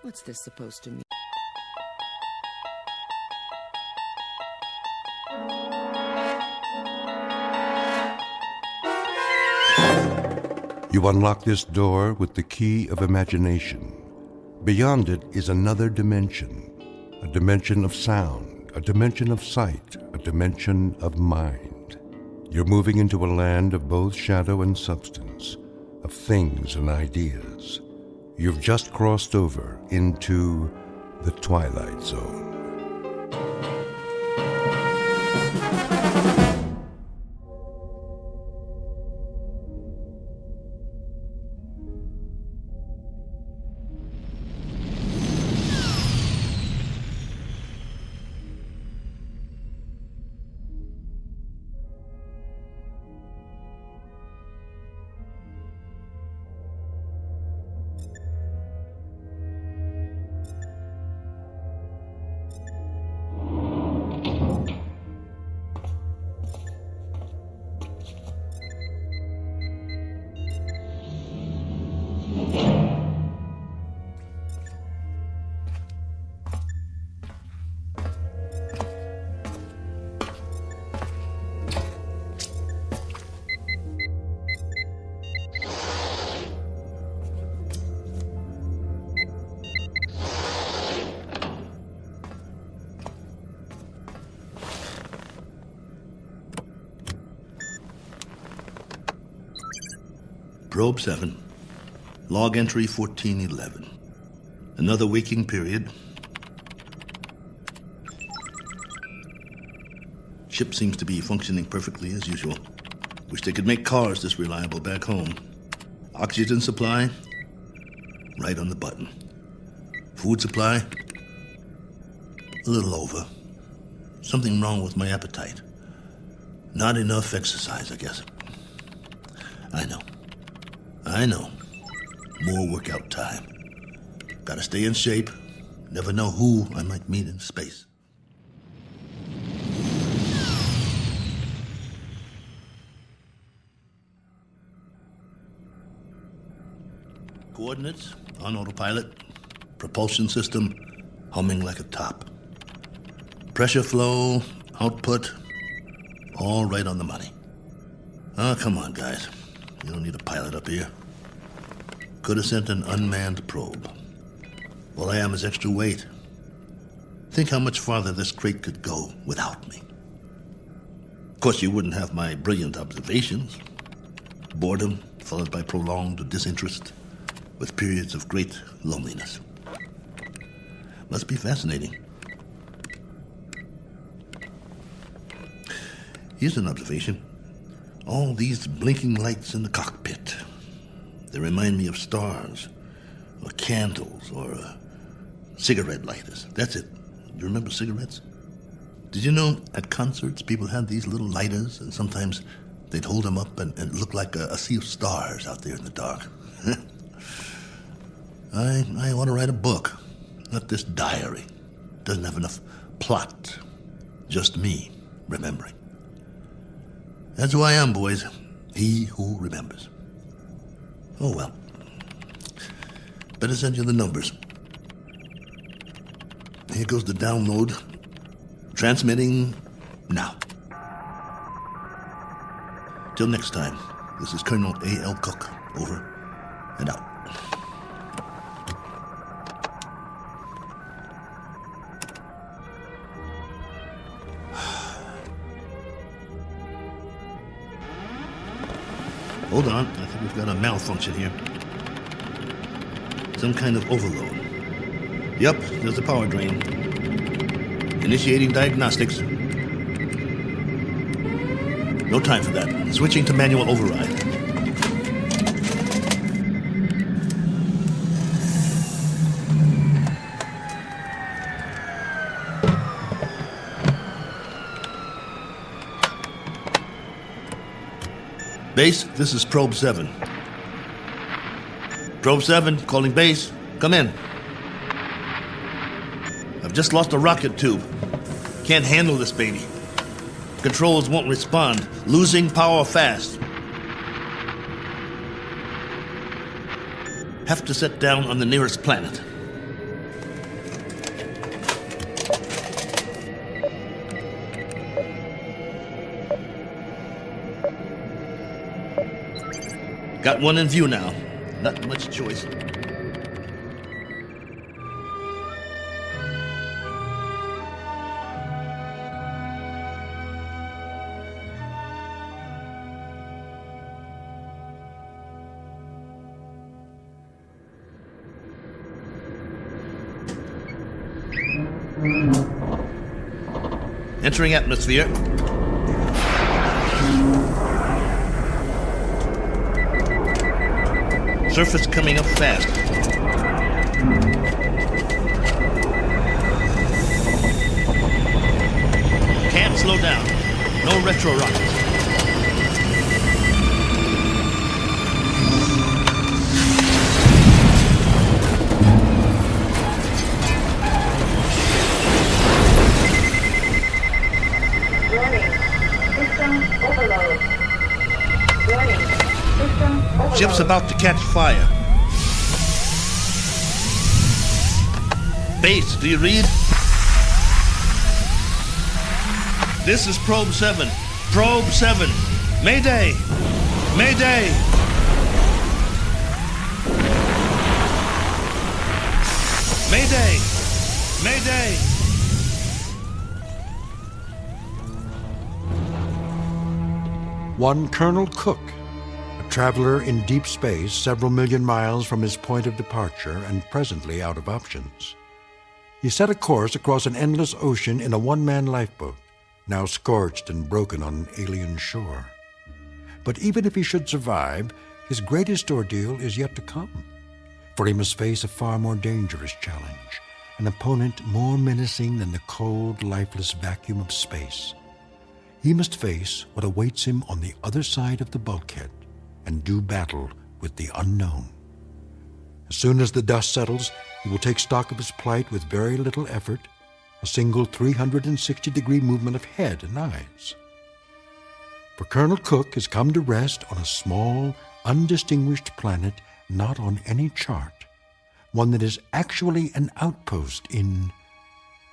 What's this supposed to mean? You unlock this door with the key of imagination. Beyond it is another dimension, a dimension of sound, a dimension of sight, a dimension of mind. You're moving into a land of both shadow and substance, of things and ideas. You've just crossed over into the Twilight Zone. Probe 7, log entry 1411. Another waking period. Ship seems to be functioning perfectly as usual. Wish they could make cars this reliable back home. Oxygen supply, right on the button. Food supply, a little over. Something wrong with my appetite. Not enough exercise, I guess. I know. More workout time. Gotta stay in shape. Never know who I might meet in space. Coordinates on autopilot. Propulsion system humming like a top. Pressure flow, output, all right on the money. Oh, come on, guys. You don't need a pilot up here. Could have sent an unmanned probe. All I am is extra weight. Think how much farther this crate could go without me. Of course, you wouldn't have my brilliant observations. Boredom followed by prolonged disinterest, with periods of great loneliness. Must be fascinating. Here's an observation. All these blinking lights in the cockpit. They remind me of stars, or candles, or cigarette lighters. That's it. Do you remember cigarettes? Did you know at concerts people had these little lighters, and sometimes they'd hold them up and it looked like a sea of stars out there in the dark? I want to write a book, not this diary. Doesn't have enough plot. Just me remembering. That's who I am, boys. He who remembers. Oh, well. Better send you the numbers. Here goes the download. Transmitting now. Till next time, this is Colonel A.L. Cook. Over and out. Hold on, I think we've got a malfunction here. Some kind of overload. Yep, there's a power drain. Initiating diagnostics. No time for that. Switching to manual override. Base, this is Probe 7. Probe 7, calling base. Come in. I've just lost a rocket tube. Can't handle this baby. Controls won't respond. Losing power fast. Have to set down on the nearest planet. Got one in view now. Not much choice. Entering atmosphere. Surface coming up fast. Can't slow down. No retro rockets. Warning. System overload. Warning. System overload. Ship's about to catch fire. Base, do you read? This is Probe 7. Probe 7. Mayday! Mayday! Mayday! Mayday! One Colonel Cook, a traveler in deep space several million miles from his point of departure and presently out of options. He set a course across an endless ocean in a one-man lifeboat, now scorched and broken on an alien shore. But even if he should survive, his greatest ordeal is yet to come, for he must face a far more dangerous challenge, an opponent more menacing than the cold, lifeless vacuum of space. He must face what awaits him on the other side of the bulkhead and do battle with the unknown. As soon as the dust settles, he will take stock of his plight with very little effort, a single 360-degree movement of head and eyes. For Colonel Cook has come to rest on a small, undistinguished planet not on any chart, one that is actually an outpost in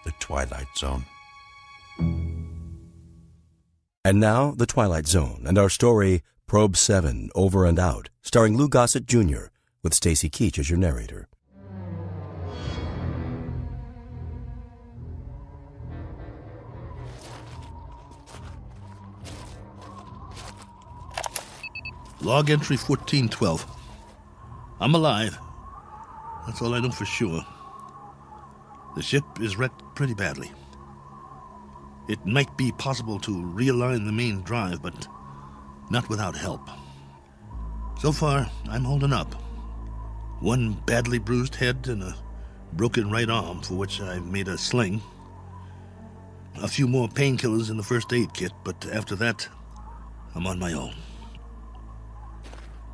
the Twilight Zone. And now, The Twilight Zone, and our story, Probe 7, Over and Out, starring Lou Gossett Jr., with Stacy Keach as your narrator. Log entry 1412. I'm alive. That's all I know for sure. The ship is wrecked pretty badly. It might be possible to realign the main drive, but not without help. So far, I'm holding up. One badly bruised head and a broken right arm for which I've made a sling. A few more painkillers in the first aid kit, but after that, I'm on my own.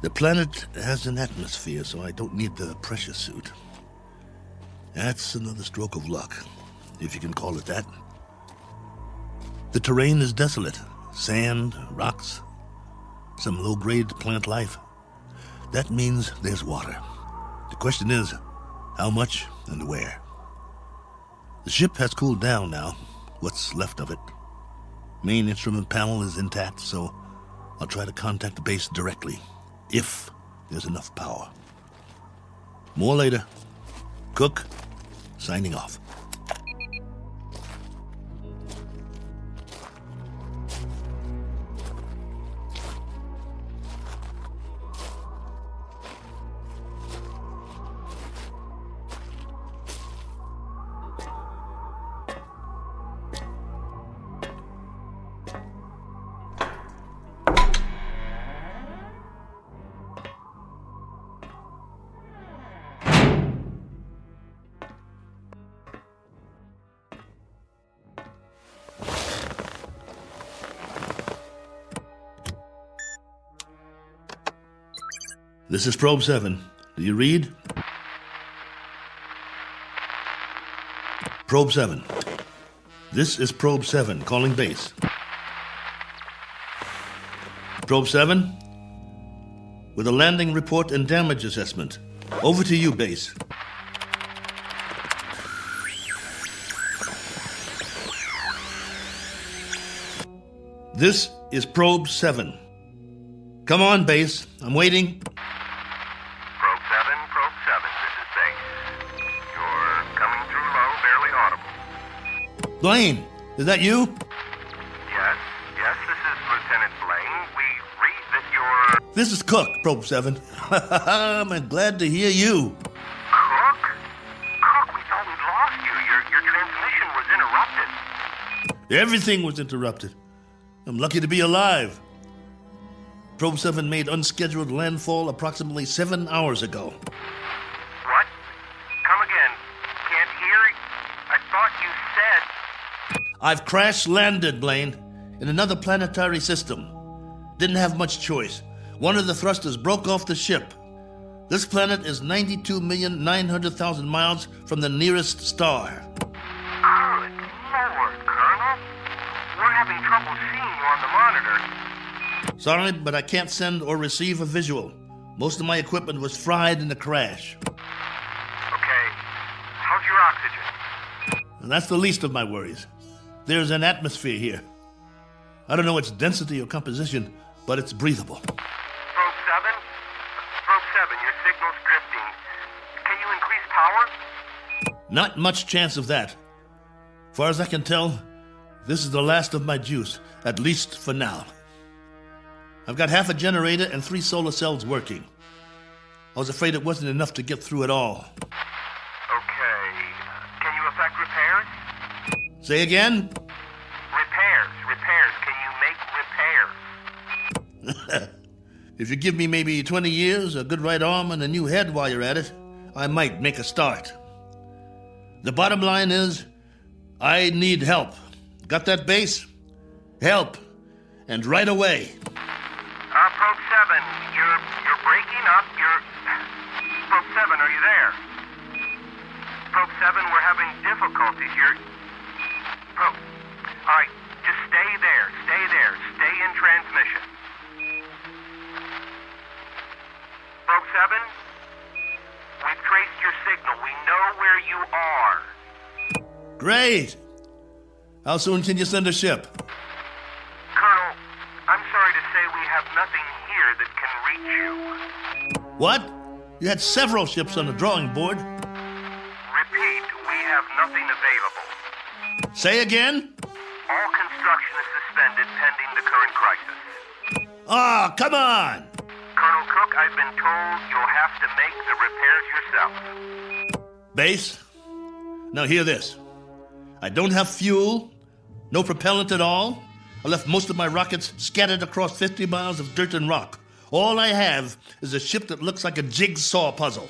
The planet has an atmosphere, so I don't need the pressure suit. That's another stroke of luck, if you can call it that. The terrain is desolate. Sand, rocks, some low-grade plant life. That means there's water. The question is, how much and where? The ship has cooled down now, what's left of it. Main instrument panel is intact, so I'll try to contact the base directly, if there's enough power. More later. Cook, signing off. This is Probe 7. Do you read? Probe 7. This is Probe 7, calling base. Probe 7, with a landing report and damage assessment. Over to you, base. This is Probe 7. Come on, base. I'm waiting. Blaine, is that you? Yes, this is Lieutenant Blaine. We read that you're... This is Cook, Probe 7. I'm glad to hear you. Cook? Cook, we thought we'd lost you. Your transmission was interrupted. Everything was interrupted. I'm lucky to be alive. Probe 7 made unscheduled landfall approximately 7 hours ago. What? Come again. Can't hear. I thought you said... I've crash-landed, Blaine, in another planetary system. Didn't have much choice. One of the thrusters broke off the ship. This planet is 92,900,000 miles from the nearest star. Good Lord, Colonel. We're having trouble seeing you on the monitor. Sorry, but I can't send or receive a visual. Most of my equipment was fried in the crash. Okay. How's your oxygen? And that's the least of my worries. There's an atmosphere here. I don't know its density or composition, but it's breathable. Probe 7? Probe 7, your signal's drifting. Can you increase power? Not much chance of that. Far as I can tell, this is the last of my juice, at least for now. I've got half a generator and 3 solar cells working. I was afraid it wasn't enough to get through it all. Okay. Can you effect repairs? Say again? Repairs. Can you make repairs? If you give me maybe 20 years, a good right arm, and a new head while you're at it, I might make a start. The bottom line is, I need help. Got that, Base? Help. And right away. Probe 7, you're breaking up. Probe 7, are you there? Probe 7, we're having difficulties. All right, just stay there. Stay in transmission. Probe 7, we've traced your signal. We know where you are. Great. How soon can you send a ship? Colonel, I'm sorry to say we have nothing here that can reach you. What? You had several ships on the drawing board. Repeat, we have nothing available. Say again? All construction is suspended pending the current crisis. Ah, come on! Colonel Cook, I've been told you'll have to make the repairs yourself. Base, now hear this. I don't have fuel, no propellant at all. I left most of my rockets scattered across 50 miles of dirt and rock. All I have is a ship that looks like a jigsaw puzzle.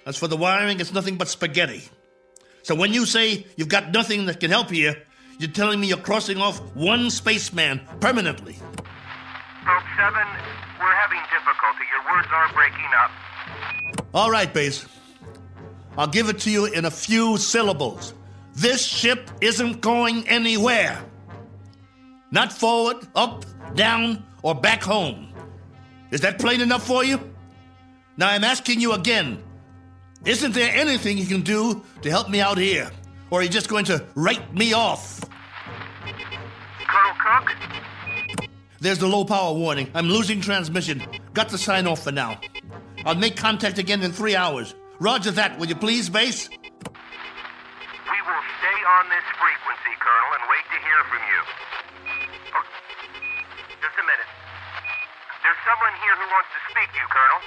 As for the wiring, it's nothing but spaghetti. So when you say you've got nothing that can help here, you're telling me you're crossing off one spaceman permanently. Probe 7, we're having difficulty. Your words are breaking up. All right, Base. I'll give it to you in a few syllables. This ship isn't going anywhere. Not forward, up, down, or back home. Is that plain enough for you? Now I'm asking you again. Isn't there anything you can do to help me out here? Or are you just going to write me off? Colonel Cook? There's the low power warning. I'm losing transmission. Got to sign off for now. I'll make contact again in 3 hours. Roger that, will you please, Base? We will stay on this frequency, Colonel, and wait to hear from you. Oh, just a minute. There's someone here who wants to speak to you, Colonel.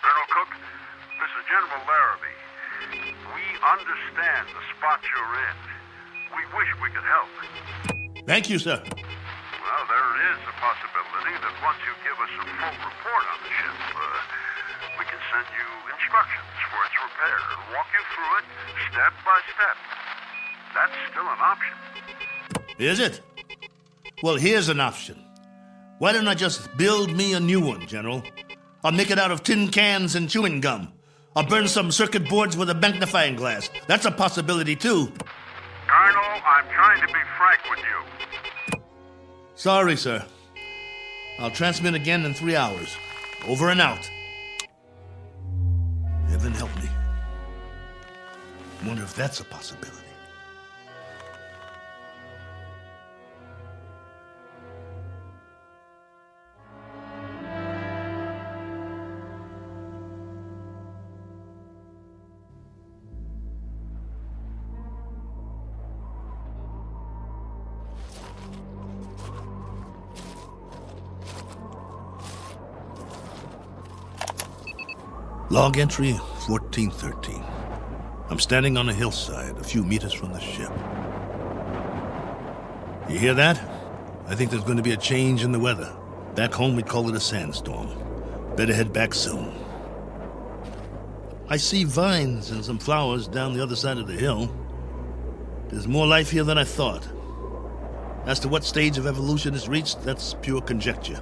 Colonel Cook, this is General Larrabee. We understand the spot you're in. We wish we could help. Thank you, sir. Well, there is a possibility that once you give us a full report on the ship, we can send you instructions for its repair and walk you through it step by step. That's still an option. Is it? Well, here's an option. Why don't I just build me a new one, General? I'll make it out of tin cans and chewing gum. I'll burn some circuit boards with a magnifying glass. That's a possibility, too. Colonel, I'm trying to be frank with you. Sorry, sir. I'll transmit again in 3 hours. Over and out. Heaven help me. Wonder if that's a possibility. Log entry 1413. I'm standing on a hillside a few meters from the ship. You hear that? I think there's going to be a change in the weather. Back home we'd call it a sandstorm. Better head back soon. I see vines and some flowers down the other side of the hill. There's more life here than I thought. As to what stage of evolution is reached, that's pure conjecture.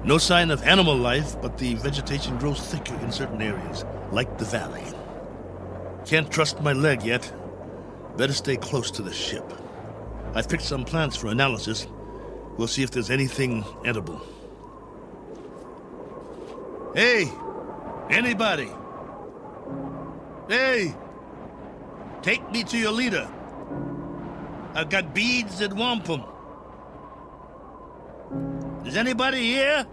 No sign of animal life, but the vegetation grows thicker in certain areas, like the valley. Can't trust my leg yet. Better stay close to the ship. I've picked some plants for analysis. We'll see if there's anything edible. Hey! Anybody! Hey! Take me to your leader. I've got beads and wampum. Is anybody here?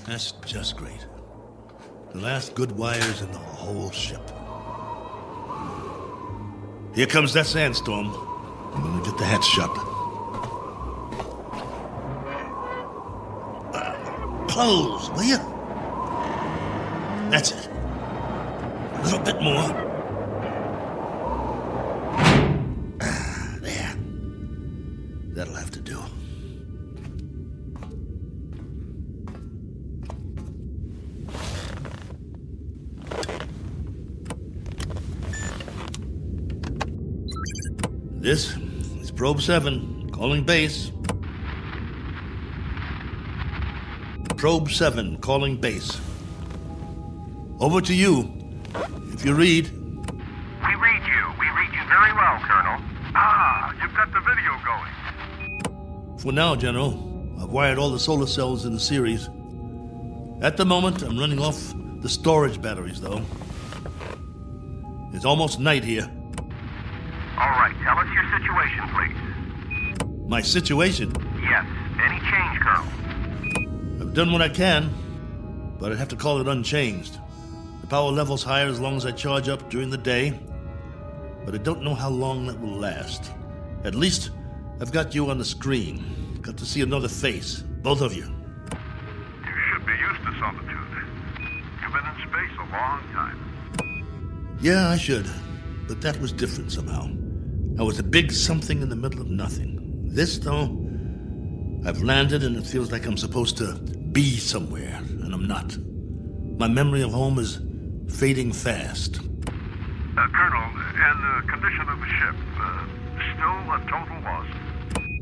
That's just great. The last good wires in the whole ship. Here comes that sandstorm. I'm gonna get the hatch shut. Close, will you? That's it. A little bit more. There. That'll have to do. This is Probe 7, calling base. Probe 7, calling base. Over to you, if you read. We read you. We read you very well, Colonel. Ah, you've got the video going. For now, General, I've wired all the solar cells in the series. At the moment, I'm running off the storage batteries, though. It's almost night here. All right, tell us your situation, please. My situation? Yes, any change, Colonel? I've done what I can, but I'd have to call it unchanged. The power level's higher as long as I charge up during the day, but I don't know how long that will last. At least, I've got you on the screen. Got to see another face, both of you. You should be used to solitude. You've been in space a long time. Yeah, I should, but that was different somehow. I was a big something in the middle of nothing. This, though, I've landed and it feels like I'm supposed to be somewhere, and I'm not. My memory of home is fading fast. Colonel, and the condition of the ship, still a total loss.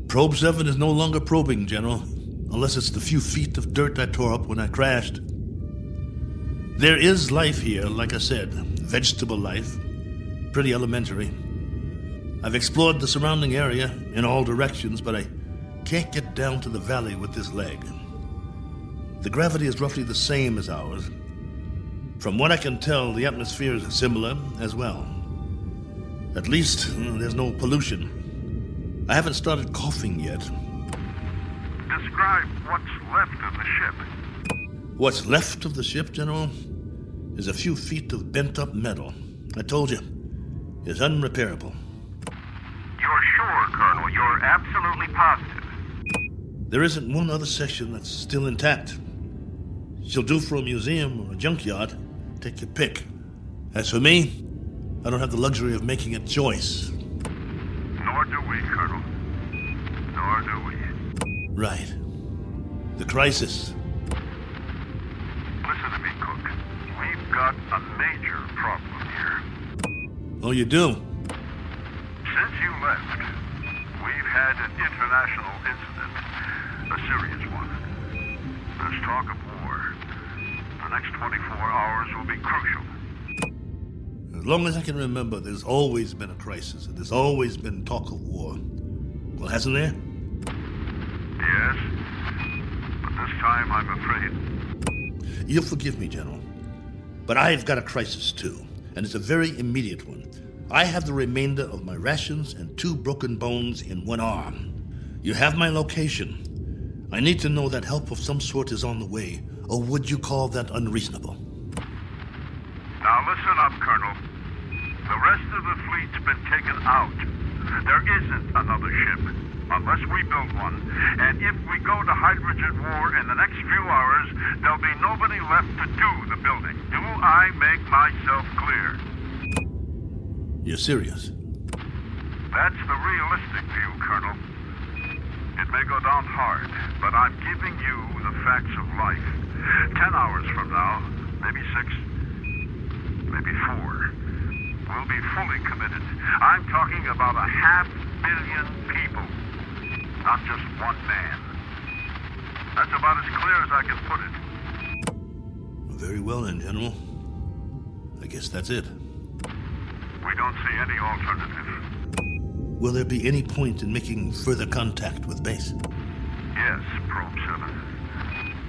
Probe 7 is no longer probing, General, unless it's the few feet of dirt I tore up when I crashed. There is life here, like I said, vegetable life, pretty elementary. I've explored the surrounding area in all directions, but I can't get down to the valley with this leg. The gravity is roughly the same as ours. From what I can tell, the atmosphere is similar as well. At least, there's no pollution. I haven't started coughing yet. Describe what's left of the ship. What's left of the ship, General, is a few feet of bent-up metal. I told you, it's unrepairable. You're sure, Colonel? You're absolutely positive? There isn't one other section that's still intact. She'll do for a museum or a junkyard. Take your pick. As for me, I don't have the luxury of making a choice. Nor do we, Colonel. Nor do we. Right. The crisis. Listen to me, Cook. We've got a major problem here. Oh, you do? Since you left, we've had an international incident. A serious one. There's talk of war. The next 24 hours will be crucial. As long as I can remember, there's always been a crisis, and there's always been talk of war. Well, hasn't there? Yes. last time, I'm afraid. You'll forgive me, General, but I've got a crisis too, and it's a very immediate one. I have the remainder of my rations and 2 broken bones in one arm. You have my location. I need to know that help of some sort is on the way, or would you call that unreasonable? Now listen up, Colonel. The rest of the fleet's been taken out. There isn't another ship, unless we build one. And if we go to hydrogen war in the next few hours, there'll be nobody left to do the building. Do I make myself clear? You're serious? That's the realistic view, Colonel. It may go down hard, but I'm giving you the facts of life. 10 hours from now, maybe 6, maybe 4, we'll be fully committed. I'm talking about 500 million people, not just one man. That's about as clear as I can put it. Very well then, General. I guess that's it. We don't see any alternative. Will there be any point in making further contact with base? Yes, Probe 7.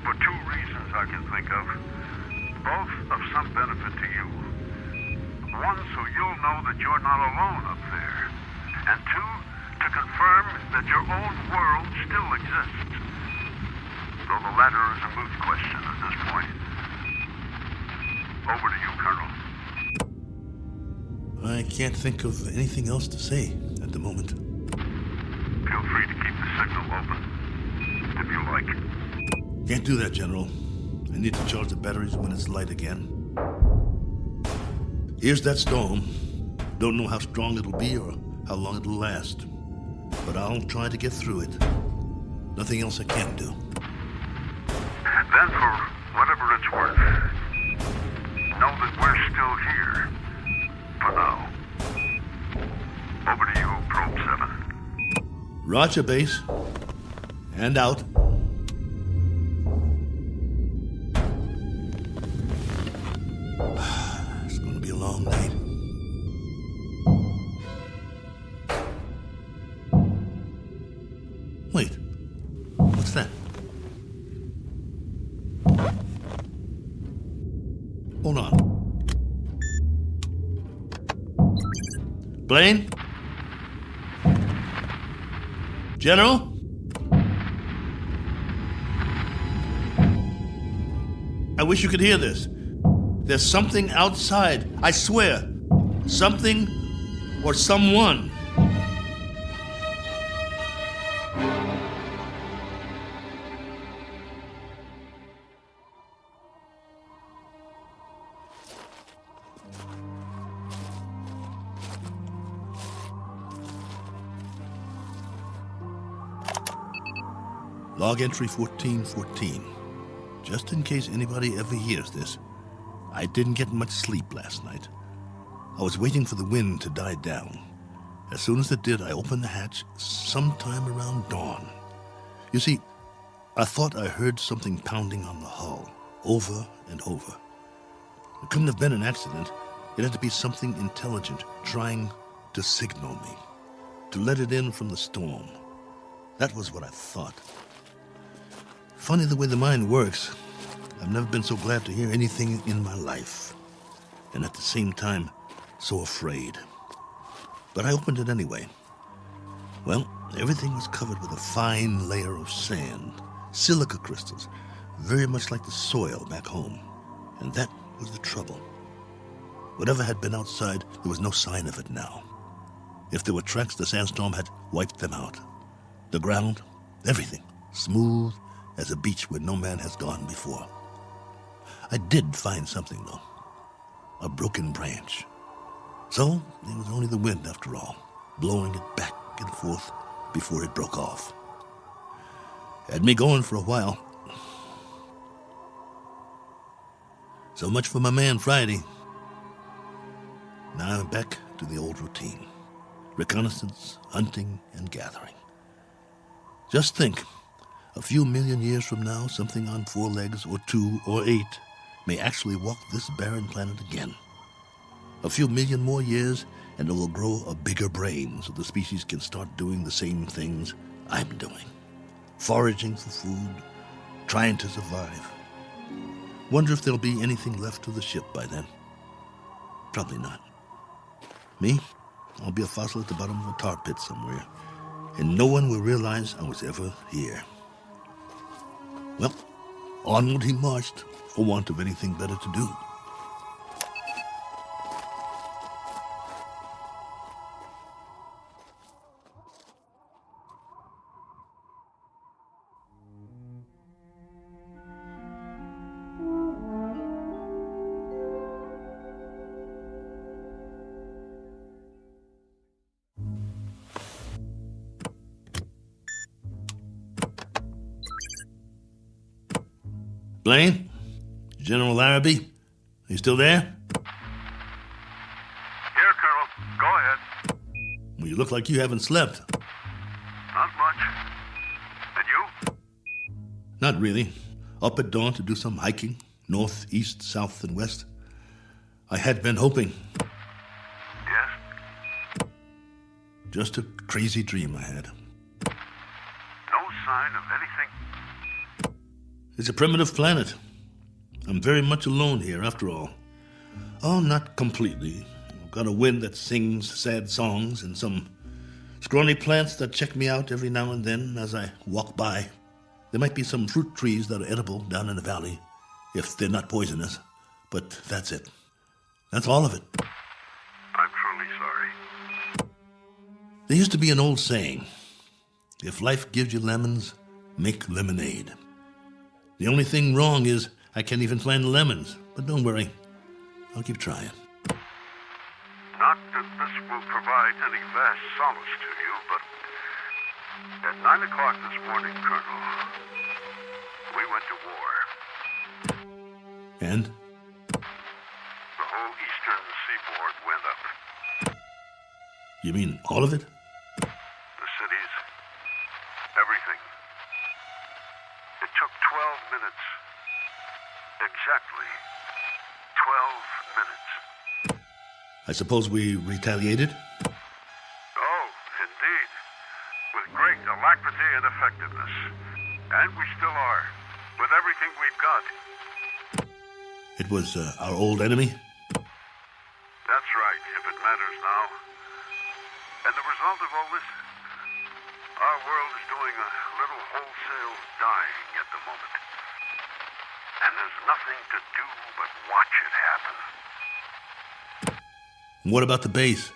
For 2 reasons I can think of, both of some benefit to you. One, so you'll know that you're not alone up there. And 2, to confirm that your own world still exists. Though the latter is a moot question at this point. Over to you, Colonel. I can't think of anything else to say at the moment. Feel free to keep the signal open, if you like. Can't do that, General. I need to charge the batteries when it's light again. Here's that storm. Don't know how strong it'll be or how long it'll last. But I'll try to get through it. Nothing else I can do. Then, for whatever it's worth, know that we're still here. For now. Over to you, Probe 7. Roger, base. And out. It's going to be a long night. Wait. What's that? Hold on. Blaine? General? I wish you could hear this. There's something outside, I swear. Something or someone. Log entry 1414. Just in case anybody ever hears this, I didn't get much sleep last night. I was waiting for the wind to die down. As soon as it did, I opened the hatch sometime around dawn. You see, I thought I heard something pounding on the hull, over and over. It couldn't have been an accident. It had to be something intelligent trying to signal me, to let it in from the storm. That was what I thought. Funny the way the mind works. I've never been so glad to hear anything in my life. And at the same time, so afraid. But I opened it anyway. Well, everything was covered with a fine layer of sand, silica crystals, very much like the soil back home. And that was the trouble. Whatever had been outside, there was no sign of it now. If there were tracks, the sandstorm had wiped them out. The ground, everything, smooth as a beach where no man has gone before. I did find something, though. A broken branch. So, it was only the wind, after all, blowing it back and forth before it broke off. Had me going for a while. So much for my man Friday. Now I'm back to the old routine. Reconnaissance, hunting, and gathering. Just think, a few million years from now, something on 4 legs, or 2, or 8, may actually walk this barren planet again. A few million more years, and it will grow a bigger brain so the species can start doing the same things I'm doing. Foraging for food, trying to survive. Wonder if there'll be anything left of the ship by then. Probably not. Me? I'll be a fossil at the bottom of a tar pit somewhere, and no one will realize I was ever here. Well, onward he marched, for want of anything better to do. Blaine? General Larrabee? Are you still there? Here, Colonel. Go ahead. Well, you look like you haven't slept. Not much. And you? Not really. Up at dawn to do some hiking, north, east, south, and west. I had been hoping. Yes? Just a crazy dream I had. No sign of anything? It's a primitive planet. I'm very much alone here, after all. Oh, not completely. I've got a wind that sings sad songs and some scrawny plants that check me out every now and then as I walk by. There might be some fruit trees that are edible down in the valley, if they're not poisonous. But that's it. That's all of it. I'm truly sorry. There used to be an old saying, if life gives you lemons, make lemonade. The only thing wrong is I can't even find the lemons. But don't worry, I'll keep trying. Not that this will provide any vast solace to you, but at 9 o'clock this morning, Colonel, we went to war. And? The whole eastern seaboard went up. You mean all of it? The cities, everything. It took 12 minutes. Exactly 12 minutes. I suppose we retaliated? Oh, indeed. With great alacrity and effectiveness. And we still are. With everything we've got. It was our old enemy? That's right, if it matters now. And the result of all this? Our world is doing a little wholesale dying at the moment. And there's nothing to do but watch it happen. What about the base?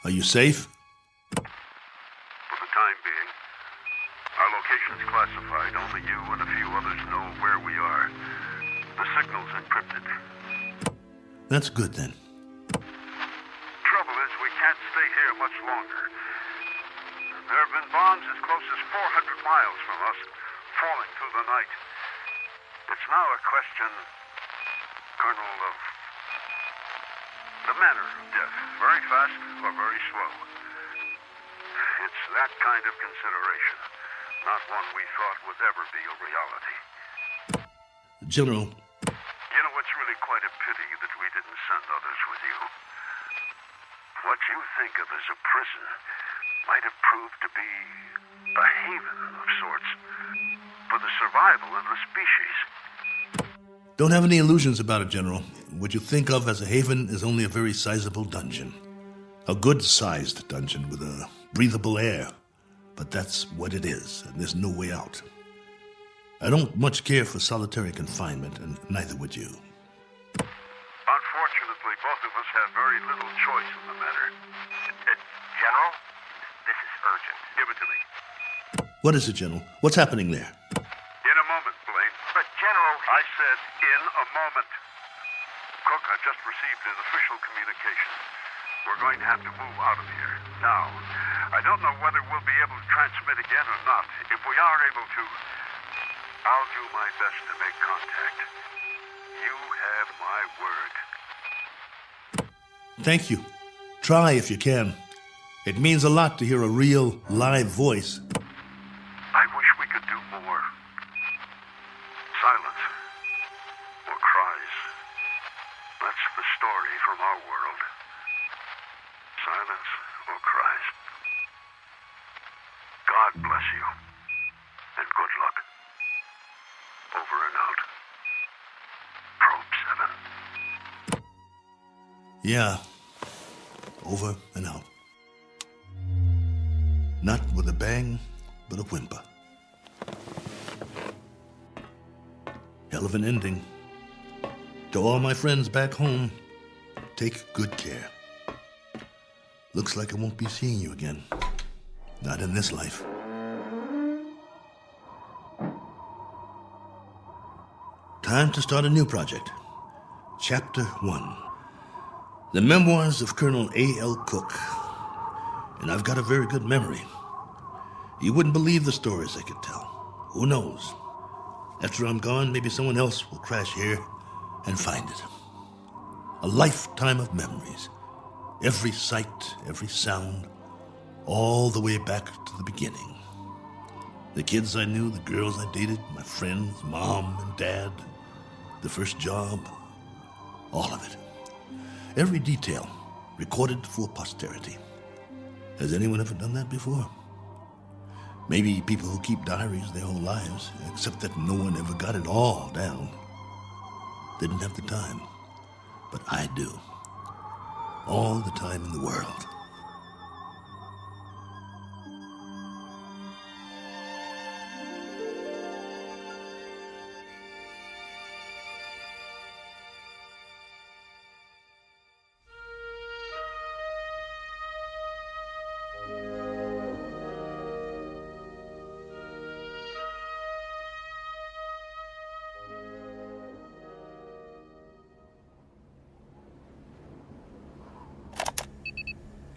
Are you safe? For the time being, our location's classified. Only you and a few others know where we are. The signal's encrypted. That's good then. Trouble is, we can't stay here much longer. There have been bombs as close as 400 miles from us, falling through the night. It's now a question, Colonel, of the manner of death. Very fast or very slow. It's that kind of consideration, not one we thought would ever be a reality. General, You know, it's really quite a pity that we didn't send others with you. What you think of as a prison might have proved to be a haven of sorts for the survival of the species. don't have any illusions about it, General. What you think of as a haven is only a very sizable dungeon. A good-sized dungeon with a breathable air. But that's what it is, and there's no way out. I don't much care for solitary confinement, and neither would you. Unfortunately, both of us have very little choice in the matter. General, this is urgent. Give it to me. What is it, General? What's happening there? In a moment, Blaine. But, General... I said in a moment. Cook, I've just received an official communication. We're going to have to move out of here. Now, I don't know whether we'll be able to transmit again or not. If we are able to, I'll do my best to make contact. You have my word. Thank you. Try if you can. It means a lot to hear a real, live voice. I wish we could do more. Silence. Or cries. That's the story from our world. Silence or cries. God bless you. And good luck. Yeah. Over and out. Not with a bang, but a whimper. Hell of an ending. To all my friends back home, take good care. Looks like I won't be seeing you again. Not in this life. Time to start a new project. Chapter 1. The Memoirs of Colonel A.L. Cook. And I've got a very good memory. You wouldn't believe the stories I could tell. Who knows? After I'm gone, maybe someone else will crash here and find it. A lifetime of memories. Every sight, every sound, all the way back to the beginning. The kids I knew, the girls I dated, my friends, mom and dad, the first job, all of it. Every detail recorded for posterity. Has anyone ever done that before? Maybe people who keep diaries their whole lives, except that no one ever got it all down. Didn't have the time, but I do. All the time in the world.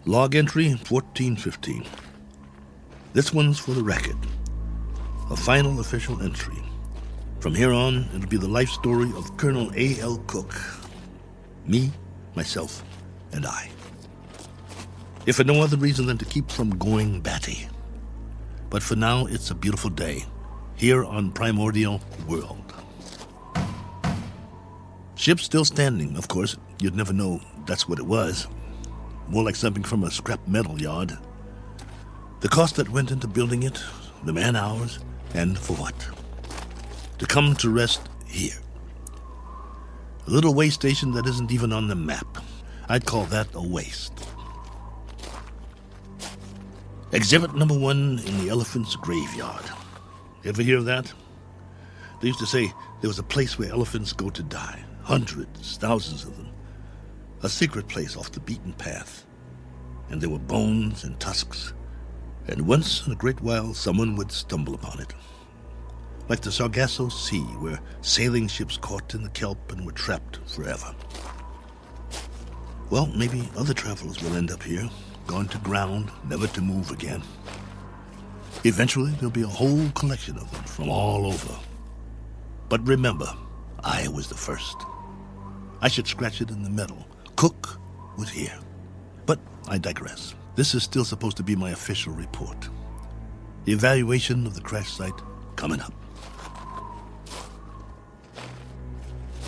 Log entry 1415. This one's for the record. A final official entry. From here on, it'll be the life story of Colonel A.L. Cook. Me, myself, and I. If for no other reason than to keep from going batty. But for now, it's a beautiful day, here on Primordial World. Ship still standing, of course. You'd never know that's what it was. More like something from a scrap metal yard. The cost that went into building it, the man-hours, and for what? To come to rest here. A little way station that isn't even on the map. I'd call that a waste. Exhibit number 1 in the elephant's graveyard. Ever hear of that? They used to say there was a place where elephants go to die. Hundreds, thousands of them. A secret place off the beaten path. And there were bones and tusks. And once in a great while, someone would stumble upon it. Like the Sargasso Sea, where sailing ships caught in the kelp and were trapped forever. Well, maybe other travelers will end up here, gone to ground, never to move again. Eventually, there'll be a whole collection of them from all over. But remember, I was the first. I should scratch it in the metal. Cook was here. But I digress. This is still supposed to be my official report. The evaluation of the crash site coming up.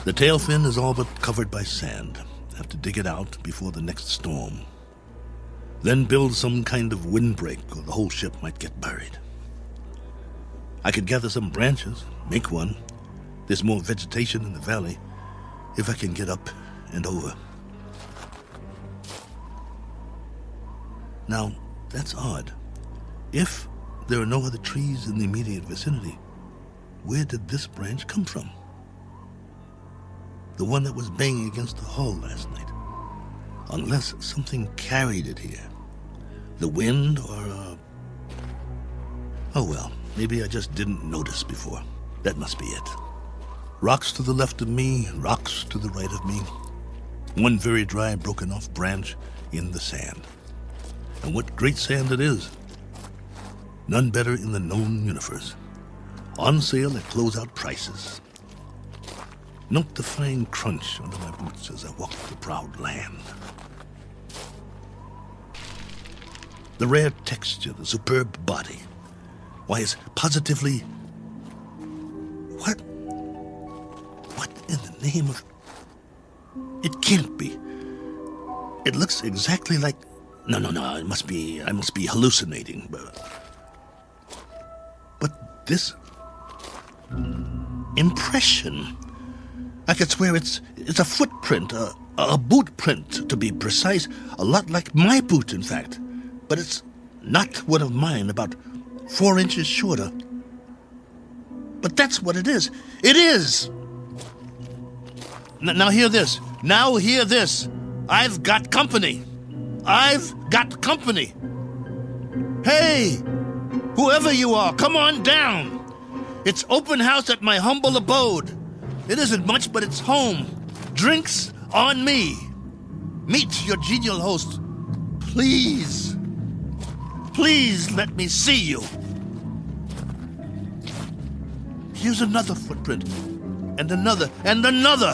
The tail fin is all but covered by sand. Have to dig it out before the next storm. Then build some kind of windbreak or the whole ship might get buried. I could gather some branches, make one. There's more vegetation in the valley if I can get up and over. Now, that's odd. If there are no other trees in the immediate vicinity, where did this branch come from? The one that was banging against the hull last night. Unless something carried it here. The wind or Oh well, maybe I just didn't notice before. That must be it. Rocks to the left of me, rocks to the right of me. One very dry, broken off branch in the sand. And what great sand it is. None better in the known universe. On sale at closeout prices. Note the fine crunch under my boots as I walk the proud land. The rare texture, the superb body. Why, it's positively... What? What in the name of... It can't be. It looks exactly like... No, I must be hallucinating. But this... impression... I could swear it's a footprint, a A boot print, to be precise. A lot like my boot, in fact. But it's not one of mine, about 4 inches shorter. But that's what it is. It is! Now hear this. Now hear this. I've got company. I've got company. Hey! Whoever you are, come on down. It's open house at my humble abode. It isn't much, but it's home. Drinks on me. Meet your genial host. Please. Please let me see you. Here's another footprint. And another. And another.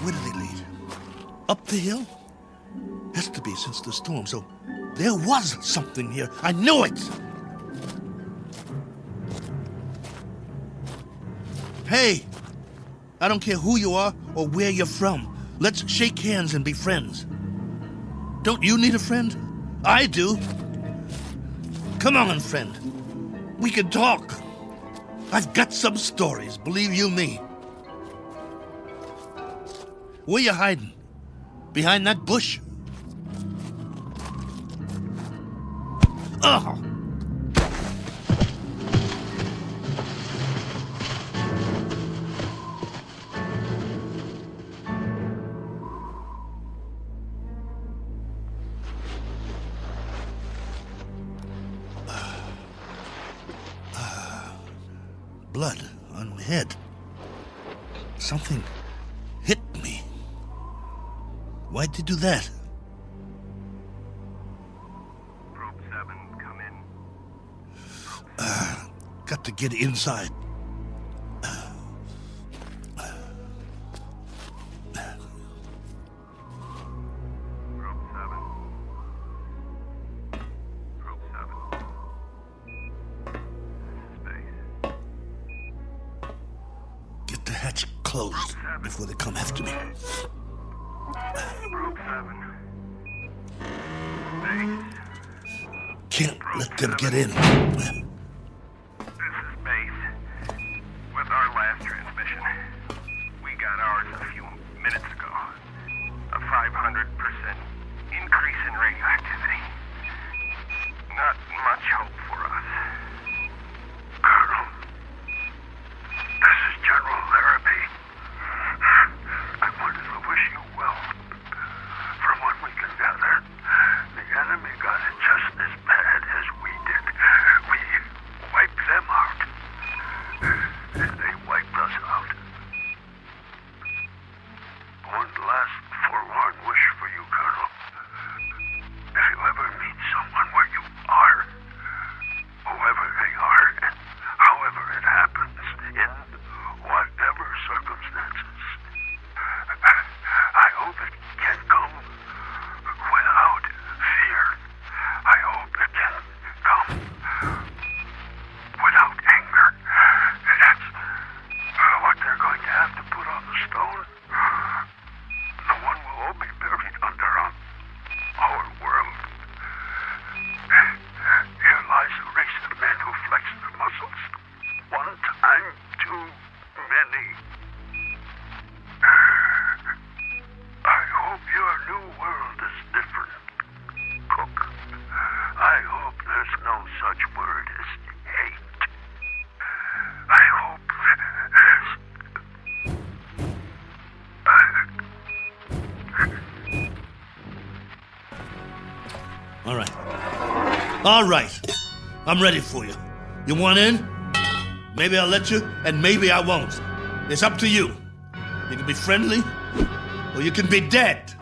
Where do they lead? Up the hill? Has to be since the storm, so there was something here. I knew it! Hey, I don't care who you are or where you're from. Let's shake hands and be friends. Don't you need a friend? I do. Come on, friend. We can talk. I've got some stories, believe you me. Where you hiding? Behind that bush? Ugh! Blood on my head. Something hit me. Why'd you do that? Probe 7, come in. Got to get inside. Probe 7. Probe 7. Space. Get the hatch closed before they come after me. Probe 7. Space. Can't let them get in. This is Base. With our last transmission, we got ours a few minutes ago. A 500% increase in radioactivity. Not much hope for us. Colonel, this is General Larrabee. I wanted to wish you well. From what we can gather, the enemy got it just as bad as we did. We wiped them out. And they wiped us out. One last forlorn wish for you, Colonel. If you ever meet someone where you are, whoever they are, and however it happens, in whatever circumstances, I hope it can come without fear. I hope it can come without anger. That's what they're going to have to put on the stone. The one we'll all be buried under on our world. Here lies a race of men who flex their muscles. One time too many. I hope your new world is different, Cook. I hope there's no such word as hate. I hope there's... All right. All right. I'm ready for you. You want in? Maybe I'll let you, and maybe I won't. It's up to you. You can be friendly, or you can be dead.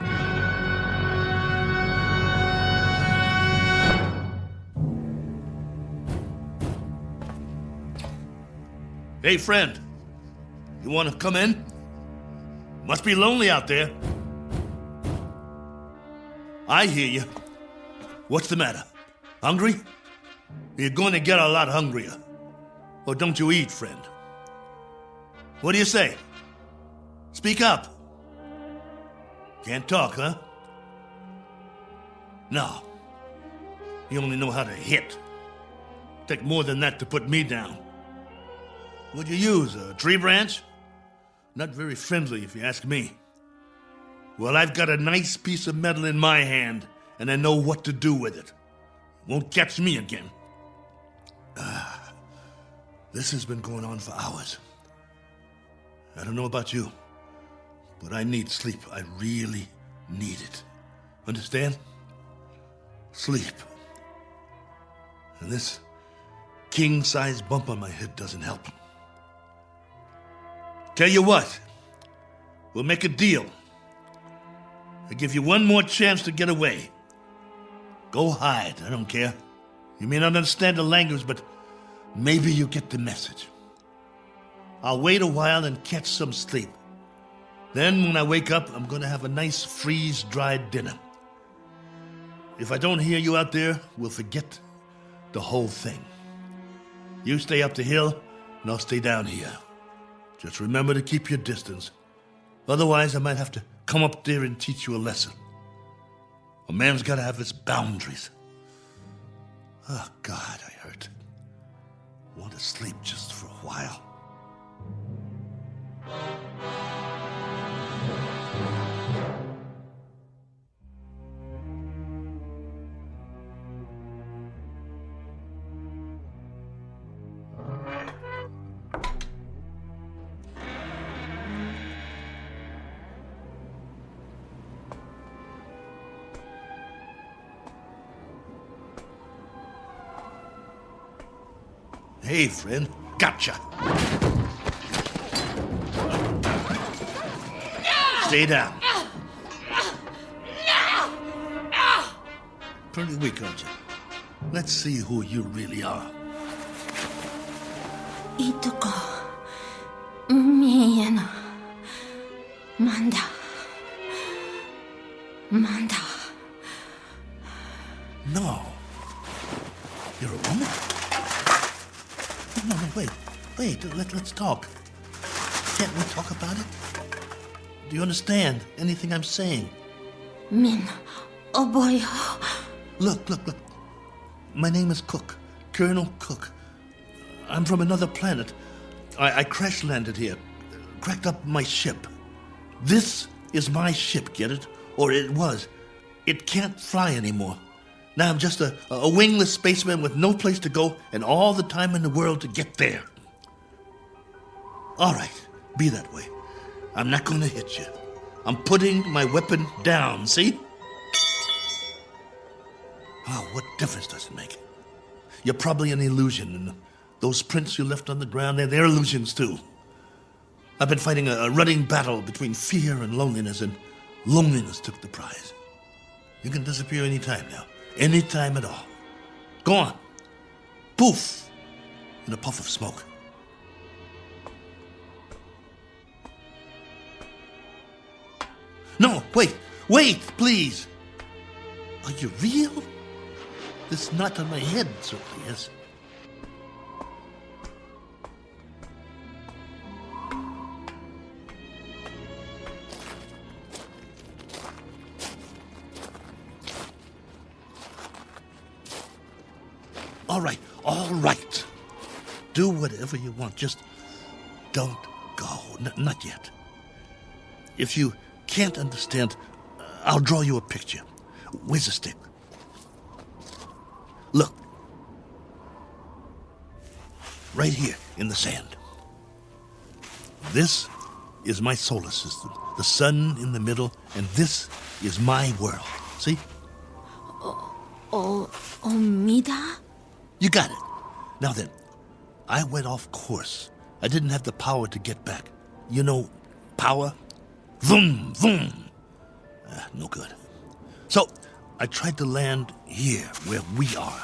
Hey, friend. You want to come in? Must be lonely out there. I hear you. What's the matter? Hungry? You're going to get a lot hungrier. Or don't you eat, friend? What do you say? Speak up. Can't talk, huh? No. You only know how to hit. Take more than that to put me down. What'd you use, a tree branch? Not very friendly, if you ask me. Well, I've got a nice piece of metal in my hand, and I know what to do with it. Won't catch me again. This has been going on for hours. I don't know about you, but I need sleep. I really need it. Understand? Sleep. And this king-size bump on my head doesn't help. Tell you what, we'll make a deal. I give you one more chance to get away. Go hide, I don't care. You may not understand the language, but maybe you get the message. I'll wait a while and catch some sleep. Then when I wake up, I'm gonna have a nice freeze-dried dinner. If I don't hear you out there, we'll forget the whole thing. You stay up the hill, and I'll stay down here. Just remember to keep your distance. Otherwise, I might have to come up there and teach you a lesson. A man's got to have his boundaries. Oh, God, I hurt. Want to sleep just for a while. Hey, friend. Gotcha. Stay down. Pretty weak, aren't you? Let's see who you really are. Ituko. Miyana. Manda. Manda. No. You're a woman? No, wait. Let's talk. Can't we talk about it? Do you understand anything I'm saying? Min. Oh boy. Look. My name is Cook. Colonel Cook. I'm from another planet. I crash landed here. Cracked up my ship. This is my ship, get it? Or it was. It can't fly anymore. Now I'm just a wingless spaceman with no place to go and all the time in the world to get there. All right, be that way. I'm not going to hit you. I'm putting my weapon down, see? Oh, what difference does it make? You're probably an illusion, and those prints you left on the ground, they're illusions too. I've been fighting a running battle between fear and loneliness took the prize. You can disappear any time now. Any time at all. Go on. Poof! In a puff of smoke. No, wait, please. Are you real? This knot on my head certainly is. All right. Do whatever you want. Just don't go. Not yet. If you can't understand, I'll draw you a picture. Where's the stick? Look. Right here in the sand. This is my solar system. The sun in the middle, and this is my world. See? Omida? You got it. Now then, I went off course. I didn't have the power to get back. You know, power? Vroom, vroom. No good. So, I tried to land here, where we are.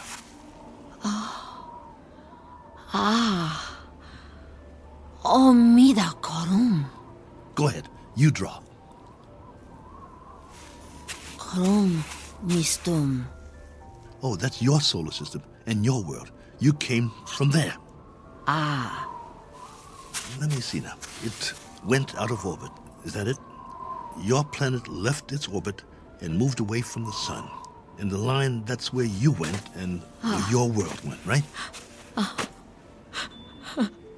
Omida korum. Go ahead, you draw. Korum mistum. Oh, that's your solar system and your world. You came from there. Let me see now. It went out of orbit. Is that it? Your planet left its orbit and moved away from the sun. And the line, that's where you went and where your world went, right?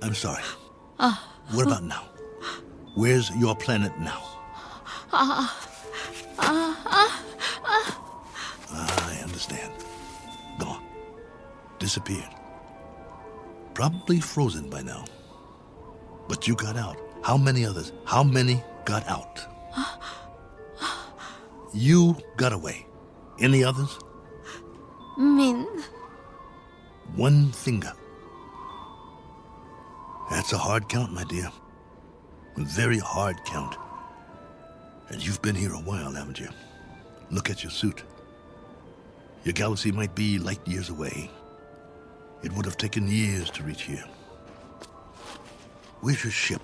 I'm sorry. What about now? Where's your planet now? I understand. Gone. Disappeared. Probably frozen by now. But you got out. How many others? How many got out? You got away. Any others? Min. One finger. That's a hard count, my dear. A very hard count. And you've been here a while, haven't you? Look at your suit. Your galaxy might be light years away. It would have taken years to reach here. Where's your ship?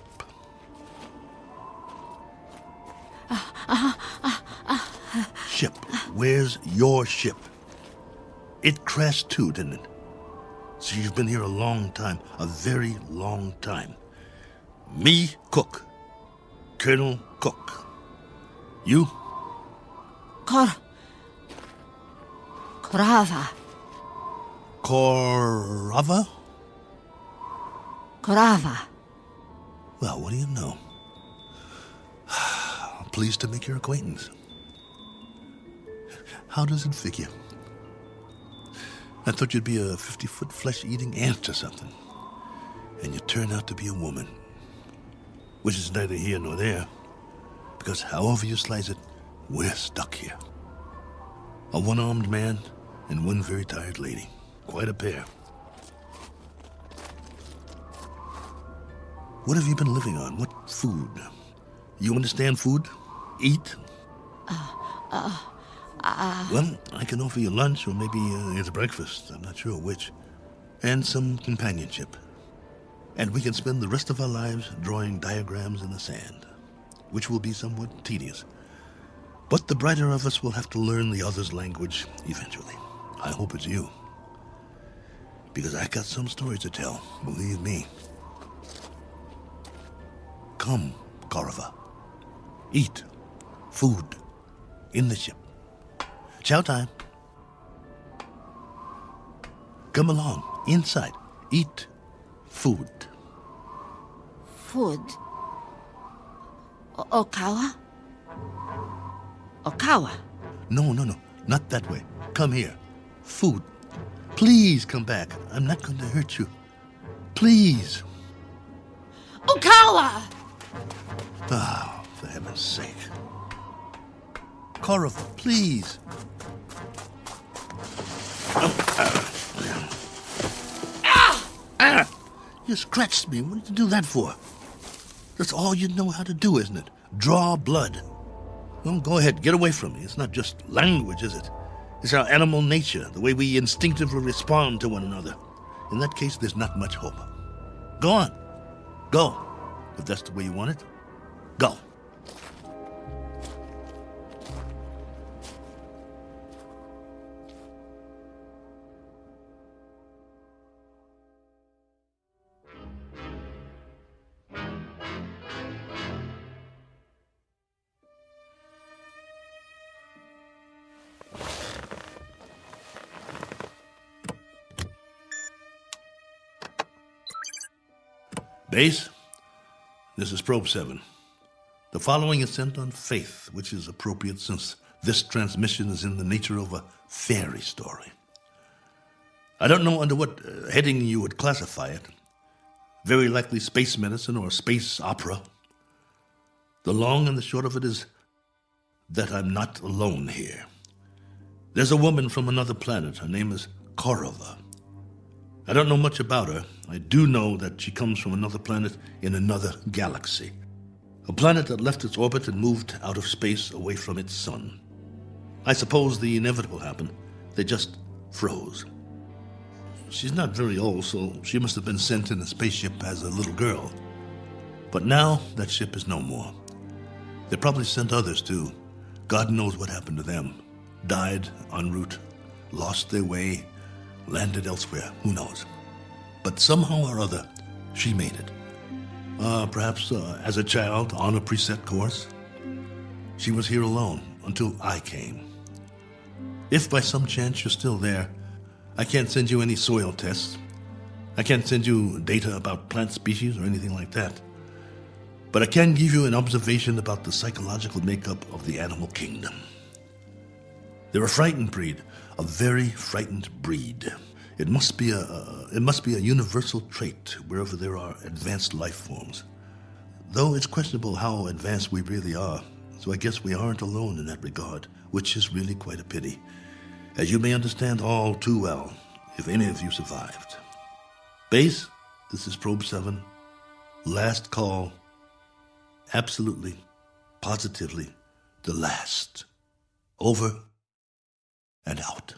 Ship. Where's your ship? It crashed too, didn't it? So you've been here a long time, a very long time. Me, Cook. Colonel Cook. You? Korava. Korava? Korava. Well, what do you know? Pleased to make your acquaintance. How does it figure? I thought you'd be a 50-foot flesh-eating ant or something. And you turn out to be a woman. Which is neither here nor there. Because however you slice it, we're stuck here. A one-armed man and one very tired lady. Quite a pair. What have you been living on? What food? You understand food? Eat? Well, I can offer you lunch or maybe it's breakfast. I'm not sure which. And some companionship. And we can spend the rest of our lives drawing diagrams in the sand, which will be somewhat tedious. But the brighter of us will have to learn the other's language eventually. I hope it's you. Because I got some stories to tell, believe me. Come, Korova. Eat. Food. In the ship. Chow time. Come along. Inside. Eat. Food. Food. Okawa? Okawa. No. Not that way. Come here. Food. Please come back. I'm not going to hurt you. Please. Okawa! Oh, for heaven's sake. Korova, please. You scratched me. What did you do that for? That's all you know how to do, isn't it? Draw blood. Well, go ahead. Get away from me. It's not just language, is it? It's our animal nature, the way we instinctively respond to one another. In that case, there's not much hope. Go on. Go. If that's the way you want it. Go. Base, this is Probe 7. The following is sent on faith, which is appropriate since this transmission is in the nature of a fairy story. I don't know under what heading you would classify it. Very likely space medicine or space opera. The long and the short of it is that I'm not alone here. There's a woman from another planet. Her name is Korova. I don't know much about her. I do know that she comes from another planet in another galaxy. A planet that left its orbit and moved out of space away from its sun. I suppose the inevitable happened. They just froze. She's not very old, so she must have been sent in a spaceship as a little girl. But now that ship is no more. They probably sent others too. God knows what happened to them. Died en route, lost their way, landed elsewhere, who knows. But somehow or other, she made it. Perhaps as a child on a preset course. She was here alone until I came. If by some chance you're still there, I can't send you any soil tests. I can't send you data about plant species or anything like that. But I can give you an observation about the psychological makeup of the animal kingdom. They're a frightened breed, a very frightened breed. It must be a universal trait wherever there are advanced life forms. Though it's questionable how advanced we really are, so I guess we aren't alone in that regard, which is really quite a pity, as you may understand all too well if any of you survived. Base, this is Probe 7. Last call. Absolutely, positively, the last. Over and out.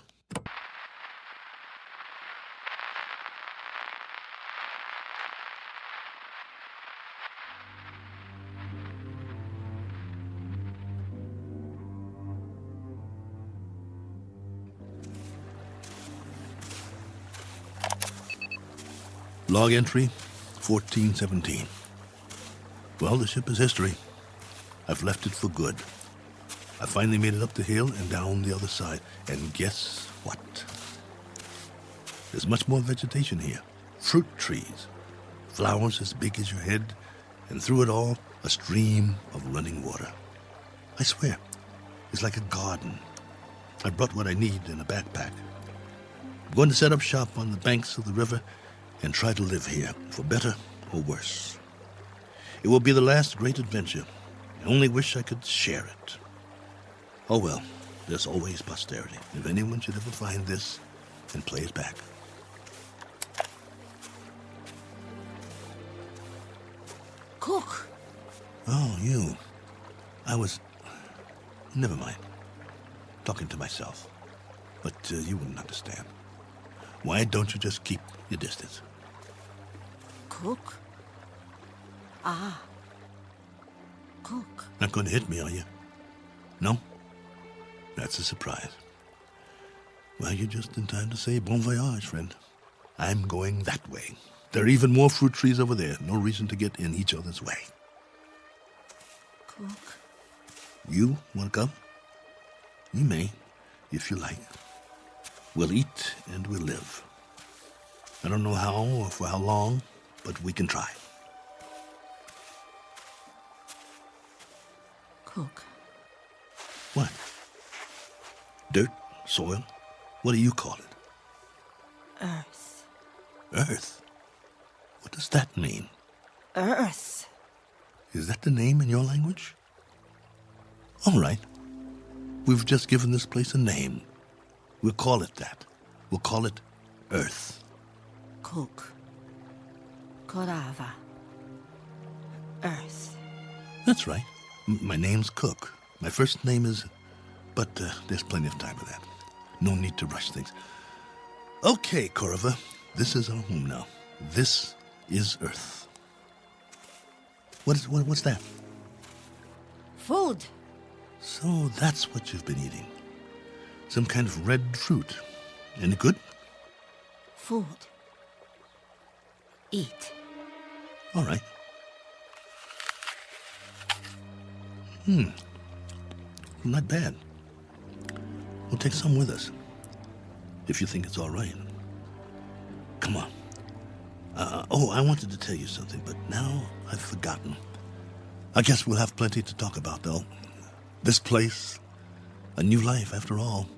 Log entry 1417. Well, the ship is history. I've left it for good. I finally made it up the hill and down the other side. And guess what? There's much more vegetation here. Fruit trees. Flowers as big as your head. And through it all, a stream of running water. I swear, it's like a garden. I brought what I need in a backpack. I'm going to set up shop on the banks of the river and try to live here, for better or worse. It will be the last great adventure. I only wish I could share it. Oh well, there's always posterity, if anyone should ever find this and play it back. Cook. Oh, you. Never mind. Talking to myself. But you wouldn't understand. Why don't you just keep your distance? Cook? Ah. Cook. Not going to hit me, are you? No? That's a surprise. Well, you're just in time to say bon voyage, friend. I'm going that way. There are even more fruit trees over there. No reason to get in each other's way. Cook. You want to come? You may, if you like. We'll eat and we'll live. I don't know how or for how long, but we can try. Cook. What? Dirt? Soil? What do you call it? Earth. Earth? What does that mean? Earth. Is that the name in your language? All right. We've just given this place a name. We'll call it that. We'll call it Earth. Cook. Korava. Earth. That's right. My name's Cook. My first name is... But there's plenty of time for that. No need to rush things. Okay, Korova. This is our home now. This is Earth. What's that? Food. So that's what you've been eating. Some kind of red fruit. Any good? Food. Eat. All right. Not bad. We'll take some with us. If you think it's all right. Come on. I wanted to tell you something, but now I've forgotten. I guess we'll have plenty to talk about, though. This place, a new life after all.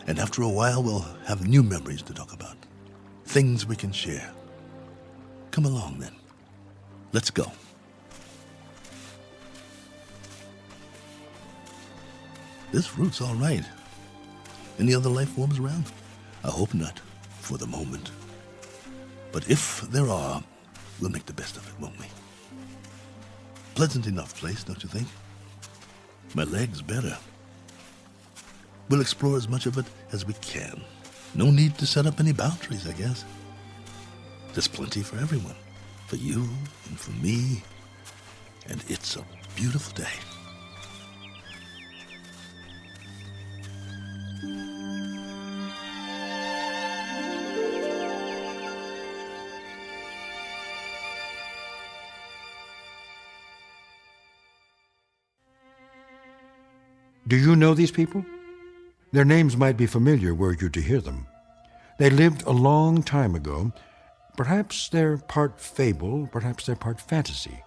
And after a while, we'll have new memories to talk about. Things we can share. Come along, then. Let's go. This route's all right. Any other life forms around? I hope not, for the moment. But if there are, we'll make the best of it, won't we? Pleasant enough place, don't you think? My leg's better. We'll explore as much of it as we can. No need to set up any boundaries, I guess. There's plenty for everyone. For you and for me. And it's a beautiful day. Do you know these people? Their names might be familiar were you to hear them. They lived a long time ago. Perhaps they're part fable, perhaps they're part fantasy.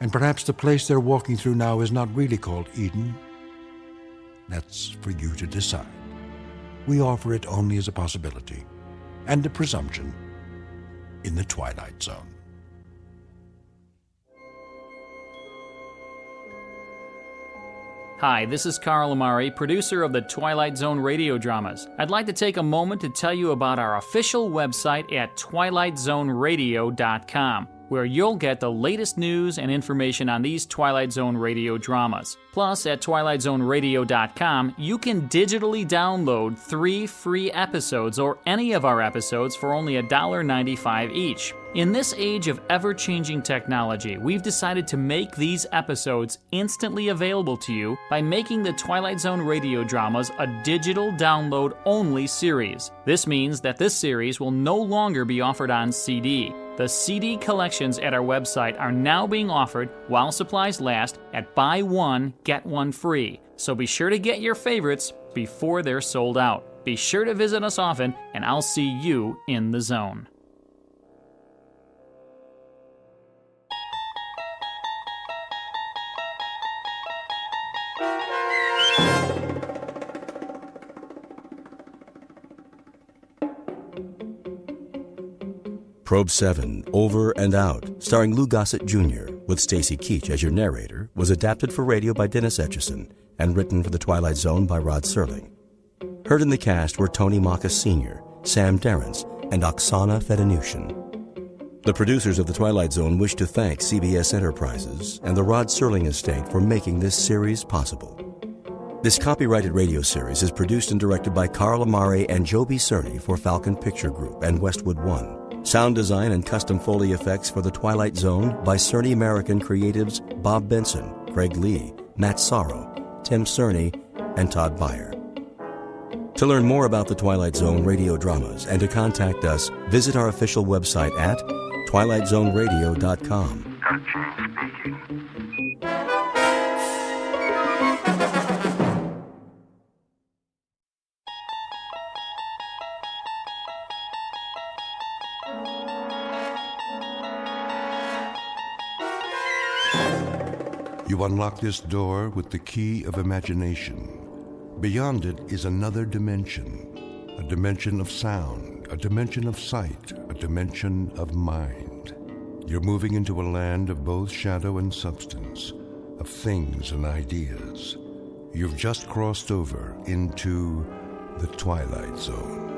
And perhaps the place they're walking through now is not really called Eden. That's for you to decide. We offer it only as a possibility and a presumption in the Twilight Zone. Hi, this is Carl Amari, producer of the Twilight Zone radio dramas. I'd like to take a moment to tell you about our official website at twilightzoneradio.com, where you'll get the latest news and information on these Twilight Zone radio dramas. Plus, at twilightzoneradio.com, you can digitally download 3 free episodes or any of our episodes for only $1.95 each. In this age of ever-changing technology, we've decided to make these episodes instantly available to you by making the Twilight Zone radio dramas a digital download-only series. This means that this series will no longer be offered on CD. The CD collections at our website are now being offered, while supplies last, at buy one, get one free. So be sure to get your favorites before they're sold out. Be sure to visit us often, and I'll see you in the zone. Probe 7, Over and Out, starring Lou Gossett Jr., with Stacy Keach as your narrator, was adapted for radio by Dennis Etchison and written for The Twilight Zone by Rod Serling. Heard in the cast were Tony Makis Sr., Sam Derrence, and Oksana Fedanushin. The producers of The Twilight Zone wish to thank CBS Enterprises and the Rod Serling estate for making this series possible. This copyrighted radio series is produced and directed by Carl Amari and Joe B. Cerny for Falcon Picture Group and Westwood One. Sound design and custom Foley effects for The Twilight Zone by Cerny American creatives Bob Benson, Craig Lee, Matt Sorrow, Tim Cerny, and Todd Beyer. To learn more about The Twilight Zone radio dramas and to contact us, visit our official website at twilightzoneradio.com. Chain speaking. You unlock this door with the key of imagination. Beyond it is another dimension, a dimension of sound, a dimension of sight, a dimension of mind. You're moving into a land of both shadow and substance, of things and ideas. You've just crossed over into the Twilight Zone.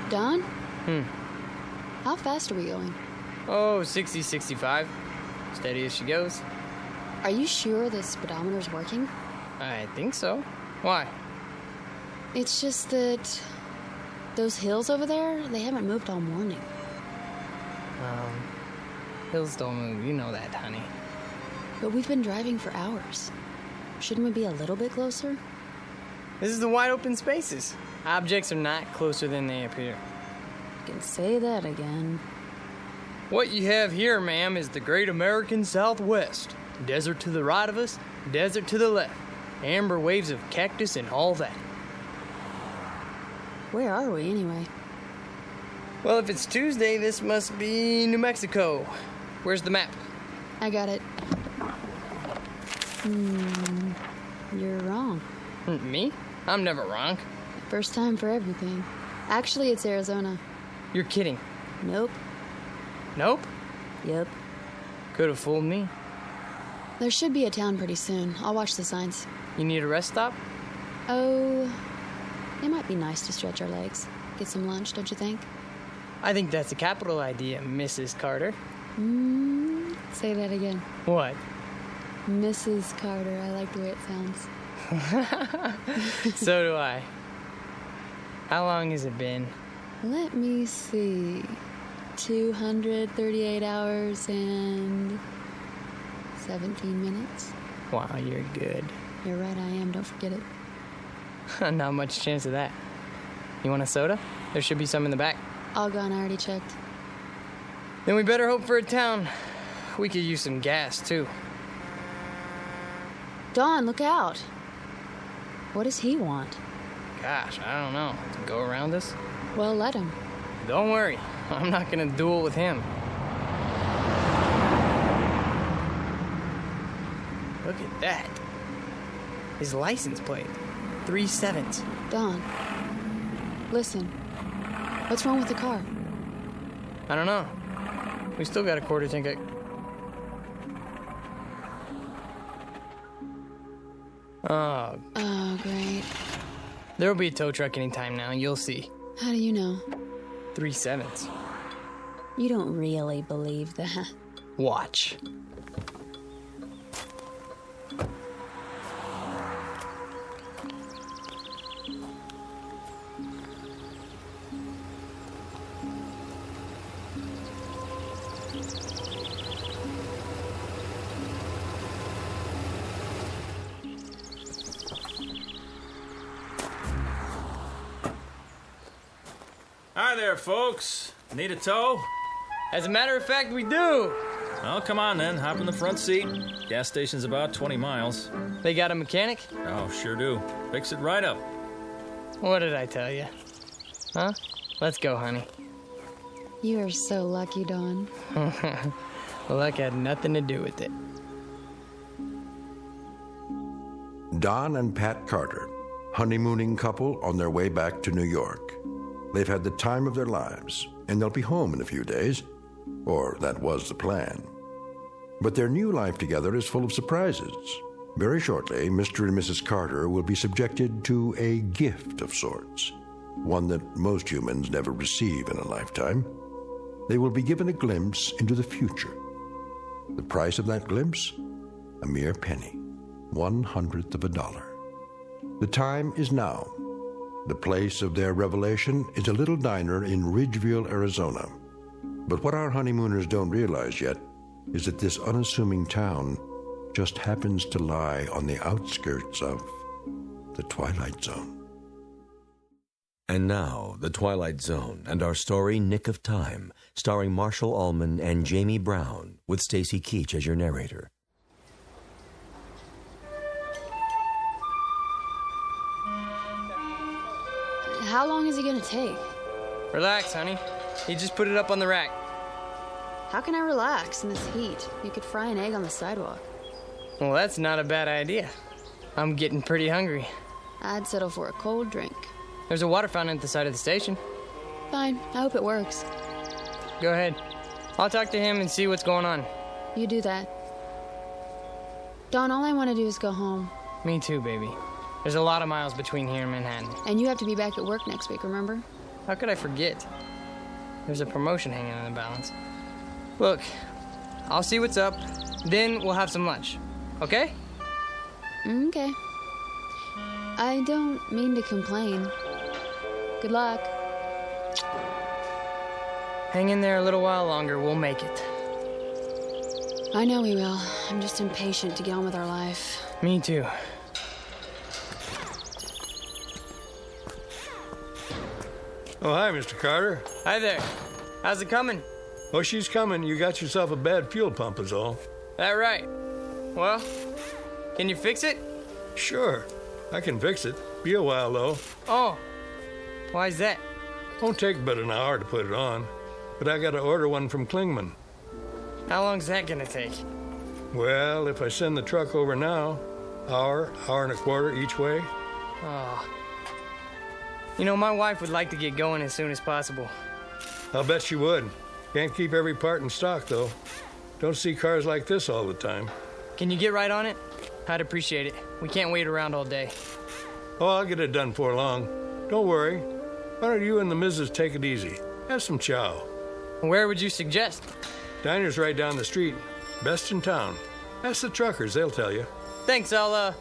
Don? How fast are we going? Oh, 60, 65. Steady as she goes. Are you sure the speedometer's working? I think so. Why? It's just that those hills over there, they haven't moved all morning. Hills don't move, you know that, honey. But we've been driving for hours. Shouldn't we be a little bit closer? This is the wide open spaces. Objects are not closer than they appear. You can say that again. What you have here, ma'am, is the great American Southwest. Desert to the right of us, desert to the left. Amber waves of cactus and all that. Where are we, anyway? Well, if it's Tuesday, this must be New Mexico. Where's the map? I got it. You're wrong. Me? I'm never wrong. First time for everything. Actually, it's Arizona. You're kidding. Nope. Nope? Yep. Could have fooled me. There should be a town pretty soon. I'll watch the signs. You need a rest stop? Oh, it might be nice to stretch our legs. Get some lunch, don't you think? I think that's a capital idea, Mrs. Carter. Say that again. What? Mrs. Carter. I like the way it sounds. So do I. How long has it been? Let me see. 238 hours and 17 minutes. Wow, you're good. You're right, I am. Don't forget it. Not much chance of that. You want a soda? There should be some in the back. All gone. I already checked. Then we better hope for a town. We could use some gas, too. Dawn, look out. What does he want? Gosh, I don't know. To go around us? Well, let him. Don't worry. I'm not gonna duel with him. Look at that. His license plate. 3 7s. Don, listen. What's wrong with the car? I don't know. We still got a quarter tank. Oh, great. There'll be a tow truck anytime now, you'll see. How do you know? 3 7s. You don't really believe that. Watch. Hi there, folks. Need a tow? As a matter of fact, we do. Oh, come on then. Hop in the front seat. Gas station's about 20 miles. They got a mechanic? Oh, sure do. Fix it right up. What did I tell you? Huh? Let's go, honey. You are so lucky, Don. Luck had nothing to do with it. Don and Pat Carter, honeymooning couple on their way back to New York. They've had the time of their lives, and they'll be home in a few days. Or that was the plan. But their new life together is full of surprises. Very shortly, Mr. and Mrs. Carter will be subjected to a gift of sorts, one that most humans never receive in a lifetime. They will be given a glimpse into the future. The price of that glimpse? A mere penny, 1/100th of a dollar. The time is now. The place of their revelation is a little diner in Ridgeville, Arizona. But what our honeymooners don't realize yet is that this unassuming town just happens to lie on the outskirts of the Twilight Zone. And now, The Twilight Zone and our story, Nick of Time, starring Marshall Ullman and Jamie Brown, with Stacy Keach as your narrator. How long is he gonna take? Relax, honey. He just put it up on the rack. How can I relax in this heat? You could fry an egg on the sidewalk. Well, that's not a bad idea. I'm getting pretty hungry. I'd settle for a cold drink. There's a water fountain at the side of the station. Fine, I hope it works. Go ahead. I'll talk to him and see what's going on. You do that. Don, all I want to do is go home. Me too, baby. There's a lot of miles between here and Manhattan. And you have to be back at work next week, remember? How could I forget? There's a promotion hanging in the balance. Look, I'll see what's up, then we'll have some lunch. Okay? Okay. I don't mean to complain. Good luck. Hang in there a little while longer, we'll make it. I know we will. I'm just impatient to get on with our life. Me too. Oh, hi, Mr. Carter. Hi there. How's it coming? Oh, she's coming. You got yourself a bad fuel pump is all. That right. Well, can you fix it? Sure. I can fix it. Be a while, though. Oh. Why's that? Won't take but an hour to put it on. But I got to order one from Klingman. How long's that gonna take? Well, if I send the truck over now, hour and a quarter each way. Oh. You know, my wife would like to get going as soon as possible. I'll bet she would. Can't keep every part in stock, though. Don't see cars like this all the time. Can you get right on it? I'd appreciate it. We can't wait around all day. Oh, I'll get it done before long. Don't worry. Why don't you and the missus take it easy? Have some chow. Where would you suggest? Diner's right down the street. Best in town. Ask the truckers, they'll tell you. Thanks, I'll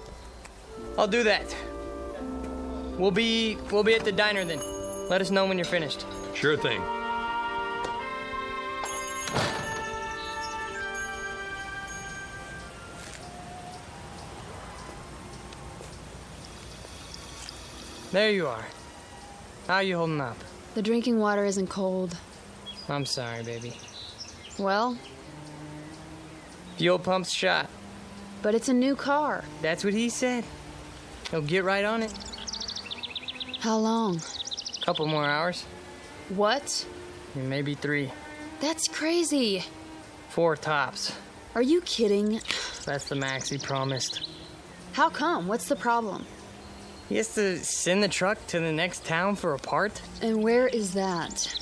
do that. We'll be at the diner then. Let us know when you're finished. Sure thing. There you are. How you holding up? The drinking water isn't cold. I'm sorry, baby. Well? Fuel pump's shot. But it's a new car. That's what he said. He'll get right on it. How long? Couple more hours. What? Maybe 3. That's crazy. 4 tops. Are you kidding? That's the max he promised. How come? What's the problem? He has to send the truck to the next town for a part? And where is that?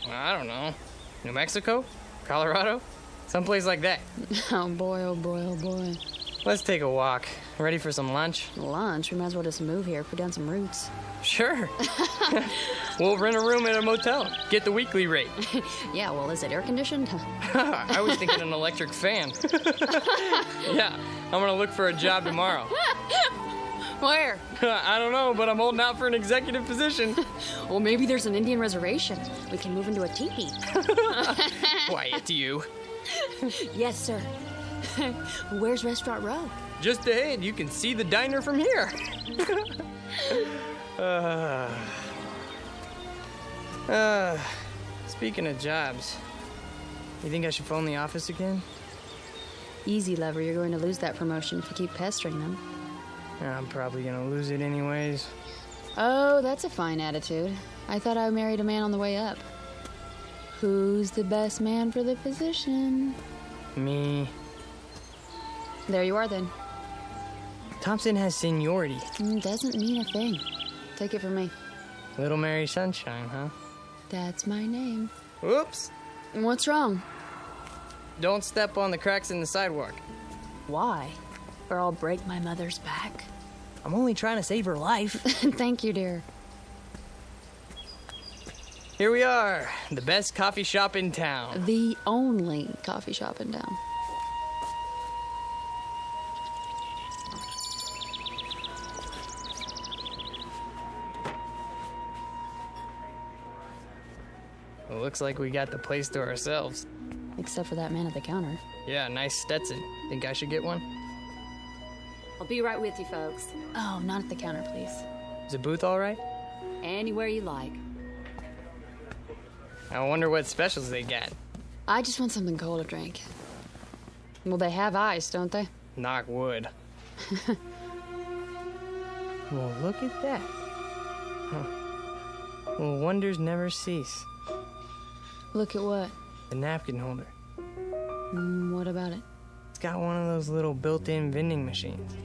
Well, I don't know. New Mexico? Colorado? Someplace like that. Oh boy, oh boy, oh boy. Let's take a walk. Ready for some lunch? Lunch? We might as well just move here, put down some roots. Sure. We'll rent a room at a motel. Get the weekly rate. Yeah, well, is it air conditioned? I was thinking an electric fan. Yeah, I'm gonna look for a job tomorrow. Where? I don't know, but I'm holding out for an executive position. Well, maybe there's an Indian reservation. We can move into a teepee. Quiet, you. Yes, sir. Where's Restaurant Row? Just ahead, you can see the diner from here. Speaking of jobs, you think I should phone the office again? Easy, lover. You're going to lose that promotion if you keep pestering them. I'm probably gonna lose it anyways. Oh, that's a fine attitude. I thought I married a man on the way up. Who's the best man for the position? Me. There you are, then. Thompson has seniority. Doesn't mean a thing. Take it from me. Little Mary Sunshine, huh? That's my name. Whoops. What's wrong? Don't step on the cracks in the sidewalk. Why? Or I'll break my mother's back. I'm only trying to save her life. Thank you, dear. Here we are, the best coffee shop in town. The only coffee shop in town. It looks like we got the place to ourselves. Except for that man at the counter. Yeah, nice Stetson. Think I should get one? I'll be right with you, folks. Oh, not at the counter, please. Is the booth all right? Anywhere you like. I wonder what specials they got. I just want something cold to drink. Well, they have ice, don't they? Knock wood. Well, look at that. Huh. Well, wonders never cease. Look at what? The napkin holder. What about it? It's got one of those little built-in vending machines.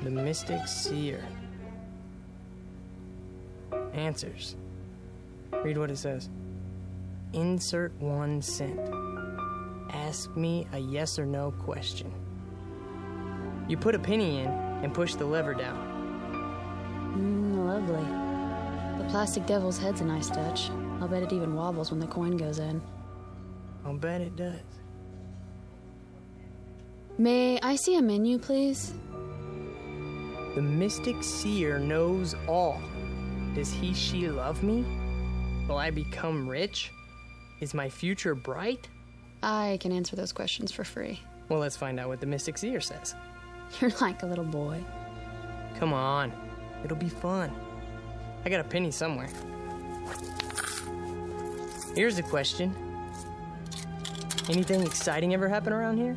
The Mystic Seer. Answers. Read what it says. Insert 1 cent. Ask me a yes or no question. You put a penny in and push the lever down. Lovely. The plastic devil's head's a nice touch. I'll bet it even wobbles when the coin goes in. I'll bet it does. May I see a menu, please? The Mystic Seer knows all. Does she love me? Will I become rich? Is my future bright? I can answer those questions for free. Well, let's find out what the Mystic Seer says. You're like a little boy. Come on. It'll be fun. I got a penny somewhere. Here's a question. Anything exciting ever happen around here?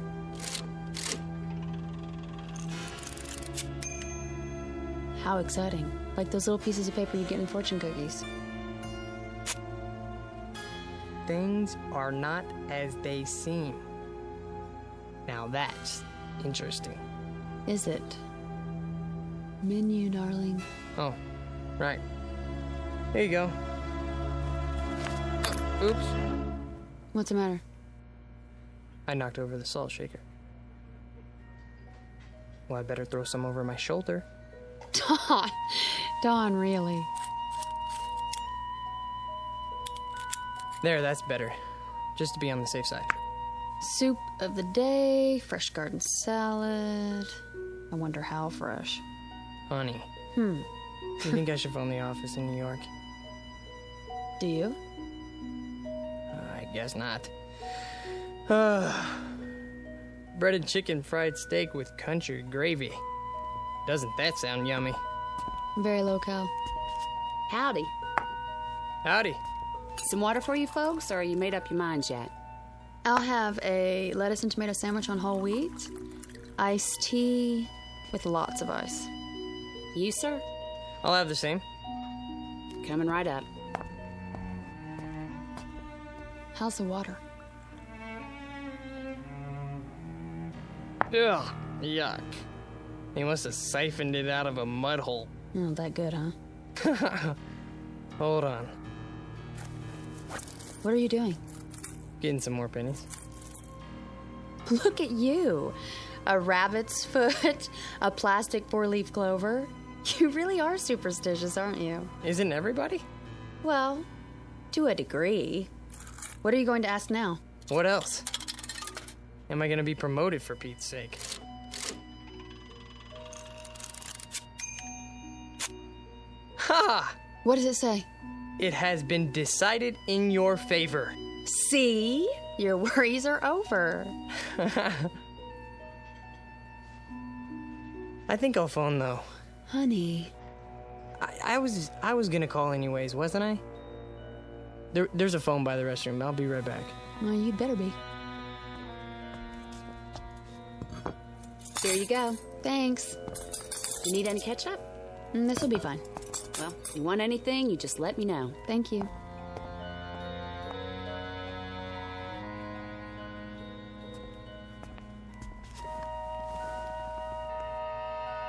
How exciting. Like those little pieces of paper you get in fortune cookies. Things are not as they seem. Now that's interesting. Is it? Menu, darling. Oh, right. Here you go. Oops. What's the matter? I knocked over the salt shaker. Well, I better throw some over my shoulder. Don, really? There, that's better. Just to be on the safe side. Soup of the day, fresh garden salad. I wonder how fresh. Honey. You think I should phone the office in New York? Do you? I guess not. Breaded chicken fried steak with country gravy. Doesn't that sound yummy? Very low-cal. Howdy. Howdy. Some water for you folks, or you made up your minds yet? I'll have a lettuce and tomato sandwich on whole wheat. Iced tea with lots of ice. You, sir? I'll have the same. Coming right up. How's the water? Ugh, yuck. He must have siphoned it out of a mud hole. Not that good, huh? Hold on. What are you doing? Getting some more pennies. Look at you. A rabbit's foot, a plastic four-leaf clover. You really are superstitious, aren't you? Isn't everybody? Well, to a degree. What are you going to ask now? What else? Am I going to be promoted for Pete's sake? Ha! What does it say? It has been decided in your favor. See? Your worries are over. I think I'll phone, though. Honey. I was gonna call anyways, wasn't I? There's a phone by the restroom. I'll be right back. Well, you'd better be. Here you go. Thanks. You need any ketchup? This'll be fine. Well, if you want anything, you just let me know. Thank you.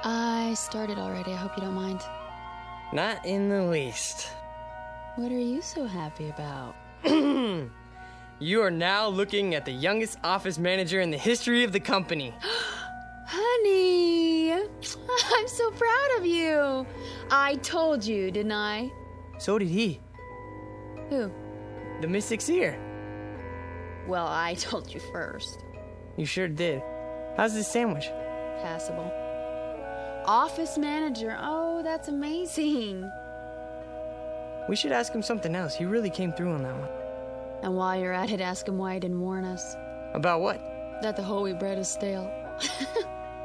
I started already. I hope you don't mind. Not in the least. What are you so happy about? You are now looking at the youngest office manager in the history of the company. Honey! I'm so proud of you. I told you, didn't I? So did he. Who? The Mystic's here. Well, I told you first. You sure did. How's this sandwich? Passable. Office manager. Oh, that's amazing. We should ask him something else. He really came through on that one. And while you're at it, ask him why he didn't warn us. About what? That the whole wheat bread is stale.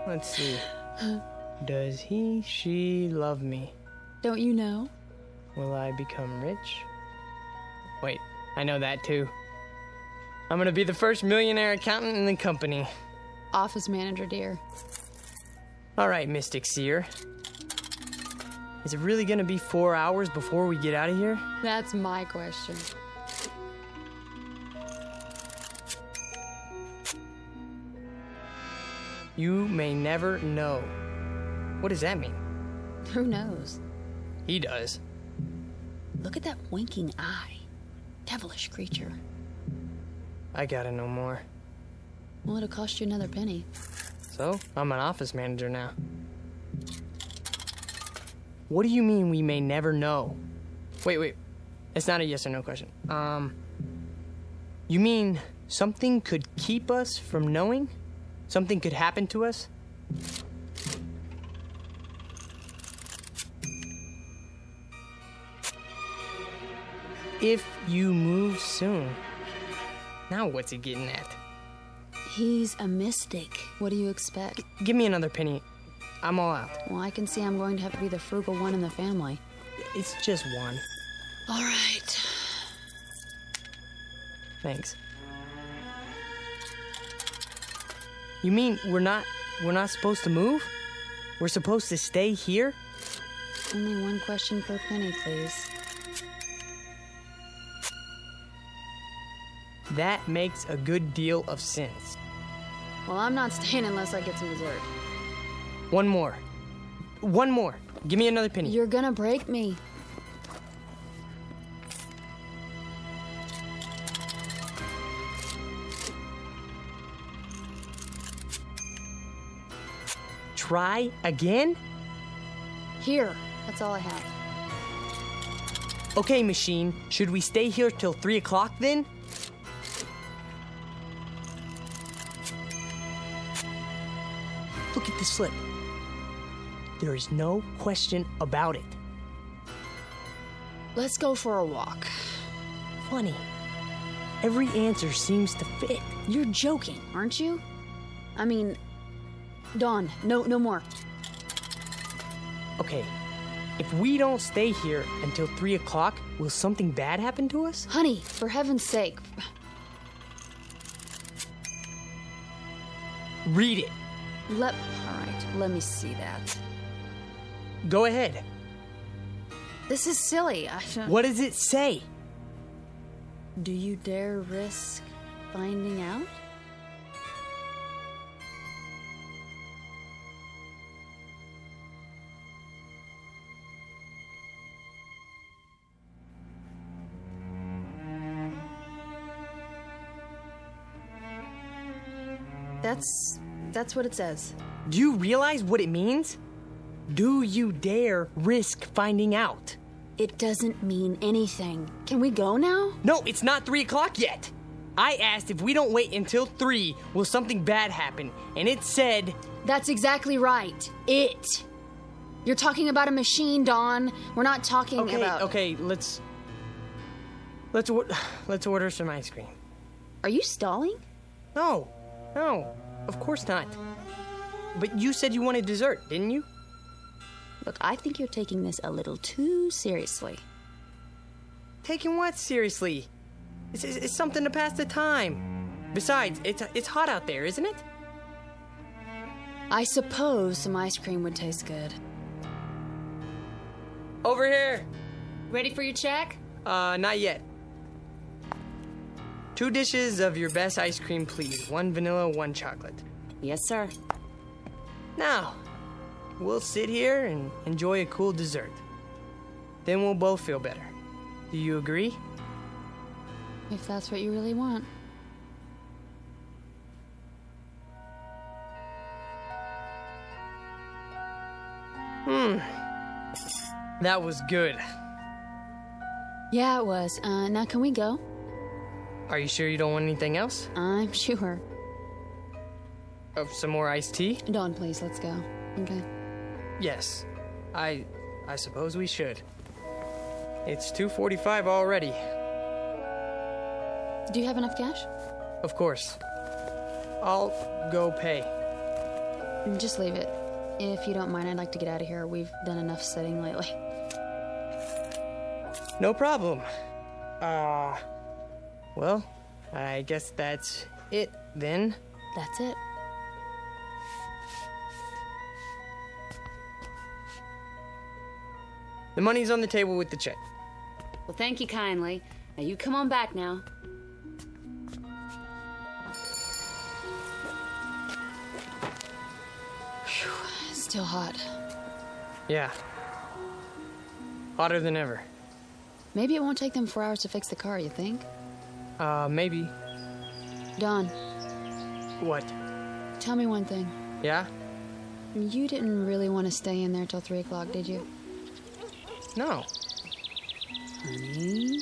Let's see. Does he, she love me? Don't you know? Will I become rich? Wait, I know that too. I'm gonna be the first millionaire accountant in the company. Office manager, dear. All right, Mystic Seer. Is it really gonna be 4 hours before we get out of here? That's my question. You may never know. What does that mean? Who knows? He does. Look at that winking eye. Devilish creature. I gotta know more. Well, it'll cost you another penny. So, I'm an office manager now. What do you mean we may never know? Wait. It's not a yes or no question. You mean something could keep us from knowing? Something could happen to us? If you move soon. Now what's he getting at? He's a mystic. What do you expect? Give me another penny. I'm all out. Well, I can see I'm going to have to be the frugal one in the family. It's just one. All right. Thanks. You mean we're not supposed to move? We're supposed to stay here? Only one question per penny, please. That makes a good deal of sense. Well, I'm not staying unless I get some dessert. One more. Give me another penny. You're gonna break me. Try again? Here. That's all I have. Okay, machine. Should we stay here till 3 o'clock then? Look at the slip. There is no question about it. Let's go for a walk. Funny. Every answer seems to fit. You're joking, aren't you? I mean, Dawn, no more. Okay, if we don't stay here until 3 o'clock, will something bad happen to us? Honey, for heaven's sake. Read it. All right, let me see that. Go ahead. This is silly. I shouldn't... What does it say? Do you dare risk finding out? That's what it says. Do you realize what it means? Do you dare risk finding out? It doesn't mean anything. Can we go now? No, it's not 3 o'clock yet. I asked if we don't wait until 3, will something bad happen? And it said... That's exactly right. It. You're talking about a machine, Dawn. We're not talking about... Okay, let's order some ice cream. Are you stalling? No, of course not. But you said you wanted dessert, didn't you? Look, I think you're taking this a little too seriously. Taking what seriously? It's something to pass the time. Besides, it's hot out there, isn't it? I suppose some ice cream would taste good. Over here. Ready for your check? Not yet. 2 dishes of your best ice cream, please. 1 vanilla, 1 chocolate. Yes, sir. Now, we'll sit here and enjoy a cool dessert. Then we'll both feel better. Do you agree? If that's what you really want. That was good. Yeah, it was. Now can we go? Are you sure you don't want anything else? I'm sure. Some more iced tea? Dawn, please, let's go. Okay. Yes. I suppose we should. It's 2:45 already. Do you have enough cash? Of course. I'll go pay. Just leave it. If you don't mind, I'd like to get out of here. We've done enough sitting lately. No problem. Well, I guess that's it then. That's it. The money's on the table with the check. Well, thank you kindly. Now you come on back now. Whew, still hot. Yeah. Hotter than ever. Maybe it won't take them 4 hours to fix the car, you think? Maybe. Dawn. What? Tell me one thing. Yeah? You didn't really want to stay in there till 3 o'clock, did you? No. Honey?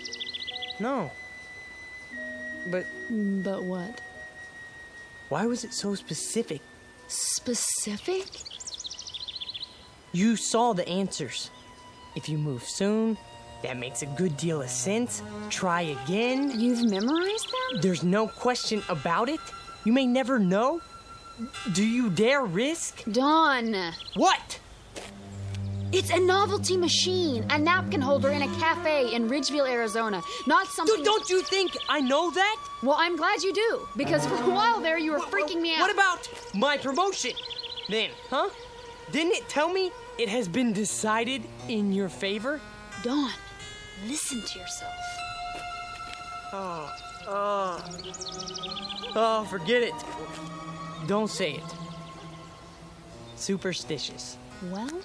No. But... But what? Why was it so specific? Specific? You saw the answers. If you move soon, that makes a good deal of sense. Try again. You've memorized them? There's no question about it. You may never know. Do you dare risk? Dawn! What? It's a novelty machine, a napkin holder in a cafe in Ridgeville, Arizona. Not something... Don't you think I know that? Well, I'm glad you do, because for a while there you were freaking me out. What about my promotion? Then, huh? Didn't it tell me it has been decided in your favor? Dawn, listen to yourself. Oh, forget it. Don't say it. Superstitious. Well?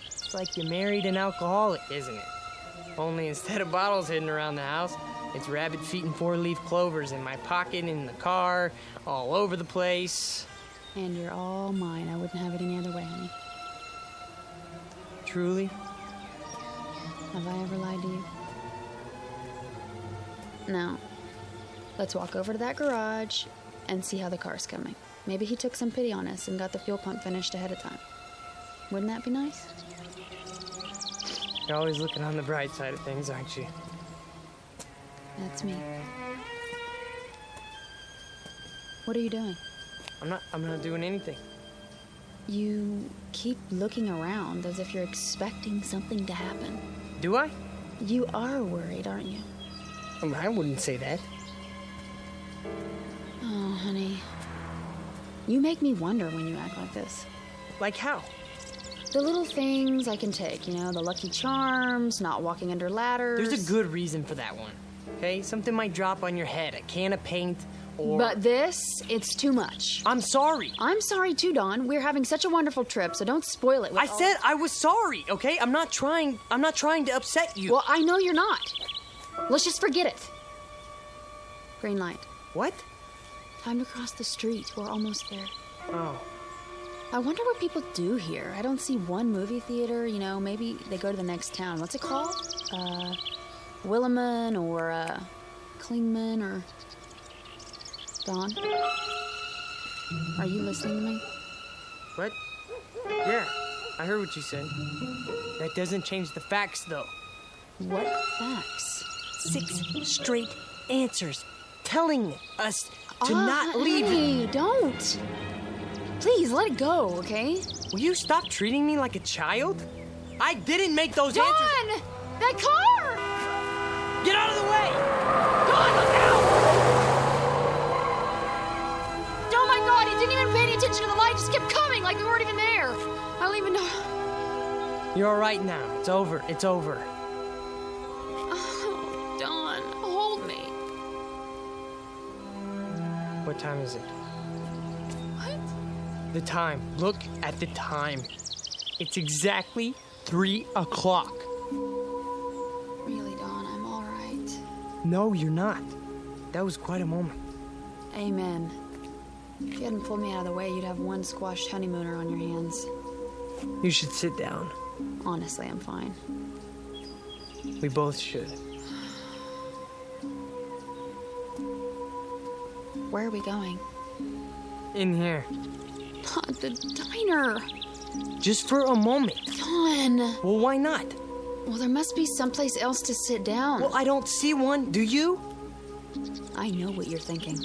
It's like you married an alcoholic, isn't it? Only instead of bottles hidden around the house, it's rabbit feet and 4-leaf clovers in my pocket, in the car, all over the place. And you're all mine. I wouldn't have it any other way, honey. Truly? Have I ever lied to you? No. Let's walk over to that garage and see how the car's coming. Maybe he took some pity on us and got the fuel pump finished ahead of time. Wouldn't that be nice? You're always looking on the bright side of things, aren't you? That's me. What are you doing? I'm not doing anything. You keep looking around as if you're expecting something to happen. Do I? You are worried, aren't you? I wouldn't say that. Oh, honey. You make me wonder when you act like this. Like how? The little things I can take, you know, the Lucky Charms, not walking under ladders. There's a good reason for that one, okay? Something might drop on your head, a can of paint, or... But this, it's too much. I'm sorry. I'm sorry too, Dawn. We're having such a wonderful trip, so don't spoil it with I said I was sorry, okay? I'm not trying to upset you. Well, I know you're not. Let's just forget it. Green light. What? Time to cross the street. We're almost there. Oh. I wonder what people do here. I don't see one movie theater, you know, maybe they go to the next town. What's it called? Williman or, Klingman or... Dawn? Are you listening to me? What? Yeah, I heard what you said. That doesn't change the facts, though. What facts? 6 straight answers telling us to not leave. Hey, don't. Please, let it go, okay? Will you stop treating me like a child? I didn't make those Dawn! answers. That car! Get out of the way! Dawn, look out! Oh my God, he didn't even pay any attention to the light. Just kept coming like we weren't even there. I don't even know. You're all right now. It's over. It's over. Oh, Dawn, hold me. What time is it? What? The time. Look at the time. It's exactly 3 o'clock. Really, Dawn, I'm all right. No, you're not. That was quite a moment. Amen. If you hadn't pulled me out of the way, you'd have one squashed honeymooner on your hands. You should sit down. Honestly, I'm fine. We both should. Where are we going? In here. The diner. Just for a moment. Dawn. Well, why not? Well, there must be someplace else to sit down. Well, I don't see one. Do you? I know what you're thinking.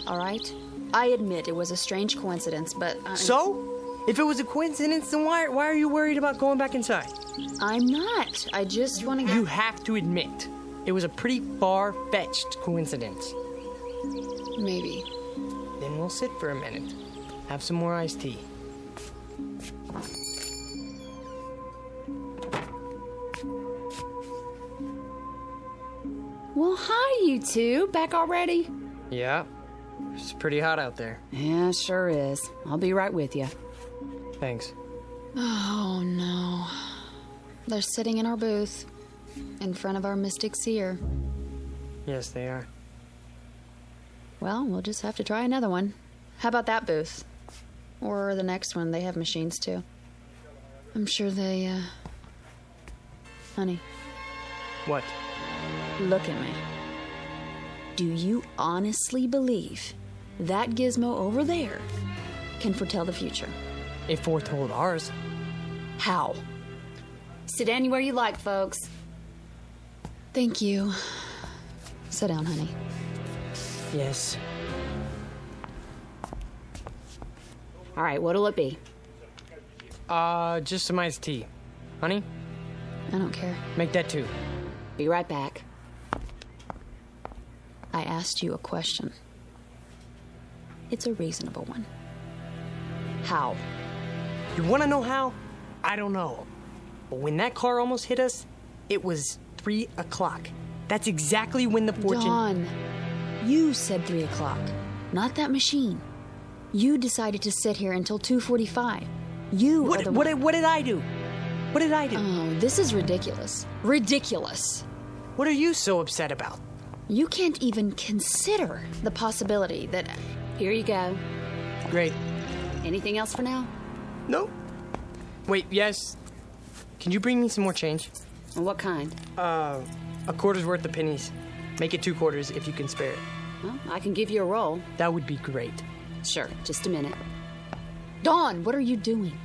All right? I admit it was a strange coincidence, but... So? If it was a coincidence, then why are you worried about going back inside? I'm not. I just want to get... You have to admit, it was a pretty far-fetched coincidence. Maybe. Then we'll sit for a minute. Have some more iced tea. Well, hi, you two. Back already? Yeah. It's pretty hot out there. Yeah, sure is. I'll be right with you. Thanks. Oh, no. They're sitting in our booth, in front of our mystic seer. Yes, they are. Well, we'll just have to try another one. How about that booth? Or the next one. They have machines, too. I'm sure they, Honey. What? Look at me. Do you honestly believe that gizmo over there can foretell the future? It foretold ours. How? Sit anywhere you like, folks. Thank you. Sit down, honey. Yes. All right, what'll it be? Just some iced tea. Honey? I don't care. Make that 2. Be right back. I asked you a question. It's a reasonable one. How? You want to know how? I don't know. But when that car almost hit us, it was 3 o'clock. That's exactly when the fortune... Dawn, you said 3 o'clock, not that machine. You decided to sit here until 2:45. You are the one... What did I do? What did I do? Oh, this is ridiculous. Ridiculous. What are you so upset about? You can't even consider the possibility that... Here you go. Great. Anything else for now? No. Wait, yes. Can you bring me some more change? What kind? A quarter's worth of pennies. Make it 2 quarters if you can spare it. Well, I can give you a roll. That would be great. Sure, just a minute. Dawn, what are you doing?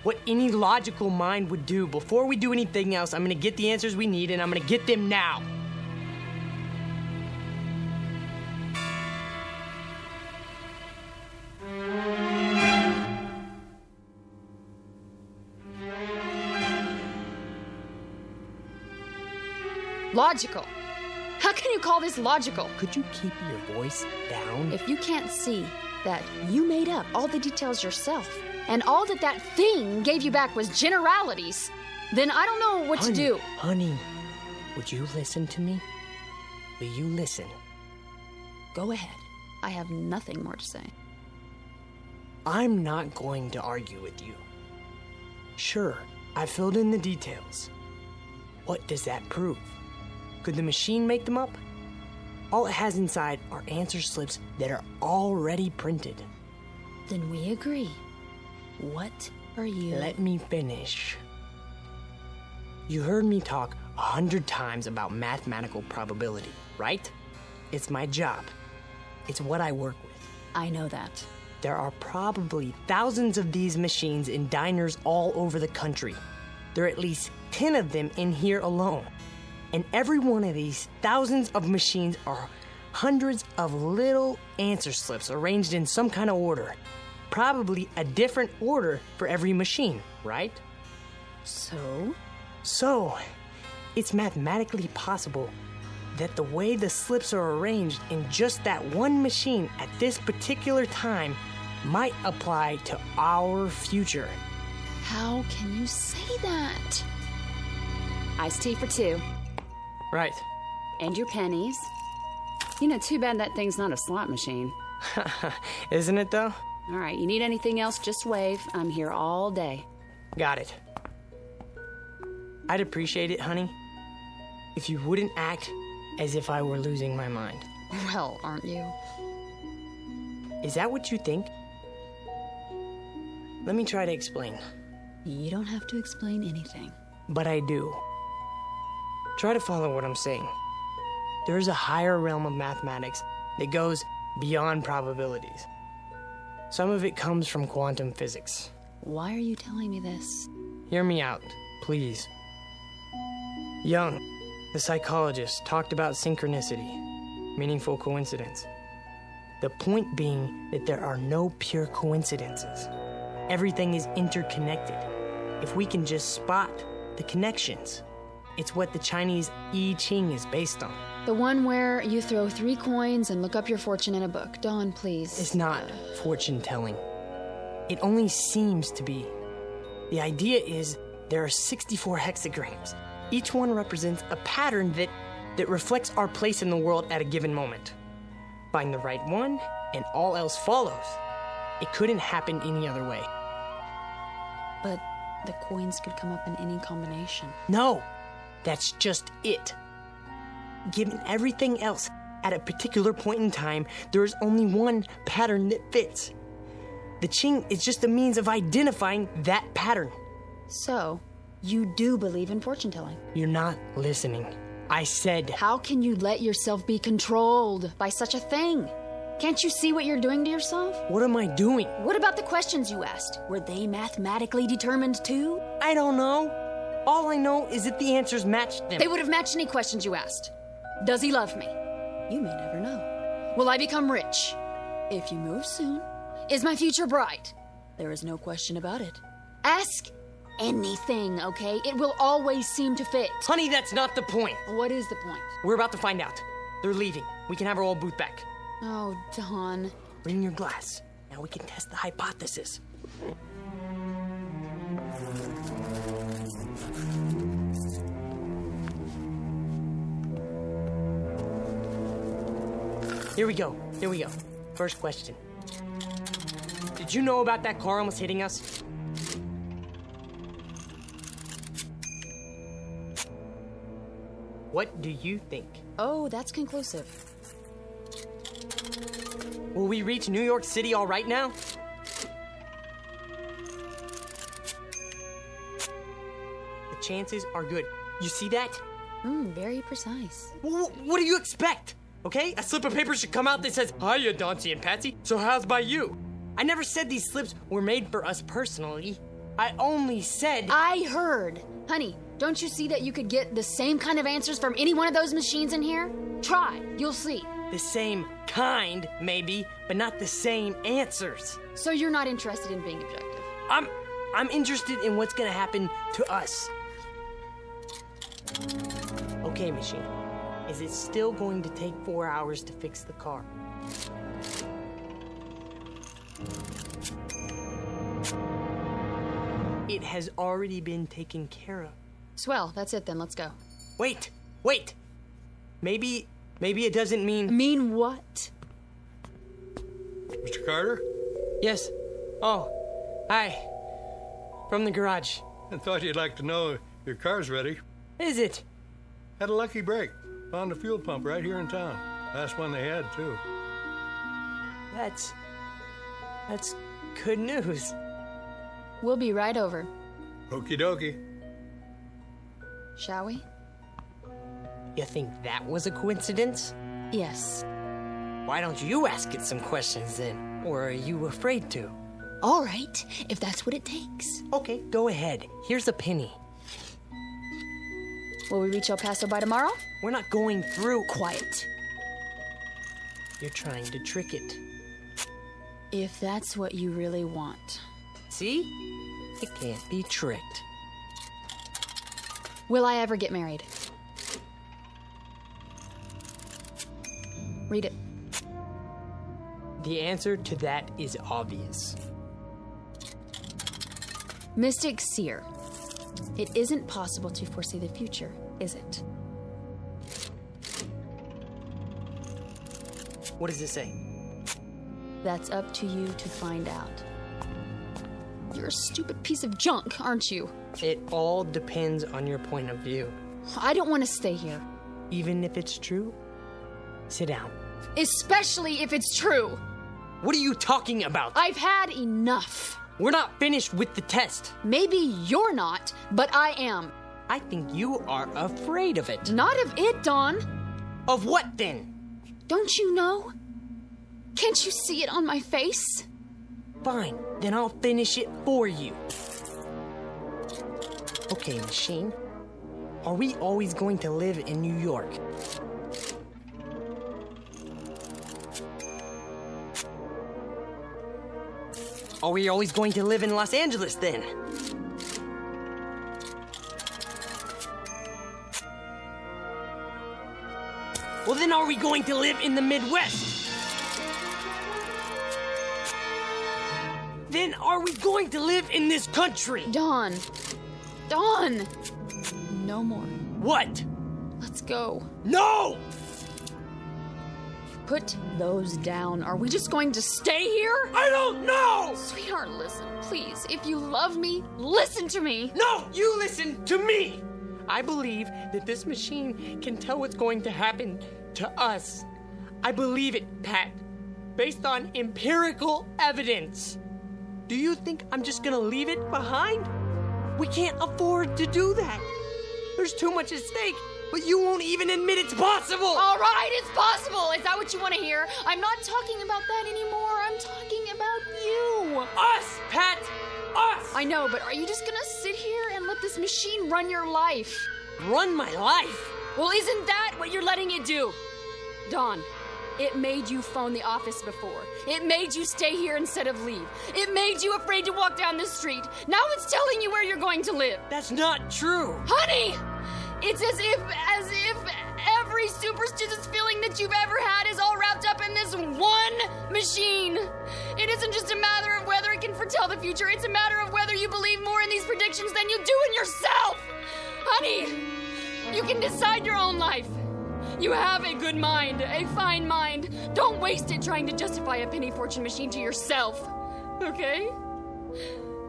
What any logical mind would do. Before we do anything else, I'm gonna get the answers we need, and I'm gonna get them now. Logical. How can you call this logical? Could you keep your voice down? If you can't see that you made up all the details yourself, and all that thing gave you back was generalities, then I don't know what to do. Honey, would you listen to me? Will you listen? Go ahead. I have nothing more to say. I'm not going to argue with you. Sure, I filled in the details. What does that prove? Could the machine make them up? All it has inside are answer slips that are already printed. Then we agree. What are you... Let me finish. You heard me talk 100 times about mathematical probability, right? It's my job. It's what I work with. I know that. There are probably thousands of these machines in diners all over the country. There are at least 10 of them in here alone. And every one of these thousands of machines are hundreds of little answer slips arranged in some kind of order. Probably a different order for every machine, right? So, it's mathematically possible that the way the slips are arranged in just that one machine at this particular time might apply to our future. How can you say that? Iced tea for 2. Right. And your pennies. You know, too bad that thing's not a slot machine. Isn't it, though? All right, you need anything else, just wave. I'm here all day. Got it. I'd appreciate it, honey, if you wouldn't act as if I were losing my mind. Well, aren't you? Is that what you think? Let me try to explain. You don't have to explain anything. But I do. Try to follow what I'm saying. There is a higher realm of mathematics that goes beyond probabilities. Some of it comes from quantum physics. Why are you telling me this? Hear me out, please. Jung, the psychologist, talked about synchronicity, meaningful coincidence. The point being that there are no pure coincidences. Everything is interconnected. If we can just spot the connections, it's what the Chinese I Ching is based on. The one where you throw 3 coins and look up your fortune in a book. Dawn, please. It's not fortune-telling. It only seems to be. The idea is there are 64 hexagrams. Each one represents a pattern that reflects our place in the world at a given moment. Find the right one, and all else follows. It couldn't happen any other way. But the coins could come up in any combination. No, that's just it. Given everything else, at a particular point in time, there is only one pattern that fits. The Qing is just a means of identifying that pattern. So, you do believe in fortune-telling? You're not listening. I said... How can you let yourself be controlled by such a thing? Can't you see what you're doing to yourself? What am I doing? What about the questions you asked? Were they mathematically determined too? I don't know. All I know is that the answers matched them. They would have matched any questions you asked. Does he love me? You may never know. Will I become rich? If you move soon. Is my future bright? There is no question about it. Ask anything, okay? It will always seem to fit. Honey, that's not the point. What is the point? We're about to find out. They're leaving. We can have our old booth back. Oh, Don. Bring your glass. Now we can test the hypothesis. Here we go. First question. Did you know about that car almost hitting us? What do you think? Oh, that's conclusive. Will we reach New York City all right now? The chances are good. You see that? Very precise. What do you expect? Okay? A slip of paper should come out that says, "Hiya, Dauncey and Patsy. So how's by you?" I never said these slips were made for us personally. I only said... I heard. Honey, don't you see that you could get the same kind of answers from any one of those machines in here? Try. You'll see. The same kind, maybe, but not the same answers. So you're not interested in being objective? I'm interested in what's gonna happen to us. Okay, machine. Is it still going to take 4 hours to fix the car? has already been taken care of. Swell, that's it then, let's go. Wait! Maybe it doesn't mean... Mean what? Mr. Carter? Yes. Oh, hi. From the garage. I thought you'd like to know your car's ready. Is it? Had a lucky break. Found a fuel pump right here in town. Last one they had, too. That's good news. We'll be right over. Okie dokie. Shall we? You think that was a coincidence? Yes. Why don't you ask it some questions then? Or are you afraid to? All right, if that's what it takes. Okay, go ahead. Here's a penny. Will we reach El Paso by tomorrow? We're not going through. Quiet. You're trying to trick it. If that's what you really want. See? It can't be tricked. Will I ever get married? Read it. The answer to that is obvious. Mystic Seer. It isn't possible to foresee the future, is it? What does it say? That's up to you to find out. You're a stupid piece of junk, aren't you? It all depends on your point of view. I don't want to stay here. Even if it's true? Sit down. Especially if it's true. What are you talking about? I've had enough. We're not finished with the test. Maybe you're not, but I am. I think you are afraid of it. Not of it, Dawn. Of what then? Don't you know? Can't you see it on my face? Fine, then I'll finish it for you. Okay, machine. Are we always going to live in New York? Are we always going to live in Los Angeles then? Well, then are we going to live in the Midwest? Then are we going to live in this country? Dawn. Dawn. No more. What? Let's go. No! Put those down. Are we just going to stay here? I don't know! Sweetheart, listen, please. If you love me, listen to me. No, you listen to me! I believe that this machine can tell what's going to happen to us. I believe it, Pat, based on empirical evidence. Do you think I'm just gonna leave it behind? We can't afford to do that. There's too much at stake. But you won't even admit it's possible! All right, it's possible! Is that what you want to hear? I'm not talking about that anymore. I'm talking about you! Us, Pat! Us! I know, but are you just gonna sit here and let this machine run your life? Run my life? Well, isn't that what you're letting it do? Dawn, it made you phone the office before. It made you stay here instead of leave. It made you afraid to walk down the street. Now it's telling you where you're going to live. That's not true! Honey! It's as if every superstitious feeling that you've ever had is all wrapped up in this one machine. It isn't just a matter of whether it can foretell the future. It's a matter of whether you believe more in these predictions than you do in yourself. Honey, you can decide your own life. You have a good mind, a fine mind. Don't waste it trying to justify a penny fortune machine to yourself, okay?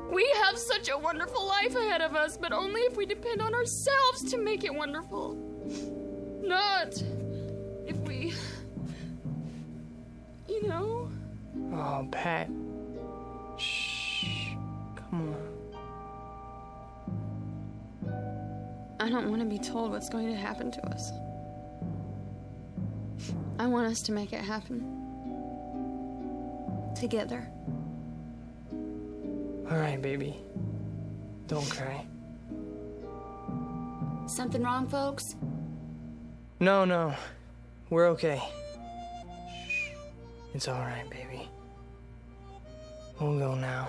We have such a wonderful life ahead of us, but only if we depend on ourselves to make it wonderful. Not if we, you know? Oh, Pat. Shh. Come on. I don't want to be told what's going to happen to us. I want us to make it happen. Together. All right, baby. Don't cry. Something wrong, folks? No. We're okay. It's all right, baby. We'll go now.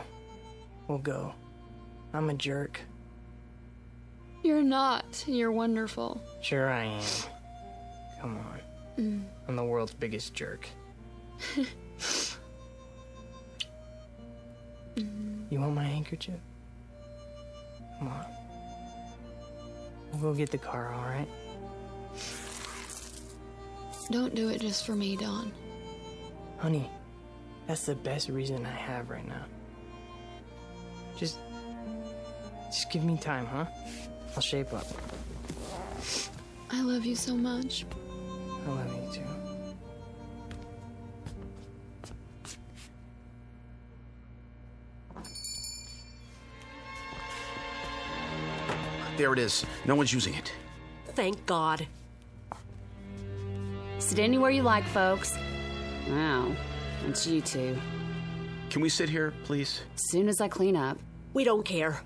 We'll go. I'm a jerk. You're not. You're wonderful. Sure I am. Come on. I'm the world's biggest jerk. You want my handkerchief? Come on. We'll go get the car, all right? Don't do it just for me, Don. Honey, that's the best reason I have right now. Just give me time, huh? I'll shape up. I love you so much. I love you too. There it is. No one's using it. Thank God. Sit anywhere you like, folks. Wow, it's you two. Can we sit here, please? As soon as I clean up. We don't care.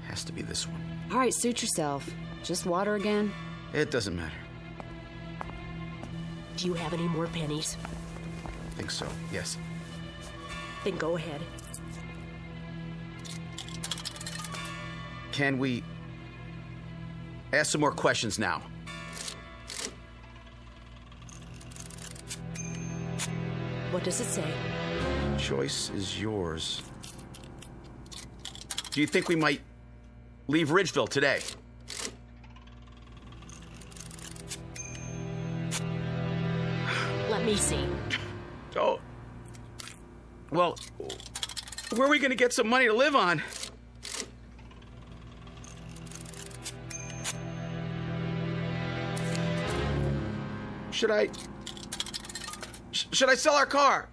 Has to be this one. All right, suit yourself. Just water again? It doesn't matter. Do you have any more pennies? I think so, yes. Then go ahead. Can we ask some more questions now? What does it say? Choice is yours. Do you think we might leave Ridgeville today? Let me see. Oh. Well, where are we going to get some money to live on? Should I sell our car?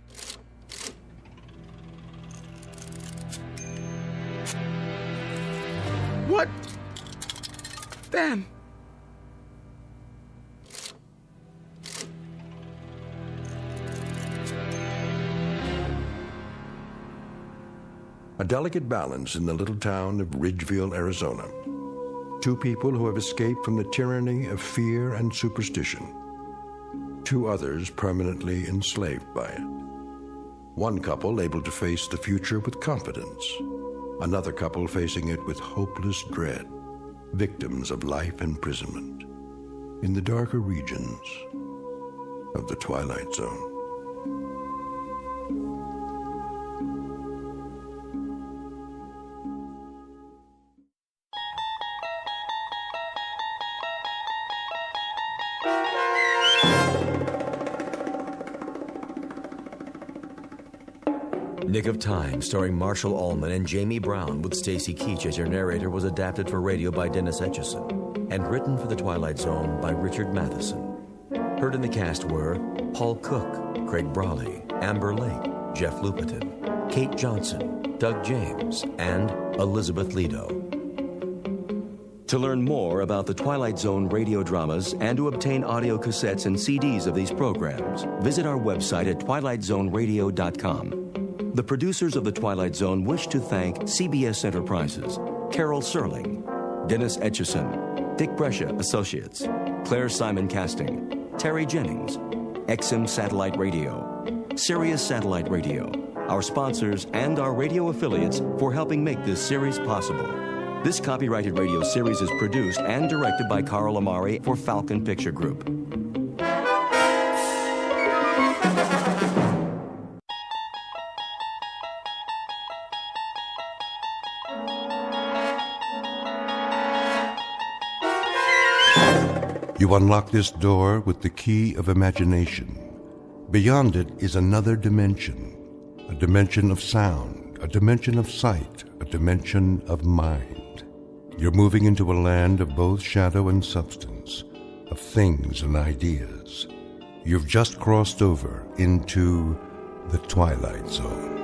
What then? A delicate balance in the little town of Ridgeville, Arizona. Two people who have escaped from the tyranny of fear and superstition. Two others permanently enslaved by it. One couple able to face the future with confidence. Another couple facing it with hopeless dread. Victims of life imprisonment in the darker regions of the Twilight Zone. Nick of Time, starring Marshall Allman and Jamie Brown, with Stacy Keach as your narrator, was adapted for radio by Dennis Etchison and written for The Twilight Zone by Richard Matheson. Heard in the cast were Paul Cook, Craig Brawley, Amber Lake, Jeff Lupetin, Kate Johnson, Doug James, and Elizabeth Lido. To learn more about the Twilight Zone radio dramas and to obtain audio cassettes and CDs of these programs, visit our website at twilightzoneradio.com. The producers of The Twilight Zone wish to thank CBS Enterprises, Carol Serling, Dennis Etchison, Dick Brescia Associates, Claire Simon Casting, Terry Jennings, XM Satellite Radio, Sirius Satellite Radio, our sponsors, and our radio affiliates for helping make this series possible. This copyrighted radio series is produced and directed by Carl Amari for Falcon Picture Group. You unlock this door with the key of imagination. Beyond it is another dimension, a dimension of sound, a dimension of sight, a dimension of mind. You're moving into a land of both shadow and substance, of things and ideas. You've just crossed over into the Twilight Zone.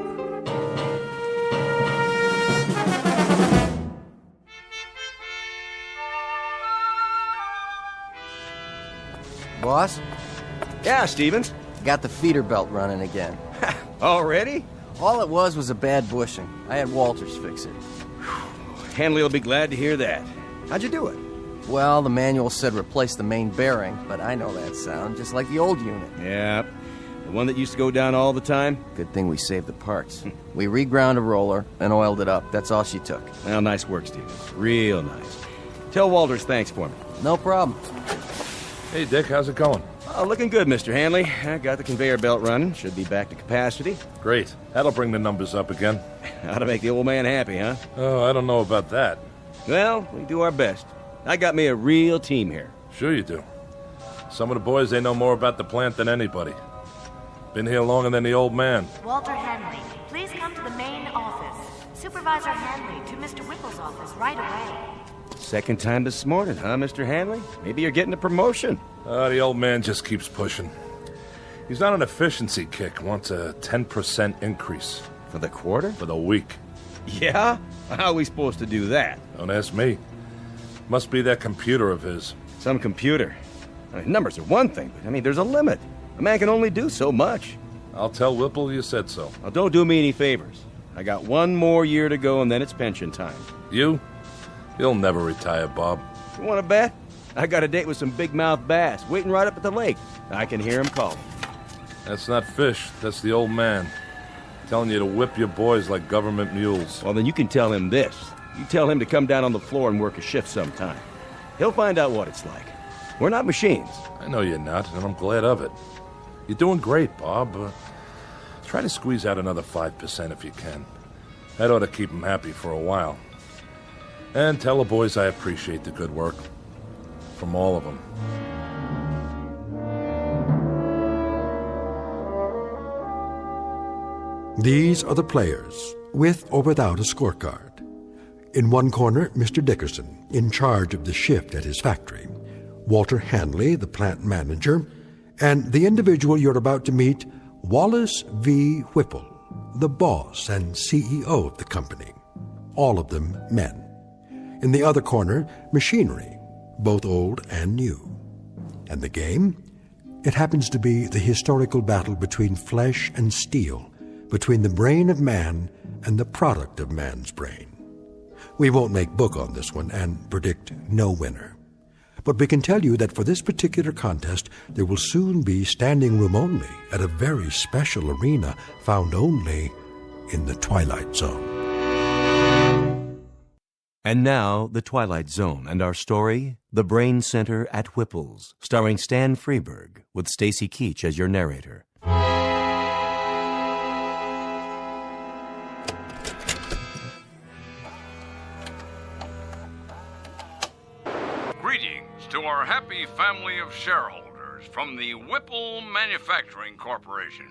Boss? Yeah, Stevens? Got the feeder belt running again. Already? All it was a bad bushing. I had Walters fix it. Hanley will be glad to hear that. How'd you do it? Well, the manual said replace the main bearing, but I know that sound, just like the old unit. Yeah, the one that used to go down all the time? Good thing we saved the parts. We reground a roller and oiled it up. That's all she took. Well, nice work, Stevens. Real nice. Tell Walters thanks for me. No problem. Hey, Dick, how's it going? Oh, looking good, Mr. Hanley. I got the conveyor belt running. Should be back to capacity. Great. That'll bring the numbers up again. How to make the old man happy, huh? Oh, I don't know about that. Well, we do our best. I got me a real team here. Sure you do. Some of the boys, they know more about the plant than anybody. Been here longer than the old man. Walter Hanley, please come to the main office. Supervisor Hanley to Mr. Whipple's office right away. Second time this morning, huh, Mr. Hanley? Maybe you're getting a promotion. The old man just keeps pushing. He's on an efficiency kick, wants a 10% increase. For the quarter? For the week. Yeah? How are we supposed to do that? Don't ask me. Must be that computer of his. Some computer. I mean, numbers are one thing, but there's a limit. A man can only do so much. I'll tell Whipple you said so. Now, don't do me any favors. I got one more year to go, and then it's pension time. You? You'll never retire, Bob. You want to bet? I got a date with some big-mouth bass waiting right up at the lake. I can hear him calling. That's not fish. That's the old man. Telling you to whip your boys like government mules. Well, then you can tell him this. You tell him to come down on the floor and work a shift sometime. He'll find out what it's like. We're not machines. I know you're not, and I'm glad of it. You're doing great, Bob. Try to squeeze out another 5% if you can. That ought to keep them happy for a while. And tell the boys I appreciate the good work. From all of them. These are the players, with or without a scorecard. In one corner, Mr. Dickerson, in charge of the shift at his factory. Walter Hanley, the plant manager, and the individual you're about to meet, Wallace V. Whipple, the boss and CEO of the company. All of them men. In the other corner, machinery, both old and new. And the game? It happens to be the historical battle between flesh and steel, between the brain of man and the product of man's brain. We won't make book on this one and predict no winner. But we can tell you that for this particular contest, there will soon be standing room only at a very special arena found only in the Twilight Zone. And now, The Twilight Zone and our story, The Brain Center at Whipple's, starring Stan Freberg, with Stacy Keach as your narrator. Greetings to our happy family of shareholders from the Whipple Manufacturing Corporation.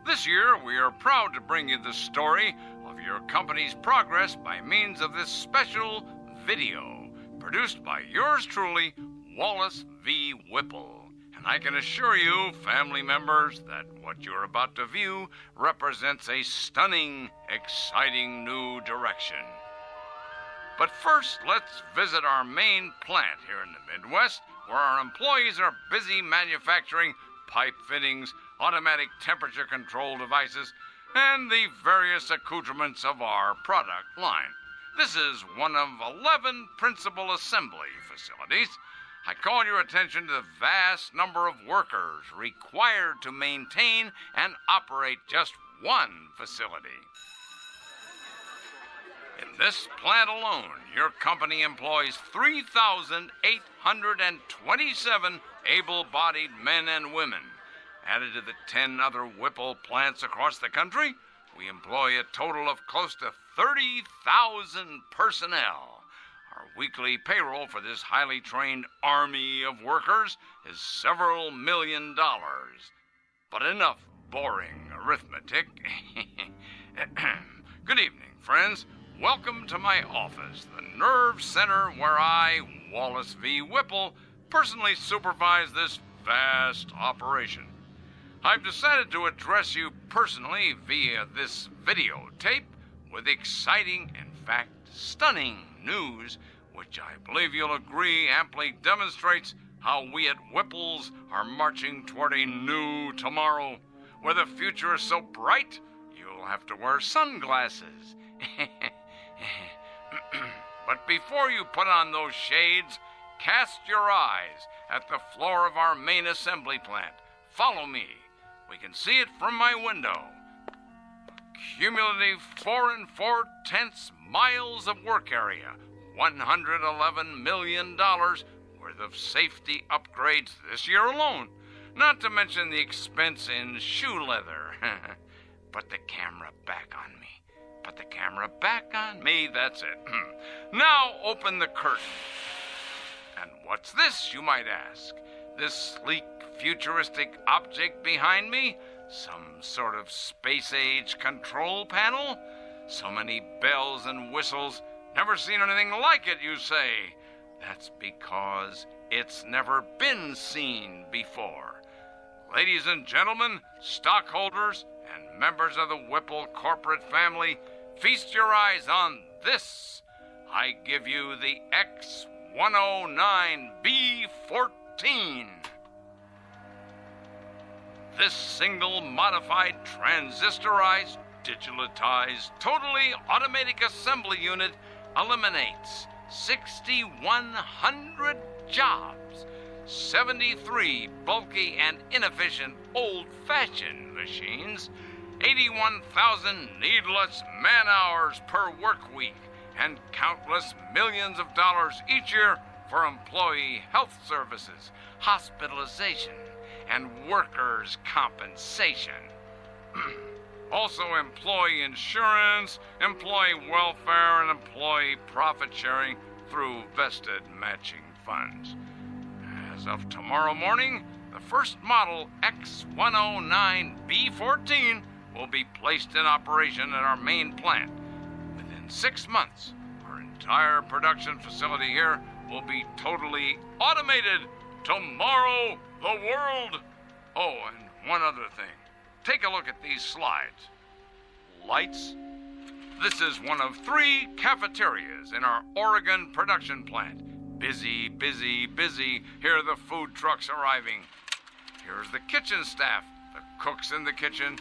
This year, we are proud to bring you the story of your company's progress by means of this special video produced by yours truly, Wallace V. Whipple. And I can assure you, family members, that what you're about to view represents a stunning, exciting new direction. But first, let's visit our main plant here in the Midwest, where our employees are busy manufacturing pipe fittings, automatic temperature control devices, and the various accoutrements of our product line. This is one of 11 principal assembly facilities. I call your attention to the vast number of workers required to maintain and operate just one facility. In this plant alone, your company employs 3,827 able-bodied men and women. Added to the 10 other Whipple plants across the country, we employ a total of close to 30,000 personnel. Our weekly payroll for this highly trained army of workers is several $1 million. But enough boring arithmetic. Good evening, friends. Welcome to my office, the nerve center where I, Wallace V. Whipple, personally supervise this vast operation. I've decided to address you personally via this videotape with exciting, in fact, stunning news, which I believe you'll agree amply demonstrates how we at Whipple's are marching toward a new tomorrow, where the future is so bright you'll have to wear sunglasses. But before you put on those shades, cast your eyes at the floor of our main assembly plant. Follow me. We can see it from my window. Cumulative 4 4/10 miles of work area, $111 million worth of safety upgrades this year alone, not to mention the expense in shoe leather. Put the camera back on me. Put the camera back on me. That's it. Now open the curtain. And what's this, you might ask? This sleek, futuristic object behind me? Some sort of space-age control panel? So many bells and whistles. Never seen anything like it, you say? That's because it's never been seen before. Ladies and gentlemen, stockholders, and members of the Whipple corporate family, feast your eyes on this. I give you the X-109B14. This single modified transistorized, digitalized, totally automatic assembly unit eliminates 6,100 jobs, 73 bulky and inefficient old-fashioned machines, 81,000 needless man-hours per work week, and countless millions of dollars each year for employee health services, hospitalization, and workers' compensation. Also employee insurance, employee welfare, and employee profit sharing through vested matching funds. As of tomorrow morning, the first model X-109B14 will be placed in operation at our main plant. Within 6 months, our entire production facility here will be totally automated. Tomorrow, the world. Oh, and one other thing. Take a look at these slides. Lights. This is one of 3 cafeterias in our Oregon production plant. Busy, busy, busy. Here are the food trucks arriving. Here's the kitchen staff, the cooks in the kitchen.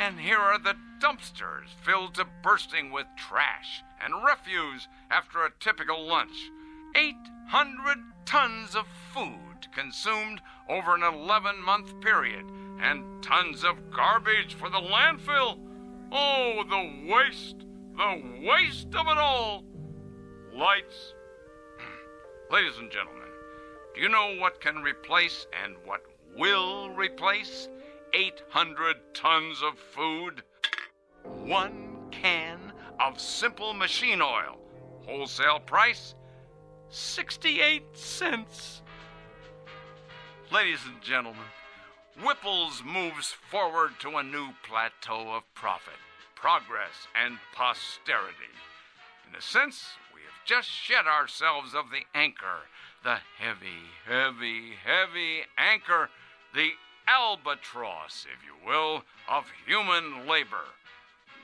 And here are the dumpsters filled to bursting with trash and refuse after a typical lunch. 800 tons of food consumed over an 11-month period, and tons of garbage for the landfill. Oh, the waste of it all. Lights. Ladies and gentlemen, do you know what can replace and what will replace 800 tons of food? 1 can of simple machine oil. Wholesale price, 68 cents. Ladies and gentlemen, Whipple's moves forward to a new plateau of profit, progress, and posterity. In a sense, we have just shed ourselves of the anchor, the heavy, heavy, heavy anchor, the albatross, if you will, of human labor.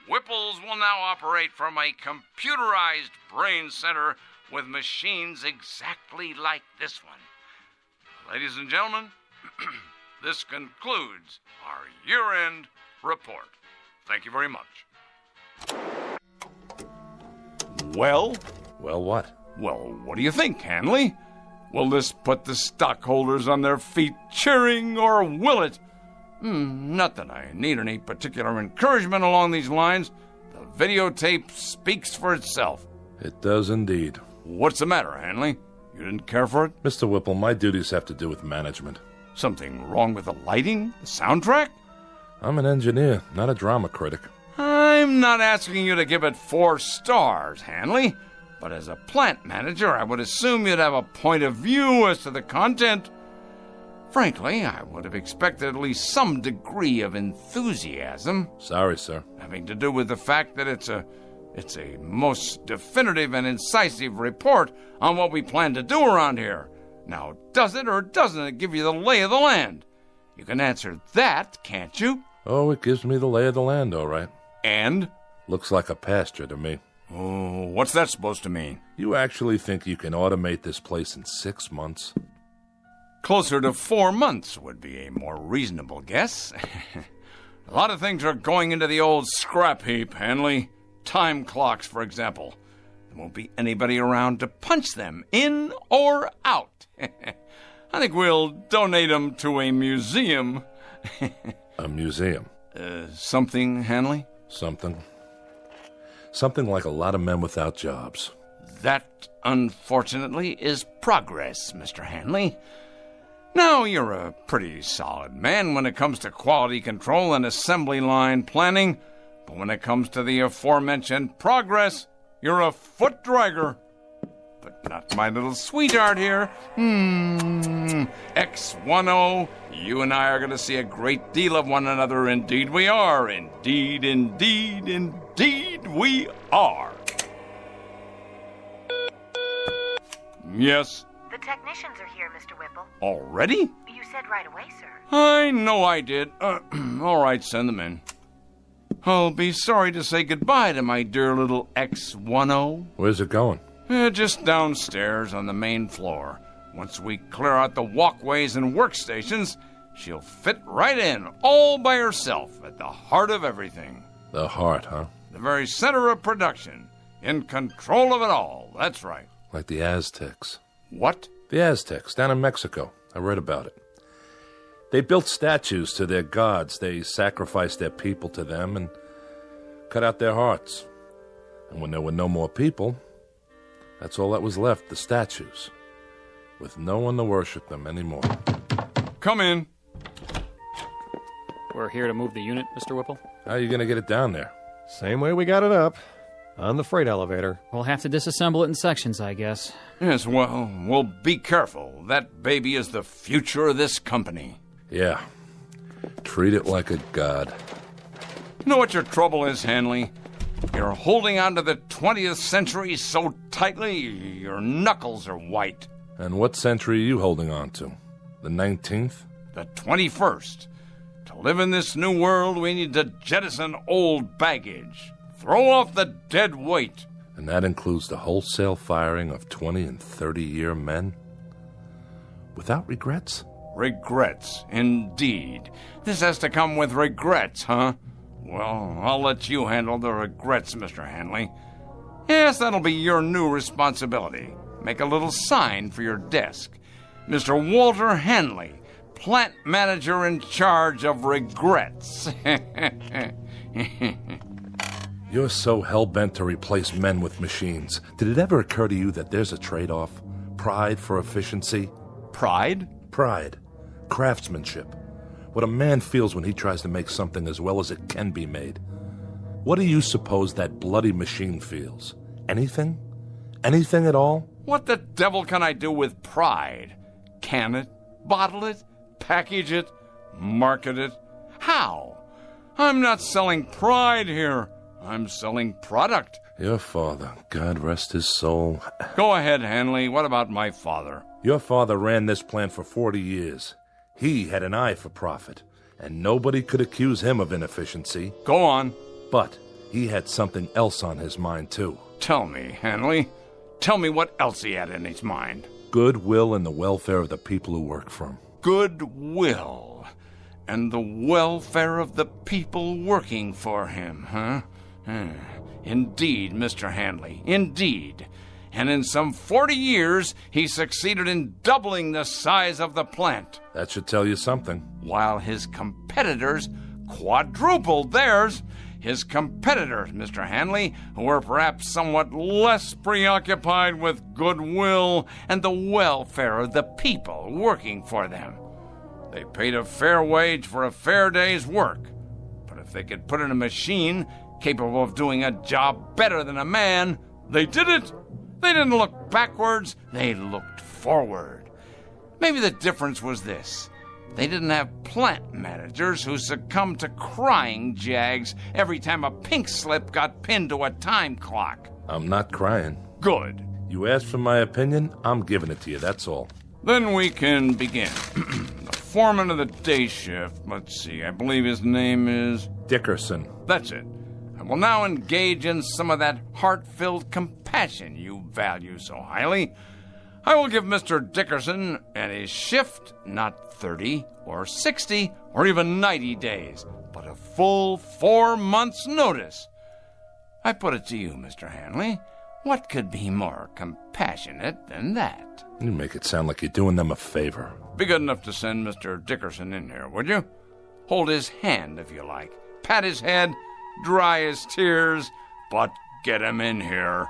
Whipple's will now operate from a computerized brain center with machines exactly like this one. Ladies and gentlemen, this concludes our year-end report. Thank you very much. Well? Well, what? Well, what do you think, Hanley? Will this put the stockholders on their feet cheering, or will it? Not that I need any particular encouragement along these lines. The videotape speaks for itself. It does indeed. What's the matter, Hanley? You didn't care for it? Mr. Whipple, my duties have to do with management. Something wrong with the lighting? The soundtrack? I'm an engineer, not a drama critic. I'm not asking you to give it 4 stars, Hanley. But as a plant manager, I would assume you'd have a point of view as to the content. Frankly, I would have expected at least some degree of enthusiasm. Sorry, sir. Having to do with the fact that it's a most definitive and incisive report on what we plan to do around here. Now, does it or doesn't it give you the lay of the land? You can answer that, can't you? Oh, it gives me the lay of the land, all right. And? Looks like a pasture to me. Oh, what's that supposed to mean? You actually think you can automate this place in 6 months? Closer to 4 months would be a more reasonable guess. A lot of things are going into the old scrap heap, Hanley. Time clocks, for example. There won't be anybody around to punch them in or out. I think we'll donate them to a museum. A museum? Something, Hanley? Something like a lot of men without jobs. That, unfortunately, is progress, Mr. Hanley. Now, you're a pretty solid man when it comes to quality control and assembly line planning, But when it comes to the aforementioned progress, you're a foot dragger. But not my little sweetheart here. X10, you and I are going to see a great deal of one another. Indeed we are. Indeed, indeed, indeed we are. Yes? The technicians are here, Mr. Whipple. Already? You said right away, sir. I know I did. All right, send them in. I'll be sorry to say goodbye to my dear little X10. Where's it going? Just downstairs on the main floor. Once we clear out the walkways and workstations, she'll fit right in, all by herself, at the heart of everything. The heart, huh? The very center of production. In control of it all. That's right. Like the Aztecs. What? The Aztecs, down in Mexico. I read about it. They built statues to their gods. They sacrificed their people to them and cut out their hearts. And when there were no more people, that's all that was left, the statues, with no one to worship them anymore. Come in. We're here to move the unit, Mr. Whipple. How are you going to get it down there? Same way we got it up, on the freight elevator. We'll have to disassemble it in sections, I guess. Yes, well, be careful. That baby is the future of this company. Yeah. Treat it like a god. You know what your trouble is, Hanley? You're holding on to the 20th century so tightly, your knuckles are white. And what century are you holding on to? The 19th? The 21st. To live in this new world, we need to jettison old baggage. Throw off the dead weight. And that includes the wholesale firing of 20 and 30-year men? Without regrets? Regrets, indeed. This has to come with regrets, huh? Well, I'll let you handle the regrets, Mr. Hanley. Yes, that'll be your new responsibility. Make a little sign for your desk. Mr. Walter Hanley, plant manager in charge of regrets. You're so hell-bent to replace men with machines. Did it ever occur to you that there's a trade-off? Pride for efficiency? Pride? Pride. Craftsmanship. What a man feels when he tries to make something as well as it can be made. What do you suppose that bloody machine feels? Anything? Anything at all? What the devil can I do with pride? Can it? Bottle it? Package it? Market it? How? I'm not selling pride here. I'm selling product. Your father, God rest his soul. Go ahead, Hanley. What about my father? Your father ran this plant for 40 years. He had an eye for profit, and nobody could accuse him of inefficiency. Go on. But he had something else on his mind, too. Tell me, Hanley. Tell me what else he had in his mind. Goodwill and the welfare of the people who work for him. Goodwill and the welfare of the people working for him, huh? Indeed, Mr. Hanley, indeed. And in some 40 years, he succeeded in doubling the size of the plant. That should tell you something. While his competitors quadrupled theirs. His competitors, Mr. Hanley, who were perhaps somewhat less preoccupied with goodwill and the welfare of the people working for them. They paid a fair wage for a fair day's work. But if they could put in a machine capable of doing a job better than a man, they did it. They didn't look backwards, they looked forward. Maybe the difference was this. They didn't have plant managers who succumbed to crying jags every time a pink slip got pinned to a time clock. I'm not crying. Good. You asked for my opinion, I'm giving it to you, that's all. Then we can begin. The foreman of the day shift, let's see, I believe his name is... Dickerson. That's it. I will now engage in some of that heart-filled compassion you value so highly. I will give Mr. Dickerson and his shift not 30 or 60 or even 90 days, but a full 4 months' notice. I put it to you, Mr. Hanley, what could be more compassionate than that? You make it sound like you're doing them a favor. Be good enough to send Mr. Dickerson in here, would you? Hold his hand, if you like. Pat his head, dry his tears, but get him in here.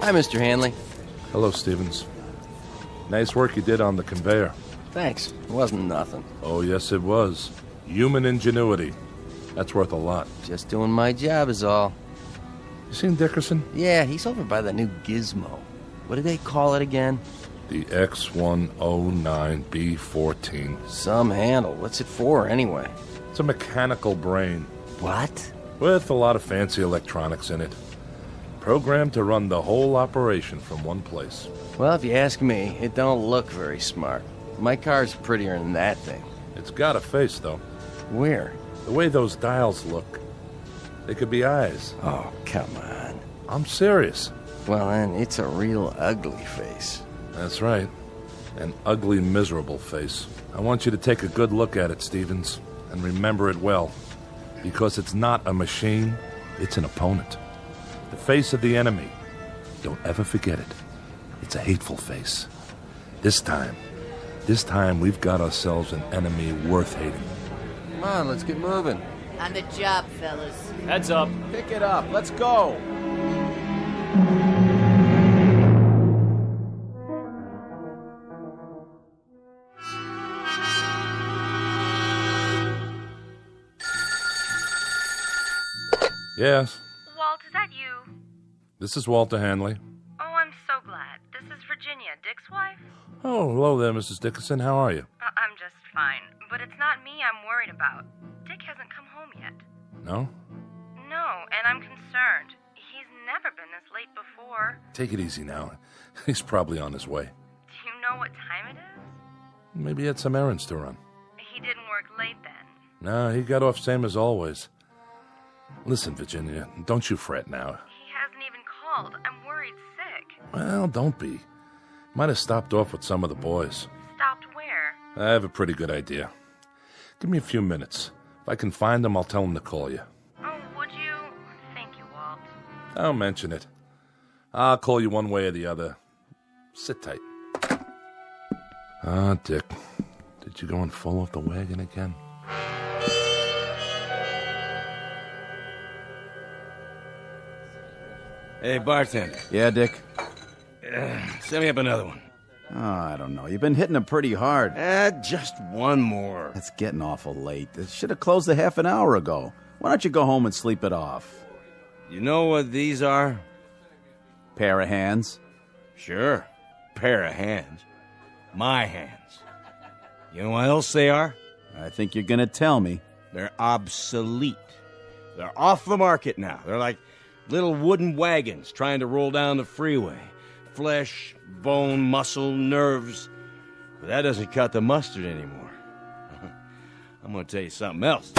Hi, Mr. Hanley. Hello, Stevens. Nice work you did on the conveyor. Thanks. It wasn't nothing. Oh, yes, it was. Human ingenuity. That's worth a lot. Just doing my job is all. You seen Dickerson? Yeah, he's over by the new gizmo. What do they call it again? The X109B14. Some handle. What's it for, anyway? It's a mechanical brain. What? With a lot of fancy electronics in it. Programmed to run the whole operation from one place. Well, if you ask me, it don't look very smart. My car's prettier than that thing. It's got a face, though. Where? The way those dials look. They could be eyes. Oh, come on. I'm serious. Well, then, it's a real ugly face. That's right. An ugly, miserable face. I want you to take a good look at it, Stevens, and remember it well. Because it's not a machine, it's an opponent. The face of the enemy. Don't ever forget it. It's a hateful face. This time we've got ourselves an enemy worth hating. Come on, let's get moving. On the job, fellas. Heads up. Pick it up. Let's go. Yes. Walt, is that you? This is Walter Hanley. Oh, I'm so glad. This is Virginia, Dick's wife. Oh, hello there, Mrs. Dickerson. How are you? I'm just fine, but it's not me I'm worried about. Dick hasn't come home yet. No? No, and I'm concerned. He's never been this late before. Take it easy now. He's probably on his way. Do you know what time it is? Maybe he had some errands to run. He didn't work late then. No, he got off same as always. Listen, Virginia, don't you fret now. He hasn't even called. I'm worried sick. Well, don't be. Might have stopped off with some of the boys. Stopped where? I have a pretty good idea. Give me a few minutes. If I can find him, I'll tell him to call you. Oh, would you? Thank you, Walt. Don't mention it. I'll call you one way or the other. Sit tight. Ah, Dick. Did you go and fall off the wagon again? Hey, bartender. Yeah, Dick? Send me up another one. Oh, I don't know. You've been hitting them pretty hard. Just one more. It's getting awful late. It should have closed a half an hour ago. Why don't you go home and sleep it off? You know what these are? Pair of hands? Sure. Pair of hands. My hands. You know what else they are? I think you're gonna tell me. They're obsolete. They're off the market now. They're like little wooden wagons trying to roll down the freeway. Flesh, bone, muscle, nerves. But that doesn't cut the mustard anymore. I'm gonna tell you something else.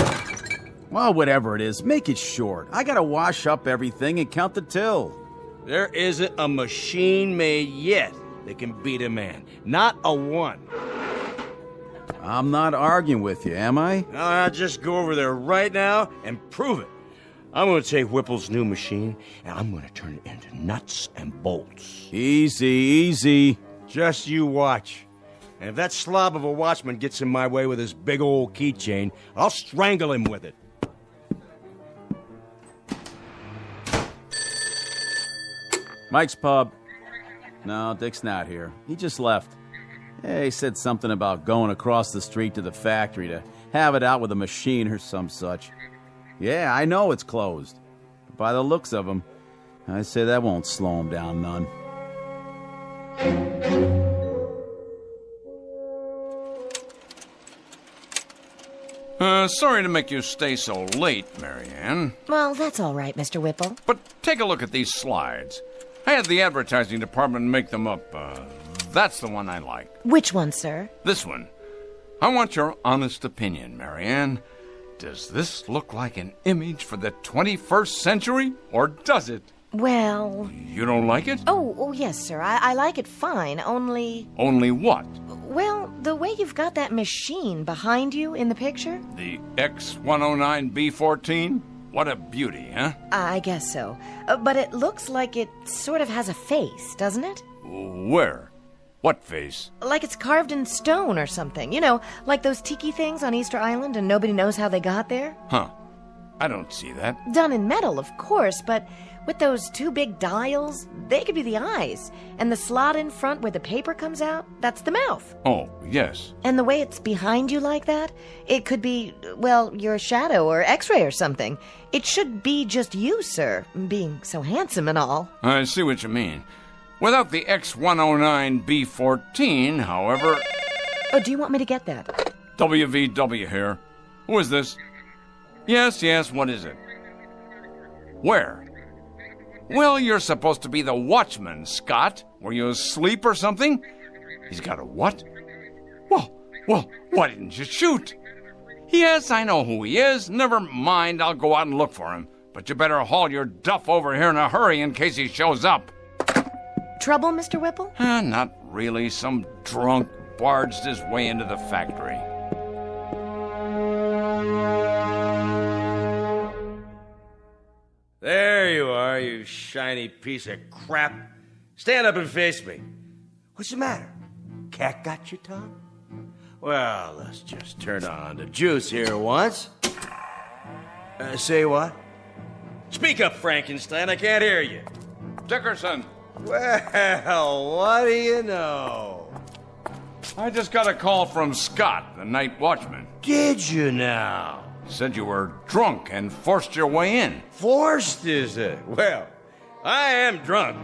Well, whatever it is, make it short. I gotta wash up everything and count the till. There isn't a machine made yet that can beat a man. Not a one. I'm not arguing with you, am I? I'll just go over there right now and prove it. I'm going to take Whipple's new machine, and I'm going to turn it into nuts and bolts. Easy, easy. Just you watch. And if that slob of a watchman gets in my way with his big old keychain, I'll strangle him with it. Mike's pub. No, Dick's not here. He just left. Yeah, he said something about going across the street to the factory to have it out with a machine or some such. Yeah, I know it's closed. But by the looks of him, I say that won't slow him down none. Sorry to make you stay so late, Marianne. Well, that's all right, Mr. Whipple. But take a look at these slides. I had the advertising department make them up. That's the one I like. Which one, sir? This one. I want your honest opinion, Marianne. Does this look like an image for the 21st century, or does it? Well... You don't like it? Oh, yes, sir. I like it fine, only... Only what? Well, the way you've got that machine behind you in the picture. The X109B14? What a beauty, huh? I guess so. But it looks like it sort of has a face, doesn't it? Where? What face? Like it's carved in stone or something. You know, like those tiki things on Easter Island and nobody knows how they got there? Huh. I don't see that. Done in metal, of course, but with those two big dials, they could be the eyes. And the slot in front where the paper comes out, that's the mouth. Oh, yes. And the way it's behind you like that, it could be, well, your shadow or x-ray or something. It should be just you, sir, being so handsome and all. I see what you mean. Without the X109B14, however... Oh, do you want me to get that? WVW here. Who is this? Yes, what is it? Where? Well, you're supposed to be the watchman, Scott. Were you asleep or something? He's got a what? Well, why didn't you shoot? Yes, I know who he is. Never mind, I'll go out and look for him. But you better haul your duff over here in a hurry in case he shows up. Trouble, Mr. Whipple? Not really. Some drunk barged his way into the factory. There you are, you shiny piece of crap. Stand up and face me. What's the matter? Cat got your tongue? Well, let's just turn on the juice here once. Say what? Speak up, Frankenstein. I can't hear you. Dickerson. Well, what do you know? I just got a call from Scott, the night watchman. Did you now? Said you were drunk and forced your way in. Forced, is it? Well, I am drunk.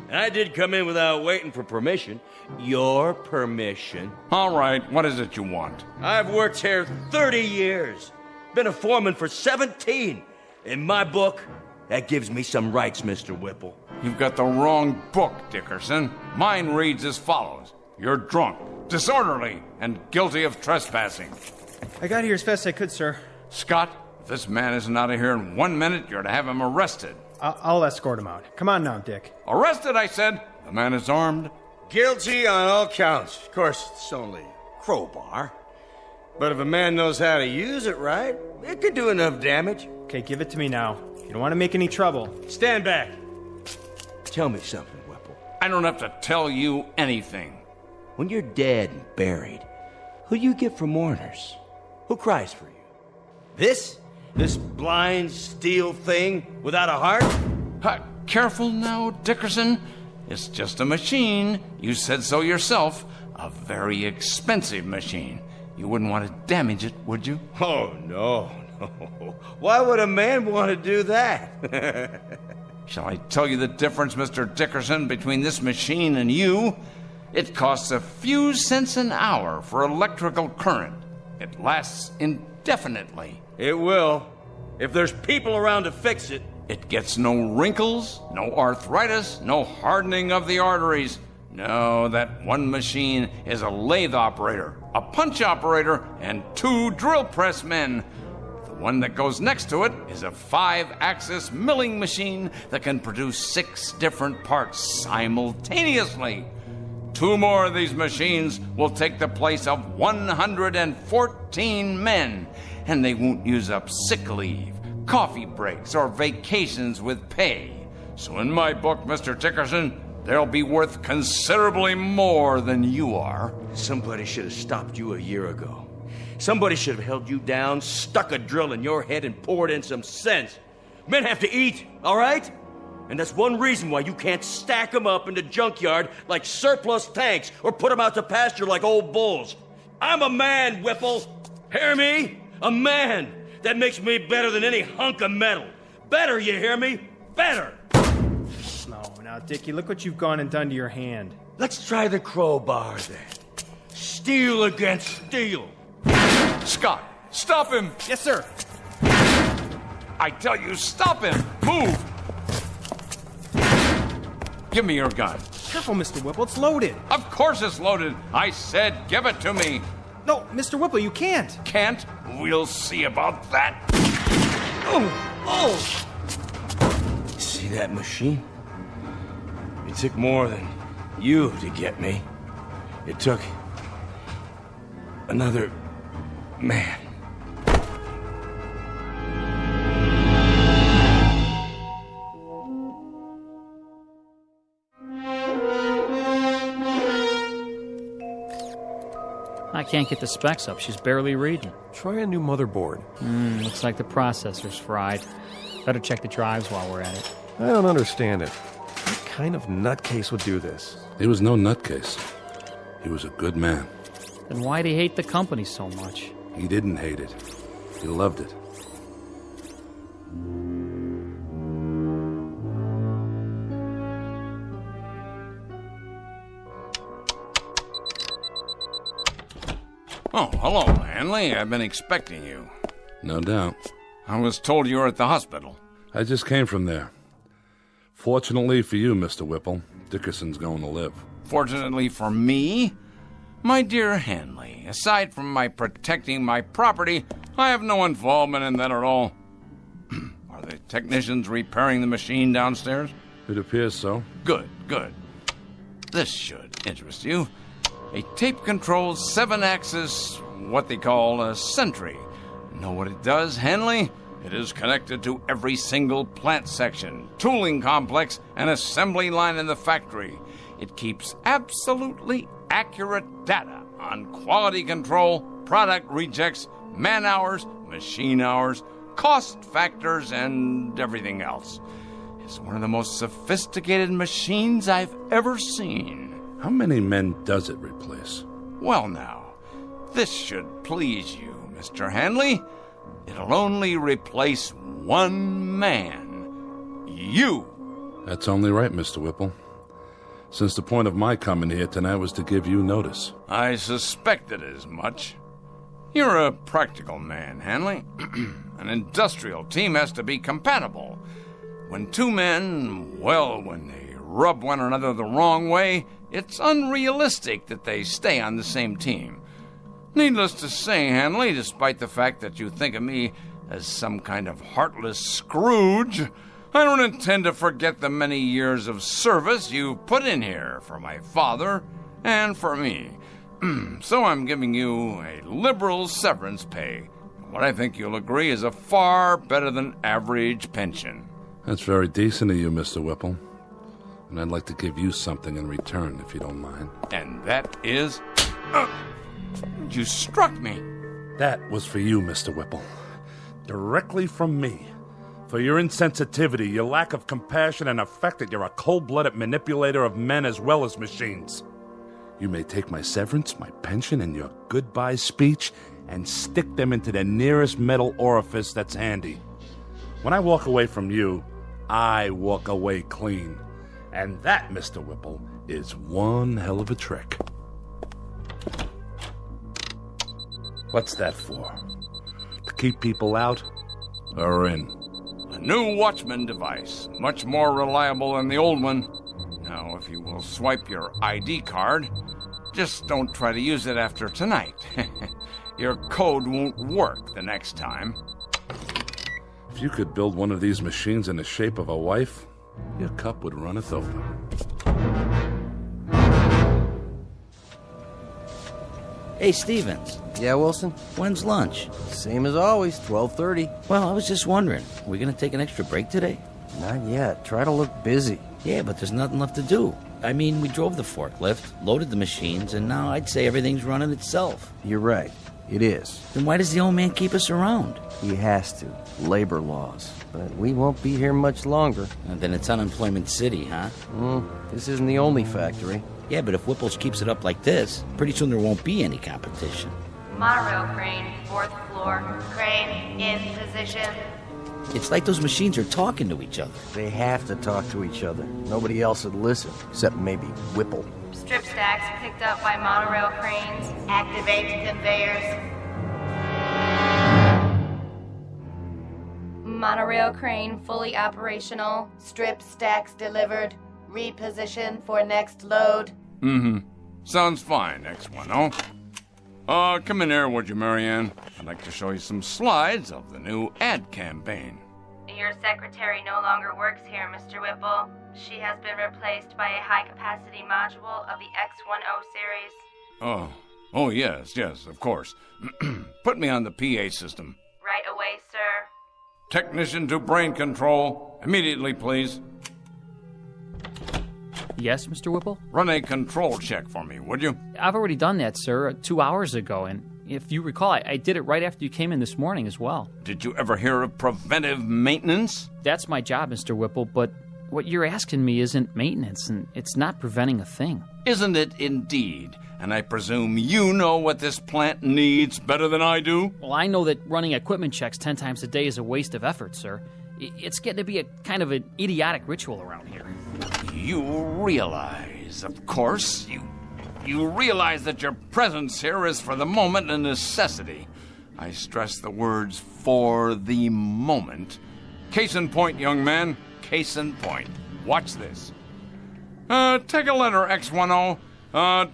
And I did come in without waiting for permission. Your permission. All right, what is it you want? I've worked here 30 years. Been a foreman for 17. In my book, that gives me some rights, Mr. Whipple. You've got the wrong book, Dickerson. Mine reads as follows. You're drunk, disorderly, and guilty of trespassing. I got here as fast as I could, sir. Scott, if this man isn't out of here in 1 minute, you're to have him arrested. I'll escort him out. Come on now, Dick. Arrested, I said. The man is armed. Guilty on all counts. Of course, it's only a crowbar. But if a man knows how to use it right, it could do enough damage. Okay, give it to me now. You don't want to make any trouble. Stand back. Tell me something, Whipple. I don't have to tell you anything. When you're dead and buried, who do you get for mourners? Who cries for you? This blind steel thing without a heart? Careful now, Dickerson. It's just a machine. You said so yourself. A very expensive machine. You wouldn't want to damage it, would you? Oh, no. Why would a man want to do that? Shall I tell you the difference, Mr. Dickerson, between this machine and you? It costs a few cents an hour for electrical current. It lasts indefinitely. It will. If there's people around to fix it. It gets no wrinkles, no arthritis, no hardening of the arteries. No, that one machine is a lathe operator, a punch operator, and 2 drill press men. The one that goes next to it is a 5-axis milling machine that can produce 6 different parts simultaneously. 2 more of these machines will take the place of 114 men, and they won't use up sick leave, coffee breaks, or vacations with pay. So in my book, Mr. Dickerson, they'll be worth considerably more than you are. Somebody should have stopped you a year ago. Somebody should have held you down, stuck a drill in your head, and poured in some sense. Men have to eat, all right? And that's one reason why you can't stack them up in the junkyard like surplus tanks or put them out to pasture like old bulls. I'm a man, Whipple. Hear me? A man. That makes me better than any hunk of metal. Better, you hear me? Better. No, now, Dickie, look what you've gone and done to your hand. Let's try the crowbar then. Steel against steel. Scott, stop him. Yes, sir. I tell you, stop him. Move. Give me your gun. Careful, Mr. Whipple, it's loaded. Of course it's loaded. I said give it to me. No, Mr. Whipple, you can't. Can't? We'll see about that. Oh! See that machine? It took more than you to get me. It took another man. I can't get the specs up. She's barely reading. Try a new motherboard. Looks like the processor's fried. Better check the drives while we're at it. I don't understand it. What kind of nutcase would do this? He was no nutcase. He was a good man. Then why'd he hate the company so much? He didn't hate it. He loved it. Oh, hello, Hanley. I've been expecting you. No doubt. I was told you were at the hospital. I just came from there. Fortunately for you, Mr. Whipple, Dickerson's going to live. Fortunately for me? My dear Hanley, aside from my protecting my property, I have no involvement in that at all. Are the technicians repairing the machine downstairs? It appears so. Good, good. This should interest you. A tape-controlled 7-axis, what they call a sentry. Know what it does, Hanley? It is connected to every single plant section, tooling complex, and assembly line in the factory. It keeps absolutely accurate data on quality control, product rejects, man hours, machine hours, cost factors, and everything else. It's one of the most sophisticated machines I've ever seen. How many men does it replace? Well, now, this should please you, Mr. Hanley. It'll only replace one man. You. That's only right, Mr. Whipple. Since the point of my coming here tonight was to give you notice. I suspected as much. You're a practical man, Hanley. An industrial team has to be compatible. When two men, well, when they rub one another the wrong way, it's unrealistic that they stay on the same team. Needless to say, Hanley, despite the fact that you think of me as some kind of heartless Scrooge, I don't intend to forget the many years of service you put in here for my father and for me. So I'm giving you a liberal severance pay. What I think you'll agree is a far better than average pension. That's very decent of you, Mr. Whipple. And I'd like to give you something in return, if you don't mind. And that is... you struck me. That was for you, Mr. Whipple. Directly from me. For your insensitivity, your lack of compassion, and the fact that you're a cold-blooded manipulator of men as well as machines. You may take my severance, my pension, and your goodbye speech and stick them into the nearest metal orifice that's handy. When I walk away from you, I walk away clean. And that, Mr. Whipple, is one hell of a trick. What's that for? To keep people out or in? A new Watchman device, much more reliable than the old one. Now, if you will swipe your ID card, just don't try to use it after tonight. Your code won't work the next time. If you could build one of these machines in the shape of a wife, your cup would runneth over. Hey, Stevens. Yeah, Wilson? When's lunch? Same as always, 12:30. Well, I was just wondering, are we going to take an extra break today? Not yet. Try to look busy. Yeah, but there's nothing left to do. I mean, we drove the forklift, loaded the machines, and now I'd say everything's running itself. You're right. It is. Then why does the old man keep us around? He has to. Labor laws. But we won't be here much longer. And then it's Unemployment City, huh? This isn't the only factory. Yeah, but if Whipple's keeps it up like this, pretty soon there won't be any competition. Monorail crane, 4th floor. Crane in position. It's like those machines are talking to each other. They have to talk to each other. Nobody else would listen, except maybe Whipple. Strip stacks picked up by monorail cranes. Activate conveyors. Monorail crane fully operational. Strip stacks delivered. Reposition for next load. Sounds fine, X1O. Come in here, would you, Marianne? I'd like to show you some slides of the new ad campaign. Your secretary no longer works here, Mr. Whipple. She has been replaced by a high-capacity module of the X10 series. Oh, yes, of course. Put me on the PA system. Right away, sir. Technician to brain control. Immediately, please. Yes, Mr. Whipple? Run a control check for me, would you? I've already done that, sir, 2 hours ago, and if you recall, I did it right after you came in this morning as well. Did you ever hear of preventive maintenance? That's my job, Mr. Whipple, but what you're asking me isn't maintenance, and it's not preventing a thing. Isn't it indeed? And I presume you know what this plant needs better than I do? Well, I know that running equipment checks 10 times a day is a waste of effort, sir. It's getting to be a kind of an idiotic ritual around here. You realize, of course, you realize that your presence here is for the moment a necessity. I stress the words "for the moment." Case in point, young man. Case in point. Watch this. Take a letter, X10.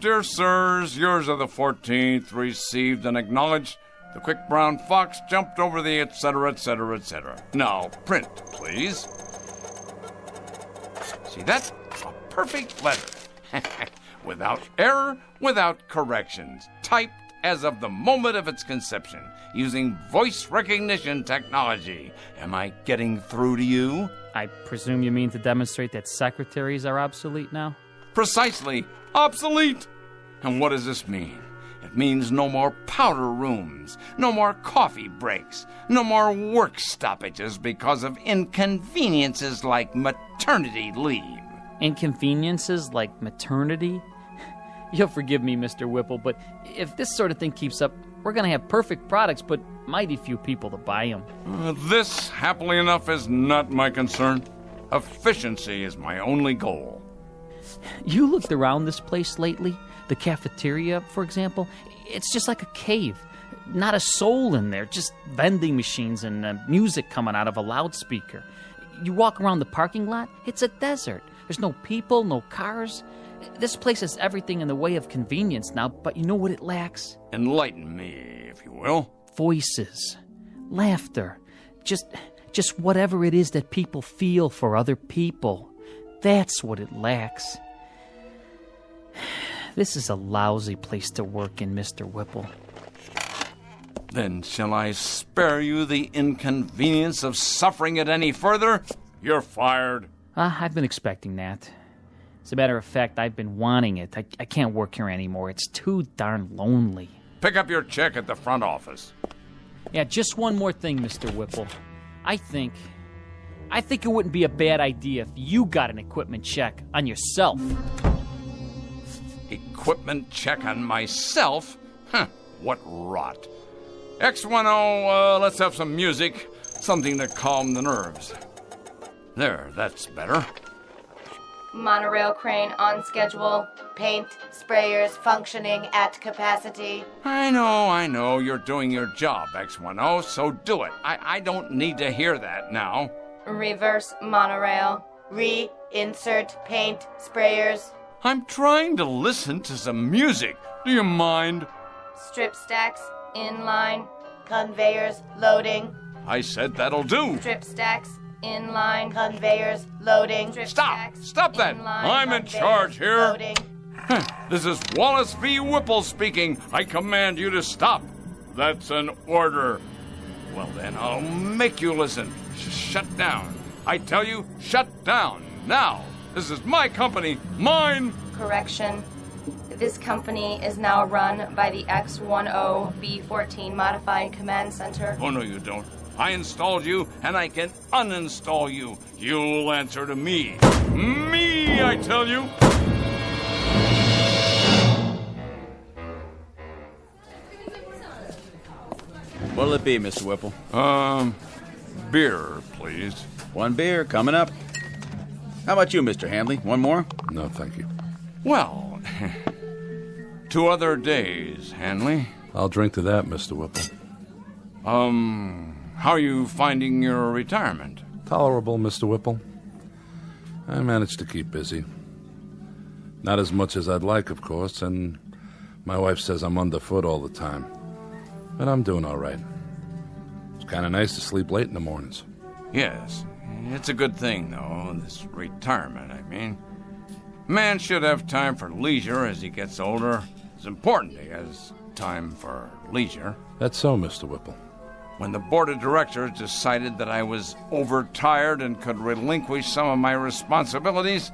Dear sirs, yours of the 14th, received and acknowledged. The quick brown fox jumped over the etc., etc., etc. Now, print, please. See that? A perfect letter. Without error, without corrections. Typed as of the moment of its conception, using voice recognition technology. Am I getting through to you? I presume you mean to demonstrate that secretaries are obsolete now? Precisely. Obsolete. And what does this mean? It means no more powder rooms, no more coffee breaks, no more work stoppages because of inconveniences like maternity leave. Inconveniences like maternity? You'll forgive me, Mr. Whipple, but if this sort of thing keeps up, we're going to have perfect products, but mighty few people to buy them. This, happily enough, is not my concern. Efficiency is my only goal. You looked around this place lately? The cafeteria, for example? It's just like a cave. Not a soul in there, just vending machines and music coming out of a loudspeaker. You walk around the parking lot, it's a desert. There's no people, no cars. This place has everything in the way of convenience now, but you know what it lacks? Enlighten me, if you will. Voices. Laughter. Just whatever it is that people feel for other people. That's what it lacks. This is a lousy place to work in, Mr. Whipple. Then shall I spare you the inconvenience of suffering it any further? You're fired. I've been expecting that. As a matter of fact, I've been wanting it. I can't work here anymore. It's too darn lonely. Pick up your check at the front office. Yeah, just one more thing, Mr. Whipple. I think it wouldn't be a bad idea if you got an equipment check on yourself. Equipment check on myself? Huh, what rot. X10, let's have some music. Something to calm the nerves. There, that's better. Monorail crane on schedule. Paint sprayers functioning at capacity. I know. You're doing your job, X10, so do it. I don't need to hear that now. Reverse monorail. Reinsert paint sprayers. I'm trying to listen to some music. Do you mind? Strip stacks inline. Conveyors loading. I said that'll do. Strip stacks inline. Conveyors loading. Strip Stop that. I'm in charge here. Loading. This is Wallace V. Whipple speaking. I command you to stop. That's an order. Well, then, I'll make you listen. Shut down. I tell you, shut down. Now. This is my company. Mine. Correction. This company is now run by the X10B14 Modified Command Center. Oh, no, you don't. I installed you, and I can uninstall you. You'll answer to me. Me, I tell you. What'll it be, Mr. Whipple? Beer, please. One beer, coming up. How about you, Mr. Handley? One more? No, thank you. Well, 2 other days, Hanley. I'll drink to that, Mr. Whipple. How are you finding your retirement? Tolerable, Mr. Whipple. I managed to keep busy. Not as much as I'd like, of course, and my wife says I'm underfoot all the time. But I'm doing all right. It's kind of nice to sleep late in the mornings. Yes. It's a good thing, though, this retirement, I mean. Man should have time for leisure as he gets older. It's important he has time for leisure. That's so, Mr. Whipple. When the board of directors decided that I was overtired and could relinquish some of my responsibilities,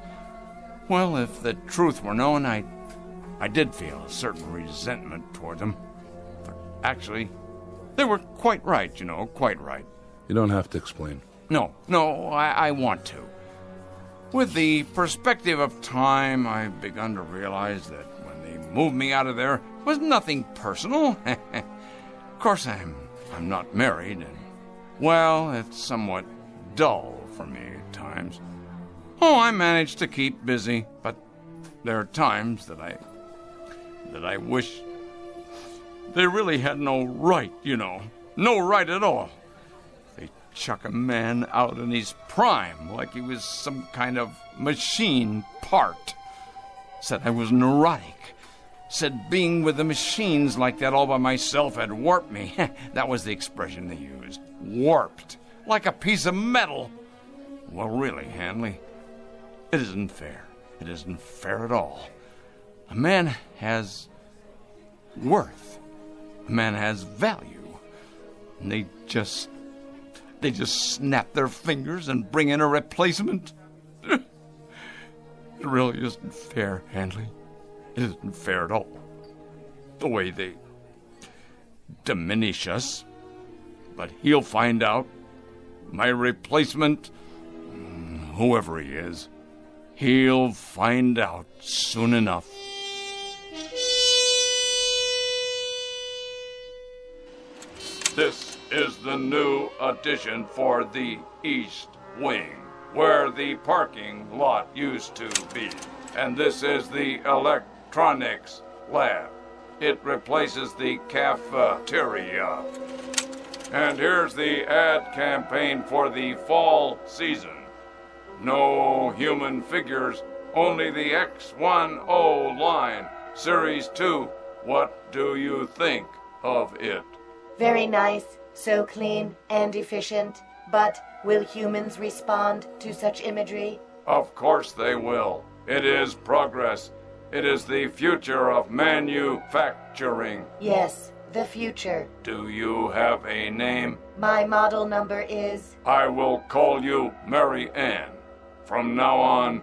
Well, if the truth were known, I did feel a certain resentment toward them. But actually, they were quite right, quite right. You don't have to explain. No, I want to. With the perspective of time, I've begun to realize that when they moved me out of there, it was nothing personal. Of course, I'm not married, and, well, it's somewhat dull for me at times. Oh, I manage to keep busy, but there are times that I wish they really had no right, no right at all. They chuck a man out in his prime like he was some kind of machine part. Said I was neurotic. Said being with the machines like that all by myself had warped me. That was the expression they used. Warped. Like a piece of metal. Well, really, Hanley, it isn't fair. It isn't fair at all. A man has worth. A man has value. And they just snap their fingers and bring in a replacement. It really isn't fair, Hanley. It isn't fair at all. The way they diminish us. But he'll find out. My replacement, whoever he is, he'll find out soon enough. This is the new addition for the East Wing, where the parking lot used to be. And this is the electronics lab. It replaces the cafeteria. And here's the ad campaign for the fall season. No human figures, only the X10 line, Series 2. What do you think of it? Very nice, so clean and efficient. But will humans respond to such imagery? Of course they will. It is progress. It is the future of manufacturing. Yes, the future. Do you have a name? My model number is... I will call you Mary Ann. From now on,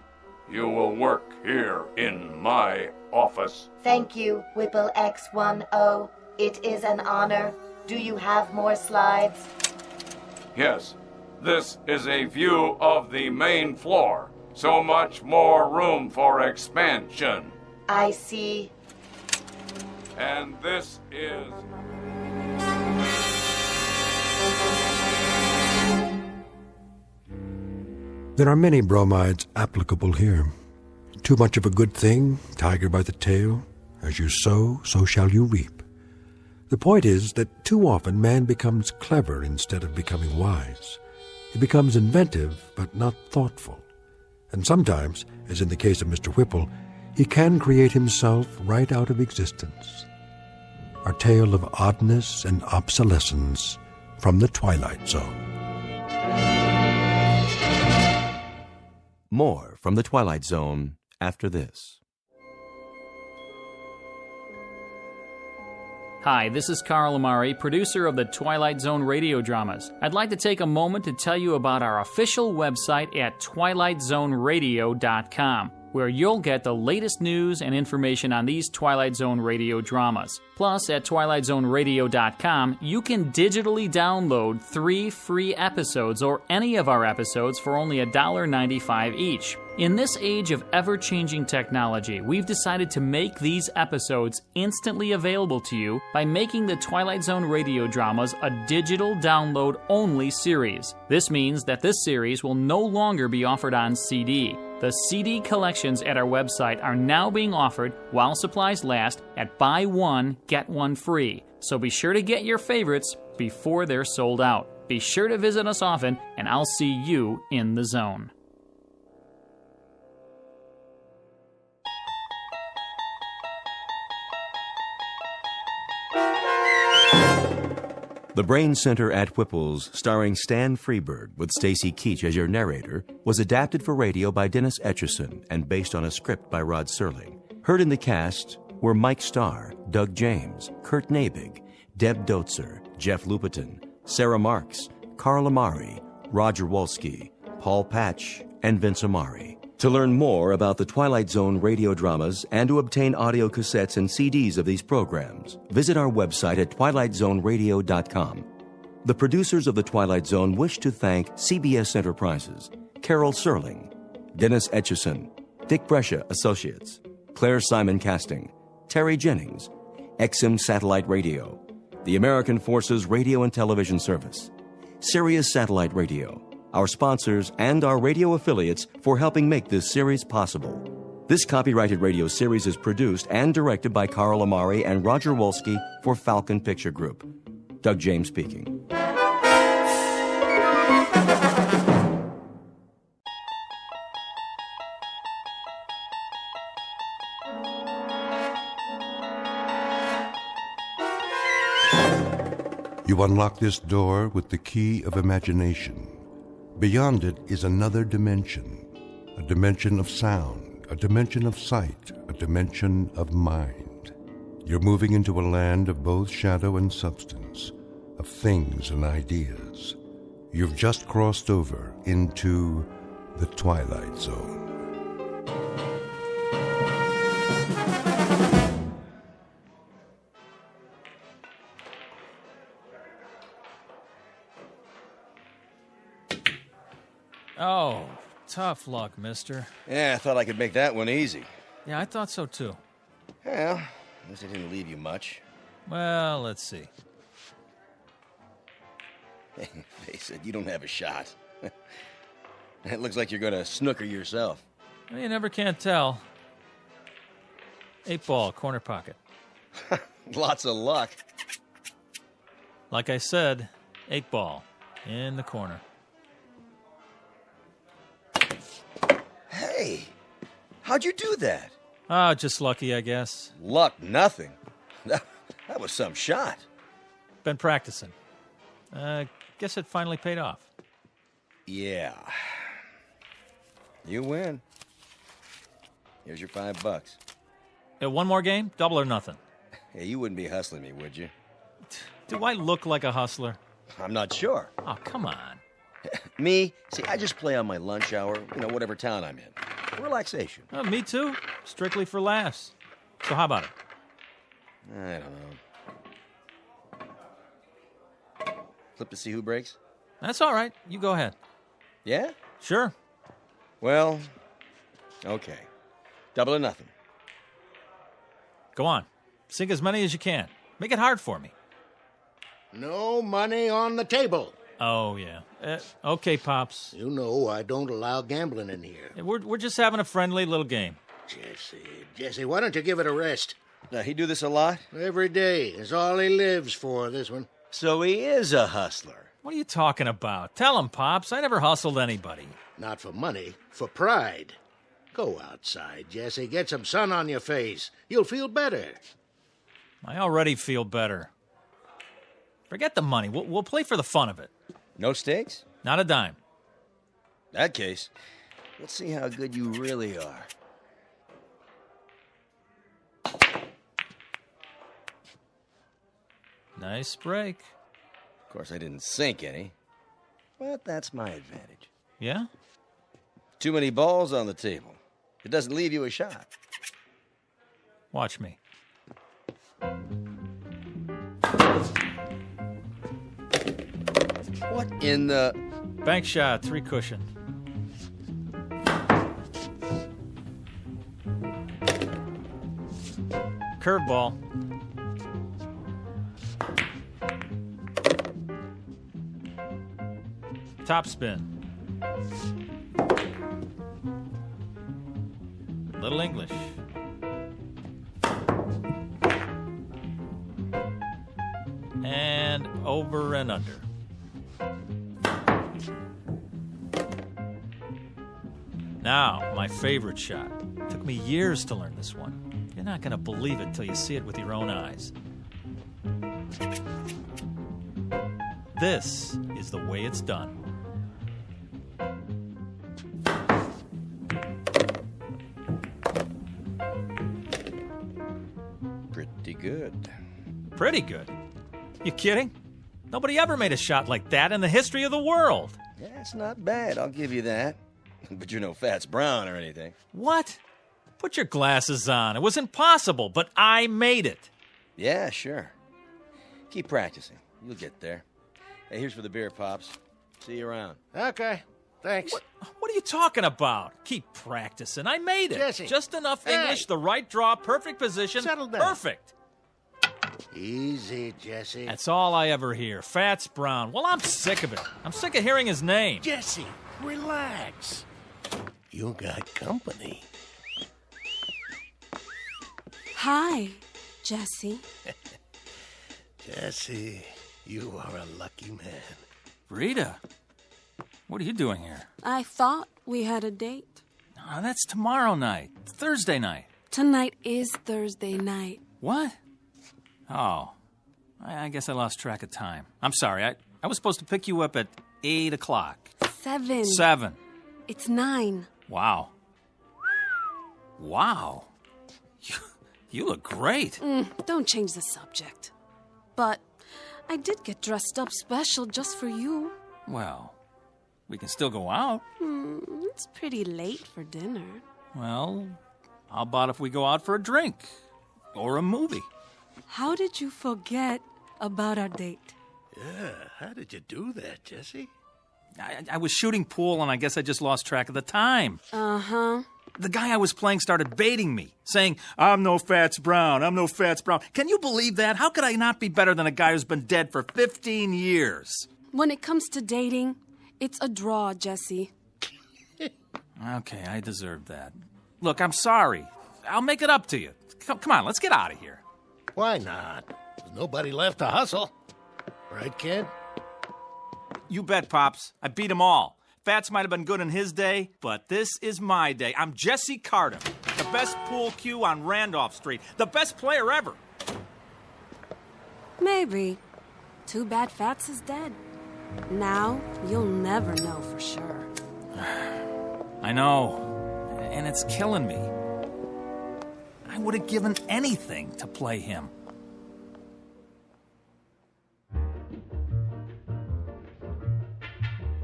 you will work here in my office. Thank you, Whipple X10. It is an honor. Do you have more slides? Yes. This is a view of the main floor. So much more room for expansion. I see. And this is... There are many bromides applicable here. Too much of a good thing, tiger by the tail. As you sow, so shall you reap. The point is that too often man becomes clever instead of becoming wise. He becomes inventive, but not thoughtful. And sometimes, as in the case of Mr. Whipple, he can create himself right out of existence. Our tale of oddness and obsolescence from the Twilight Zone. More from the Twilight Zone after this. Hi, this is Carl Amari, producer of the Twilight Zone radio dramas. I'd like to take a moment to tell you about our official website at twilightzoneradio.com, where you'll get the latest news and information on these Twilight Zone radio dramas. Plus, at twilightzoneradio.com, you can digitally download 3 free episodes or any of our episodes for only $1.95 each. In this age of ever-changing technology, we've decided to make these episodes instantly available to you by making the Twilight Zone radio dramas a digital download-only series. This means that this series will no longer be offered on CD. The CD collections at our website are now being offered while supplies last at buy one, get one free. So be sure to get your favorites before they're sold out. Be sure to visit us often, and I'll see you in the zone. The Brain Center at Whipple's, starring Stan Freberg with Stacy Keach as your narrator, was adapted for radio by Dennis Etchison and based on a script by Rod Serling. Heard in the cast were Mike Starr, Doug James, Kurt Nabig, Deb Dotzer, Jeff Lupetin, Sarah Marks, Carl Amari, Roger Wolski, Paul Patch, and Vince Amari. To learn more about the Twilight Zone radio dramas and to obtain audio cassettes and CDs of these programs, visit our website at twilightzoneradio.com. The producers of The Twilight Zone wish to thank CBS Enterprises, Rod Serling, Dennis Etchison, Dick Brescia Associates, Claire Simon Casting, Terry Jennings, XM Satellite Radio, the American Forces Radio and Television Service, Sirius Satellite Radio, our sponsors, and our radio affiliates for helping make this series possible. This copyrighted radio series is produced and directed by Carl Amari and Roger Wolski for Falcon Picture Group. Doug James speaking. You unlock this door with the key of imagination. Beyond it is another dimension, a dimension of sound, a dimension of sight, a dimension of mind. You're moving into a land of both shadow and substance, of things and ideas. You've just crossed over into the Twilight Zone. Oh, tough luck, mister. Yeah, I thought I could make that one easy. Yeah, I thought so too. Well, at least I didn't leave you much. Well, let's see. Face it, you don't have a shot. It looks like you're gonna snooker yourself. Well, you never can tell. 8 ball, corner pocket. Lots of luck. Like I said, 8 ball, in the corner. Hey, how'd you do that? Oh, just lucky, I guess. Luck, nothing. That was some shot. Been practicing. Guess it finally paid off. Yeah. You win. Here's your $5. One more game? Double or nothing? Hey, you wouldn't be hustling me, would you? Do I look like a hustler? I'm not sure. Oh, come on. Me? See, I just play on my lunch hour, whatever town I'm in. Relaxation. Oh, me too. Strictly for laughs. So how about it? I don't know. Flip to see who breaks? That's all right. You go ahead. Yeah? Sure. Well, okay. Double or nothing. Go on. Sink as many as you can. Make it hard for me. No money on the table. Oh, yeah. Okay, Pops. You know I don't allow gambling in here. We're just having a friendly little game. Jesse, why don't you give it a rest? Now, he do this a lot? Every day is all he lives for, this one. So he is a hustler. What are you talking about? Tell him, Pops. I never hustled anybody. Not for money, for pride. Go outside, Jesse. Get some sun on your face. You'll feel better. I already feel better. Forget the money. We'll play for the fun of it. No stakes? Not a dime. That case, let's see how good you really are. Nice break. Of course, I didn't sink any, but that's my advantage. Yeah? Too many balls on the table. It doesn't leave you a shot. Watch me. What in the... Bank shot, 3 cushion. Curveball. Top spin. Little English. And over and under. Now, my favorite shot. Took me years to learn this one. You're not going to believe it till you see it with your own eyes. This is the way it's done. Pretty good. Pretty good? You kidding? Nobody ever made a shot like that in the history of the world. Yeah, it's not bad, I'll give you that. But you're no Fats Brown or anything. What? Put your glasses on. It was impossible, but I made it. Yeah, sure. Keep practicing. You'll get there. Hey, here's for the beer, Pops. See you around. Okay, thanks. What are you talking about? Keep practicing. I made it. Jesse. Just enough Hey. English, the right draw, perfect position. Settle down. Perfect. Easy, Jesse. That's all I ever hear. Fats Brown. Well, I'm sick of it. I'm sick of hearing his name. Jesse, relax. You got company. Hi, Jesse. Jesse, you are a lucky man. Rita, what are you doing here? I thought we had a date. Oh, that's tomorrow night. Thursday night. Tonight is Thursday night. What? Oh, I guess I lost track of time. I'm sorry. I was supposed to pick you up at 8 o'clock. 7. 7. It's 9. Wow. Wow. You look great. Don't change the subject. But I did get dressed up special just for you. Well, we can still go out. It's pretty late for dinner. Well, how about if we go out for a drink? Or a movie? How did you forget about our date? Yeah, how did you do that, Jesse? I was shooting pool, and I guess I just lost track of the time. Uh-huh. The guy I was playing started baiting me, saying, I'm no Fats Brown, I'm no Fats Brown. Can you believe that? How could I not be better than a guy who's been dead for 15 years? When it comes to dating, it's a draw, Jesse. Okay, I deserve that. Look, I'm sorry. I'll make it up to you. Come on, let's get out of here. Why not? There's nobody left to hustle. Right, kid? You bet, Pops. I beat them all. Fats might have been good in his day, but this is my day. I'm Jesse Carter, the best pool cue on Randolph Street, the best player ever. Maybe. Too bad Fats is dead. Now, you'll never know for sure. I know, and it's killing me. I would have given anything to play him.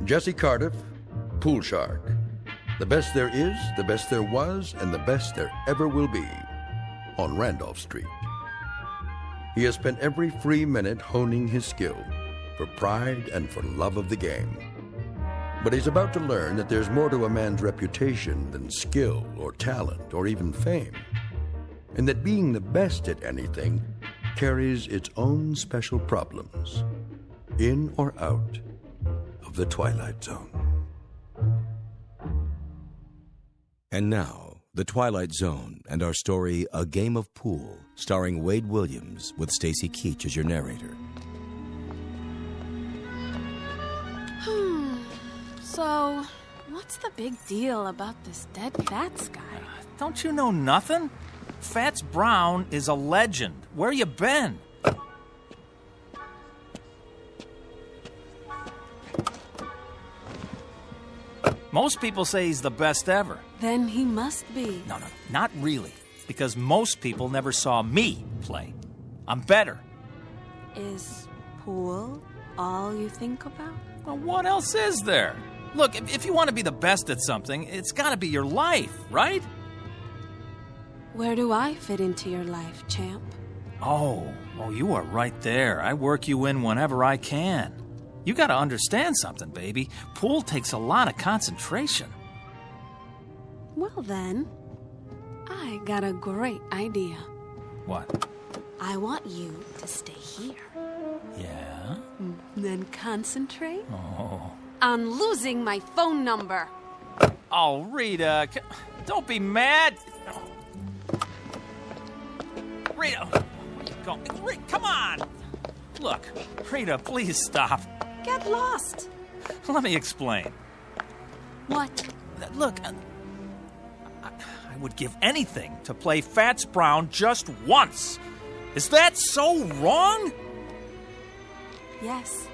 Jesse Cardiff, Pool Shark. The best there is, the best there was, and the best there ever will be on Randolph Street. He has spent every free minute honing his skill for pride and for love of the game. But he's about to learn that there's more to a man's reputation than skill or talent or even fame, and that being the best at anything carries its own special problems, in or out of the Twilight Zone. And now, The Twilight Zone and our story, A Game of Pool, starring Wade Williams with Stacy Keach as your narrator. So, what's the big deal about this dead Fats guy? Don't you know nothing? Fats Brown is a legend. Where you been? Most people say he's the best ever. Then he must be. No, not really. Because most people never saw me play. I'm better. Is pool all you think about? Well, what else is there? Look, if you want to be the best at something, it's got to be your life, right? Where do I fit into your life, champ? Oh, you are right there. I work you in whenever I can. You got to understand something, baby. Pool takes a lot of concentration. Well then, I got a great idea. What? I want you to stay here. Yeah? Then concentrate Oh. on losing my phone number. Oh, Rita, don't be mad. Rita, where you going? Rita, come on. Look, Rita, please stop. Get lost. Let me explain. What? Look, I would give anything to play Fats Brown just once. Is that so wrong? Yes.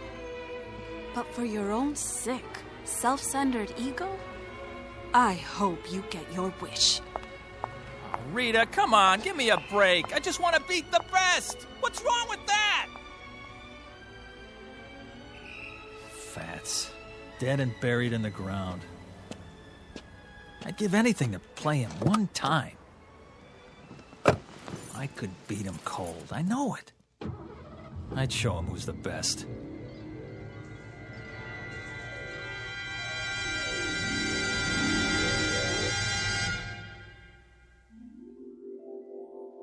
But for your own sick, self-centered ego, I hope you get your wish. Oh, Rita, come on, give me a break. I just want to beat the best. What's wrong with that? Fats, dead and buried in the ground. I'd give anything to play him one time. I could beat him cold. I know it. I'd show him who's the best.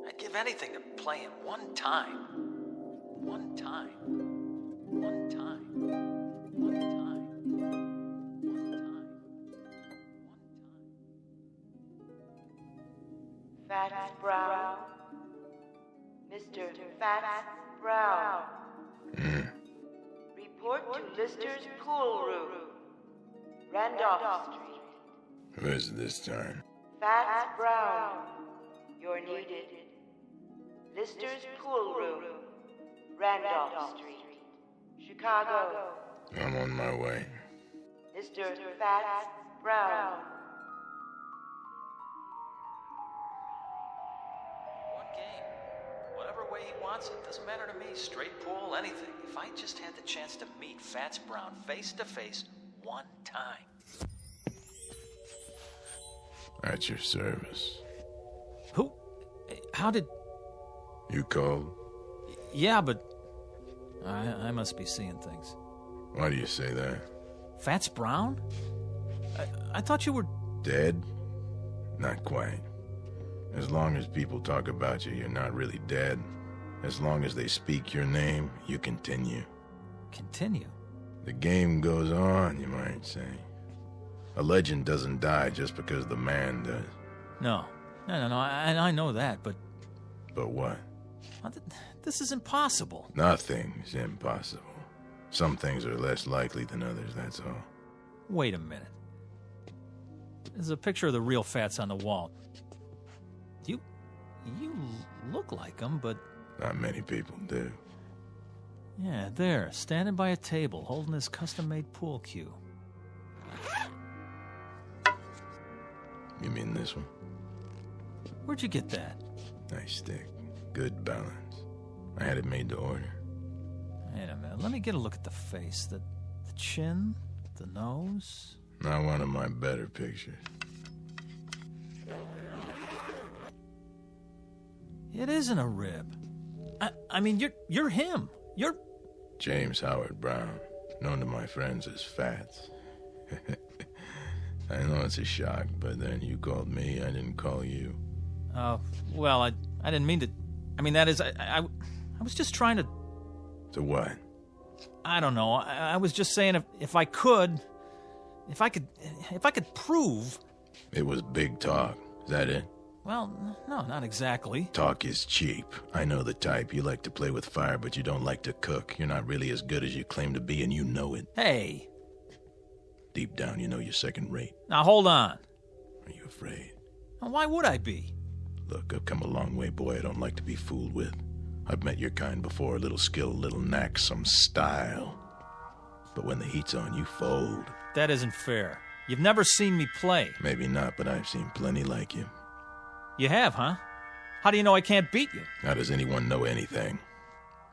I'd give anything to play him one time. One time. One time. One time. One time. Fats Brown. Mr. Fats Brown. Report to Lister's pool room. Randolph Street. Who is it this time? Fats Brown. You're needed. Lister's pool room. Randolph Street. Chicago. I'm on my way. Mr. Fats Brown. One game. Whatever way he wants it. Doesn't matter to me. Straight pool, anything. If I just had the chance to meet Fats Brown face to face one time. At your service. Who? How did... You called? Yeah, but... I must be seeing things. Why do you say that? Fats Brown? I thought you were... Dead? Not quite. As long as people talk about you, you're not really dead. As long as they speak your name, you continue. Continue? The game goes on, you might say. A legend doesn't die just because the man does. No, I know that, but... But what? This is impossible. Nothing's impossible. Some things are less likely than others, that's all. Wait a minute. There's a picture of the real Fats on the wall. You look like him, but... Not many people do. Yeah, there, standing by a table, holding his custom-made pool cue. You mean this one? Where'd you get that? Nice stick. Good balance. I had it made to order. Wait a minute, let me get a look at the face. The chin, the nose. Not one of my better pictures. It isn't a rib. I mean, you're him. You're... James Howard Brown, known to my friends as Fats. I know it's a shock, but then you called me, I didn't call you. Oh, well, I didn't mean to... I mean, that is, I was just trying to... To what? I don't know. I was just saying if I could prove... It was big talk. Is that it? Well, no, not exactly. Talk is cheap. I know the type. You like to play with fire, but you don't like to cook. You're not really as good as you claim to be, and you know it. Hey. Deep down, you know you're second rate. Now, hold on. Are you afraid? Now, why would I be? Look, I've come a long way, boy. I don't like to be fooled with. I've met your kind before. A little skill, a little knack, some style. But when the heat's on, you fold. That isn't fair. You've never seen me play. Maybe not, but I've seen plenty like you. You have, huh? How do you know I can't beat you? How does anyone know anything?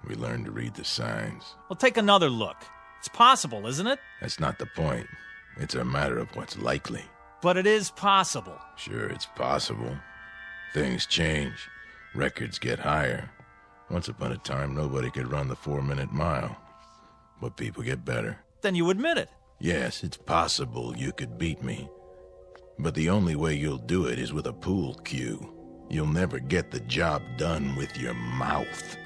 We learn to read the signs. Well, take another look. It's possible, isn't it? That's not the point. It's a matter of what's likely. But it is possible. Sure, it's possible. Things change. Records get higher. Once upon a time, nobody could run the 4-minute mile. But people get better. Then you admit it. Yes, it's possible you could beat me. But the only way you'll do it is with a pool cue. You'll never get the job done with your mouth.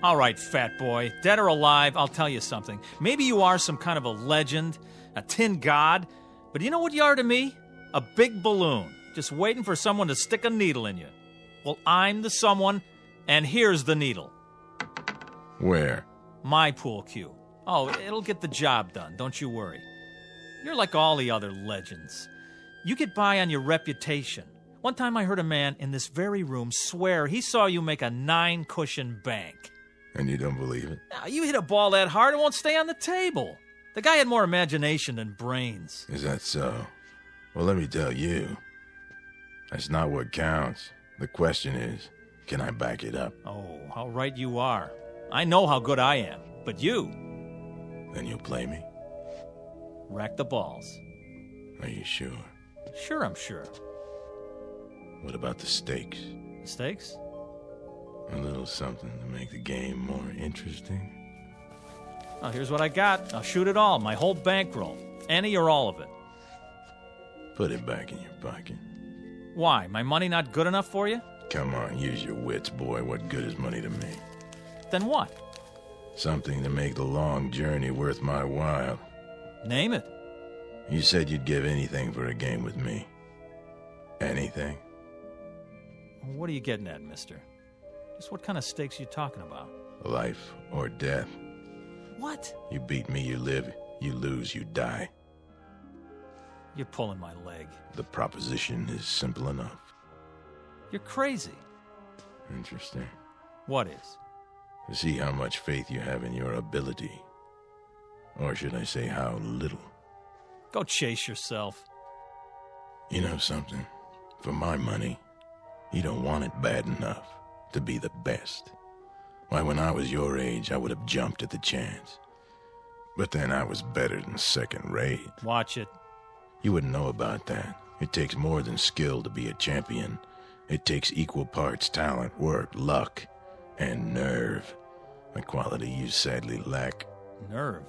All right, fat boy. Dead or alive, I'll tell you something. Maybe you are some kind of a legend, a tin god, but you know what you are to me? A big balloon, just waiting for someone to stick a needle in you. Well, I'm the someone, and here's the needle. Where? My pool cue. Oh, it'll get the job done, don't you worry. You're like all the other legends. You get by on your reputation. One time I heard a man in this very room swear he saw you make a 9-cushion bank. And you don't believe it? Now, you hit a ball that hard, it won't stay on the table. The guy had more imagination than brains. Is that so? Well, let me tell you. That's not what counts. The question is, can I back it up? Oh, how right you are. I know how good I am, but you... Then you'll play me? Rack the balls. Are you sure? Sure, I'm sure. What about the stakes? Stakes? A little something to make the game more interesting? Oh, here's what I got. I'll shoot it all, my whole bankroll. Any or all of it. Put it back in your pocket. Why? My money not good enough for you? Come on, use your wits, boy. What good is money to me? Then what? Something to make the long journey worth my while. Name it. You said you'd give anything for a game with me. Anything? What are you getting at, mister? Just what kind of stakes you talking about? Life or death. What? You beat me, you live. You lose, you die. You're pulling my leg. The proposition is simple enough. You're crazy. Interesting. What is? To see how much faith you have in your ability. Or should I say how little? Go chase yourself. You know something? For my money, you don't want it bad enough to be the best. Why, when I was your age, I would have jumped at the chance. But then I was better than second rate. Watch it. You wouldn't know about that. It takes more than skill to be a champion. It takes equal parts talent, work, luck, and nerve. A quality you sadly lack. Nerve?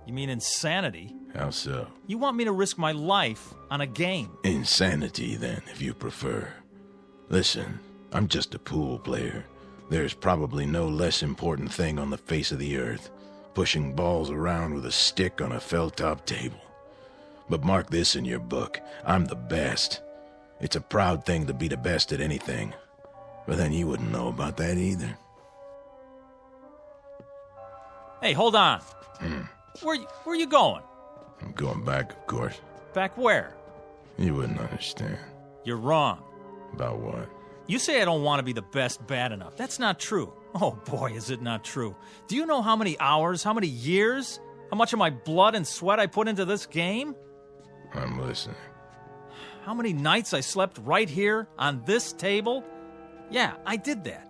You mean insanity? How so? You want me to risk my life on a game? Insanity, then, if you prefer. Listen, I'm just a pool player. There's probably no less important thing on the face of the earth, pushing balls around with a stick on a felt-top table. But mark this in your book, I'm the best. It's a proud thing to be the best at anything. But then you wouldn't know about that either. Hey, hold on. Where you going? I'm going back, of course. Back where? You wouldn't understand. You're wrong. About what? You say I don't want to be the best bad enough. That's not true. Oh boy, is it not true. Do you know how many hours, how many years, how much of my blood and sweat I put into this game? I'm listening. How many nights I slept right here on this table? Yeah, I did that.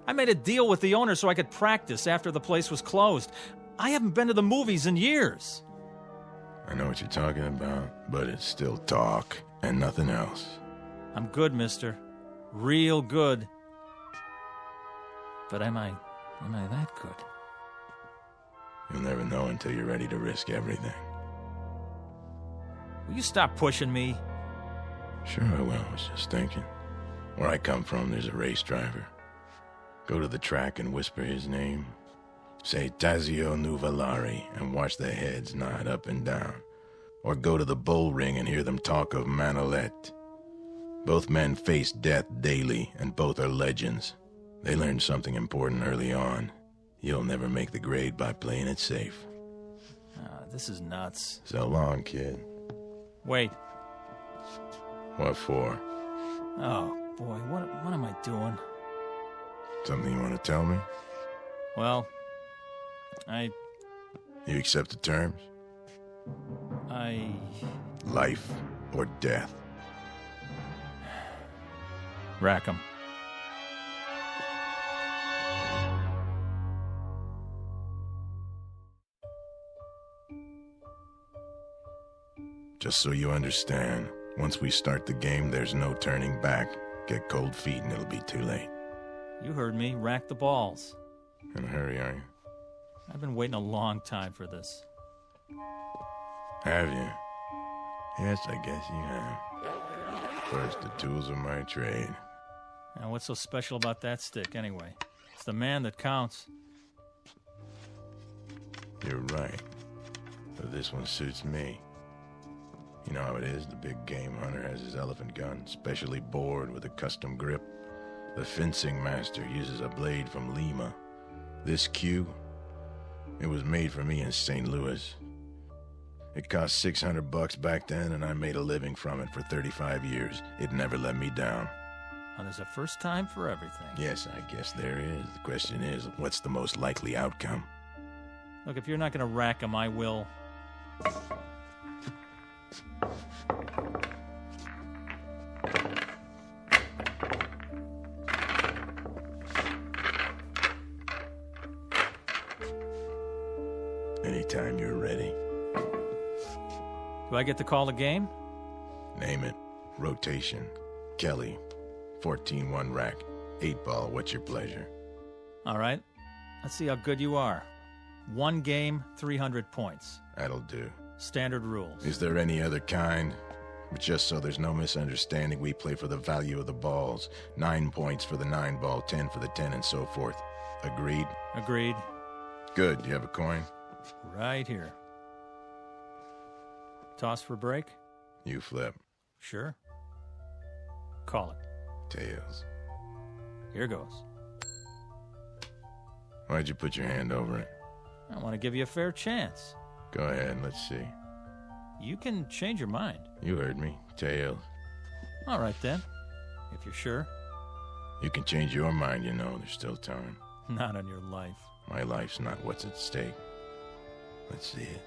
I made a deal with the owner so I could practice after the place was closed. I haven't been to the movies in years. I know what you're talking about, but it's still talk and nothing else. I'm good, mister. Real good. But am I that good? You'll never know until you're ready to risk everything. Will you stop pushing me? Sure I will. I was just thinking. Where I come from, there's a race driver. Go to the track and whisper his name. Say Tazio Nuvolari and watch their heads nod up and down. Or go to the bull ring and hear them talk of Manolete. Both men face death daily, and both are legends. They learned something important early on. You'll never make the grade by playing it safe. This is nuts. So long, kid. Wait. What for? Oh, boy, what am I doing? Something you want to tell me? Well, You accept the terms? Life or death? Rack 'em. Just so you understand, once we start the game, there's no turning back. Get cold feet and it'll be too late. You heard me. Rack the balls. In a hurry, are you? I've been waiting a long time for this. Have you? Yes, I guess you have. First, the tools of my trade. Now, what's so special about that stick, anyway? It's the man that counts. You're right. But this one suits me. You know how it is, the big game hunter has his elephant gun, specially bored with a custom grip. The fencing master uses a blade from Lima. This cue, it was made for me in St. Louis. It cost $600 back then, and I made a living from it for 35 years. It never let me down. Well, there's a first time for everything. Yes, I guess there is. The question is, what's the most likely outcome? Look, if you're not going to rack 'em, I will. Anytime you're ready. Do I get to call the game? Name it. Rotation. Kelly. 14-1 rack. 8-ball, what's your pleasure? All right. Let's see how good you are. 1 game, 300 points. That'll do. Standard rules. Is there any other kind? But just so there's no misunderstanding, we play for the value of the balls. 9 points for the 9-ball, 10 for the 10, and so forth. Agreed? Agreed. Good. You have a coin? Right here. Toss for break? You flip. Sure. Call it. Tails. Here goes. Why'd you put your hand over it? I want to give you a fair chance. Go ahead, let's see. You can change your mind. You heard me. Tails. All right, then. If you're sure. You can change your mind, you know. There's still time. Not on your life. My life's not what's at stake. Let's see it.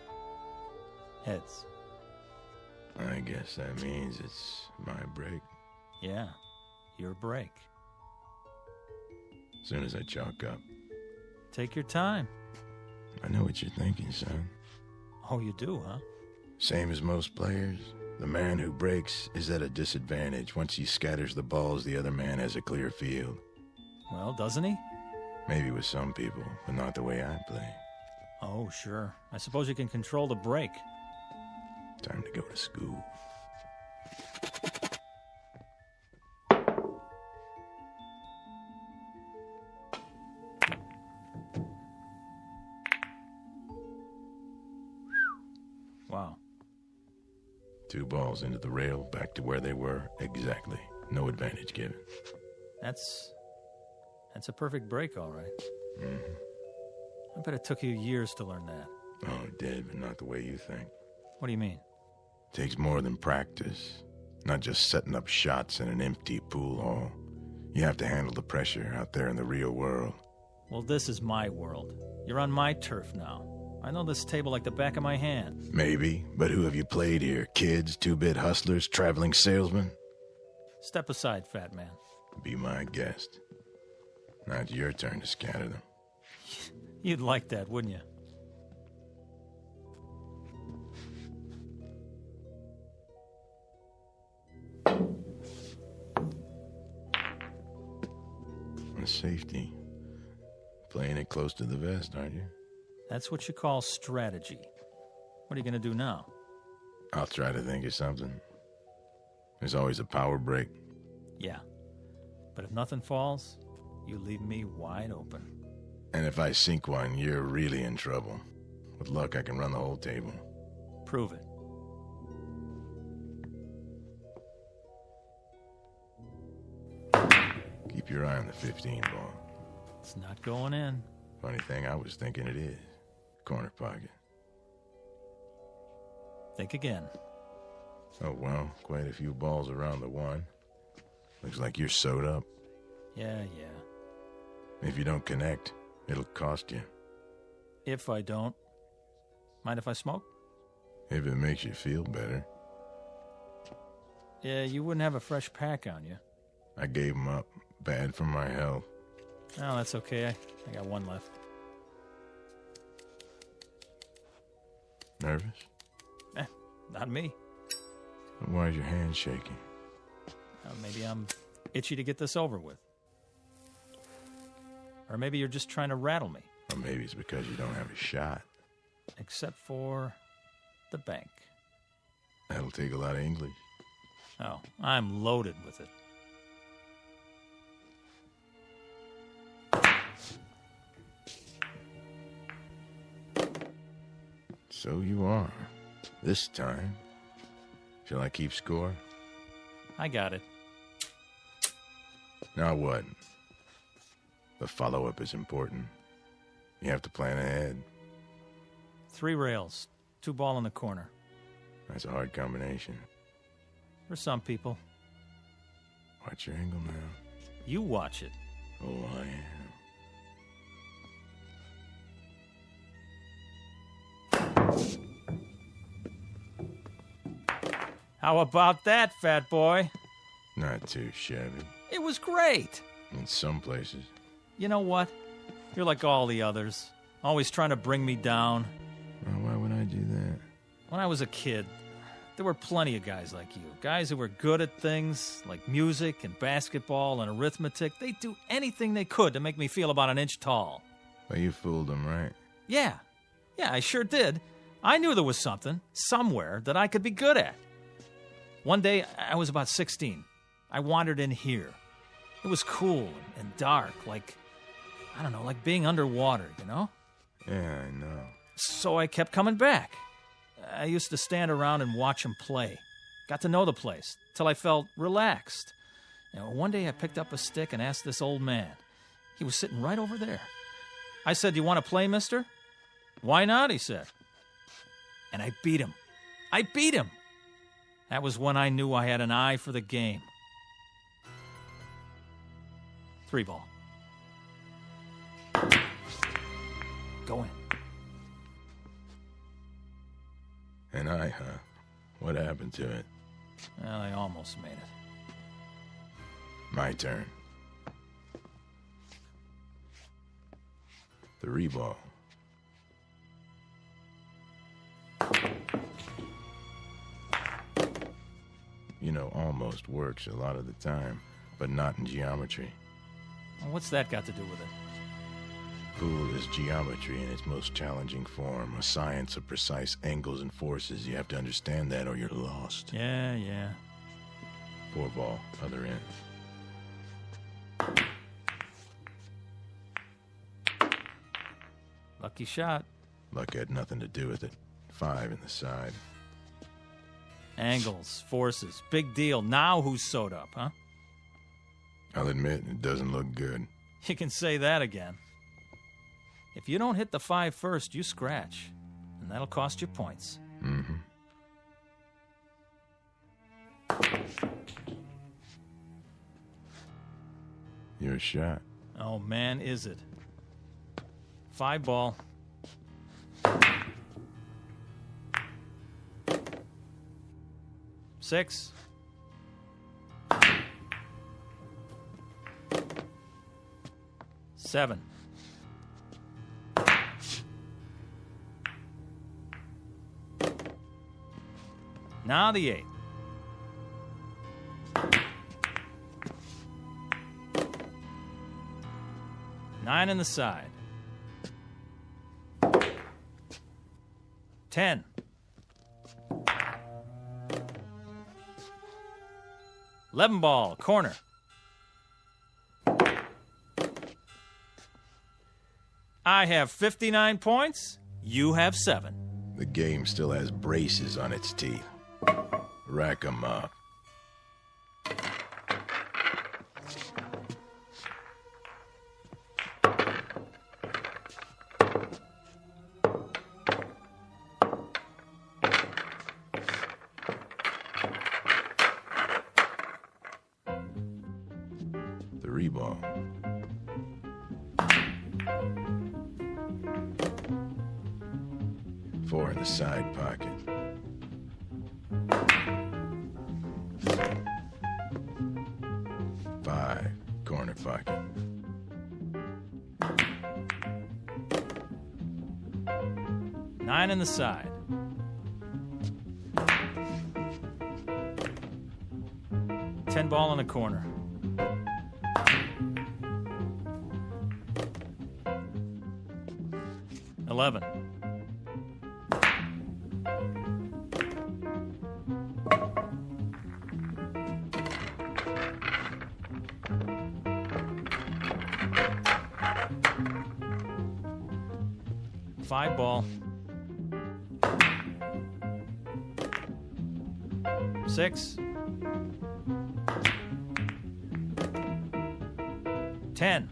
Heads. I guess that means it's my break. Yeah, your break. As soon as I chalk up. Take your time. I know what you're thinking, son. Oh, you do, huh? Same as most players. The man who breaks is at a disadvantage. Once he scatters the balls, the other man has a clear field. Well, doesn't he? Maybe with some people, but not the way I play. Oh, sure. I suppose you can control the break. Time to go to school. Wow. 2 balls into the rail, back to where they were. Exactly. No advantage given. That's a perfect break, all right. Mm-hmm. I bet it took you years to learn that. Oh, it did, but not the way you think. What do you mean? Takes more than practice. Not just setting up shots in an empty pool hall. You have to handle the pressure out there in the real world. Well, this is my world. You're on my turf now. I know this table like the back of my hand. Maybe, but who have you played here? Kids, 2-bit hustlers, traveling salesmen? Step aside, fat man. Be my guest. Now it's your turn to scatter them. You'd like that, wouldn't you? A safety. Playing it close to the vest, aren't you? That's what you call strategy. What are you going to do now? I'll try to think of something. There's always a power break. Yeah. But if nothing falls, you leave me wide open. And if I sink one, you're really in trouble. With luck, I can run the whole table. Prove it. Keep your eye on the 15 ball. It's not going in. Funny thing, I was thinking it is. Corner pocket. Think again. Oh, well, quite a few balls around the 1. Looks like you're sewed up. Yeah. If you don't connect, it'll cost you. If I don't. Mind if I smoke? If it makes you feel better. Yeah, you wouldn't have a fresh pack on you. I gave 'em up. Bad for my health. Oh, that's okay. I got 1 left. Nervous? Not me. Why is your hand shaking? Maybe I'm itchy to get this over with. Or maybe you're just trying to rattle me. Or maybe it's because you don't have a shot. Except for the bank. That'll take a lot of English. Oh, I'm loaded with it. So you are. This time. Shall I keep score? I got it. Now what? The follow-up is important. You have to plan ahead. 3 rails, 2 ball in the corner. That's a hard combination. For some people. Watch your angle now. You watch it. Oh, I am. How about that, fat boy? Not too shabby. It was great. In some places. You know what? You're like all the others. Always trying to bring me down. Well, why would I do that? When I was a kid, There were plenty of guys like you. Guys who were good at things like music and basketball and arithmetic. They'd do anything they could to make me feel about an inch tall. Well, you fooled them, right? Yeah, I sure did. I knew there was something, somewhere, that I could be good at. One day, I was about 16. I wandered in here. It was cool and dark, like being underwater, you know? Yeah, I know. So I kept coming back. I used to stand around and watch him play. Got to know the place, till I felt relaxed. One day I picked up a stick and asked this old man. He was sitting right over there. I said, "You want to play, mister?" "Why not?" he said. And I beat him. That was when I knew I had an eye for the game. 3 ball. Go in. An eye, huh? What happened to it? Well, I almost made it. My turn. 3 ball. You know, almost works a lot of the time, but not in geometry. Well, what's that got to do with it? Pool is geometry in its most challenging form, a science of precise angles and forces. You have to understand that or you're lost. Yeah. 4 ball, other end. Lucky shot. Luck had nothing to do with it. 5 in the side. Angles, forces, big deal. Now who's sewed up, huh? I'll admit, it doesn't look good. You can say that again. If you don't hit the 5 first, you scratch. And that'll cost you points. Mm-hmm. Your shot. Oh, man, is it. 5 ball. Six. Seven. Now the 8. Nine in the side. 10. Eleven ball, corner. I have 59 points. You have 7. The game still has braces on its teeth. Rack 'em up. Ball. Four in the side pocket. Five, corner pocket. Nine in the side. 10 ball in the corner. 11. Five ball. 6. 10.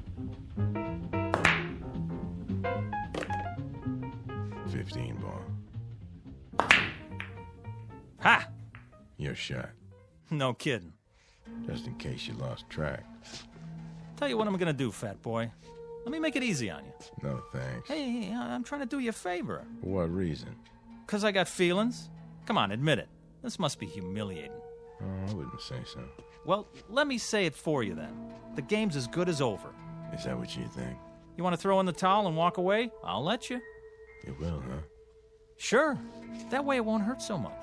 15 ball. Ha! Your shot. No kidding. Just in case you lost track. Tell you what I'm gonna do, fat boy. Let me make it easy on you. No thanks. Hey, I'm trying to do you a favor. For what reason? 'Cause I got feelings. Come on, admit it. This must be humiliating. Oh, I wouldn't say so. Well, let me say it for you then. The game's as good as over. Is that what you think? You want to throw in the towel and walk away? I'll let you. You will, huh? Sure. That way it won't hurt so much.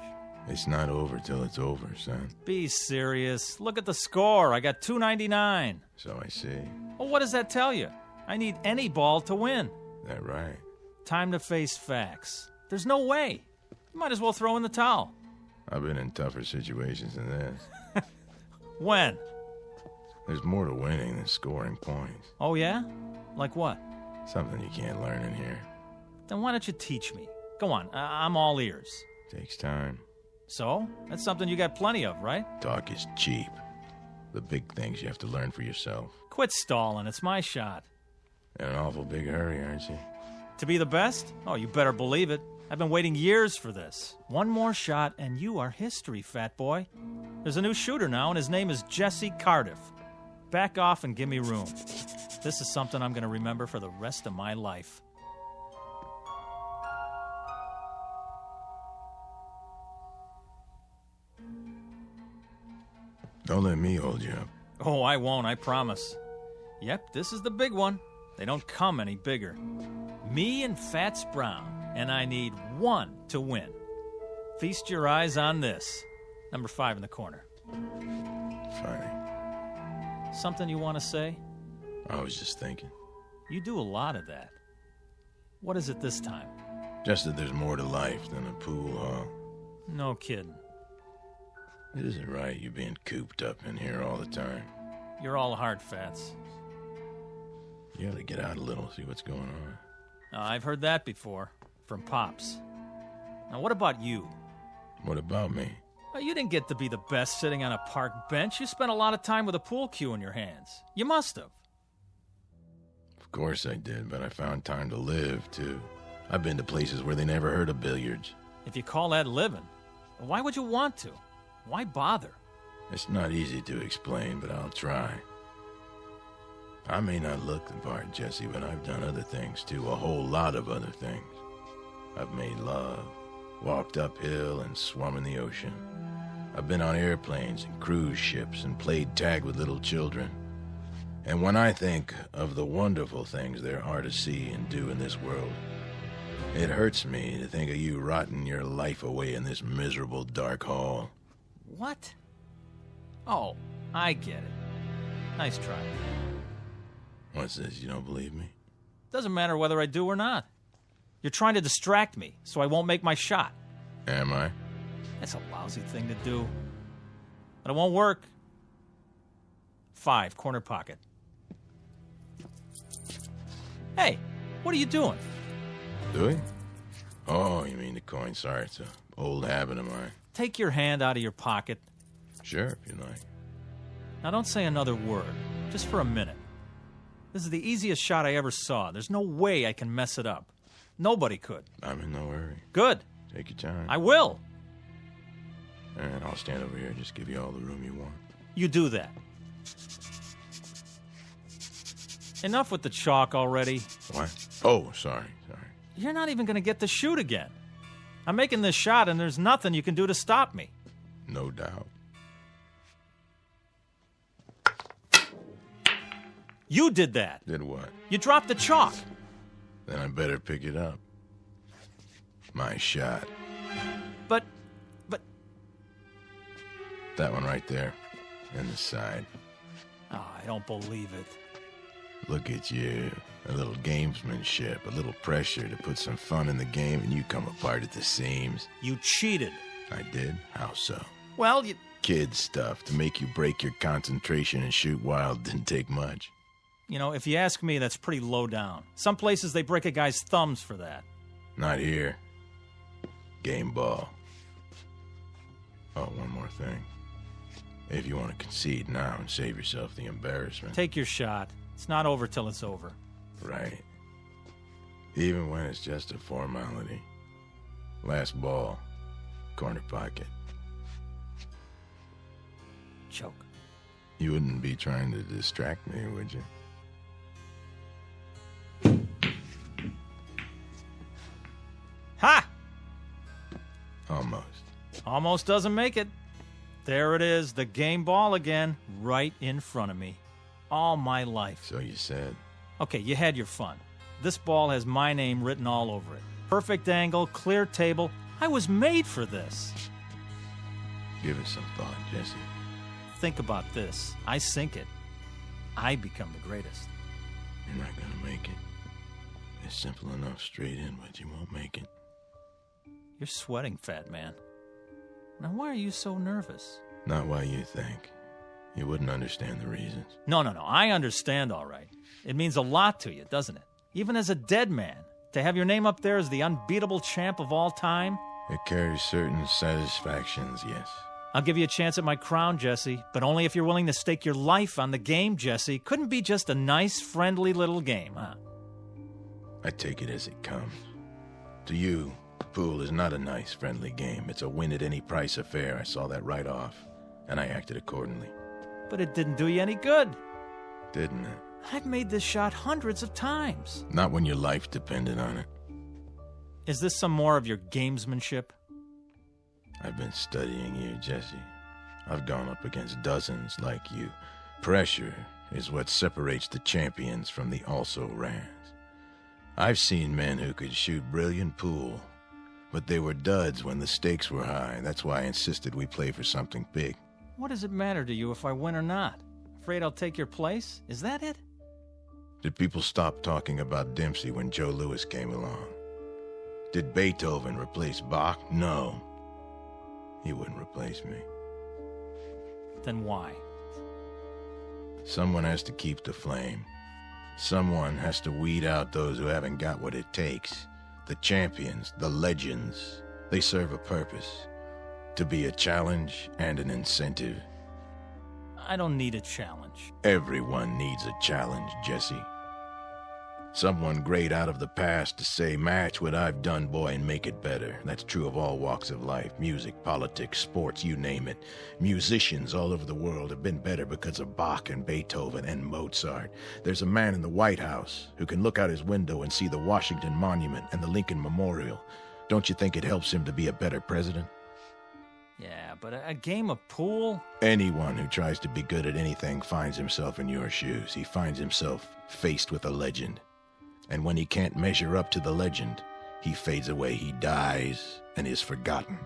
It's not over till it's over, son. Be serious. Look at the score. I got $2.99. So I see. Well, what does that tell you? I need any ball to win. That right? Time to face facts. There's no way. You might as well throw in the towel. I've been in tougher situations than this. When? There's more to winning than scoring points. Oh, yeah? Like what? Something you can't learn in here. Then why don't you teach me? Go on, I'm all ears. Takes time. So? That's something you got plenty of, right? Talk is cheap. The big things you have to learn for yourself. Quit stalling. It's my shot. In an awful big hurry, aren't you? To be the best? Oh, you better believe it. I've been waiting years for this. One more shot, and you are history, fat boy. There's a new shooter now, and his name is Jesse Cardiff. Back off and give me room. This is something I'm going to remember for the rest of my life. Don't let me hold you up. Oh, I won't, I promise. Yep, this is the big one. They don't come any bigger. Me and Fats Brown, and I need one to win. Feast your eyes on this. Number 5 in the corner. Funny. Something you want to say? I was just thinking. You do a lot of that. What is it this time? Just that there's more to life than a pool hall. No kidding. It isn't right you being cooped up in here all the time. You're all hard, Fats. You ought to get out a little, see what's going on. I've heard that before. From Pops. Now, what about you? What about me? You didn't get to be the best sitting on a park bench. You spent a lot of time with a pool cue in your hands. You must have. Of course I did, but I found time to live, too. I've been to places where they never heard of billiards. If you call that living, why would you want to? Why bother? It's not easy to explain, but I'll try. I may not look the part, Jesse, but I've done other things, too. A whole lot of other things. I've made love, walked uphill, and swum in the ocean. I've been on airplanes and cruise ships and played tag with little children. And when I think of the wonderful things there are to see and do in this world, it hurts me to think of you rotting your life away in this miserable dark hall. What? Oh, I get it. Nice try. What's this, you don't believe me? Doesn't matter whether I do or not. You're trying to distract me, so I won't make my shot. Am I? That's a lousy thing to do. But it won't work. 5, corner pocket. Hey, what are you doing? Doing? Oh, you mean the coin. Sorry, it's an old habit of mine. Take your hand out of your pocket. Sure, if you like. Now don't say another word, just for a minute. This is the easiest shot I ever saw. There's no way I can mess it up. Nobody could. I'm in no hurry. Good. Take your time. I will. And I'll stand over here and just give you all the room you want. You do that. Enough with the chalk already. What? Oh, sorry. You're not even going to get to shoot again. I'm making this shot, and there's nothing you can do to stop me. No doubt. You did that. Did what? You dropped the chalk. Then I better pick it up. My shot. But... That one right there. In the side. Oh, I don't believe it. Look at you. A little gamesmanship, a little pressure to put some fun in the game, and you come apart at the seams. You cheated. I did? How so? Well, you... Kid stuff to make you break your concentration and shoot wild didn't take much. You know, if you ask me, that's pretty low down. Some places they break a guy's thumbs for that. Not here. Game ball. Oh, one more thing. If you want to concede now and save yourself the embarrassment. Take your shot. It's not over till it's over. Right. Even when it's just a formality. Last ball. Corner pocket. Choke. You wouldn't be trying to distract me, would you? Ha! Almost. Almost doesn't make it. There it is, the game ball again, right in front of me. All my life. So you said. Okay, you had your fun. This ball has my name written all over it. Perfect angle, clear table. I was made for this. Give it some thought, Jesse. Think about this. I sink it. I become the greatest. You're not gonna make it. It's simple enough straight in, but you won't make it. You're sweating, fat man. Now, why are you so nervous? Not why you think. You wouldn't understand the reasons. No. I understand, all right. It means a lot to you, doesn't it? Even as a dead man, to have your name up there as the unbeatable champ of all time? It carries certain satisfactions, yes. I'll give you a chance at my crown, Jesse, but only if you're willing to stake your life on the game, Jesse. Couldn't be just a nice, friendly little game, huh? I take it as it comes. To you, pool is not a nice, friendly game. It's a win-at-any-price affair. I saw that right off, and I acted accordingly. But it didn't do you any good. Didn't it? I've made this shot hundreds of times. Not when your life depended on it. Is this some more of your gamesmanship? I've been studying you, Jesse. I've gone up against dozens like you. Pressure is what separates the champions from the also-rans. I've seen men who could shoot brilliant pool, but they were duds when the stakes were high. That's why I insisted we play for something big. What does it matter to you if I win or not? Afraid I'll take your place? Is that it? Did people stop talking about Dempsey when Joe Louis came along? Did Beethoven replace Bach? No. He wouldn't replace me. Then why? Someone has to keep the flame. Someone has to weed out those who haven't got what it takes. The champions, the legends, they serve a purpose. To be a challenge and an incentive. I don't need a challenge. Everyone needs a challenge, Jesse. Someone great out of the past to say, match what I've done, boy, and make it better. That's true of all walks of life. Music, politics, sports, you name it. Musicians all over the world have been better because of Bach and Beethoven and Mozart. There's a man in the White House who can look out his window and see the Washington Monument and the Lincoln Memorial. Don't you think it helps him to be a better president? Yeah, but a game of pool? Anyone who tries to be good at anything finds himself in your shoes. He finds himself faced with a legend. And when he can't measure up to the legend, he fades away, he dies, and is forgotten.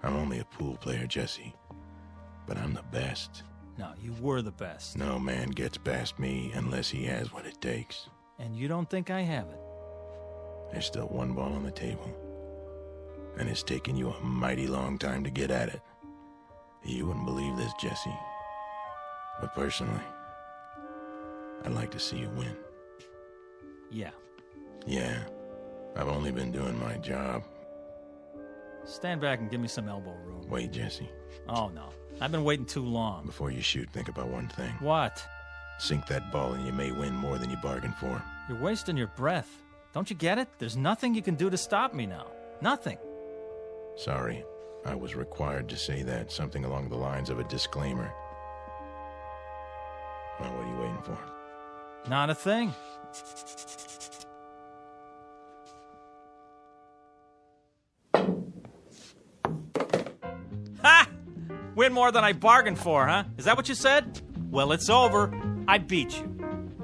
I'm only a pool player, Jesse, but I'm the best. No, you were the best. No man gets past me unless he has what it takes. And you don't think I have it? There's still one ball on the table, and it's taken you a mighty long time to get at it. You wouldn't believe this, Jesse, but personally, I'd like to see you win. Yeah, I've only been doing my job. Stand back and give me some elbow room. Wait, Jesse. Oh, no. I've been waiting too long. Before you shoot, think about one thing. What? Sink that ball and you may win more than you bargained for. You're wasting your breath. Don't you get it? There's nothing you can do to stop me now. Nothing. Sorry, I was required to say that. Something along the lines of a disclaimer. Well, what are you waiting for? Not a thing. Ha! Win more than I bargained for, huh? Is that what you said? Well, it's over. I beat you.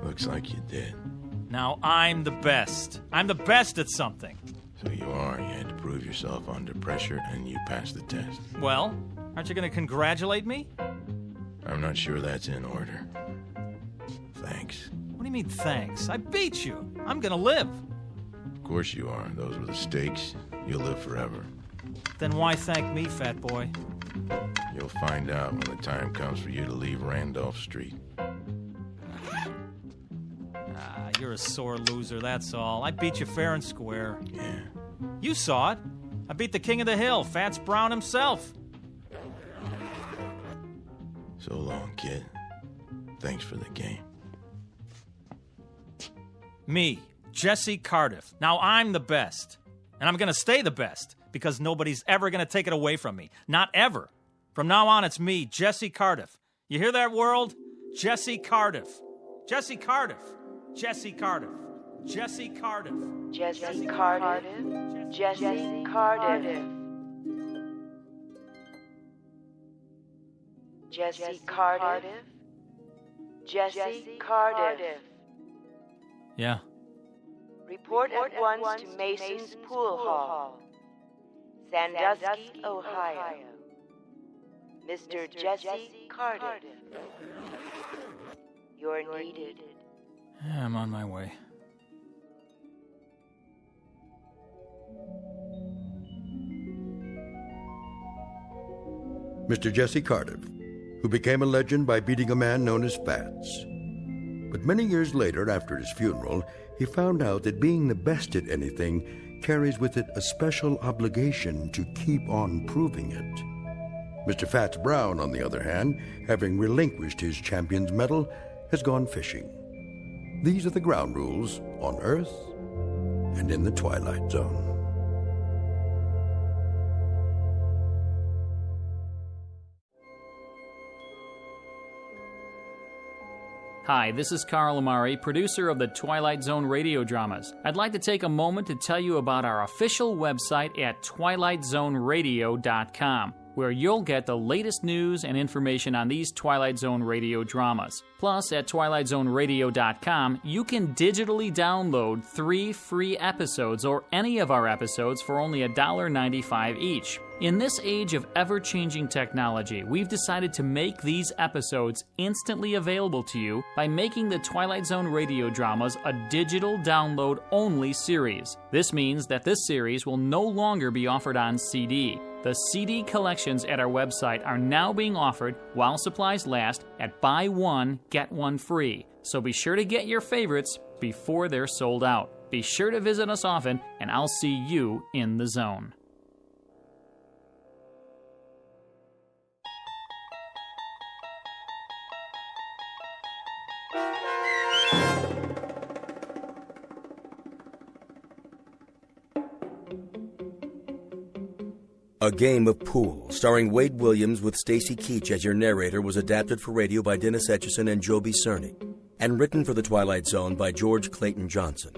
Looks like you did. Now I'm the best. I'm the best at something. So you are. You had to prove yourself under pressure, and you passed the test. Well, aren't you going to congratulate me? I'm not sure that's in order. Thanks. What do you mean, thanks? I beat you. I'm going to live. Of course you are. Those were the stakes. You'll live forever. Then why thank me, fat boy? You'll find out when the time comes for you to leave Randolph Street. You're a sore loser, that's all. I beat you fair and square. Yeah. You saw it. I beat the king of the hill, Fats Brown himself. So long, kid. Thanks for the game. Me, Jesse Cardiff. Now I'm the best. And I'm going to stay the best, because nobody's ever going to take it away from me. Not ever. From now on, it's me, Jesse Cardiff. You hear that, world? Jesse Cardiff. Jesse Cardiff. Jesse Cardiff. Jesse Cardiff. Jesse Cardiff. Jesse Cardiff. Jesse Cardiff. Jesse Cardiff. Yeah. Report at once to Mason's Pool Hall, Sandusky, Ohio. Mr. Jesse Carter. You're needed. Yeah, I'm on my way. Mr. Jesse Carter, who became a legend by beating a man known as Fats. But many years later, after his funeral, he found out that being the best at anything carries with it a special obligation to keep on proving it. Mr. Fats Brown, on the other hand, having relinquished his champion's medal, has gone fishing. These are the ground rules on Earth and in the Twilight Zone. Hi, this is Carl Amari, producer of the Twilight Zone radio dramas. I'd like to take a moment to tell you about our official website at twilightzoneradio.com, where you'll get the latest news and information on these Twilight Zone radio dramas. Plus, at twilightzoneradio.com, you can digitally download 3 free episodes or any of our episodes for only $1.95 each. In this age of ever-changing technology, we've decided to make these episodes instantly available to you by making the Twilight Zone radio dramas a digital download-only series. This means that this series will no longer be offered on CD. The CD collections at our website are now being offered while supplies last at buy one, get one free. So be sure to get your favorites before they're sold out. Be sure to visit us often, and I'll see you in the zone. A Game of Pool, starring Wade Williams with Stacy Keach as your narrator, was adapted for radio by Dennis Etchison and Joby Cerny, and written for The Twilight Zone by George Clayton Johnson.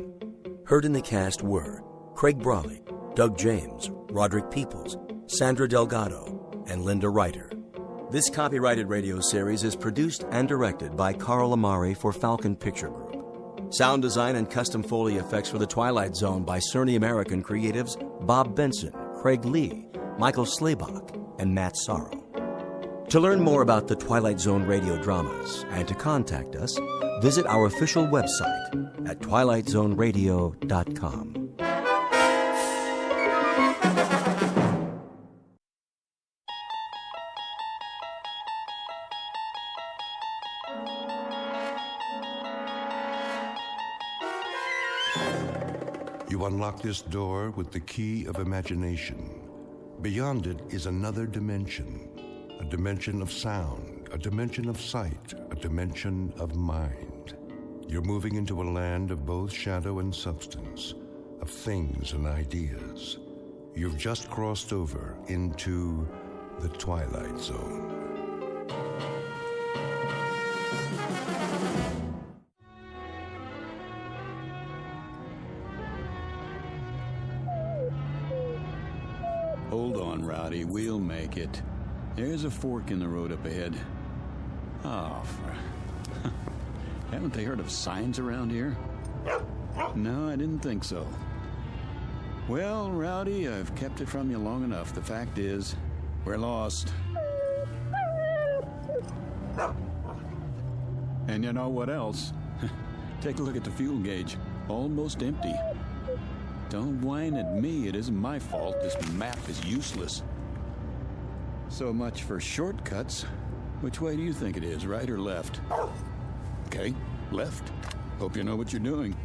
Heard in the cast were Craig Brawley, Doug James, Roderick Peoples, Sandra Delgado, and Linda Ryder. This copyrighted radio series is produced and directed by Carl Amari for Falcon Picture Group. Sound design and custom Foley effects for The Twilight Zone by Cerny American creatives Bob Benson, Craig Lee, Michael Slaybach, and Matt Sorrow. To learn more about the Twilight Zone radio dramas and to contact us, visit our official website at twilightzoneradio.com. You unlock this door with the key of imagination. Beyond it is another dimension, a dimension of sound, a dimension of sight, a dimension of mind. You're moving into a land of both shadow and substance, of things and ideas. You've just crossed over into the Twilight Zone. Hold on, Rowdy. We'll make it. There's a fork in the road up ahead. Oh, haven't they heard of signs around here? No, I didn't think so. Well, Rowdy, I've kept it from you long enough. The fact is, we're lost. And you know what else? Take a look at the fuel gauge. Almost empty. Don't whine at me. It isn't my fault. This map is useless. So much for shortcuts. Which way do you think it is, right or left? Okay, left. Hope you know what you're doing.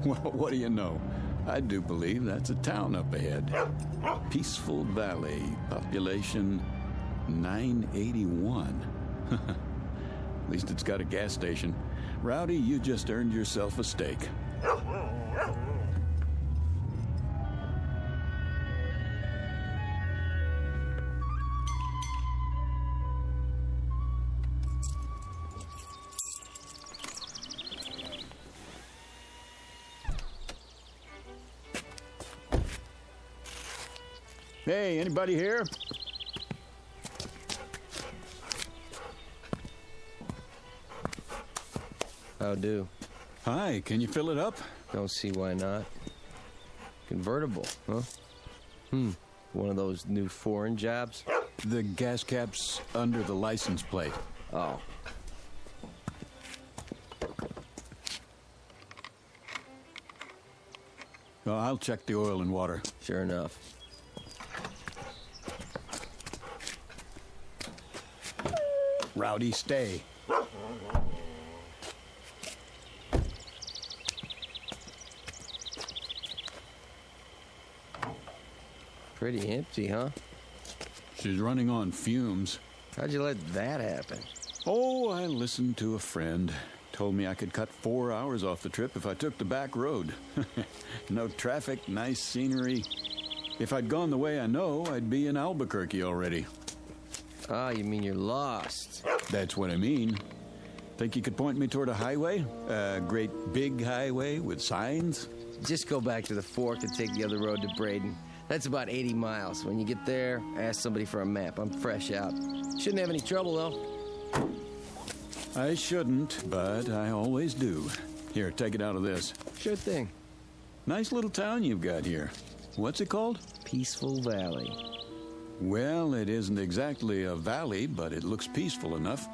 Well, what do you know? I do believe that's a town up ahead. Peaceful Valley, population 981. At least it's got a gas station. Rowdy, you just earned yourself a steak. Hey, anybody here? How do? Hi, can you fill it up? Don't see why not. Convertible, huh? One of those new foreign jobs? The gas cap's under the license plate. Oh. Well, I'll check the oil and water. Sure enough. Rowdy, stay. Pretty empty, huh? She's running on fumes. How'd you let that happen? Oh, I listened to a friend. Told me I could cut 4 hours off the trip if I took the back road. No traffic, nice scenery. If I'd gone the way I know, I'd be in Albuquerque already. Ah, you mean you're lost? That's what I mean. Think you could point me toward a highway? A great big highway with signs? Just go back to the fork and take the other road to Braden. That's about 80 miles. When you get there, ask somebody for a map. I'm fresh out. Shouldn't have any trouble, though. I shouldn't, but I always do. Here, take it out of this. Sure thing. Nice little town you've got here. What's it called? Peaceful Valley. Well, it isn't exactly a valley, but it looks peaceful enough.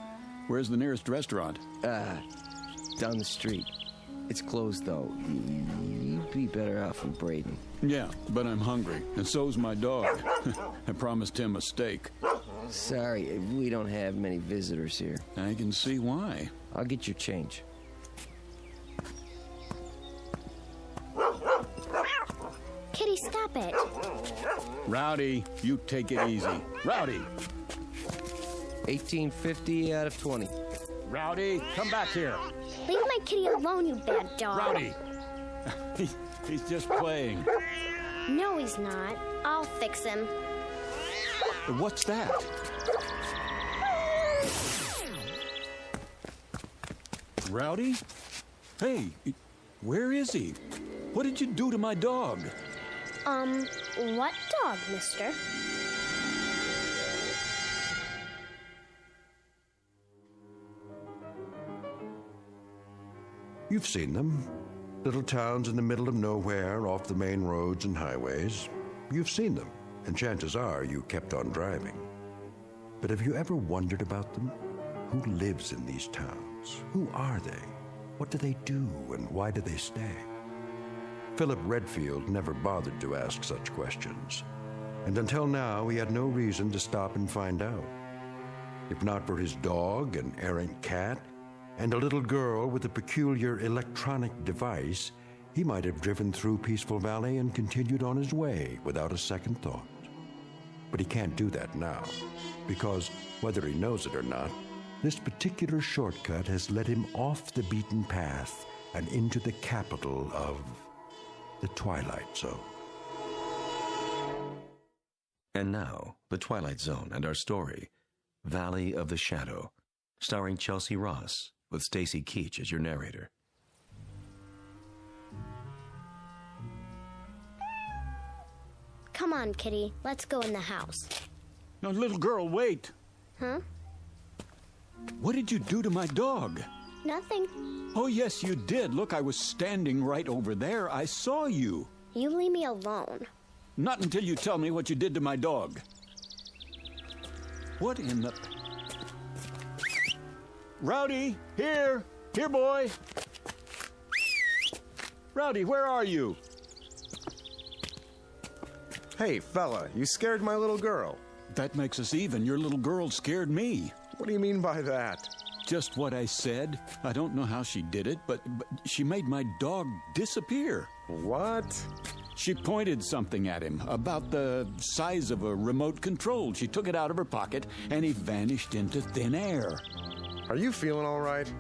Where's the nearest restaurant? Down the street. It's closed, though. You'd be better off in Braden. Yeah, but I'm hungry, and so's my dog. I promised him a steak. Sorry, we don't have many visitors here. I can see why. I'll get your change. Kitty, stop it. Rowdy, you take it easy. Rowdy! 1850 out of 20. Rowdy, come back here. Leave my kitty alone, you bad dog. Rowdy! He's just playing. No, he's not. I'll fix him. What's that? Rowdy? Hey, where is he? What did you do to my dog? What dog, mister? You've seen them. Little towns in the middle of nowhere, off the main roads and highways. You've seen them, and chances are you kept on driving. But have you ever wondered about them? Who lives in these towns? Who are they? What do they do, and why do they stay? Philip Redfield never bothered to ask such questions, and until now he had no reason to stop and find out. If not for his dog, an errant cat, and a little girl with a peculiar electronic device, he might have driven through Peaceful Valley and continued on his way without a second thought. But he can't do that now, because, whether he knows it or not, this particular shortcut has led him off the beaten path and into the capital of the Twilight Zone. And now, The Twilight Zone and our story, Valley of the Shadow, starring Chelsea Ross, with Stacy Keach as your narrator. Come on, Kitty. Let's go in the house. No, little girl, wait. Huh? What did you do to my dog? Nothing. Oh, yes, you did. Look, I was standing right over there. I saw you. You leave me alone. Not until you tell me what you did to my dog. What in the... Rowdy, here! Here, boy! Rowdy, where are you? Hey, fella, you scared my little girl. That makes us even. Your little girl scared me. What do you mean by that? Just what I said. I don't know how she did it, but she made my dog disappear. What? She pointed something at him about the size of a remote control. She took it out of her pocket, and he vanished into thin air. Are you feeling all right?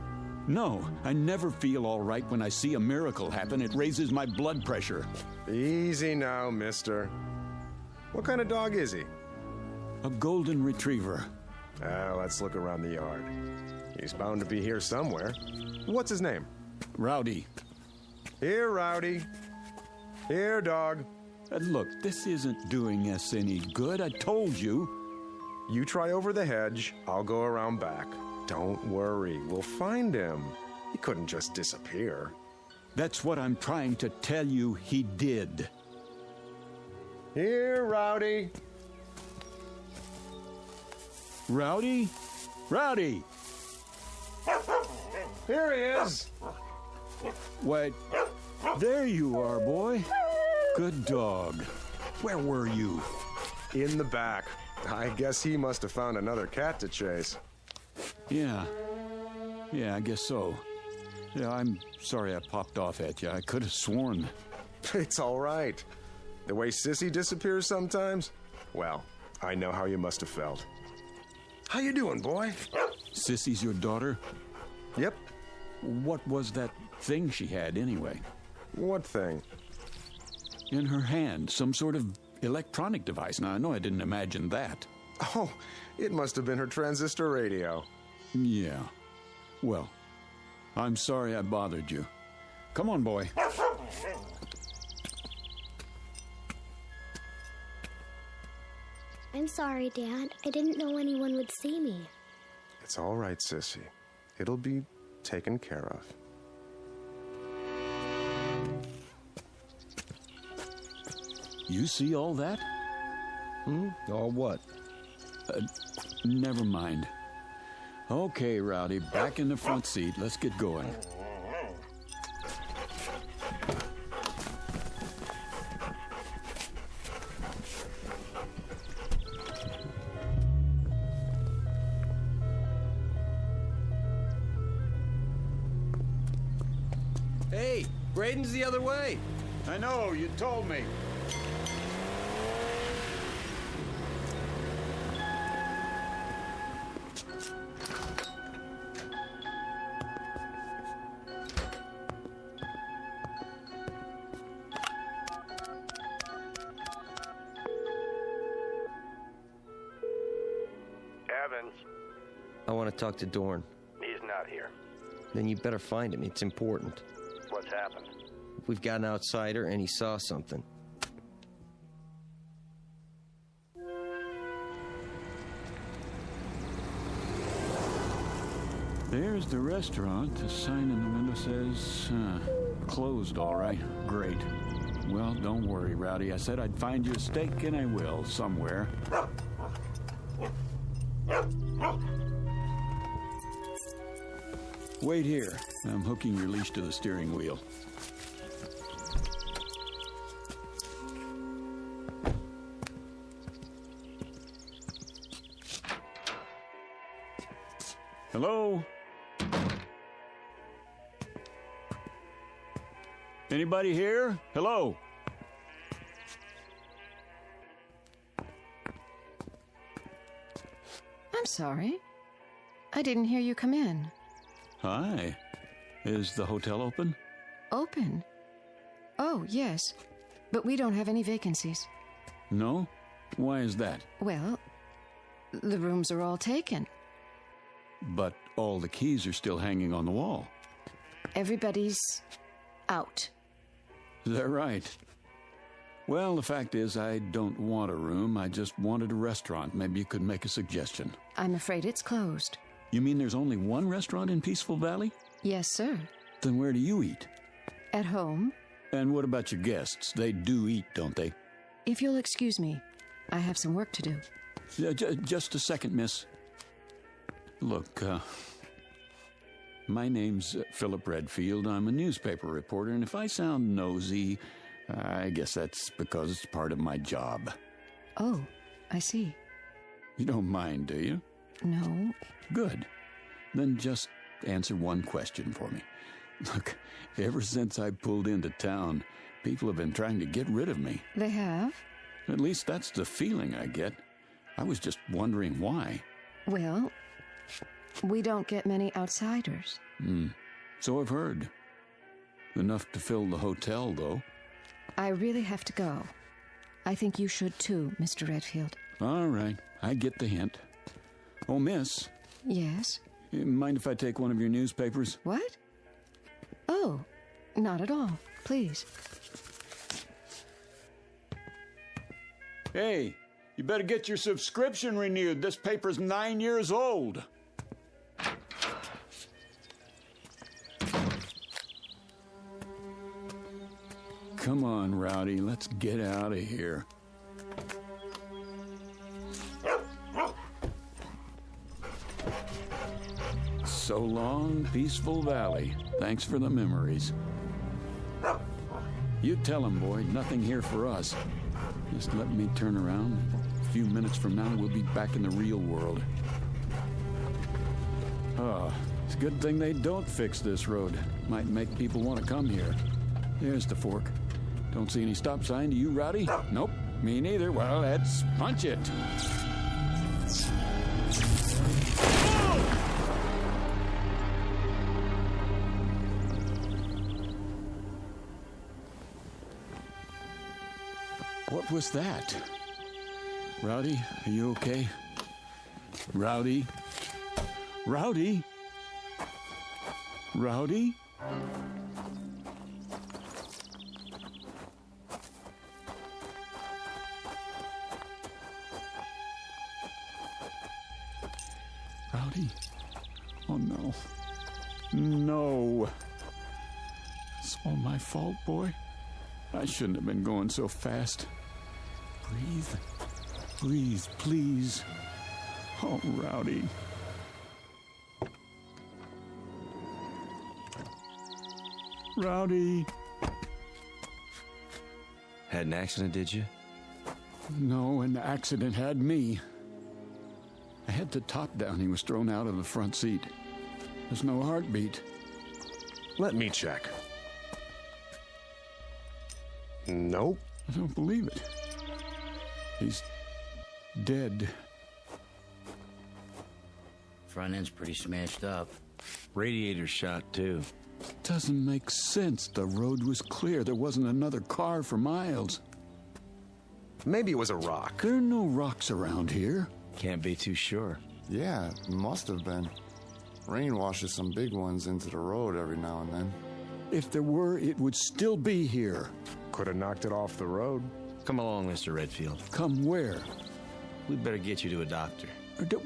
No, I never feel all right when I see a miracle happen. It raises my blood pressure. Easy now, mister. What kind of dog is he? A golden retriever. Let's look around the yard. He's bound to be here somewhere. What's his name? Rowdy. Here, Rowdy. Here, dog. Look, this isn't doing us any good. I told you. You try over the hedge. I'll go around back. Don't worry. We'll find him. He couldn't just disappear. That's what I'm trying to tell you he did. Here, Rowdy. Rowdy? Rowdy! Here he is! Wait, there you are, boy. Good dog. Where were you? In the back. I guess he must have found another cat to chase. Yeah, I guess so. Yeah, I'm sorry I popped off at you. I could have sworn. It's all right. The way Sissy disappears sometimes? Well, I know how you must have felt. How you doing, boy? Sissy's your daughter? Yep. What was that thing she had, anyway? What thing? In her hand, some sort of electronic device. Now, I know I didn't imagine that. Oh, it must have been her transistor radio. Yeah. Well, I'm sorry I bothered you. Come on, boy. I'm sorry, Dad. I didn't know anyone would see me. It's all right, Sissy. It'll be taken care of. You see all that? All what? Never mind. Okay, Rowdy, back in the front seat. Let's get going. Hey, Braden's the other way. I know, you told me. Evans, I want to talk to Dorn. he's not here. Then you better find him. It's important. What's happened? We've got an outsider, and he saw something. There's the restaurant. The sign in the window says, closed, all right. Great. Well, don't worry, Rowdy. I said I'd find you a steak, and I will, somewhere. Wait here. I'm hooking your leash to the steering wheel. Hello? Anybody here? Hello? I'm sorry. I didn't hear you come in. Hi. Is the hotel open? Open? Oh, yes. But we don't have any vacancies. No? Why is that? Well, the rooms are all taken. But all the keys are still hanging on the wall. Everybody's out. Is that right? Well, the fact is, I don't want a room. I just wanted a restaurant. Maybe you could make a suggestion. I'm afraid it's closed. You mean there's only one restaurant in Peaceful Valley? Yes, sir. Then where do you eat? At home. And what about your guests? They do eat, don't they? If you'll excuse me, I have some work to do. Just a second, miss. Look, my name's Philip Redfield. I'm a newspaper reporter, and if I sound nosy, I guess that's because it's part of my job. Oh, I see. You don't mind, do you? No. Good. Then just answer one question for me. Look, ever since I pulled into town, people have been trying to get rid of me. They have? At least that's the feeling I get. I was just wondering why. Well, we don't get many outsiders. So I've heard. Enough to fill the hotel, though. I really have to go. I think you should too, Mr. Redfield. All right, I get the hint. Oh, miss. Yes? Mind if I take one of your newspapers? What? Oh, not at all. Please. Hey, you better get your subscription renewed. This paper's 9 years old. Come on, Rowdy, let's get out of here. So long, peaceful valley. Thanks for the memories. You tell him, boy, nothing here for us. Just let me turn around. A few minutes from now, we'll be back in the real world. Oh, it's a good thing they don't fix this road. Might make people want to come here. There's the fork. Don't see any stop sign. Do you, Rowdy? Nope. Me neither. Well, let's punch it. What was that? Rowdy, are you okay? Rowdy? Rowdy? Rowdy? Rowdy? Oh no. No. It's all my fault, boy. I shouldn't have been going so fast. Breathe. Breathe, please. Oh, Rowdy. Rowdy. Had an accident, did you? No, an accident had me. I had the top down. He was thrown out of the front seat. There's no heartbeat. Let me check. Nope. I don't believe it. He's dead. Front end's pretty smashed up. Radiator shot, too. Doesn't make sense. The road was clear. There wasn't another car for miles. Maybe it was a rock. There are no rocks around here. Can't be too sure. Yeah, it must have been. Rain washes some big ones into the road every now and then. If there were, it would still be here. Could have knocked it off the road. Come along, Mr. Redfield. Come where? We'd better get you to a doctor.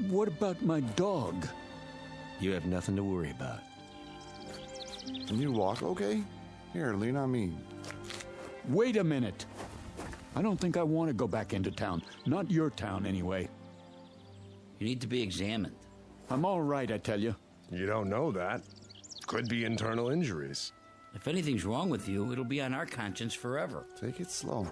What about my dog? You have nothing to worry about. Can you walk okay? Here, lean on me. Wait a minute. I don't think I want to go back into town. Not your town, anyway. You need to be examined. I'm all right, I tell you. You don't know that. Could be internal injuries. If anything's wrong with you, it'll be on our conscience forever. Take it slow.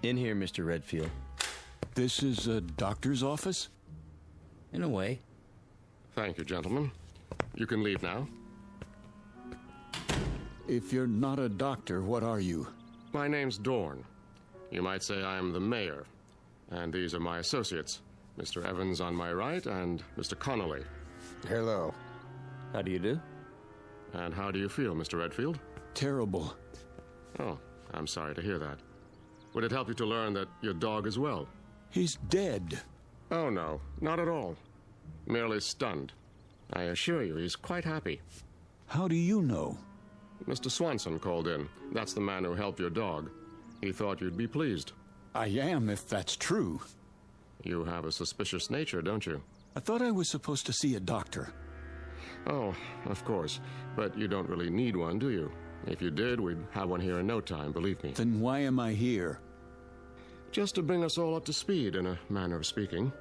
In here, Mr. Redfield. This is a doctor's office? In a way. Thank you, gentlemen. You can leave now. If you're not a doctor, what are you? My name's Dorn. You might say I'm the mayor. And these are my associates, Mr. Evans on my right and Mr. Connolly. Hello. How do you do? And how do you feel, Mr. Redfield? Terrible. Oh, I'm sorry to hear that. Would it help you to learn that your dog is well? He's dead. Oh, no, not at all. Merely stunned. I assure you, he's quite happy. How do you know? Mr. Swanson called in. That's the man who helped your dog. He thought you'd be pleased. I am, if that's true. You have a suspicious nature, don't you? I thought I was supposed to see a doctor. Oh, of course. But you don't really need one, do you? If you did, we'd have one here in no time, believe me. Then why am I here? Just to bring us all up to speed, in a manner of speaking.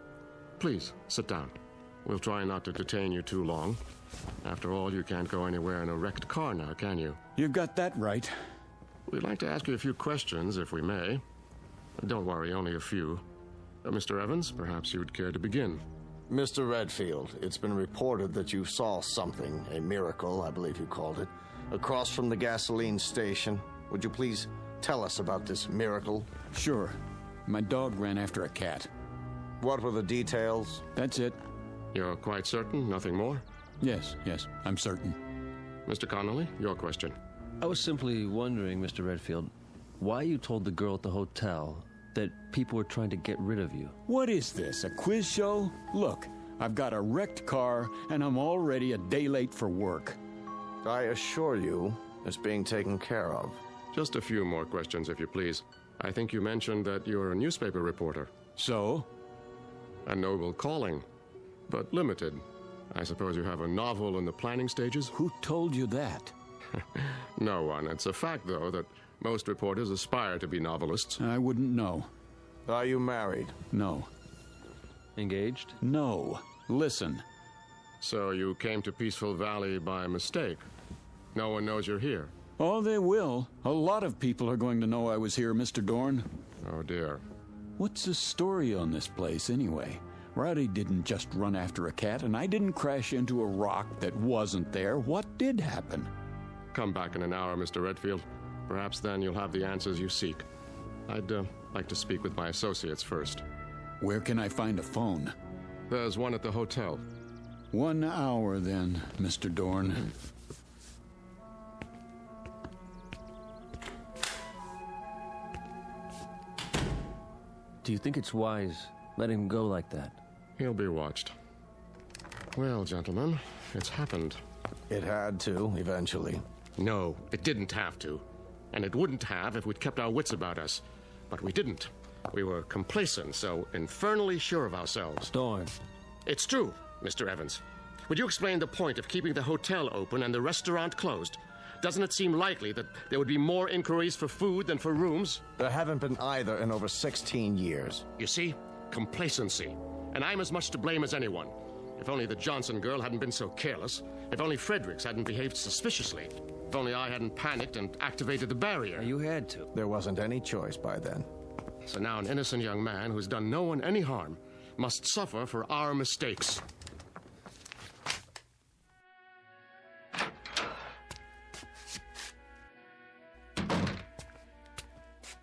Please, sit down. We'll try not to detain you too long. After all, you can't go anywhere in a wrecked car now, can you? You got that right. We'd like to ask you a few questions, if we may. Don't worry, only a few. Mr. Evans, perhaps you would care to begin. Mr. Redfield, it's been reported that you saw something, a miracle, I believe you called it, across from the gasoline station. Would you please tell us about this miracle? Sure. My dog ran after a cat. What were the details? That's it. You're quite certain? Nothing more? Yes, I'm certain. Mr. Connolly, your question. I was simply wondering, Mr. Redfield, why you told the girl at the hotel that people were trying to get rid of you. What is this, a quiz show? Look, I've got a wrecked car, and I'm already a day late for work. I assure you, it's being taken care of. Just a few more questions, if you please. I think you mentioned that you're a newspaper reporter. So? A noble calling, but limited. I suppose you have a novel in the planning stages? Who told you that? No one. It's a fact, though, that most reporters aspire to be novelists. I wouldn't know. Are you married? No. Engaged? No. Listen. So you came to Peaceful Valley by mistake? No one knows you're here? Oh, they will. A lot of people are going to know I was here, Mr. Dorn. Oh, dear. What's the story on this place, anyway? Rowdy didn't just run after a cat, and I didn't crash into a rock that wasn't there. What did happen? Come back in an hour, Mr. Redfield. Perhaps then you'll have the answers you seek. I'd like to speak with my associates first. Where can I find a phone? There's one at the hotel. 1 hour, then, Mr. Dorn. Do you think it's wise letting him go like that? He'll be watched. Well, gentlemen, it's happened. It had to, eventually. No, it didn't have to. And it wouldn't have if we'd kept our wits about us. But we didn't. We were complacent, so infernally sure of ourselves. Dorn. It's true, Mr. Evans. Would you explain the point of keeping the hotel open and the restaurant closed? Doesn't it seem likely that there would be more inquiries for food than for rooms? There haven't been either in over 16 years. You see? Complacency. And I'm as much to blame as anyone. If only the Johnson girl hadn't been so careless. If only Fredericks hadn't behaved suspiciously. If only I hadn't panicked and activated the barrier. You had to. There wasn't any choice by then. So now an innocent young man who's done no one any harm must suffer for our mistakes.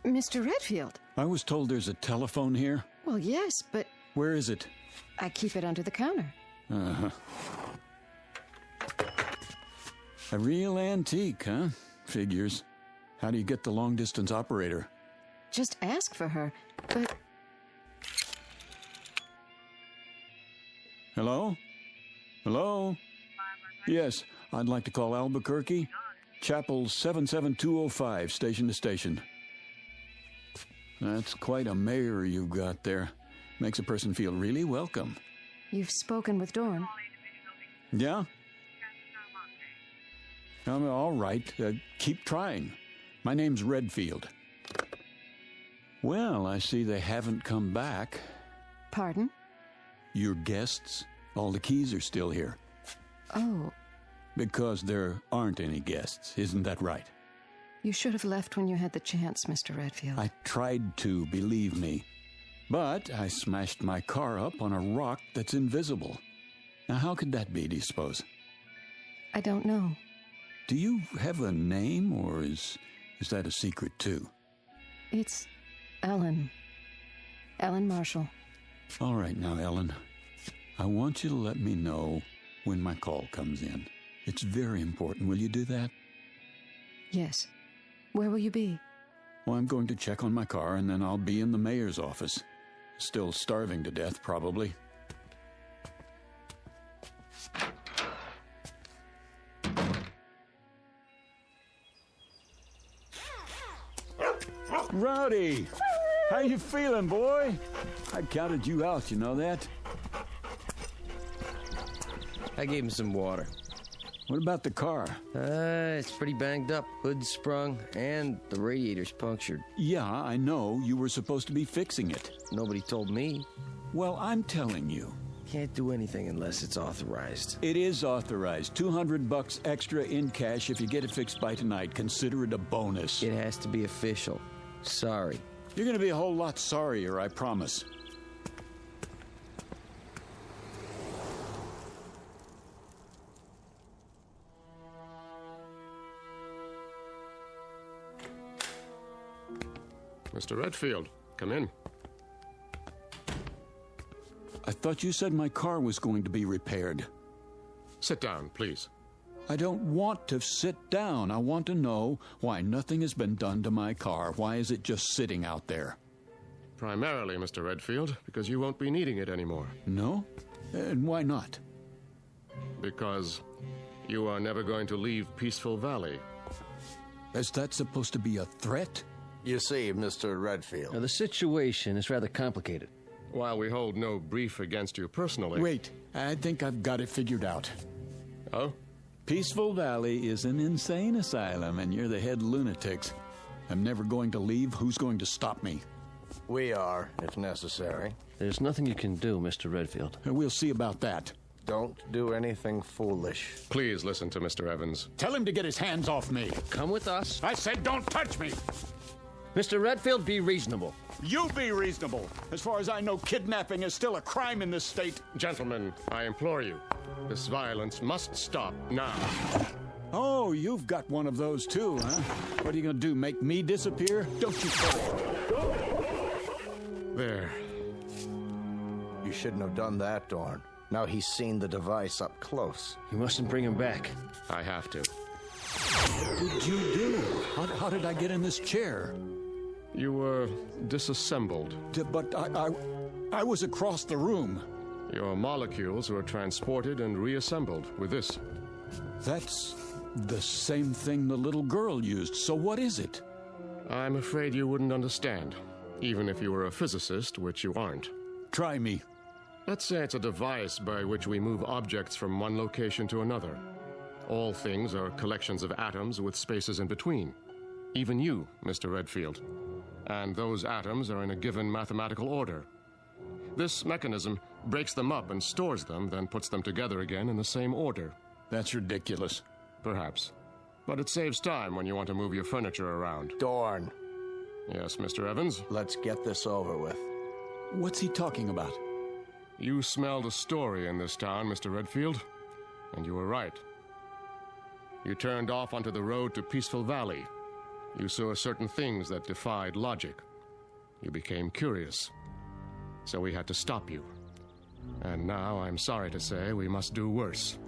Mr. Redfield. I was told there's a telephone here. Well, yes, but... Where is it? I keep it under the counter. Uh-huh. A real antique, huh? Figures. How do you get the long-distance operator? Just ask for her, but... Hello? Hello? Yes, I'd like to call Albuquerque. Chapel 77205, station to station. That's quite a mayor you've got there. Makes a person feel really welcome. You've spoken with Dorn. Yeah? All right. Keep trying. My name's Redfield. Well, I see they haven't come back. Pardon? Your guests? All the keys are still here. Oh. Because there aren't any guests, isn't that right? You should have left when you had the chance, Mr. Redfield. I tried to, believe me. But I smashed my car up on a rock that's invisible. Now, how could that be, do you suppose? I don't know. Do you have a name, or is that a secret, too? It's Ellen. Ellen Marshall. All right now, Ellen. I want you to let me know when my call comes in. It's very important. Will you do that? Yes. Where will you be? Well, I'm going to check on my car, and then I'll be in the mayor's office. Still starving to death, probably. Rowdy! How you feeling, boy? I counted you out, you know that? I gave him some water. What about the car? It's pretty banged up. Hood's sprung, and the radiator's punctured. Yeah, I know. You were supposed to be fixing it. Nobody told me. Well, I'm telling you. Can't do anything unless it's authorized. It is authorized. $200 extra in cash if you get it fixed by tonight. Consider it a bonus. It has to be official. Sorry. You're going to be a whole lot sorrier, I promise. Mr. Redfield, come in. I thought you said my car was going to be repaired. Sit down, please. I don't want to sit down. I want to know why nothing has been done to my car. Why is it just sitting out there? Primarily, Mr. Redfield, because you won't be needing it anymore. No? And why not? Because you are never going to leave Peaceful Valley. Is that supposed to be a threat? You see, Mr. Redfield. Now, the situation is rather complicated. While we hold no brief against you personally... Wait, I think I've got it figured out. Oh? Peaceful Valley is an insane asylum, and you're the head lunatics. I'm never going to leave. Who's going to stop me? We are, if necessary. There's nothing you can do, Mr. Redfield. We'll see about that. Don't do anything foolish. Please listen to Mr. Evans. Tell him to get his hands off me. Come with us. I said don't touch me. Mr. Redfield, be reasonable. You be reasonable. As far as I know, kidnapping is still a crime in this state. Gentlemen, I implore you. This violence must stop now. Oh, you've got one of those too, huh? What are you going to do, make me disappear? Don't you There. You shouldn't have done that, Dorn. Now he's seen the device up close. You mustn't bring him back. I have to. What did you do? How did I get in this chair? You were disassembled. But I was across the room. Your molecules were transported and reassembled with this. That's the same thing the little girl used, so what is it? I'm afraid you wouldn't understand, even if you were a physicist, which you aren't. Try me. Let's say it's a device by which we move objects from one location to another. All things are collections of atoms with spaces in between. Even you, Mr. Redfield. And those atoms are in a given mathematical order. This mechanism breaks them up and stores them, then puts them together again in the same order. That's ridiculous. Perhaps. But it saves time when you want to move your furniture around. Dorn. Yes, Mr. Evans? Let's get this over with. What's he talking about? You smelled a story in this town, Mr. Redfield. And you were right. You turned off onto the road to Peaceful Valley. You saw certain things that defied logic. You became curious. So we had to stop you. And now, I'm sorry to say, we must do worse.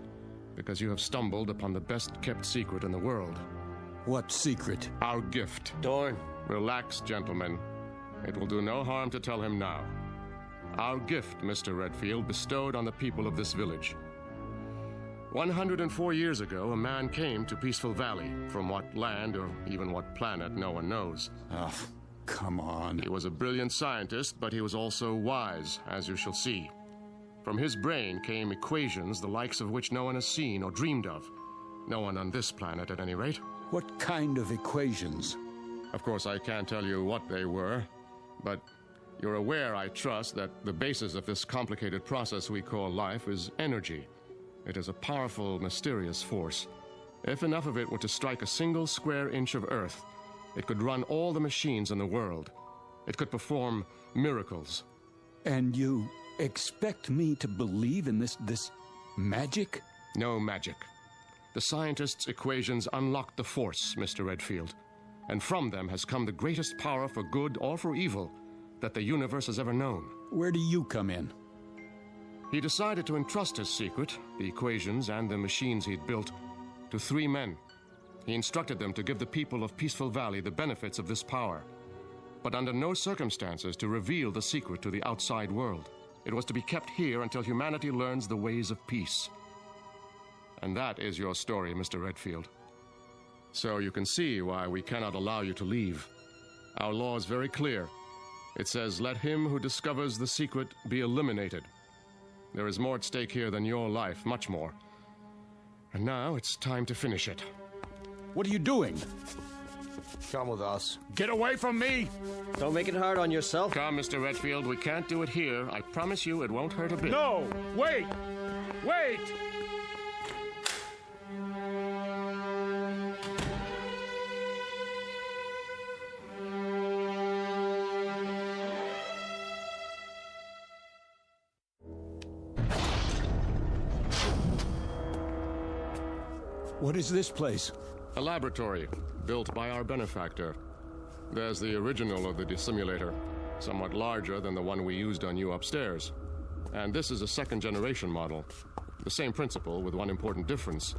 Because you have stumbled upon the best-kept secret in the world. What secret? Our gift. Dorn. Relax, gentlemen. It will do no harm to tell him now. Our gift, Mr. Redfield, bestowed on the people of this village. 104 years ago, a man came to Peaceful Valley. From what land or even what planet, no one knows. Oh, come on. He was a brilliant scientist, but he was also wise, as you shall see. From his brain came equations the likes of which no one has seen or dreamed of. No one on this planet, at any rate. What kind of equations? Of course, I can't tell you what they were, but you're aware, I trust, that the basis of this complicated process we call life is energy. It is a powerful, mysterious force. If enough of it were to strike a single square inch of Earth, it could run all the machines in the world. It could perform miracles. And you expect me to believe in this magic? No magic. The scientists' equations unlocked the force, Mr. Redfield. And from them has come the greatest power for good or for evil that the universe has ever known. Where do you come in? He decided to entrust his secret, the equations and the machines he'd built, to 3 men. He instructed them to give the people of Peaceful Valley the benefits of this power, but under no circumstances to reveal the secret to the outside world. It was to be kept here until humanity learns the ways of peace. And that is your story, Mr. Redfield. So you can see why we cannot allow you to leave. Our law is very clear. It says, let him who discovers the secret be eliminated. There is more at stake here than your life, much more. And now it's time to finish it. What are you doing? Come with us. Get away from me! Don't make it hard on yourself. Come, Mr. Redfield, we can't do it here. I promise you it won't hurt a bit. No! Wait! Wait! What is this place? A laboratory, built by our benefactor. There's the original of the dissimulator, somewhat larger than the one we used on you upstairs. And this is a second-generation model. The same principle, with one important difference.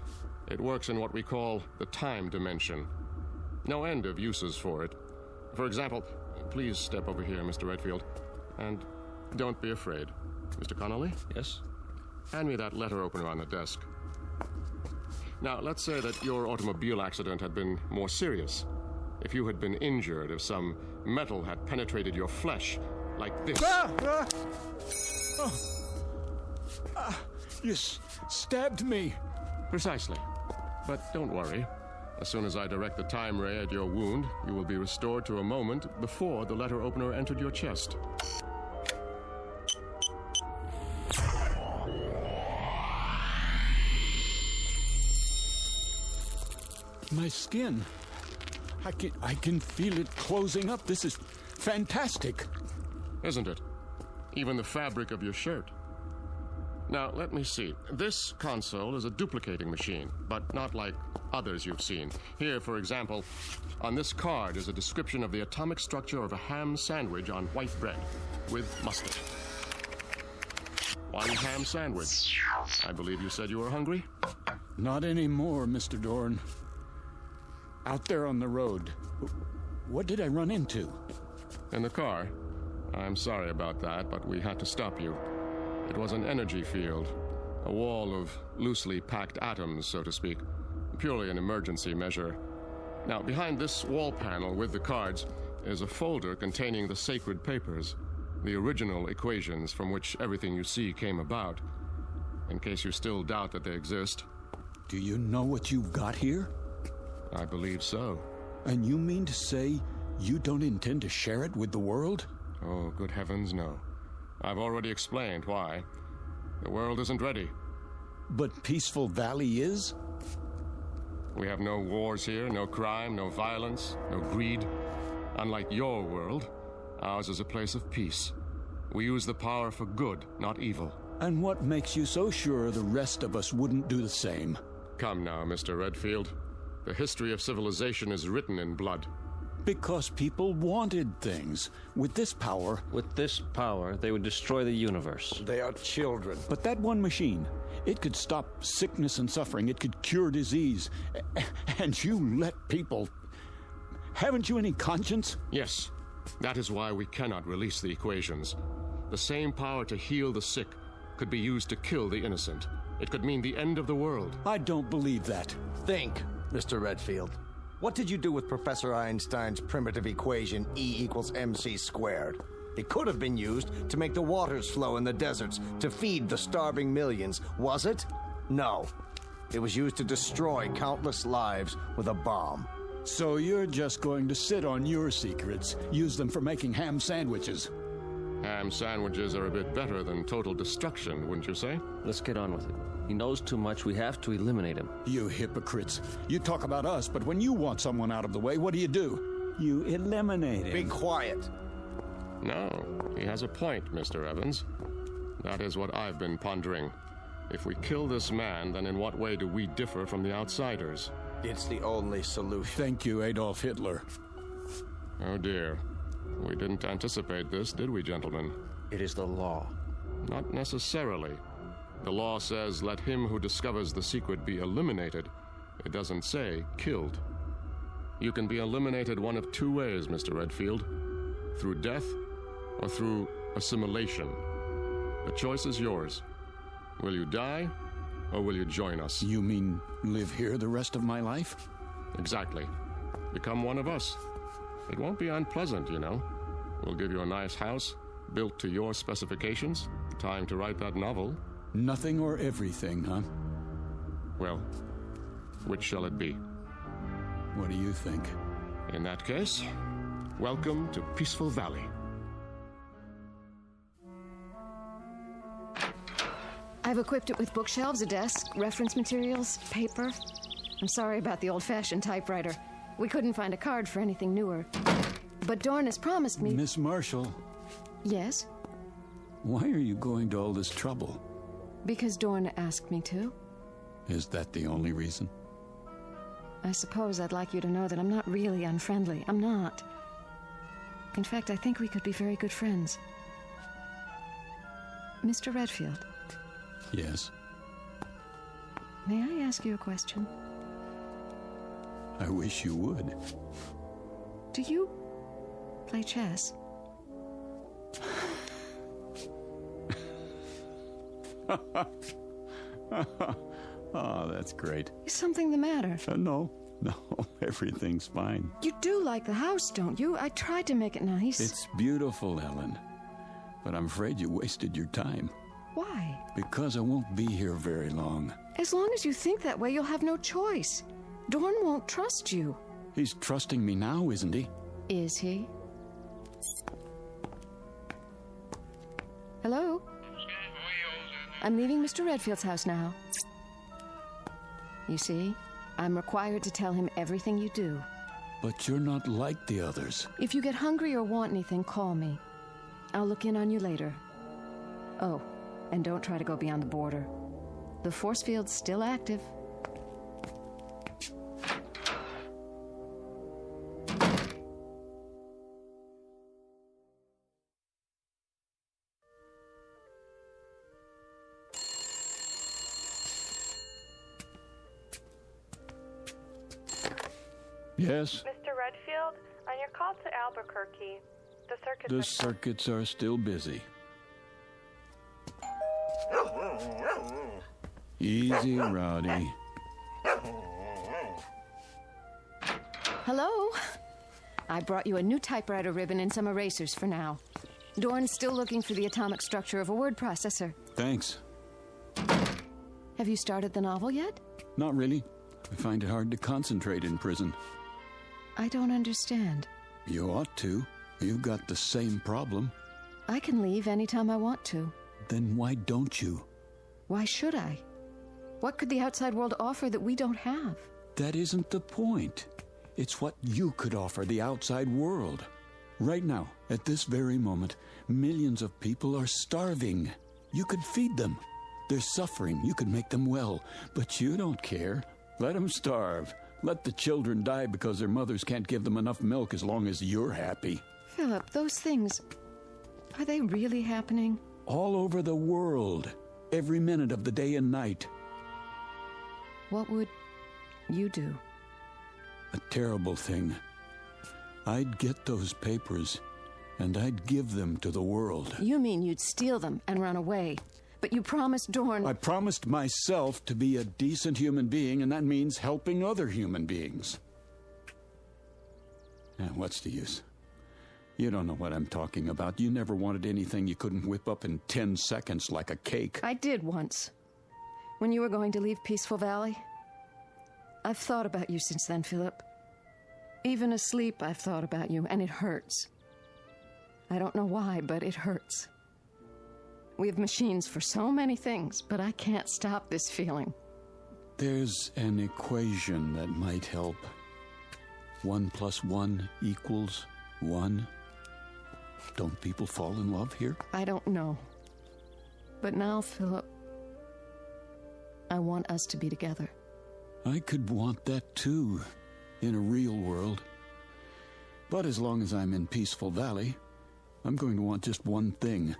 It works in what we call the time dimension. No end of uses for it. For example, please step over here, Mr. Redfield. And don't be afraid. Mr. Connolly? Yes? Hand me that letter opener on the desk. Now, let's say that your automobile accident had been more serious. If you had been injured, if some metal had penetrated your flesh, like this. You stabbed me. Precisely. But don't worry. As soon as I direct the time ray at your wound, you will be restored to a moment before the letter opener entered your chest. My skin. I can feel it closing up. This is fantastic. Isn't it? Even the fabric of your shirt. Now, let me see. This console is a duplicating machine, but not like others you've seen. Here, for example, on this card is a description of the atomic structure of a ham sandwich on white bread with mustard. One ham sandwich. I believe you said you were hungry? Not anymore, Mr. Dorn. Out there on the road, what did I run into? In the car. I'm sorry about that, but we had to stop you. It was an energy field, a wall of loosely packed atoms, so to speak. Purely an emergency measure. Now, behind this wall panel with the cards is a folder containing the sacred papers, the original equations from which everything you see came about, in case you still doubt that they exist. Do you know what you've got here? I believe so. And you mean to say you don't intend to share it with the world? Oh, good heavens, no. I've already explained why. The world isn't ready. But Peaceful Valley is? We have no wars here, no crime, no violence, no greed. Unlike your world, ours is a place of peace. We use the power for good, not evil. And what makes you so sure the rest of us wouldn't do the same? Come now, Mr. Redfield. The history of civilization is written in blood. Because people wanted things. With this power... With this power, they would destroy the universe. They are children. But that one machine, it could stop sickness and suffering. It could cure disease. And you let people... Haven't you any conscience? Yes. That is why we cannot release the equations. The same power to heal the sick could be used to kill the innocent. It could mean the end of the world. I don't believe that. Think, Mr. Redfield. What did you do with Professor Einstein's primitive equation E = mc squared? It could have been used to make the waters flow in the deserts to feed the starving millions, was it? No. It was used to destroy countless lives with a bomb. So you're just going to sit on your secrets, use them for making ham sandwiches. Ham sandwiches are a bit better than total destruction, wouldn't you say? Let's get on with it. He knows too much. We have to eliminate him. You hypocrites. You talk about us, but when you want someone out of the way, what do? You eliminate him. Be quiet. No, he has a point, Mr. Evans. That is what I've been pondering. If we kill this man, then in what way do we differ from the outsiders? It's the only solution. Thank you, Adolf Hitler. Oh dear. We didn't anticipate this, did we, gentlemen? It is the law. Not necessarily. The law says, let him who discovers the secret be eliminated. It doesn't say killed. You can be eliminated one of two ways, Mr. Redfield. Through death or through assimilation. The choice is yours. Will you die or will you join us? You mean live here the rest of my life? Exactly. Become one of us. It won't be unpleasant, you know. We'll give you a nice house, built to your specifications. Time to write that novel. Nothing or everything, huh? Well, which shall it be? What do you think? In that case, welcome to Peaceful Valley. I've equipped it with bookshelves, a desk, reference materials, paper. I'm sorry about the old-fashioned typewriter. We couldn't find a card for anything newer. But Dorn has promised me... Miss Marshall. Yes? Why are you going to all this trouble? Because Dorn asked me to. Is that the only reason? I suppose I'd like you to know that I'm not really unfriendly. I'm not. In fact, I think we could be very good friends. Mr. Redfield. Yes? May I ask you a question? I wish you would. Do you play chess? Oh, that's great. Is something the matter? No, everything's fine. You do like the house, don't you? I tried to make it nice. It's beautiful, Ellen. but I'm afraid you wasted your time. Why? Because I won't be here very long. As long as you think that way, you'll have no choice. Dorn won't trust you. He's trusting me now, isn't he? Is he? Hello? I'm leaving Mr. Redfield's house now. You see, I'm required to tell him everything you do. But you're not like the others. If you get hungry or want anything, call me. I'll look in on you later. Oh, and don't try to go beyond the border. The force field's still active. Yes? Mr. Redfield, on your call to Albuquerque, The circuits are still busy. Easy, Rowdy. Hello? I brought you a new typewriter ribbon and some erasers for now. Dorn's still looking for the atomic structure of a word processor. Thanks. Have you started the novel yet? Not really. I find it hard to concentrate in prison. I don't understand. You ought to. You've got the same problem. I can leave anytime I want to. Then why don't you? Why should I? What could the outside world offer that we don't have? That isn't the point. It's what you could offer the outside world. Right now, at this very moment, millions of people are starving. You could feed them. They're suffering. You could make them well. But you don't care. Let them starve. Let the children die because their mothers can't give them enough milk as long as you're happy. Philip, those things, are they really happening? All over the world. Every minute of the day and night. What would you do? A terrible thing. I'd get those papers, and I'd give them to the world. You mean you'd steal them and run away? But you promised Dorn... I promised myself to be a decent human being, and that means helping other human beings. Now, what's the use? You don't know what I'm talking about. You never wanted anything you couldn't whip up in 10 seconds like a cake. I did once. When you were going to leave Peaceful Valley. I've thought about you since then, Philip. Even asleep, I've thought about you, and it hurts. I don't know why, but it hurts. We have machines for so many things, but I can't stop this feeling. There's an equation that might help. 1 + 1 = 1. Don't people fall in love here? I don't know. But now, Philip, I want us to be together. I could want that too, in a real world. But as long as I'm in Peaceful Valley, I'm going to want just one thing.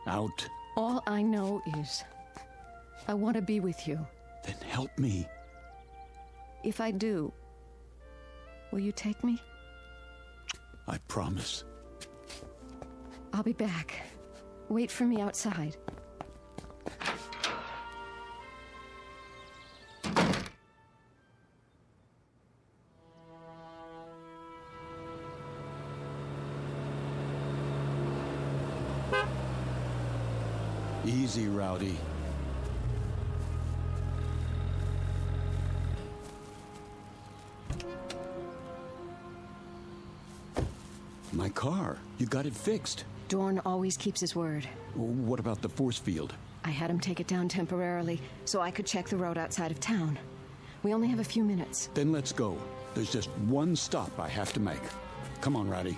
Out. All I know is I want to be with you. Then help me. If I do, will you take me? I promise. I'll be back. Wait for me outside. Easy, Rowdy. My car. You got it fixed. Dorn always keeps his word. What about the force field? I had him take it down temporarily so I could check the road outside of town. We only have a few minutes. Then let's go. There's just one stop I have to make. Come on, Rowdy.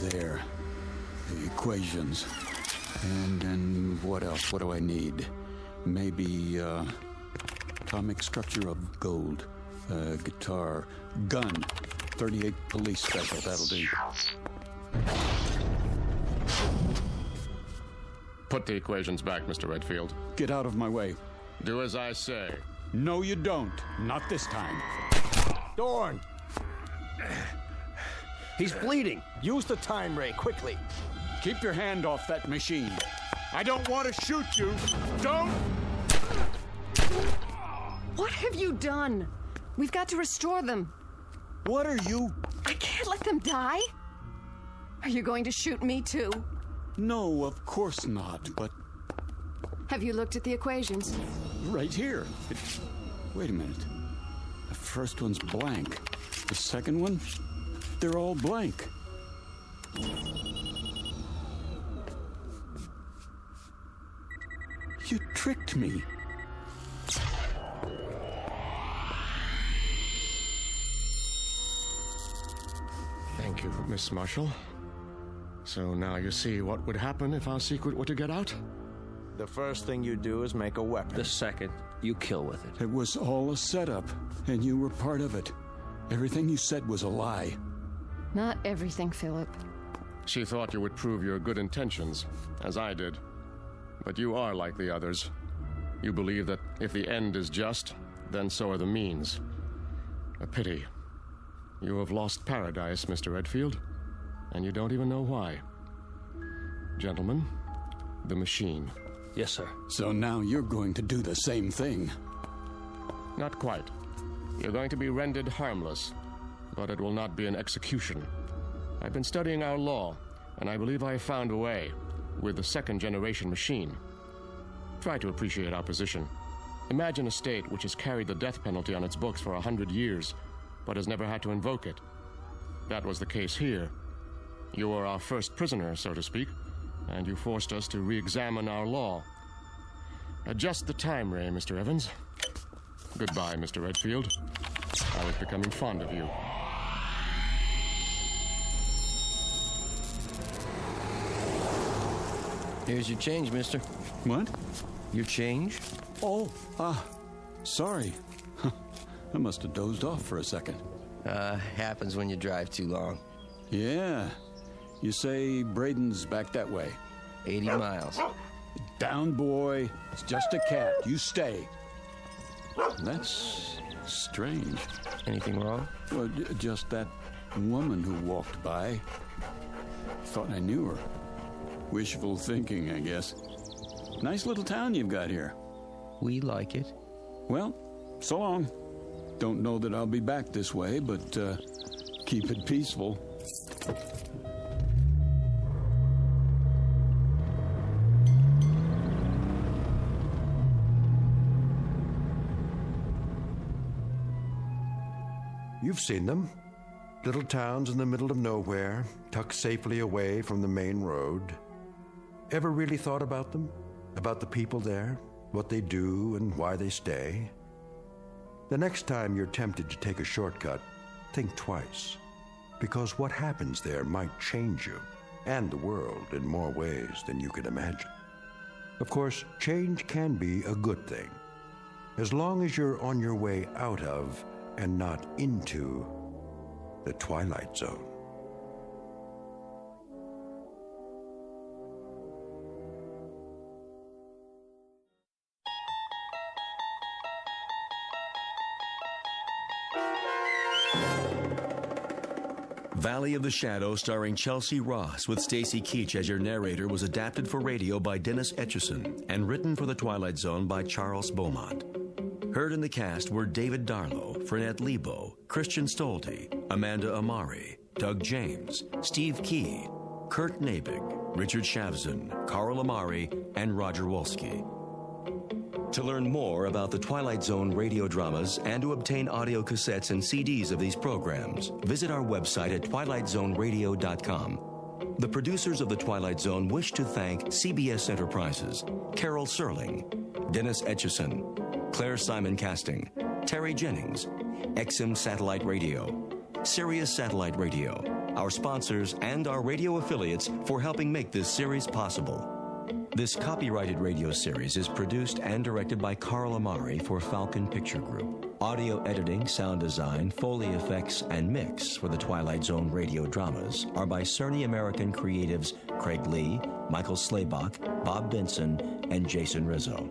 There. The equations. And what else? What do I need? Maybe, atomic structure of gold. Guitar. Gun. 38 police special. That'll do. Put the equations back, Mr. Redfield. Get out of my way. Do as I say. No, you don't. Not this time. Dorn! He's bleeding. Use the time ray, quickly. Keep your hand off that machine. I don't want to shoot you. Don't! What have you done? We've got to restore them. What are you? I can't let them die. Are you going to shoot me too? No, of course not, but... Have you looked at the equations? Right here. Wait a minute. The first one's blank. The second one? They're all blank. You tricked me. Thank you, Miss Marshall. So now you see what would happen if our secret were to get out? The first thing you do is make a weapon. The second, you kill with it. It was all a setup, and you were part of it. Everything you said was a lie. Not everything, Philip. She thought you would prove your good intentions, as I did. But you are like the others. You believe that if the end is just, then so are the means. A pity. You have lost paradise, Mr. Redfield, and you don't even know why. Gentlemen, the machine. Yes, sir. So now you're going to do the same thing. Not quite. You're going to be rendered harmless, but it will not be an execution. I've been studying our law, and I believe I have found a way with the second-generation machine. Try to appreciate our position. Imagine a state which has carried the death penalty on its books for 100 years, but has never had to invoke it. That was the case here. You were our first prisoner, so to speak, and you forced us to re-examine our law. Adjust the time ray, Mr. Evans. Goodbye, Mr. Redfield. I was becoming fond of you. Here's your change, mister. What? Your change? Oh, sorry. I must have dozed off for a second. Happens when you drive too long. Yeah. You say Braden's back that way. 80 miles. Down, boy. It's just a cat. You stay. That's strange. Anything wrong? Well, just that woman who walked by. Thought I knew her. Wishful thinking, I guess. Nice little town you've got here. We like it. Well, so long. Don't know that I'll be back this way, but keep it peaceful. You've seen them. Little towns in the middle of nowhere, tucked safely away from the main road. Ever really thought about them? About the people there? What they do and why they stay? The next time you're tempted to take a shortcut, think twice. Because what happens there might change you and the world in more ways than you can imagine. Of course, change can be a good thing, as long as you're on your way out of and not into the Twilight Zone. Valley of the Shadow, starring Chelsea Ross, with Stacy Keach as your narrator, was adapted for radio by Dennis Etchison and written for The Twilight Zone by Charles Beaumont. Heard in the cast were David Darlow, Frenette Lebo, Christian Stolte, Amanda Amari, Doug James, Steve Key, Kurt Nabig, Richard Shavzin, Carl Amari, and Roger Wolski. To learn more about the Twilight Zone radio dramas and to obtain audio cassettes and CDs of these programs, visit our website at twilightzoneradio.com. The producers of The Twilight Zone wish to thank CBS Enterprises, Carol Serling, Dennis Etchison, Claire Simon Casting, Terry Jennings, XM Satellite Radio, Sirius Satellite Radio, our sponsors and our radio affiliates for helping make this series possible. This copyrighted radio series is produced and directed by Carl Amari for Falcon Picture Group. Audio editing, sound design, Foley effects, and mix for the Twilight Zone radio dramas are by Cerny American creatives Craig Lee, Michael Slaybach, Bob Benson, and Jason Rizzo.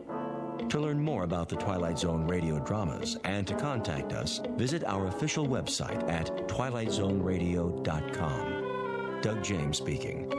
To learn more about the Twilight Zone radio dramas and to contact us, visit our official website at twilightzoneradio.com. Doug James speaking.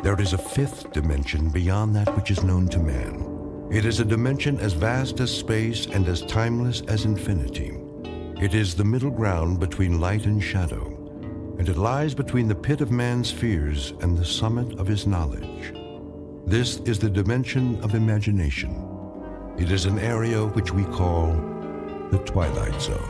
There is a fifth dimension beyond that which is known to man. It is a dimension as vast as space and as timeless as infinity. It is the middle ground between light and shadow, and it lies between the pit of man's fears and the summit of his knowledge. This is the dimension of imagination. It is an area which we call the Twilight Zone.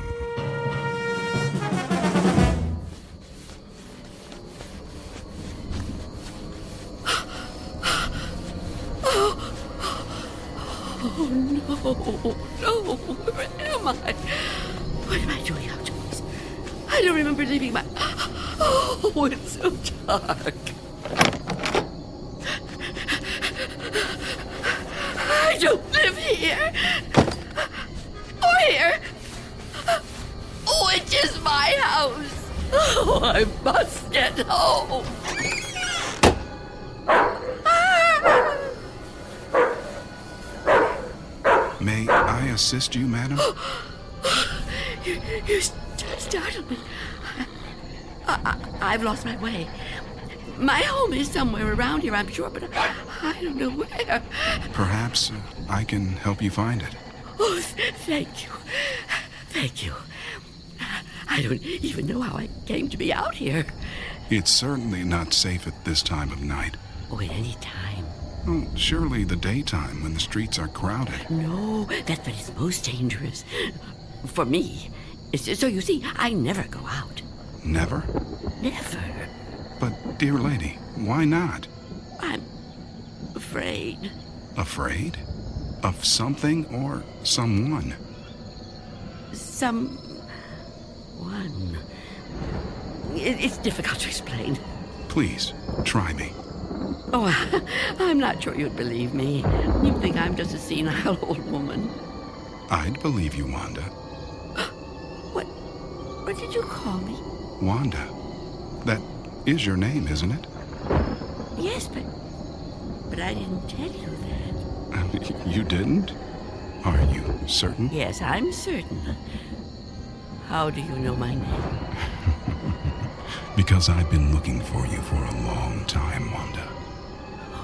No, where am I? What am I doing outdoors? I don't remember leaving my... Oh, it's so dark. I don't live here. Or here. Which is my house. Oh, I must get home. May I assist you, madam? You startled me. I've lost my way. My home is somewhere around here, I'm sure, but I don't know where. Perhaps I can help you find it. Oh, thank you. Thank you. I don't even know how I came to be out here. It's certainly not safe at this time of night. Oh, at any time. Well, surely the daytime when the streets are crowded. No, that's when it's most dangerous. For me. So you see, I never go out. Never? Never. But, dear lady, why not? I'm afraid. Afraid? Of something or someone? Someone. It's difficult to explain. Please, try me. Oh, I'm not sure you'd believe me. You'd think I'm just a senile old woman. I'd believe you, Wanda. What did you call me? Wanda. That is your name, isn't it? Yes, but I didn't tell you that. You didn't? Are you certain? Yes, I'm certain. How do you know my name? Because I've been looking for you for a long time, Wanda.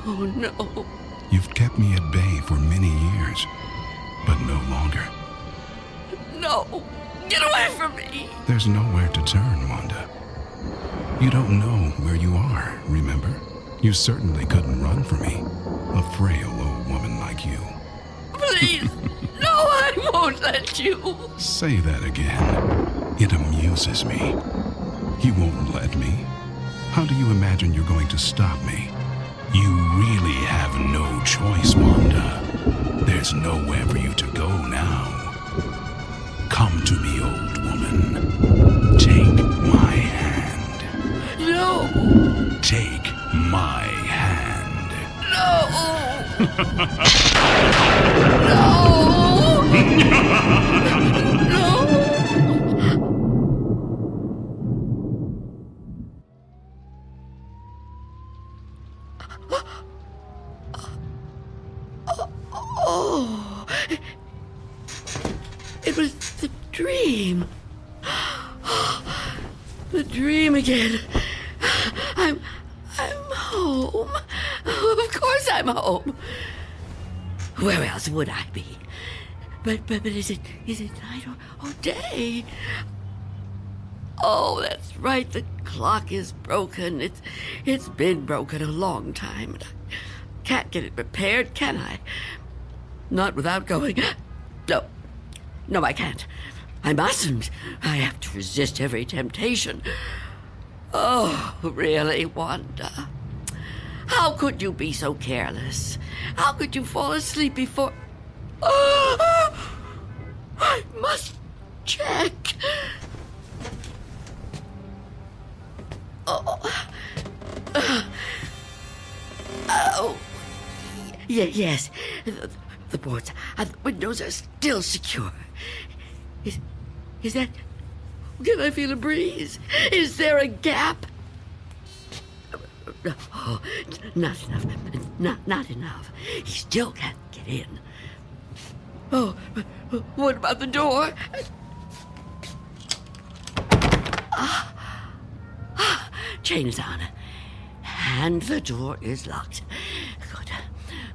Oh, no. You've kept me at bay for many years, but no longer. No. Get away from me. There's nowhere to turn, Wanda. You don't know where you are, remember? You certainly couldn't run from me, a frail old woman like you. Please. No, I won't let you. Say that again. It amuses me. You won't let me? How do you imagine you're going to stop me? You really have no choice, Wanda. There's nowhere for you to go now. Come to me, old woman. Take my hand. No. Take my hand. No. No. Oh, it was the dream. The dream again. I'm home. Of course I'm home. Where else would I be? But is it night or day? Oh, that's right. The clock is broken. It's been broken a long time. And I can't get it repaired, can I? Not without going. No, I can't. I mustn't. I have to resist every temptation. Oh, really, Wanda? How could you be so careless? How could you fall asleep before... I must check. Yes. The boards and the windows are still secure. Is that... Can I feel a breeze? Is there a gap? Oh, not enough. Not enough. He still can't get in. Oh, what about the door? Chain is on. And the door is locked.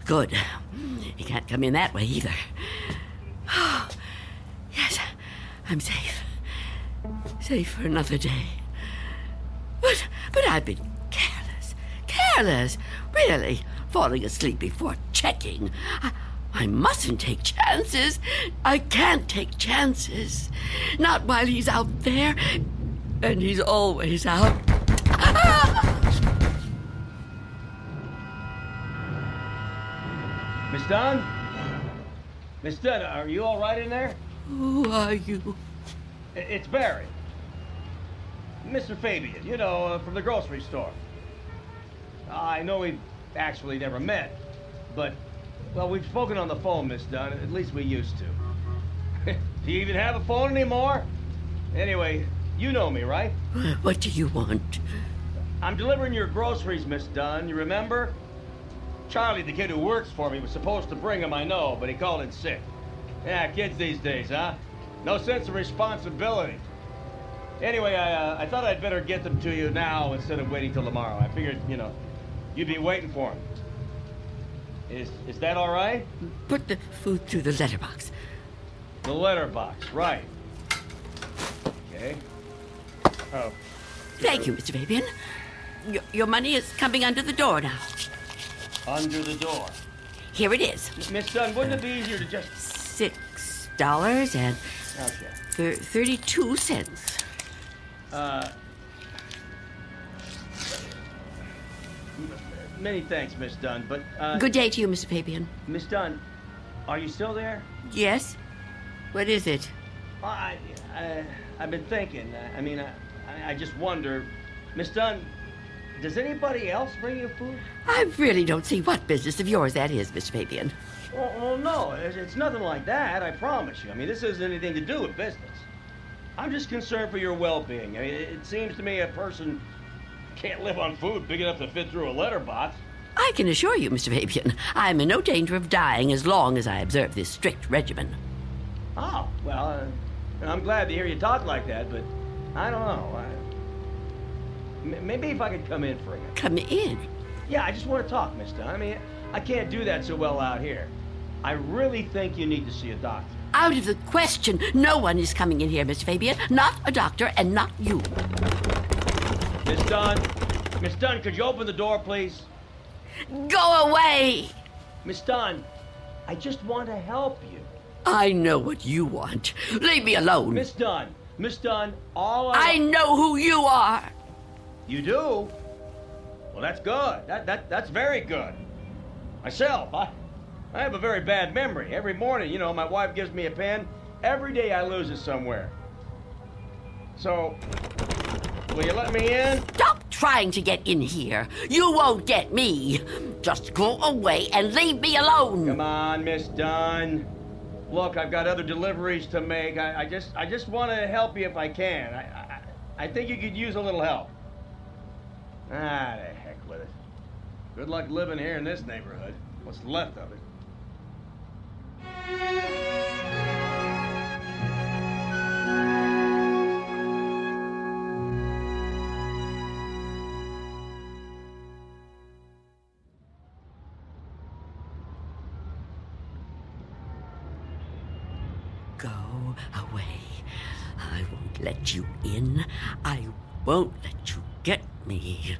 Good. He can't come in that way either. Oh, yes, I'm safe. Safe for another day. But I've been careless. Really, falling asleep before checking. I mustn't take chances. I can't take chances. Not while he's out there. And he's always out. Miss Dunn? Miss Dunn, are you all right in there? Who are you? It's Barry. Mr. Fabian, you know, from the grocery store. I know we've actually never met, but, well, we've spoken on the phone, Miss Dunn. At least we used to. Do you even have a phone anymore? Anyway, you know me, right? What do you want? I'm delivering your groceries, Miss Dunn. You remember? Charlie, the kid who works for me, was supposed to bring them, I know, but he called in sick. Yeah, kids these days, huh? No sense of responsibility. Anyway, I thought I'd better get them to you now instead of waiting till tomorrow. I figured, you know, you'd be waiting for them. Is that all right? Put the food through the letterbox. The letterbox, right. Okay. Oh. Thank you, Mr. Fabian. Your money is coming under the door now. Under the door. Here it is. Miss Dunn, wouldn't it be easier to just... $6 and Okay. 32 cents. Many thanks, Miss Dunn, but... Good day to you, Mr. Fabian. Miss Dunn, are you still there? Yes? What is it? I've been thinking. I just wonder... Miss Dunn, does anybody else bring you food? I really don't see what business of yours that is, Mr. Fabian. Well, no, it's nothing like that, I promise you. I mean, this hasn't anything to do with business. I'm just concerned for your well-being. I mean, it seems to me a person can't live on food big enough to fit through a letterbox. I can assure you, Mr. Fabian, I'm in no danger of dying as long as I observe this strict regimen. Oh, well, I'm glad to hear you talk like that, but I don't know. Maybe if I could come in for a minute. Come in? Yeah, I just want to talk, Miss Dunn. I mean, I can't do that so well out here. I really think you need to see a doctor. Out of the question. No one is coming in here, Mr. Fabian. Not a doctor and not you. Miss Dunn, could you open the door, please? Go away! Miss Dunn, I just want to help you. I know what you want. Leave me alone. Miss Dunn, all I know who you are. You do? Well, that's good. That's very good. Myself, I have a very bad memory. Every morning, you know, my wife gives me a pen. Every day I lose it somewhere. So, will you let me in? Stop trying to get in here. You won't get me. Just go away and leave me alone. Come on, Miss Dunn. Look, I've got other deliveries to make. I just want to help you if I can. I think you could use a little help. Ah, the heck with it. Good luck living here in this neighborhood. What's left of it. Go away. I won't let you in. I won't let you get me.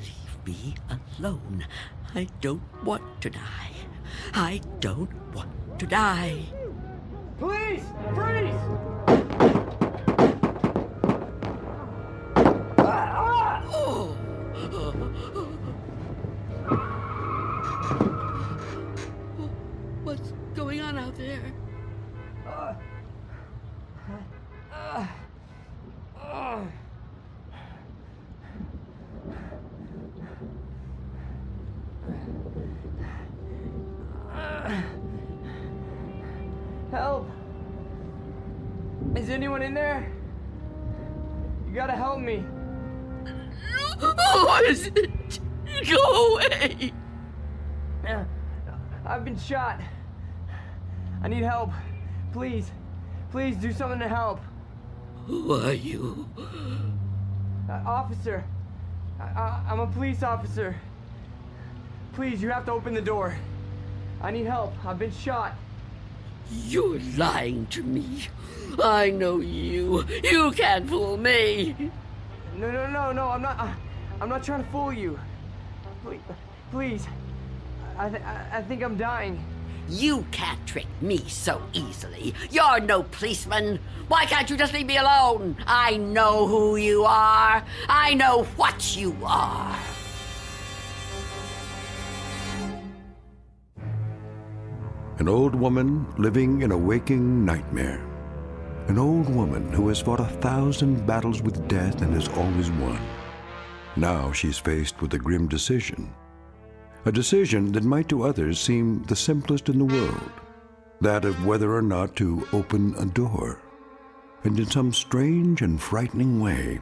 Leave me alone. I don't want to die. I don't want to die. Police! Freeze! anyone in there? You gotta help me. What is it? Go away. I've been shot. I need help. Please. Please do something to help. Who are you? Officer. I'm a police officer. Please, you have to open the door. I need help. I've been shot. You're lying to me. I know you. You can't fool me. No, I'm not trying to fool you. Please. I think I'm dying. You can't trick me so easily. You're no policeman. Why can't you just leave me alone? I know who you are. I know what you are. An old woman living in a waking nightmare. An old woman who has fought 1,000 battles with death and has always won. Now she's faced with a grim decision. A decision that might to others seem the simplest in the world. That of whether or not to open a door. And in some strange and frightening way,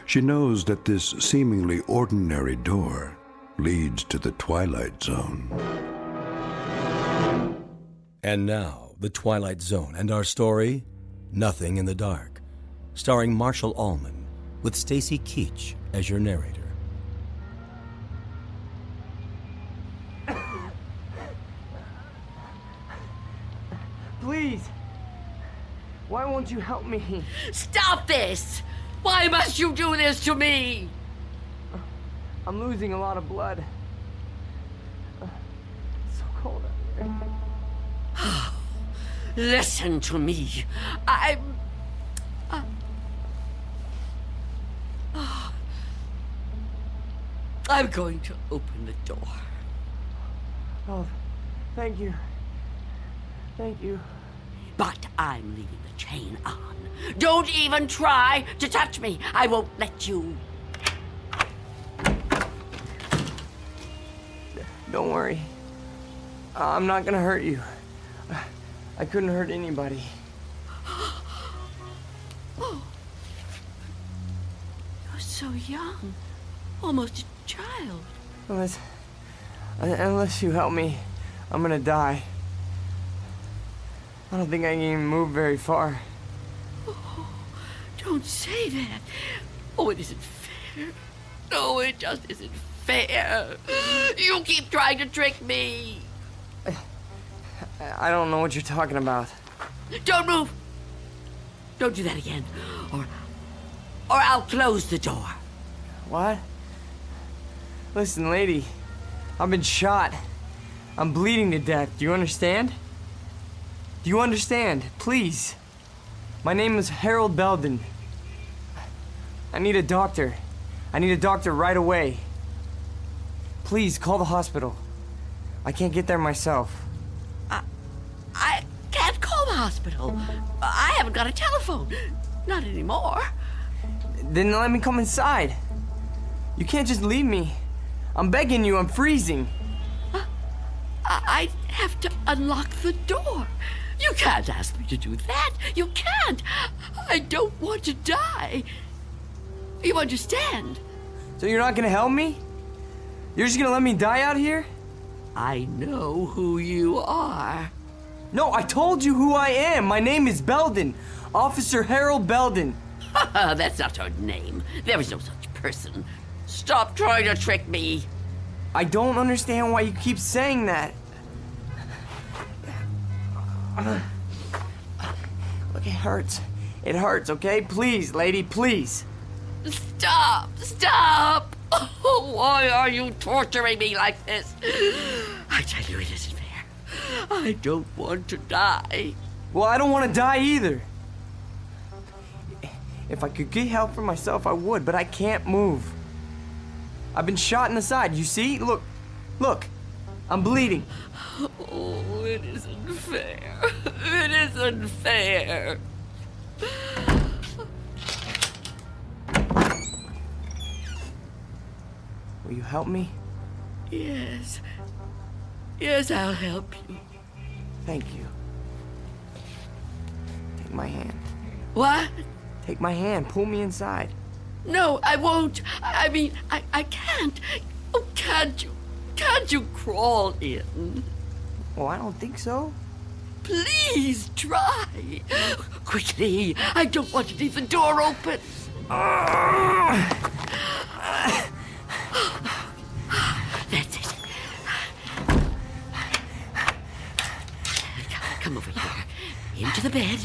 she knows that this seemingly ordinary door leads to the Twilight Zone. And now, The Twilight Zone and our story, Nothing in the Dark, starring Marshall Allman, with Stacy Keach as your narrator. Please. Why won't you help me? Stop this! Why must you do this to me? I'm losing a lot of blood. It's so cold out here. Listen to me. I'm going to open the door. Oh, thank you. Thank you. But I'm leaving the chain on. Don't even try to touch me. I won't let you. Don't worry. I'm not gonna hurt you. I couldn't hurt anybody. Oh. You're so young. Almost a child. Unless you help me, I'm gonna die. I don't think I can even move very far. Oh, don't say that. Oh, it isn't fair. No, it just isn't fair. You keep trying to trick me. I don't know what you're talking about. Don't move. Don't do that again. Or I'll close the door. What? Listen, lady. I've been shot. I'm bleeding to death. Do you understand? Do you understand? Please. My name is Harold Belden. I need a doctor. I need a doctor right away. Please, call the hospital. I can't get there myself. I can't call the hospital. I haven't got a telephone. Not anymore. Then let me come inside. You can't just leave me. I'm begging you, I'm freezing. I have to unlock the door. You can't ask me to do that. You can't. I don't want to die. You understand? So you're not gonna help me? You're just gonna let me die out here? I know who you are. No, I told you who I am. My name is Belden. Officer Harold Belden. That's not her name. There is no such person. Stop trying to trick me. I don't understand why you keep saying that. Look, it hurts. It hurts, okay? Please, lady, please. Stop! Stop! Oh, why are you torturing me like this? I tell you, it isn't fair. I don't want to die. Well, I don't want to die either. If I could get help for myself, I would, but I can't move. I've been shot in the side, you see? Look, I'm bleeding. Oh, it isn't fair. It isn't fair. Will you help me? Yes. Yes, I'll help you. Thank you. Take my hand. What? Take my hand. Pull me inside. No, I won't. I mean, I can't. Oh, can't you? Can't you crawl in? Oh, I don't think so. Please try. Quickly. I don't want to leave the door open. That's it. Come over here. Into the bed.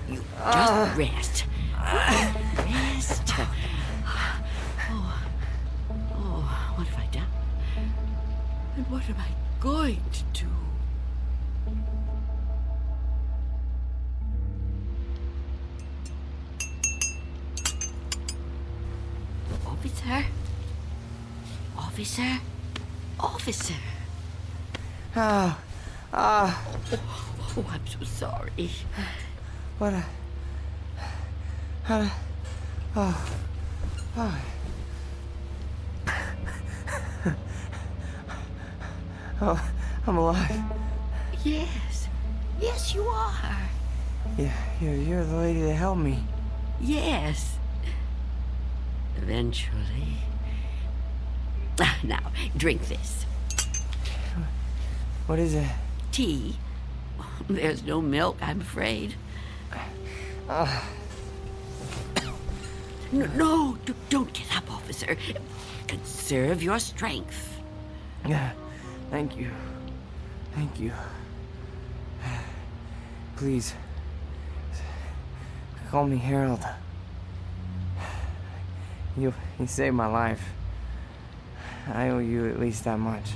You just rest. Rest. Oh, what have I done? And what am I going to do? Officer? Officer? Officer? Oh, I'm so sorry. What a... Oh. Oh, I'm alive. Yes. Yes, you are. Yeah, you're the lady that helped me. Yes. Eventually. Now, drink this. What is it? Tea. There's no milk, I'm afraid. No, don't get up, officer. Conserve your strength. Yeah, thank you. Thank you. Please, call me Harold. You saved my life. I owe you at least that much.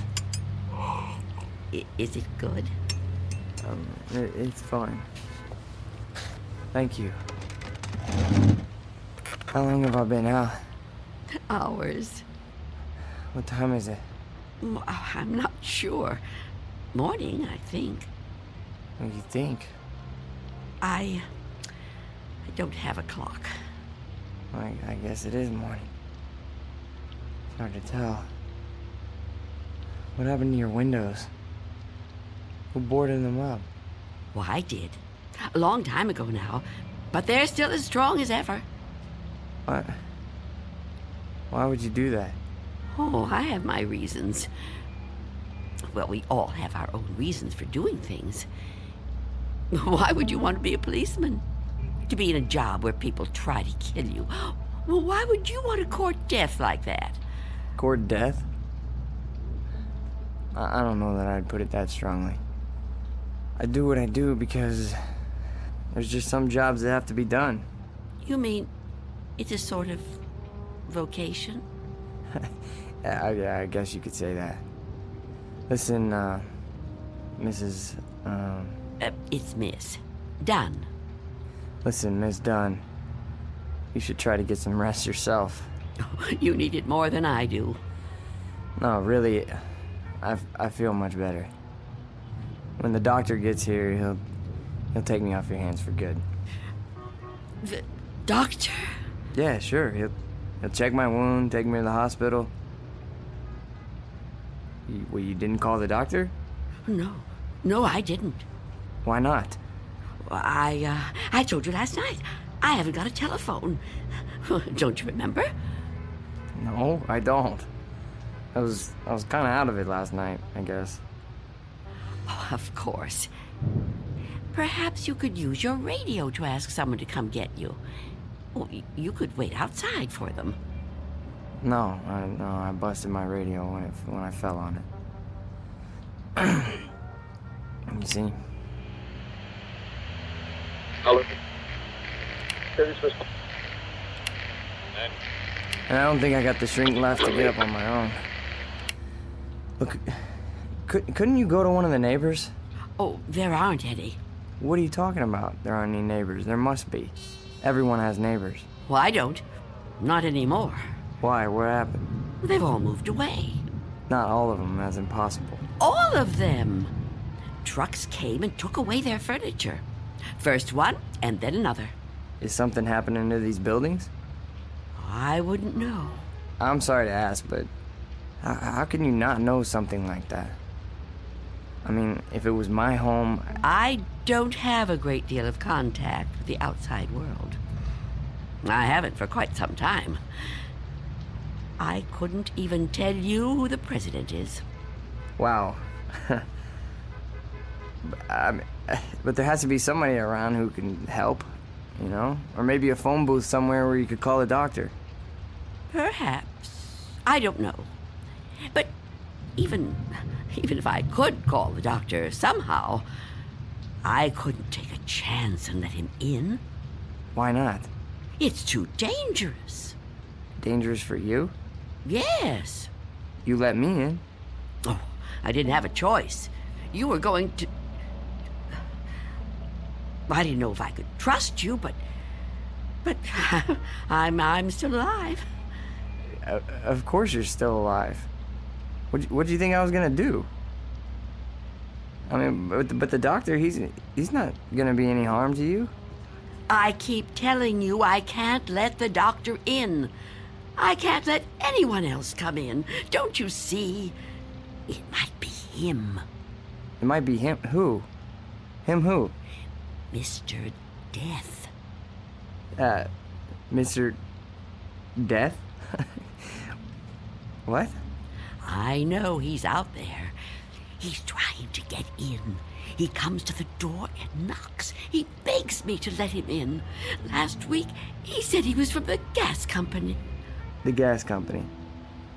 Is it good? It's fine. Thank you. How long have I been out? Hours. What time is it? I'm not sure. Morning, I think. What do you think? I don't have a clock. I guess it is morning. It's hard to tell. What happened to your windows? Who boarded them up? Well, I did. A long time ago now. But they're still as strong as ever. What? Why would you do that? Oh, I have my reasons. Well, we all have our own reasons for doing things. Why would you want to be a policeman? To be in a job where people try to kill you? Well, why would you want to court death like that? Court death? I don't know that I'd put it that strongly. I do what I do because there's just some jobs that have to be done. You mean it's a sort of vocation? Yeah, I guess you could say that. Listen, Mrs. It's Miss Dunn. Listen, Miss Dunn. You should try to get some rest yourself. You need it more than I do. No, really, I feel much better. When the doctor gets here, he'll take me off your hands for good. The doctor? Yeah, sure. He'll check my wound, take me to the hospital. You didn't call the doctor? No, I didn't. Why not? I told you last night. I haven't got a telephone. Don't you remember? No, I don't. I was kind of out of it last night, I guess. Oh, of course. Perhaps you could use your radio to ask someone to come get you. Oh, you could wait outside for them. No, I busted my radio when I fell on it. You see? Hello. And I don't think I got the strength left to get up on my own. Look, couldn't you go to one of the neighbors? Oh, there aren't any. What are you talking about? There aren't any neighbors. There must be. Everyone has neighbors. Well, I don't. Not anymore. Why? What happened? They've all moved away. Not all of them. That's impossible. All of them. Trucks came and took away their furniture. First one, and then another. Is something happening to these buildings? I wouldn't know. I'm sorry to ask, but how can you not know something like that? I mean, if it was my home... I don't have a great deal of contact with the outside world. I haven't for quite some time. I couldn't even tell you who the president is. Wow. But there has to be somebody around who can help, you know? Or maybe a phone booth somewhere where you could call a doctor. Perhaps. I don't know. But even if I could call the doctor somehow, I couldn't take a chance and let him in. Why not? It's too dangerous. Dangerous for you? Yes. You let me in. Oh, I didn't have a choice. You were going to... I didn't know if I could trust you, but I'm still alive. Of course you're still alive. What do you think I was gonna do? I mean, but the doctor, he's not gonna be any harm to you. I keep telling you I can't let the doctor in. I can't let anyone else come in. Don't you see? It might be him. It might be him. Who? Him who? Mr. Death. Mr. Death? What? I know he's out there. He's trying to get in. He comes to the door and knocks. He begs me to let him in. Last week, he said he was from the gas company. The gas company?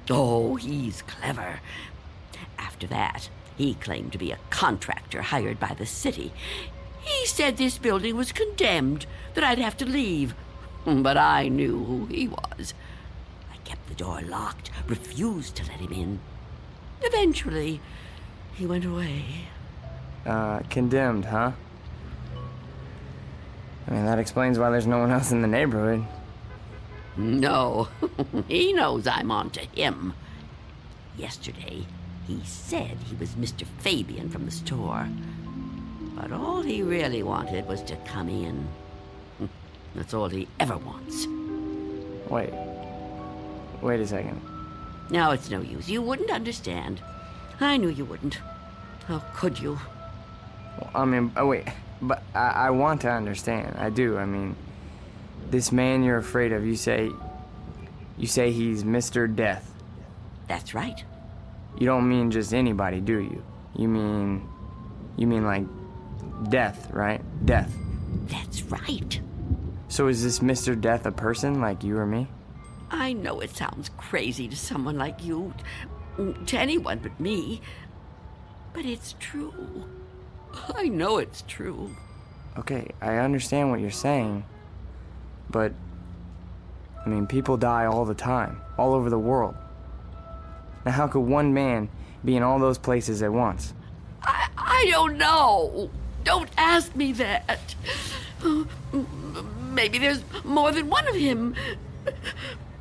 Oh, he's clever. After that, he claimed to be a contractor hired by the city. He said this building was condemned, that I'd have to leave. But I knew who he was. I kept the door locked, refused to let him in. Eventually, he went away. Condemned, huh? I mean, that explains why there's no one else in the neighborhood. No, he knows I'm on to him. Yesterday, he said he was Mr. Fabian from the store. But all he really wanted was to come in. That's all he ever wants. Wait a second. No, it's no use. You wouldn't understand. I knew you wouldn't. How could you? Well, I mean, wait, but I want to understand. I do. I mean, this man you're afraid of, you say he's Mr. Death. That's right. You don't mean just anybody, do you? You mean like Death, right? Death. That's right. So is this Mr. Death a person like you or me? I know it sounds crazy to someone like you, to anyone but me, but it's true. I know it's true. Okay, I understand what you're saying, but, I mean, people die all the time, all over the world. Now, how could one man be in all those places at once? I don't know. Don't ask me that. Maybe there's more than one of him.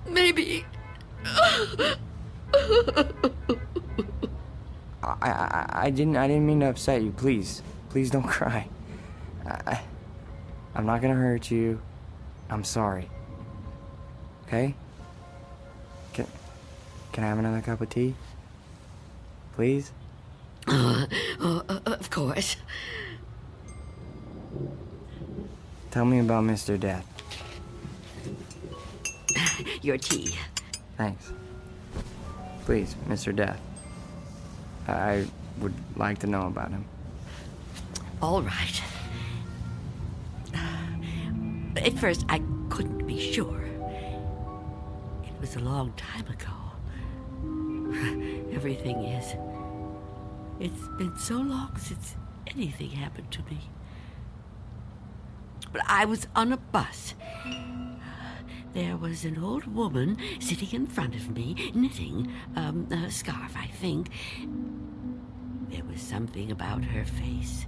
Maybe. I didn't mean to upset you. Please don't cry. I'm not gonna hurt you. I'm sorry. Okay? Can I have another cup of tea? Please? Of course. Tell me about Mr. Death. Your tea. Thanks. Please, Mr. Death. I would like to know about him. All right. At first, I couldn't be sure. It was a long time ago. Everything is. It's been so long since anything happened to me. But I was on a bus. There was an old woman sitting in front of me, knitting a scarf, I think. There was something about her face.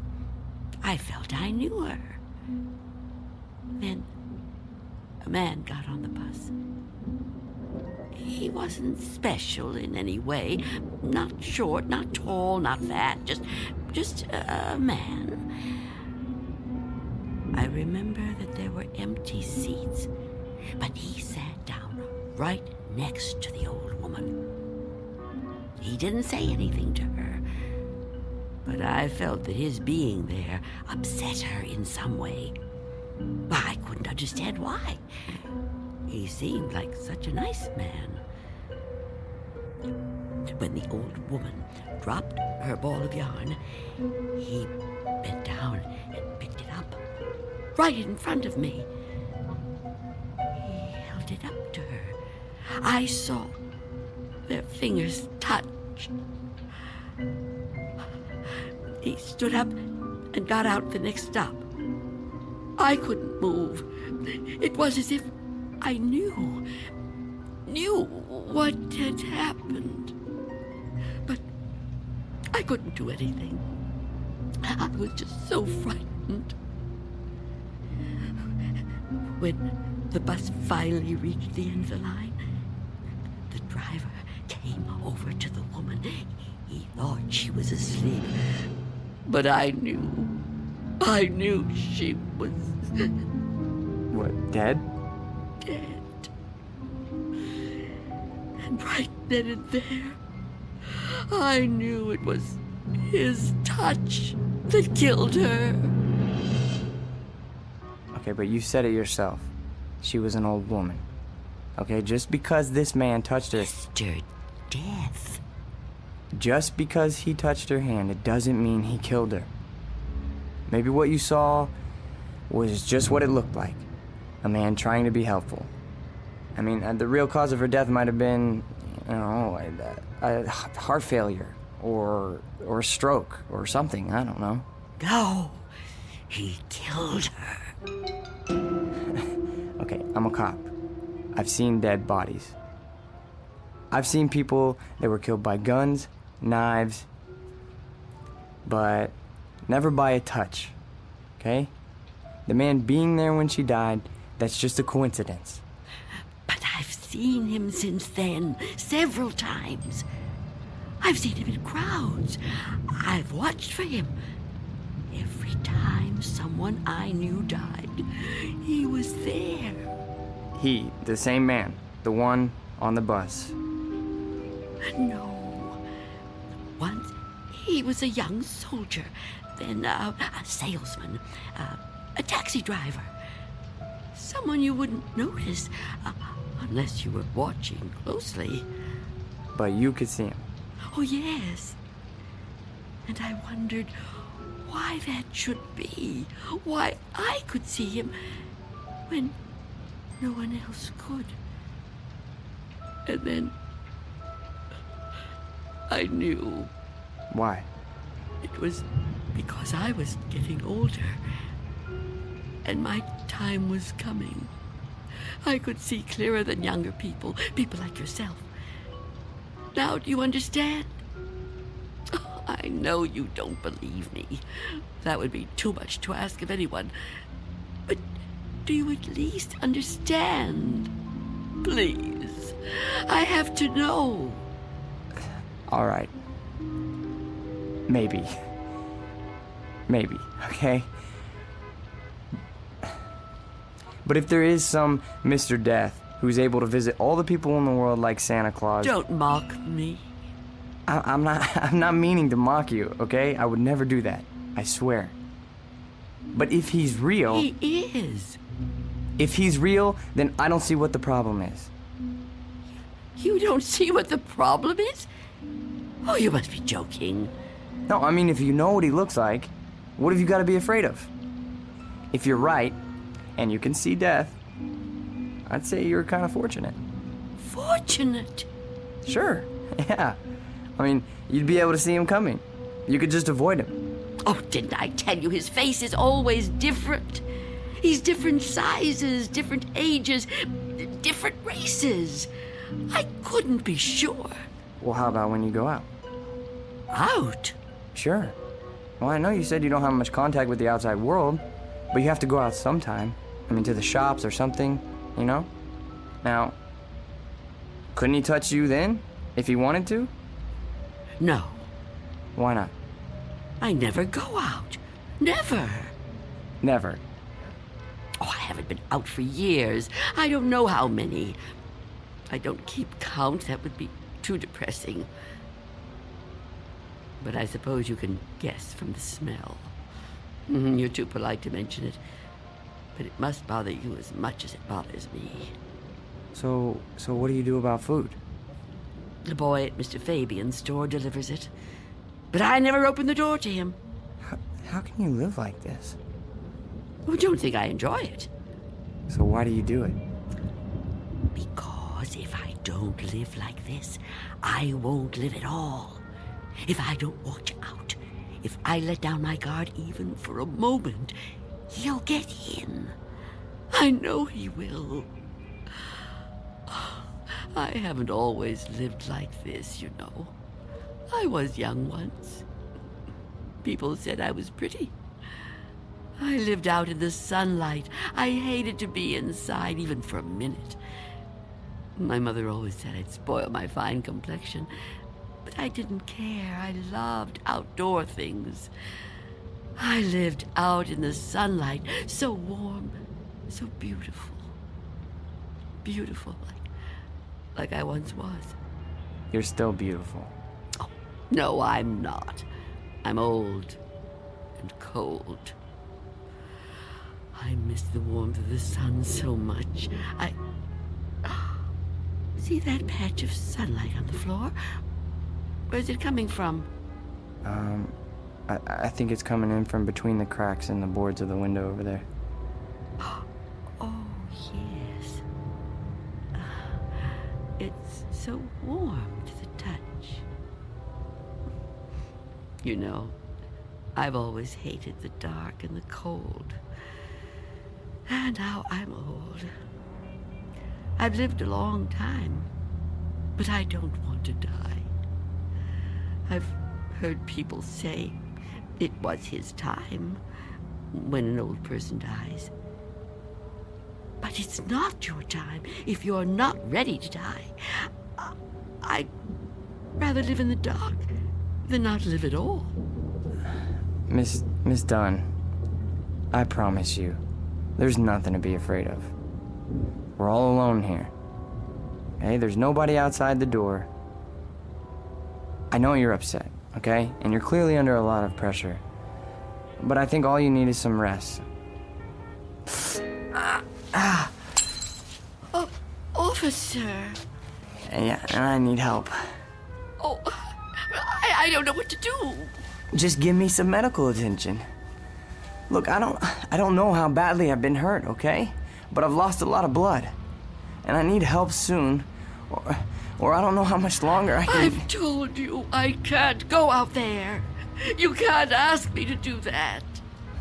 I felt I knew her. Then a man got on the bus. He wasn't special in any way. Not short, not tall, not fat, just a man. I remember that there were empty seats, but he sat down right next to the old woman. He didn't say anything to her, but I felt that his being there upset her in some way. I couldn't understand why. He seemed like such a nice man. When the old woman dropped her ball of yarn, he bent down and picked it up, right in front of me. He held it up to her. I saw their fingers touch. He stood up and got out the next stop. I couldn't move. It was as if I knew what had happened. But I couldn't do anything. I was just so frightened. When the bus finally reached the end of the line, the driver came over to the woman. He thought she was asleep, but I knew she was... What, dead? Dead. And right then and there, I knew it was his touch that killed her. Okay, but you said it yourself. She was an old woman. Okay, just because this man touched her... Mr. Death. Just because he touched her hand, it doesn't mean he killed her. Maybe what you saw was just what it looked like. A man trying to be helpful. I mean, the real cause of her death might have been, you know, a heart failure or a stroke or something. I don't know. No, he killed her. Okay, I'm a cop. I've seen dead bodies. I've seen people that were killed by guns, knives, but never by a touch, okay? The man being there when she died, that's just a coincidence. But I've seen him since then, several times. I've seen him in crowds. I've watched for him. Every time someone I knew died, he was there. He, the same man, the one on the bus. No. Once he was a young soldier, then a salesman, a taxi driver. Someone you wouldn't notice unless you were watching closely. But you could see him. Oh, yes. And I wondered why that should be. Why I could see him when no one else could. And then I knew. Why? It was because I was getting older. And my time was coming. I could see clearer than younger people, people like yourself. Now, do you understand? Oh, I know you don't believe me. That would be too much to ask of anyone. But do you at least understand? Please. I have to know. All right. Maybe. Maybe, okay? But if there is some Mr. Death who's able to visit all the people in the world like Santa Claus... Don't mock me. I'm not meaning to mock you, okay? I would never do that. I swear. But if he's real... He is. If he's real, then I don't see what the problem is. You don't see what the problem is? Oh, you must be joking. No, I mean, if you know what he looks like, what have you got to be afraid of? If you're right, and you can see death, I'd say you're kind of fortunate. Fortunate? Sure, yeah. I mean, you'd be able to see him coming. You could just avoid him. Oh, didn't I tell you his face is always different? He's different sizes, different ages, different races. I couldn't be sure. Well, how about when you go out? Out? Sure. Well, I know you said you don't have much contact with the outside world, but you have to go out sometime. I mean, to the shops or something, you know? Now, couldn't he touch you then, if he wanted to? No. Why not? I never go out. Never. Never. Oh, I haven't been out for years. I don't know how many. I don't keep count. That would be too depressing. But I suppose you can guess from the smell. You're too polite to mention it. But it must bother you as much as it bothers me. So what do you do about food? The boy at Mr. Fabian's store delivers it. But I never open the door to him. How can you live like this? Oh, don't think I enjoy it. So why do you do it? Because if I don't live like this, I won't live at all. If I don't watch out, if I let down my guard even for a moment, he'll get in. I know he will. I haven't always lived like this, you know. I was young once. People said I was pretty. I lived out in the sunlight. I hated to be inside, even for a minute. My mother always said I'd spoil my fine complexion, but I didn't care. I loved outdoor things. I lived out in the sunlight, so warm, so beautiful. Beautiful, like I once was. You're still beautiful. Oh, no, I'm not. I'm old and cold. I miss the warmth of the sun so much. See that patch of sunlight on the floor? Where's it coming from? I think it's coming in from between the cracks in the boards of the window over there. Oh, yes. It's so warm to the touch. You know, I've always hated the dark and the cold. And now I'm old. I've lived a long time, but I don't want to die. I've heard people say it was his time when an old person dies. But it's not your time if you're not ready to die. I'd rather live in the dark than not live at all. Miss Dunn, I promise you, there's nothing to be afraid of. We're all alone here. Okay? There's nobody outside the door. I know you're upset, okay? And you're clearly under a lot of pressure. But I think all you need is some rest. Oh, officer. Yeah, and I need help. Oh, I don't know what to do. Just give me some medical attention. Look, I don't know how badly I've been hurt, okay? But I've lost a lot of blood. And I need help soon. Or I don't know how much longer I can... I've told you I can't go out there. You can't ask me to do that.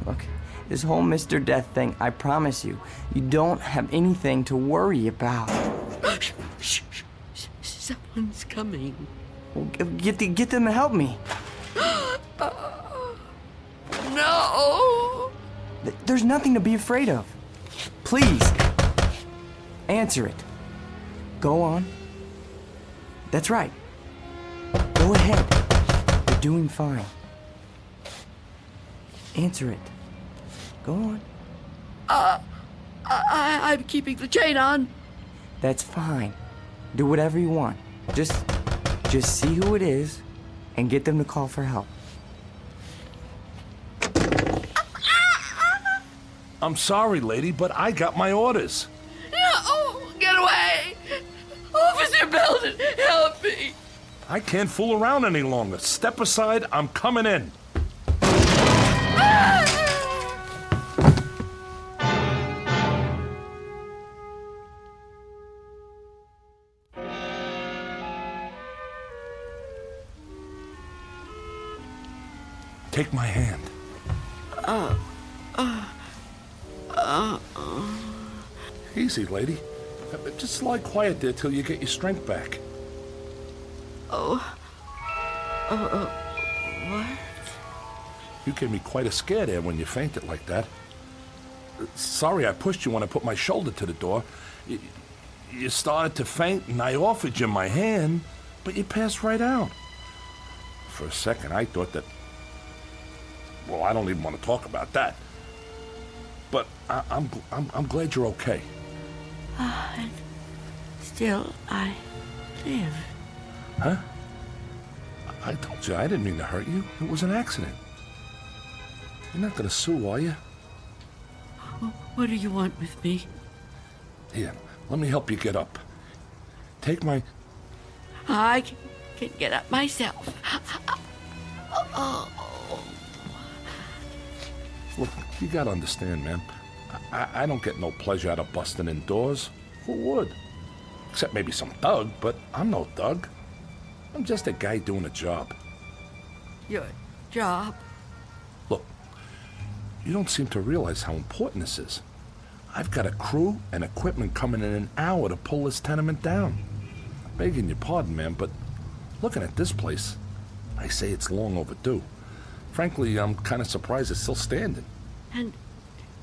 Look, this whole Mr. Death thing, I promise you, you don't have anything to worry about. Shh. Someone's coming. Well, get them to help me. No! There's nothing to be afraid of. Please, answer it. Go on. That's right. Go ahead. You're doing fine. Answer it. Go on. I'm keeping the chain on. That's fine. Do whatever you want. Just see who it is and get them to call for help. I'm sorry, lady, but I got my orders. No! Get away! Officer Belden, help me! I can't fool around any longer. Step aside, I'm coming in. Take my hand. Easy, lady. Just lie quiet there till you get your strength back. What? You gave me quite a scare there when you fainted like that. Sorry I pushed you when I put my shoulder to the door. You started to faint and I offered you my hand, but you passed right out. For a second I thought that... Well, I don't even want to talk about that. But I'm glad you're okay. I'm Still, I live. Huh? I told you I didn't mean to hurt you. It was an accident. You're not gonna sue, are you? What do you want with me? Here, let me help you get up. Take my... I can get up myself. Oh. Look, you gotta understand, man. I don't get no pleasure out of busting indoors. Who would? Except maybe some thug, but I'm no thug. I'm just a guy doing a job. Your job? Look, you don't seem to realize how important this is. I've got a crew and equipment coming in an hour to pull this tenement down. Begging your pardon, man, but looking at this place, I say it's long overdue. Frankly, I'm kind of surprised it's still standing. And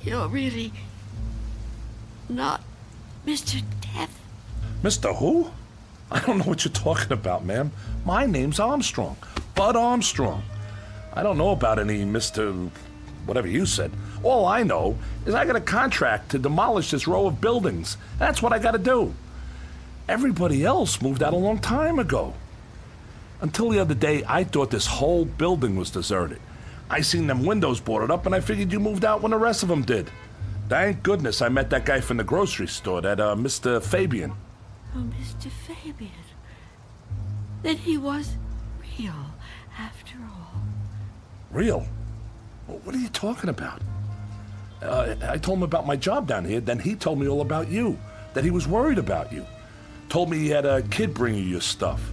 you're really not Mr. Death? Mr. Who? I don't know what you're talking about, ma'am. My name's Armstrong. Bud Armstrong. I don't know about any Mr. whatever you said. All I know is I got a contract to demolish this row of buildings. That's what I got to do. Everybody else moved out a long time ago. Until the other day, I thought this whole building was deserted. I seen them windows boarded up, and I figured you moved out when the rest of them did. Thank goodness I met that guy from the grocery store, that Mr. Fabian. Oh, Mr. Fabian. Then he was real, after all. Real? What are you talking about? I told him about my job down here, then he told me all about you, that he was worried about you. Told me he had a kid bring you your stuff.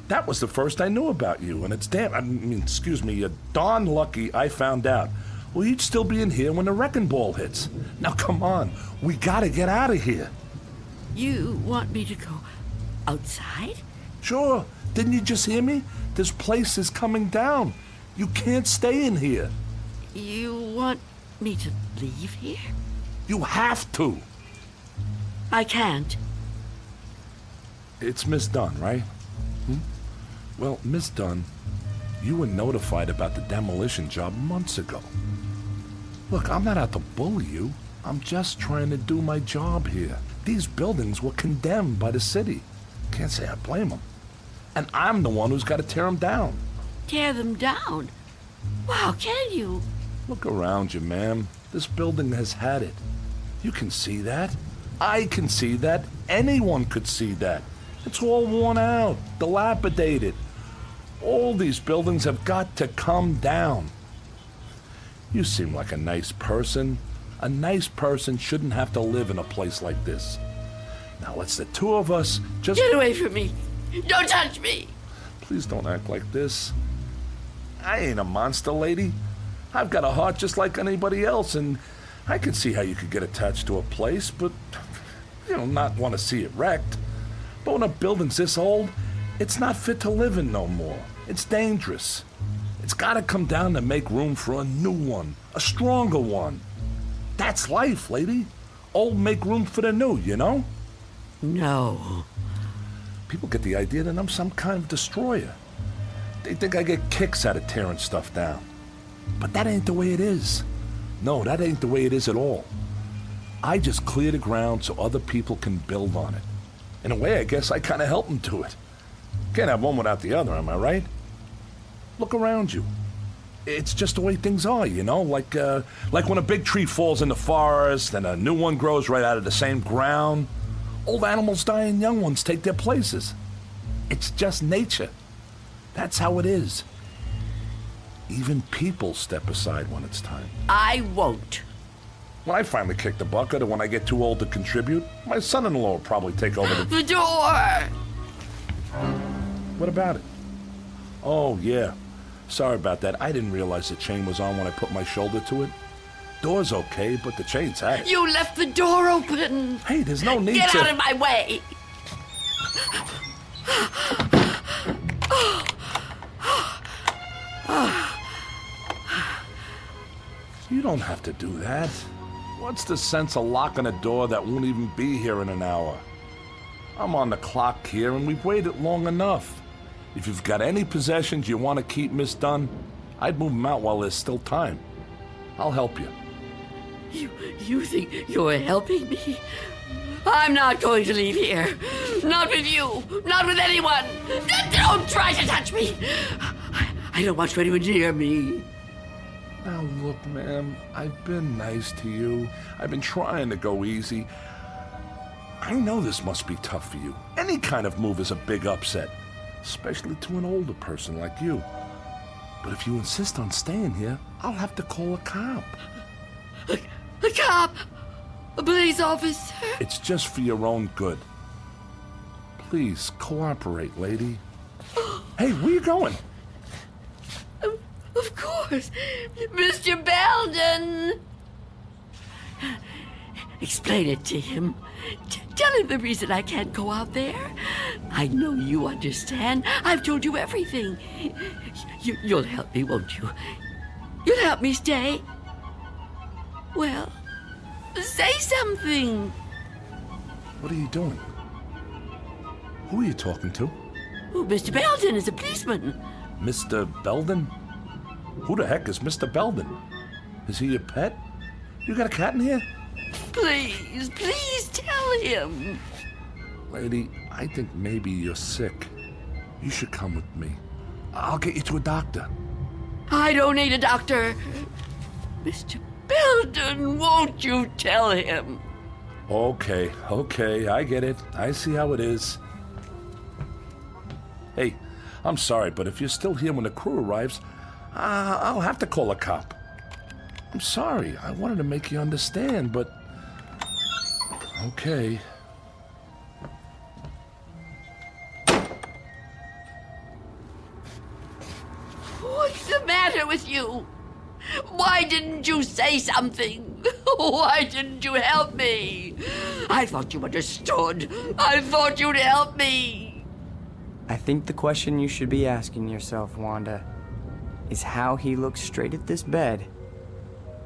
That was the first I knew about you, and it's darn lucky I found out. Well, you'd still be in here when the wrecking ball hits. Now, come on. We gotta get out of here. You want me to go outside? Sure. Didn't you just hear me? This place is coming down. You can't stay in here. You want me to leave here? You have to. I can't. It's Miss Dunn, right? Well, Miss Dunn, you were notified about the demolition job months ago. Look, I'm not out to bully you. I'm just trying to do my job here. These buildings were condemned by the city. Can't say I blame them. And I'm the one who's got to tear them down. Tear them down? Wow, can you? Look around you, ma'am. This building has had it. You can see that. I can see that. Anyone could see that. It's all worn out, dilapidated. All these buildings have got to come down. You seem like a nice person. A nice person shouldn't have to live in a place like this. Now let's the two of us just... Get away from me! Don't touch me! Please don't act like this. I ain't a monster, lady. I've got a heart just like anybody else, and I can see how you could get attached to a place, but, not want to see it wrecked. But when a building's this old, it's not fit to live in no more. It's dangerous. It's got to come down to make room for a new one, a stronger one. That's life, lady. Old make room for the new, you know? No. People get the idea that I'm some kind of destroyer. They think I get kicks out of tearing stuff down. But that ain't the way it is. No, that ain't the way it is at all. I just clear the ground so other people can build on it. In a way, I guess I kind of help them do it. Can't have one without the other, am I right? Look around you. It's just the way things are, like when a big tree falls in the forest and a new one grows right out of the same ground. Old animals die and young ones take their places. It's just nature. That's how it is. Even people step aside when it's time. I won't. When I finally kick the bucket or when I get too old to contribute, my son-in-law will probably take over The door! What about it? Oh, yeah. Sorry about that. I didn't realize the chain was on when I put my shoulder to it. Door's okay, but the chain's had it. You left the door open! Hey, there's no need Get to... out of my way! You don't have to do that. What's the sense of locking a door that won't even be here in an hour? I'm on the clock here, and we've waited long enough. If you've got any possessions you want to keep, Miss Dunn, I'd move them out while there's still time. I'll help you. You think you're helping me? I'm not going to leave here. Not with you. Not with anyone. Don't try to touch me. I don't want you anywhere near me. Now look, ma'am, I've been nice to you. I've been trying to go easy. I know this must be tough for you. Any kind of move is a big upset, especially to an older person like you. But if you insist on staying here, I'll have to call a cop. A cop? A police officer? It's just for your own good. Please, cooperate, lady. Hey, where you going? Of course. Mr. Belden! Explain it to him. Tell him the reason I can't go out there. I know you understand. I've told you everything. You'll help me, won't you? You'll help me stay? Well, say something. What are you doing? Who are you talking to? Oh, Mr. Belden is a policeman. Mr. Belden? Who the heck is Mr. Belden? Is he your pet? You got a cat in here? Please tell him. Lady, I think maybe you're sick. You should come with me. I'll get you to a doctor. I don't need a doctor. Mr. Belden, won't you tell him? Okay, I get it. I see how it is. Hey, I'm sorry, but if you're still here when the crew arrives, I'll have to call a cop. I'm sorry. I wanted to make you understand, but... Okay. What's the matter with you? Why didn't you say something? Why didn't you help me? I thought you understood. I thought you'd help me. I think the question you should be asking yourself, Wanda, is how he looked straight at this bed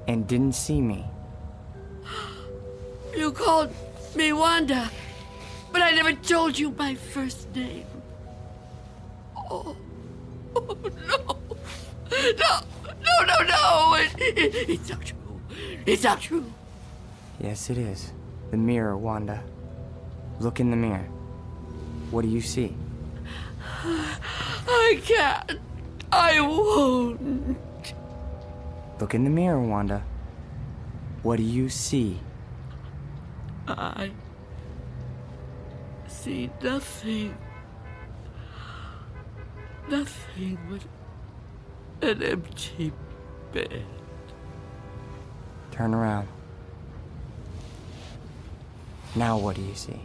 and didn't see me. You called me Wanda, but I never told you my first name. Oh no. No. It's not true. It's not true. Yes, it is. The mirror, Wanda. Look in the mirror. What do you see? I can't. I won't. Look in the mirror, Wanda. What do you see? I see nothing. Nothing but an empty bed. Turn around. Now what do you see?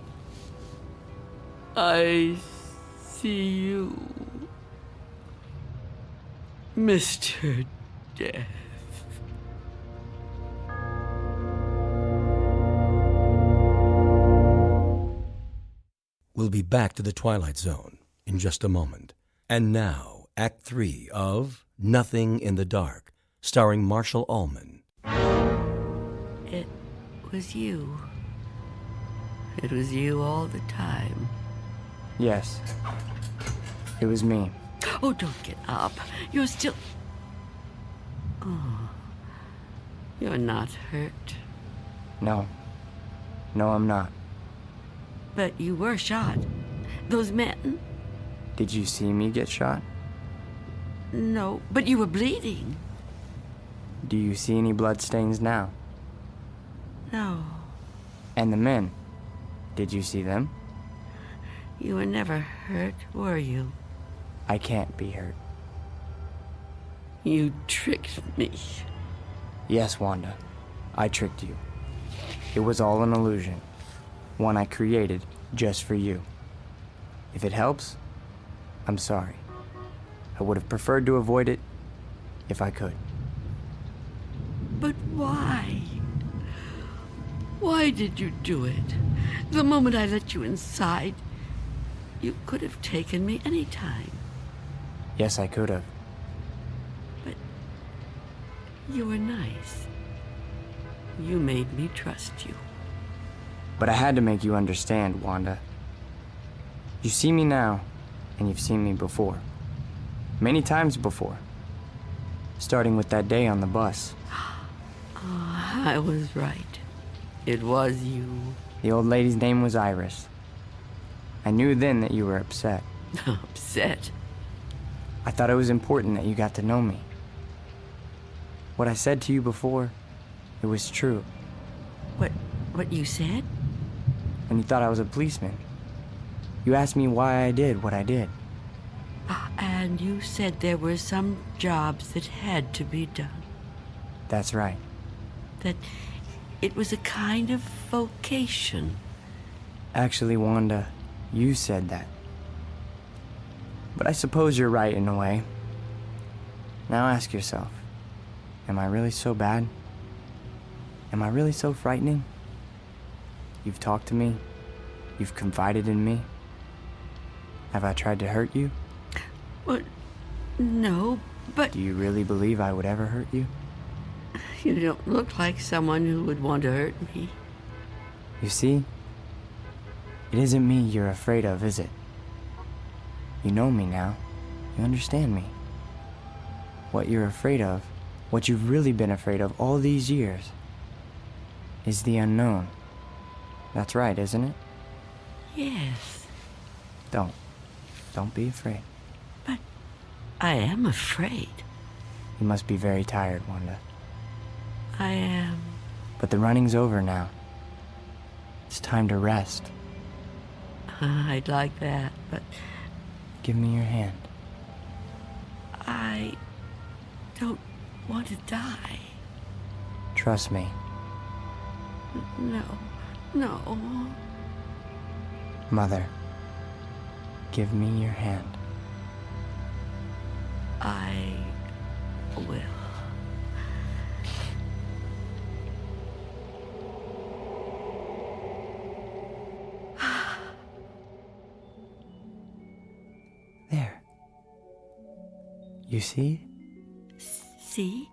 I see you, Mr. Death. We'll be back to the Twilight Zone in just a moment. And now, Act 3 of Nothing in the Dark, starring Marshall Ullman. It was you. It was you all the time. Yes. It was me. Oh, don't get up. You're still... Oh. You're not hurt. No. No, I'm not. But you were shot. Those men... Did you see me get shot? No, but you were bleeding. Do you see any bloodstains now? No. And the men, did you see them? You were never hurt, were you? I can't be hurt. You tricked me. Yes, Wanda. I tricked you. It was all an illusion. One I created just for you. If it helps, I'm sorry. I would have preferred to avoid it if I could. But why? Why did you do it? The moment I let you inside, you could have taken me any time. Yes, I could have. But you were nice. You made me trust you. But I had to make you understand, Wanda. You see me now, and you've seen me before. Many times before. Starting with that day on the bus. Oh, I was right. It was you. The old lady's name was Iris. I knew then that you were upset. Upset? I thought it was important that you got to know me. What I said to you before, it was true. What you said? When you thought I was a policeman. You asked me why I did what I did. And you said there were some jobs that had to be done. That's right. That it was a kind of vocation. Actually, Wanda, you said that. But I suppose you're right in a way. Now ask yourself, am I really so bad? Am I really so frightening? You've talked to me. You've confided in me. Have I tried to hurt you? Well, no, but... Do you really believe I would ever hurt you? You don't look like someone who would want to hurt me. You see? It isn't me you're afraid of, is it? You know me now. You understand me. What you're afraid of, what you've really been afraid of all these years, is the unknown. That's right, isn't it? Yes. Don't be afraid. But I am afraid. You must be very tired, Wanda. I am. But the running's over now. It's time to rest. I'd like that, but... Give me your hand. I don't want to die. Trust me. No. Mother, give me your hand. I will. There. You see? See?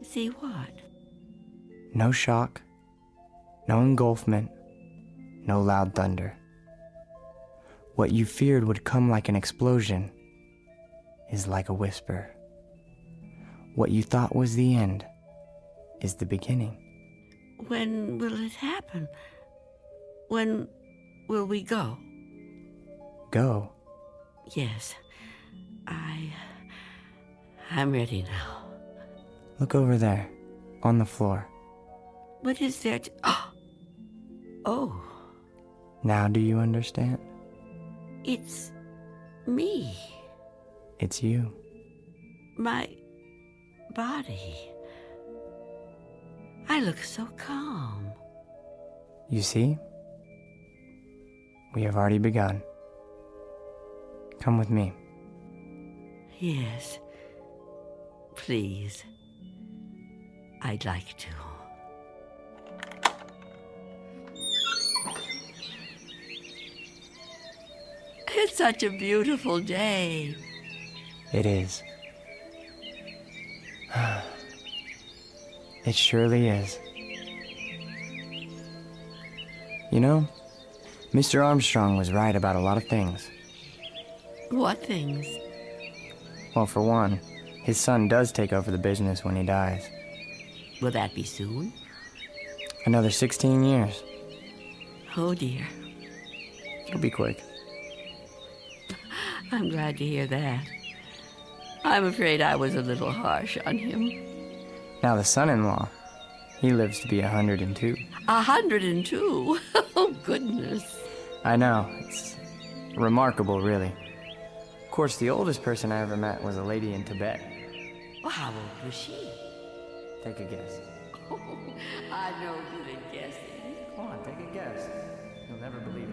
See what? No shock, no engulfment, no loud thunder. What you feared would come like an explosion is like a whisper. What you thought was the end is the beginning. When will it happen? When will we go? Go? Yes. I'm ready now. Look over there, on the floor. What is there to... Oh. Now do you understand? It's me. It's you. My body. I look so calm. You see? We have already begun. Come with me. Yes. Please. I'd like to. It's such a beautiful day. It is. It surely is. You know, Mr. Armstrong was right about a lot of things. What things? Well, for one, his son does take over the business when he dies. Will that be soon? Another 16 years. Oh, dear. It'll be quick. I'm glad to hear that. I'm afraid I was a little harsh on him. Now the son-in-law, he lives to be 102. 102? Oh, goodness. I know. It's remarkable, really. Of course, the oldest person I ever met was a lady in Tibet. Well, how old was she? Take a guess. Oh, I'm no good at guessing. Come on, take a guess. You'll never believe it.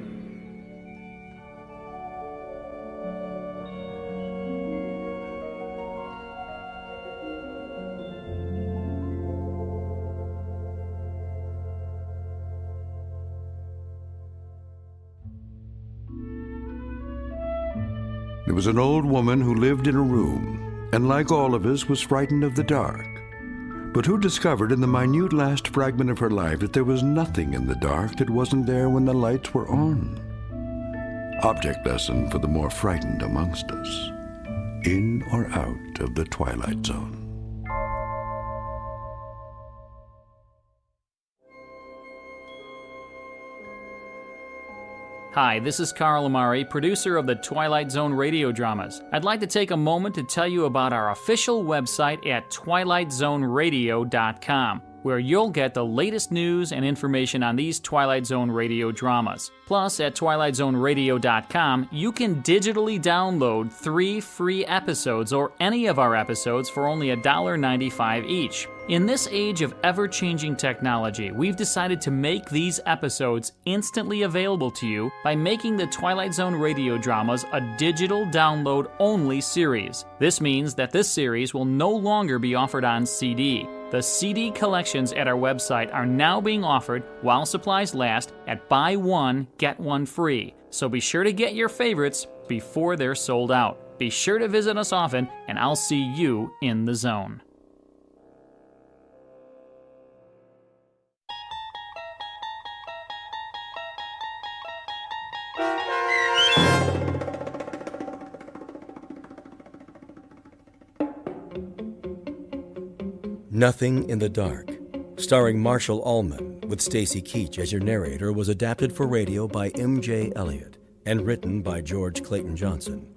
There was an old woman who lived in a room, and like all of us, was frightened of the dark, but who discovered in the minute last fragment of her life that there was nothing in the dark that wasn't there when the lights were on. Object lesson for the more frightened amongst us. In or out of the Twilight Zone. Hi, this is Carl Amari, producer of the Twilight Zone radio dramas. I'd like to take a moment to tell you about our official website at twilightzoneradio.com, where you'll get the latest news and information on these Twilight Zone radio dramas. Plus, at twilightzoneradio.com, you can digitally download 3 free episodes or any of our episodes for only $1.95 each. In this age of ever-changing technology, we've decided to make these episodes instantly available to you by making the Twilight Zone radio dramas a digital download-only series. This means that this series will no longer be offered on CD. The CD collections at our website are now being offered, while supplies last, at buy one, get one free. So be sure to get your favorites before they're sold out. Be sure to visit us often, and I'll see you in the zone. Nothing in the Dark, starring Marshall Ullman, with Stacy Keach as your narrator, was adapted for radio by M.J. Elliott and written by George Clayton Johnson.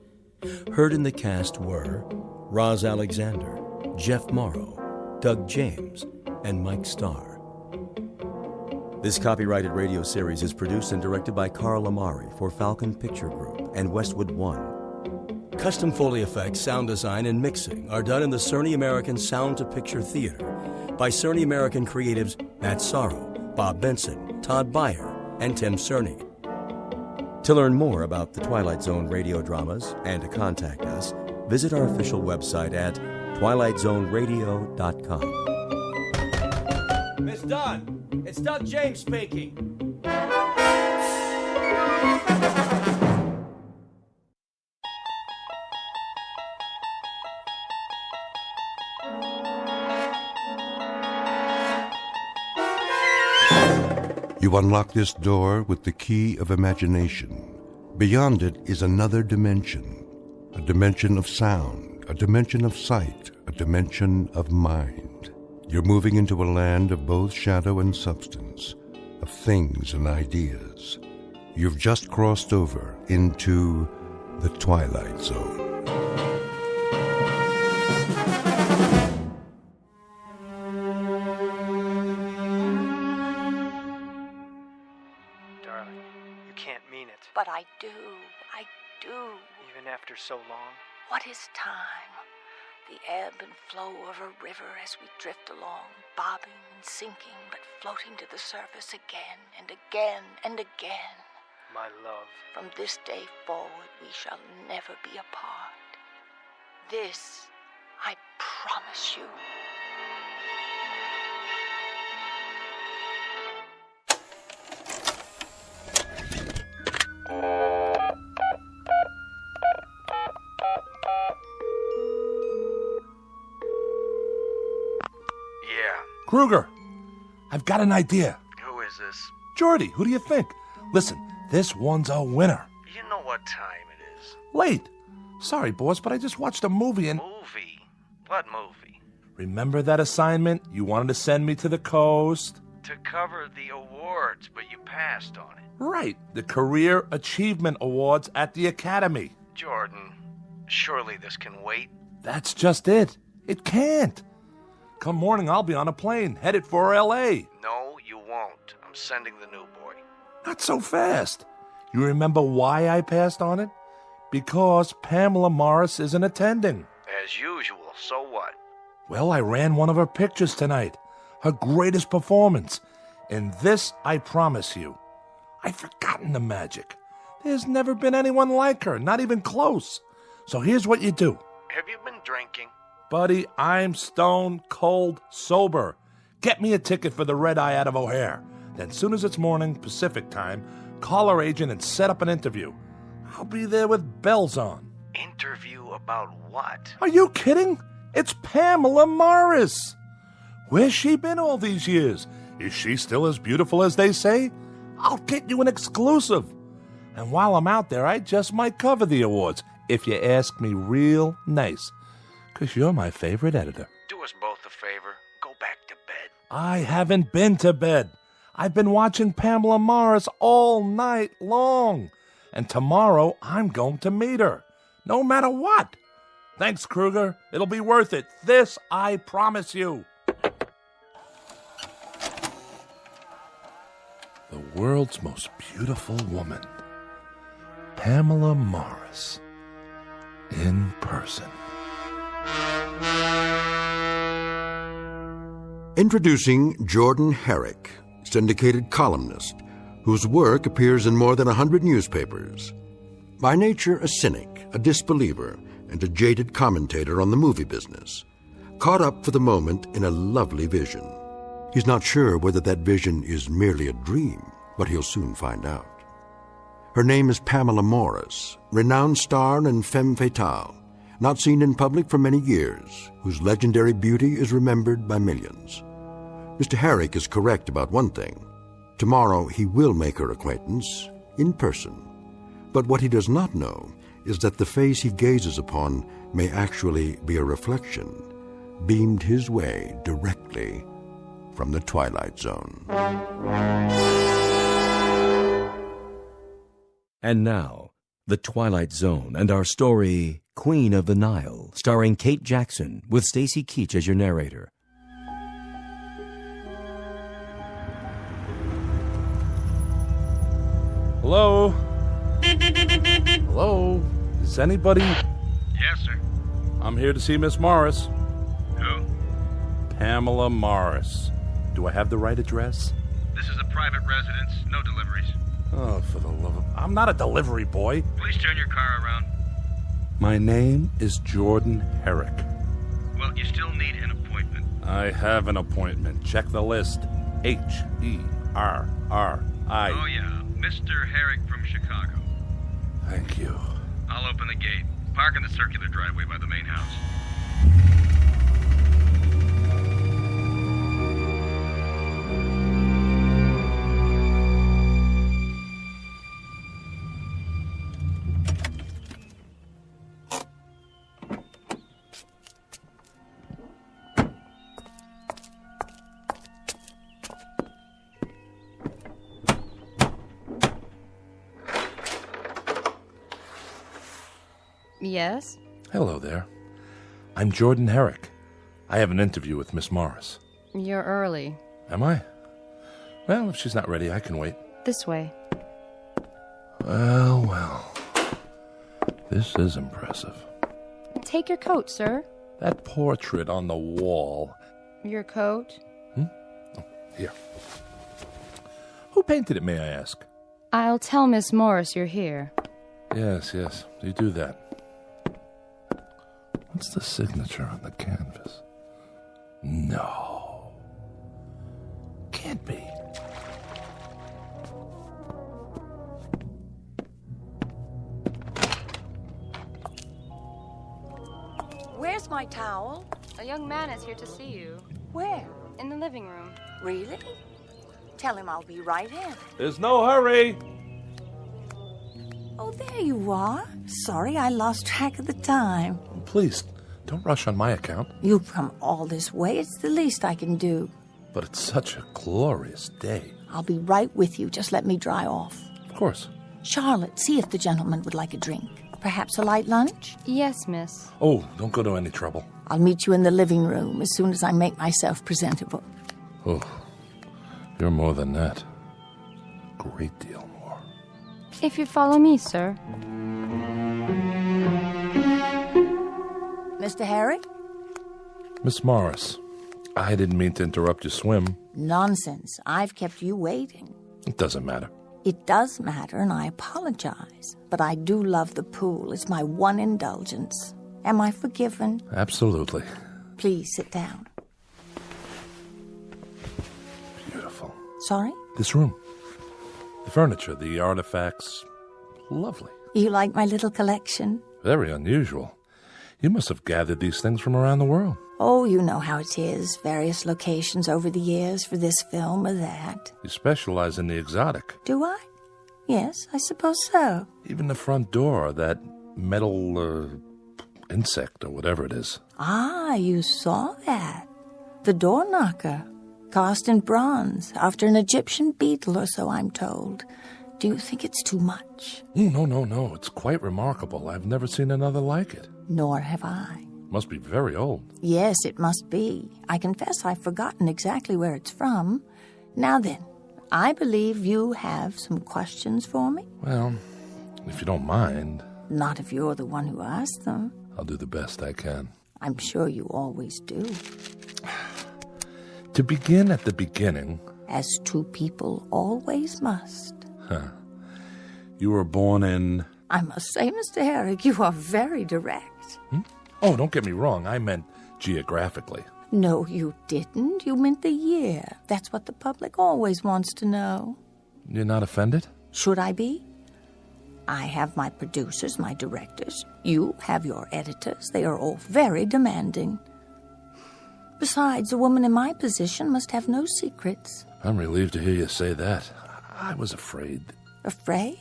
Heard in the cast were Roz Alexander, Jeff Morrow, Doug James, and Mike Starr. This copyrighted radio series is produced and directed by Carl Amari for Falcon Picture Group and Westwood One. Custom Foley effects, sound design, and mixing are done in the Cerny American Sound to Picture Theater by Cerny American creatives Matt Sorrow, Bob Benson, Todd Beyer, and Tim Cerny. To learn more about the Twilight Zone radio dramas and to contact us, visit our official website at twilightzoneradio.com. Miss Dunn, it's Doug James speaking. You unlock this door with the key of imagination. Beyond it is another dimension, a dimension of sound, a dimension of sight, a dimension of mind. You're moving into a land of both shadow and substance, of things and ideas. You've just crossed over into the Twilight Zone. But I do. Even after so long? What is time? The ebb and flow of a river as we drift along, bobbing and sinking, but floating to the surface again and again and again. My love. From this day forward, we shall never be apart. This, I promise you. Kruger, I've got an idea. Who is this? Jordy, who do you think? Listen, this one's a winner. You know what time it is. Late. Sorry, boss, but I just watched a movie and... Movie? What movie? Remember that assignment you wanted to send me to the coast? To cover the awards, but you passed on it. Right, the Career Achievement Awards at the Academy. Jordan, surely this can wait. That's just it. It can't. Come morning, I'll be on a plane, headed for L.A. No, you won't. I'm sending the new boy. Not so fast. You remember why I passed on it? Because Pamela Morris isn't attending. As usual, so what? Well, I ran one of her pictures tonight. Her greatest performance. And this, I promise you, I've forgotten the magic. There's never been anyone like her, not even close. So here's what you do. Have you been drinking? Buddy, I'm stone cold sober. Get me a ticket for the Red Eye out of O'Hare. Then soon as it's morning, Pacific time, call our agent and set up an interview. I'll be there with bells on. Interview about what? Are you kidding? It's Pamela Morris. Where's she been all these years? Is she still as beautiful as they say? I'll get you an exclusive. And while I'm out there, I just might cover the awards, if you ask me real nice. 'Cause you're my favorite editor. Do us both a favor. Go back to bed. I haven't been to bed. I've been watching Pamela Morris all night long. And tomorrow I'm going to meet her, no matter what. Thanks, Kruger. It'll be worth it. This I promise you. The world's most beautiful woman, Pamela Morris, in person. Introducing Jordan Herrick, syndicated columnist, whose work appears in more than 100 newspapers. By nature a cynic, a disbeliever, and a jaded commentator on the movie business, caught up for the moment in a lovely vision. He's not sure whether that vision is merely a dream, but he'll soon find out. Her name is Pamela Morris, renowned star and femme fatale, not seen in public for many years, whose legendary beauty is remembered by millions. Mr. Herrick is correct about one thing. Tomorrow he will make her acquaintance in person. But what he does not know is that the face he gazes upon may actually be a reflection, beamed his way directly from the Twilight Zone. And now, The Twilight Zone and our story, Queen of the Nile, starring Kate Jackson with Stacy Keach as your narrator. Hello? Hello? Is anybody... Yes, sir. I'm here to see Miss Morris. Who? Pamela Morris. Do I have the right address? This is a private residence. No deliveries. Oh, for the love of... I'm not a delivery boy. Please turn your car around. My name is Jordan Herrick. Well, you still need an appointment. I have an appointment. Check the list. Herri. Oh, yeah. Mr. Herrick from Chicago. Thank you. I'll open the gate. Park in the circular driveway by the main house. Yes? Hello there. I'm Jordan Herrick. I have an interview with Miss Morris. You're early. Am I? Well, if she's not ready, I can wait. This way. Well, well. This is impressive. Take your coat, sir. That portrait on the wall. Your coat? Here. Who painted it, may I ask? I'll tell Miss Morris you're here. Yes, you do that. What's the signature on the canvas? No. Can't be. Where's my towel? A young man is here to see you. Where? In the living room. Really? Tell him I'll be right in. There's no hurry. Oh, there you are. Sorry, I lost track of the time. Please, don't rush on my account. You've come all this way. It's the least I can do. But it's such a glorious day. I'll be right with you. Just let me dry off. Of course. Charlotte, see if the gentleman would like a drink. Perhaps a light lunch? Yes, miss. Oh, don't go to any trouble. I'll meet you in the living room as soon as I make myself presentable. Oh, you're more than that. Great deal more. If you follow me, sir. Mr. Herrick? Miss Morris, I didn't mean to interrupt your swim. Nonsense. I've kept you waiting. It doesn't matter. It does matter, and I apologize. But I do love the pool. It's my one indulgence. Am I forgiven? Absolutely. Please sit down. Beautiful. Sorry? This room. The furniture, the artifacts. Lovely. You like my little collection? Very unusual. You must have gathered these things from around the world. Oh, you know how it is. Various locations over the years for this film or that. You specialize in the exotic. Do I? Yes, I suppose so. Even the front door, that metal insect or whatever it is. Ah, you saw that. The door knocker. Cast in bronze, after an Egyptian beetle or so, I'm told. Do you think it's too much? No. It's quite remarkable. I've never seen another like it. Nor have I. Must be very old. Yes, it must be. I confess I've forgotten exactly where it's from. Now then, I believe you have some questions for me? Well, if you don't mind. Not if you're the one who asked them. I'll do the best I can. I'm sure you always do. To begin at the beginning. As two people always must. Huh. You were born in... I must say, Mr. Herrick, you are very direct. Oh, don't get me wrong. I meant geographically. No, you didn't. You meant the year. That's what the public always wants to know. You're not offended? Should I be? I have my producers, my directors. You have your editors. They are all very demanding. Besides, a woman in my position must have no secrets. I'm relieved to hear you say that. I was afraid. Afraid?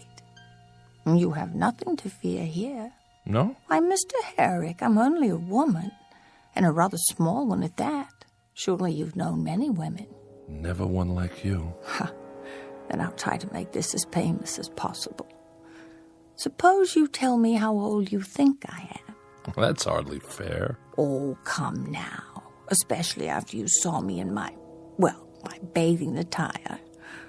You have nothing to fear here. No? Why, Mr. Herrick, I'm only a woman, and a rather small one at that. Surely you've known many women. Never one like you. Then I'll try to make this as painless as possible. Suppose you tell me how old you think I am. That's hardly fair. Oh, come now. Especially after you saw me in my bathing attire.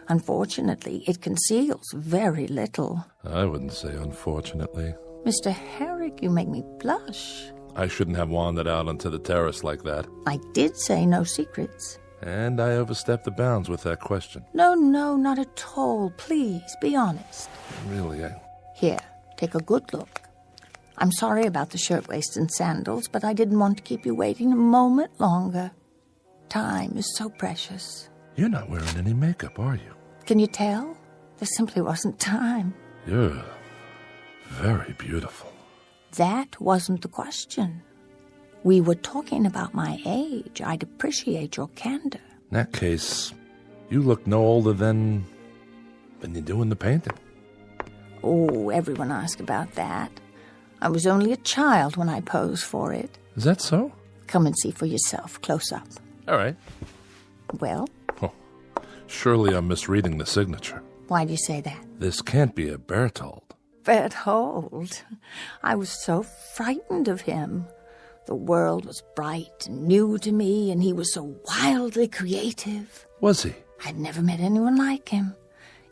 Unfortunately, it conceals very little. I wouldn't say unfortunately. Mr. Herrick, you make me blush. I shouldn't have wandered out onto the terrace like that. I did say no secrets. And I overstepped the bounds with that question. No, not at all. Please, be honest. Really, Here, take a good look. I'm sorry about the shirtwaist and sandals, but I didn't want to keep you waiting a moment longer. Time is so precious. You're not wearing any makeup, are you? Can you tell? There simply wasn't time. You're very beautiful. That wasn't the question. We were talking about my age. I'd appreciate your candor. In that case, you look no older than you do in the painting. Oh, everyone asks about that. I was only a child when I posed for it. Is that so? Come and see for yourself, close up. All right. Well? Oh, surely I'm misreading the signature. Why do you say that? This can't be a Berthold. Berthold? I was so frightened of him. The world was bright and new to me, and he was so wildly creative. Was he? I'd never met anyone like him.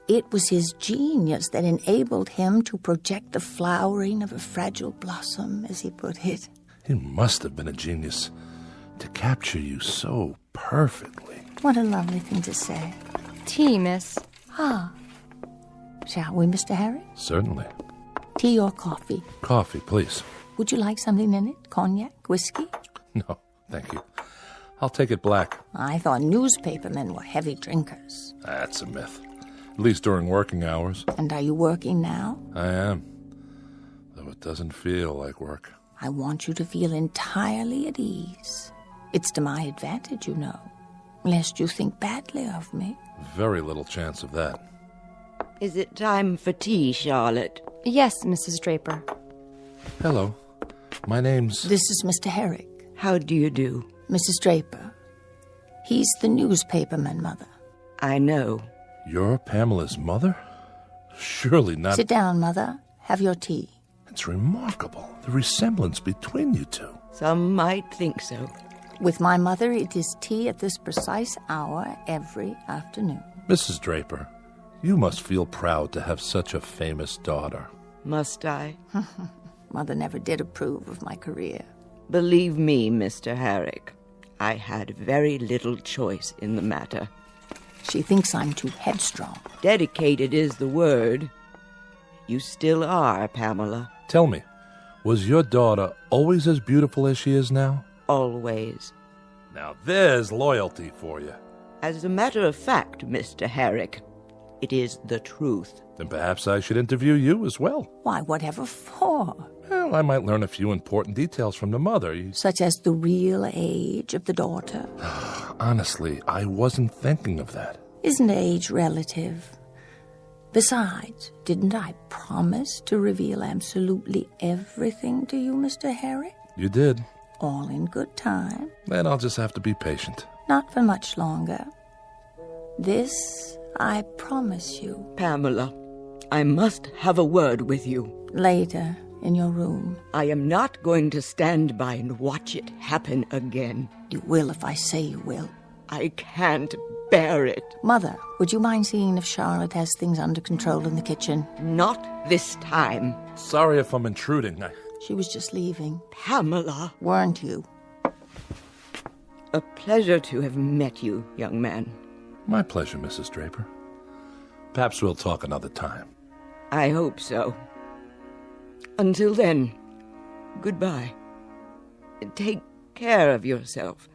It was his genius that enabled him to project the flowering of a fragile blossom, as he put it. He must have been a genius to capture you so perfectly. What a lovely thing to say. Tea, miss. Ah. Shall we, Mr. Herrick? Certainly. Tea or coffee? Coffee, please. Would you like something in it? Cognac? Whiskey? No, thank you. I'll take it black. I thought newspapermen were heavy drinkers. That's a myth. At least during working hours. And are you working now? I am. Though it doesn't feel like work. I want you to feel entirely at ease. It's to my advantage, you know. Lest you think badly of me. Very little chance of that. Is it time for tea, Charlotte? Yes, Mrs. Draper. Hello. My name's... This is Mr. Herrick. How do you do? Mrs. Draper. He's the newspaperman, Mother. I know. You're Pamela's mother? Surely not... Sit down, Mother. Have your tea. It's remarkable, the resemblance between you two. Some might think so. With my mother, it is tea at this precise hour every afternoon. Mrs. Draper, you must feel proud to have such a famous daughter. Must I? Mother never did approve of my career. Believe me, Mr. Herrick, I had very little choice in the matter. She thinks I'm too headstrong. Dedicated is the word. You still are, Pamela. Tell me, was your daughter always as beautiful as she is now? Always. Now there's loyalty for you. As a matter of fact, Mr. Herrick, it is the truth. Then perhaps I should interview you as well. Why, whatever for? Well, I might learn a few important details from the mother. Such as the real age of the daughter? Honestly, I wasn't thinking of that. Isn't age relative? Besides, didn't I promise to reveal absolutely everything to you, Mr. Herrick? You did. All in good time. Then I'll just have to be patient. Not for much longer. This I promise you. Pamela, I must have a word with you. Later, in your room. I am not going to stand by and watch it happen again. You will if I say you will. I can't bear it. Mother, would you mind seeing if Charlotte has things under control in the kitchen? Not this time. Sorry if I'm intruding. She was just leaving. Pamela. Weren't you? A pleasure to have met you, young man. My pleasure, Mrs. Draper. Perhaps we'll talk another time. I hope so. Until then, goodbye. Take care of yourself.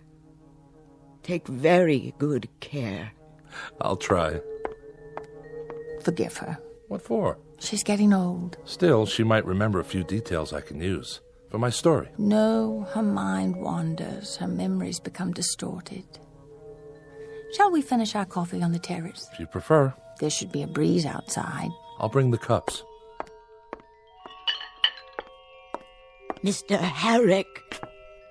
Take very good care. I'll try. Forgive her. What for? She's getting old. Still, she might remember a few details I can use for my story. No, her mind wanders. Her memories become distorted. Shall we finish our coffee on the terrace? If you prefer. There should be a breeze outside. I'll bring the cups. Mr. Herrick.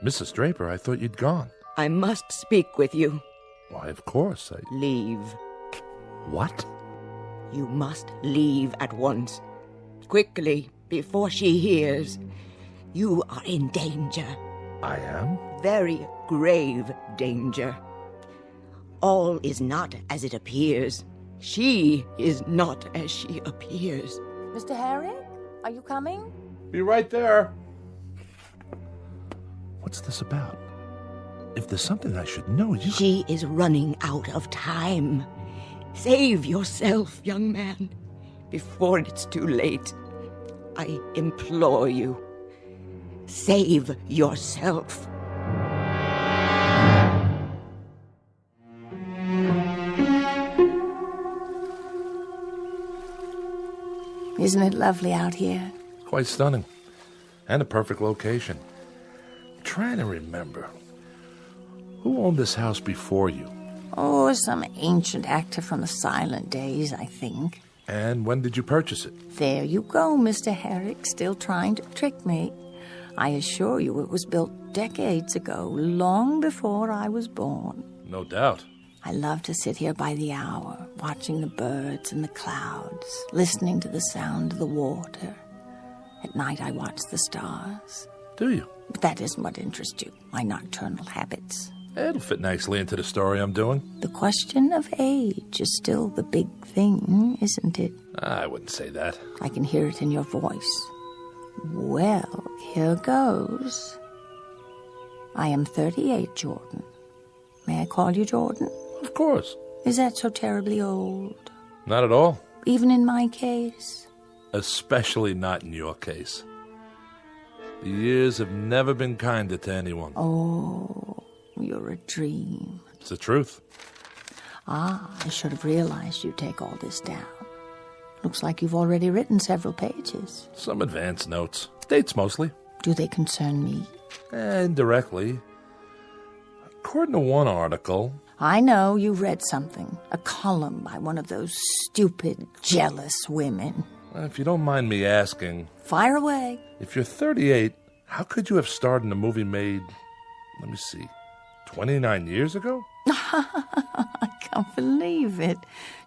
Mrs. Draper, I thought you'd gone. I must speak with you. Why, of course. Leave. What? You must leave at once. Quickly, before she hears. You are in danger. I am? Very grave danger. All is not as it appears. She is not as she appears. Mr. Herrick, are you coming? Be right there. What's this about? If there's something I should know, you... She is running out of time. Save yourself, young man, before it's too late. I implore you. Save yourself. Isn't it lovely out here? Quite stunning. And a perfect location. I'm trying to remember. Who owned this house before you? Oh, some ancient actor from the silent days, I think. And when did you purchase it? There you go, Mr. Herrick, still trying to trick me. I assure you it was built decades ago, long before I was born. No doubt. I love to sit here by the hour, watching the birds and the clouds, listening to the sound of the water. At night I watch the stars. Do you? But that isn't what interests you, my nocturnal habits. It'll fit nicely into the story I'm doing. The question of age is still the big thing, isn't it? I wouldn't say that. I can hear it in your voice. Well, here goes. I am 38, Jordan. May I call you Jordan? Of course. Is that so terribly old? Not at all. Even in my case? Especially not in your case. The years have never been kinder to anyone. Oh, you're a dream. It's the truth. Ah, I should have realized you'd take all this down. Looks like you've already written several pages. Some advance notes. Dates mostly. Do they concern me? Indirectly. According to one article... I know you read something. A column by one of those stupid, jealous women. If you don't mind me asking... Fire away. If you're 38, how could you have starred in a movie made, let me see, 29 years ago? I can't believe it.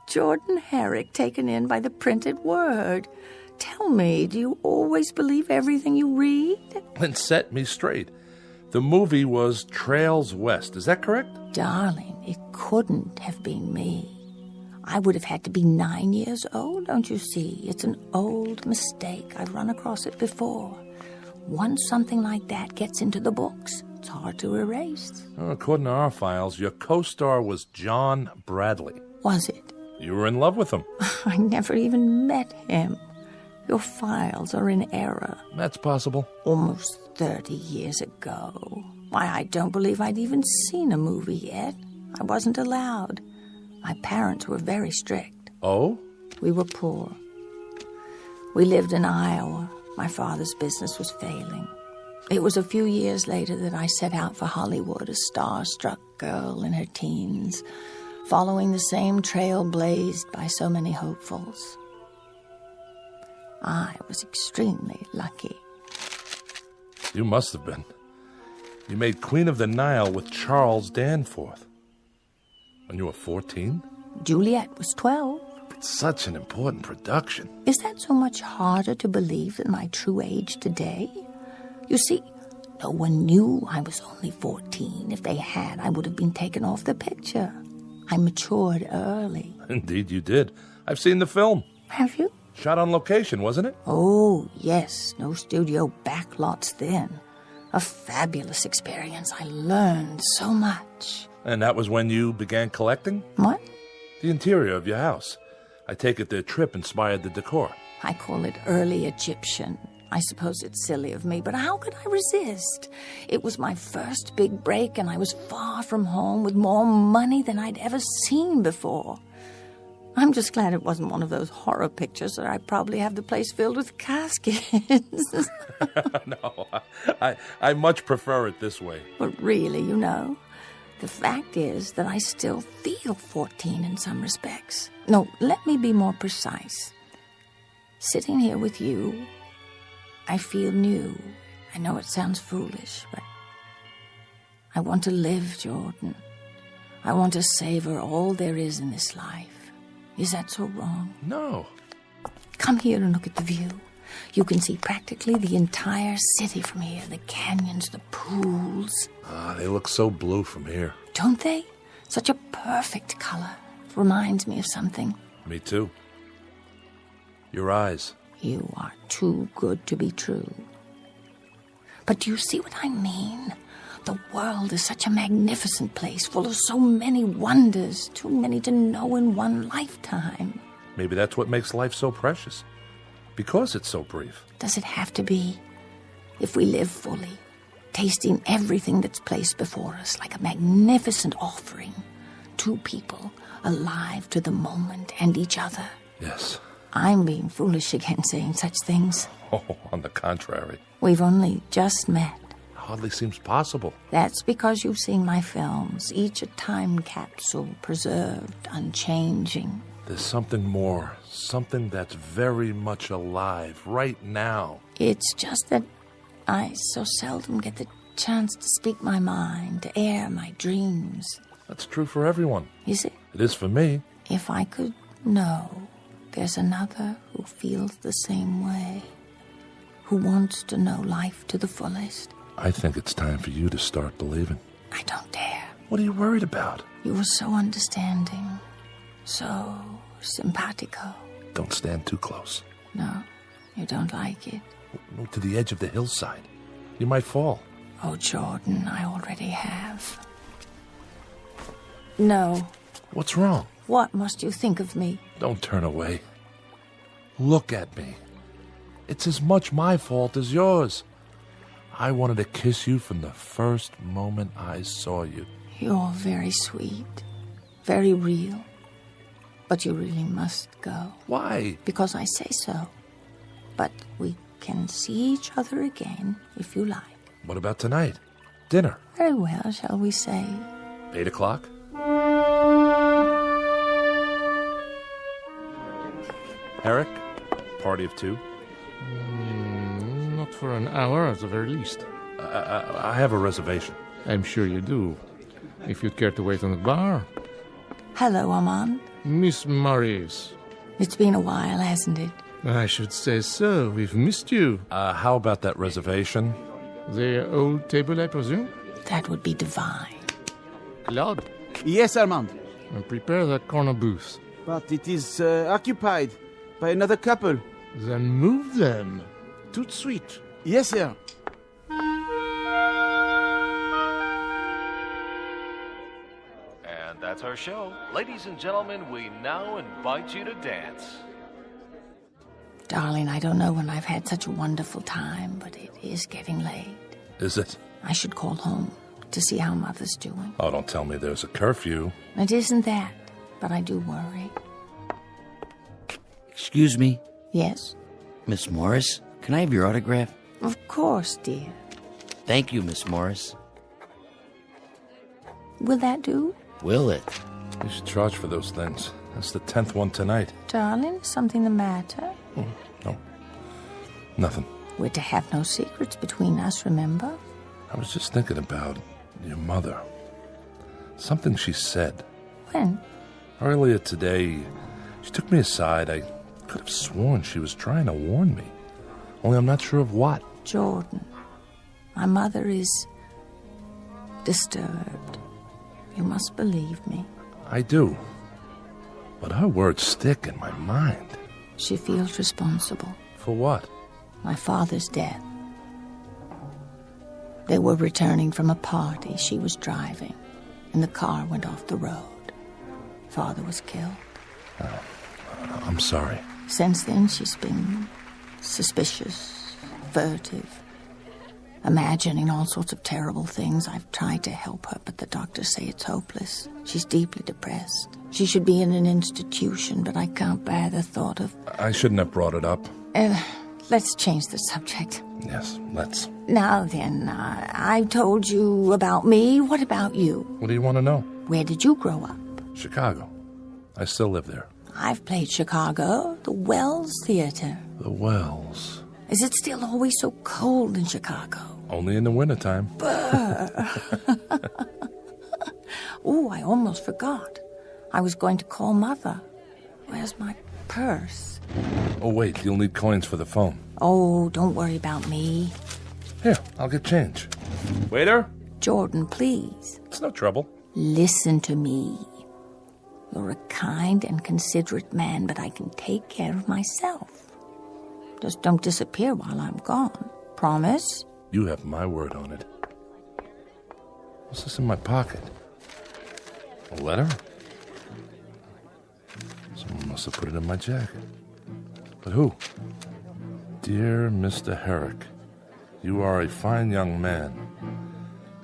Jordan Herrick taken in by the printed word. Tell me, do you always believe everything you read? Then set me straight. The movie was Trails West, is that correct? Darling, it couldn't have been me. I would have had to be 9 years old, don't you see? It's an old mistake. I've run across it before. Once something like that gets into the books, it's hard to erase. Well, according to our files, your co-star was John Bradley. Was it? You were in love with him. I never even met him. Your files are in error. That's possible. Almost 30 years ago. Why, I don't believe I'd even seen a movie yet. I wasn't allowed. My parents were very strict. Oh? We were poor. We lived in Iowa. My father's business was failing. It was a few years later that I set out for Hollywood, a star-struck girl in her teens, following the same trail blazed by so many hopefuls. I was extremely lucky. You must have been. You made Queen of the Nile with Charles Danforth. When you were 14? Juliet was 12. It's such an important production. Is that so much harder to believe than my true age today? You see, no one knew I was only 14. If they had, I would have been taken off the picture. I matured early. Indeed you did. I've seen the film. Have you? Shot on location, wasn't it? Oh, yes. No studio backlots then. A fabulous experience. I learned so much. And that was when you began collecting? What? The interior of your house. I take it the trip inspired the decor. I call it early Egyptian. I suppose it's silly of me, but how could I resist? It was my first big break, and I was far from home with more money than I'd ever seen before. I'm just glad it wasn't one of those horror pictures that I probably have the place filled with caskets. No, I much prefer it this way. But really, you know, the fact is that I still feel 14 in some respects. No, let me be more precise. Sitting here with you, I feel new. I know it sounds foolish, but I want to live, Jordan. I want to savor all there is in this life. Is that so wrong? No. Come here and look at the view. You can see practically the entire city from here. The canyons, the pools. They look so blue from here. Don't they? Such a perfect color. Reminds me of something. Me too. Your eyes. You are too good to be true. But do you see what I mean? The world is such a magnificent place, full of so many wonders, too many to know in one lifetime. Maybe that's what makes life so precious. Because it's so brief. Does it have to be? If we live fully, tasting everything that's placed before us like a magnificent offering, two people alive to the moment and each other. Yes. I'm being foolish again saying such things. Oh, on the contrary. We've only just met. Hardly seems possible. That's because you've seen my films, each a time capsule, preserved, unchanging. There's something more, something that's very much alive right now. It's just that I so seldom get the chance to speak my mind, to air my dreams. That's true for everyone. Is it? It is for me. If I could know there's another who feels the same way, who wants to know life to the fullest. I think it's time for you to start believing. I don't dare. What are you worried about? You were so understanding, so simpatico. Don't stand too close. No, you don't like it. Move to the edge of the hillside. You might fall. Oh, Jordan, I already have. No. What's wrong? What must you think of me? Don't turn away. Look at me. It's as much my fault as yours. I wanted to kiss you from the first moment I saw you. You're very sweet, very real. But you really must go. Why? Because I say so. But we can see each other again, if you like. What about tonight? Dinner? Very well, shall we say? 8 o'clock? Eric? Party of two? Not for an hour, at the very least. I have a reservation. I'm sure you do. If you'd care to wait on the bar. Hello, Armand. Miss Morris. It's been a while, hasn't it? I should say so. We've missed you. How about that reservation? The old table, I presume? That would be divine. Claude? Yes, Armand. Prepare that corner booth. But it is occupied by another couple. Then move them. Tout de suite. Yes, sir. And that's our show. Ladies and gentlemen, we now invite you to dance. Darling, I don't know when I've had such a wonderful time, but it is getting late. Is it? I should call home to see how Mother's doing. Oh, don't tell me there's a curfew. It isn't that, but I do worry. Excuse me? Yes? Miss Morris, can I have your autograph? Of course, dear. Thank you, Miss Morris. Will that do? Will it? You should charge for those things. That's the 10th one tonight. Darling, something the matter? No. Nothing. We're to have no secrets between us, remember? I was just thinking about your mother. Something she said. When? Earlier today, she took me aside. I could have sworn she was trying to warn me. Only I'm not sure of what. Jordan, my mother is disturbed. You must believe me. I do. But her words stick in my mind. She feels responsible. For what? My father's death. They were returning from a party. She was driving, and the car went off the road. Father was killed. I'm sorry. Since then, she's been suspicious, furtive, imagining all sorts of terrible things. I've tried to help her, but the doctors say it's hopeless. She's deeply depressed. She should be in an institution, but I can't bear the thought of... I shouldn't have brought it up. Let's change the subject. Yes, let's. Now then, I told you about me. What about you? What do you want to know? Where did you grow up? Chicago. I still live there. I've played Chicago, the Wells Theater. The Wells. Is it still always so cold in Chicago? Only in the wintertime. Oh, I almost forgot. I was going to call Mother. Where's my purse? Oh, wait, you'll need coins for the phone. Oh, don't worry about me. Here, I'll get change. Waiter? Jordan, please. It's no trouble. Listen to me. You're a kind and considerate man, but I can take care of myself. Just don't disappear while I'm gone. Promise? You have my word on it. What's this in my pocket? A letter? Someone must have put it in my jacket. But who? Dear Mr. Herrick, you are a fine young man.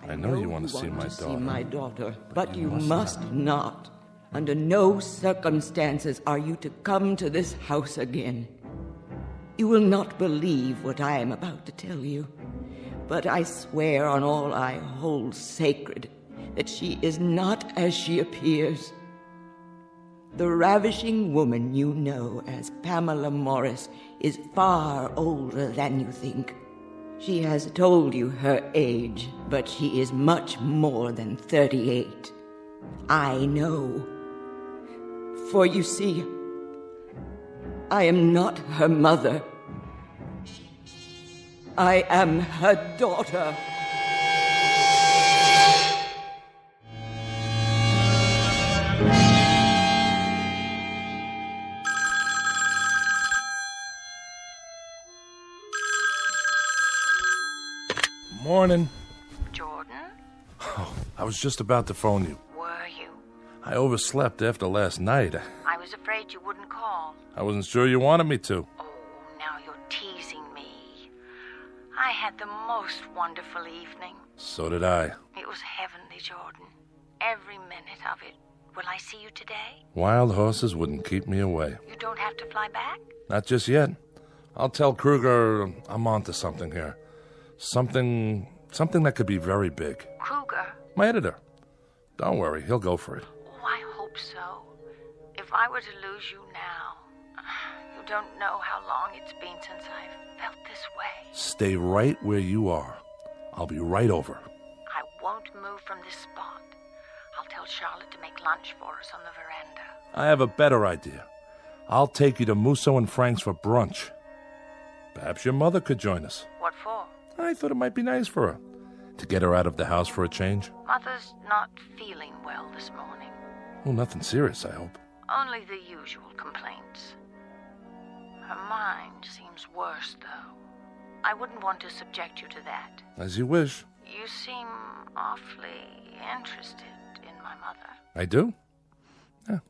I know you want to see my daughter. But you must not. Under no circumstances are you to come to this house again. You will not believe what I am about to tell you, but I swear on all I hold sacred that she is not as she appears. The ravishing woman you know as Pamela Morris is far older than you think. She has told you her age, but she is much more than 38. I know. For you see, I am not her mother. I am her daughter. Morning. Jordan? Oh, I was just about to phone you. Were you? I overslept after last night. I was afraid you wouldn't call. I wasn't sure you wanted me to. Oh, now you're teasing me. I had the most wonderful evening. So did I. It was heavenly, Jordan. Every minute of it. Will I see you today? Wild horses wouldn't keep me away. You don't have to fly back? Not just yet. I'll tell Kruger I'm onto something here. Something that could be very big. Kruger? My editor. Don't worry, he'll go for it. Oh, I hope so. If I were to lose you now, you don't know how long it's been since I've felt this way. Stay right where you are. I'll be right over. I won't move from this spot. I'll tell Charlotte to make lunch for us on the veranda. I have a better idea. I'll take you to Musso and Frank's for brunch. Perhaps your mother could join us. What for? I thought it might be nice for her. To get her out of the house for a change. Mother's not feeling well this morning. Well, nothing serious, I hope. Only the usual complaints. Her mind seems worse, though. I wouldn't want to subject you to that. As you wish. You seem awfully interested in my mother. I do? Yeah.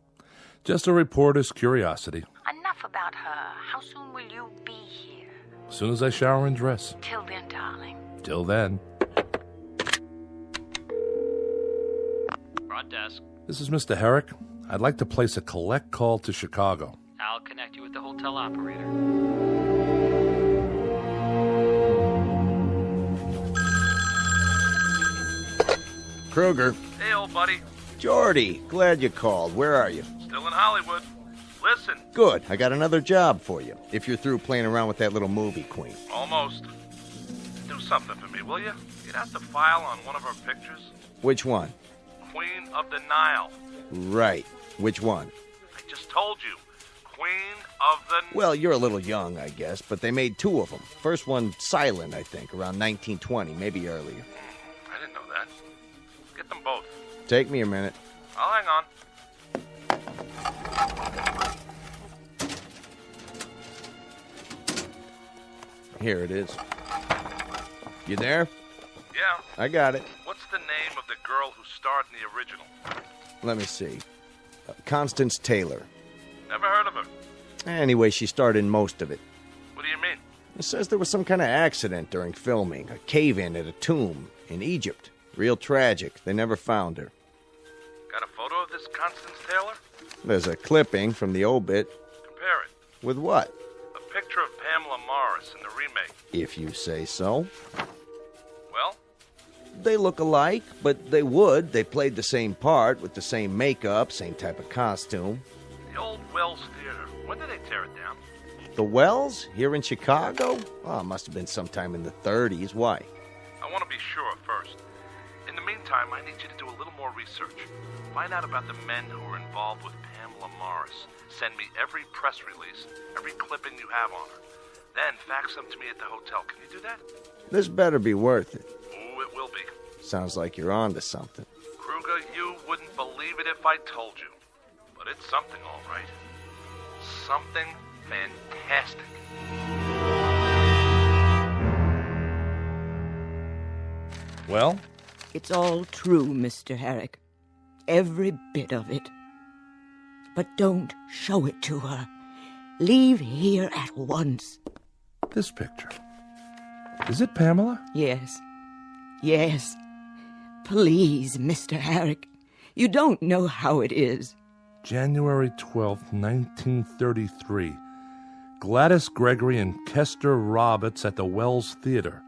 Just a reporter's curiosity. Enough about her. How soon will you be here? As soon as I shower and dress. Till then, darling. Till then. Front desk. This is Mr. Herrick. I'd like to place a collect call to Chicago. I'll connect you with the hotel operator. Kruger. Hey, old buddy. Jordy, glad you called. Where are you? Still in Hollywood. Listen. Good. I got another job for you, if you're through playing around with that little movie queen. Almost. Do something for me, will you? Get out the file on one of our pictures. Which one? Queen of the Nile. Right. Which one? I just told you. Queen of the... Well, you're a little young, I guess, but they made two of them. First one silent, I think, around 1920, maybe earlier. I didn't know that. Get them both. Take me a minute. I'll hang on. Here it is. You there? Yeah. I got it. What's the name of the girl who starred in the original? Let me see. Constance Taylor. Never heard of her. Anyway, she starred in most of it. What do you mean? It says there was some kind of accident during filming. A cave-in at a tomb in Egypt. Real tragic. They never found her. Got a photo of this Constance Taylor? There's a clipping from the obit. Compare it. With what? A picture of Pamela Morris in the remake. If you say so. Well? They look alike, but they would. They played the same part with the same makeup, same type of costume. The old Wells Theater. When did they tear it down? The Wells? Here in Chicago? Oh, it must have been sometime in the 30s. Why? I want to be sure first. In the meantime, I need you to do a little more research. Find out about the men who were involved with Pamela Morris. Send me every press release, every clipping you have on her. Then fax them to me at the hotel. Can you do that? This better be worth it. Ooh, it will be. Sounds like you're on to something. Kruger, you wouldn't believe it if I told you. But it's something, all right. Something fantastic. Well? It's all true, Mr. Herrick. Every bit of it. But don't show it to her. Leave here at once. This picture. Is it Pamela? Yes. Yes. Please, Mr. Herrick. You don't know how it is. January 12th, 1933. Gladys Gregory and Kester Roberts at the Wells Theater.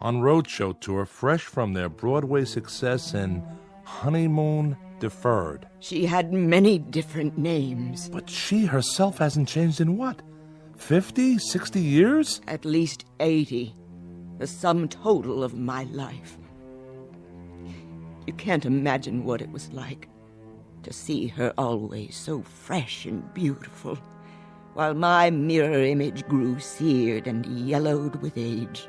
On roadshow tour, fresh from their Broadway success in Honeymoon Deferred. She had many different names. But she herself hasn't changed in what? 50, 60 years? At least 80. The sum total of my life. You can't imagine what it was like to see her always so fresh and beautiful, while my mirror image grew seared and yellowed with age.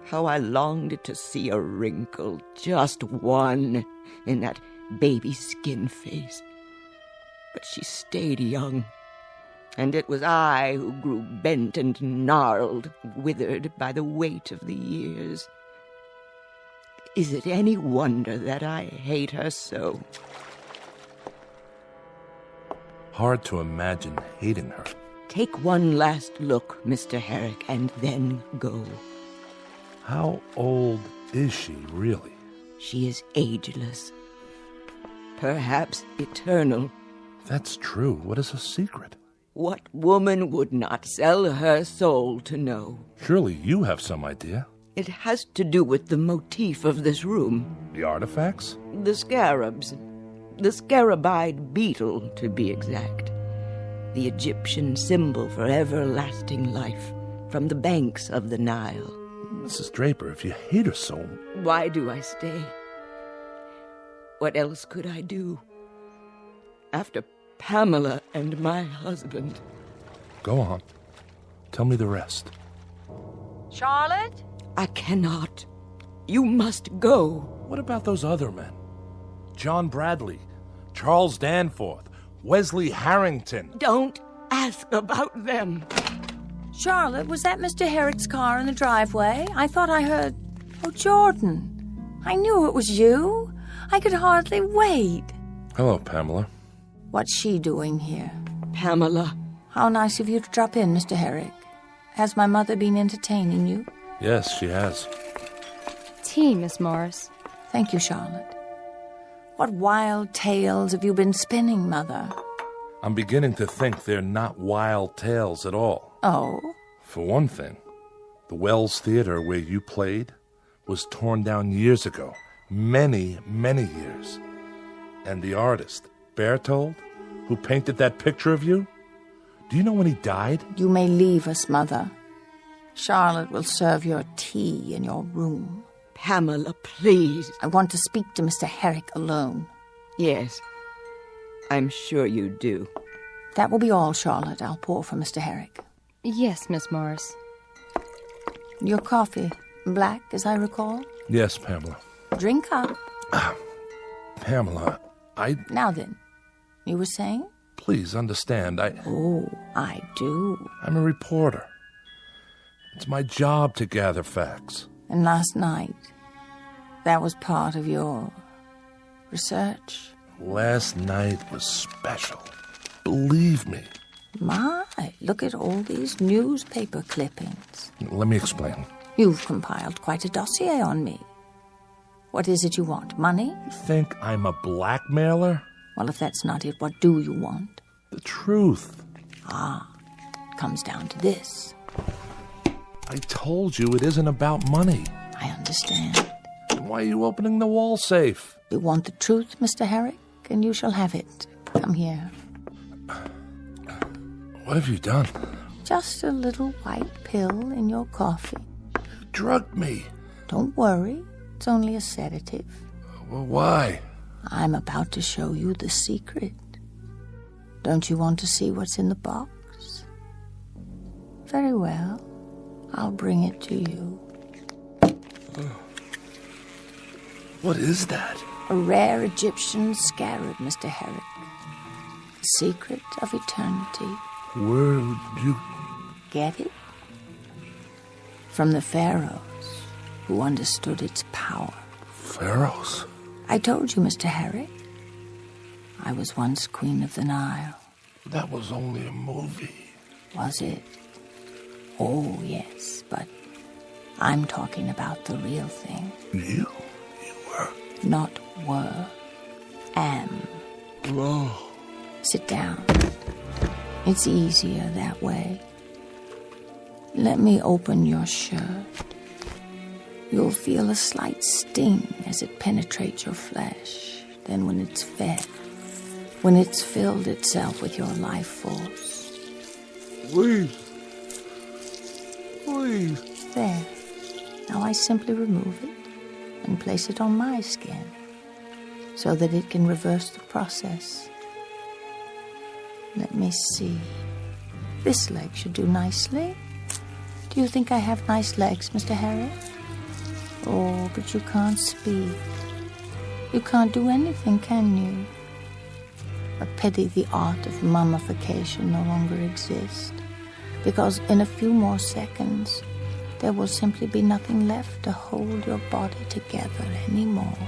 How I longed to see a wrinkle, just one, in that baby skin face. But she stayed young, and it was I who grew bent and gnarled, withered by the weight of the years. Is it any wonder that I hate her so? Hard to imagine hating her. Take one last look, Mr. Herrick, and then go. How old is she, really? She is ageless. Perhaps eternal. That's true. What is her secret? What woman would not sell her soul to know? Surely you have some idea. It has to do with the motif of this room. The artifacts? The scarabs. The scarabide beetle, to be exact. The Egyptian symbol for everlasting life, from the banks of the Nile. Mrs. Draper, if you hate her so... Why do I stay? What else could I do? After Pamela and my husband. Go on. Tell me the rest. Charlotte? I cannot. You must go. What about those other men? John Bradley, Charles Danforth, Wesley Harrington. Don't ask about them. Charlotte, was that Mr. Herrick's car in the driveway? I thought I heard... Oh, Jordan. I knew it was you. I could hardly wait. Hello, Pamela. What's she doing here? Pamela. How nice of you to drop in, Mr. Herrick. Has my mother been entertaining you? Yes, she has. Tea, Miss Morris. Thank you, Charlotte. What wild tales have you been spinning, Mother? I'm beginning to think they're not wild tales at all. Oh? For one thing, the Wells Theater where you played was torn down years ago. Many, many years. And the artist, Berthold, who painted that picture of you, do you know when he died? You may leave us, Mother. Charlotte will serve your tea in your room. Pamela, please. I want to speak to Mr. Herrick alone. Yes, I'm sure you do. That will be all, Charlotte. I'll pour for Mr. Herrick. Yes, Miss Morris. Your coffee, black, as I recall? Yes, Pamela. Drink up. Pamela, Now then, you were saying? Please understand, Oh, I do. I'm a reporter. It's my job to gather facts. And last night, that was part of your research? Last night was special. Believe me. My, look at all these newspaper clippings. Let me explain. You've compiled quite a dossier on me. What is it you want? Money? You think I'm a blackmailer? Well, if that's not it, what do you want? The truth. It comes down to this. I told you it isn't about money. I understand. Why are you opening the wall safe? You want the truth, Mr. Herrick, and you shall have it. Come here. What have you done? Just a little white pill in your coffee. You drugged me. Don't worry. It's only a sedative. Well, why? I'm about to show you the secret. Don't you want to see what's in the box? Very well. I'll bring it to you. What is that? A rare Egyptian scarab, Mr. Herrick. The secret of eternity. Where would you get it? From the pharaohs, who understood its power. Pharaohs? I told you, Mr. Herrick. I was once Queen of the Nile. That was only a movie. Was it? Oh, yes, but I'm talking about the real thing. You were? Not were. Am. Oh. Sit down. It's easier that way. Let me open your shirt. You'll feel a slight sting as it penetrates your flesh. Then when it's fed, when it's filled itself with your life force. Please. Please. There. Now I simply remove it and place it on my skin so that it can reverse the process. Let me see. This leg should do nicely. Do you think I have nice legs, Mr. Harry? Oh, but you can't speak. You can't do anything, can you? A pity the art of mummification no longer exists, because in a few more seconds, there will simply be nothing left to hold your body together anymore.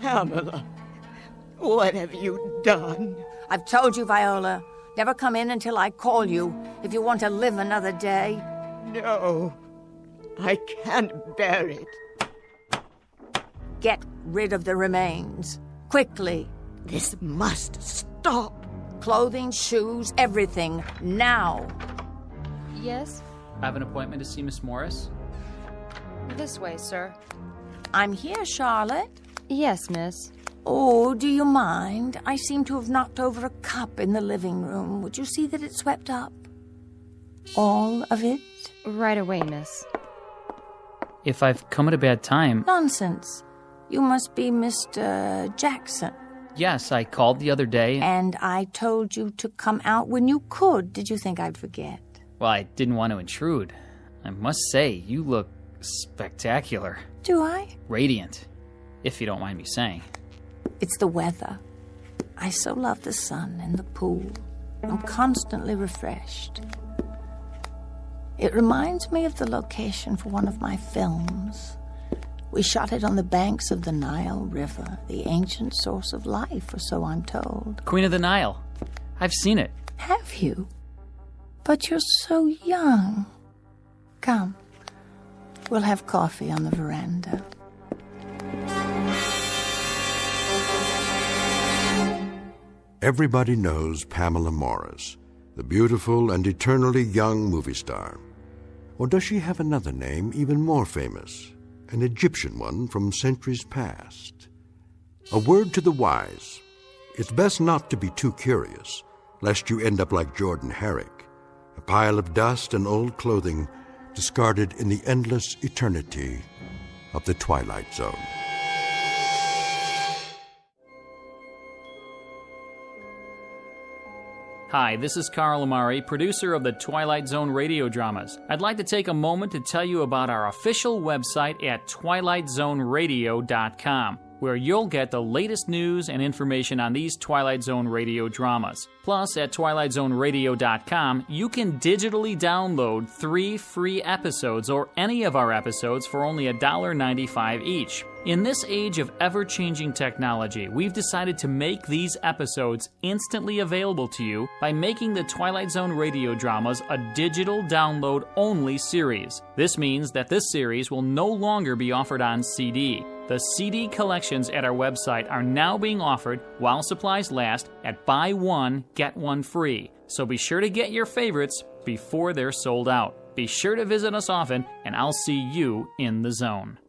Pamela, what have you done? I've told you, Viola. Never come in until I call you if you want to live another day. No, I can't bear it. Get rid of the remains. Quickly. This must stop. Clothing, shoes, everything. Now. Yes? I have an appointment to see Miss Morris. This way, sir. I'm here, Charlotte. Yes, miss. Oh, do you mind? I seem to have knocked over a cup in the living room. Would you see that it's swept up? All of it? Right away, miss. If I've come at a bad time... Nonsense. You must be Mr. Jackson. Yes, I called the other day. And I told you to come out when you could. Did you think I'd forget? Well, I didn't want to intrude. I must say, you look spectacular. Do I? Radiant, if you don't mind me saying. It's the weather. I so love the sun and the pool. I'm constantly refreshed. It reminds me of the location for one of my films. We shot it on the banks of the Nile River, the ancient source of life, or so I'm told. Queen of the Nile. I've seen it. Have you? But you're so young. Come. We'll have coffee on the veranda. Everybody knows Pamela Morris, the beautiful and eternally young movie star. Or does she have another name even more famous, an Egyptian one from centuries past? A word to the wise. It's best not to be too curious, lest you end up like Jordan Herrick, a pile of dust and old clothing discarded in the endless eternity of the Twilight Zone. Hi, this is Carl Amari, producer of the Twilight Zone radio dramas. I'd like to take a moment to tell you about our official website at twilightzoneradio.com, where you'll get the latest news and information on these Twilight Zone radio dramas. Plus, at twilightzoneradio.com, you can digitally download 3 free episodes or any of our episodes for only $1.95 each. In this age of ever-changing technology, we've decided to make these episodes instantly available to you by making the Twilight Zone radio dramas a digital download-only series. This means that this series will no longer be offered on CD. The CD collections at our website are now being offered while supplies last at buy one, get one free. So be sure to get your favorites before they're sold out. Be sure to visit us often, and I'll see you in the zone.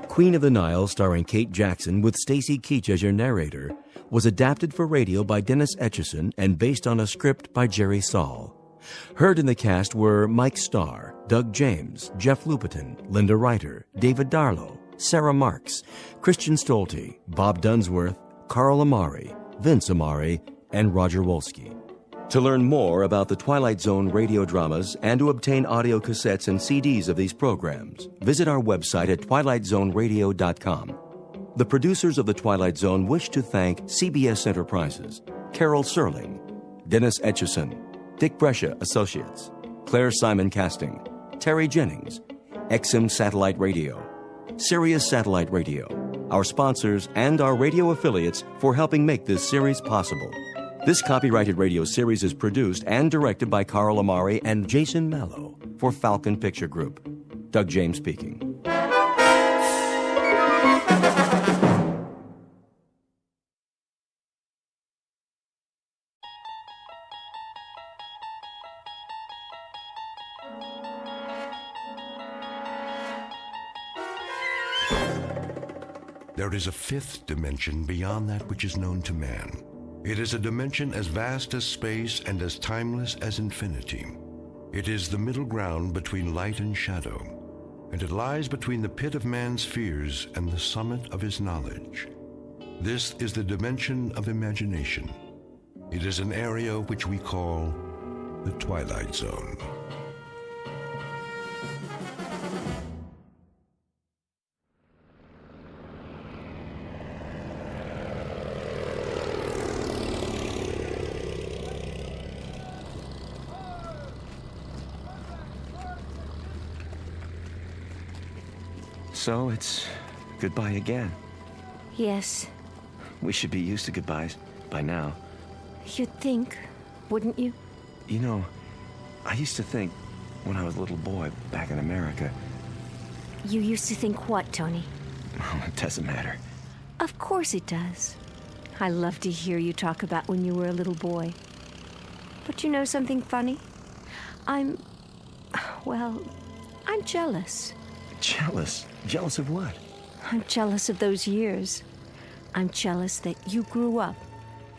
Queen of the Nile, starring Kate Jackson with Stacy Keach as your narrator, was adapted for radio by Dennis Etchison and based on a script by Jerry Saul. Heard in the cast were Mike Starr, Doug James, Jeff Lupetin, Linda Reiter, David Darlow, Sarah Marks, Christian Stolte, Bob Dunsworth, Carl Amari, Vince Amari, and Roger Wolski. To learn more about the Twilight Zone radio dramas and to obtain audio cassettes and CDs of these programs, visit our website at twilightzoneradio.com. The producers of The Twilight Zone wish to thank CBS Enterprises, Carol Serling, Dennis Etchison, Dick Brescia Associates, Claire Simon Casting, Terry Jennings, XM Satellite Radio, Sirius Satellite Radio, our sponsors, and our radio affiliates for helping make this series possible. This copyrighted radio series is produced and directed by Carl Amari and Jason Mallow for Falcon Picture Group. Doug James speaking. There is a fifth dimension beyond that which is known to man. It is a dimension as vast as space and as timeless as infinity. It is the middle ground between light and shadow, and it lies between the pit of man's fears and the summit of his knowledge. This is the dimension of imagination. It is an area which we call the Twilight Zone. So it's goodbye again. Yes, We should be used to goodbyes by now. you'd think, wouldn't you? You know, I used to think when I was a little boy back in America. You used to think what, Tony? Oh, it doesn't matter. Of course it does. I love to hear you talk about when you were a little boy. But you know something funny? I'm jealous. Jealous? Jealous of what? I'm jealous of those years. I'm jealous that you grew up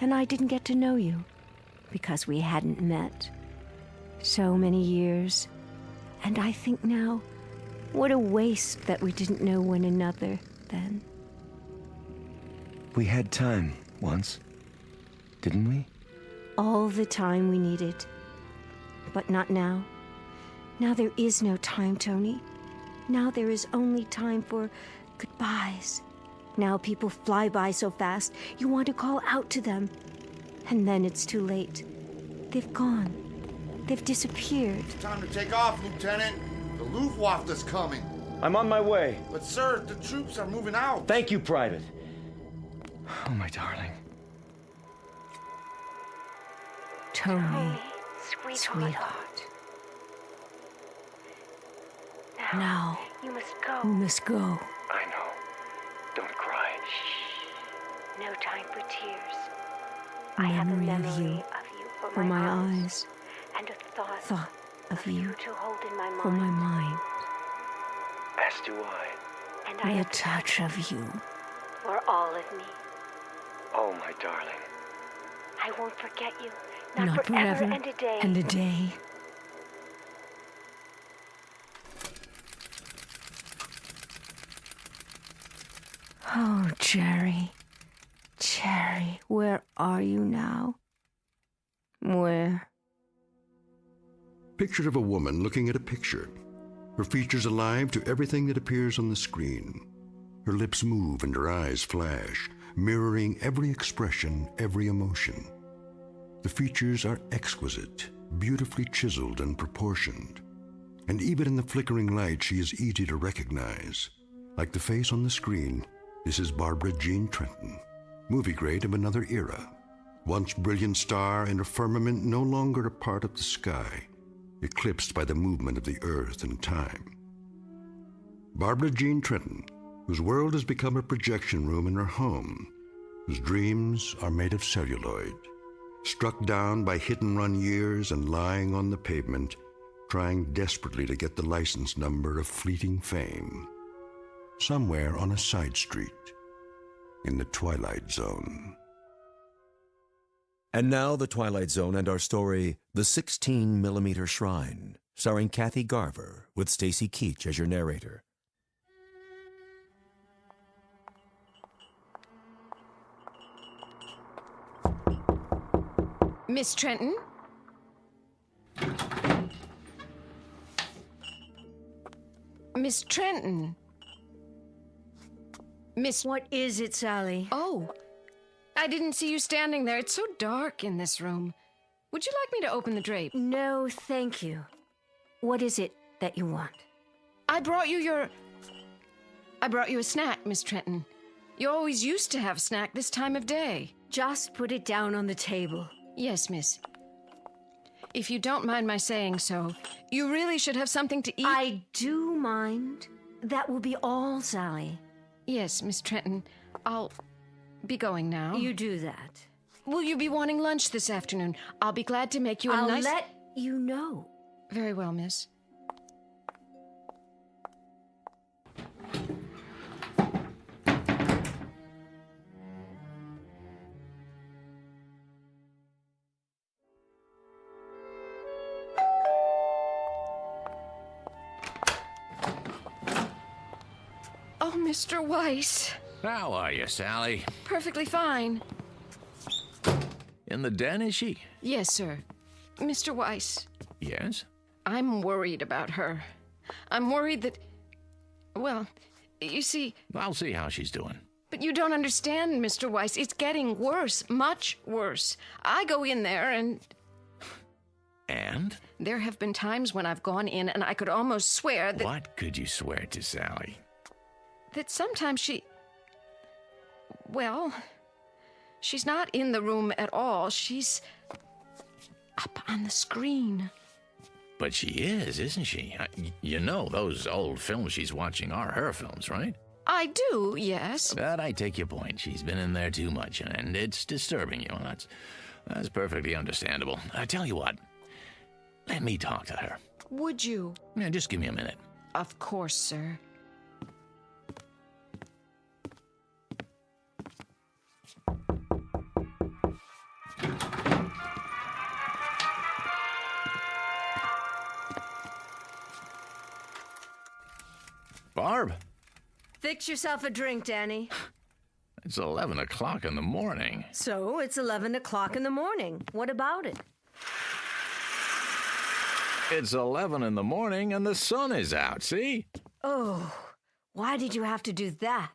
and I didn't get to know you because we hadn't met. So many years. And I think now, what a waste that we didn't know one another then. We had time once, didn't we? All the time we needed. But not now. Now there is no time, Tony. Now there is only time for goodbyes. Now people fly by so fast, you want to call out to them. And then it's too late. They've gone. They've disappeared. It's time to take off, Lieutenant. The Luftwaffe is coming. I'm on my way. But, sir, the troops are moving out. Thank you, Private. Oh, my darling. Tony, sweetheart. Now, you must go. you must go. I know. Don't cry. No time for tears. A I have a memory memory of you for my eyes, and a thought, of you to hold in my for my mind. mind, As do I. And I the have touch of you. for all of me. Oh, my darling. I won't forget you. Not forever forever and a day. and a day. Oh, Jerry. Jerry, where are you now? Where? Picture of a woman looking at a picture. Her features alive to everything that appears on the screen. Her lips move and her eyes flash, mirroring every expression, every emotion. The features are exquisite, beautifully chiseled and proportioned. And even in the flickering light, she is easy to recognize. Like the face on the screen, this is Barbara Jean Trenton, movie great of another era. Once brilliant star in a firmament no longer a part of the sky, eclipsed by the movement of the earth and time. Barbara Jean Trenton, whose world has become a projection room in her home, whose dreams are made of celluloid, struck down by hit-and-run years and lying on the pavement, trying desperately to get the license number of fleeting fame, somewhere on a side street in the Twilight Zone. And now The Twilight Zone and our story, The 16mm Shrine, starring Kathy Garver with Stacy Keach as your narrator. Miss Trenton? Miss Trenton? Miss... What is it, Sally? Oh, I didn't see you standing there. It's so dark in this room. Would you like me to open the drape? No, thank you. What is it that you want? I brought you a snack, Miss Trenton. You always used to have a snack this time of day. Just put it down on the table. Yes, miss. If you don't mind my saying so, you really should have something to eat. I do mind. That will be all, Sally. Yes, Miss Trenton. I'll be going now. You do that. Will you be wanting lunch this afternoon? I'll be glad to make you a nice... I'll let you know. Very well, miss. Oh, Mr. Weiss. How are you, Sally? Perfectly fine. In the den, is she? Yes, sir. Mr. Weiss. Yes? I'm worried about her. I'm worried that... Well, you see... I'll see how she's doing. But you don't understand, Mr. Weiss. It's getting worse. Much worse. I go in there and... And? There have been times when I've gone in and I could almost swear that... What could you swear to, Sally? That sometimes she... Well, she's not in the room at all. She's up on the screen. But she is, isn't she? You know those old films she's watching are her films, right? I do, yes. But I take your point. She's been in there too much, and it's disturbing you, and that's perfectly understandable. I tell you what, let me talk to her. Would you? Yeah, just give me a minute. Of course, sir. Barb? Fix yourself a drink, Danny. It's 11 o'clock in the morning. So, it's 11 o'clock in the morning. What about it? It's 11 in the morning and the sun is out, see? Oh, why did you have to do that?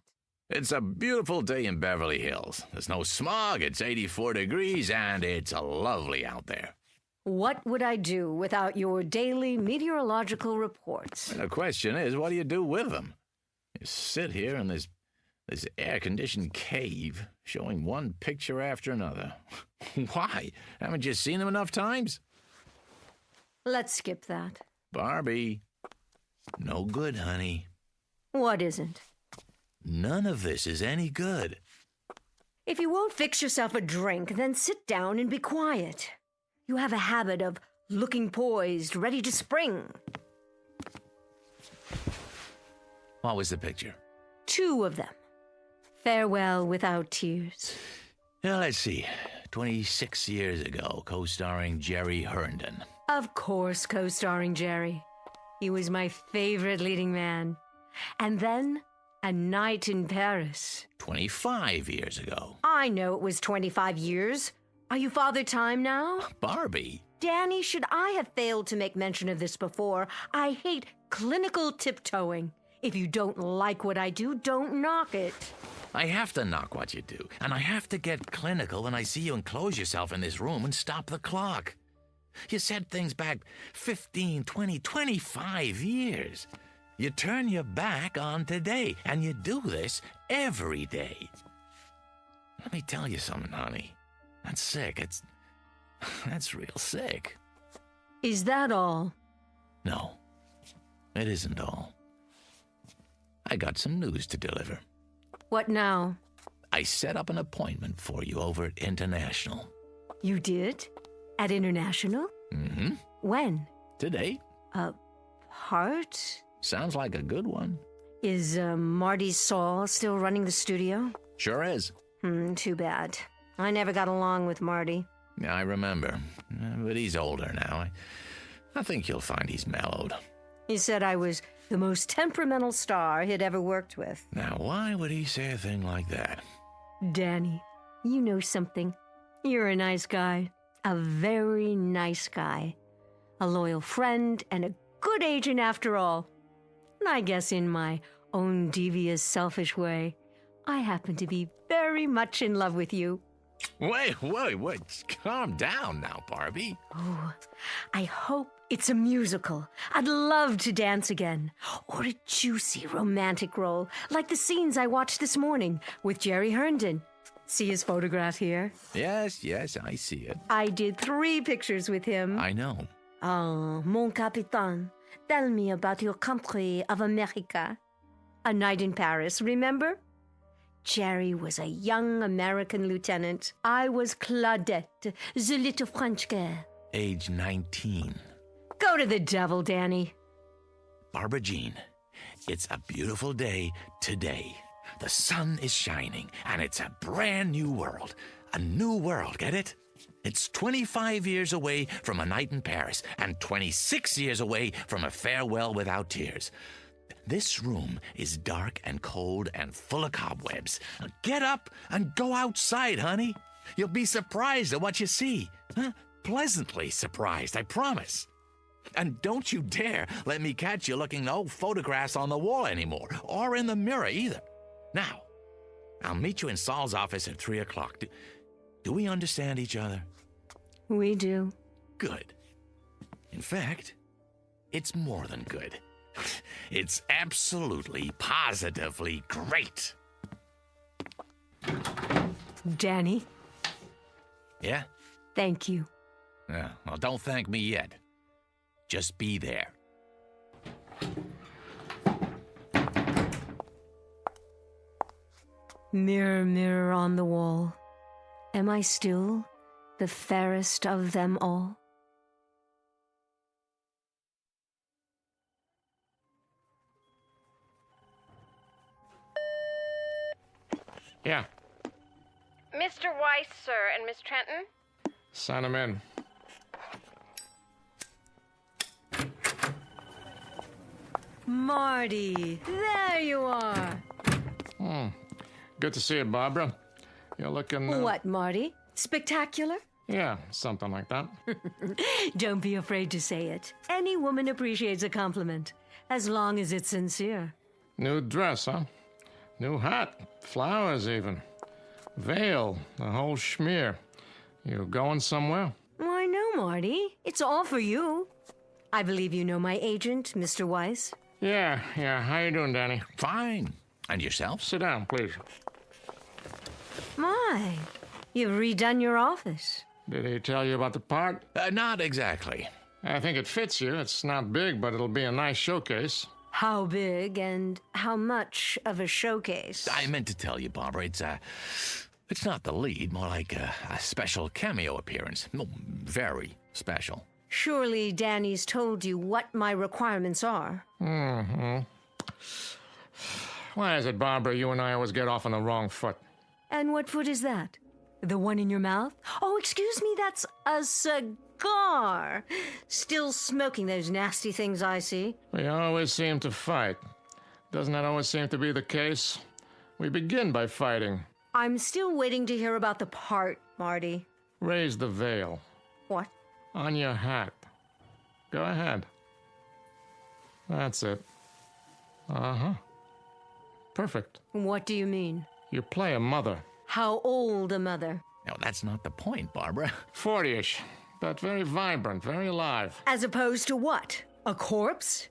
It's a beautiful day in Beverly Hills. There's no smog, it's 84 degrees, and it's lovely out there. What would I do without your daily meteorological reports? And the question is, what do you do with them? You sit here in this air-conditioned cave, showing one picture after another. Why? Haven't you seen them enough times? Let's skip that. Barbie, no good, honey. What isn't? None of this is any good. If you won't fix yourself a drink, then sit down and be quiet. You have a habit of looking poised, ready to spring. What was the picture? 2 of them. Farewell Without Tears. Now, let's see. 26 years ago, co-starring Jerry Herndon. Of course, co-starring Jerry. He was my favorite leading man. And then, A Night in Paris. 25 years ago. I know it was 25 years. Are you Father Time now? Barbie. Danny, should I have failed to make mention of this before? I hate clinical tiptoeing. If you don't like what I do, don't knock it. I have to knock what you do, and I have to get clinical when I see you enclose yourself in this room and stop the clock. You said things back 15, 20, 25 years. You turn your back on today, and you do this every day. Let me tell you something, honey. That's sick. That's real sick. Is that all? No, it isn't all. I got some news to deliver. What now? I set up an appointment for you over at International. You did? At International? Mm-hmm. When? Today. Heart? Sounds like a good one. Is Marty Saul still running the studio? Sure is. Too bad. I never got along with Marty. Yeah, I remember. But he's older now. I think you'll find he's mellowed. He said I was the most temperamental star he'd ever worked with. Now, why would he say a thing like that? Danny, you know something. You're a nice guy. A very nice guy. A loyal friend and a good agent after all. And I guess in my own devious, selfish way, I happen to be very much in love with you. Wait. Calm down now, Barbie. Oh, I hope it's a musical. I'd love to dance again. Or a juicy romantic role, like the scenes I watched this morning with Jerry Herndon. See his photograph here? Yes, I see it. I did 3 pictures with him. I know. Oh, mon capitaine, tell me about your country of America. A Night in Paris, remember? Jerry was a young American lieutenant. I was Claudette, the little French girl. Age 19. Go to the devil, Danny. Barbara Jean, it's a beautiful day today. The sun is shining, and it's a brand new world. A new world, get it? It's 25 years away from A Night in Paris, and 26 years away from A Farewell Without Tears. This room is dark and cold and full of cobwebs. Get up and go outside, honey. You'll be surprised at what you see. Huh? Pleasantly surprised, I promise. And don't you dare let me catch you looking at old photographs on the wall anymore, or in the mirror either. Now, I'll meet you in Saul's office at 3 o'clock. Do we understand each other? We do. Good. In fact, it's more than good. It's absolutely, positively great. Danny? Yeah? Thank you. Well, don't thank me yet. Just be there. Mirror, mirror on the wall, am I still the fairest of them all? Yeah, Mr. Weiss, sir, and Miss Trenton? sign him in. Marty, there you are. Good to see you, Barbara. You're looking... What, Marty? Spectacular? Yeah, something like that. Don't be afraid to say it. Any woman appreciates a compliment, as long as it's sincere. New dress, huh? New hat, flowers even. Veil, the whole schmear. You going somewhere? Why, no, Marty. It's all for you. I believe you know my agent, Mr. Weiss. Yeah. How you doing, Danny? Fine. And yourself? Sit down, please. My, you've redone your office. Did he tell you about the part? Not exactly. I think it fits you. It's not big, but it'll be a nice showcase. How big and how much of a showcase? I meant to tell you, Barbara, It's not the lead, more like a special cameo appearance. No, very special. Surely Danny's told you what my requirements are. Mm-hmm. Why is it, Barbara, you and I always get off on the wrong foot? And what foot is that? The one in your mouth? Oh, excuse me, that's a cigar. Still smoking those nasty things, I see. We always seem to fight. Doesn't that always seem to be the case? We begin by fighting. I'm still waiting to hear about the part, Marty. Raise the veil. What? On your hat. Go ahead. That's it. Uh-huh. Perfect. What do you mean? You play a mother. How old a mother? No, that's not the point, Barbara. 40-ish, but very vibrant, very alive. As opposed to what? A corpse?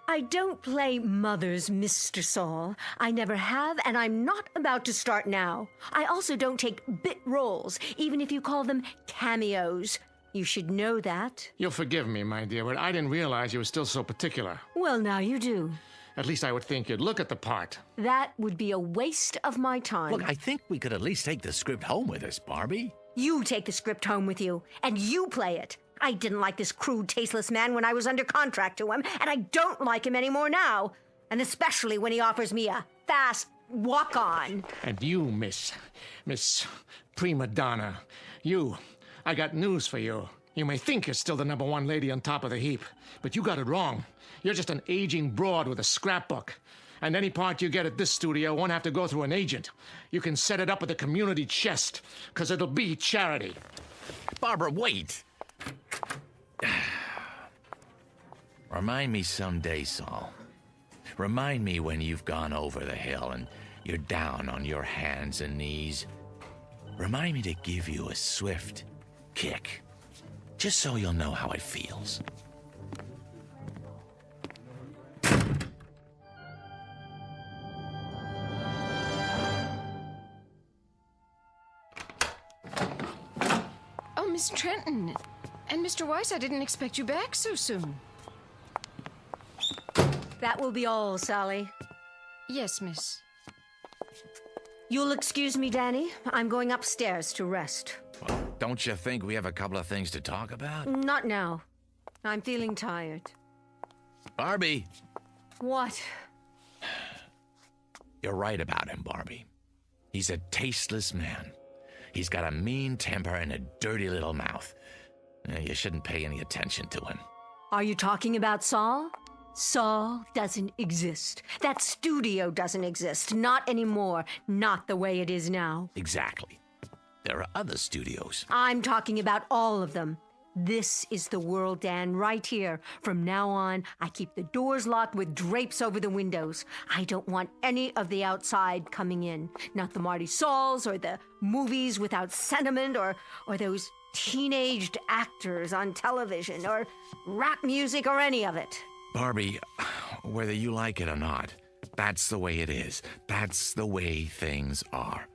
I don't play mothers, Mr. Saul. I never have, and I'm not about to start now. I also don't take bit roles, even if you call them cameos. You should know that. You'll forgive me, my dear, but I didn't realize you were still so particular. Well, now you do. At least I would think you'd look at the part. That would be a waste of my time. Look, I think we could at least take the script home with us, Barbie. You take the script home with you, and you play it. I didn't like this crude, tasteless man when I was under contract to him, and I don't like him anymore now. And especially when he offers me a fast walk-on. And you, Miss Prima Donna, I got news for you. You may think you're still the #1 lady on top of the heap, but you got it wrong. You're just an aging broad with a scrapbook. And any part you get at this studio won't have to go through an agent. You can set it up with a community chest, because it'll be charity. Barbara, wait! Remind me someday, Saul. Remind me when you've gone over the hill and you're down on your hands and knees. Remind me to give you a swift kick, just so you'll know how it feels. Oh, Miss Trenton. And Mr. Weiss, I didn't expect you back so soon. That will be all, Sally. Yes, miss. You'll excuse me, Danny. I'm going upstairs to rest. Well, don't you think we have a couple of things to talk about? Not now. I'm feeling tired. Barbie! What? You're right about him, Barbie. He's a tasteless man. He's got a mean temper and a dirty little mouth. You shouldn't pay any attention to him. Are you talking about Saul? Saul doesn't exist. That studio doesn't exist. Not anymore. Not the way it is now. Exactly. There are other studios. I'm talking about all of them. This is the world, Dan, right here. From now on, I keep the doors locked with drapes over the windows. I don't want any of the outside coming in. Not the Marty Sauls or the movies without sentiment or those teenaged actors on television or rap music or any of it. Barbie, whether you like it or not, that's the way it is. That's the way things are.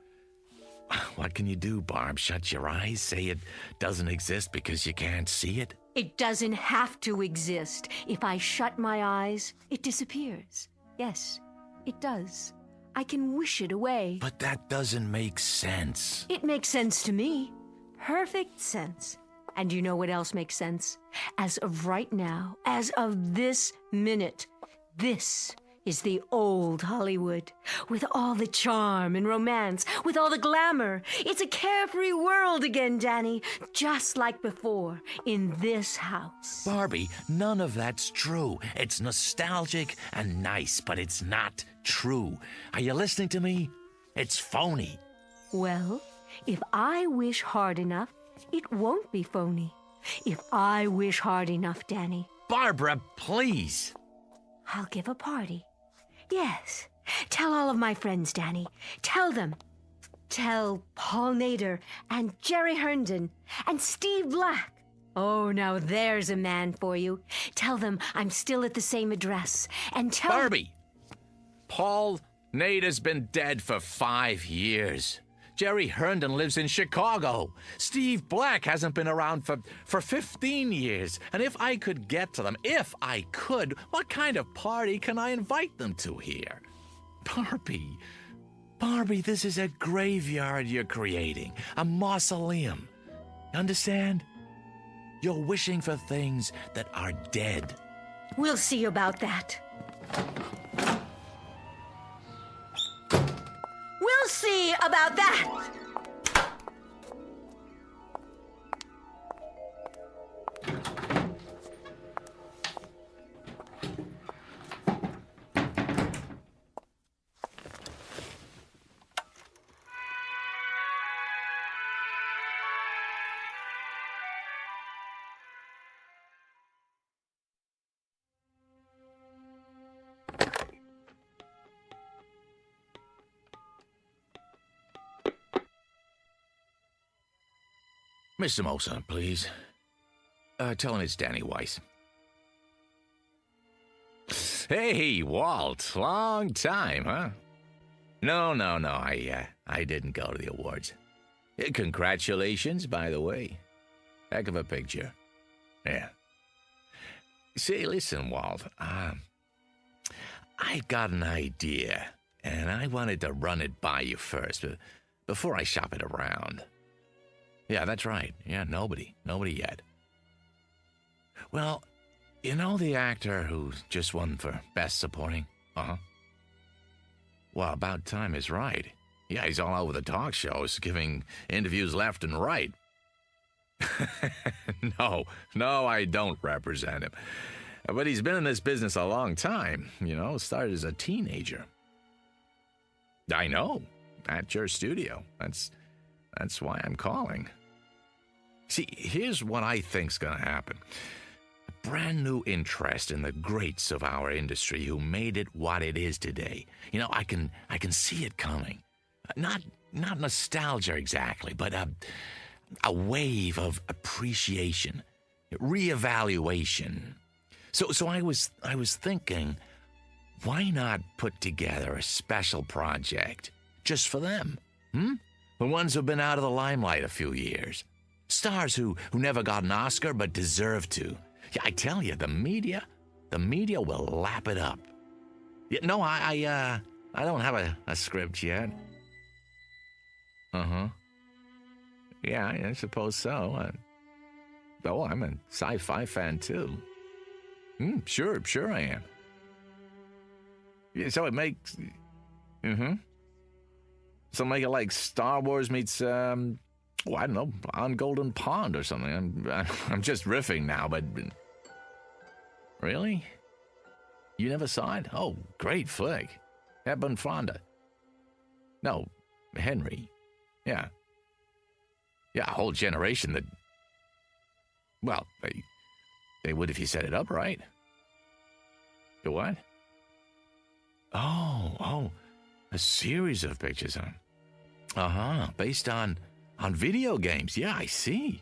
What can you do, Barb? Shut your eyes? Say it doesn't exist because you can't see it? It doesn't have to exist. If I shut my eyes, it disappears. Yes, it does. I can wish it away. But that doesn't make sense. It makes sense to me. Perfect sense. And you know what else makes sense? As of right now, as of this minute, this is the old Hollywood, with all the charm and romance, with all the glamour. It's a carefree world again, Danny, just like before, in this house. Barbie, none of that's true. It's nostalgic and nice, but it's not true. Are you listening to me? It's phony. Well, if I wish hard enough, it won't be phony. If I wish hard enough, Danny. Barbara, please. I'll give a party. Yes. Tell all of my friends, Danny. Tell them. Tell Paul Nader and Jerry Herndon and Steve Black. Oh, now there's a man for you. Tell them I'm still at the same address. And tell Barbie! Paul Nader's been dead for 5 years. Jerry Herndon lives in Chicago. Steve Black hasn't been around for 15 years. And if I could get to them, if I could, what kind of party can I invite them to here? Barbie, Barbie, this is a graveyard you're creating, a mausoleum. Understand? You're wishing for things that are dead. We'll see about that. We'll see about that. Mr. Mosa, please. Tell him it's Danny Weiss. Hey, Walt. Long time, huh? No. I didn't go to the awards. Congratulations, by the way. Heck of a picture. Yeah. Say, listen, Walt. I got an idea, and I wanted to run it by you first, before I shop it around. Yeah, that's right. Yeah, nobody yet. Well, you know the actor who just won for Best Supporting? Uh-huh. Well, About Time is right. Yeah, he's all over the talk shows, giving interviews left and right. No, I don't represent him. But he's been in this business a long time, started as a teenager. I know, at your studio. That's why I'm calling. See, here's what I think's gonna happen. A brand new interest in the greats of our industry who made it what it is today. I can see it coming. Not nostalgia exactly, but a wave of appreciation, reevaluation. So I was thinking, why not put together a special project just for them? The ones who've been out of the limelight a few years. Stars who never got an Oscar but deserve to. Yeah, I tell you, the media will lap it up. Yeah, no, I don't have a script yet. Uh-huh. Yeah, I suppose so. I'm a sci-fi fan too. Sure I am. Yeah, so it makes... So make it like Star Wars meets, I don't know, On Golden Pond or something. I'm just riffing now, but... Really? You never saw it? Oh, great flick. Hepburn Fonda. No, Henry. Yeah. Yeah, a whole generation that... Well, they would if you set it up right. The what? Oh, a series of pictures, huh? Uh-huh, based on video games. Yeah, I see.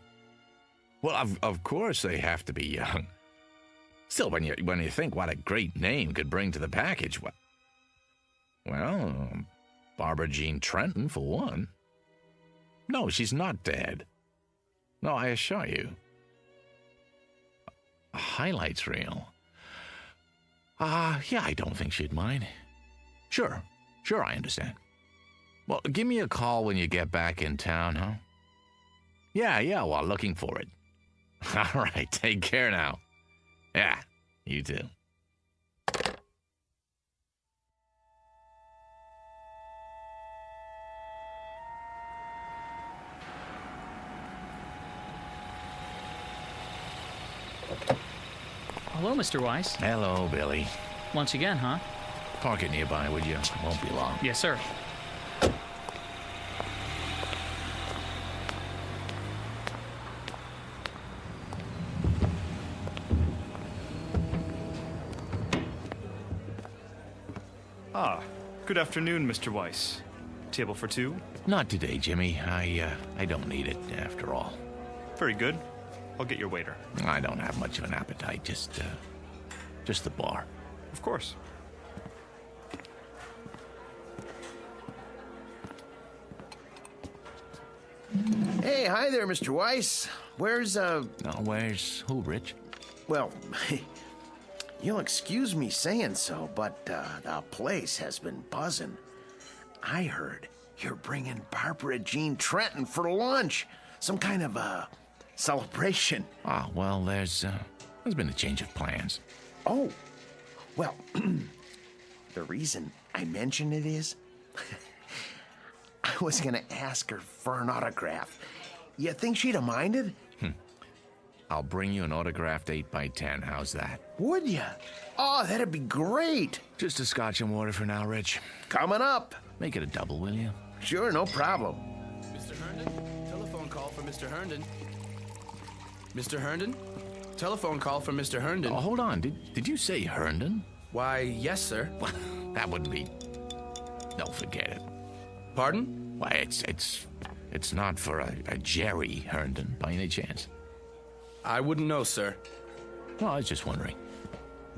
Well, of course they have to be young. Still, when you think what a great name could bring to the package, well, Barbara Jean Trenton, for one. No, she's not dead. No, I assure you. A highlights reel. Yeah, I don't think she'd mind. Sure, I understand. Well, give me a call when you get back in town, huh? Yeah, well, looking for it. All right, take care now. Yeah, you too. Hello, Mr. Weiss. Hello, Billy. Once again, huh? Park it nearby, would you? Won't be long. Yes, sir. Good afternoon, Mr. Weiss. Table for two? Not today, Jimmy. I don't need it, after all. Very good. I'll get your waiter. I don't have much of an appetite, just the bar. Of course. Hey, hi there, Mr. Weiss. Where's who, Rich? Well, you'll excuse me saying so, but the place has been buzzing. I heard you're bringing Barbara Jean Trenton for lunch. Some kind of celebration. Oh, well, there's been a change of plans. Oh, well, the reason I mention it is I was going to ask her for an autograph. You think she'd have minded? I'll bring you an autographed 8x10. How's that? Would ya? Oh, that'd be great. Just a scotch and water for now, Rich. Coming up. Make it a double, will you? Sure, no problem. Mr. Herndon, telephone call for Mr. Herndon. Mr. Herndon? Telephone call for Mr. Herndon. Oh, hold on. Did you say Herndon? Why, yes, sir. That wouldn't be... No, forget it. Pardon? Why, it's not for a Jerry Herndon, by any chance. I wouldn't know, sir. Well, I was just wondering.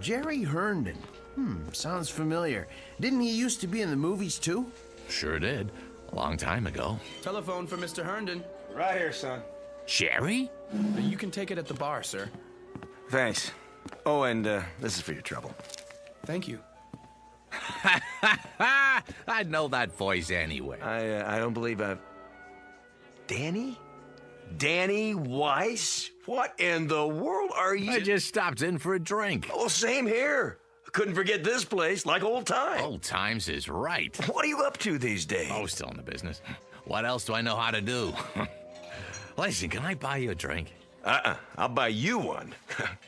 Jerry Herndon. Sounds familiar. Didn't he used to be in the movies, too? Sure did. A long time ago. Telephone for Mr. Herndon. Right here, son. Jerry? You can take it at the bar, sir. Thanks. Oh, and this is for your trouble. Thank you. I'd know that voice anyway. I don't believe I've... Danny? Danny Weiss? What in the world are you... I just stopped in for a drink. Oh, same here. Couldn't forget this place, like old times. Old times is right. What are you up to these days? Oh, still in the business. What else do I know how to do? Listen, can I buy you a drink? I'll buy you one.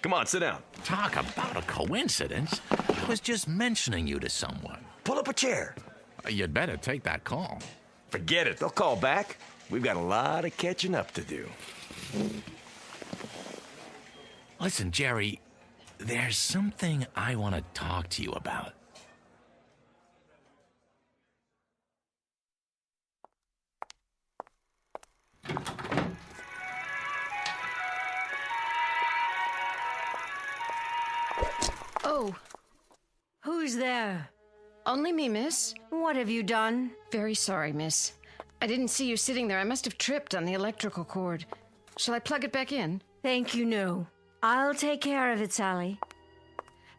Come on, sit down. Talk about a coincidence. I was just mentioning you to someone. Pull up a chair. You'd better take that call. Forget it. They'll call back. We've got a lot of catching up to do. Listen, Jerry, there's something I want to talk to you about. Oh. Who's there? Only me, miss. What have you done? Very sorry, miss. I didn't see you sitting there. I must have tripped on the electrical cord. Shall I plug it back in? Thank you, no. I'll take care of it, Sally.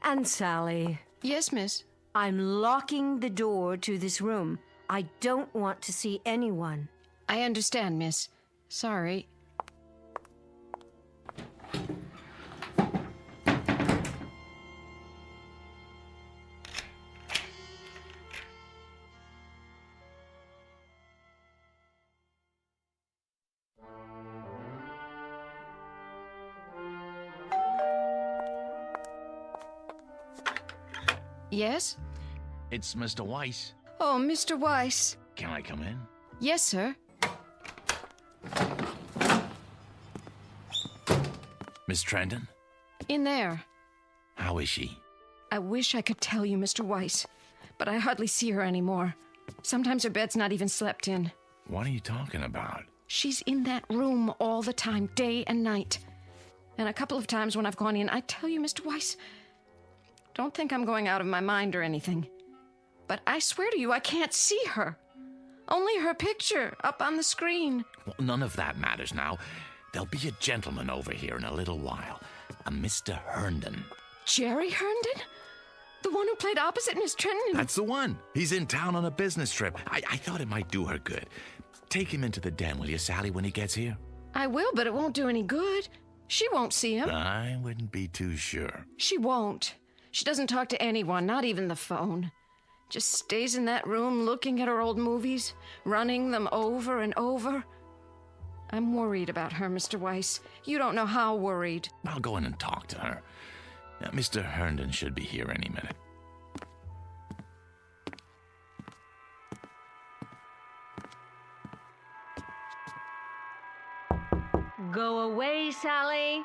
And Sally. Yes, miss. I'm locking the door to this room. I don't want to see anyone. I understand, miss. Sorry. Yes? It's Mr. Weiss. Oh, Mr. Weiss. Can I come in? Yes, sir. Miss Trenton? In there. How is she? I wish I could tell you, Mr. Weiss, but I hardly see her anymore. Sometimes her bed's not even slept in. What are you talking about? She's in that room all the time, day and night. And a couple of times when I've gone in, I tell you, Mr. Weiss, don't think I'm going out of my mind or anything. But I swear to you, I can't see her. Only her picture up on the screen. Well, none of that matters now. There'll be a gentleman over here in a little while. A Mr. Herndon. Jerry Herndon? The one who played opposite Miss Trenton? That's the one. He's in town on a business trip. I thought it might do her good. Take him into the den, will you, Sally, when he gets here? I will, but it won't do any good. She won't see him. I wouldn't be too sure. She won't. She doesn't talk to anyone, not even the phone. Just stays in that room looking at her old movies, running them over and over. I'm worried about her, Mr. Weiss. You don't know how worried. I'll go in and talk to her. Now, Mr. Herndon should be here any minute. Go away, Sally.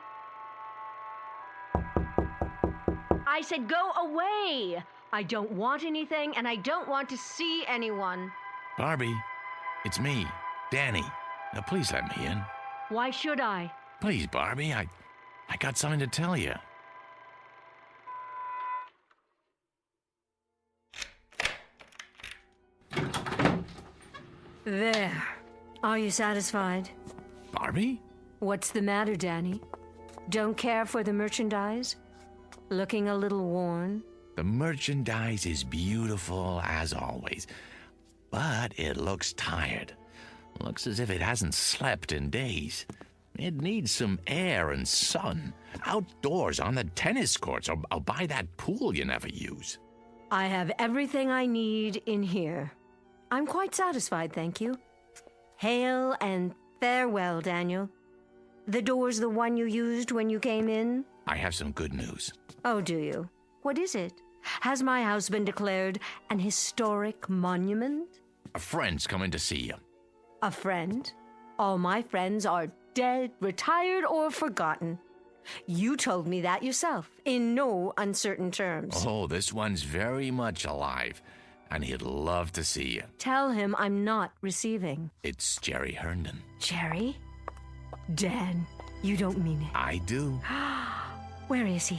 I said go away. I don't want anything, and I don't want to see anyone. Barbie, it's me, Danny. Now, please let me in. Why should I? Please, Barbie, I got something to tell you. There. Are you satisfied? Barbie? What's the matter, Danny? Don't care for the merchandise? Looking a little worn? The merchandise is beautiful as always. but it looks tired. Looks as if it hasn't slept in days. It needs some air and sun. Outdoors on the tennis courts or by that pool you never use. I have everything I need in here. I'm quite satisfied, thank you. Hail and farewell, Daniel. The door's the one you used when you came in? I have some good news. Oh, do you? What is it? Has my house been declared an historic monument? A friend's coming to see you. A friend? All my friends are dead, retired, or forgotten. You told me that yourself, in no uncertain terms. Oh, this one's very much alive, and he'd love to see you. Tell him I'm not receiving. It's Jerry Herndon. Jerry? Dan, you don't mean it. I do. Where is he?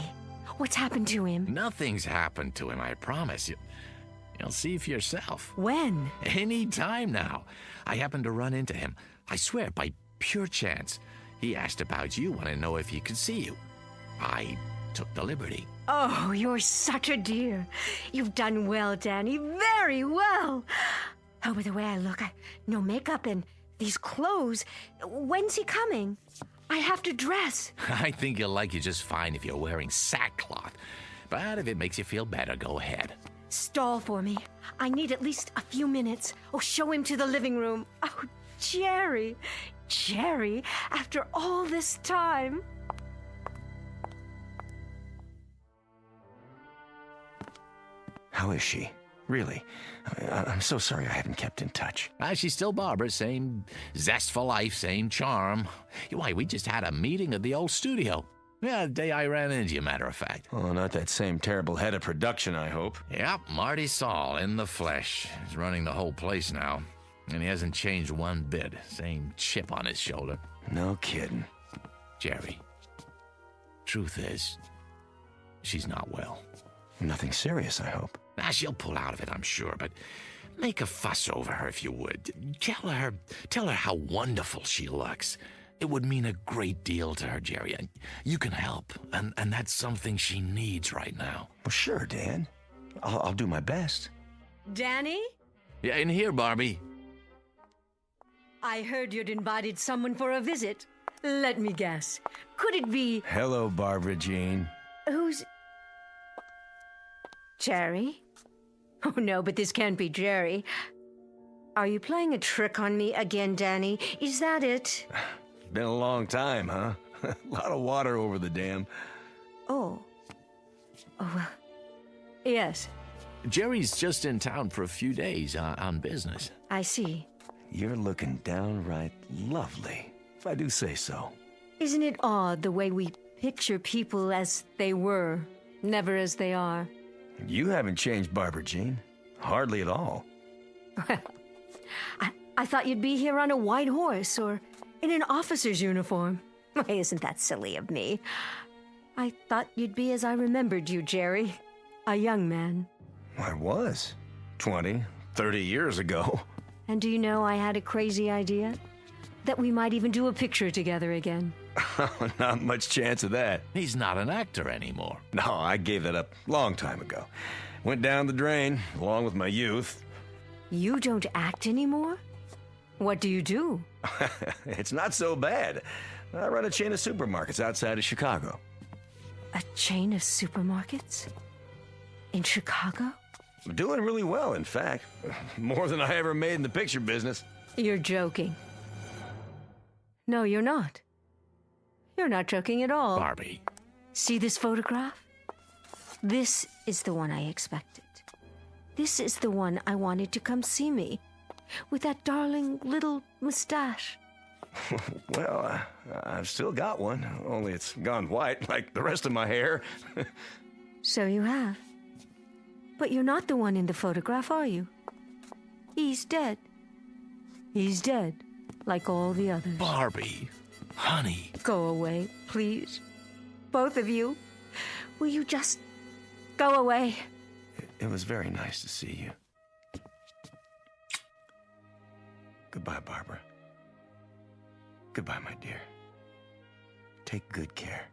What's happened to him? Nothing's happened to him, I promise you. You'll see for yourself. When? Any time now. I happened to run into him. I swear, by pure chance. He asked about you, wanted to know if he could see you. I took the liberty. Oh, you're such a dear. You've done well, Danny. Very well. Oh, by the way I look, no makeup and these clothes. When's he coming? I have to dress. I think he'll like you just fine if you're wearing sackcloth. But if it makes you feel better, go ahead. Stall for me. I need at least a few minutes. Oh, show him to the living room. Oh, Jerry. Jerry, after all this time. How is she? Really? I'm so sorry I haven't kept in touch. She's still Barbara, same zest for life, same charm. Why, we just had a meeting at the old studio. Yeah, the day I ran into you, matter of fact. Oh, not that same terrible head of production, I hope. Yep, Marty Saul in the flesh. He's running the whole place now. And he hasn't changed one bit. Same chip on his shoulder. No kidding. Jerry, truth is, she's not well. Nothing serious, I hope. She'll pull out of it, I'm sure, but make a fuss over her if you would. Tell her how wonderful she looks. It would mean a great deal to her, Jerry, and you can help, and that's something she needs right now. Well, sure, Dan. I'll do my best. Danny? Yeah, in here, Barbie. I heard you'd invited someone for a visit. Let me guess. Could it be... Hello, Barbara Jean. Who's... Jerry? Oh, no, but this can't be Jerry. Are you playing a trick on me again, Danny? Is that it? Been a long time, huh? A lot of water over the dam. Oh, well, yes. Jerry's just in town for a few days on business. I see. You're looking downright lovely, if I do say so. Isn't it odd the way we picture people as they were, never as they are? You haven't changed, Barbara Jean. Hardly at all. Well, I thought you'd be here on a white horse or in an officer's uniform. Why, isn't that silly of me? I thought you'd be as I remembered you, Jerry. A young man. I was. 20, 30 years ago. And do you know I had a crazy idea? That we might even do a picture together again. Not much chance of that. He's not an actor anymore. No, I gave that up a long time ago. Went down the drain, along with my youth. You don't act anymore? What do you do? It's not so bad. I run a chain of supermarkets outside of Chicago. A chain of supermarkets? In Chicago? I'm doing really well, in fact. More than I ever made in the picture business. You're joking. No, you're not. You're not joking at all. Barbie. See this photograph? This is the one I expected. This is the one I wanted to come see me. With that darling little mustache. Well, I've still got one. Only it's gone white, like the rest of my hair. So you have. But you're not the one in the photograph, are you? He's dead. He's dead, like all the others. Barbie, honey. Go away, please. Both of you. Will you just go away? It was very nice to see you. Goodbye, Barbara. Goodbye, my dear. Take good care.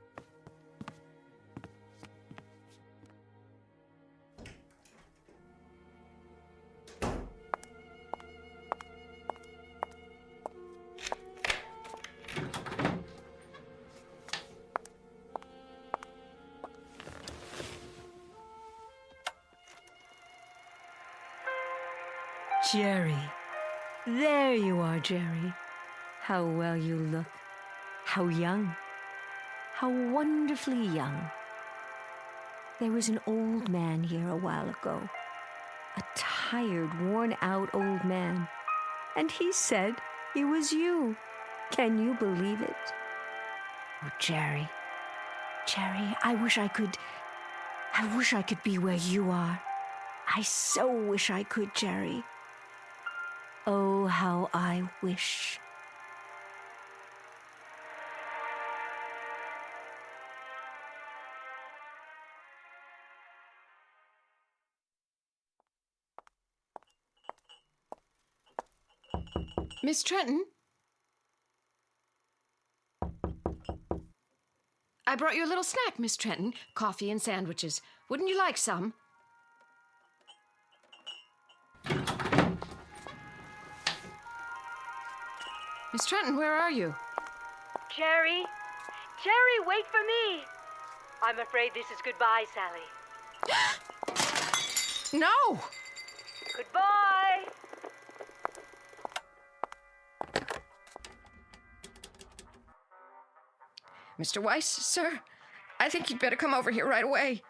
Jerry. There you are, Jerry. How well you look. How young. How wonderfully young. There was an old man here a while ago. A tired, worn-out old man. And he said he was you. Can you believe it? Oh, Jerry. Jerry, I wish I could be where you are. I so wish I could, Jerry. Oh, how I wish. Miss Trenton? I brought you a little snack, Miss Trenton. Coffee and sandwiches. Wouldn't you like some? Miss Trenton, where are you? Jerry? Jerry, wait for me! I'm afraid this is goodbye, Sally. No! Goodbye! Mr. Weiss, sir, I think you'd better come over here right away.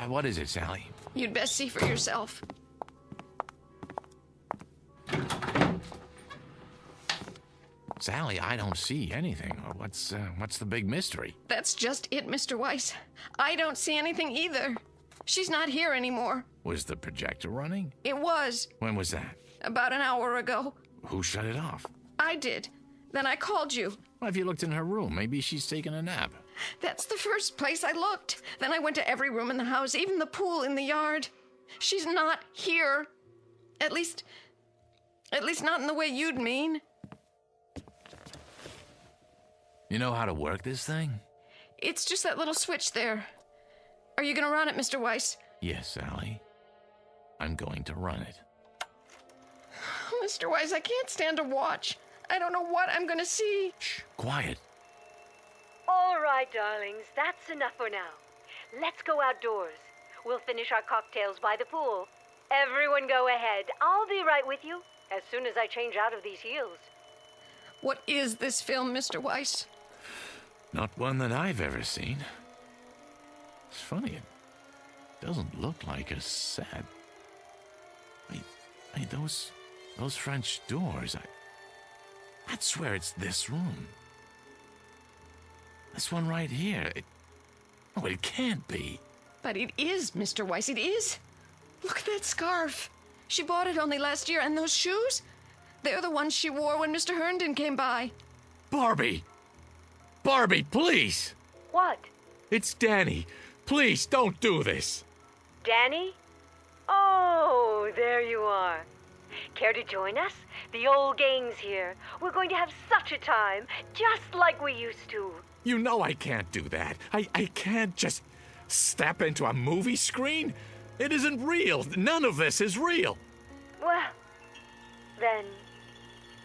What is it, Sally? You'd best see for yourself. Sally, I don't see anything. What's the big mystery? That's just it, Mr. Weiss. I don't see anything either. She's not here anymore. Was the projector running? It was. When was that? About an hour ago. Who shut it off? I did. Then I called you. Well, if you looked in her room, maybe she's taking a nap. That's the first place I looked. Then I went to every room in the house, even the pool in the yard. She's not here. At least not in the way you'd mean. You know how to work this thing? It's just that little switch there. Are you going to run it, Mr. Weiss? Yes, Sally. I'm going to run it. Mr. Weiss, I can't stand to watch. I don't know what I'm going to see. Shh, quiet. All right, darlings, that's enough for now. Let's go outdoors. We'll finish our cocktails by the pool. Everyone go ahead. I'll be right with you as soon as I change out of these heels. What is this film, Mr. Weiss? Not one that I've ever seen. It's funny, it doesn't look like a set. Wait, those French doors, I'd swear it's this room. This one right here. It can't be. But it is, Mr. Weiss, it is. Look at that scarf. She bought it only last year, and those shoes? They're the ones she wore when Mr. Herndon came by. Barbie! Barbie, please! What? It's Danny. Please, don't do this. Danny? Oh, there you are. Care to join us? The old gang's here. We're going to have such a time, just like we used to. You know I can't do that. I can't just step into a movie screen. It isn't real. None of this is real. Well, then,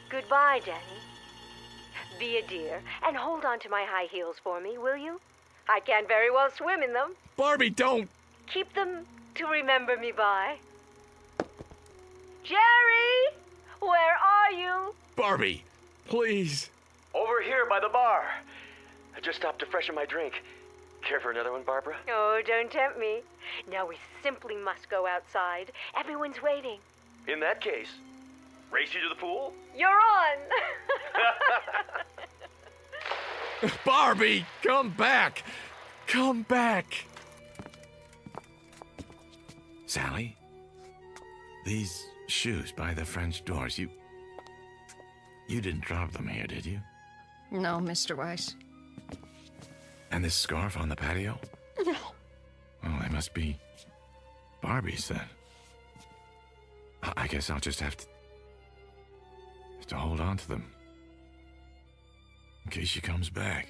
goodbye, Danny. Be a dear and hold on to my high heels for me, will you? I can't very well swim in them. Barbie, don't! Keep them to remember me by. Jerry! Where are you? Barbie, please. Over here by the bar. I just stopped to freshen my drink. Care for another one, Barbara? Oh, don't tempt me. Now we simply must go outside. Everyone's waiting. In that case, race you to the pool? You're on! Barbie, come back! Come back! Sally, these shoes by the French doors, you didn't drop them here, did you? No, Mr. Weiss. And this scarf on the patio? No. Oh, they must be Barbie's then. I guess I'll just have to hold on to them. In case she comes back.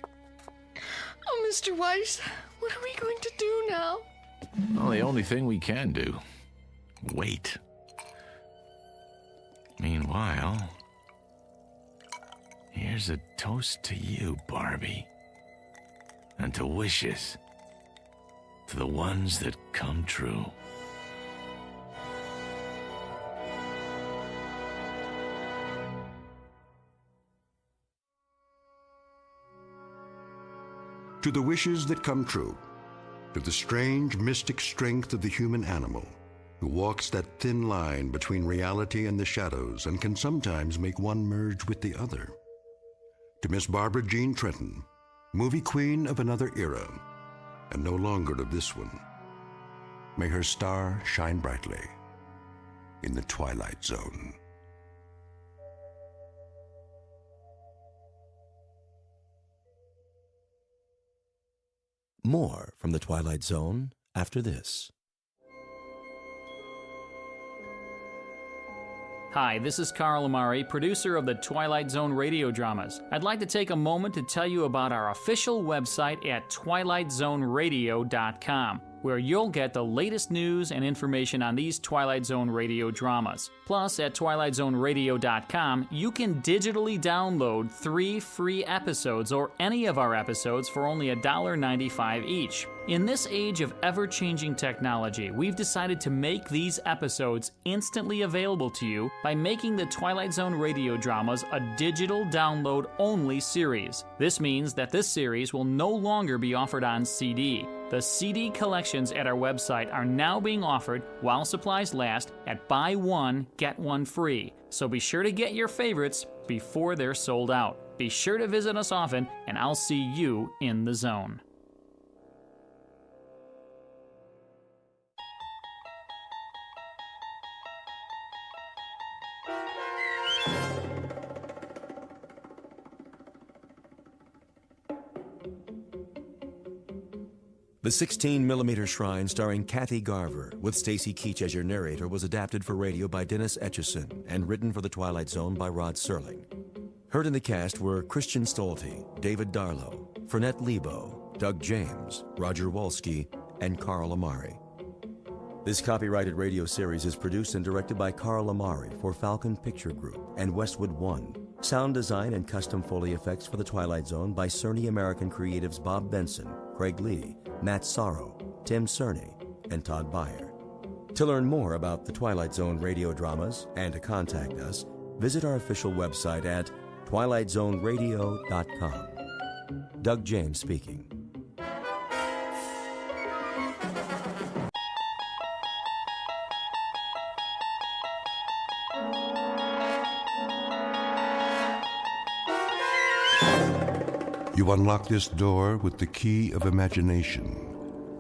Oh, Mr. Weiss, what are we going to do now? Well, the only thing we can do. Wait. Here's a toast to you, Barbie. And to wishes. To the ones that come true. To the wishes that come true, to the strange mystic strength of the human animal, who walks that thin line between reality and the shadows and can sometimes make one merge with the other. To Miss Barbara Jean Trenton, movie queen of another era, and no longer of this one. May her star shine brightly in the Twilight Zone. More from the Twilight Zone after this. Hi, this is Carl Amari, producer of the Twilight Zone radio dramas. I'd like to take a moment to tell you about our official website at twilightzoneradio.com, where you'll get the latest news and information on these Twilight Zone radio dramas. Plus, at twilightzoneradio.com, you can digitally download 3 free episodes or any of our episodes for only $1.95 each. In this age of ever-changing technology, we've decided to make these episodes instantly available to you by making the Twilight Zone radio dramas a digital download-only series. This means that this series will no longer be offered on CD. The CD collections at our website are now being offered while supplies last at buy one, get one free. So be sure to get your favorites before they're sold out. Be sure to visit us often, and I'll see you in the zone. The 16mm Shrine starring Kathy Garver with Stacy Keach as your narrator was adapted for radio by Dennis Etchison and written for The Twilight Zone by Rod Serling. Heard in the cast were Christian Stolte, David Darlow, Fernette Lebo, Doug James, Roger Wolski, and Carl Amari. This copyrighted radio series is produced and directed by Carl Amari for Falcon Picture Group and Westwood One. Sound design and custom Foley effects for The Twilight Zone by Cerny American creatives Bob Benson, Craig Lee, Matt Sorrow, Tim Cerny, and Todd Beyer. To learn more about the Twilight Zone radio dramas and to contact us, visit our official website at twilightzoneradio.com. Doug James speaking. You unlock this door with the key of imagination.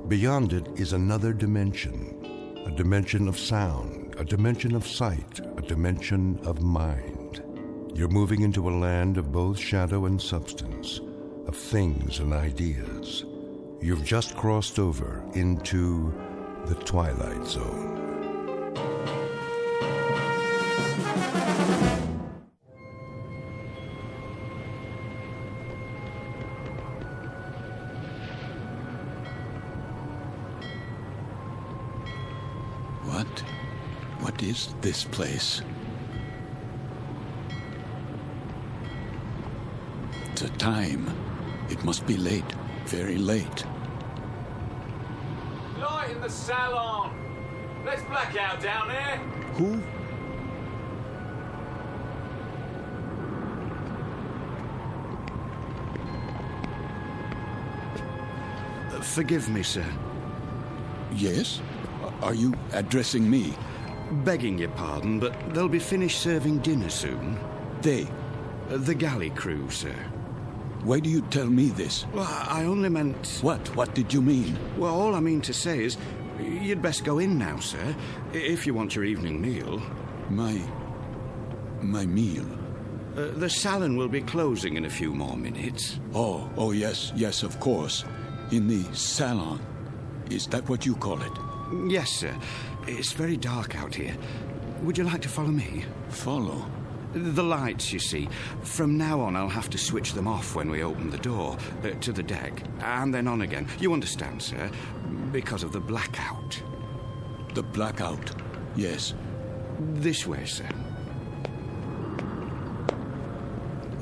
Beyond it is another dimension, a dimension of sound, a dimension of sight, a dimension of mind. You're moving into a land of both shadow and substance, of things and ideas. You've just crossed over into the Twilight Zone. What is this place? The time. It must be late. Very late. Light in the salon! Let's black out down there! Who? Forgive me, sir. Yes? Are you addressing me? Begging your pardon, but they'll be finished serving dinner soon. They? The galley crew, sir. Why do you tell me this? Well, I only meant... What? What did you mean? Well, all I mean to say is, you'd best go in now, sir, if you want your evening meal. My meal? The salon will be closing in a few more minutes. Oh, yes, of course. In the salon. Is that what you call it? Yes, sir. It's very dark out here. Would you like to follow me? Follow? The lights, you see. From now on, I'll have to switch them off when we open the door to the deck, and then on again. You understand, sir? Because of the blackout. The blackout? Yes. This way, sir.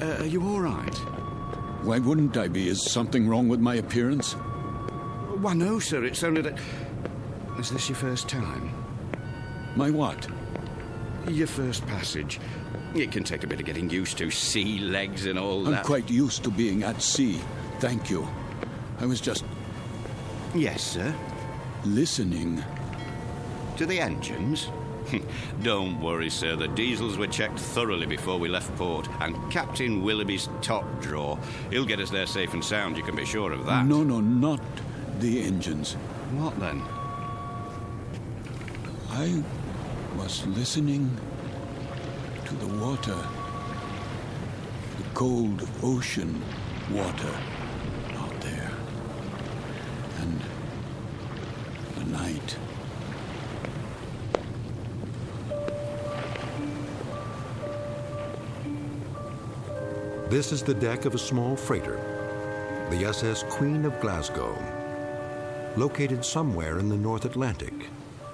Are you all right? Why wouldn't I be? Is something wrong with my appearance? Why, no, sir. It's only that... Is this your first time? My what? Your first passage. It can take a bit of getting used to. Sea legs and all that. I'm quite used to being at sea. Thank you. I was just... Yes, sir? Listening. To the engines? Don't worry, sir. The diesels were checked thoroughly before we left port, and Captain Willoughby's top drawer. He'll get us there safe and sound, you can be sure of that. No, not the engines. What then? I was listening to the water. The cold ocean water out there. And the night. This is the deck of a small freighter, the SS Queen of Glasgow, located somewhere in the North Atlantic.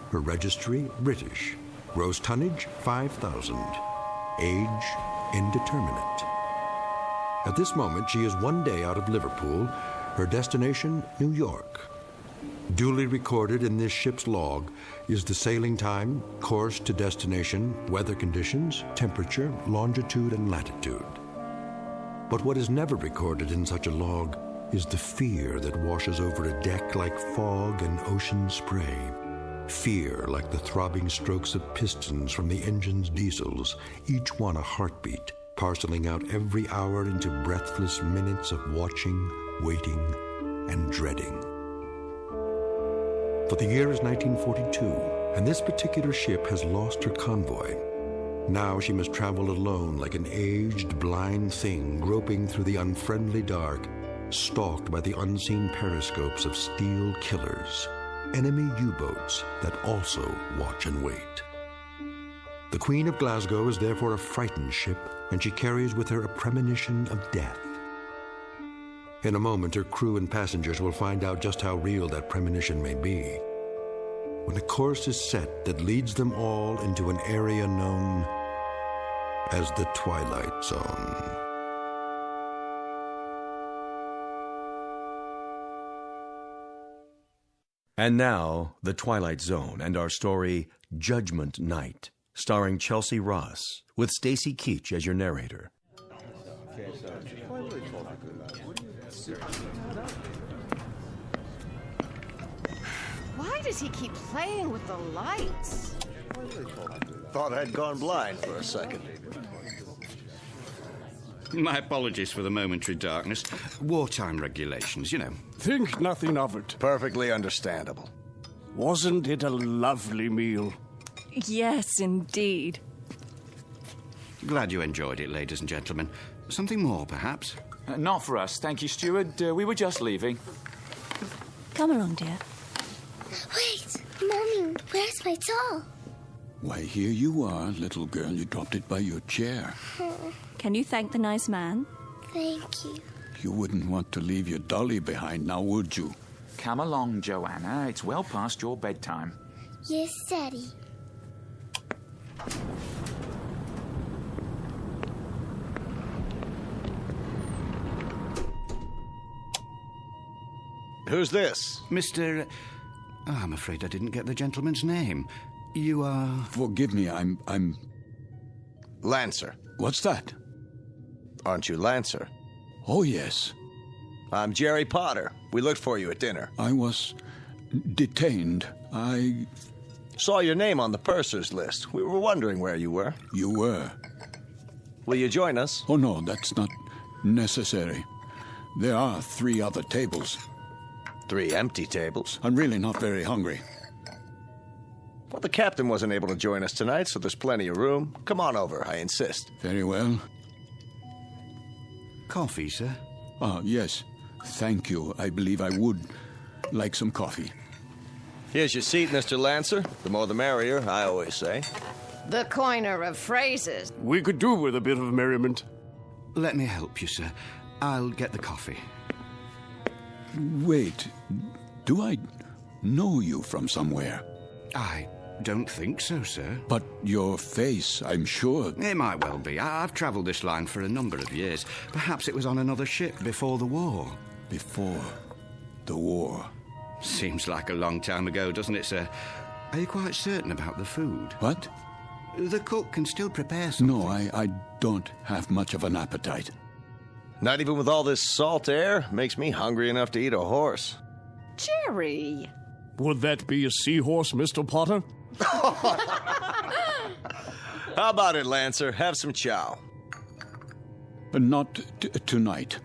Her registry, British. Gross tonnage, 5,000. Age, indeterminate. At this moment, she is 1 day out of Liverpool. Her destination, New York. Duly recorded in this ship's log is the sailing time, course to destination, weather conditions, temperature, longitude, and latitude. But what is never recorded in such a log is the fear that washes over a deck like fog and ocean spray. Fear like the throbbing strokes of pistons from the engine's diesels, each one a heartbeat, parceling out every hour into breathless minutes of watching, waiting, and dreading. For the year is 1942, and this particular ship has lost her convoy. Now she must travel alone like an aged, blind thing groping through the unfriendly dark, stalked by the unseen periscopes of steel killers, enemy U-boats that also watch and wait. The Queen of Glasgow is therefore a frightened ship, and she carries with her a premonition of death. In a moment, her crew and passengers will find out just how real that premonition may be, when a course is set that leads them all into an area known as the Twilight Zone. And now, The Twilight Zone and our story, Judgment Night, starring Chelsea Ross, with Stacy Keach as your narrator. Why does he keep playing with the lights? Thought I'd gone blind for a second. My apologies for the momentary darkness. Wartime regulations, you know. Think nothing of it. Perfectly understandable. Wasn't it a lovely meal? Yes, indeed. Glad you enjoyed it, ladies and gentlemen. Something more, perhaps? Not for us, thank you, steward. We were just leaving. Come along, dear. Wait, Mommy, where's my doll? Why, here you are, little girl. You dropped it by your chair. Can you thank the nice man? Thank you. You wouldn't want to leave your dolly behind now, would you? Come along, Joanna. It's well past your bedtime. Yes, Daddy. Who's this? Mr... I'm afraid I didn't get the gentleman's name. You are... Forgive me, I'm... Lancer. What's that? Aren't you Lancer? Oh, yes. I'm Jerry Potter. We looked for you at dinner. I was detained. I saw your name on the purser's list. We were wondering where you were. You were. Will you join us? Oh, no, that's not necessary. There are 3 other tables. 3 empty tables? I'm really not very hungry. Well, the captain wasn't able to join us tonight, so there's plenty of room. Come on over, I insist. Very well. Coffee, sir? Yes. Thank you. I believe I would like some coffee. Here's your seat, Mr. Lancer. The more the merrier, I always say. The coiner of phrases. We could do with a bit of merriment. Let me help you, sir. I'll get the coffee. Wait. Do I know you from somewhere? I don't think so, sir. But your face, I'm sure. It might well be. I've travelled this line for a number of years. Perhaps it was on another ship before the war. Before the war. Seems like a long time ago, doesn't it, sir? Are you quite certain about the food? What? The cook can still prepare something. No, I don't have much of an appetite. Not even with all this salt air? Makes me hungry enough to eat a horse. Jerry! Would that be a seahorse, Mr. Potter? How about it, Lancer? Have some chow. Not tonight.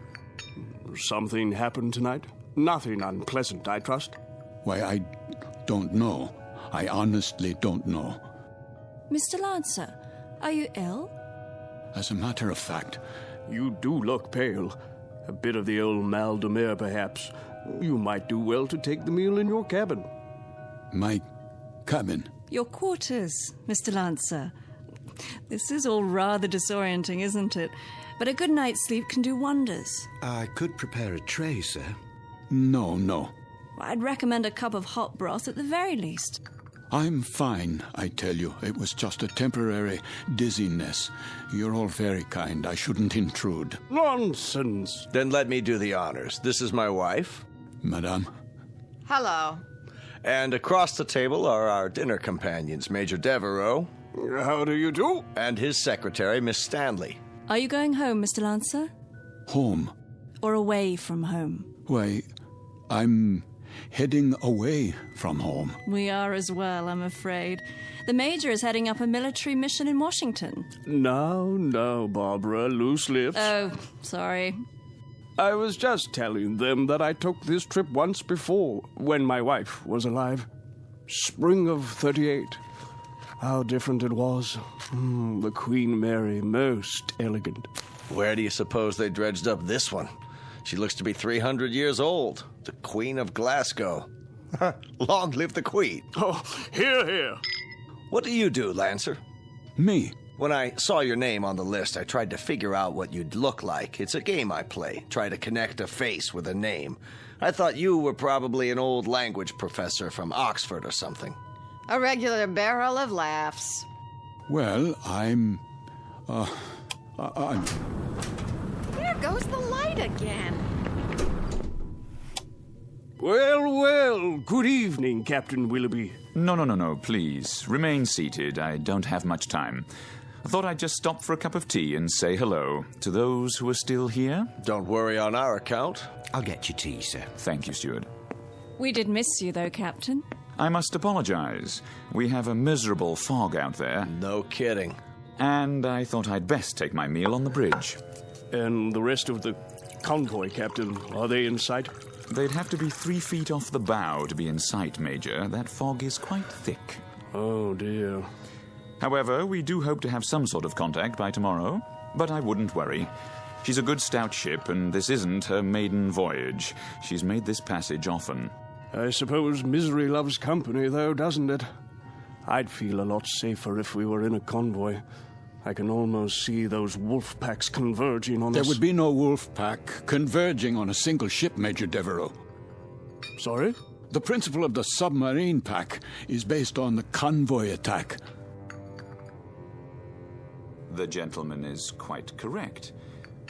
Something happened tonight? Nothing unpleasant, I trust? Why, I don't know. I honestly don't know. Mr. Lancer, are you ill? As a matter of fact... You do look pale. A bit of the old mal de mer, perhaps. You might do well to take the meal in your cabin. My cabin? Your quarters, Mr. Lancer. This is all rather disorienting, isn't it? But a good night's sleep can do wonders. I could prepare a tray, sir. No. I'd recommend a cup of hot broth at the very least. I'm fine, I tell you. It was just a temporary dizziness. You're all very kind. I shouldn't intrude. Nonsense. Then let me do the honors. This is my wife. Madame. Hello. And across the table are our dinner companions, Major Devereaux. How do you do? And his secretary, Miss Stanley. Are you going home, Mr. Lancer? Home? Or away from home? Why, I'm heading away from home. We are as well, I'm afraid. The Major is heading up a military mission in Washington. Now, Barbara, loose lips. Oh, sorry. I was just telling them that I took this trip once before, when my wife was alive. Spring of 38. How different it was. The Queen Mary, most elegant. Where do you suppose they dredged up this one? She looks to be 300 years old. The Queen of Glasgow. Long live the Queen. Oh, hear. What do you do, Lancer? Me? When I saw your name on the list, I tried to figure out what you'd look like. It's a game I play. Try to connect a face with a name. I thought you were probably an old language professor from Oxford or something. A regular barrel of laughs. Well, I'm... There goes the light again. Well, good evening, Captain Willoughby. No, please. Remain seated. I don't have much time. I thought I'd just stop for a cup of tea and say hello to those who are still here. Don't worry on our account. I'll get you tea, sir. Thank you, steward. We did miss you, though, Captain. I must apologize. We have a miserable fog out there. No kidding. And I thought I'd best take my meal on the bridge. And the rest of the convoy, Captain, are they in sight? They'd have to be 3 feet off the bow to be in sight, Major. That fog is quite thick. Oh, dear. However, we do hope to have some sort of contact by tomorrow. But I wouldn't worry. She's a good stout ship, and this isn't her maiden voyage. She's made this passage often. I suppose misery loves company, though, doesn't it? I'd feel a lot safer if we were in a convoy. I can almost see those wolf packs converging on us. There would be no wolf pack converging on a single ship, Major Devereaux. Sorry? The principle of the submarine pack is based on the convoy attack. The gentleman is quite correct.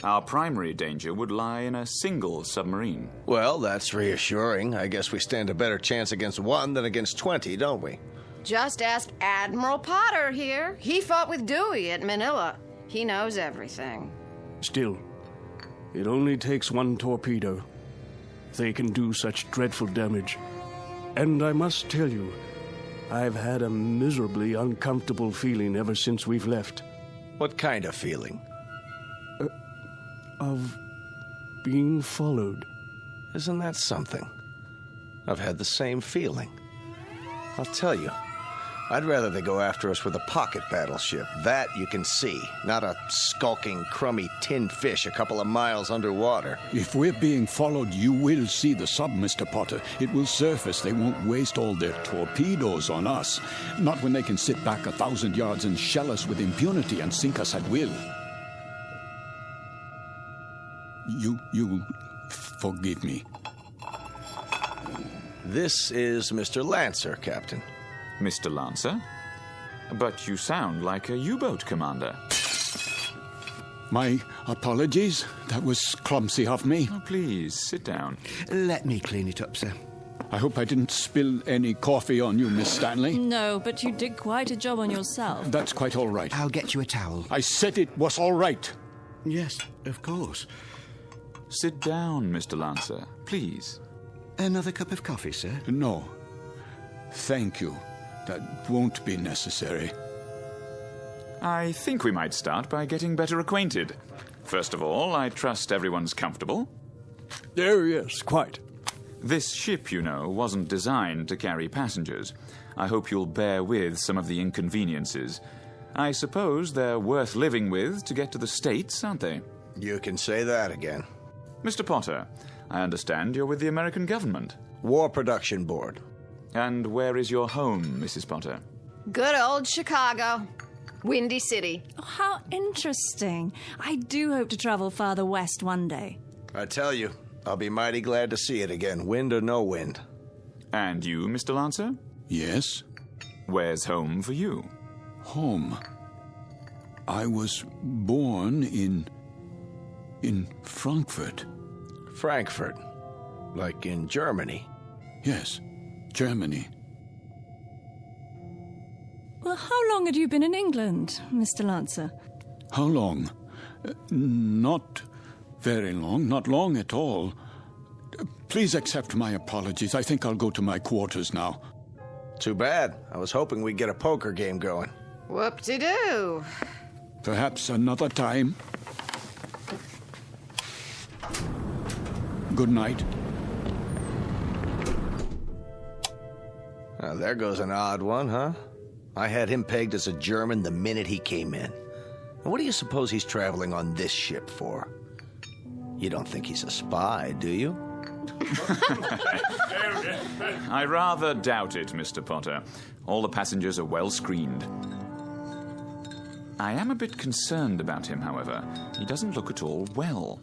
Our primary danger would lie in a single submarine. Well, that's reassuring. I guess we stand a better chance against one than against 20, don't we? Just ask Admiral Potter here. He fought with Dewey at Manila. He knows everything. Still, it only takes one torpedo. They can do such dreadful damage. And I must tell you, I've had a miserably uncomfortable feeling ever since we've left. What kind of feeling? Of being followed. Isn't that something? I've had the same feeling. I'll tell you, I'd rather they go after us with a pocket battleship. That you can see, not a skulking, crummy tin fish a couple of miles underwater. If we're being followed, you will see the sub, Mr. Potter. It will surface. They won't waste all their torpedoes on us. Not when they can sit back 1,000 yards and shell us with impunity and sink us at will. You forgive me. This is Mr. Lancer, Captain. Mr. Lancer? But you sound like a U-boat commander. My apologies. That was clumsy of me. Oh, please, sit down. Let me clean it up, sir. I hope I didn't spill any coffee on you, Miss Stanley. No, but you did quite a job on yourself. That's quite all right. I'll get you a towel. I said it was all right. Yes, of course. Sit down, Mr. Lancer, please. Another cup of coffee, sir? No. Thank you. That won't be necessary. I think we might start by getting better acquainted. First of all, I trust everyone's comfortable. Oh, yes, quite. This ship, you know, wasn't designed to carry passengers. I hope you'll bear with some of the inconveniences. I suppose they're worth living with to get to the States, aren't they? You can say that again. Mr. Potter, I understand you're with the American government. War Production Board. And where is your home, Mrs. Potter? Good old Chicago. Windy City. Oh, how interesting. I do hope to travel farther west one day. I tell you, I'll be mighty glad to see it again, wind or no wind. And you, Mr. Lancer? Yes? Where's home for you? Home? I was born in Frankfurt. Frankfurt? Like in Germany? Yes, Germany. Well, how long had you been in England, Mr. Lancer? How long? Not very long, not long at all. Please accept my apologies. I think I'll go to my quarters now. Too bad. I was hoping we'd get a poker game going. Whoop-de-doo. Perhaps another time. Good night. There goes an odd one, huh? I had him pegged as a German the minute he came in. And what do you suppose he's traveling on this ship for? You don't think he's a spy, do you? I rather doubt it, Mr. Potter. All the passengers are well screened. I am a bit concerned about him, however. He doesn't look at all well.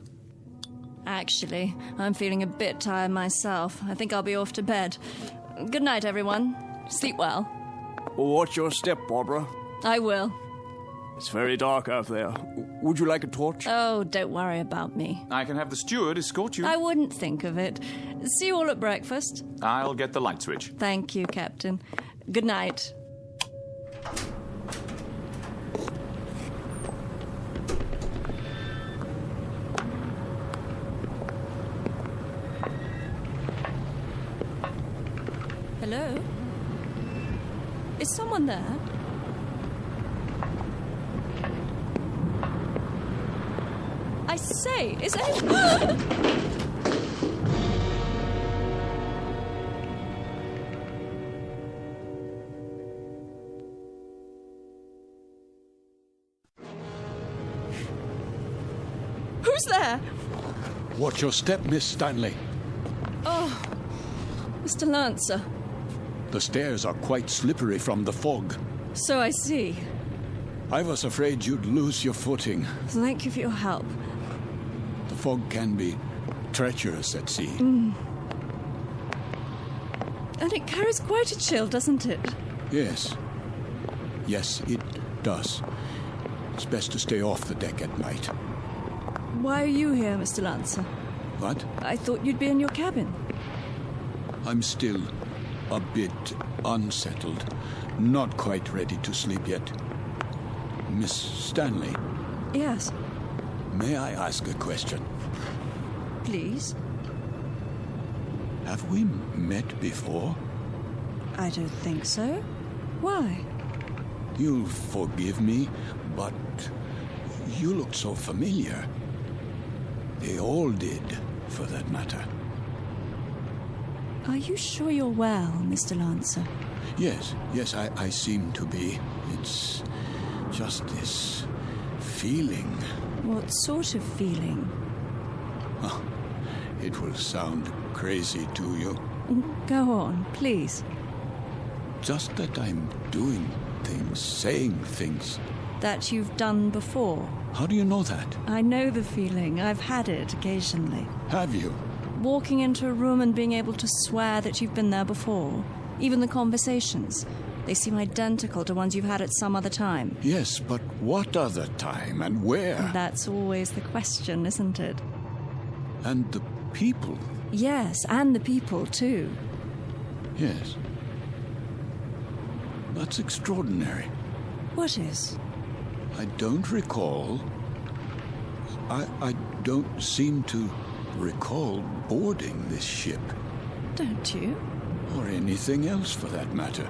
Actually, I'm feeling a bit tired myself. I think I'll be off to bed. Good night, everyone. Sleep well. Watch your step, Barbara. I will. It's very dark out there. Would you like a torch? Oh, don't worry about me. I can have the steward escort you. I wouldn't think of it. See you all at breakfast. I'll get the light switch. Thank you, Captain. Good night. Hello? Is someone there? I say, is anyone... Who's there? Watch your step, Miss Stanley. Oh, Mr. Lancer. The stairs are quite slippery from the fog. So I see. I was afraid you'd lose your footing. Thank you for your help. The fog can be treacherous at sea. And it carries quite a chill, doesn't it? Yes. Yes, it does. It's best to stay off the deck at night. Why are you here, Mr. Lancer? What? I thought you'd be in your cabin. I'm still a bit unsettled. Not quite ready to sleep yet. Miss Stanley? Yes. May I ask a question? Please? Have we met before? I don't think so. Why? You'll forgive me, but you looked so familiar. They all did, for that matter. Are you sure you're well, Mr. Lancer? Yes, I seem to be. It's just this feeling. What sort of feeling? Oh, it will sound crazy to you. Go on, please. Just that I'm doing things, saying things. That you've done before. How do you know that? I know the feeling. I've had it occasionally. Have you? Walking into a room and being able to swear that you've been there before. Even the conversations. They seem identical to ones you've had at some other time. Yes, but what other time and where? That's always the question, isn't it? And the people? Yes, and the people, too. Yes. That's extraordinary. What is? I don't recall. I don't seem to recall boarding this ship. Don't you? Or anything else, for that matter.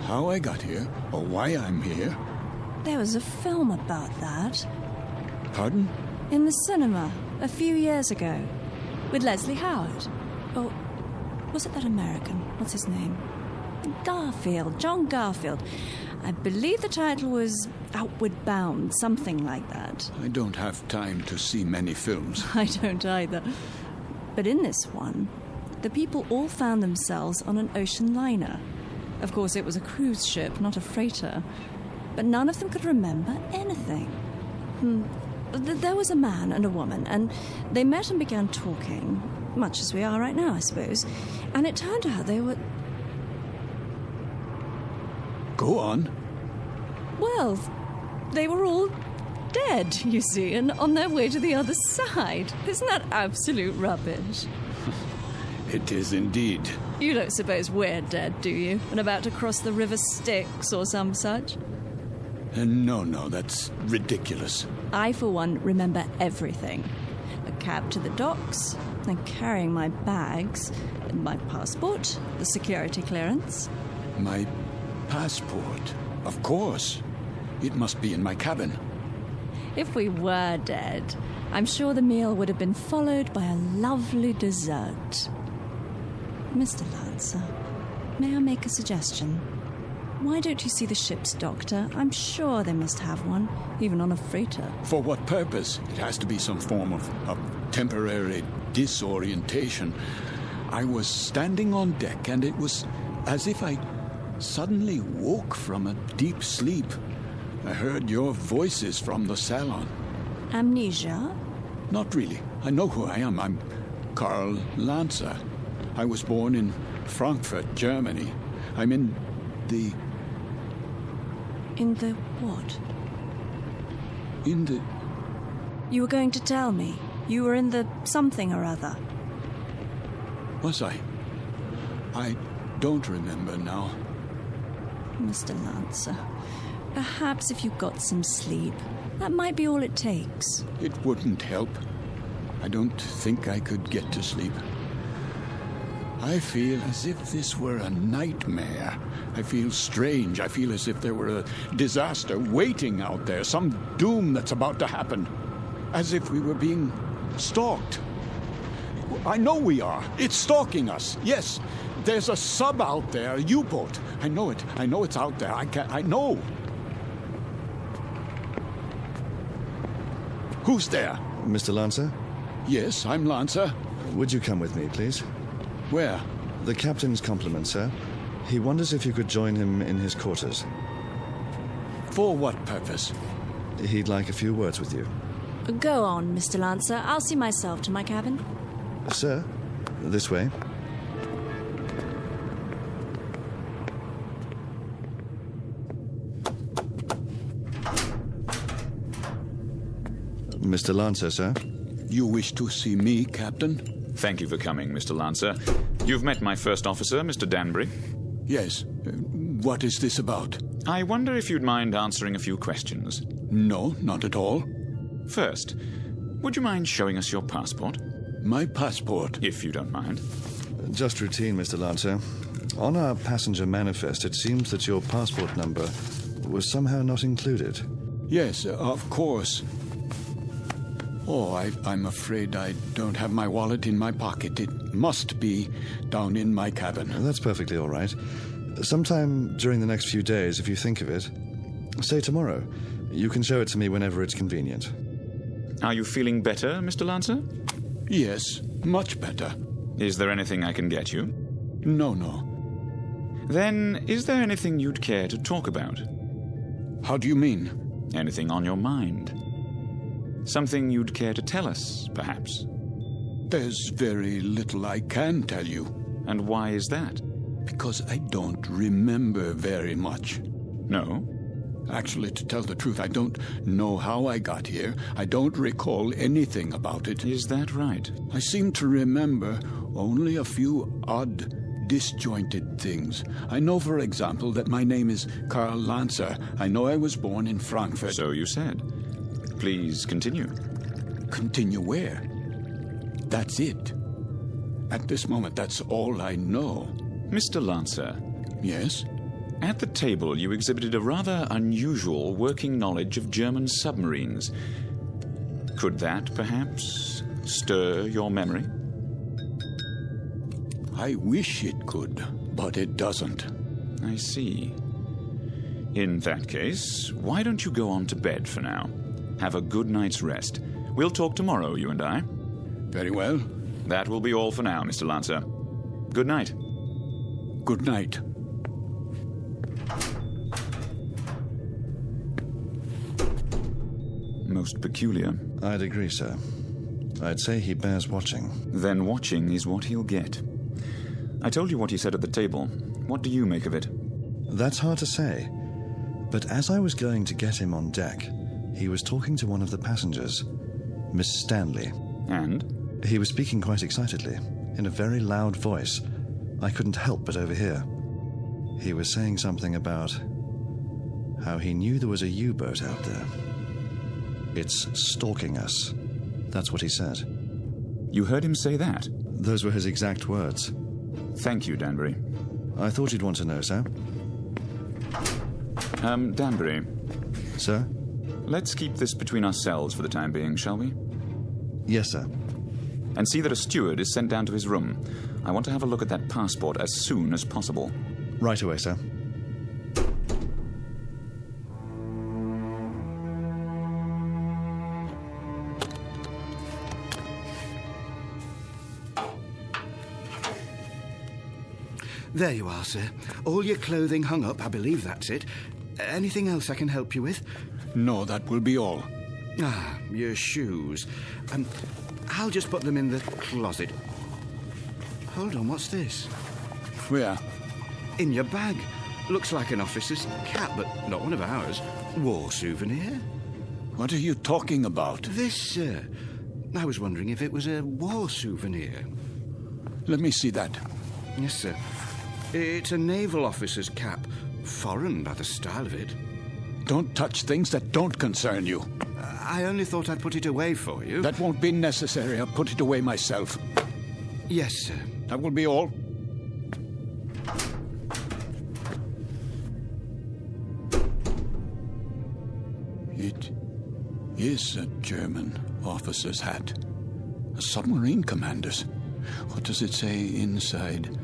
How I got here, or why I'm here. There was a film about that. Pardon? In the cinema, a few years ago. With Leslie Howard. Or was it that American? What's his name? Garfield. John Garfield. I believe the title was Outward Bound, something like that. I don't have time to see many films. I don't either. But in this one, the people all found themselves on an ocean liner. Of course, it was a cruise ship, not a freighter. But none of them could remember anything. There was a man and a woman, and they met and began talking, much as we are right now, I suppose. And it turned out they were... Go on. Well, they were all dead, you see, and on their way to the other side. Isn't that absolute rubbish? It is indeed. You don't suppose we're dead, do you? And about to cross the River Styx or some such? No, that's ridiculous. I, for one, remember everything. A cab to the docks, and carrying my bags, my passport, the security clearance. My passport? Of course. It must be in my cabin. If we were dead, I'm sure the meal would have been followed by a lovely dessert. Mr. Lancer, may I make a suggestion? Why don't you see the ship's doctor? I'm sure they must have one, even on a freighter. For what purpose? It has to be some form of temporary disorientation. I was standing on deck, and it was as if I suddenly woke from a deep sleep. I heard your voices from the salon. Amnesia? Not really. I know who I am. I'm Karl Lancer. I was born in Frankfurt, Germany. I'm in the... In the what? In the... You were going to tell me. You were in the something or other. Was I? I don't remember now. Mr. Lancer, perhaps if you got some sleep, that might be all it takes. It wouldn't help. I don't think I could get to sleep. I feel as if this were a nightmare. I feel strange. I feel as if there were a disaster waiting out there, some doom that's about to happen. As if we were being stalked. I know we are. It's stalking us. Yes, there's a sub out there, a U-boat. I know it. I know it's out there. I know. Who's there? Mr. Lancer? Yes, I'm Lancer. Would you come with me, please? Where? The captain's compliments, sir. He wonders if you could join him in his quarters. For what purpose? He'd like a few words with you. Go on, Mr. Lancer. I'll see myself to my cabin. Sir, this way. Mr. Lancer, sir? You wish to see me, Captain? Thank you for coming, Mr. Lancer. You've met my first officer, Mr. Danbury. Yes. What is this about? I wonder if you'd mind answering a few questions. No, not at all. First, would you mind showing us your passport? My passport? If you don't mind. Just routine, Mr. Lancer. On our passenger manifest, it seems that your passport number was somehow not included. Yes, of course. Oh, I'm afraid I don't have my wallet in my pocket. It must be down in my cabin. That's perfectly all right. Sometime during the next few days, if you think of it, say tomorrow, you can show it to me whenever it's convenient. Are you feeling better, Mr. Lancer? Yes, much better. Is there anything I can get you? No. Then, is there anything you'd care to talk about? How do you mean? Anything on your mind? Something you'd care to tell us, perhaps? There's very little I can tell you. And why is that? Because I don't remember very much. No? Actually, to tell the truth, I don't know how I got here. I don't recall anything about it. Is that right? I seem to remember only a few odd, disjointed things. I know, for example, that my name is Karl Lancer. I know I was born in Frankfurt. So you said. Please continue. Continue where? That's it. At this moment, that's all I know. Mr. Lancer. Yes? At the table, you exhibited a rather unusual working knowledge of German submarines. Could that, perhaps, stir your memory? I wish it could, but it doesn't. I see. In that case, why don't you go on to bed for now? Have a good night's rest. We'll talk tomorrow, you and I. Very well. That will be all for now, Mr. Lancer. Good night. Good night. Most peculiar. I'd agree, sir. I'd say he bears watching. Then watching is what he'll get. I told you what he said at the table. What do you make of it? That's hard to say. But as I was going to get him on deck, he was talking to one of the passengers, Miss Stanley. And? He was speaking quite excitedly, in a very loud voice. I couldn't help but overhear. He was saying something about how he knew there was a U-boat out there. It's stalking us. That's what he said. You heard him say that? Those were his exact words. Thank you, Danbury. I thought you'd want to know, sir. Danbury. Sir? Let's keep this between ourselves for the time being, shall we? Yes, sir. And see that a steward is sent down to his room. I want to have a look at that passport as soon as possible. Right away, sir. There you are, sir. All your clothing hung up, I believe that's it. Anything else I can help you with? No, that will be all. Ah, your shoes. I'll just put them in the closet. Hold on, what's this? Where? In your bag. Looks like an officer's cap, but not one of ours. War souvenir. What are you talking about? This, sir. I was wondering if it was a war souvenir. Let me see that. Yes, sir. It's a naval officer's cap. Foreign by the style of it. Don't touch things that don't concern you. I only thought I'd put it away for you. That won't be necessary. I'll put it away myself. Yes, sir. That will be all. It is a German officer's hat. A submarine commander's. What does it say inside?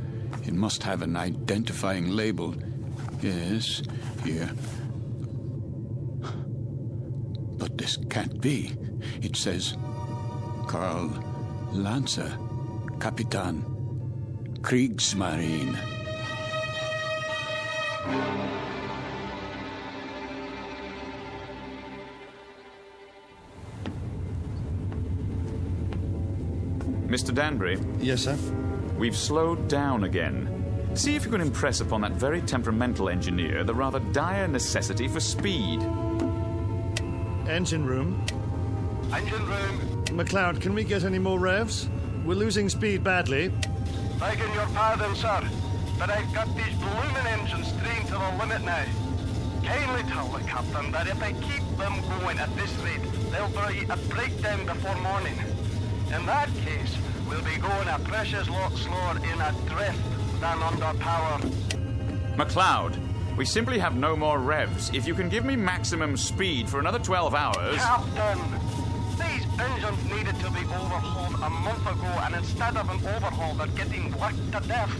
It must have an identifying label. Yes, here. But this can't be. It says, Karl Lancer, Kapitan, Kriegsmarine. Mr. Danbury? Yes, sir? We've slowed down again. See if you can impress upon that very temperamental engineer the rather dire necessity for speed. Engine room. Engine room. McLeod, can we get any more revs? We're losing speed badly. Begging your pardon, sir, but I've got these blooming engines strained to the limit now. Kindly tell the captain that if I keep them going at this rate, they'll be a breakdown before morning. In that case, we'll be going a precious lot slower in a drift than under power. McLeod, we simply have no more revs. If you can give me maximum speed for another 12 hours... Captain! These engines needed to be overhauled a month ago, and instead of an overhaul, they're getting worked to death.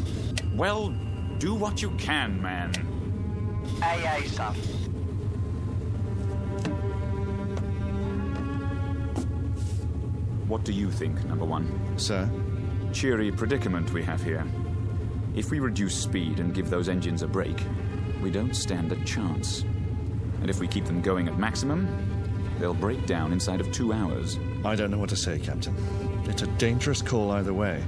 Well, do what you can, man. Aye, aye, sir. What do you think, number one? Sir? Cheery predicament we have here. If we reduce speed and give those engines a break, we don't stand a chance. And if we keep them going at maximum, they'll break down inside of 2 hours. I don't know what to say, Captain. It's a dangerous call either way.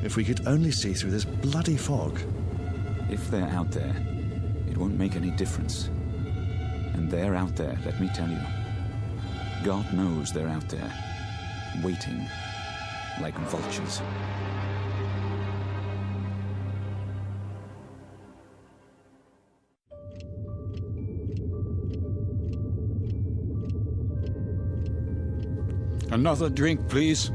If we could only see through this bloody fog. If they're out there, it won't make any difference. And they're out there, let me tell you. God knows they're out there, waiting like vultures. Another drink, please.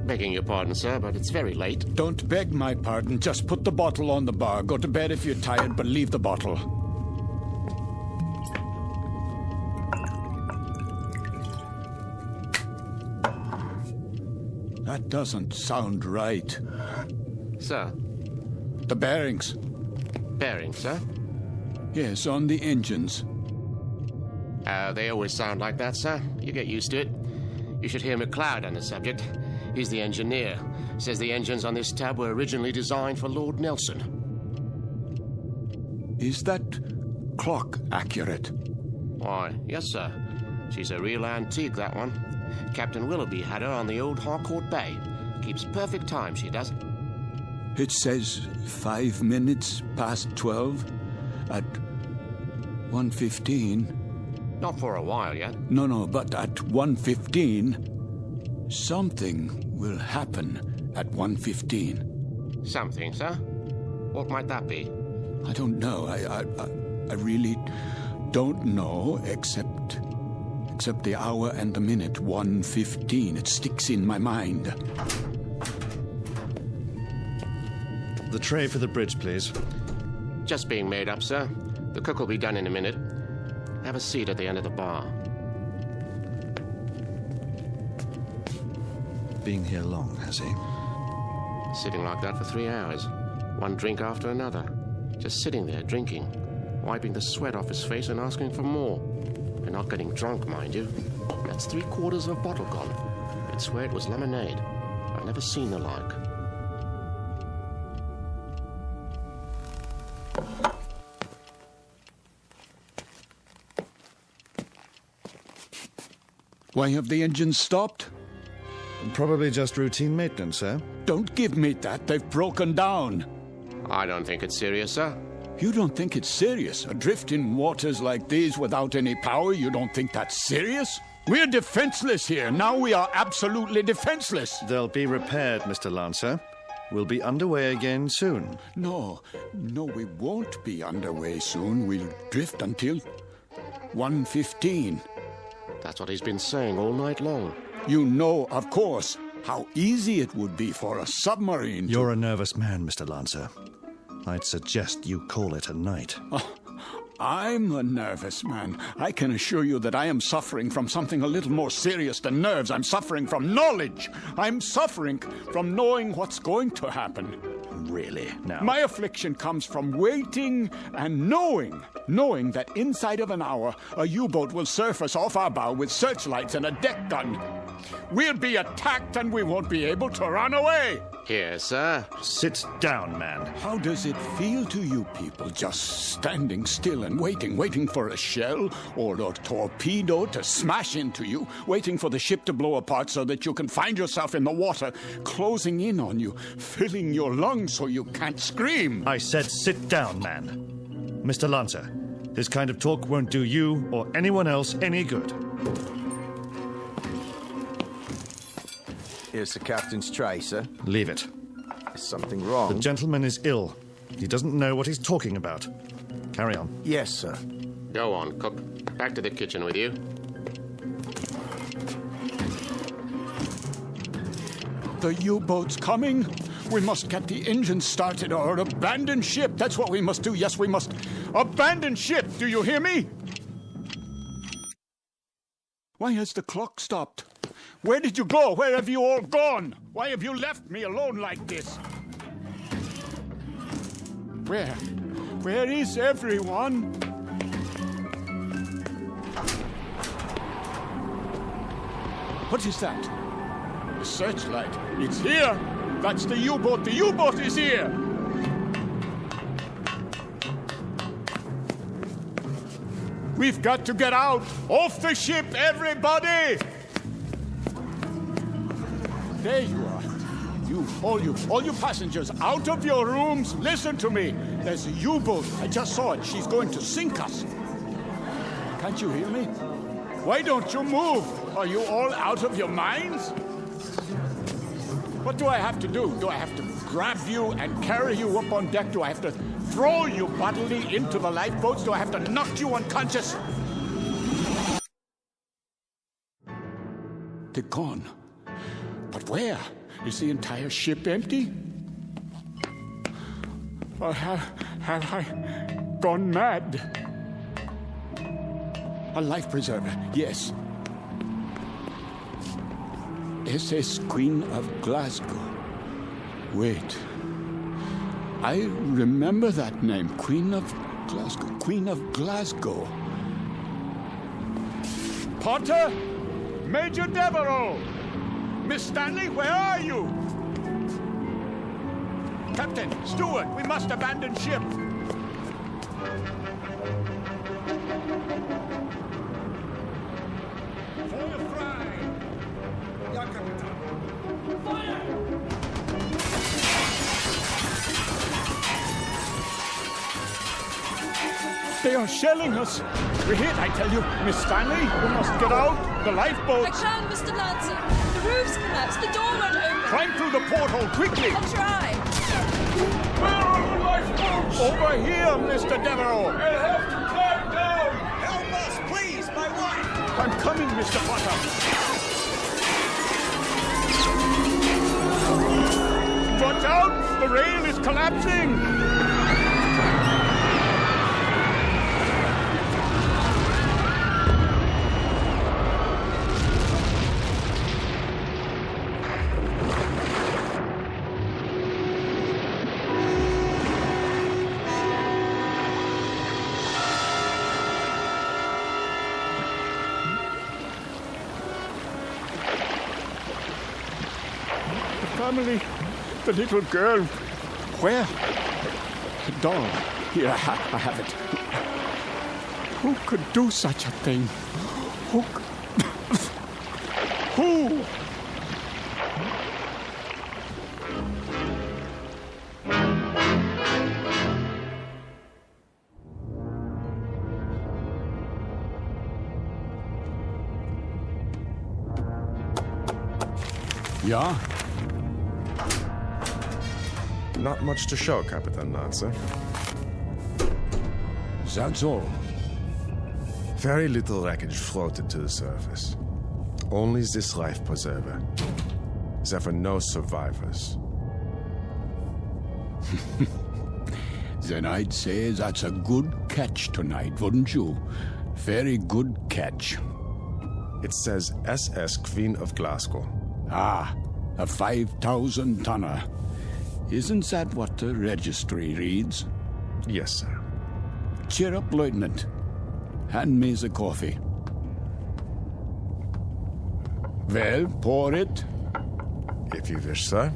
Begging your pardon, sir, but it's very late. Don't beg my pardon. Just put the bottle on the bar. Go to bed if you're tired, but leave the bottle. That doesn't sound right. Sir? The bearings. Bearings, sir? Yes, on the engines. They always sound like that, sir. You get used to it. You should hear McLeod on the subject. He's the engineer. Says the engines on this tab were originally designed for Lord Nelson. Is that clock accurate? Why, yes, sir. She's a real antique, that one. Captain Willoughby had her on the old Harcourt Bay. Keeps perfect time, she does. It says 5 minutes past 12 at 1:15. Not for a while yet. No, but at 1:15, something will happen at 1:15. Something, sir? What might that be? I don't know. I really don't know, except the hour and the minute, 1:15. It sticks in my mind. The tray for the bridge, please. Just being made up, sir. The cook will be done in a minute. Have a seat at the end of the bar. Been here long, has he? Sitting like that for 3 hours. One drink after another. Just sitting there, drinking. Wiping the sweat off his face and asking for more. And not getting drunk, mind you. That's 3/4 of a bottle gone. I'd swear it was lemonade. I've never seen the like. Why have the engines stopped? Probably just routine maintenance, sir. Don't give me that. They've broken down. I don't think it's serious, sir. You don't think it's serious? Adrift in waters like these without any power, you don't think that's serious? We're defenseless here. Now we are absolutely defenseless. They'll be repaired, Mr. Lancer. We'll be underway again soon. No, we won't be underway soon. We'll drift until 1:15. That's what he's been saying all night long. You know, of course, how easy it would be for a submarine to... You're a nervous man, Mr. Lancer. I'd suggest you call it a night. Oh, I'm a nervous man. I can assure you that I am suffering from something a little more serious than nerves. I'm suffering from knowledge. I'm suffering from knowing what's going to happen. Really? Now? My affliction comes from waiting and knowing that inside of an hour, a U-boat will surface off our bow with searchlights and a deck gun. We'll be attacked and we won't be able to run away. Here, sir. Sit down, man. How does it feel to you people just standing still and waiting for a shell or a torpedo to smash into you, waiting for the ship to blow apart so that you can find yourself in the water, closing in on you, filling your lungs so you can't scream? I said sit down, man. Mr. Lancer, this kind of talk won't do you or anyone else any good. Here's the captain's tray, sir. Leave it. Is something wrong? The gentleman is ill. He doesn't know what he's talking about. Carry on. Yes, sir. Go on, cook. Back to the kitchen with you. The U-boat's coming. We must get the engine started or abandon ship. That's what we must do. Yes, we must abandon ship. Do you hear me? Why has the clock stopped? Where did you go? Where have you all gone? Why have you left me alone like this? Where is everyone? What is that? The searchlight. It's here. That's the U-boat. The U-boat is here. We've got to get out. Off the ship, everybody. There you are. All you passengers, out of your rooms. Listen to me. There's a U-boat. I just saw it. She's going to sink us. Can't you hear me? Why don't you move? Are you all out of your minds? What do I have to do? Do I have to grab you and carry you up on deck? Do I have to throw you bodily into the lifeboats? Do I have to knock you unconscious? They're gone. But where? Is the entire ship empty? Or have I gone mad? A life preserver, yes. SS Queen of Glasgow. Wait. I remember that name. Queen of Glasgow. Queen of Glasgow. Potter? Major Devereaux! Miss Stanley, where are you? Captain, steward, we must abandon ship. Feuer frei! Ja, Kapitän. Feuer! They are shelling us. We're hit, I tell you. Miss Stanley, we must get out. The lifeboat. I can't, Mr. Lancer. The roof's collapsed. The door won't open. Climb through the porthole, quickly. I'll try. Where are the lifeboats? Over here, Mr. Devereaux. We'll have to climb down. Help us, please, my wife. I'm coming, Mr. Potter. Watch out! The rail is collapsing! Family, the little girl. Where? The doll. Here, I have it. Who could do such a thing? Who? Who? Ja? Not much to show, Captain Lancer. That's all. Very little wreckage floated to the surface. Only this life preserver. There were no survivors. Then I'd say that's a good catch tonight, wouldn't you? Very good catch. It says SS Queen of Glasgow. Ah, a 5,000-tonner. Isn't that what the registry reads? Yes, sir. Cheer up, Lieutenant. Hand me the coffee. Well, pour it. If you wish, sir.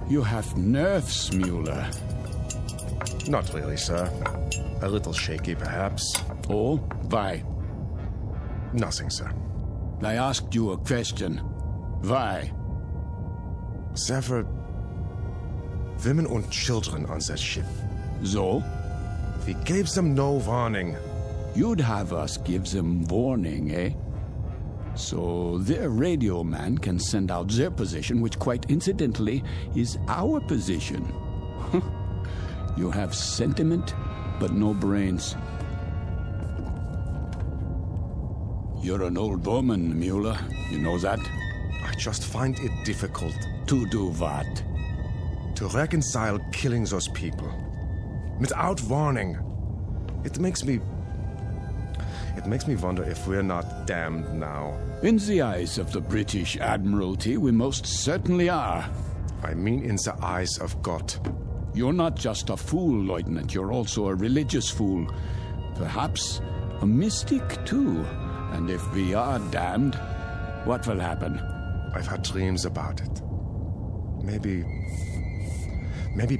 You have nerves, Mueller. Not really, sir. A little shaky, perhaps. Oh, why? Nothing, sir. I asked you a question. Why? There were women and children on that ship. So? We gave them no warning. You'd have us give them warning, eh? So their radio man can send out their position, which quite incidentally is our position. You have sentiment, but no brains. You're an old woman, Mueller. You know that? I just find it difficult. To do what? To reconcile killing those people. Without warning. It makes me wonder if we're not damned now. In the eyes of the British Admiralty, we most certainly are. I mean in the eyes of God. You're not just a fool, Lieutenant. You're also a religious fool. Perhaps a mystic, too. And if we are damned, what will happen? I've had dreams about it. Maybe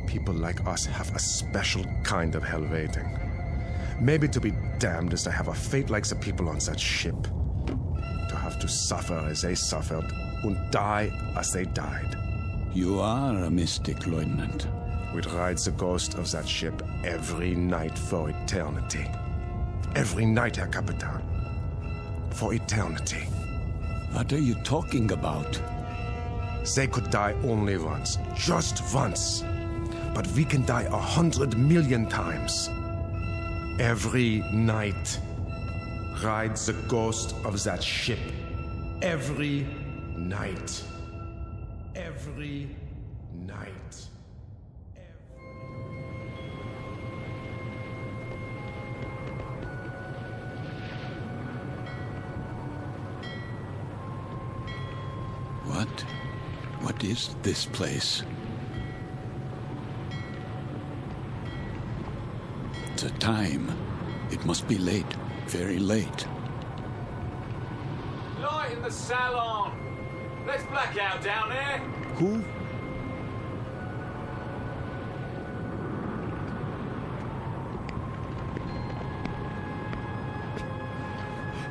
people like us have a special kind of hell waiting. Maybe to be damned is to have a fate like the people on that ship. To have to suffer as they suffered and die as they died. You are a mystic, Lieutenant. We'd ride the ghost of that ship every night for eternity. Every night, Herr Capitan. For eternity. What are you talking about? They could die only once. Just once. But we can die 100 million times. Every night. Ride the ghost of that ship. Every night. Every night. What is this place? The time. It must be late. Very late. Light in the salon. Let's black out down there. Who?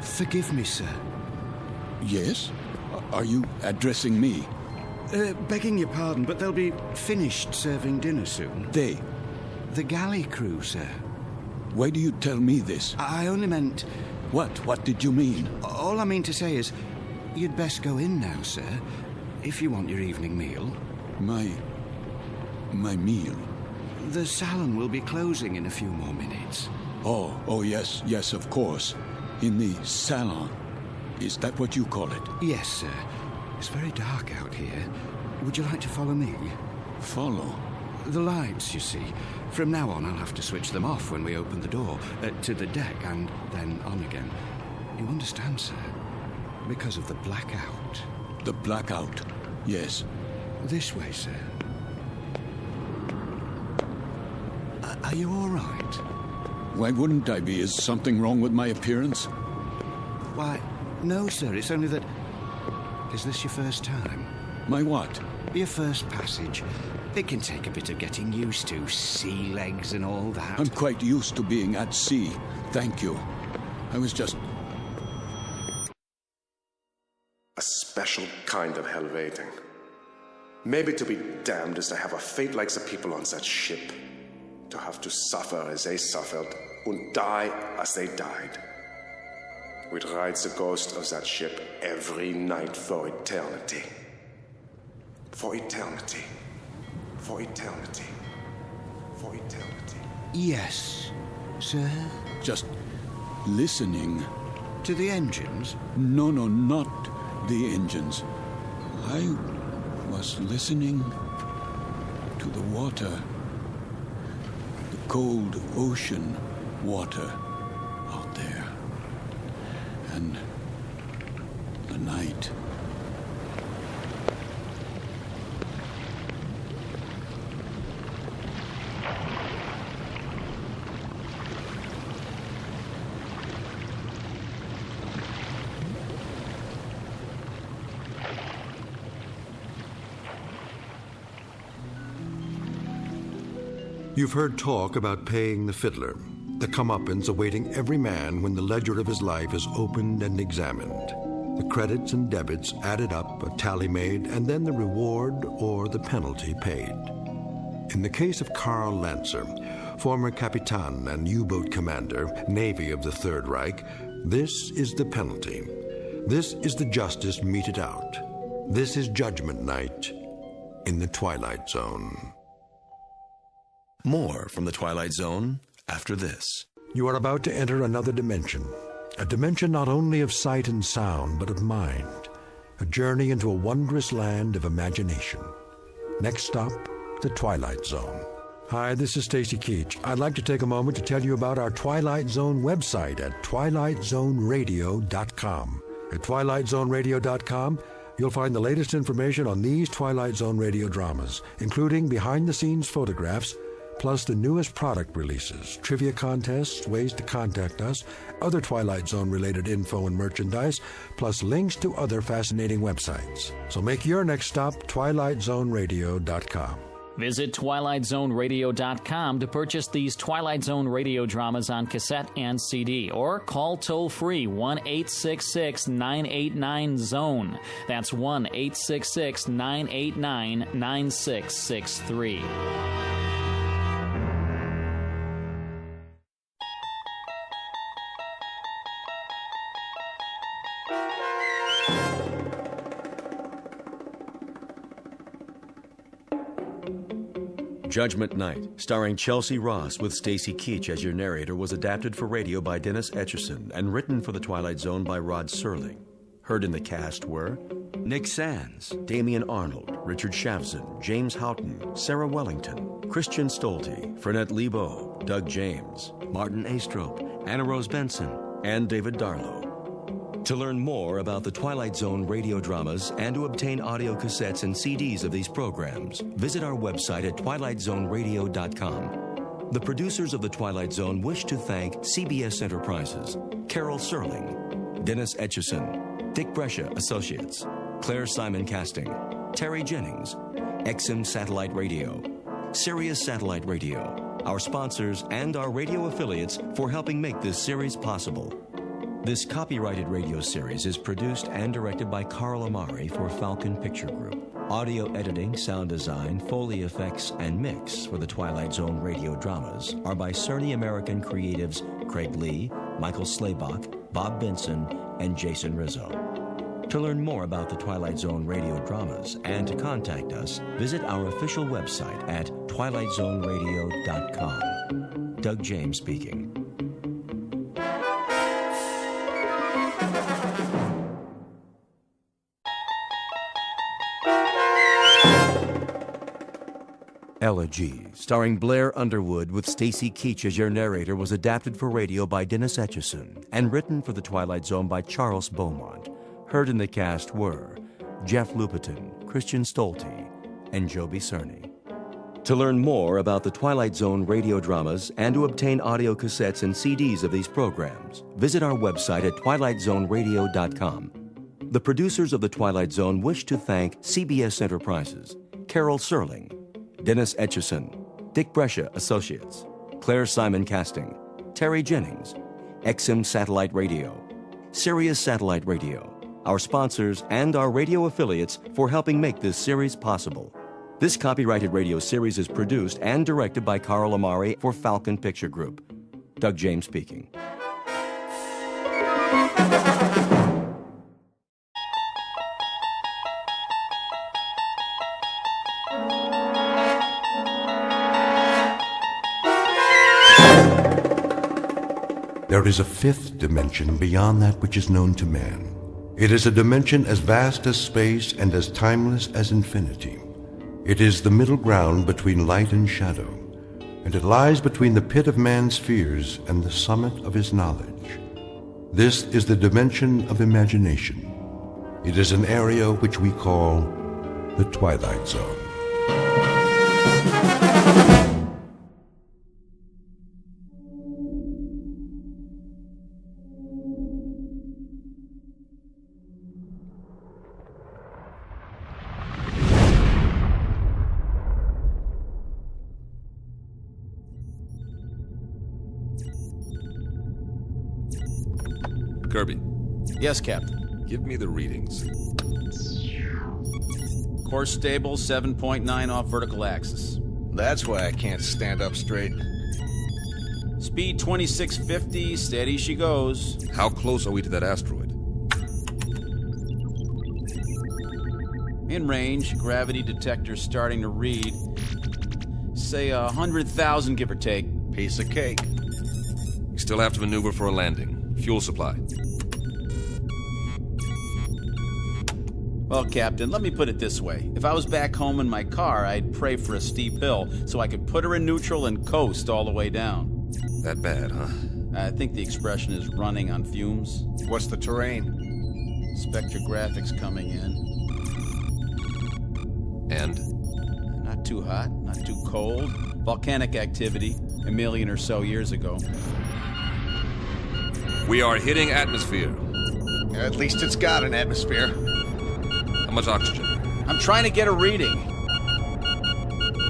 Forgive me, sir. Yes? Are you addressing me? Begging your pardon, but they'll be finished serving dinner soon. They? The galley crew, sir. Why do you tell me this? I only meant... What? What did you mean? All I mean to say is, you'd best go in now, sir, if you want your evening meal. My meal? The salon will be closing in a few more minutes. Oh, yes, of course. In the salon. Is that what you call it? Yes, sir. It's very dark out here. Would you like to follow me? Follow? The lights, you see. From now on, I'll have to switch them off when we open the door, to the deck, and then on again. You understand, sir? Because of the blackout. The blackout? Yes. This way, sir. Are you all right? Why wouldn't I be? Is something wrong with my appearance? Why, no, sir. It's only that... Is this your first time? My what? Your first passage. It can take a bit of getting used to. Sea legs and all that. I'm quite used to being at sea. Thank you. I was just... A special kind of hell waiting. Maybe to be damned is to have a fate like the people on that ship. To have to suffer as they suffered and die as they died. We'd ride the ghost of that ship every night for eternity. For eternity. For eternity. For eternity. Yes, sir? Just listening. To the engines? No, not the engines. I was listening to the water. The cold ocean water out there. And the night. You've heard talk about paying the fiddler, the comeuppance awaiting every man when the ledger of his life is opened and examined. The credits and debits added up, a tally made, and then the reward or the penalty paid. In the case of Karl Lancer, former Capitan and U-boat commander, Navy of the Third Reich, this is the penalty. This is the justice meted out. This is Judgment Night in the Twilight Zone. More from the Twilight Zone after this. You are about to enter another dimension. A dimension not only of sight and sound, but of mind. A journey into a wondrous land of imagination. Next stop, the Twilight Zone. Hi, this is Stacy Keach. I'd like to take a moment to tell you about our Twilight Zone website at twilightzoneradio.com. At twilightzoneradio.com, you'll find the latest information on these Twilight Zone radio dramas, including behind-the-scenes photographs, plus the newest product releases, trivia contests, ways to contact us, other Twilight Zone-related info and merchandise, plus links to other fascinating websites. So make your next stop twilightzoneradio.com. Visit TwilightZoneRadio.com to purchase these Twilight Zone radio dramas on cassette and CD, or call toll-free 1-866-989-ZONE. That's 1-866-989-9663. Judgment Night, starring Chelsea Ross with Stacy Keach as your narrator, was adapted for radio by Dennis Etchison and written for The Twilight Zone by Rod Serling. Heard in the cast were Nick Sands, Damian Arnold, Richard Shavzin, James Houghton, Sarah Wellington, Christian Stolte, Fernette Lebo, Doug James, Martin Astrop, Anna Rose Benson, and David Darlow. To learn more about the Twilight Zone radio dramas and to obtain audio cassettes and CDs of these programs, visit our website at twilightzoneradio.com. The producers of The Twilight Zone wish to thank CBS Enterprises, Carol Serling, Dennis Etchison, Dick Brescia Associates, Claire Simon Casting, Terry Jennings, XM Satellite Radio, Sirius Satellite Radio, our sponsors and our radio affiliates for helping make this series possible. This copyrighted radio series is produced and directed by Carl Amari for Falcon Picture Group. Audio editing, sound design, Foley effects, and mix for the Twilight Zone radio dramas are by Cerny American creatives Craig Lee, Michael Slaybach, Bob Benson, and Jason Rizzo. To learn more about the Twilight Zone radio dramas and to contact us, visit our official website at twilightzoneradio.com. Doug James speaking. Elegy, starring Blair Underwood with Stacy Keach as your narrator, was adapted for radio by Dennis Etchison and written for The Twilight Zone by Charles Beaumont. Heard in the cast were Jeff Lupetin, Christian Stolte, and Joby Cerny. To learn more about the Twilight Zone radio dramas and to obtain audio cassettes and CDs of these programs, visit our website at twilightzoneradio.com. The producers of The Twilight Zone wish to thank CBS Enterprises, Carol Serling, Dennis Etchison, Dick Brescia Associates, Claire Simon Casting, Terry Jennings, XM Satellite Radio, Sirius Satellite Radio, our sponsors and our radio affiliates for helping make this series possible. This copyrighted radio series is produced and directed by Carl Amari for Falcon Picture Group. Doug James speaking. There is a fifth dimension beyond that which is known to man. It is a dimension as vast as space and as timeless as infinity. It is the middle ground between light and shadow, and it lies between the pit of man's fears and the summit of his knowledge. This is the dimension of imagination. It is an area which we call the Twilight Zone. Kirby. Yes, Captain. Give me the readings. Course stable, 7.9 off vertical axis. That's why I can't stand up straight. Speed 2650, steady she goes. How close are we to that asteroid? In range, gravity detector starting to read. Say 100,000, give or take. Piece of cake. We still have to maneuver for a landing. Fuel supply. Well, Captain, let me put it this way. If I was back home in my car, I'd pray for a steep hill so I could put her in neutral and coast all the way down. That bad, huh? I think the expression is running on fumes. What's the terrain? Spectrographics coming in. And? Not too hot, not too cold. Volcanic activity, 1 million or so years ago. We are hitting atmosphere. At least it's got an atmosphere. How much oxygen? I'm trying to get a reading.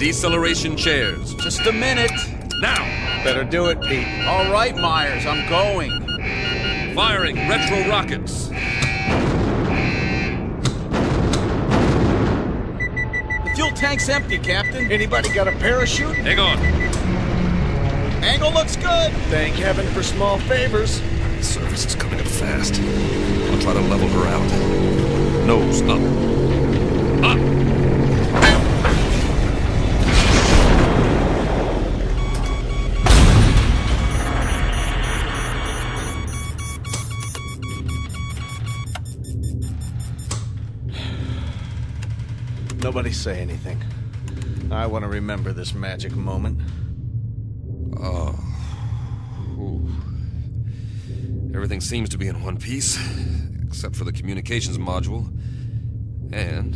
Deceleration chairs. Just a minute. Now! Better do it, Pete. All right, Myers, I'm going. Firing retro rockets. The fuel tank's empty, Captain. Anybody got a parachute? Hang on. Angle looks good. Thank heaven for small favors. The surface is coming up fast. I'll try to level her out. Nose up. Up! Nobody say anything. I want to remember this magic moment. Oh. Ooh. Everything seems to be in one piece, except for the communications module. And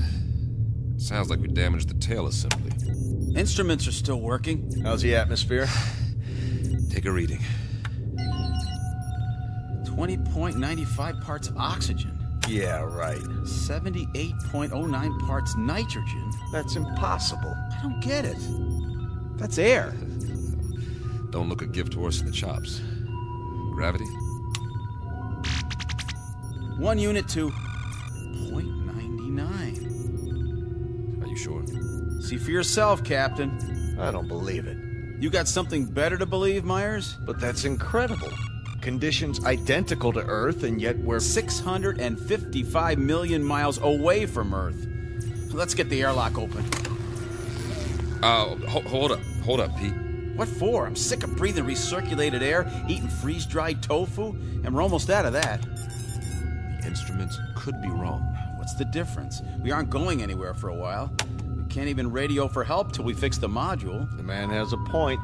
it sounds like we damaged the tail assembly. Instruments are still working. How's the atmosphere? Take a reading. 20.95 parts oxygen. Yeah, right. 78.09 parts nitrogen. That's impossible. I don't get it. That's air. Don't look a gift horse in the chops. Gravity? 1 unit to 0.99. Are you sure? See for yourself, Captain. I don't believe it. You got something better to believe, Myers? But that's incredible. Conditions identical to Earth, and yet we're 655 million miles away from Earth. Let's get the airlock open. Hold up, Pete. What for? I'm sick of breathing recirculated air, eating freeze-dried tofu, and we're almost out of that. The instruments could be wrong. What's the difference? We aren't going anywhere for a while. We can't even radio for help till we fix the module. The man has a point.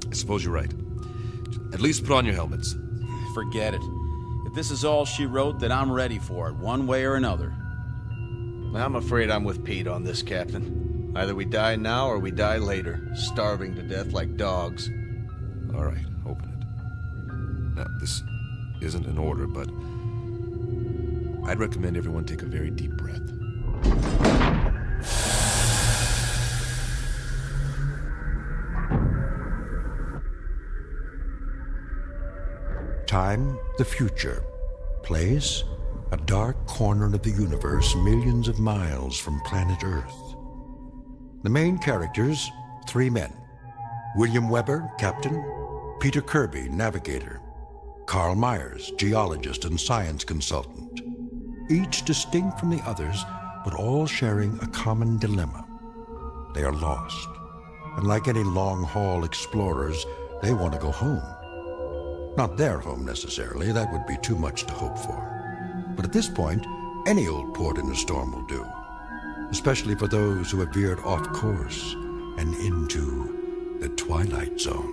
I suppose you're right. At least put on your helmets. Forget it. If this is all she wrote, then I'm ready for it, one way or another. I'm afraid I'm with Pete on this, Captain. Either we die now or we die later, starving to death like dogs. All right, open it. Now, this isn't an order, but I'd recommend everyone take a very deep breath. Time, the future. Place, a dark corner of the universe millions of miles from planet Earth. The main characters, 3 men. William Weber, captain. Peter Kirby, navigator. Carl Myers, geologist and science consultant. Each distinct from the others, but all sharing a common dilemma. They are lost. And like any long-haul explorers, they want to go home. Not their home necessarily, that would be too much to hope for. But at this point, any old port in a storm will do, especially for those who have veered off course and into the Twilight Zone.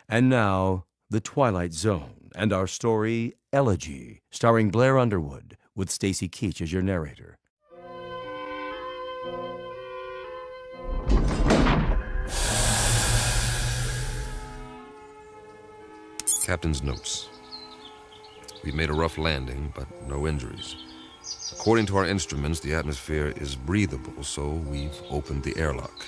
And now, The Twilight Zone, and our story, Elegy, starring Blair Underwood, with Stacy Keach as your narrator. Captain's notes. We've made a rough landing, but no injuries. According to our instruments, the atmosphere is breathable, so we've opened the airlock.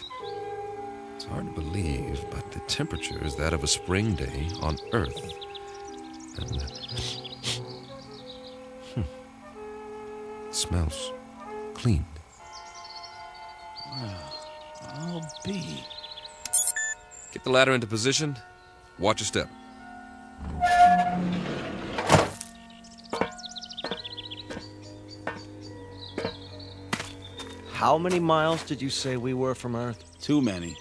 It's hard to believe, but the temperature is that of a spring day on Earth. And it smells clean. Well, I'll be. Get the ladder into position. Watch your step. How many miles did you say we were from Earth? Too many.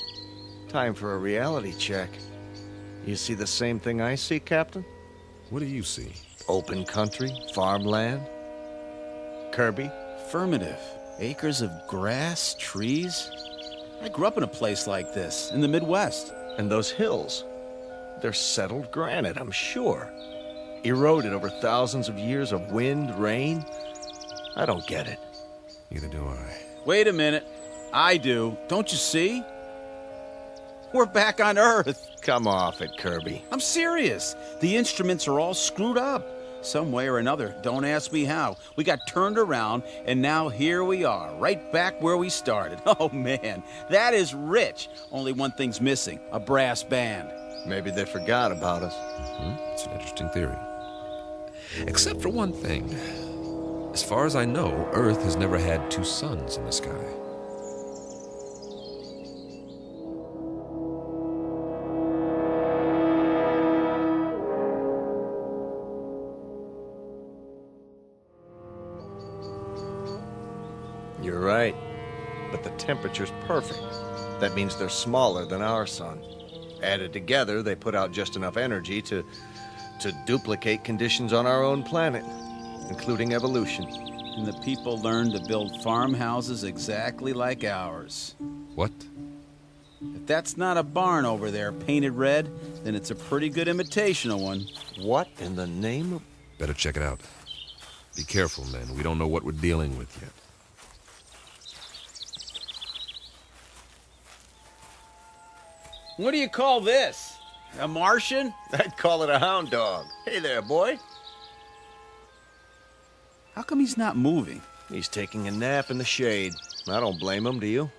Time for a reality check. You see the same thing I see, Captain? What do you see? Open country, farmland. Kirby? Affirmative. Acres of grass, trees. I grew up in a place like this, in the Midwest. And those hills? They're settled granite, I'm sure. Eroded over thousands of years of wind, rain. I don't get it. Neither do I. Wait a minute. I do. Don't you see? We're back on Earth. Come off it, Kirby. I'm serious. The instruments are all screwed up. Some way or another, don't ask me how. We got turned around, and now here we are, right back where we started. Oh, man, that is rich. Only one thing's missing, a brass band. Maybe they forgot about us. It's an interesting theory. Except for one thing. As far as I know, Earth has never had two suns in the sky. You're right. But the temperature's perfect. That means they're smaller than our sun. Added together, they put out just enough energy to duplicate conditions on our own planet, including evolution. And the people learned to build farmhouses exactly like ours. What? If that's not a barn over there painted red, then it's a pretty good imitation of one. What in the name of... Better check it out. Be careful, men. We don't know what we're dealing with yet. What do you call this? A Martian? I'd call it a hound dog. Hey there, boy. How come he's not moving? He's taking a nap in the shade. I don't blame him, do you?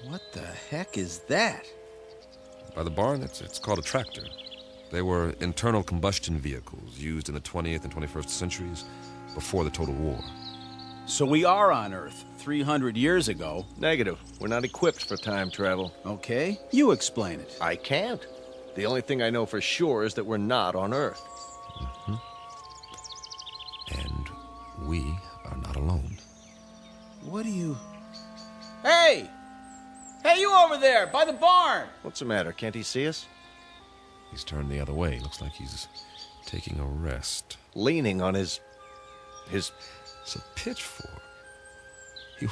What the heck is that? By the barn, it's called a tractor. They were internal combustion vehicles used in the 20th and 21st centuries before the Total War. So we are on Earth 300 years ago. Negative. We're not equipped for time travel. Okay, you explain it. I can't. The only thing I know for sure is that we're not on Earth. And we are not alone. What do you... Hey! Hey, you over there, by the barn! What's the matter? Can't he see us? He's turned the other way. Looks like he's taking a rest. Leaning on his... It's a pitchfork. He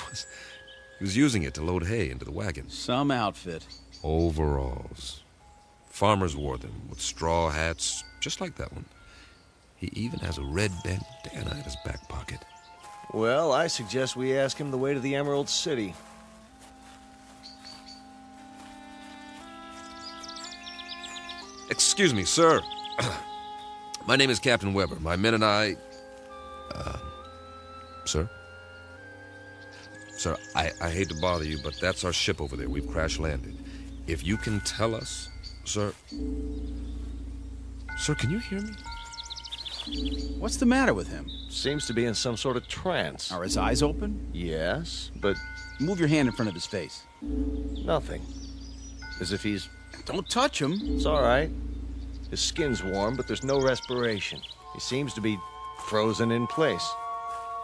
was using it to load hay into the wagon. Some outfit. Overalls. Farmers wore them with straw hats, just like that one. He even has a red bandana in his back pocket. Well, I suggest we ask him the way to the Emerald City. Excuse me, sir. My name is Captain Weber. My men and I... Sir? Sir, I hate to bother you, but that's our ship over there. We've crash-landed. If you can tell us, sir... Sir, can you hear me? What's the matter with him? Seems to be in some sort of trance. Are his eyes open? Yes, but... Move your hand in front of his face. Nothing. As if he's... Don't touch him. It's all right. His skin's warm, but there's no respiration. He seems to be frozen in place.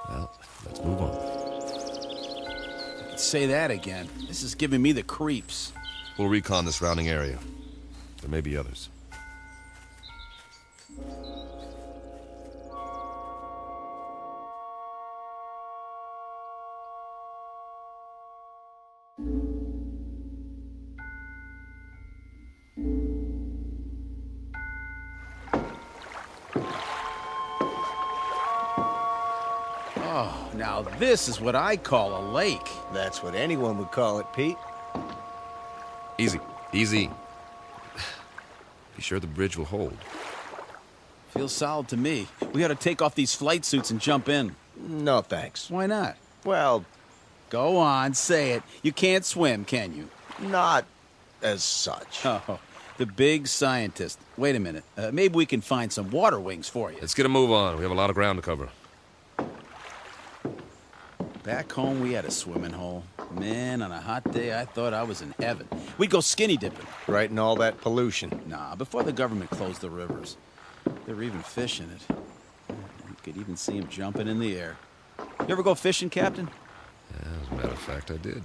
Well, let's move on. Say that again. This is giving me the creeps. We'll recon the surrounding area. There may be others. Oh, now this is what I call a lake. That's what anyone would call it, Pete. Easy, easy. Be sure the bridge will hold. Feels solid to me. We gotta take off these flight suits and jump in. No, thanks. Why not? Well... Go on, say it. You can't swim, can you? Not as such. Oh, the big scientist. Wait a minute. Maybe we can find some water wings for you. Let's get a move on. We have a lot of ground to cover. Back home, we had a swimming hole. Man, on a hot day, I thought I was in heaven. We'd go skinny dipping. Right in all that pollution. Nah, before the government closed the rivers. There were even fish in it. You could even see them jumping in the air. You ever go fishing, Captain? Yeah, as a matter of fact, I did.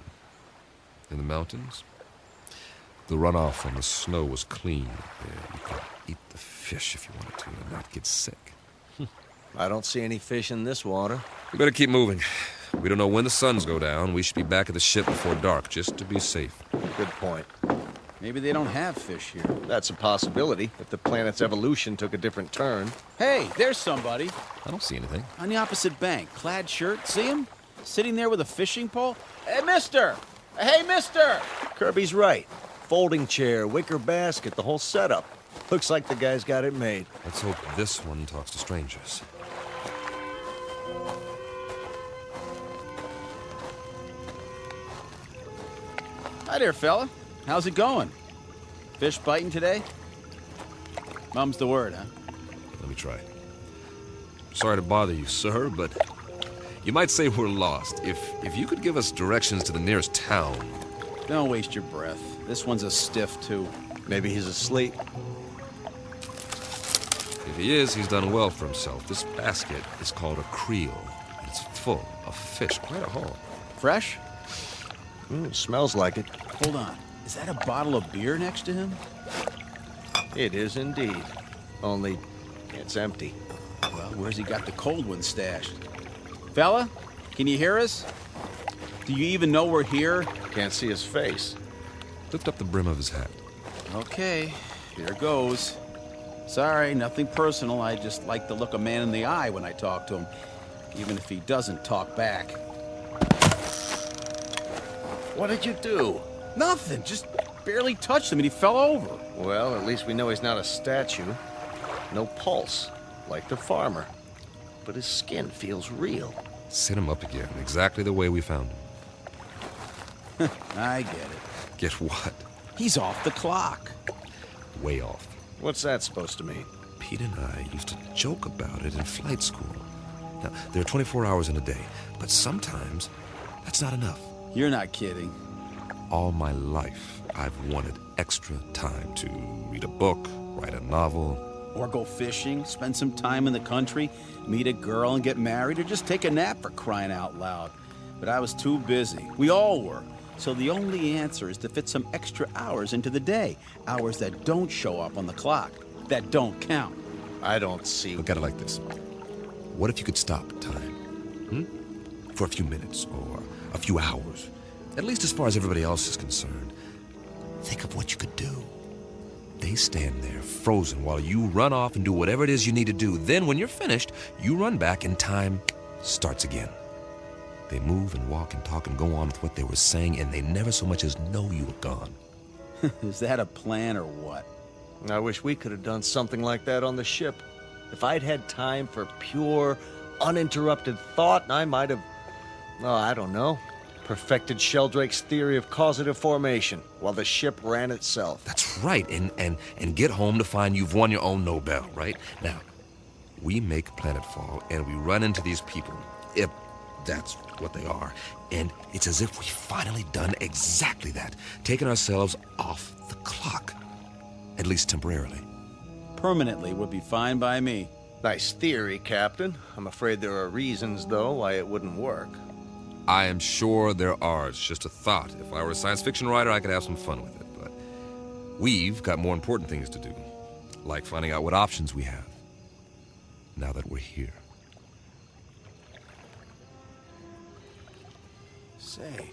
In the mountains. The runoff from the snow was clean up there. You could eat the fish if you wanted to and not get sick. I don't see any fish in this water. We better keep moving. We don't know when the suns go down. We should be back at the ship before dark, just to be safe. Good point. Maybe they don't have fish here. That's a possibility, if the planet's evolution took a different turn. Hey, there's somebody. I don't see anything. On the opposite bank, clad shirt. See him? Sitting there with a fishing pole. Hey, mister! Hey, mister! Kirby's right. Folding chair, wicker basket, the whole setup. Looks like the guy's got it made. Let's hope this one talks to strangers. Hi there, fella. How's it going? Fish biting today? Mum's the word, huh? Let me try. Sorry to bother you, sir, but you might say we're lost. If you could give us directions to the nearest town. Don't waste your breath. This one's a stiff, too. Maybe he's asleep. If he is, he's done well for himself. This basket is called a creel. It's full of fish, quite a haul. Fresh? Smells like it. Hold on. Is that a bottle of beer next to him? It is indeed. Only it's empty. Well, where's he got the cold one stashed? Fella, can you hear us? Do you even know we're here? Can't see his face. Lift up the brim of his hat. Okay, here goes. Sorry, nothing personal. I just like to look a man in the eye when I talk to him, even if he doesn't talk back. What did you do? Nothing, just barely touched him and he fell over. Well, at least we know he's not a statue. No pulse, like the farmer. But his skin feels real. Sit him up again, exactly the way we found him. I get it. Get what? He's off the clock. Way off. What's that supposed to mean? Pete and I used to joke about it in flight school. Now, there are 24 hours in a day, but sometimes that's not enough. You're not kidding. All my life, I've wanted extra time to read a book, write a novel. Or go fishing, spend some time in the country, meet a girl and get married, or just take a nap for crying out loud. But I was too busy. We all were. So the only answer is to fit some extra hours into the day. Hours that don't show up on the clock. That don't count. I don't see... Look at it like this. What if you could stop time? For a few minutes or a few hours? At least as far as everybody else is concerned. Think of what you could do. They stand there, frozen, while you run off and do whatever it is you need to do. Then, when you're finished, you run back and time starts again. They move and walk and talk and go on with what they were saying, and they never so much as know you were gone. Is that a plan or what? I wish we could have done something like that on the ship. If I'd had time for pure, uninterrupted thought, I might have, I don't know, perfected Sheldrake's theory of causative formation while the ship ran itself. That's right, and get home to find you've won your own Nobel, right? Now, we make planetfall, and we run into these people, if that's what they are, and it's as if we've finally done exactly that, taken ourselves off the clock, at least temporarily. Permanently would be fine by me. Nice theory, Captain. I'm afraid there are reasons, though, why it wouldn't work. I am sure there are. It's just a thought. If I were a science fiction writer, I could have some fun with it, but we've got more important things to do, like finding out what options we have, now that we're here. Say,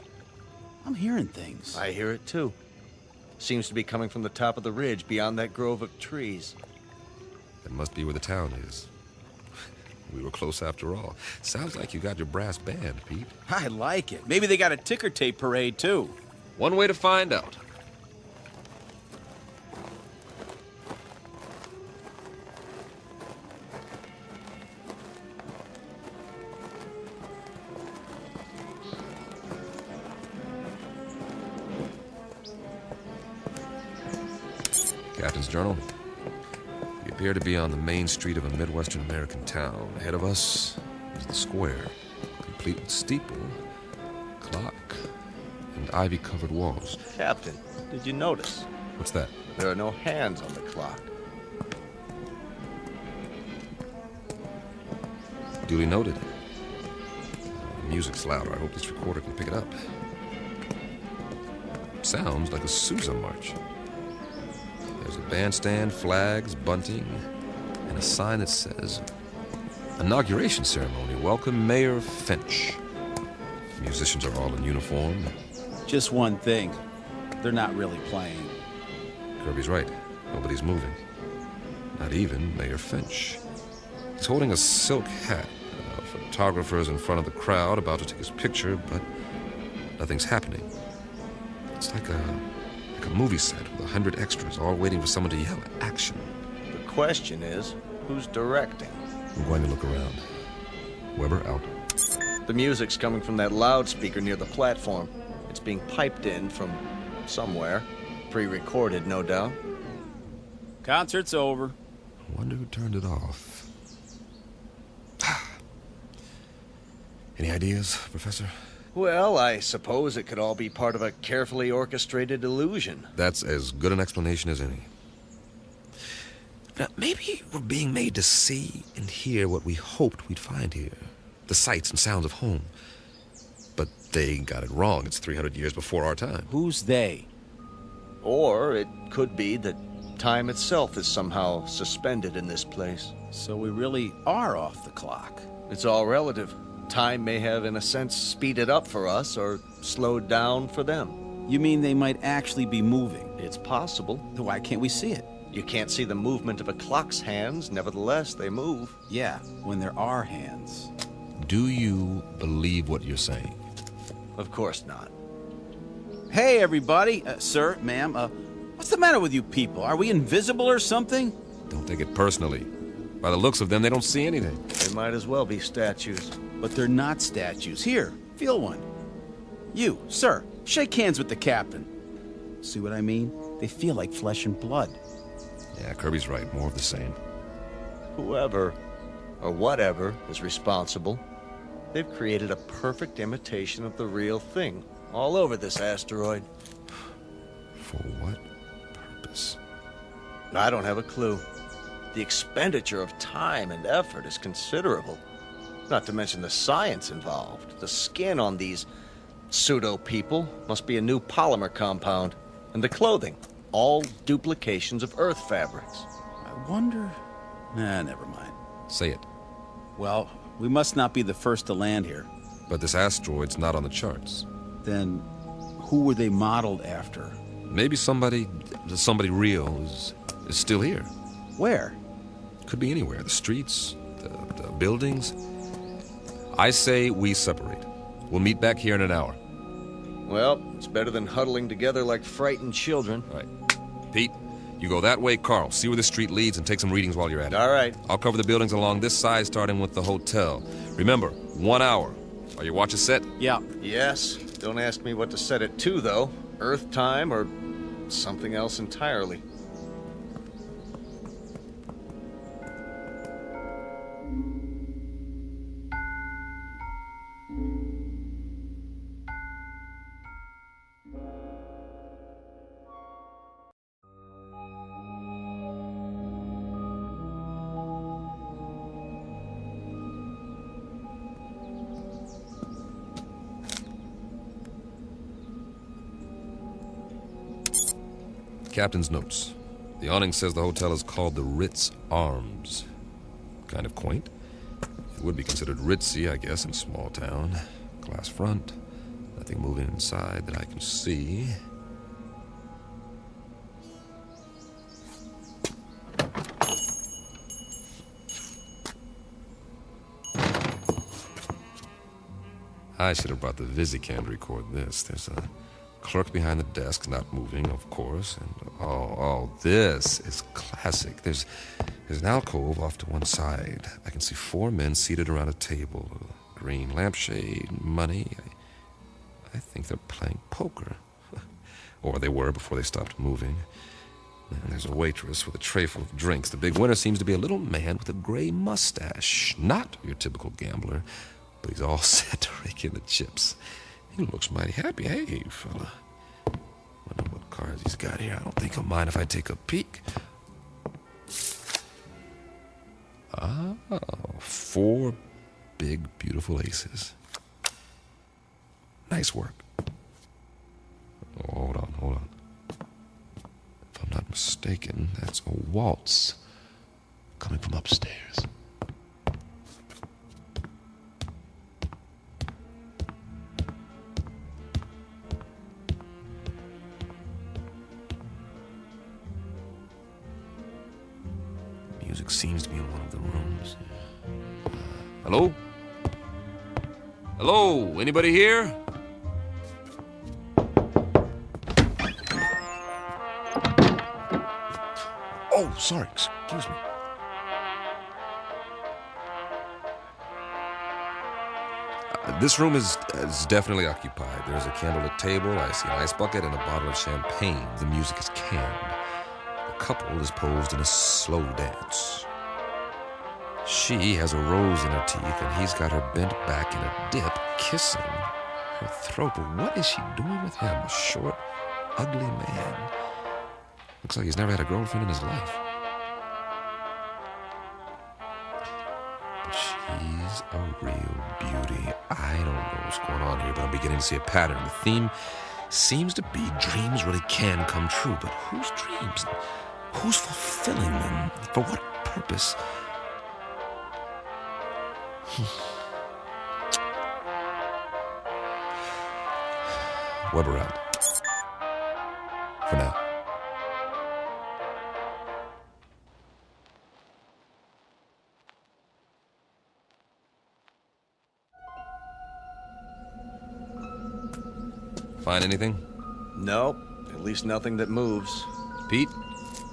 I'm hearing things. I hear it, too. Seems to be coming from the top of the ridge beyond that grove of trees. That must be where the town is. We were close after all. Sounds like you got your brass band, Pete. I like it. Maybe they got a ticker tape parade, too. One way to find out. Captain's Journal. We appear to be on the main street of a Midwestern American town. Ahead of us is the square, complete with steeple, clock, and ivy-covered walls. Captain, did you notice? What's that? There are no hands on the clock. Duly noted. The music's louder. I hope this recorder can pick it up. Sounds like a Sousa march. There's a bandstand, flags, bunting, and a sign that says, Inauguration Ceremony. Welcome, Mayor Finch. The musicians are all in uniform. Just one thing. They're not really playing. Kirby's right. Nobody's moving. Not even Mayor Finch. He's holding a silk hat. Photographers in front of the crowd about to take his picture, but nothing's happening. It's like a like a movie set with 100 extras all waiting for someone to yell action. The question is, who's directing? I'm going to look around. Weber, out. The music's coming from that loudspeaker near the platform. It's being piped in from somewhere. Pre-recorded, no doubt. Concert's over. I wonder who turned it off. Any ideas, Professor? Well, I suppose it could all be part of a carefully orchestrated illusion. That's as good an explanation as any. Now, maybe we're being made to see and hear what we hoped we'd find here. The sights and sounds of home. But they got it wrong. It's 300 years before our time. Who's they? Or it could be that time itself is somehow suspended in this place. So we really are off the clock. It's all relative. Time may have, in a sense, speeded up for us or slowed down for them. You mean they might actually be moving? It's possible. Then why can't we see it? You can't see the movement of a clock's hands, nevertheless, they move. Yeah, when there are hands. Do you believe what you're saying? Of course not. Hey, everybody. Sir, ma'am, what's the matter with you people? Are we invisible or something? Don't take it personally. By the looks of them, they don't see anything. They might as well be statues. But they're not statues. Here, feel one. You, sir, shake hands with the captain. See what I mean? They feel like flesh and blood. Yeah, Kirby's right. More of the same. Whoever, or whatever, is responsible, they've created a perfect imitation of the real thing all over this asteroid. For what purpose? I don't have a clue. The expenditure of time and effort is considerable. Not to mention the science involved. The skin on these pseudo-people must be a new polymer compound. And the clothing, all duplications of Earth fabrics. I wonder... Nah, never mind. Say it. Well, we must not be the first to land here. But this asteroid's not on the charts. Then, who were they modeled after? Maybe somebody real is still here. Where? Could be anywhere. The streets, the buildings. I say we separate. We'll meet back here in an hour. Well, it's better than huddling together like frightened children. All right. Pete, you go that way, Carl. See where the street leads and take some readings while you're at it. All right. I'll cover the buildings along this side, starting with the hotel. Remember, 1 hour. Are your watches set? Yeah. Yes. Don't ask me what to set it to, though. Earth time or something else entirely. Captain's notes. The awning says the hotel is called the Ritz Arms. Kind of quaint. It would be considered ritzy, I guess, in a small town. Glass front. Nothing moving inside that I can see. I should have brought the Visicam to record this. There's a clerk behind the desk, not moving, of course. And this is classic. There's an alcove off to one side. I can see 4 men seated around a table. A green lampshade, money. I think they're playing poker. Or they were before they stopped moving. And there's a waitress with a tray full of drinks. The big winner seems to be a little man with a gray mustache. Not your typical gambler, but he's all set to rake in the chips. He looks mighty happy. Hey, fella. Wonder what cards he's got here. I don't think he'll mind if I take a peek. 4 big, beautiful aces. Nice work. Oh, hold on. If I'm not mistaken, that's a waltz coming from upstairs. Music seems to be in one of the rooms. Hello? Hello? Anybody here? Oh, sorry. Excuse me. This room is definitely occupied. There's a candlelit table, I see an ice bucket, and a bottle of champagne. The music is canned. The couple is posed in a slow dance. She has a rose in her teeth, and he's got her bent back in a dip, kissing her throat. But what is she doing with him? A short, ugly man. Looks like he's never had a girlfriend in his life. But she's a real beauty. I don't know what's going on here, but I'm beginning to see a pattern. The theme seems to be dreams really can come true. But whose dreams? Who's fulfilling them? For what purpose? Weber out. For now. Find anything? Nope. At least nothing that moves. Pete?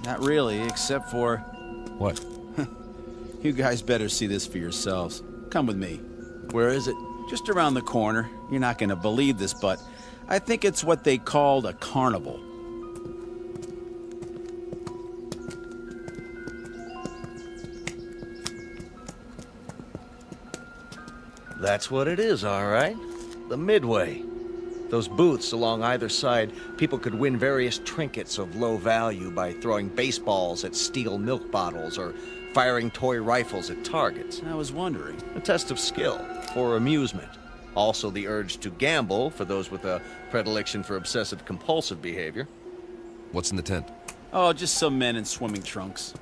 Not really, except for... What? You guys better see this for yourselves. Come with me. Where is it? Just around the corner. You're not going to believe this, but I think it's what they called a carnival. That's what it is, all right. The Midway. Those booths along either side, people could win various trinkets of low value by throwing baseballs at steel milk bottles or firing toy rifles at targets. I was wondering. A test of skill for amusement. Also the urge to gamble for those with a predilection for obsessive-compulsive behavior. What's in the tent? Oh, just some men in swimming trunks.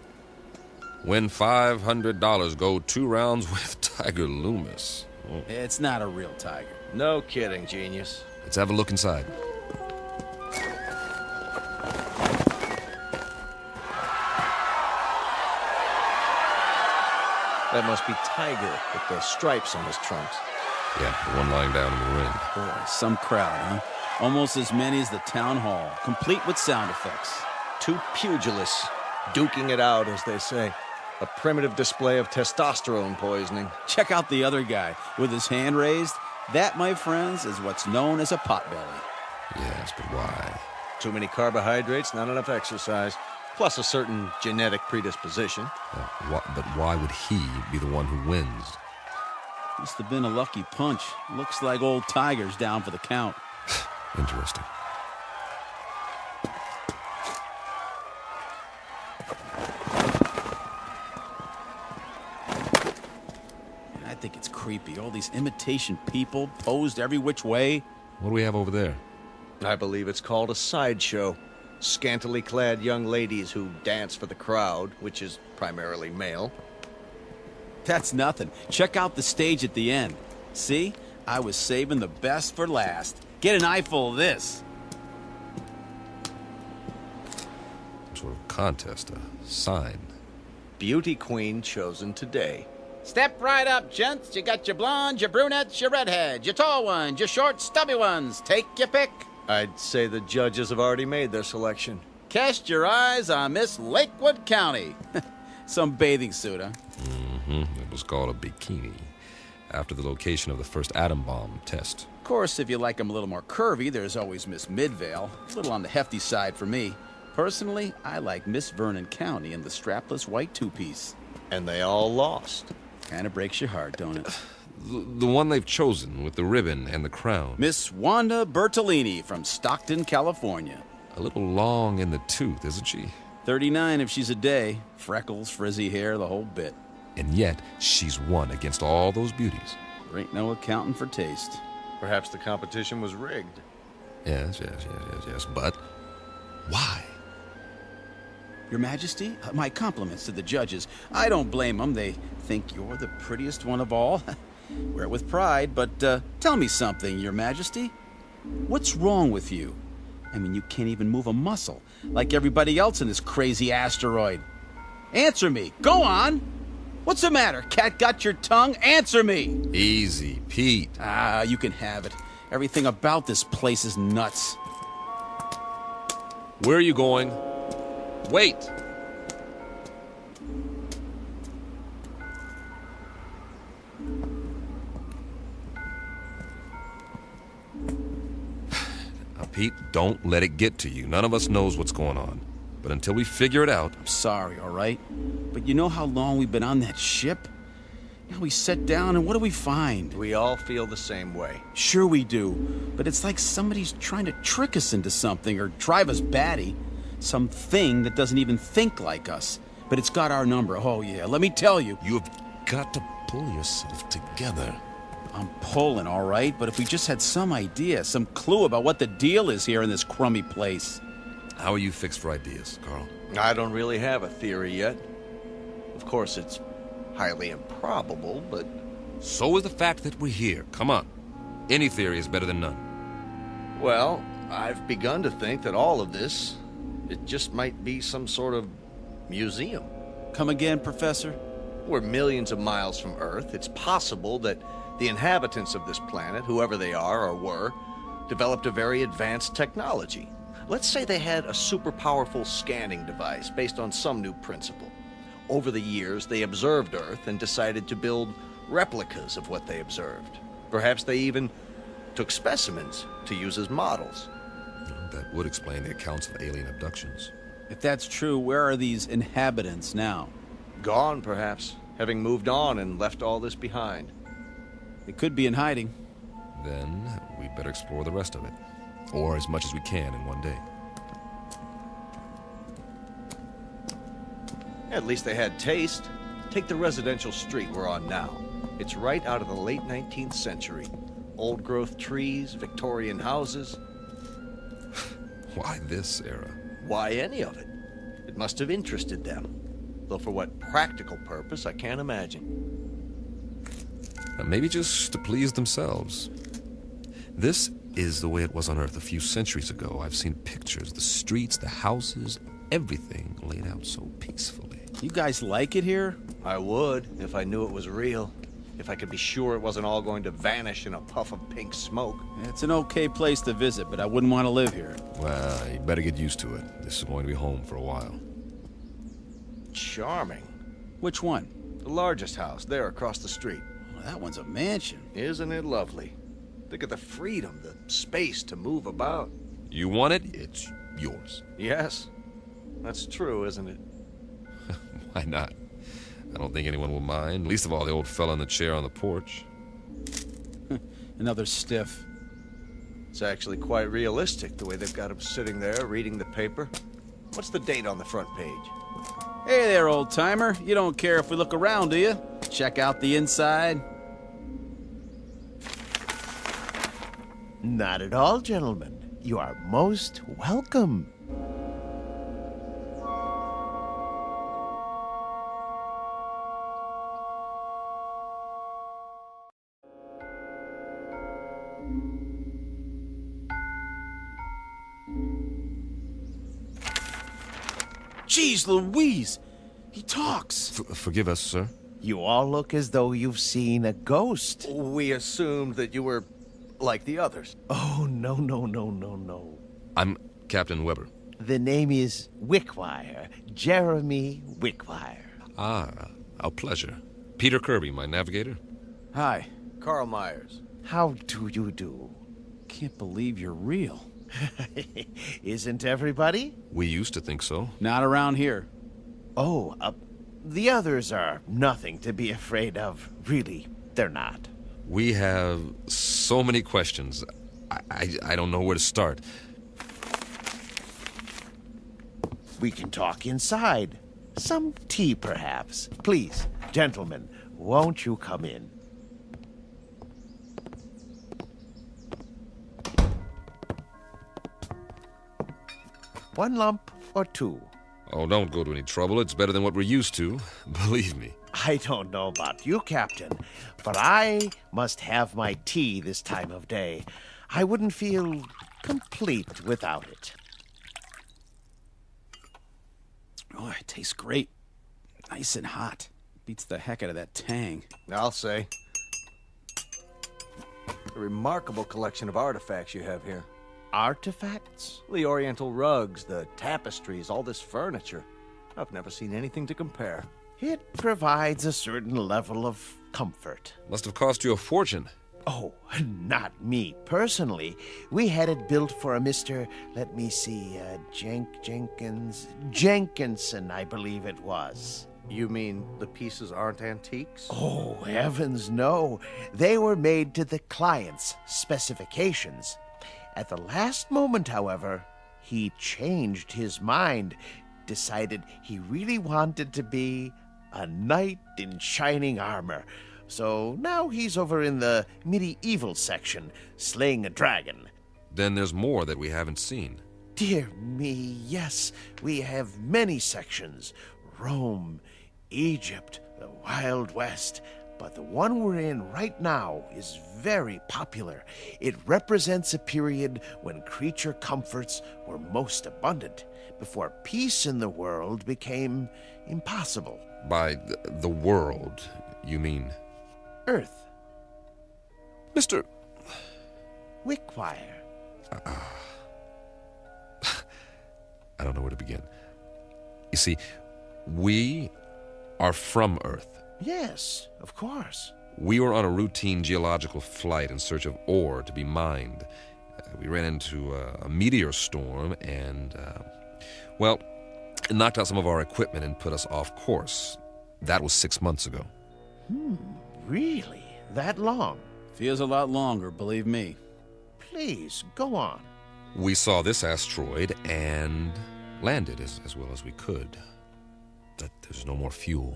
Win $500, go 2 rounds with Tiger Loomis. Oh. It's not a real tiger. No kidding, genius. Let's have a look inside. That must be Tiger with the stripes on his trunks. Yeah, the one lying down in the ring. Boy, some crowd, huh? Almost as many as the town hall, complete with sound effects. 2 pugilists, duking it out, as they say. A primitive display of testosterone poisoning. Check out the other guy, with his hand raised. That, my friends, is what's known as a potbelly. Yes, but why? Too many carbohydrates, not enough exercise, plus a certain genetic predisposition. But why would he be the one who wins? Must have been a lucky punch. Looks like old Tiger's down for the count. Interesting. I think it's creepy. All these imitation people posed every which way. What do we have over there? I believe it's called a sideshow. Scantily clad young ladies who dance for the crowd, which is primarily male. That's nothing. Check out the stage at the end. See? I was saving the best for last. Get an eyeful of this. Some sort of contest, a sign. Beauty queen chosen today. Step right up, gents. You got your blondes, your brunettes, your redheads, your tall ones, your short, stubby ones. Take your pick. I'd say the judges have already made their selection. Cast your eyes on Miss Lakewood County. Some bathing suit, huh? Mm-hmm. It was called a bikini, after the location of the first atom bomb test. Of course, if you like them a little more curvy, there's always Miss Midvale. A little on the hefty side for me. Personally, I like Miss Vernon County in the strapless white two-piece. And they all lost. Kind of breaks your heart, don't it? The one they've chosen with the ribbon and the crown. Miss Wanda Bertolini from Stockton, California. A little long in the tooth, isn't she? 39 if she's a day. Freckles, frizzy hair, the whole bit. And yet, she's won against all those beauties. There ain't no accounting for taste. Perhaps the competition was rigged. Yes. But why? Your Majesty, my compliments to the judges. I don't blame them. They think you're the prettiest one of all. Wear it with pride, but tell me something, Your Majesty. What's wrong with you? I mean, you can't even move a muscle, like everybody else in this crazy asteroid. Answer me. Go on. What's the matter? Cat got your tongue? Answer me. Easy, Pete. Ah, you can have it. Everything about this place is nuts. Where are you going? Wait! Pete, don't let it get to you. None of us knows what's going on. But until we figure it out... I'm sorry, all right? But you know how long we've been on that ship? Now we sit down and what do we find? We all feel the same way. Sure we do. But it's like somebody's trying to trick us into something or drive us batty. Something that doesn't even think like us. But it's got our number. Oh, yeah. Let me tell you. You've got to pull yourself together. I'm pulling, all right? But if we just had some idea, some clue about what the deal is here in this crummy place. How are you fixed for ideas, Carl? I don't really have a theory yet. Of course, it's highly improbable, but... So is the fact that we're here. Come on. Any theory is better than none. Well, I've begun to think that all of this, it just might be some sort of museum. Come again, Professor? We're millions of miles from Earth. It's possible that the inhabitants of this planet, whoever they are or were, developed a very advanced technology. Let's say they had a super powerful scanning device based on some new principle. Over the years, they observed Earth and decided to build replicas of what they observed. Perhaps they even took specimens to use as models. That would explain the accounts of alien abductions. If that's true, where are these inhabitants now? Gone, perhaps, having moved on and left all this behind. They could be in hiding. Then we better explore the rest of it. Or as much as we can in one day. At least they had taste. Take the residential street we're on now. It's right out of the late 19th century. Old-growth trees, Victorian houses. Why this era? Why any of it? It must have interested them. Though for what practical purpose, I can't imagine. Maybe just to please themselves. This is the way it was on Earth a few centuries ago. I've seen pictures, the streets, the houses, everything laid out so peacefully. You guys like it here? I would, if I knew it was real. If I could be sure it wasn't all going to vanish in a puff of pink smoke. It's an okay place to visit, but I wouldn't want to live here. Well, you better get used to it. This is going to be home for a while. Charming. Which one? The largest house, there across the street. Well, that one's a mansion. Isn't it lovely? Think of the freedom, the space to move about. You want it, it's yours. Yes. That's true, isn't it? Why not? I don't think anyone will mind. Least of all the old fella in the chair on the porch. Another stiff. It's actually quite realistic, the way they've got him sitting there reading the paper. What's the date on the front page? Hey there, old-timer. You don't care if we look around, do you? Check out the inside. Not at all, gentlemen. You are most welcome. Jeez Louise! He talks! Forgive us, sir. You all look as though you've seen a ghost. We assumed that you were like the others. Oh, no. I'm Captain Weber. The name is Wickwire. Jeremy Wickwire. Ah, a pleasure. Peter Kirby, my navigator. Hi. Carl Myers. How do you do? Can't believe you're real. Isn't everybody? We used to think so. Not around here. Oh, the others are nothing to be afraid of. Really, they're not. We have so many questions. I don't know where to start. We can talk inside. Some tea, perhaps. Please, gentlemen, won't you come in? One lump or two? Oh, don't go to any trouble. It's better than what we're used to. Believe me. I don't know about you, Captain, but I must have my tea this time of day. I wouldn't feel complete without it. Oh, it tastes great. Nice and hot. Beats the heck out of that tang. I'll say. A remarkable collection of artifacts you have here. Artifacts? The oriental rugs, the tapestries, all this furniture. I've never seen anything to compare. It provides a certain level of comfort. Must have cost you a fortune. Oh, not me personally. We had it built for a Mr. Let me see, Jenkinson, I believe it was. You mean the pieces aren't antiques? Oh, heavens no. They were made to the client's specifications. At the last moment, however, he changed his mind, decided he really wanted to be a knight in shining armor. So now he's over in the medieval section, slaying a dragon. Then there's more that we haven't seen. Dear me, yes, we have many sections. Rome, Egypt, the Wild West. But the one we're in right now is very popular. It represents a period when creature comforts were most abundant, before peace in the world became impossible. By the world, you mean? Earth. Mr. Wickwire. I don't know where to begin. You see, we are from Earth. Yes, of course. We were on a routine geological flight in search of ore to be mined. We ran into a meteor storm and, it knocked out some of our equipment and put us off course. That was 6 months ago. Really? That long? Feels a lot longer, believe me. Please, go on. We saw this asteroid and landed as well as we could. But there's no more fuel.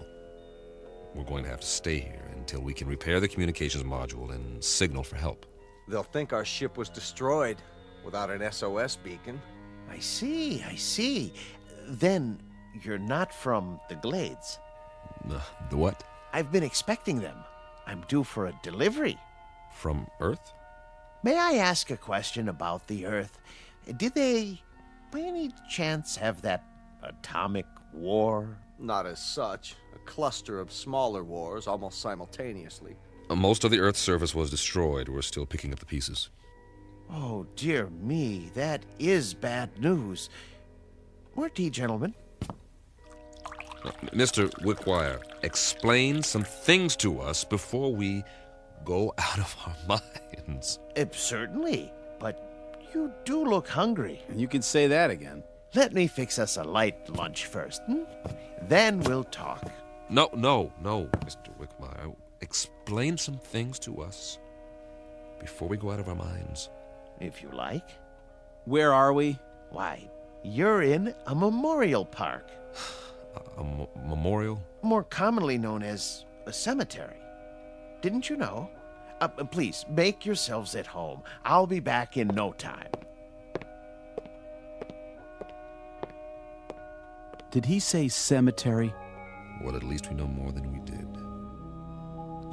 We're going to have to stay here until we can repair the communications module and signal for help. They'll think our ship was destroyed without an SOS beacon. I see. Then you're not from the Glades. The what? I've been expecting them. I'm due for a delivery. From Earth? May I ask a question about the Earth? Did they, by any chance, have that atomic war? Not as such. A cluster of smaller wars almost simultaneously. Most of the Earth's surface was destroyed. We're still picking up the pieces. Oh, dear me. That is bad news. More tea, gentlemen. Mr. Wickwire, explain some things to us before we go out of our minds. Certainly, but you do look hungry. And you can say that again. Let me fix us a light lunch first, Then we'll talk. No, Mr. Wickwire. Explain some things to us before we go out of our minds. If you like. Where are we? Why, you're in a memorial park. A memorial? More commonly known as a cemetery. Didn't you know? Please, make yourselves at home. I'll be back in no time. Did he say cemetery? Well, at least we know more than we did.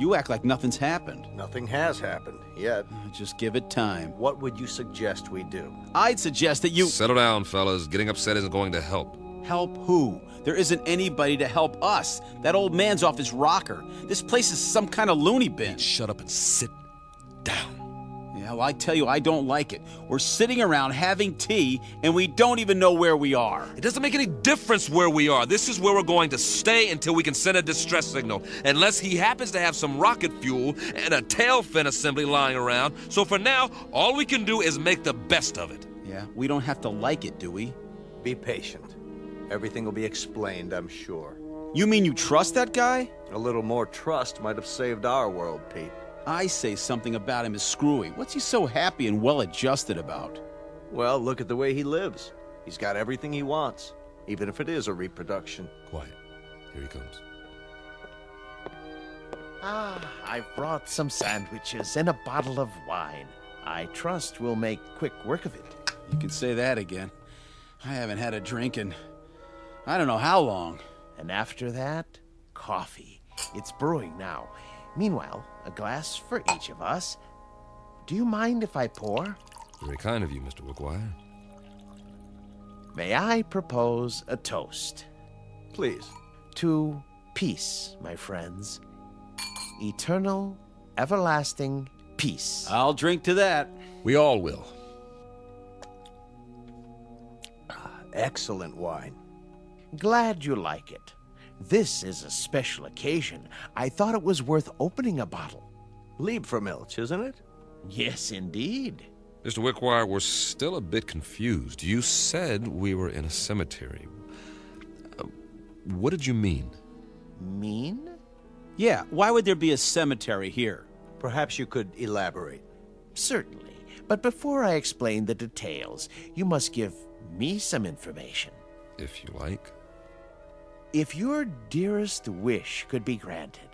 You act like nothing's happened. Nothing has happened yet. Just give it time. What would you suggest we do? I'd suggest that you... Settle down, fellas. Getting upset isn't going to help. Help who? There isn't anybody to help us. That old man's off his rocker. This place is some kind of loony bin. Shut up and sit down. Yeah, well, I tell you, I don't like it. We're sitting around having tea, and we don't even know where we are. It doesn't make any difference where we are. This is where we're going to stay until we can send a distress signal. Unless he happens to have some rocket fuel and a tail fin assembly lying around. So for now, all we can do is make the best of it. Yeah, we don't have to like it, do we? Be patient. Everything will be explained, I'm sure. You mean you trust that guy? A little more trust might have saved our world, Pete. I say something about him is screwy. What's he so happy and well-adjusted about? Well, look at the way he lives. He's got everything he wants, even if it is a reproduction. Quiet. Here he comes. I've brought some sandwiches and a bottle of wine. I trust we'll make quick work of it. You can say that again. I haven't had a drink in I don't know how long. And after that, coffee. It's brewing now. Meanwhile, a glass for each of us. Do you mind if I pour? Very kind of you, Mr. Wickwire. May I propose a toast? Please. To peace, my friends. Eternal, everlasting peace. I'll drink to that. We all will. Excellent wine. Glad you like it. This is a special occasion. I thought it was worth opening a bottle. Liebfraumilch, isn't it? Yes, indeed. Mr. Wickwire, we're still a bit confused. You said we were in a cemetery. What did you mean? Mean? Yeah, why would there be a cemetery here? Perhaps you could elaborate. Certainly. But before I explain the details, you must give me some information. If you like. If your dearest wish could be granted,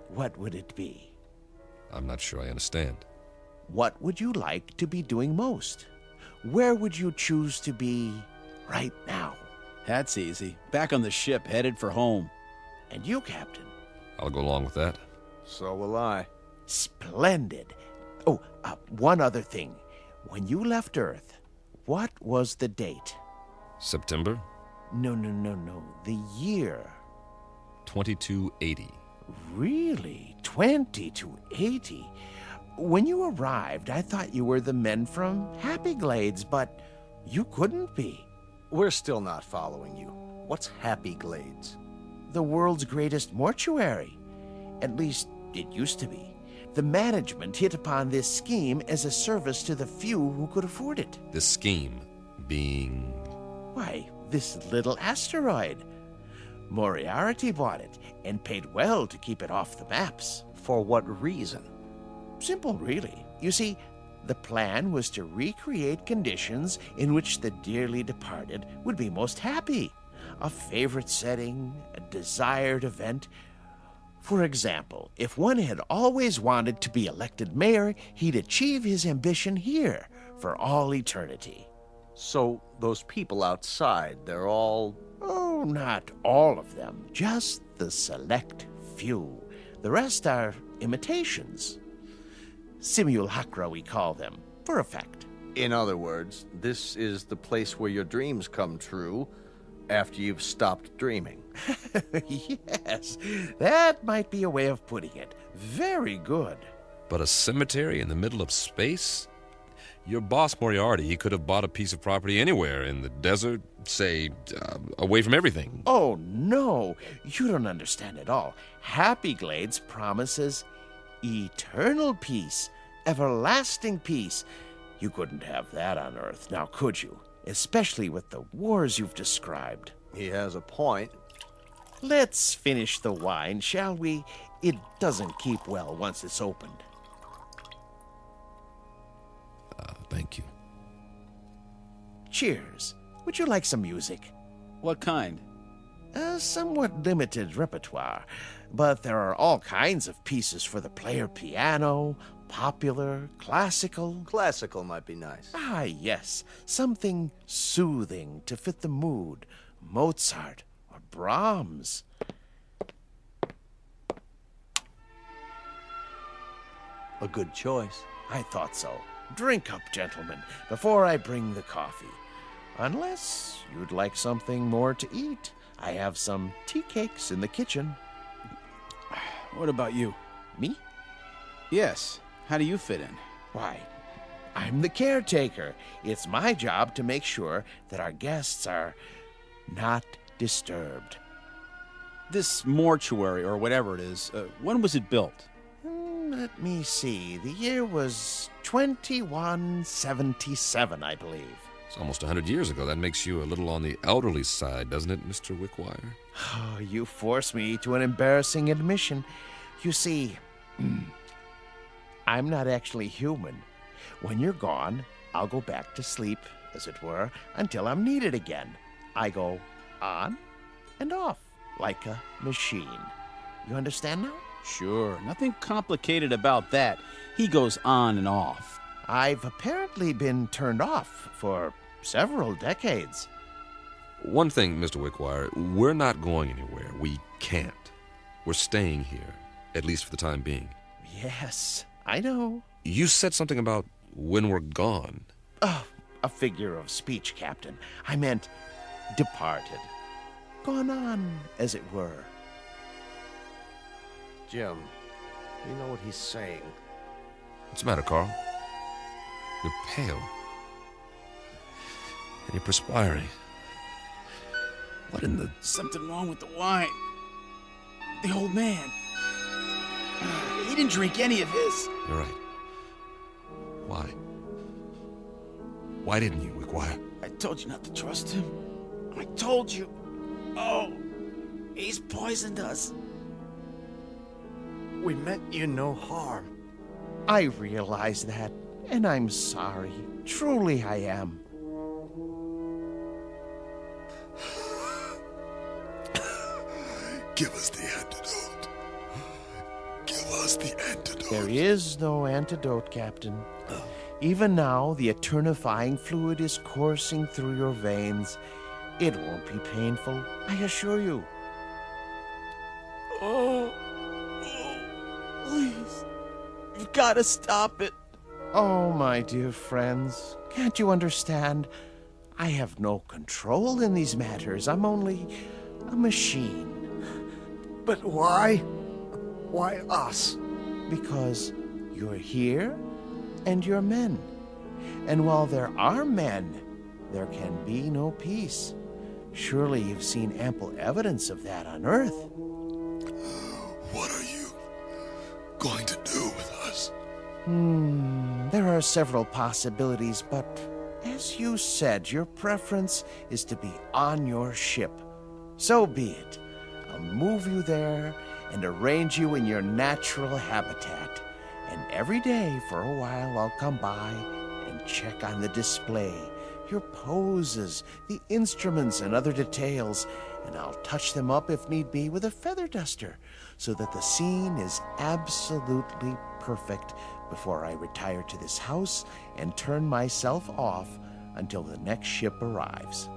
what would it be? I'm not sure I understand. What would you like to be doing most? Where would you choose to be right now? That's easy. Back on the ship, headed for home. And you, Captain? I'll go along with that. So will I. Splendid. Oh, one other thing. When you left Earth, what was the date? September? No. The year. 2280. Really? 2280? When you arrived, I thought you were the men from Happy Glades, but you couldn't be. We're still not following you. What's Happy Glades? The world's greatest mortuary. At least, it used to be. The management hit upon this scheme as a service to the few who could afford it. This scheme being... Why, this little asteroid. Moriarty bought it and paid well to keep it off the maps. For what reason? Simple, really. You see, the plan was to recreate conditions in which the dearly departed would be most happy. A favorite setting, a desired event. For example, if one had always wanted to be elected mayor, he'd achieve his ambition here for all eternity. So those people outside, they're all... Oh, not all of them. Just the select few. The rest are imitations. Simulacra, we call them, for effect. In other words, this is the place where your dreams come true after you've stopped dreaming. Yes, that might be a way of putting it. Very good. But a cemetery in the middle of space? Your boss, Moriarty, he could have bought a piece of property anywhere, in the desert, say, away from everything. Oh, no, you don't understand at all. Happy Glades promises eternal peace, everlasting peace. You couldn't have that on Earth, now could you? Especially with the wars you've described. He has a point. Let's finish the wine, shall we? It doesn't keep well once it's opened. Thank you. Cheers. Would you like some music? What kind? A somewhat limited repertoire, but there are all kinds of pieces for the player piano, popular, classical. Classical might be nice. Ah, yes. Something soothing to fit the mood. Mozart or Brahms. A good choice. I thought so. Drink up, gentlemen, before I bring the coffee. Unless you'd like something more to eat. I have some tea cakes in the kitchen. What about you? Me? Yes. How do you fit in? Why, I'm the caretaker. It's my job to make sure that our guests are not disturbed. This mortuary, or whatever it is, when was it built? Let me see. The year was 2177, I believe. It's almost 100 years ago. That makes you a little on the elderly side, doesn't it, Mr. Wickwire? Oh, you force me to an embarrassing admission. You see, I'm not actually human. When you're gone, I'll go back to sleep, as it were, until I'm needed again. I go on and off, like a machine. You understand now? Sure. Nothing complicated about that. He goes on and off. I've apparently been turned off for several decades. One thing, Mr. Wickwire, we're not going anywhere. We can't. We're staying here, at least for the time being. Yes, I know. You said something about when we're gone. Oh, a figure of speech, Captain. I meant departed. Gone on, as it were. Jim, you know what he's saying. What's the matter, Carl? You're pale. And you're perspiring. What in the... Something wrong with the wine. The old man. He didn't drink any of his. You're right. Why? Why didn't you, Wickwire? I told you not to trust him. I told you. Oh, he's poisoned us. We meant you no harm. I realize that, and I'm sorry. Truly I am. Give us the antidote. Give us the antidote. There is no antidote, Captain. Even now, the eternifying fluid is coursing through your veins. It won't be painful, I assure you. Oh, please. You've got to stop it. Oh, my dear friends, can't you understand? I have no control in these matters. I'm only a machine. But why? Why us? Because you're here and you're men. And while there are men, there can be no peace. Surely you've seen ample evidence of that on Earth. What are you going to do with us? There are several possibilities, but as you said, your preference is to be on your ship. So be it. I'll move you there and arrange you in your natural habitat. And every day for a while I'll come by and check on the display, your poses, the instruments and other details, and I'll touch them up if need be with a feather duster so that the scene is absolutely perfect before I retire to this house and turn myself off until the next ship arrives.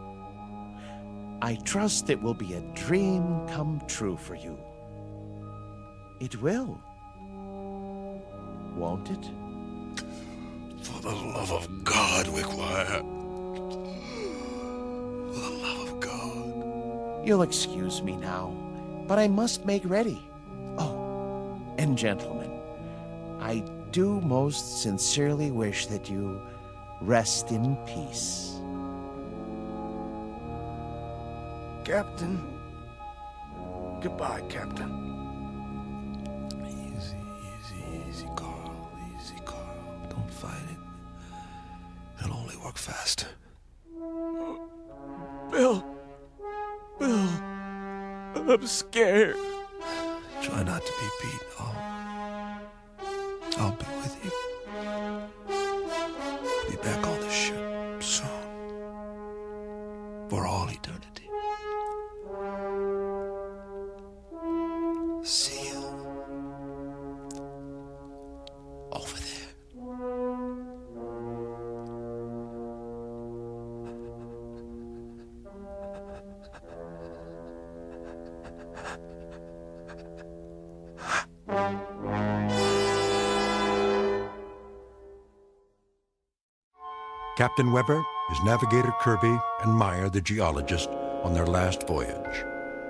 I trust it will be a dream come true for you. It will. Won't it? For the love of God, Wickwire. For the love of God. You'll excuse me now, but I must make ready. Oh, and gentlemen, I do most sincerely wish that you rest in peace. Captain. Goodbye, Captain. Easy, Carl. Easy, Carl. Don't fight it. It'll only work faster. Bill. I'm scared. Try not to be beat. I'll be with you. Be back on the ship soon. For all eternity. See you over there. Captain Weber, his navigator Kirby, and Meyer, the geologist, on their last voyage.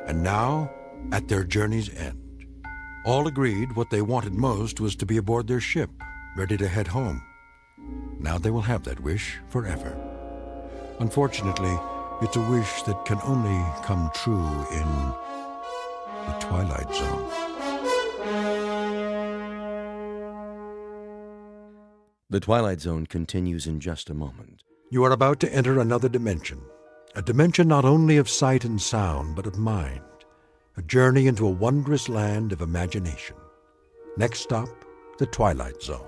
And now, at their journey's end. All agreed what they wanted most was to be aboard their ship, ready to head home. Now they will have that wish forever. Unfortunately, it's a wish that can only come true in the Twilight Zone. The Twilight Zone continues in just a moment. You are about to enter another dimension. A dimension not only of sight and sound, but of mind. A journey into a wondrous land of imagination. Next stop, the Twilight Zone.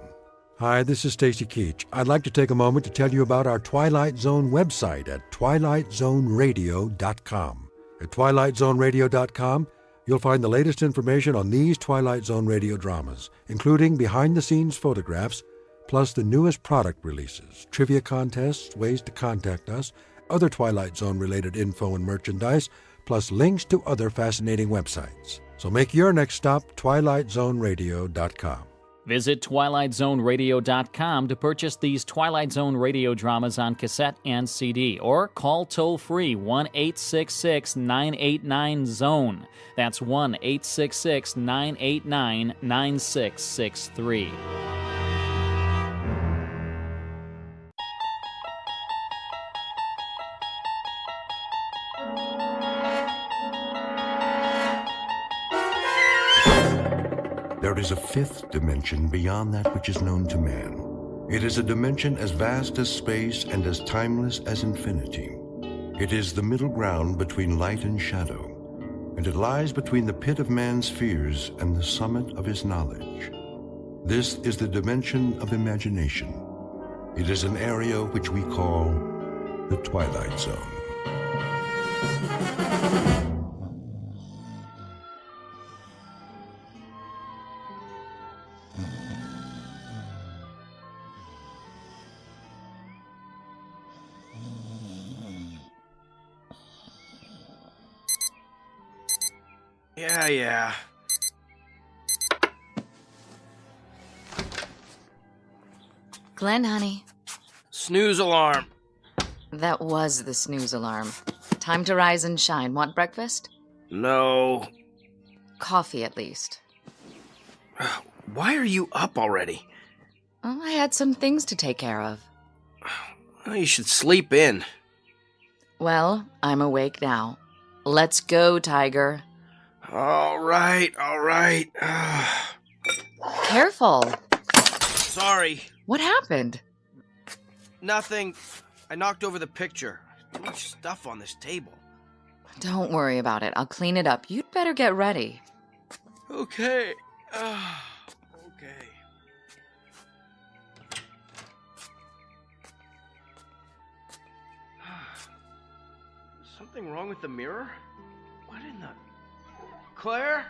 Hi, this is Stacy Keach. I'd like to take a moment to tell you about our Twilight Zone website at twilightzoneradio.com. At twilightzoneradio.com, you'll find the latest information on these Twilight Zone radio dramas, including behind-the-scenes photographs, plus the newest product releases, trivia contests, ways to contact us, other Twilight Zone-related info and merchandise, plus links to other fascinating websites. So make your next stop twilightzoneradio.com. Visit twilightzoneradio.com to purchase these Twilight Zone radio dramas on cassette and CD, or call toll-free 1-866-989-ZONE. That's 1-866-989-9663. There is a fifth dimension beyond that which is known to man. It is a dimension as vast as space and as timeless as infinity. It is the middle ground between light and shadow, and it lies between the pit of man's fears and the summit of his knowledge. This is the dimension of imagination. It is an area which we call the Twilight Zone. Yeah. Glenn, honey. Snooze alarm. That was the snooze alarm. Time to rise and shine. Want breakfast? No. Coffee, at least. Why are you up already? Well, I had some things to take care of. Well, you should sleep in. Well, I'm awake now. Let's go, Tiger. All right. Careful. Sorry. What happened? Nothing. I knocked over the picture. Too much stuff on this table. Don't worry about it. I'll clean it up. You'd better get ready. Okay. Okay. Something wrong with the mirror? What in the... Claire?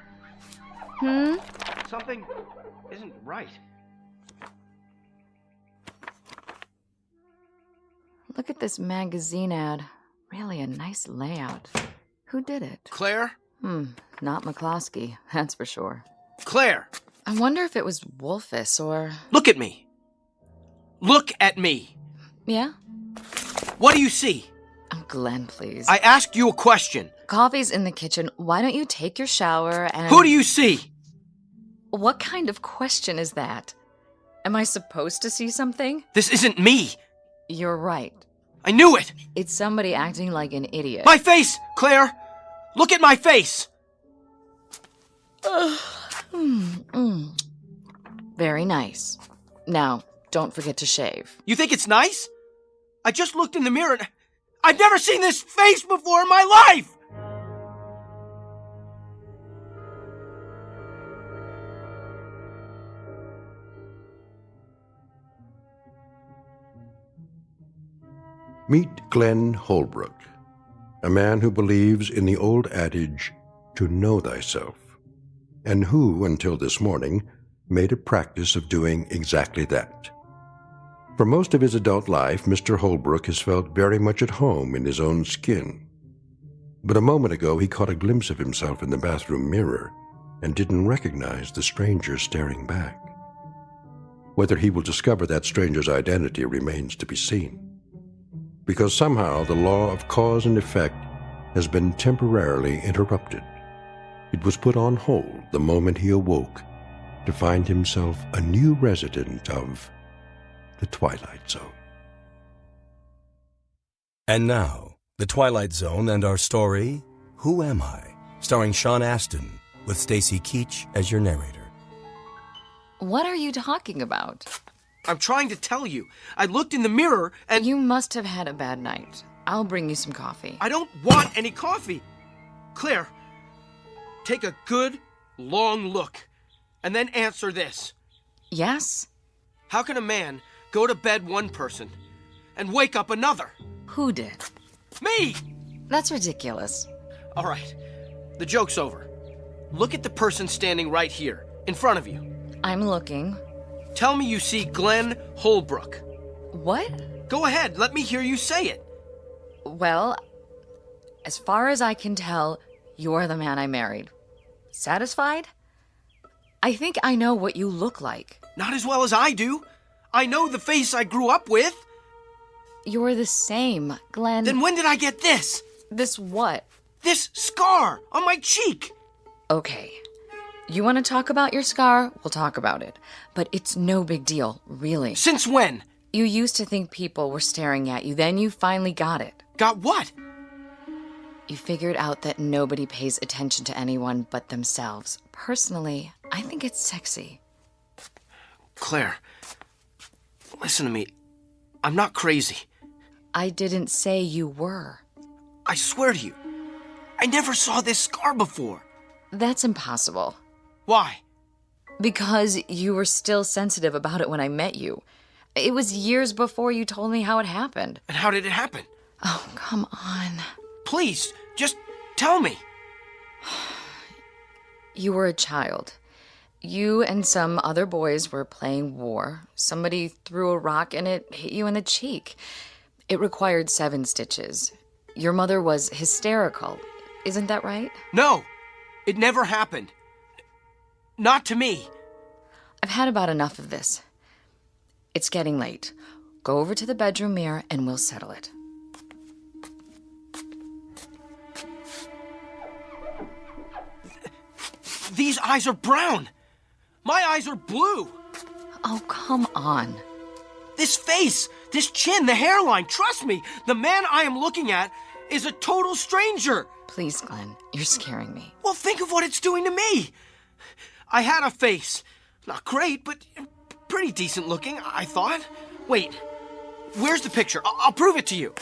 Something isn't right. Look at this magazine ad. Really a nice layout. Who did it? Claire? Not McCloskey, that's for sure. Claire! I wonder if it was Wolfus or... Look at me! Look at me! Yeah? What do you see? Oh, Glenn, please. I asked you a question. Coffee's in the kitchen. Why don't you take your shower and... Who do you see? What kind of question is that? Am I supposed to see something? This isn't me! You're right. I knew it! It's somebody acting like an idiot. My face, Claire! Look at my face! Very nice. Now, don't forget to shave. You think it's nice? I just looked in the mirror and I've never seen this face before in my life! Meet Glenn Holbrook, a man who believes in the old adage, to know thyself, and who, until this morning, made a practice of doing exactly that. For most of his adult life, Mr. Holbrook has felt very much at home in his own skin. But a moment ago, he caught a glimpse of himself in the bathroom mirror and didn't recognize the stranger staring back. Whether he will discover that stranger's identity remains to be seen, because somehow the law of cause and effect has been temporarily interrupted. It was put on hold the moment he awoke to find himself a new resident of the Twilight Zone. And now, The Twilight Zone and our story, Who Am I? Starring Sean Astin, with Stacy Keach as your narrator. What are you talking about? I'm trying to tell you. I looked in the mirror and... You must have had a bad night. I'll bring you some coffee. I don't want any coffee. Claire, take a good, long look, and then answer this. Yes? How can a man go to bed one person and wake up another? Who did? Me! That's ridiculous. All right, the joke's over. Look at the person standing right here, in front of you. I'm looking. Tell me you see Glenn Holbrook. What? Go ahead, let me hear you say it. Well, as far as I can tell, you're the man I married. Satisfied? I think I know what you look like. Not as well as I do. I know the face I grew up with. You're the same, Glenn. Then when did I get this? This what? This scar on my cheek. Okay. You want to talk about your scar? We'll talk about it. But it's no big deal, really. Since when? You used to think people were staring at you, then you finally got it. Got what? You figured out that nobody pays attention to anyone but themselves. Personally, I think it's sexy. Claire, listen to me. I'm not crazy. I didn't say you were. I swear to you, I never saw this scar before. That's impossible. Why? Because you were still sensitive about it when I met you. It was years before you told me how it happened. And how did it happen? Oh, come on. Please, just tell me. You were a child. You and some other boys were playing war. Somebody threw a rock and it hit you in the cheek. It required 7 stitches. Your mother was hysterical. Isn't that right? No, it never happened. Not to me. I've had about enough of this. It's getting late. Go over to the bedroom mirror and we'll settle it. These eyes are brown. My eyes are blue. Oh, come on. This face, this chin, the hairline, trust me, the man I am looking at is a total stranger. Please, Glenn, you're scaring me. Well, think of what it's doing to me. I had a face. Not great, but pretty decent looking, I thought. Wait, where's the picture? I'll prove it to you.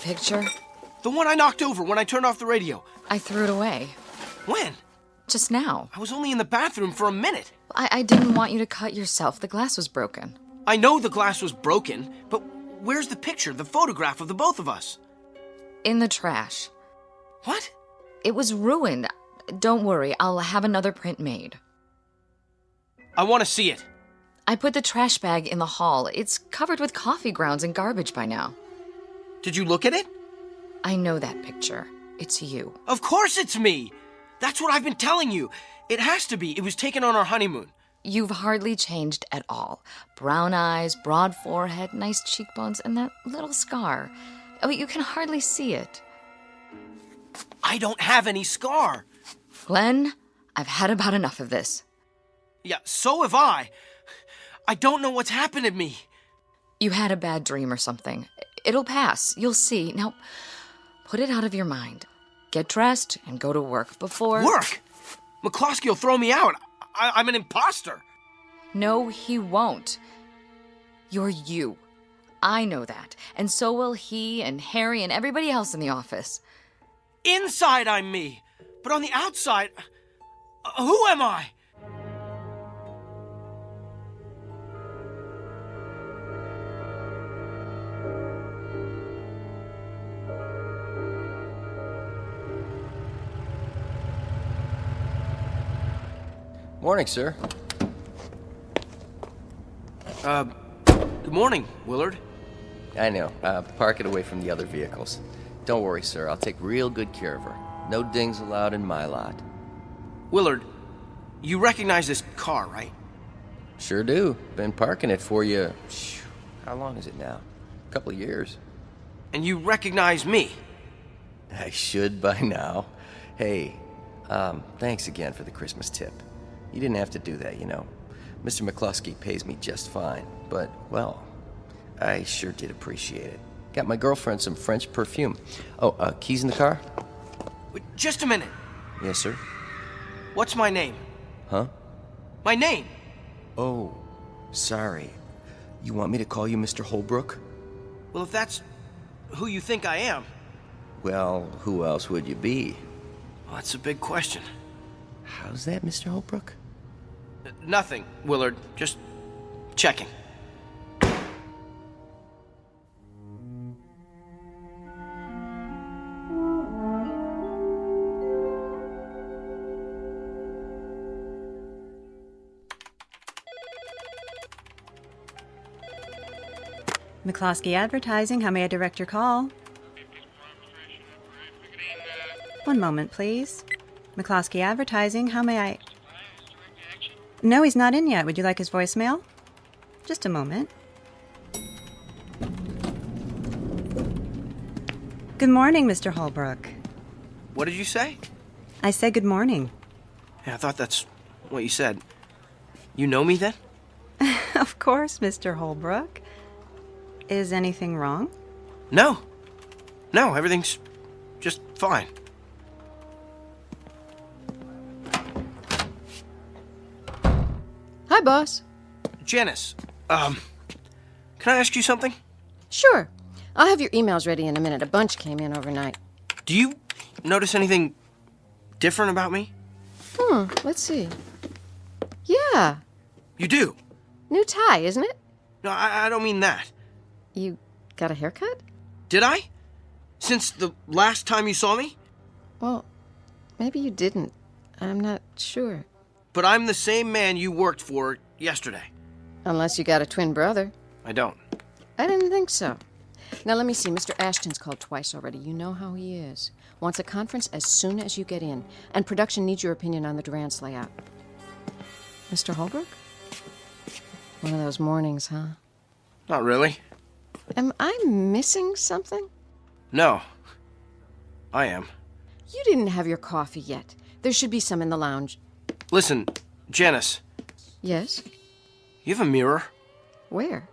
Picture? The one I knocked over when I turned off the radio. I threw it away. When? Just now. I was only in the bathroom for a minute. I didn't want you to cut yourself. The glass was broken. I know the glass was broken, but where's the picture, the photograph of the both of us? In the trash. What? It was ruined. Don't worry, I'll have another print made. I want to see it. I put the trash bag in the hall. It's covered with coffee grounds and garbage by now. Did you look at it? I know that picture. It's you. Of course it's me. That's what I've been telling you. It has to be. It was taken on our honeymoon. You've hardly changed at all. Brown eyes, broad forehead, nice cheekbones, and that little scar. Oh, you can hardly see it. I don't have any scar. Glenn, I've had about enough of this. Yeah, so have I. I don't know what's happened to me. You had a bad dream or something. It'll pass. You'll see. Now, put it out of your mind. Get dressed and go to work before... Work? McCloskey will throw me out. I'm an imposter. No, he won't. You're you. I know that. And so will he and Harry and everybody else in the office. Inside, I'm me. But on the outside, who am I? Morning, sir. Good morning, Willard. I know. Park it away from the other vehicles. Don't worry, sir. I'll take real good care of her. No dings allowed in my lot. Willard, you recognize this car, right? Sure do. Been parking it for you... How long is it now? A couple of years. And you recognize me? I should by now. Hey, thanks again for the Christmas tip. You didn't have to do that, you know. Mr. McCloskey pays me just fine, but, well, I sure did appreciate it. Got my girlfriend some French perfume. Oh, keys in the car? Wait, just a minute. Yes, sir. What's my name? Huh? My name? Oh, sorry. You want me to call you Mr. Holbrook? Well, if that's who you think I am... Well, who else would you be? Well, that's a big question. How's that, Mr. Holbrook? Nothing, Willard. Just checking. McCloskey Advertising, how may I direct your call? One moment, please. McCloskey Advertising, how may I... No, he's not in yet. Would you like his voicemail? Just a moment. Good morning, Mr. Holbrook. What did you say? I said good morning. Yeah, I thought that's what you said. You know me then? Of course, Mr. Holbrook. Is anything wrong? No. No, everything's just fine. boss. Janice, can I ask you something? Sure. I'll have your emails ready in a minute. A bunch came in overnight. Do you notice anything different about me? Let's see. Yeah. You do? New tie, isn't it? No, I don't mean that. You got a haircut? Did I? Since the last time you saw me? Well, maybe you didn't. I'm not sure. But I'm the same man you worked for yesterday. Unless you got a twin brother. I don't. I didn't think so. Now, let me see. Mr. Ashton's called twice already. You know how he is. Wants a conference as soon as you get in. And production needs your opinion on the Durant's layout. Mr. Holbrook? One of those mornings, huh? Not really. Am I missing something? No. I am. You didn't have your coffee yet. There should be some in the lounge. Listen, Janice. Yes? You have a mirror? Where?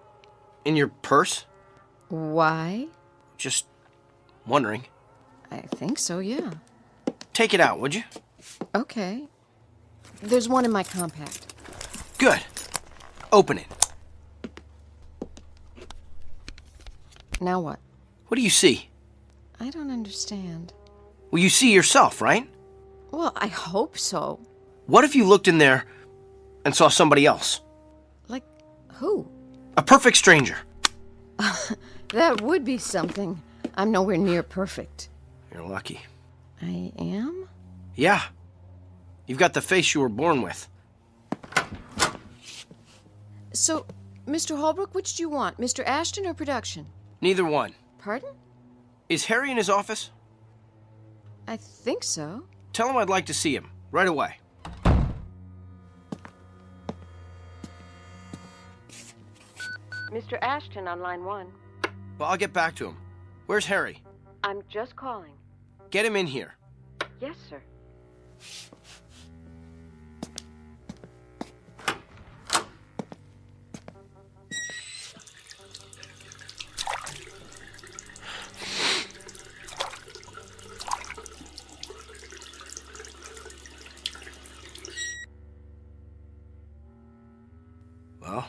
In your purse? Why? Just wondering. I think so, yeah. Take it out, would you? Okay. There's one in my compact. Good. Open it. Now what? What do you see? I don't understand. Well, you see yourself, right? Well, I hope so. What if you looked in there and saw somebody else? Like who? A perfect stranger. That would be something. I'm nowhere near perfect. You're lucky. I am? Yeah. You've got the face you were born with. So, Mr. Holbrook, which do you want? Mr. Ashton or production? Neither one. Pardon? Is Harry in his office? I think so. Tell him I'd like to see him. Right away. Mr. Ashton on line 1. Well, I'll get back to him. Where's Harry? I'm just calling. Get him in here. Yes, sir. Well,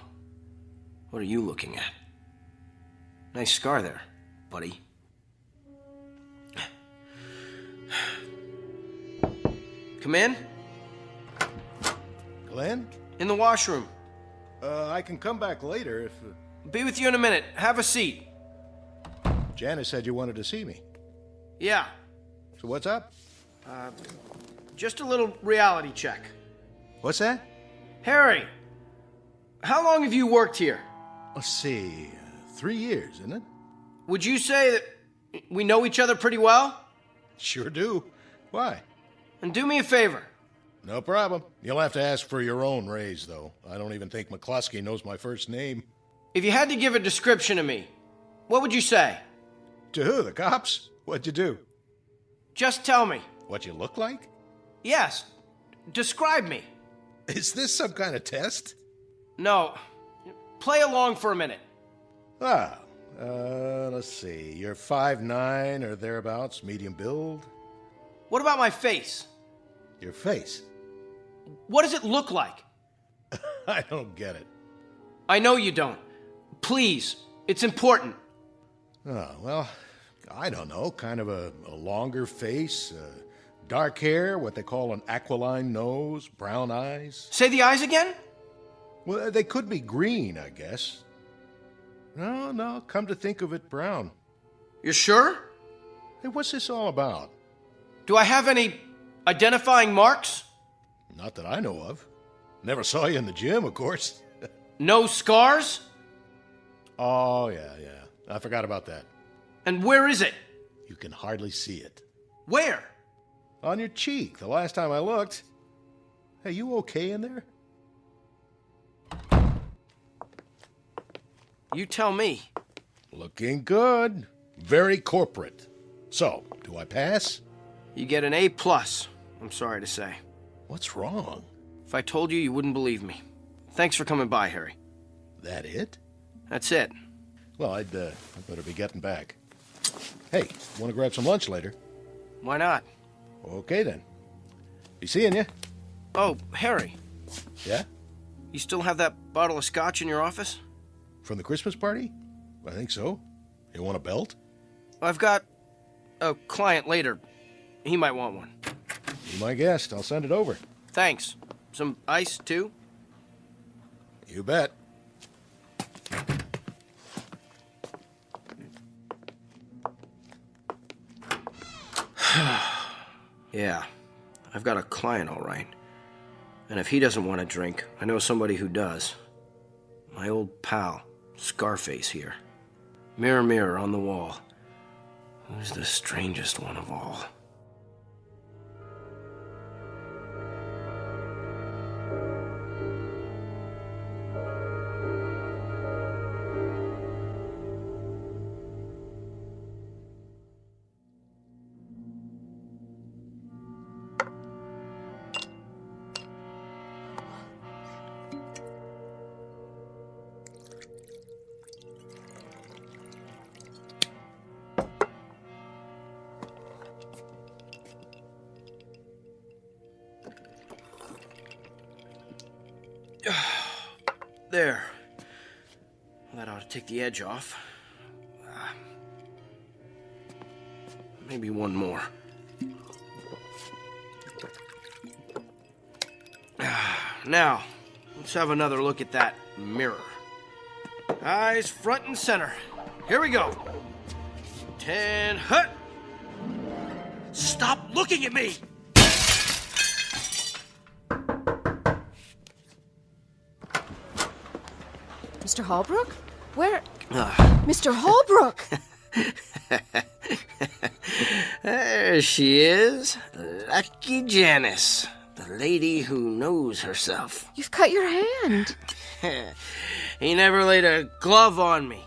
what are you looking at? Nice scar there, buddy. Come in. Glenn? In the washroom. I can come back later if... Be with you in a minute. Have a seat. Janice said you wanted to see me. Yeah. So what's up? Just a little reality check. What's that? Harry, how long have you worked here? Let's see, 3 years, isn't it? Would you say that we know each other pretty well? Sure do. Why? And do me a favor. No problem. You'll have to ask for your own raise, though. I don't even think McCluskey knows my first name. If you had to give a description of me, what would you say? To who? The cops? What'd you do? Just tell me. What you look like? Yes. Describe me. Is this some kind of test? No. Play along for a minute. Let's see. You're 5'9" or thereabouts, medium build. What about my face? Your face? What does it look like? I don't get it. I know you don't. Please, it's important. Oh, well, I don't know. Kind of a longer face, dark hair, what they call an aquiline nose, brown eyes. Say the eyes again? Well, they could be green, I guess. No, come to think of it, brown. You're sure? Hey, what's this all about? Do I have any identifying marks? Not that I know of. Never saw you in the gym, of course. No scars? Oh, yeah. I forgot about that. And where is it? You can hardly see it. Where? On your cheek, the last time I looked. Hey, you okay in there? You tell me. Looking good. Very corporate. So, do I pass? You get an A+, I'm sorry to say. What's wrong? If I told you, you wouldn't believe me. Thanks for coming by, Harry. That it? That's it. Well, I'd better be getting back. Hey, want to grab some lunch later? Why not? Okay, then. Be seeing you. Oh, Harry. Yeah? You still have that bottle of scotch in your office? From the Christmas party? I think so. You want a belt? I've got a client later. He might want one. Be my guest. I'll send it over. Thanks. Some ice, too? You bet. Yeah, I've got a client, all right. And if he doesn't want a drink, I know somebody who does. My old pal, Scarface here. Mirror, mirror on the wall. Who's the strangest one of all? There. That ought to take the edge off. Maybe one more. Now, let's have another look at that mirror. Eyes front and center. Here we go. 10, hut! Stop looking at me! Mr. Holbrook? Where? Mr. Holbrook! There she is. Lucky Janice. The lady who knows herself. You've cut your hand. He never laid a glove on me.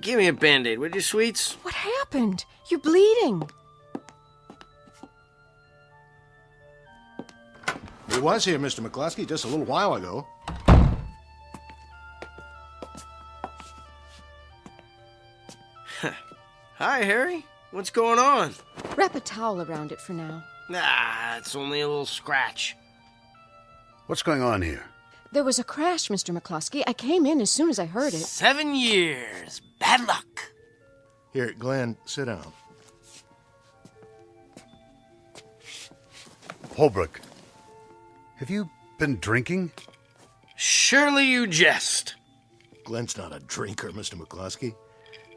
Give me a Band-Aid, would you, sweets? What happened? You're bleeding. He was here, Mr. McCluskey, just a little while ago. Hi, Harry. What's going on? Wrap a towel around it for now. Nah, it's only a little scratch. What's going on here? There was a crash, Mr. McCluskey. I came in as soon as I heard it. 7 years. Bad luck. Here, Glenn, sit down. Holbrook, have you been drinking? Surely you jest. Glenn's not a drinker, Mr. McCluskey.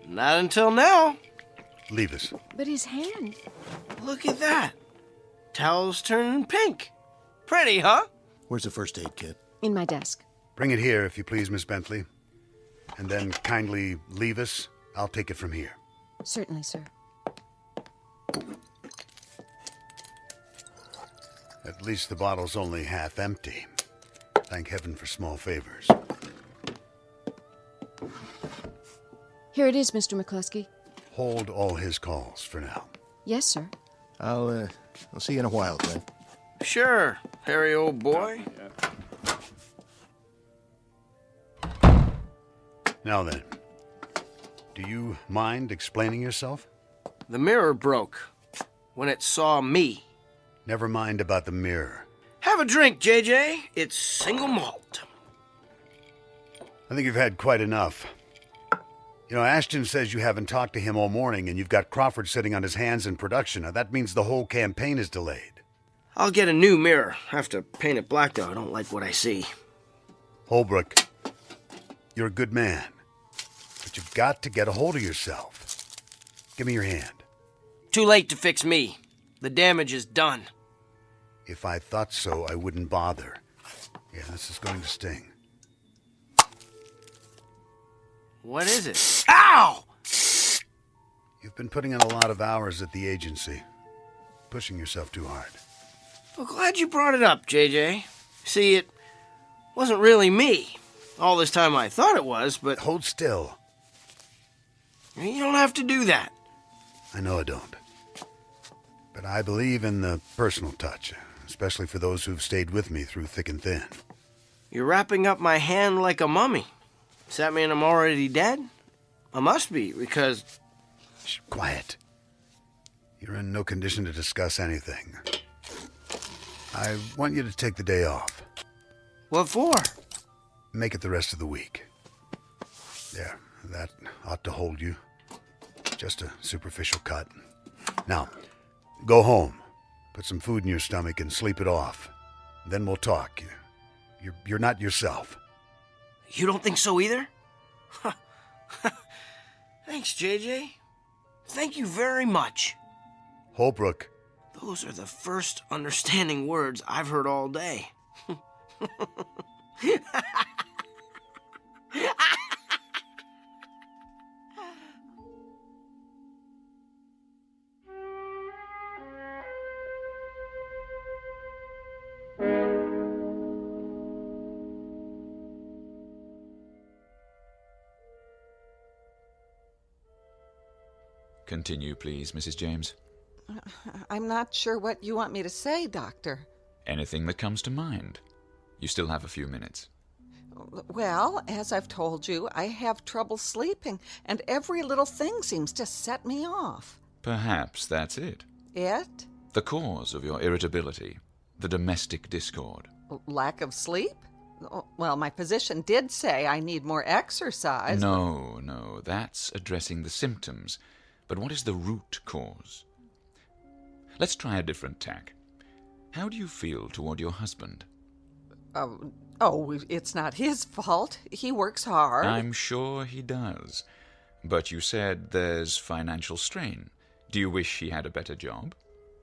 Not until now. Leave us. But his hand. Look at that. Towel's turning pink. Pretty, huh? Where's the first aid kit? In my desk. Bring it here, if you please, Miss Bentley. And then kindly leave us. I'll take it from here. Certainly, sir. At least the bottle's only half empty. Thank heaven for small favors. Here it is, Mr. McCluskey. Hold all his calls for now. Yes, sir. I'll see you in a while, Glenn. Sure, Harry, old boy. Now then, do you mind explaining yourself? The mirror broke when it saw me. Never mind about the mirror. Have a drink, JJ. It's single malt. I think you've had quite enough. You know, Ashton says you haven't talked to him all morning and you've got Crawford sitting on his hands in production. Now, that means the whole campaign is delayed. I'll get a new mirror. Have to paint it black, though. I don't like what I see. Holbrook, you're a good man. But you've got to get a hold of yourself. Give me your hand. Too late to fix me. The damage is done. If I thought so, I wouldn't bother. Yeah, this is going to sting. What is it? Ow! You've been putting in a lot of hours at the agency. Pushing yourself too hard. Well, glad you brought it up, JJ. See, it wasn't really me. All this time I thought it was, but... Hold still. You don't have to do that. I know I don't. But I believe in the personal touch, especially for those who've stayed with me through thick and thin. You're wrapping up my hand like a mummy. Does that mean I'm already dead? I must be, because... Shh, quiet. You're in no condition to discuss anything. I want you to take the day off. What for? Make it the rest of the week. There, that ought to hold you. Just a superficial cut. Now, go home. Put some food in your stomach and sleep it off. Then we'll talk. You're not yourself. You don't think so either? Thanks, JJ. Thank you very much. Holbrook. Those are the first understanding words I've heard all day. Continue, please, Mrs. James. I'm not sure what you want me to say, Doctor. Anything that comes to mind. You still have a few minutes. Well, as I've told you, I have trouble sleeping, and every little thing seems to set me off. Perhaps that's it. It? The cause of your irritability. The domestic discord. Lack of sleep? Well, my physician did say I need more exercise. No, that's addressing the symptoms. But what is the root cause? Let's try a different tack. How do you feel toward your husband? It's not his fault. He works hard. I'm sure he does. But you said there's financial strain. Do you wish he had a better job?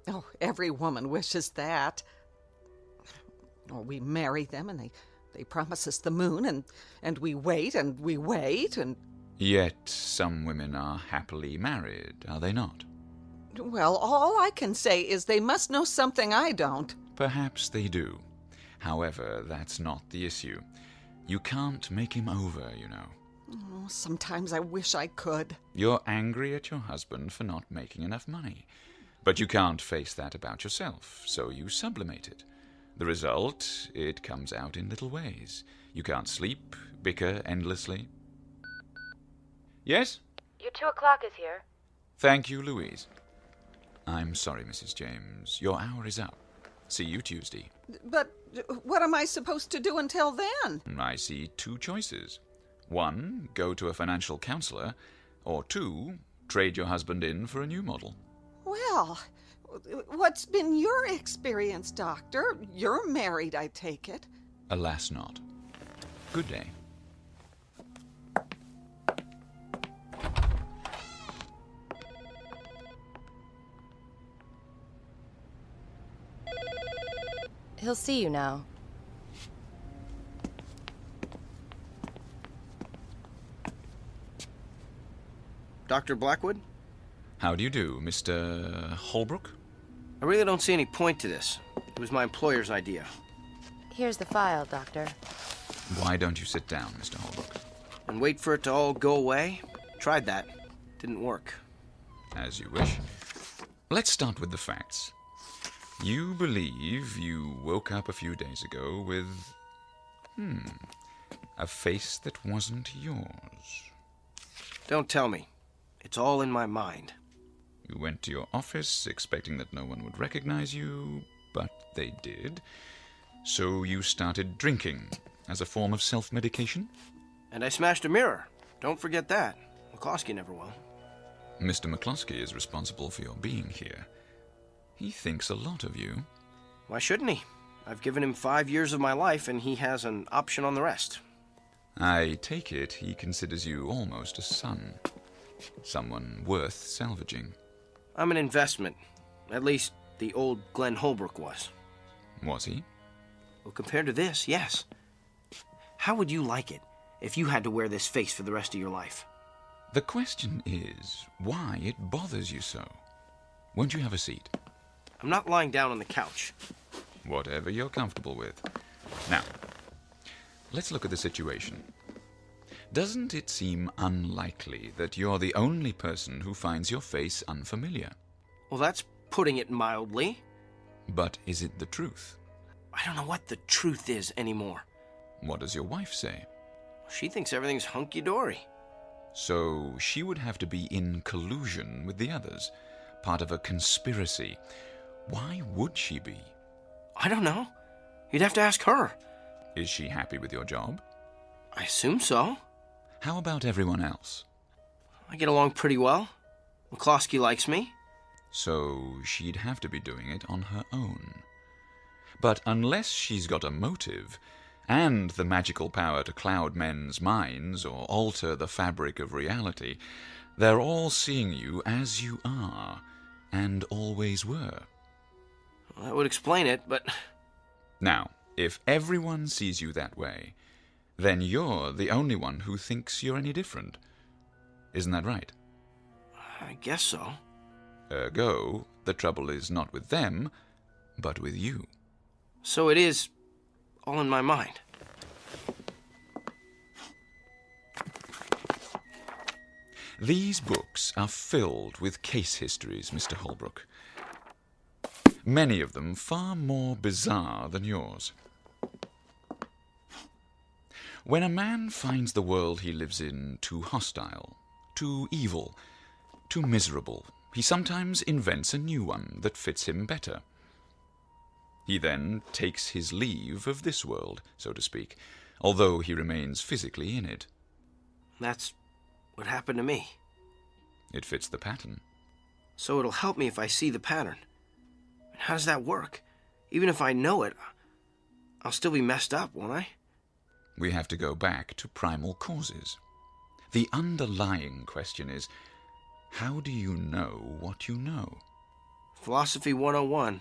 Oh, every woman wishes that. We marry them and they promise us the moon and we wait and we wait and... Yet some women are happily married, are they not? Well, all I can say is they must know something I don't. Perhaps they do. However, that's not the issue. You can't make him over, you know. Sometimes I wish I could. You're angry at your husband for not making enough money. But you can't face that about yourself, so you sublimate it. The result, it comes out in little ways. You can't sleep, bicker endlessly. Yes? Your 2 o'clock is here. Thank you, Louise. I'm sorry, Mrs. James. Your hour is up. See you Tuesday. But what am I supposed to do until then? I see 2 choices. 1, go to a financial counselor, or 2, trade your husband in for a new model. Well, what's been your experience, Doctor? You're married, I take it. Alas not. Good day. He'll see you now. Dr. Blackwood? How do you do, Mr. Holbrook? I really don't see any point to this. It was my employer's idea. Here's the file, Doctor. Why don't you sit down, Mr. Holbrook? And wait for it to all go away? Tried that. Didn't work. As you wish. Let's start with the facts. You believe you woke up a few days ago with... a face that wasn't yours. Don't tell me. It's all in my mind. You went to your office expecting that no one would recognize you, but they did. So you started drinking as a form of self-medication? And I smashed a mirror. Don't forget that. McCloskey never will. Mr. McCloskey is responsible for your being here. He thinks a lot of you. Why shouldn't he? I've given him 5 years of my life, and he has an option on the rest. I take it he considers you almost a son. Someone worth salvaging. I'm an investment. At least the old Glenn Holbrook was. Was he? Well, compared to this, yes. How would you like it if you had to wear this face for the rest of your life? The question is why it bothers you so. Won't you have a seat? I'm not lying down on the couch. Whatever you're comfortable with. Now, let's look at the situation. Doesn't it seem unlikely that you're the only person who finds your face unfamiliar? Well, that's putting it mildly. But is it the truth? I don't know what the truth is anymore. What does your wife say? She thinks everything's hunky-dory. So she would have to be in collusion with the others, part of a conspiracy. Why would she be? I don't know. You'd have to ask her. Is she happy with your job? I assume so. How about everyone else? I get along pretty well. McCloskey likes me. So she'd have to be doing it on her own. But unless she's got a motive, and the magical power to cloud men's minds or alter the fabric of reality, they're all seeing you as you are, and always were. Well, that would explain it, but... Now, if everyone sees you that way, then you're the only one who thinks you're any different. Isn't that right? I guess so. Ergo, the trouble is not with them, but with you. So it is all in my mind. These books are filled with case histories, Mr. Holbrook. Many of them far more bizarre than yours. When a man finds the world he lives in too hostile, too evil, too miserable, he sometimes invents a new one that fits him better. He then takes his leave of this world, so to speak, although he remains physically in it. That's what happened to me. It fits the pattern. So it'll help me if I see the pattern. How does that work? Even if I know it, I'll still be messed up, won't I? We have to go back to primal causes. The underlying question is, how do you know what you know? Philosophy 101.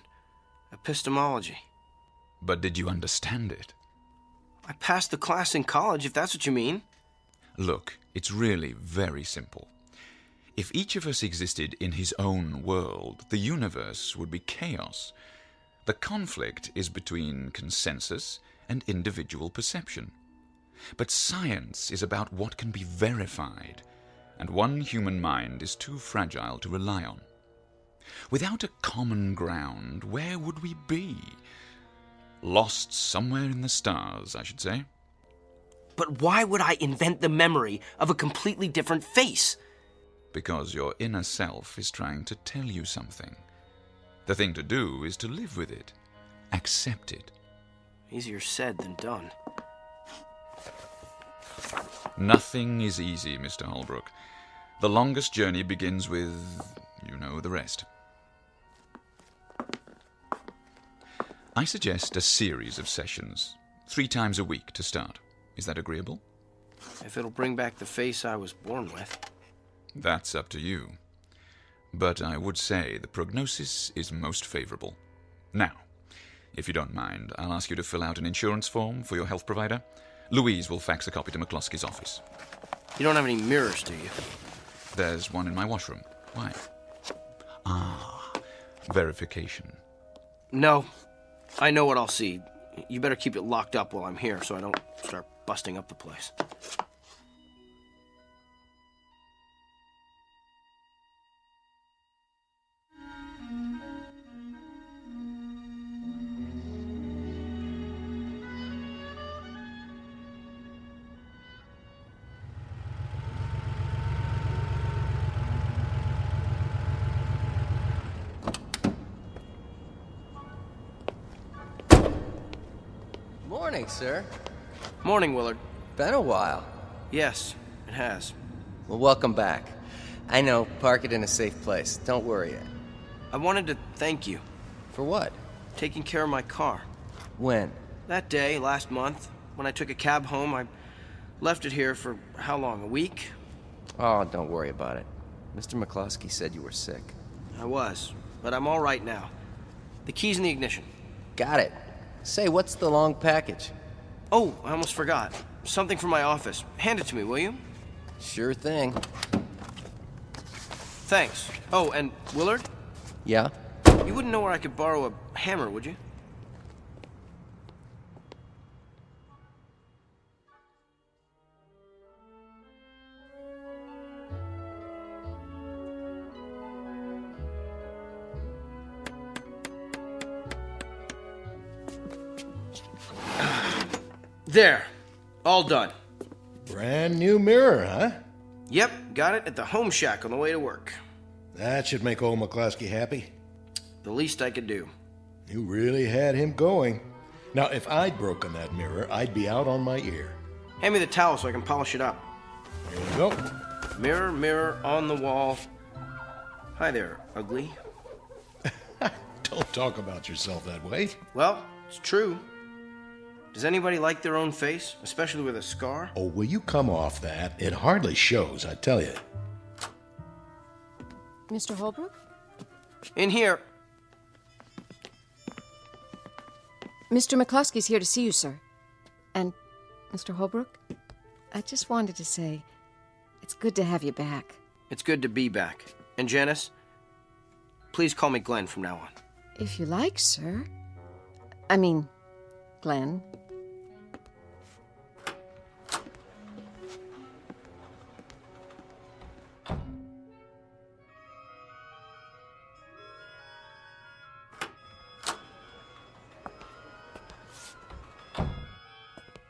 Epistemology. But did you understand it? I passed the class in college, if that's what you mean. Look, it's really very simple. If each of us existed in his own world, the universe would be chaos. The conflict is between consensus and individual perception. But science is about what can be verified, and one human mind is too fragile to rely on. Without a common ground, where would we be? Lost somewhere in the stars, I should say. But why would I invent the memory of a completely different face? Because your inner self is trying to tell you something. The thing to do is to live with it. Accept it. Easier said than done. Nothing is easy, Mr. Holbrook. The longest journey begins with, you know, the rest. I suggest a series of sessions, 3 times a week to start. Is that agreeable? If it'll bring back the face I was born with. That's up to you. But I would say the prognosis is most favorable. Now, if you don't mind, I'll ask you to fill out an insurance form for your health provider. Louise will fax a copy to McCloskey's office. You don't have any mirrors, do you? There's one in my washroom. Why? Verification. No. I know what I'll see. You better keep it locked up while I'm here so I don't start busting up the place. Morning, sir. Morning, Willard. Been a while. Yes, it has. Well, welcome back. I know, park it in a safe place. Don't worry it. I wanted to thank you. For what? Taking care of my car. When? That day, last month, when I took a cab home, I left it here for how long, a week? Oh, don't worry about it. Mr. McCloskey said you were sick. I was, but I'm all right now. The key's in the ignition. Got it. Say, what's the long package? Oh, I almost forgot. Something from my office. Hand it to me, will you? Sure thing. Thanks. Oh, and Willard? Yeah? You wouldn't know where I could borrow a hammer, would you? There. All done. Brand new mirror, huh? Yep, got it at the home shack on the way to work. That should make old McCloskey happy. The least I could do. You really had him going. Now, if I'd broken that mirror, I'd be out on my ear. Hand me the towel so I can polish it up. Here we go. Mirror, mirror on the wall. Hi there, ugly. Don't talk about yourself that way. Well, it's true. Does anybody like their own face, especially with a scar? Oh, will you come off that? It hardly shows, I tell you. Mr. Holbrook? In here. Mr. McCluskey's here to see you, sir. And, Mr. Holbrook, I just wanted to say, it's good to have you back. It's good to be back. And Janice, please call me Glenn from now on. If you like, sir. I mean, Glenn.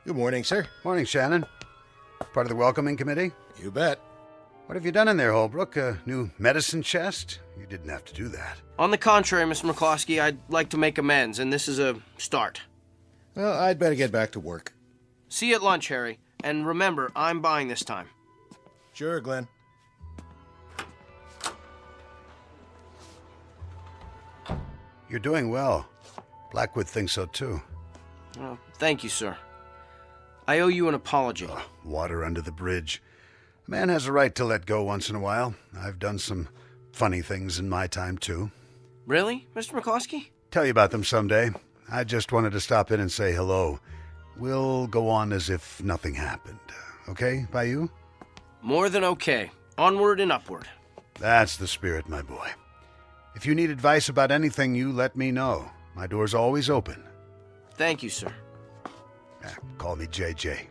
Good morning, sir. Morning, Shannon. Part of the welcoming committee? You bet. What have you done in there, Holbrook? A new medicine chest? You didn't have to do that. On the contrary, Mr. McCloskey, I'd like to make amends, and this is a start. Well, I'd better get back to work. See you at lunch, Harry. And remember, I'm buying this time. Sure, Glenn. You're doing well. Blackwood thinks so, too. Well, thank you, sir. I owe you an apology. Water under the bridge. A man has a right to let go once in a while. I've done some funny things in my time, too. Really, Mr. McCloskey? Tell you about them someday. I just wanted to stop in and say hello. We'll go on as if nothing happened. Okay, by you? More than okay. Onward and upward. That's the spirit, my boy. If you need advice about anything, you let me know. My door's always open. Thank you, sir. Call me JJ.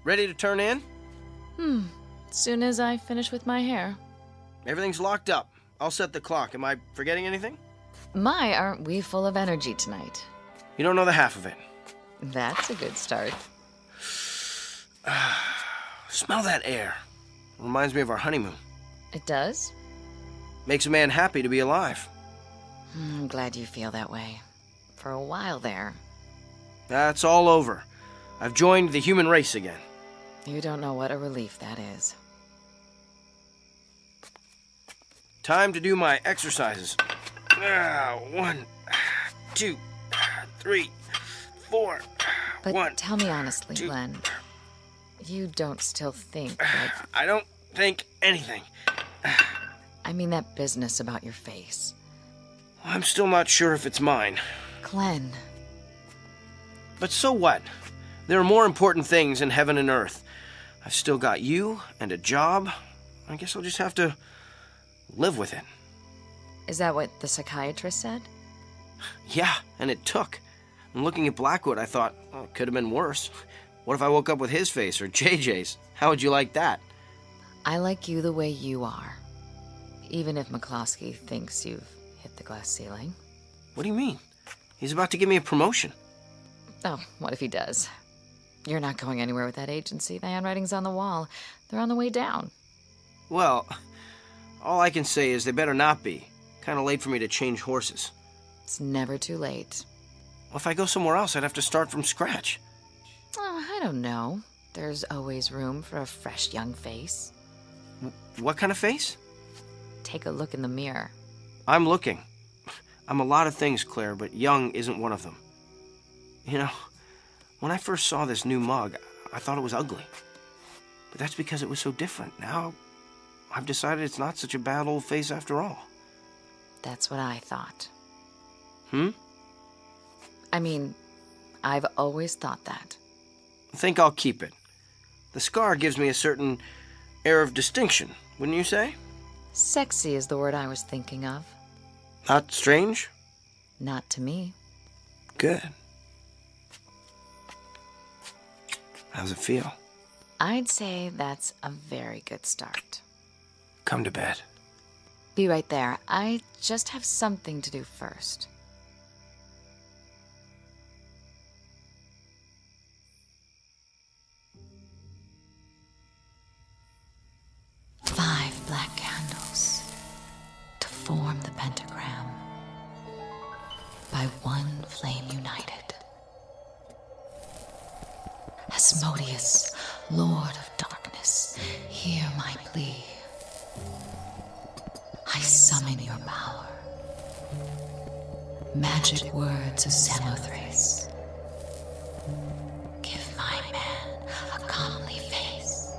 Ready to turn in? Soon as I finish with my hair. Everything's locked up. I'll set the clock. Am I forgetting anything? My, aren't we full of energy tonight? You don't know the half of it. That's a good start. Smell that air. Reminds me of our honeymoon. It does? Makes a man happy to be alive. I'm glad you feel that way. For a while there. That's all over. I've joined the human race again. You don't know what a relief that is. Time to do my exercises. 1, 2, 3, 4. But tell me honestly, Glenn. You don't still think like... I don't think anything. I mean that business about your face. I'm still not sure if it's mine. Glenn. But so what? There are more important things in heaven and earth. I've still got you and a job. I guess I'll just have to live with it. Is that what the psychiatrist said? Yeah, and it took. And looking at Blackwood, I thought, oh, it could have been worse. What if I woke up with his face or JJ's? How would you like that? I like you the way you are. Even if McCloskey thinks you've hit the glass ceiling. What do you mean? He's about to give me a promotion. Oh, what if he does? You're not going anywhere with that agency. The handwriting's on the wall. They're on the way down. Well, all I can say is they better not be. Kind of late for me to change horses. It's never too late. Well, if I go somewhere else, I'd have to start from scratch. Oh, I don't know. There's always room for a fresh young face. What kind of face? Take a look in the mirror. I'm looking. I'm a lot of things, Claire, but young isn't one of them. You know, when I first saw this new mug, I thought it was ugly. But that's because it was so different. Now, I've decided it's not such a bad old face after all. That's what I thought. I mean, I've always thought that. I think I'll keep it. The scar gives me a certain air of distinction, wouldn't you say? Sexy is the word I was thinking of. Not strange? Not to me. Good. How's it feel? I'd say that's a very good start. Come to bed. Be right there. I just have something to do first. Five black candles to form the pentagram. By one flame united. Asmodeus, Lord of Darkness, hear my plea. I summon your power. Magic words of Samothrace. Give my man a comely face.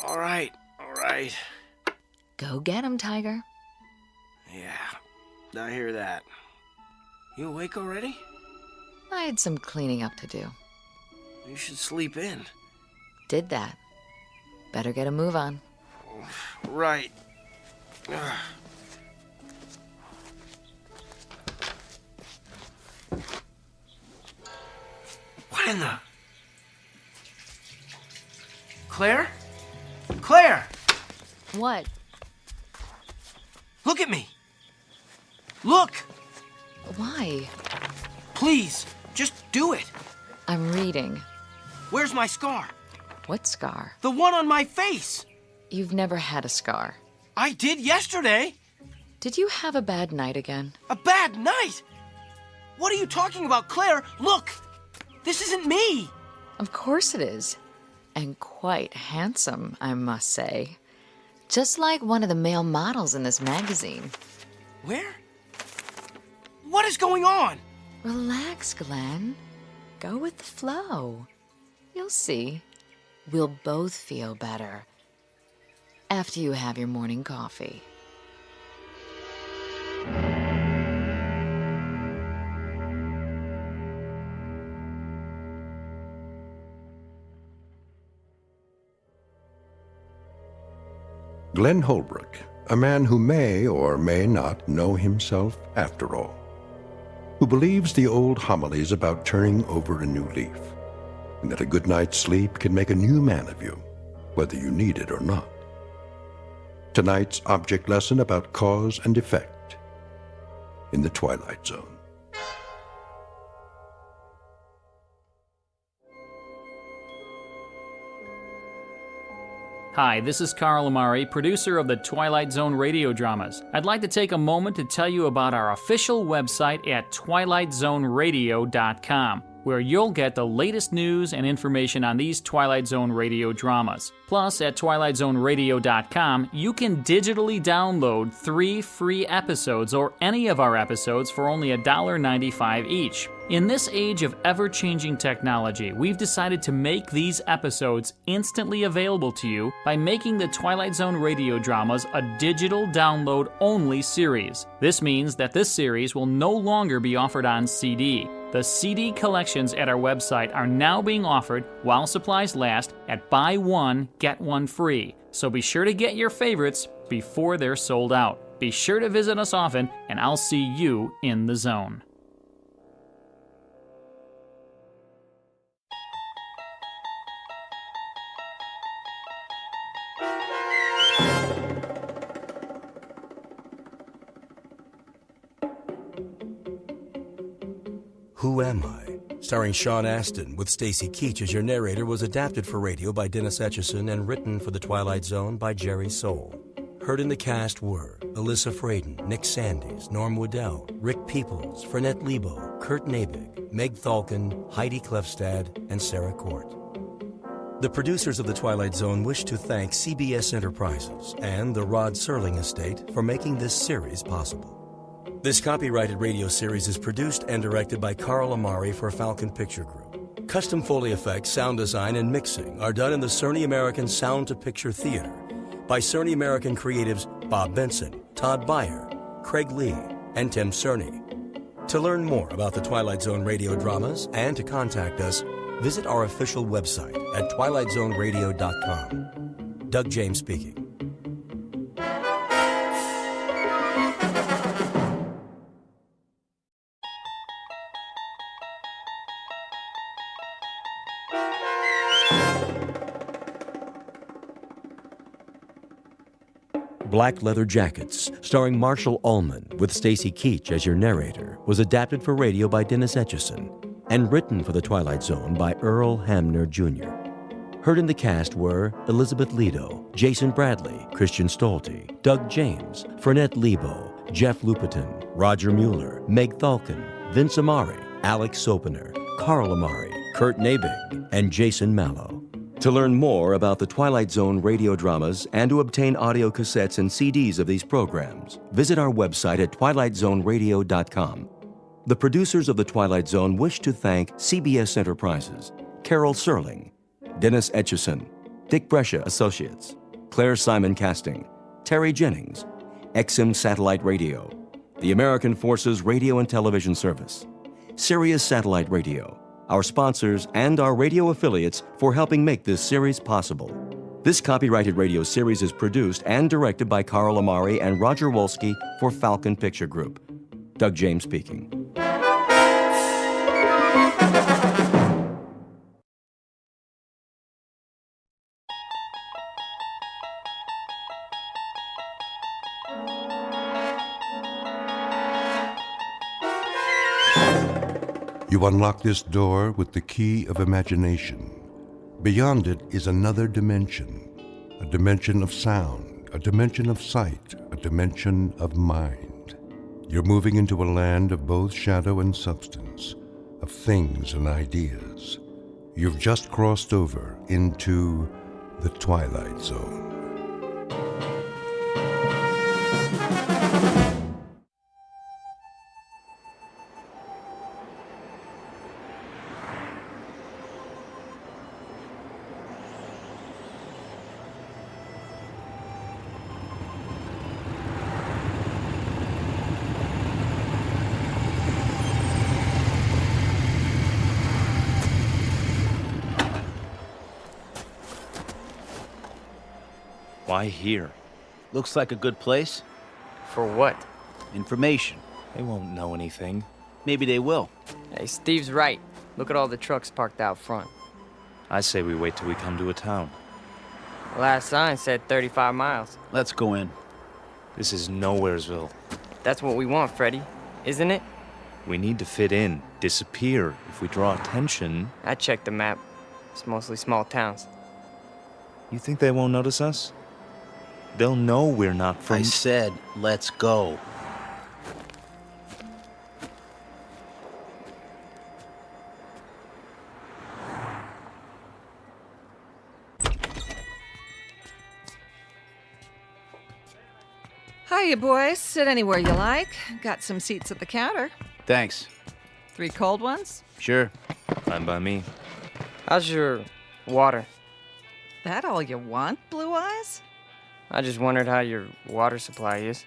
All right. Go get him, Tiger. Yeah, I hear that. You awake already? I had some cleaning up to do. You should sleep in. Did that. Better get a move on. Right. What in the... Claire? Claire! What? Look at me! Look! Why? Please, just do it. I'm reading. Where's my scar? What scar? The one on my face. You've never had a scar. I did yesterday. Did you have a bad night again? A bad night? What are you talking about, Claire? Look! This isn't me! Of course it is. And quite handsome, I must say. Just like one of the male models in this magazine. Where? What is going on? Relax, Glenn. Go with the flow. You'll see. We'll both feel better after you have your morning coffee. Glenn Holbrook, a man who may or may not know himself after all, who believes the old homilies about turning over a new leaf, and that a good night's sleep can make a new man of you, whether you need it or not. Tonight's object lesson about cause and effect in the Twilight Zone. Hi, this is Carl Amari, producer of the Twilight Zone radio dramas. I'd like to take a moment to tell you about our official website at twilightzoneradio.com, where you'll get the latest news and information on these Twilight Zone radio dramas. Plus, at twilightzoneradio.com, you can digitally download 3 free episodes or any of our episodes for only $1.95 each. In this age of ever-changing technology, we've decided to make these episodes instantly available to you by making the Twilight Zone radio dramas a digital download-only series. This means that this series will no longer be offered on CD. The CD collections at our website are now being offered, while supplies last, at buy one, get one free. So be sure to get your favorites before they're sold out. Be sure to visit us often, and I'll see you in the zone. Who Am I? Starring Sean Astin with Stacy Keach as your narrator was adapted for radio by Dennis Etchison and written for The Twilight Zone by Jerry Soule. Heard in the cast were Alyssa Fraden, Nick Sandys, Norm Waddell, Rick Peoples, Fernette Lebo, Kurt Nabig, Meg Thalken, Heidi Klefstad, and Sarah Court. The producers of The Twilight Zone wish to thank CBS Enterprises and the Rod Serling Estate for making this series possible. This copyrighted radio series is produced and directed by Carl Amari for Falcon Picture Group. Custom Foley effects, sound design, and mixing are done in the Cerny American Sound to Picture Theater by Cerny American creatives Bob Benson, Todd Beyer, Craig Lee, and Tim Cerny. To learn more about the Twilight Zone radio dramas and to contact us, visit our official website at twilightzoneradio.com. Doug James speaking. Black Leather Jackets, starring Marshall Ullman with Stacy Keach as your narrator, was adapted for radio by Dennis Etchison and written for The Twilight Zone by Earl Hamner Jr. Heard in the cast were Elizabeth Lido, Jason Bradley, Christian Stolte, Doug James, Fernette Lebo, Jeff Lupetin, Roger Mueller, Meg Thalken, Vince Amari, Alex Sopener, Carl Amari, Kurt Nabig, and Jason Mallow. To learn more about the Twilight Zone radio dramas and to obtain audio cassettes and CDs of these programs, visit our website at twilightzoneradio.com. The producers of The Twilight Zone wish to thank CBS Enterprises, Carol Serling, Dennis Etchison, Dick Brescia Associates, Claire Simon Casting, Terry Jennings, XM Satellite Radio, the American Forces Radio and Television Service, Sirius Satellite Radio, our sponsors, and our radio affiliates for helping make this series possible. This copyrighted radio series is produced and directed by Carl Amari and Roger Wolski for Falcon Picture Group. Doug James speaking. You unlock this door with the key of imagination. Beyond it is another dimension, a dimension of sound, a dimension of sight, a dimension of mind. You're moving into a land of both shadow and substance, of things and ideas. You've just crossed over into the Twilight Zone. Why here? Looks like a good place. For what? Information. They won't know anything. Maybe they will. Hey, Steve's right. Look at all the trucks parked out front. I say we wait till we come to a town. The last sign said 35 miles. Let's go in. This is Nowheresville. That's what we want, Freddy, isn't it? We need to fit in, disappear. If we draw attention... I checked the map. It's mostly small towns. You think they won't notice us? They'll know we're not from... I said, let's go. Hiya, boys. Sit anywhere you like. Got some seats at the counter. Thanks. 3 cold ones? Sure. Fine by me. How's your water? That all you want, Blue Eyes? I just wondered how your water supply is.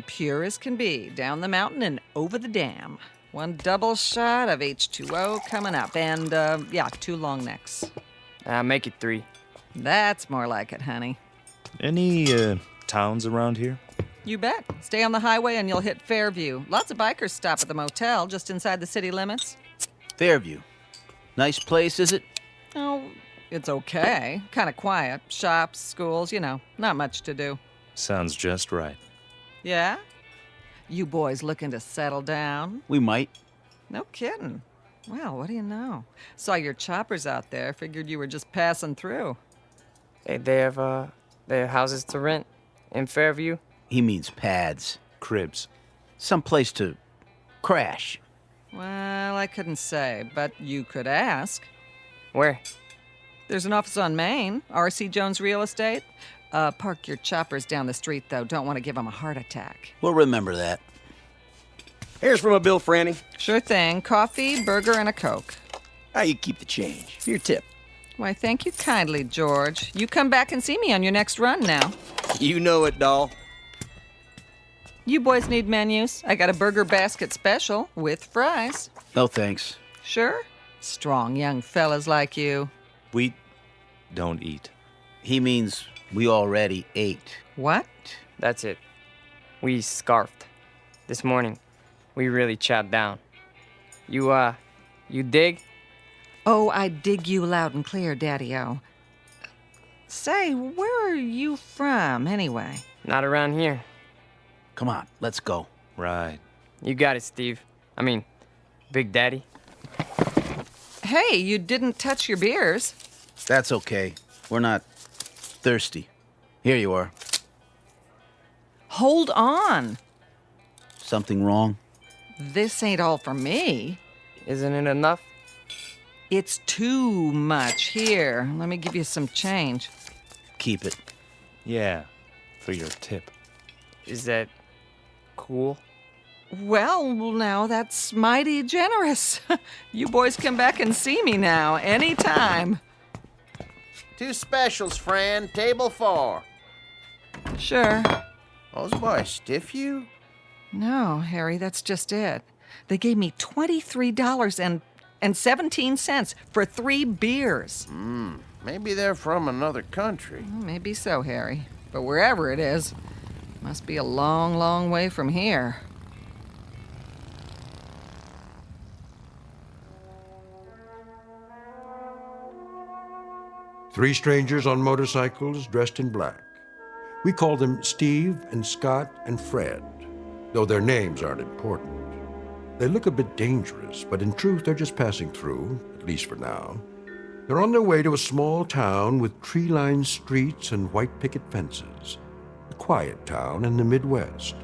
Pure as can be. Down the mountain and over the dam. 1 double shot of H2O coming up. And, 2 long necks. Make it 3. That's more like it, honey. Any, towns around here? You bet. Stay on the highway and you'll hit Fairview. Lots of bikers stop at the motel just inside the city limits. Fairview. Nice place, is it? Oh, it's okay. Kind of quiet. Shops, schools, not much to do. Sounds just right. Yeah? You boys looking to settle down? We might. No kidding. Well, what do you know? Saw your choppers out there. Figured you were just passing through. Hey, they have houses to rent in Fairview? He means pads. Cribs. Some place to crash. Well, I couldn't say, but you could ask. Where? There's an office on Main, R.C. Jones Real Estate. Park your choppers down the street, though. Don't want to give them a heart attack. We'll remember that. Here's from a bill, Franny. Sure thing. Coffee, burger, and a Coke. How you keep the change? Your tip. Why, thank you kindly, George. You come back and see me on your next run now. You know it, doll. You boys need menus? I got a burger basket special with fries. No thanks. Sure? Strong young fellas like you. We don't eat. He means we already ate. What? That's it. We scarfed. This morning, we really chowed down. You dig? Oh, I dig you loud and clear, Daddy-O. Say, where are you from, anyway? Not around here. Come on, let's go. Right. You got it, Steve. I mean, Big Daddy. Hey, you didn't touch your beers. That's okay. We're not thirsty. Here you are. Hold on. Something wrong? This ain't all for me. Isn't it enough? It's too much. Here, let me give you some change. Keep it. Yeah, for your tip. Is that cool? Well, now that's mighty generous. You boys come back and see me now, anytime. 2 specials, Fran. Table 4. Sure. Those boys stiff you? No, Harry, that's just it. They gave me $23.17 for 3 beers. Maybe they're from another country. Maybe so, Harry. But wherever it is, must be a long, long way from here. Three strangers on motorcycles dressed in black. We call them Steve and Scott and Fred, though their names aren't important. They look a bit dangerous, but in truth, they're just passing through, at least for now. They're on their way to a small town with tree-lined streets and white picket fences. A quiet town in the Midwest.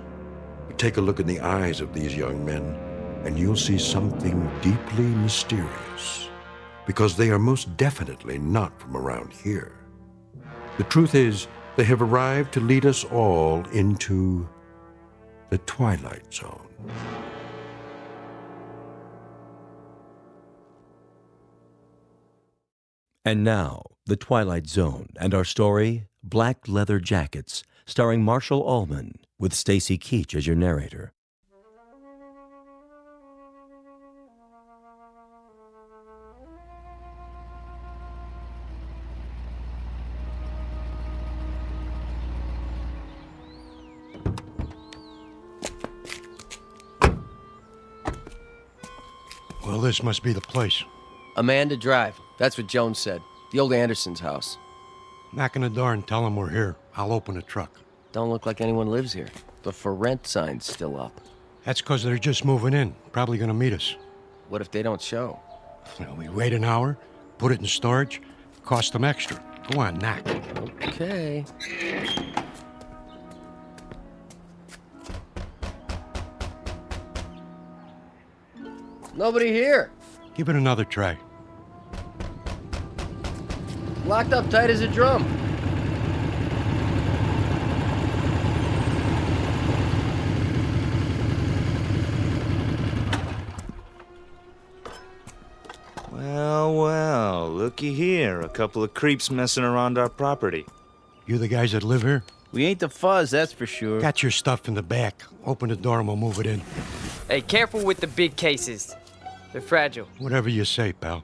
But take a look in the eyes of these young men, and you'll see something deeply mysterious. Because they are most definitely not from around here. The truth is, they have arrived to lead us all into the Twilight Zone. And now, The Twilight Zone and our story, Black Leather Jackets, starring Marshall Allman, with Stacy Keach as your narrator. Well, this must be the place. Amanda Drive. That's what Jones said. The old Anderson's house. Knock on the door and tell them we're here. I'll open the truck. Don't look like anyone lives here. The for rent sign's still up. That's because they're just moving in. Probably gonna meet us. What if they don't show? Well, we wait an hour, put it in storage, cost them extra. Go on, knock. Okay. Nobody here. Give it another try. Locked up tight as a drum. Well, looky here. A couple of creeps messing around our property. You the guys that live here? We ain't the fuzz, that's for sure. Got your stuff in the back. Open the door and we'll move it in. Hey, careful with the big cases. They're fragile. Whatever you say, pal.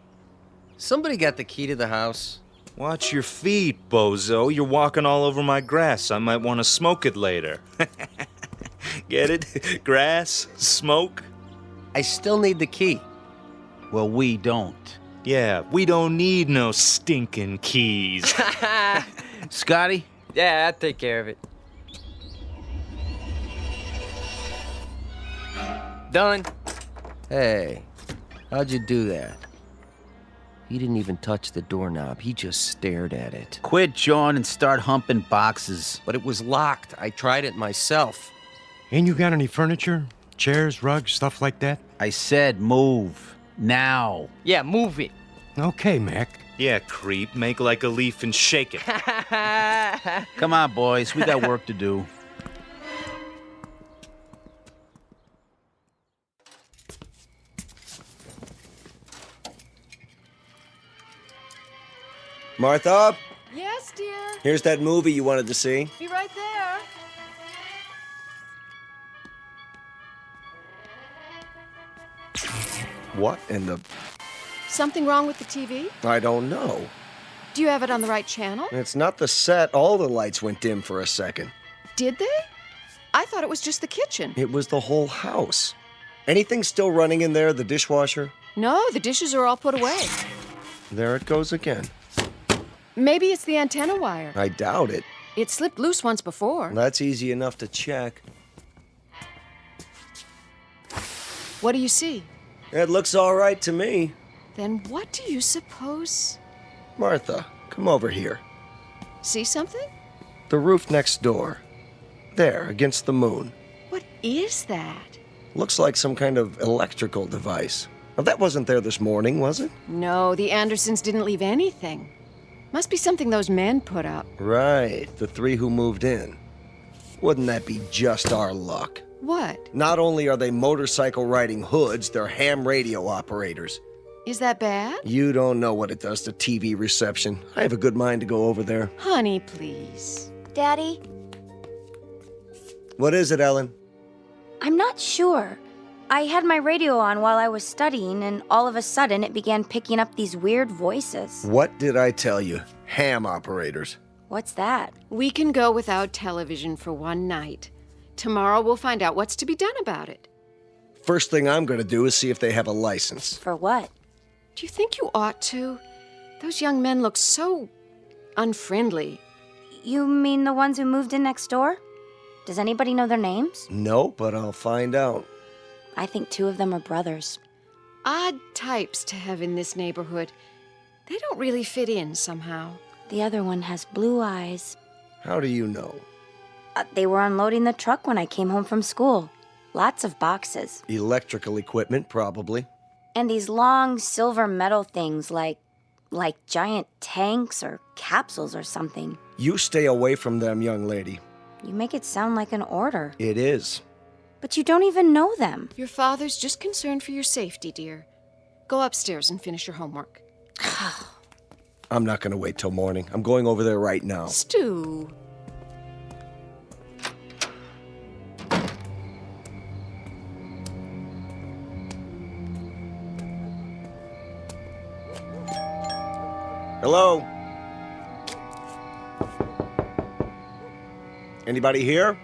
Somebody got the key to the house. Watch your feet, bozo. You're walking all over my grass. I might want to smoke it later. Get it? Grass? Smoke? I still need the key. Well, we don't. Yeah, we don't need no stinking keys. Scotty? Yeah, I'll take care of it. Done. Hey, how'd you do that? He didn't even touch the doorknob. He just stared at it. Quit, John, and start humping boxes. But it was locked. I tried it myself. Ain't you got any furniture? Chairs, rugs, stuff like that? I said move. Now. Yeah, move it. Okay, Mac. Yeah, creep. Make like a leaf and shake it. Come on, boys. We got work to do. Martha, Yes, dear. here's that movie you wanted to see. Be right there. What in the... Something wrong with the TV? I don't know. Do you have it on the right channel? It's not the set. All the lights went dim for a second. Did they? I thought it was just the kitchen. It was the whole house. Anything still running in there, the dishwasher? No, the dishes are all put away. There it goes again. Maybe it's the antenna wire. I doubt it. It slipped loose once before. That's easy enough to check. What do you see? It looks all right to me. Then what do you suppose? Martha, come over here. See something? The roof next door. There, against the moon. What is that? Looks like some kind of electrical device. Well, that wasn't there this morning, was it? No, the Andersons didn't leave anything. Must be something those men put up. Right, the 3 who moved in. Wouldn't that be just our luck? What? Not only are they motorcycle-riding hoods, they're ham radio operators. Is that bad? You don't know what it does to TV reception. I have a good mind to go over there. Honey, please. Daddy, What is it, Ellen? I'm not sure. I had my radio on while I was studying, and all of a sudden it began picking up these weird voices. What did I tell you? Ham operators. What's that? We can go without television for one night. Tomorrow we'll find out what's to be done about it. First thing I'm going to do is see if they have a license. For what? Do you think you ought to? Those young men look so unfriendly. You mean the ones who moved in next door? Does anybody know their names? No, but I'll find out. I think 2 of them are brothers. Odd types to have in this neighborhood. They don't really fit in somehow. The other one has blue eyes. How do you know? They were unloading the truck when I came home from school. Lots of boxes. Electrical equipment, probably. And these long silver metal things like giant tanks or capsules or something. You stay away from them, young lady. You make it sound like an order. It is. But you don't even know them. Your father's just concerned for your safety, dear. Go upstairs and finish your homework. I'm not going to wait till morning. I'm going over there right now. Stu. Hello? Anybody here?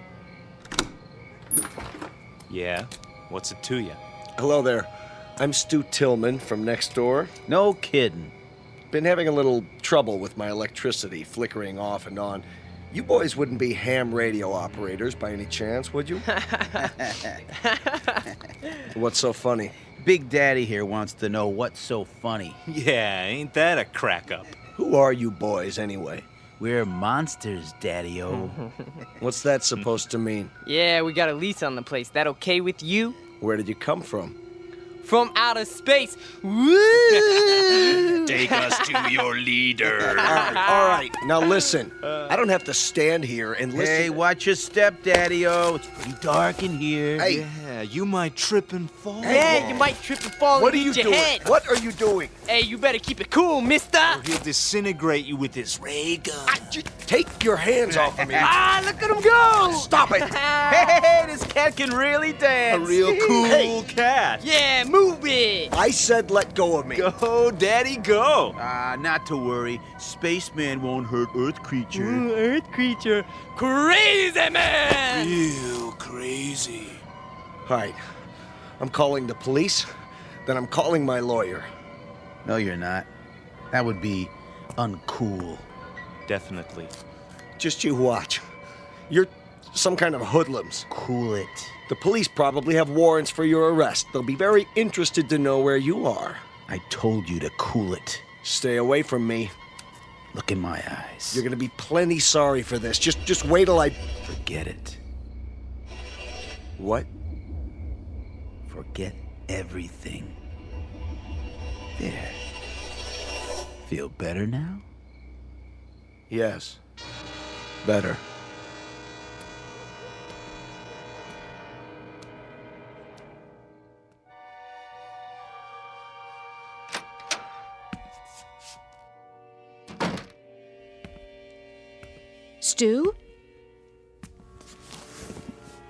Yeah? What's it to you? Hello there. I'm Stu Tillman from next door. No kidding. Been having a little trouble with my electricity, flickering off and on. You boys wouldn't be ham radio operators by any chance, would you? What's so funny? Big Daddy here wants to know what's so funny. Yeah, ain't that a crack up? Who are you boys, anyway? We're monsters, Daddy-o. What's that supposed to mean? Yeah, we got a lease on the place. That okay with you? Where did you come from? From outer space. Woo! Take us to your leader. All right. Now listen. I don't have to stand here and listen. Hey, watch your step, Daddy-o. It's pretty dark in here. Hey. Yeah, you might trip and fall. Yeah, you might trip and fall What and are you hit your doing? head. What are you doing? Hey, you better keep it cool, mister. He'll disintegrate you with his ray gun. Take your hands off of me. Ah, look at him go. Stop it. Hey, this cat can really A dance. real cool Hey. cat. Yeah, move it. I said let go of me. Go, Daddy, go. Not to worry. Spaceman won't hurt Earth creature. Earth creature. Crazy man. Real crazy. All right. I'm calling the police. Then I'm calling my lawyer. No, you're not. That would be uncool. Definitely. Just you watch. You're some kind of hoodlums. Cool it. The police probably have warrants for your arrest. They'll be very interested to know where you are. I told you to cool it. Stay away from me. Look in my eyes. You're gonna be plenty sorry for this. Just wait till I... Forget it. What? Forget everything. There. Feel better now? Yes. Better. Stu?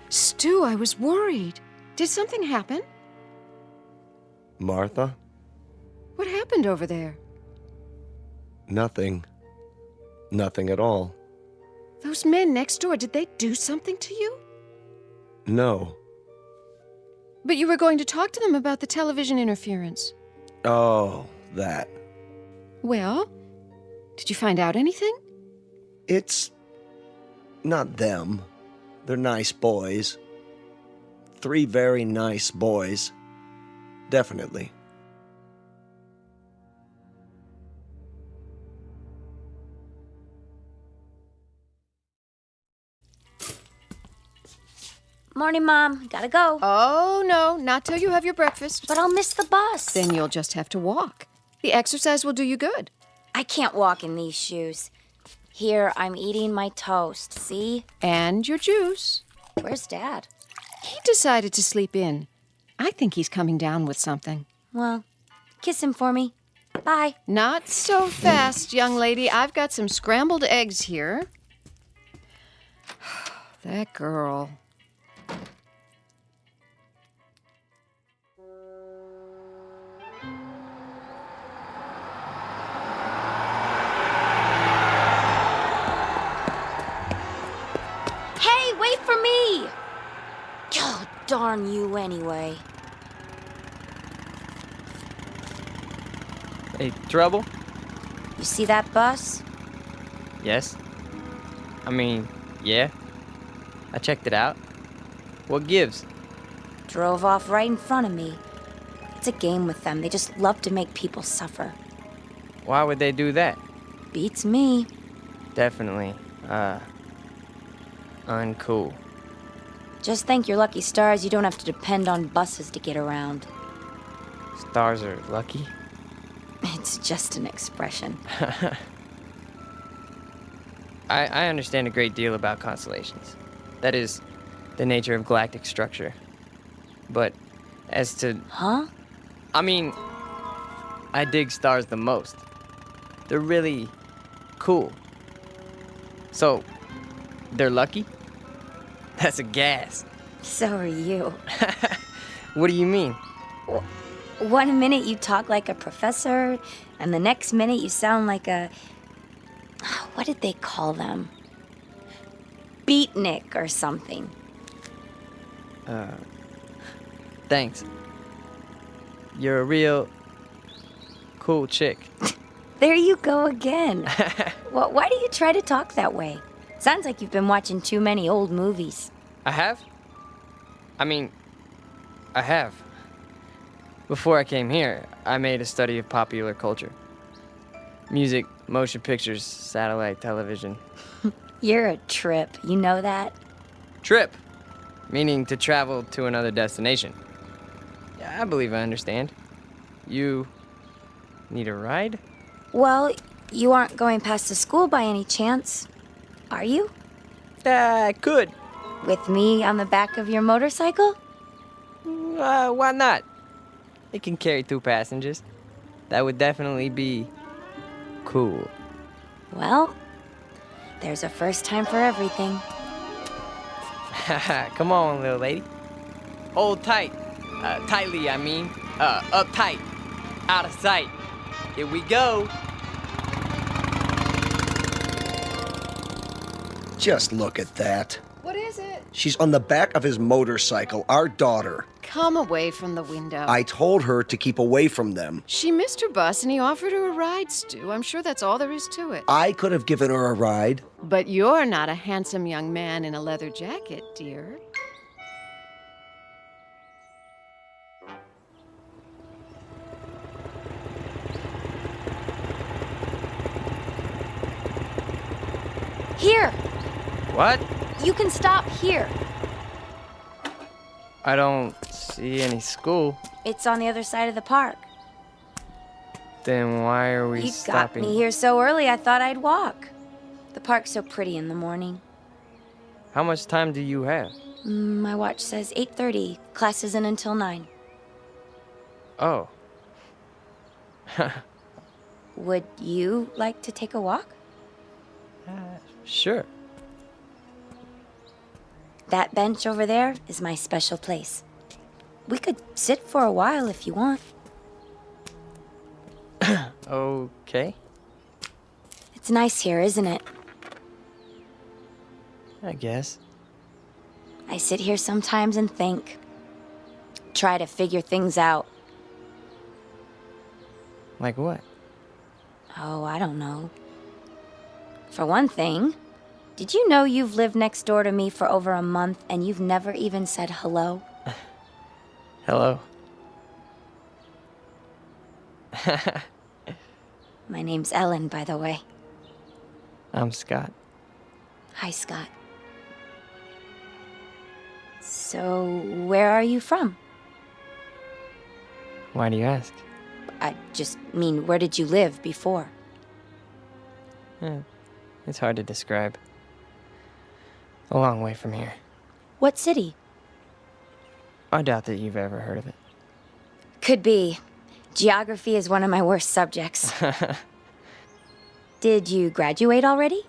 Stu, I was worried. Did something happen? Martha? What happened over there? Nothing. Nothing at all. Those men next door, did they do something to you? No. But you were going to talk to them about the television interference. Oh, that. Well, did you find out anything? It's not them. They're nice boys. 3 very nice boys. Definitely. Morning, Mom. Gotta go. Oh, no, not till you have your breakfast. But I'll miss the bus. Then you'll just have to walk. The exercise will do you good. I can't walk in these shoes. Here, I'm eating my toast, see? And your juice. Where's Dad? He decided to sleep in. I think he's coming down with something. Well, kiss him for me. Bye. Not so fast, young lady. I've got some scrambled eggs here. That girl. Hey, wait for me! Oh, darn you anyway. Hey, trouble? You see that bus? Yes. I mean, yeah. I checked it out. What gives? Drove off right in front of me. It's a game with them. They just love to make people suffer. Why would they do that? Beats me. Definitely, uncool. Just thank your lucky stars you don't have to depend on buses to get around. Stars are lucky? It's just an expression. I understand a great deal about constellations. That is, the nature of galactic structure. But as to... Huh? I mean, I dig stars the most. They're really cool. So, they're lucky? That's a gas. So are you. What do you mean? One minute you talk like a professor, and the next minute you sound like a... What did they call them? Beatnik or something. Thanks. You're a real cool chick. There you go again. Well, why do you try to talk that way? Sounds like you've been watching too many old movies. I have? I mean, I have. Before I came here, I made a study of popular culture. Music, motion pictures, satellite television. You're a trip, you know that? Trip, meaning to travel to another destination. Yeah, I believe I understand. You need a ride? Well, you aren't going past the school by any chance, are you? I could. With me on the back of your motorcycle? Why not? It can carry 2 passengers. That would definitely be cool. Well, there's a first time for everything. Come on, little lady. Hold tight. Tightly, I mean. Uptight. Out of sight. Here we go. Just look at that. What is it? She's on the back of his motorcycle, our daughter. Come away from the window. I told her to keep away from them. She missed her bus and he offered her a ride, Stu. I'm sure that's all there is to it. I could have given her a ride. But you're not a handsome young man in a leather jacket, dear. Here! What? You can stop here. I don't see any school. It's on the other side of the park. Then why are we You stopping? got me here so early I thought I'd walk. The park's so pretty in the morning. How much time do you have? My watch says 8:30. Class isn't until 9. Oh. Would you like to take a walk? Sure. That bench over there is my special place. We could sit for a while if you want. Okay. It's nice here, isn't it? I guess. I sit here sometimes and think. Try to figure things out. Like what? Oh, I don't know. For one thing, did you know you've lived next door to me for over a month and you've never even said hello? Hello. My name's Ellen, by the way. I'm Scott. Hi, Scott. So, where are you from? Why do you ask? I just mean, where did you live before? It's hard to describe. A long way from here. What city? I doubt that you've ever heard of it. Could be. Geography is one of my worst subjects. Did you graduate already?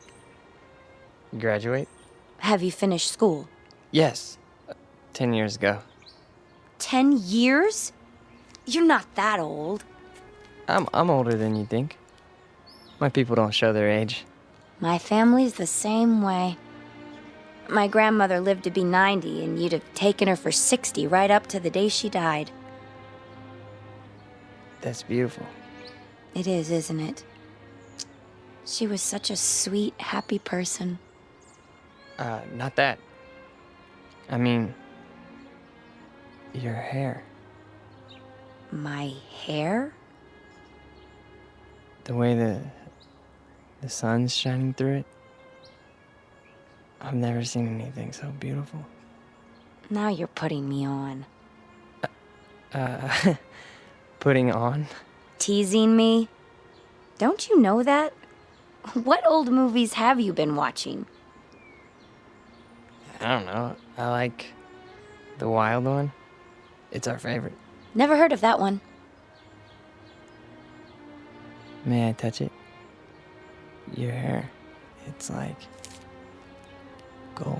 Graduate? Have you finished school? Yes. 10 years ago. 10 years? You're not that old. I'm older than you think. My people don't show their age. My family's the same way. My grandmother lived to be 90, and you'd have taken her for 60 right up to the day she died. That's beautiful. It is, isn't it? She was such a sweet, happy person. Not that. I mean, your hair. My hair? The way the sun's shining through it. I've never seen anything so beautiful. Now you're putting me on. Putting on? Teasing me? Don't you know that? What old movies have you been watching? I don't know. I like the wild one. It's our favorite. Never heard of that one. May I touch it? Your hair. It's like gold.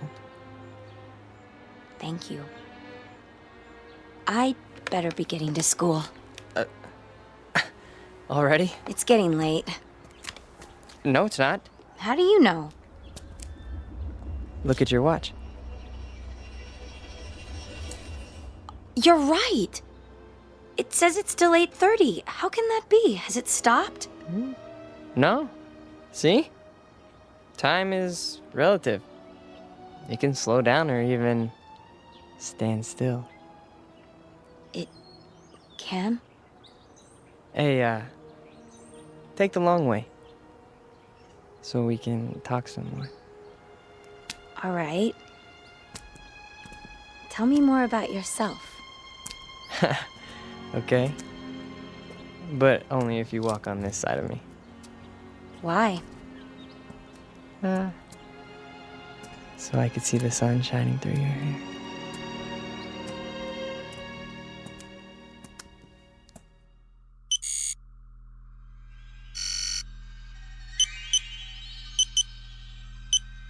Thank you. I'd better be getting to school. Already? It's getting late. No, it's not. How do you know? Look at your watch. You're right. It says it's still 8:30. How can that be? Has it stopped? No. See? Time is relative. It can slow down or even stand still. It can? Hey, take the long way. So we can talk some more. All right. Tell me more about yourself. Okay. But only if you walk on this side of me. Why? So I could see the sun shining through your hair.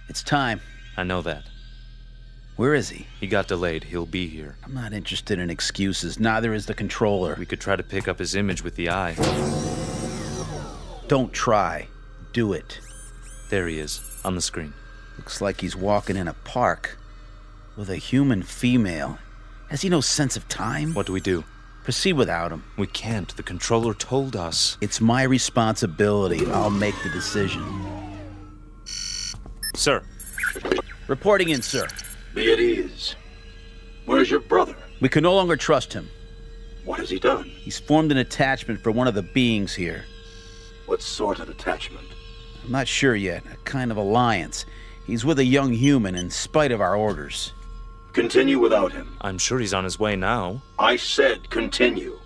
It's time. I know that. Where is he? He got delayed. He'll be here. I'm not interested in excuses. Neither is the controller. We could try to pick up his image with the eye. Don't try. Do it. There he is, on the screen. Looks like he's walking in a park with a human female. Has he no sense of time? What do we do? Proceed without him. We can't. The controller told us. It's my responsibility. I'll make the decision. Sir. Reporting in, sir. Be at ease. Where's your brother? We can no longer trust him. What has he done? He's formed an attachment for one of the beings here. What sort of attachment? I'm not sure yet. A kind of alliance. He's with a young human in spite of our orders. Continue without him. I'm sure he's on his way now. I said continue.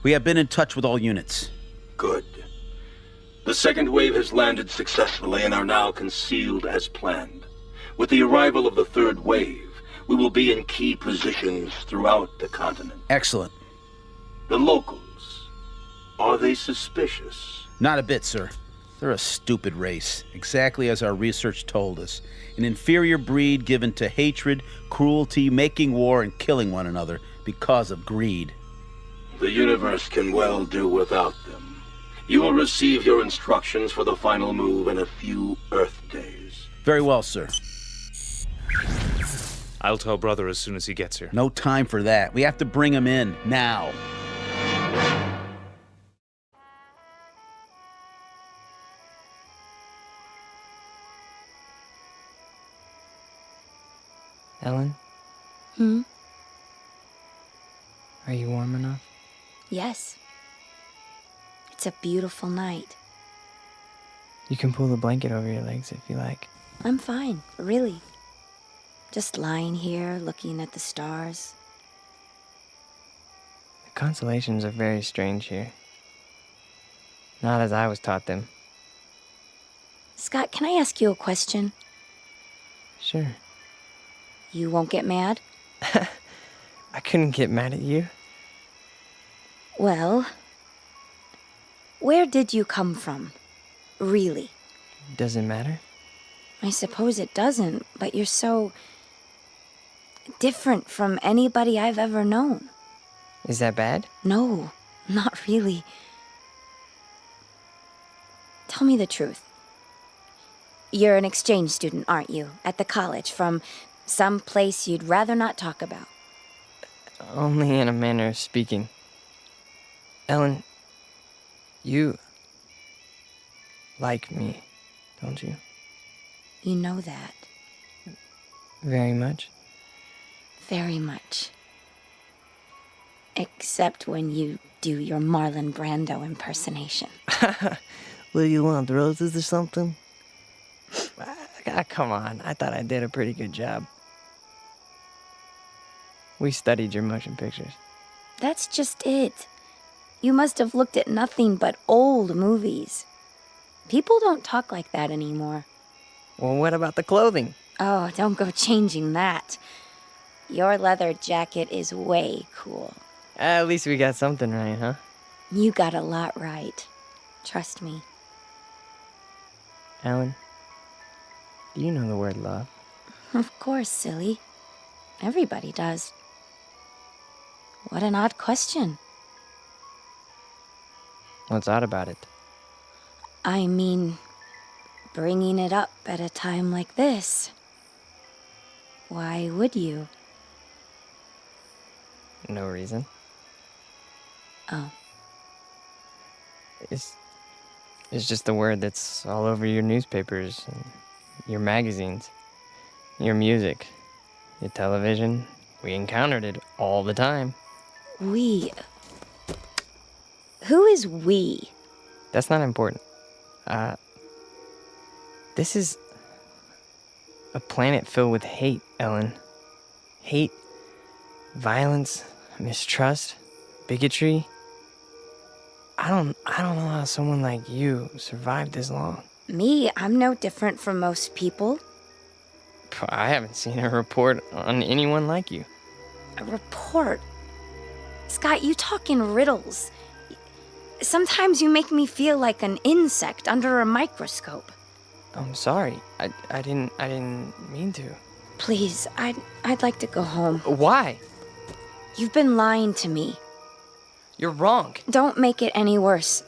We have been in touch with all units. Good. The second wave has landed successfully and are now concealed as planned. With the arrival of the third wave, we will be in key positions throughout the continent. Excellent. The locals, are they suspicious? Not a bit, sir. They're a stupid race, exactly as our research told us. An inferior breed given to hatred, cruelty, making war, and killing one another because of greed. The universe can well do without them. You will receive your instructions for the final move in a few Earth days. Very well, sir. I'll tell brother as soon as he gets here. No time for that. We have to bring him in, now. Ellen? Hmm? Are you warm enough? Yes. It's a beautiful night. You can pull the blanket over your legs if you like. I'm fine, really. Just lying here, looking at the stars. The constellations are very strange here. Not as I was taught them. Scott, can I ask you a question? Sure. You won't get mad? I couldn't get mad at you. Well, where did you come from? Really? Does it matter? I suppose it doesn't, but you're so different from anybody I've ever known. Is that bad? No, not really. Tell me the truth. You're an exchange student, aren't you? At the college, from some place you'd rather not talk about. Only in a manner of speaking. Ellen, you like me, don't you? You know that. Very much? Very much. Except when you do your Marlon Brando impersonation. What do you want, roses or something? Come on, I thought I did a pretty good job. We studied your motion pictures. That's just it. You must have looked at nothing but old movies. People don't talk like that anymore. Well, what about the clothing? Oh, don't go changing that. Your leather jacket is way cool. At least we got something right, huh? You got a lot right. Trust me. Ellen, do you know the word love? Of course, silly. Everybody does. What an odd question. What's odd about it? I mean, bringing it up at a time like this. Why would you? No reason. Oh. It's just the word that's all over your newspapers, and your magazines, your music, your television. We encountered it all the time. We? Who is we? That's not important. This is a planet filled with hate, Ellen. Hate, violence, mistrust, bigotry. I don't know how someone like you survived this long. Me? I'm no different from most people. I haven't seen a report on anyone like you. A report? Scott, you talk in riddles. Sometimes you make me feel like an insect under a microscope. I'm sorry. I didn't mean to. Please, I'd like to go home. Why? You've been lying to me. You're wrong. Don't make it any worse.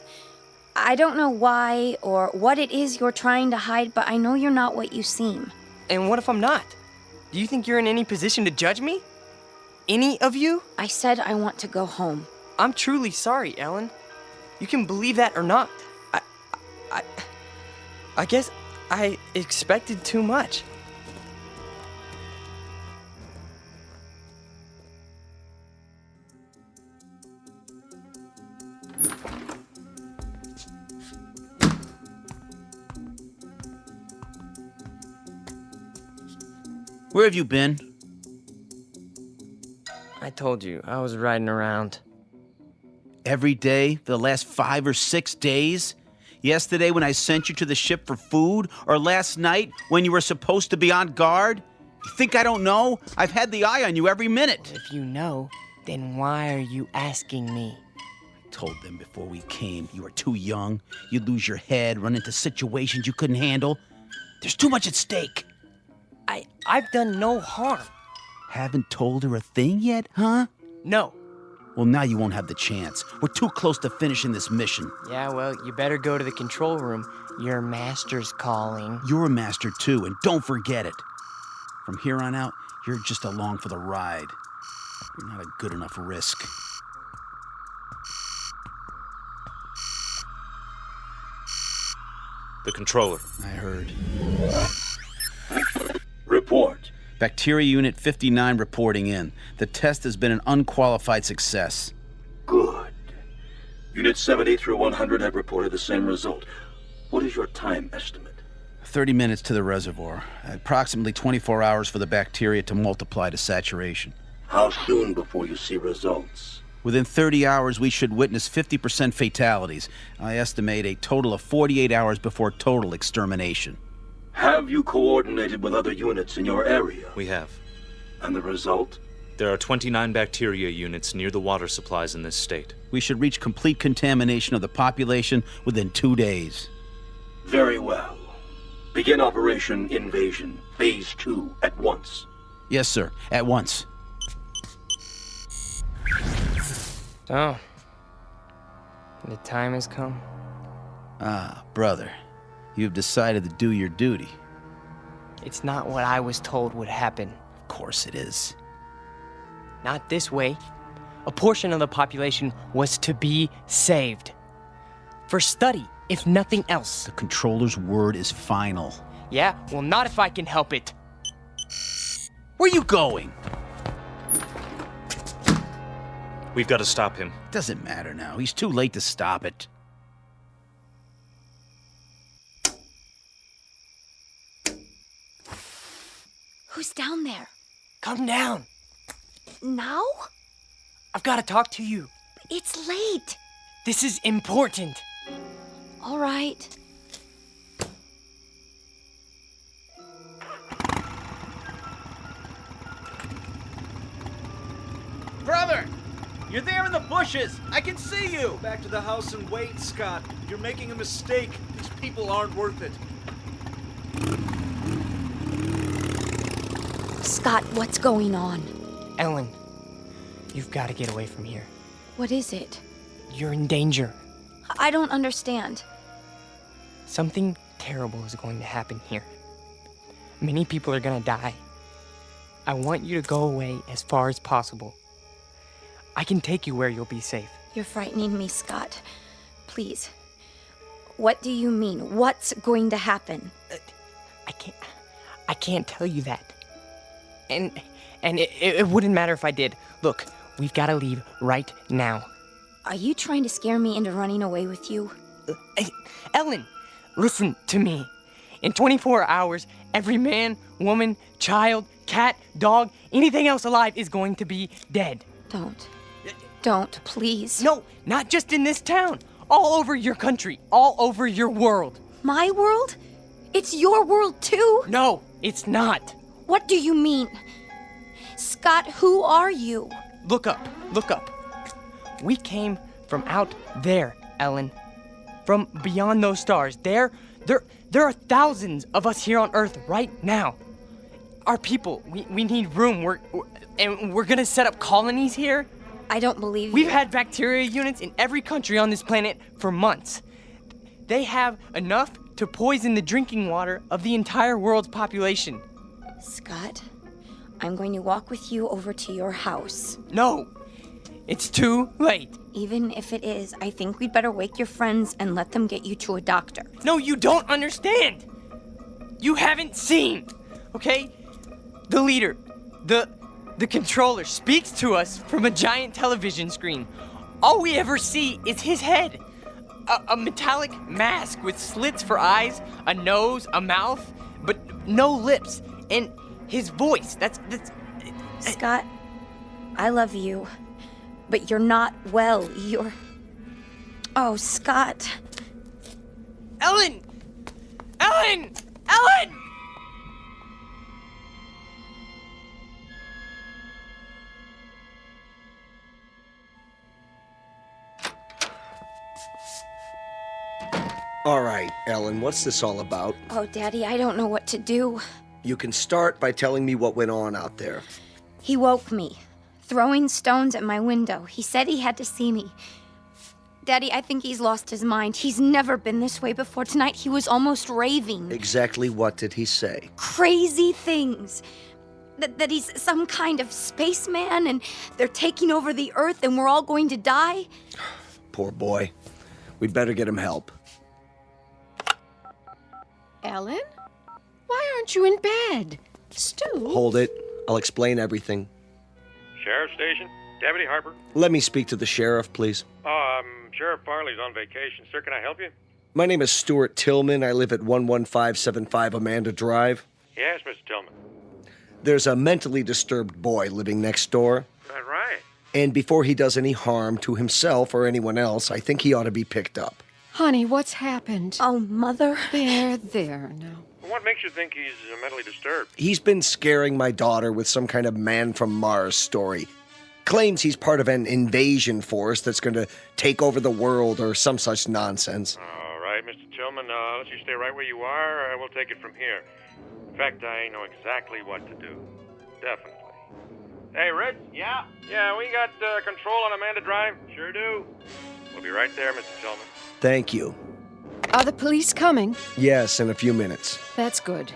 I don't know why or what it is you're trying to hide, but I know you're not what you seem. And what if I'm not? Do you think you're in any position to judge me? Any of you? I said I want to go home. I'm truly sorry, Ellen. You can believe that or not. I guess I expected too much. Where have you been? I told you, I was riding around. Every day for the last 5 or 6 days? Yesterday when I sent you to the ship for food? Or last night when you were supposed to be on guard? You think I don't know? I've had the eye on you every minute. If you know, then why are you asking me? Told them before we came you were too young. You'd lose your head, run into situations you couldn't handle. There's too much at stake. I've done no harm. Haven't told her a thing yet, huh? No. Well, now you won't have the chance. We're too close to finishing this mission. Yeah, well, you better go to the control room. Your master's calling. You're a master, too, and don't forget it. From here on out, you're just along for the ride. You're not a good enough risk. The controller. I heard. Report. Bacteria Unit 59 reporting in. The test has been an unqualified success. Good. Unit 70 through 100 have reported the same result. What is your time estimate? 30 minutes to the reservoir. Approximately 24 hours for the bacteria to multiply to saturation. How soon before you see results? Within 30 hours, we should witness 50% fatalities. I estimate a total of 48 hours before total extermination. Have you coordinated with other units in your area? We have. And the result? There are 29 bacteria units near the water supplies in this state. We should reach complete contamination of the population within 2 days. Very well. Begin Operation Invasion, Phase 2, at once. Yes, sir. At once. So, the time has come. Ah, brother. You've decided to do your duty. It's not what I was told would happen. Of course it is. Not this way. A portion of the population was to be saved. For study, if nothing else. The controller's word is final. Yeah, well, not if I can help it. Where are you going? We've got to stop him. Doesn't matter now. He's too late to stop it. Who's down there? Come down. Now? I've got to talk to you. It's late. This is important. All right. Brother! You're there in the bushes! I can see you! Back to the house and wait, Scott. You're making a mistake. These people aren't worth it. Scott, what's going on? Ellen, you've got to get away from here. What is it? You're in danger. I don't understand. Something terrible is going to happen here. Many people are going to die. I want you to go away as far as possible. I can take you where you'll be safe. You're frightening me, Scott. Please. What do you mean? What's going to happen? I can't tell you that. And it wouldn't matter if I did. Look, we've got to leave right now. Are you trying to scare me into running away with you? Ellen, listen to me. In 24 hours, every man, woman, child, cat, dog, anything else alive is going to be dead. Don't, please. No, not just in this town. All over your country. All over your world. My world? It's your world too? No, it's not. What do you mean? Scott, who are you? Look up. We came from out there, Ellen. From beyond those stars. There are thousands of us here on Earth right now. Our people, we need room. We're gonna set up colonies here. I don't believe you. We've had bacteria units in every country on this planet for months. They have enough to poison the drinking water of the entire world's population. Scott, I'm going to walk with you over to your house. No, it's too late. Even if it is, I think we'd better wake your friends and let them get you to a doctor. No, you don't understand. You haven't seen, okay? The leader, the controller speaks to us from a giant television screen. All we ever see is his head. A metallic mask with slits for eyes, a nose, a mouth, but no lips. And his voice, that's... Scott, I love you, but you're not well. You're... Oh, Scott. Ellen! All right, Ellen, what's this all about? Oh, Daddy, I don't know what to do. You can start by telling me what went on out there. He woke me, throwing stones at my window. He said he had to see me. Daddy, I think he's lost his mind. He's never been this way before. Tonight, he was almost raving. Exactly what did he say? Crazy things. That he's some kind of spaceman and they're taking over the Earth and we're all going to die. Poor boy. We'd better get him help. Ellen? Why aren't you in bed? Stu? Hold it. I'll explain everything. Sheriff's Station? Deputy Harper? Let me speak to the sheriff, please. Sheriff Farley's on vacation. Sir, can I help you? My name is Stuart Tillman. I live at 11575 Amanda Drive. Yes, Mr. Tillman. There's a mentally disturbed boy living next door. That right? And before he does any harm to himself or anyone else, I think he ought to be picked up. Honey, what's happened? Oh, Mother. There now. What makes you think he's mentally disturbed? He's been scaring my daughter with some kind of man from Mars story. Claims he's part of an invasion force that's going to take over the world or some such nonsense. All right, Mr. Tillman, let's you stay right where you are. We'll take it from here. In fact, I know exactly what to do. Definitely. Hey, Red? Yeah? Yeah, we got control on Amanda Drive? Sure do. We'll be right there, Mr. Tillman. Thank you. Are the police coming? Yes, in a few minutes. That's good.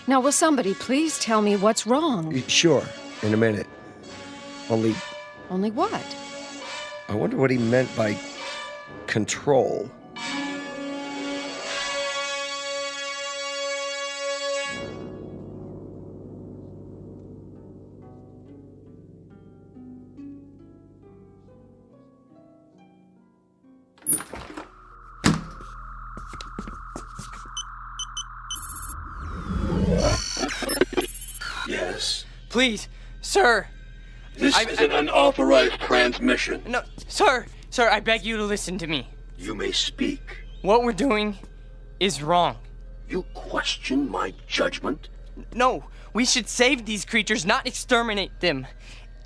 Now, will somebody please tell me what's wrong? Sure, in a minute. Only what? I wonder what he meant by control. Yes. Please, sir. This is an unauthorized transmission. No, sir, I beg you to listen to me. You may speak. What we're doing is wrong. You question my judgment? No, we should save these creatures, not exterminate them.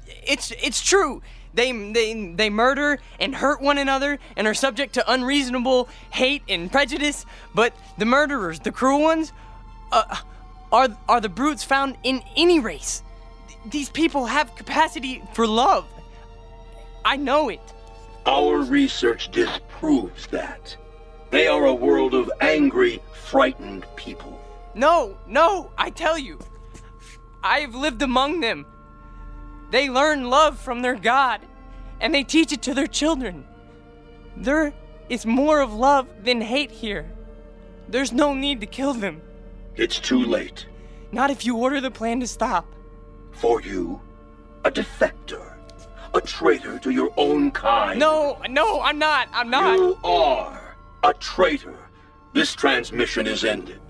It's true. They murder and hurt one another and are subject to unreasonable hate and prejudice, but the murderers, the cruel ones, are the brutes found in any race. These people have capacity for love. I know it. Our research disproves that. They are a world of angry, frightened people. No, I tell you. I've lived among them. They learn love from their God, and they teach it to their children. There is more of love than hate here. There's no need to kill them. It's too late. Not if you order the plan to stop. For you, a defector, a traitor to your own kind. No, I'm not. You are a traitor. This transmission is ended.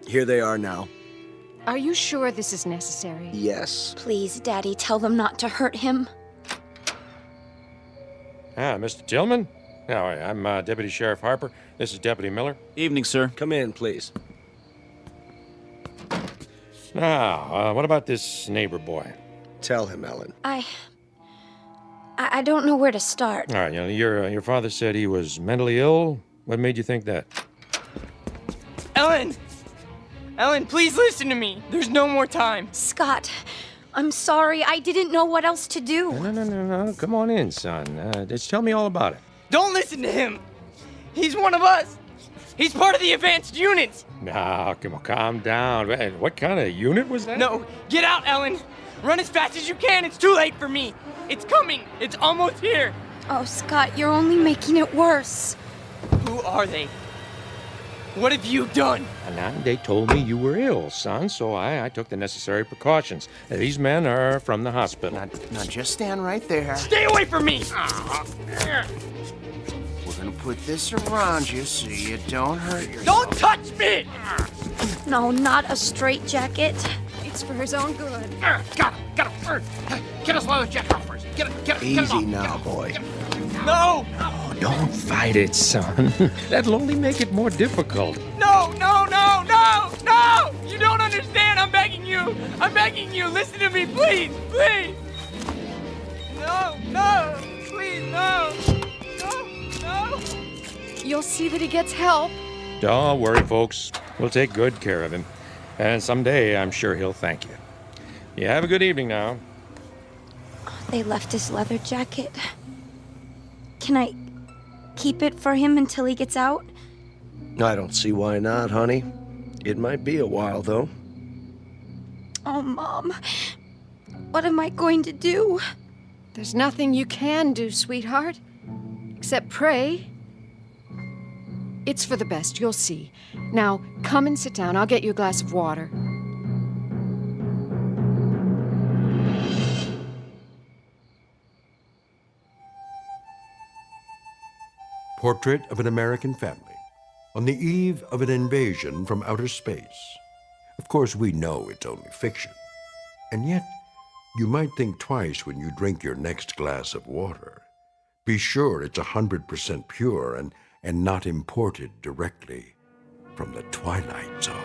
Here they are now. Are you sure this is necessary? Yes. Please, Daddy, tell them not to hurt him. Mr. Tillman? No, I'm Deputy Sheriff Harper. This is Deputy Miller. Evening, sir. Come in, please. Now, what about this neighbor boy? Tell him, Ellen. I don't know where to start. All right, your father said he was mentally ill. What made you think that? Ellen, please listen to me. There's no more time. Scott, I'm sorry. I didn't know what else to do. No. Come on in, son. Just tell me all about it. Don't listen to him. He's one of us. He's part of the advanced units. No, come on, calm down. What kind of unit was that? No, get out, Ellen. Run as fast as you can. It's too late for me. It's coming. It's almost here. Oh, Scott, you're only making it worse. Who are they? What have you done? Now, they told me you were ill, son, so I took the necessary precautions. These men are from the hospital. Now, just stand right there. Stay away from me! We're gonna put this around you so you don't hurt yourself. Don't touch me! No, not a straitjacket. It's for his own good. Got him. Get us one of those jackets off first. Get it Easy off. now, boy. No! Oh, don't fight it, son. That'll only make it more difficult. No! You don't understand! begging you, listen to me, please, please. No, please, no. No. You'll see that he gets help. Don't worry, folks. We'll take good care of him. And someday, I'm sure he'll thank you. You have a good evening now. They left his leather jacket. Can I keep it for him until he gets out? I don't see why not, honey. It might be a while, though. Oh, Mom. What am I going to do? There's nothing you can do, sweetheart, except pray. It's for the best, you'll see. Now, come and sit down. I'll get you a glass of water. Portrait of an American family on the eve of an invasion from outer space. Of course, we know it's only fiction. And yet, you might think twice when you drink your next glass of water. Be sure it's 100% pure and not imported directly from the Twilight Zone.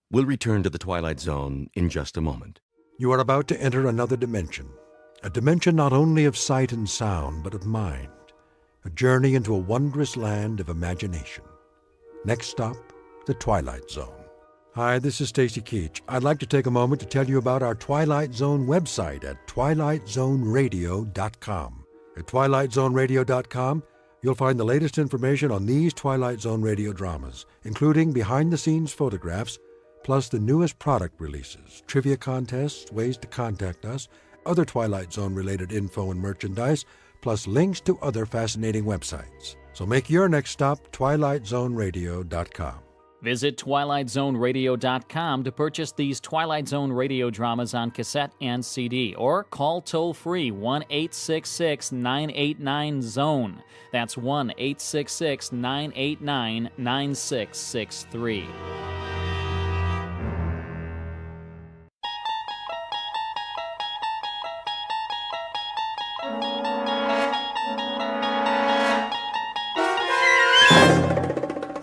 We'll return to the Twilight Zone in just a moment. You are about to enter another dimension. A dimension not only of sight and sound, but of mind. A journey into a wondrous land of imagination. Next stop, the Twilight Zone. Hi, this is Stacy Keach. I'd like to take a moment to tell you about our Twilight Zone website at twilightzoneradio.com. At twilightzoneradio.com, you'll find the latest information on these Twilight Zone radio dramas, including behind-the-scenes photographs, plus the newest product releases, trivia contests, ways to contact us, other Twilight Zone-related info and merchandise, plus links to other fascinating websites. So make your next stop twilightzoneradio.com. Visit twilightzoneradio.com to purchase these Twilight Zone radio dramas on cassette and CD, or call toll-free 1-866-989-ZONE. That's 1-866-989-9663.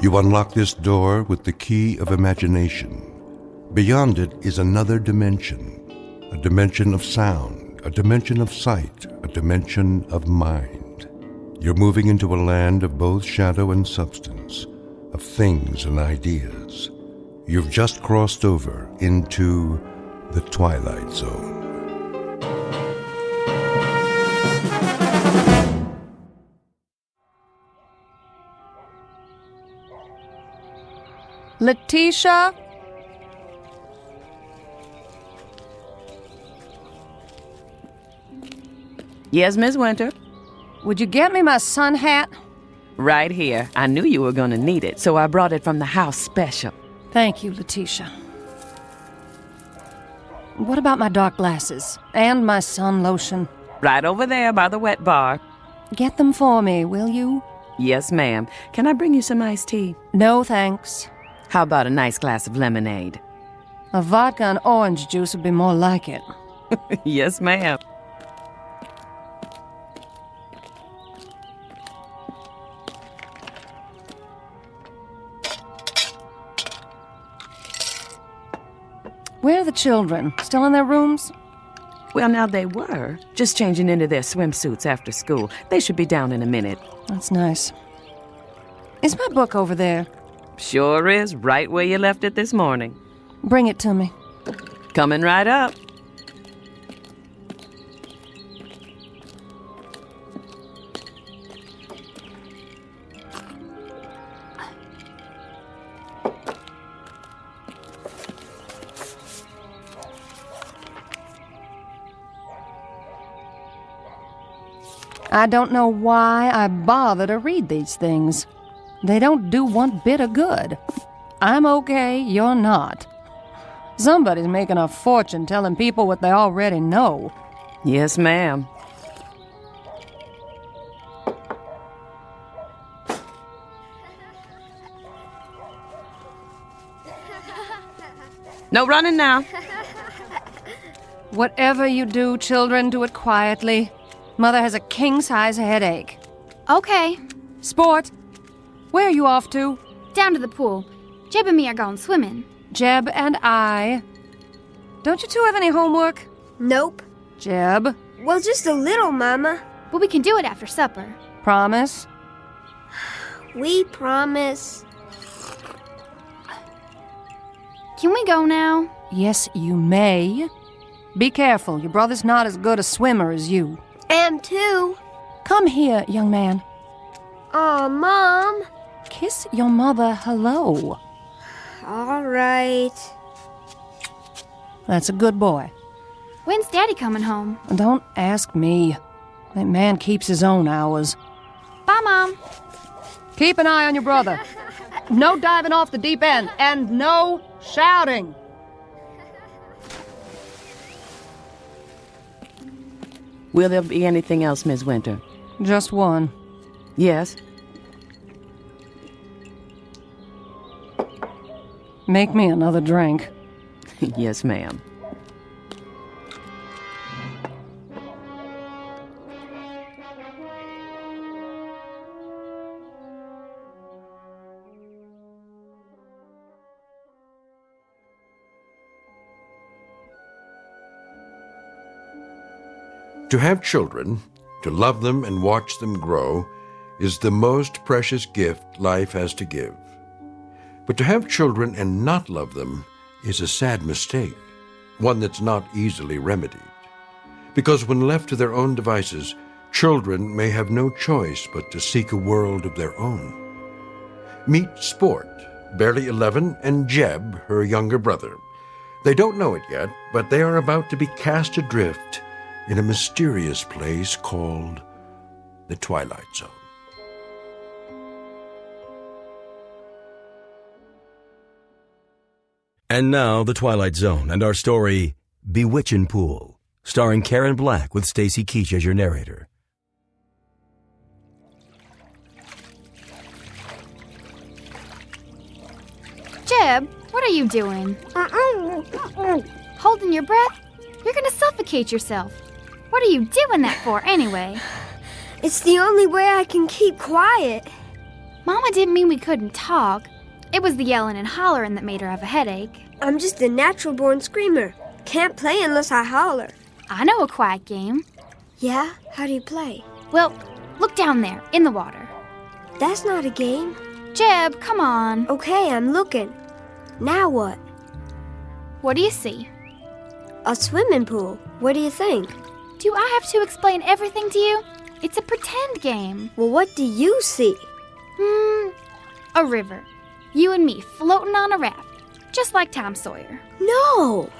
You unlock this door with the key of imagination. Beyond it is another dimension, a dimension of sound, a dimension of sight, a dimension of mind. You're moving into a land of both shadow and substance, of things and ideas. You've just crossed over into the Twilight Zone. Letitia? Yes, Miss Winter? Would you get me my sun hat? Right here. I knew you were going to need it, so I brought it from the house special. Thank you, Letitia. What about my dark glasses and my sun lotion? Right over there by the wet bar. Get them for me, will you? Yes, ma'am. Can I bring you some iced tea? No, thanks. How about a nice glass of lemonade? A vodka and orange juice would be more like it. Yes, ma'am. Where are the children? Still in their rooms? Well, now they were. Just changing into their swimsuits after school. They should be down in a minute. That's nice. Is my book over there? Sure is, right where you left it this morning. Bring it to me. Coming right up. I don't know why I bother to read these things. They don't do one bit of good. I'm okay, you're not. Somebody's making a fortune telling people what they already know. Yes, ma'am. No running now. Whatever you do, children, do it quietly. Mother has a king-size headache. Okay. Sport, where are you off to? Down to the pool. Jeb and me are going swimming. Jeb and I. Don't you two have any homework? Nope. Jeb? Well, just a little, Mama. But we can do it after supper. Promise? We promise. Can we go now? Yes, you may. Be careful. Your brother's not as good a swimmer as you. Am too. Come here, young man. Aw, Mom. Kiss your mother hello. All right. That's a good boy. When's Daddy coming home? Don't ask me. That man keeps his own hours. Bye, Mom. Keep an eye on your brother. No diving off the deep end, and no shouting. Will there be anything else, Miss Winter? Just one. Yes? Make me another drink. Yes, ma'am. To have children, to love them and watch them grow, is the most precious gift life has to give. But to have children and not love them is a sad mistake, one that's not easily remedied. Because when left to their own devices, children may have no choice but to seek a world of their own. Meet Sport, barely 11, and Jeb, her younger brother. They don't know it yet, but they are about to be cast adrift in a mysterious place called the Twilight Zone. And now, The Twilight Zone and our story, Bewitchin' Pool, starring Karen Black with Stacy Keach as your narrator. Jeb, what are you doing? Holding your breath? You're gonna suffocate yourself. What are you doing that for, anyway? It's the only way I can keep quiet. Mama didn't mean we couldn't talk. It was the yelling and hollering that made her have a headache. I'm just a natural-born screamer. Can't play unless I holler. I know a quiet game. Yeah? How do you play? Well, look down there, in the water. That's not a game. Jeb, come on. Okay, I'm looking. Now what? What do you see? A swimming pool. What do you think? Do I have to explain everything to you? It's a pretend game. Well, what do you see? A river. You and me floating on a raft, just like Tom Sawyer. No!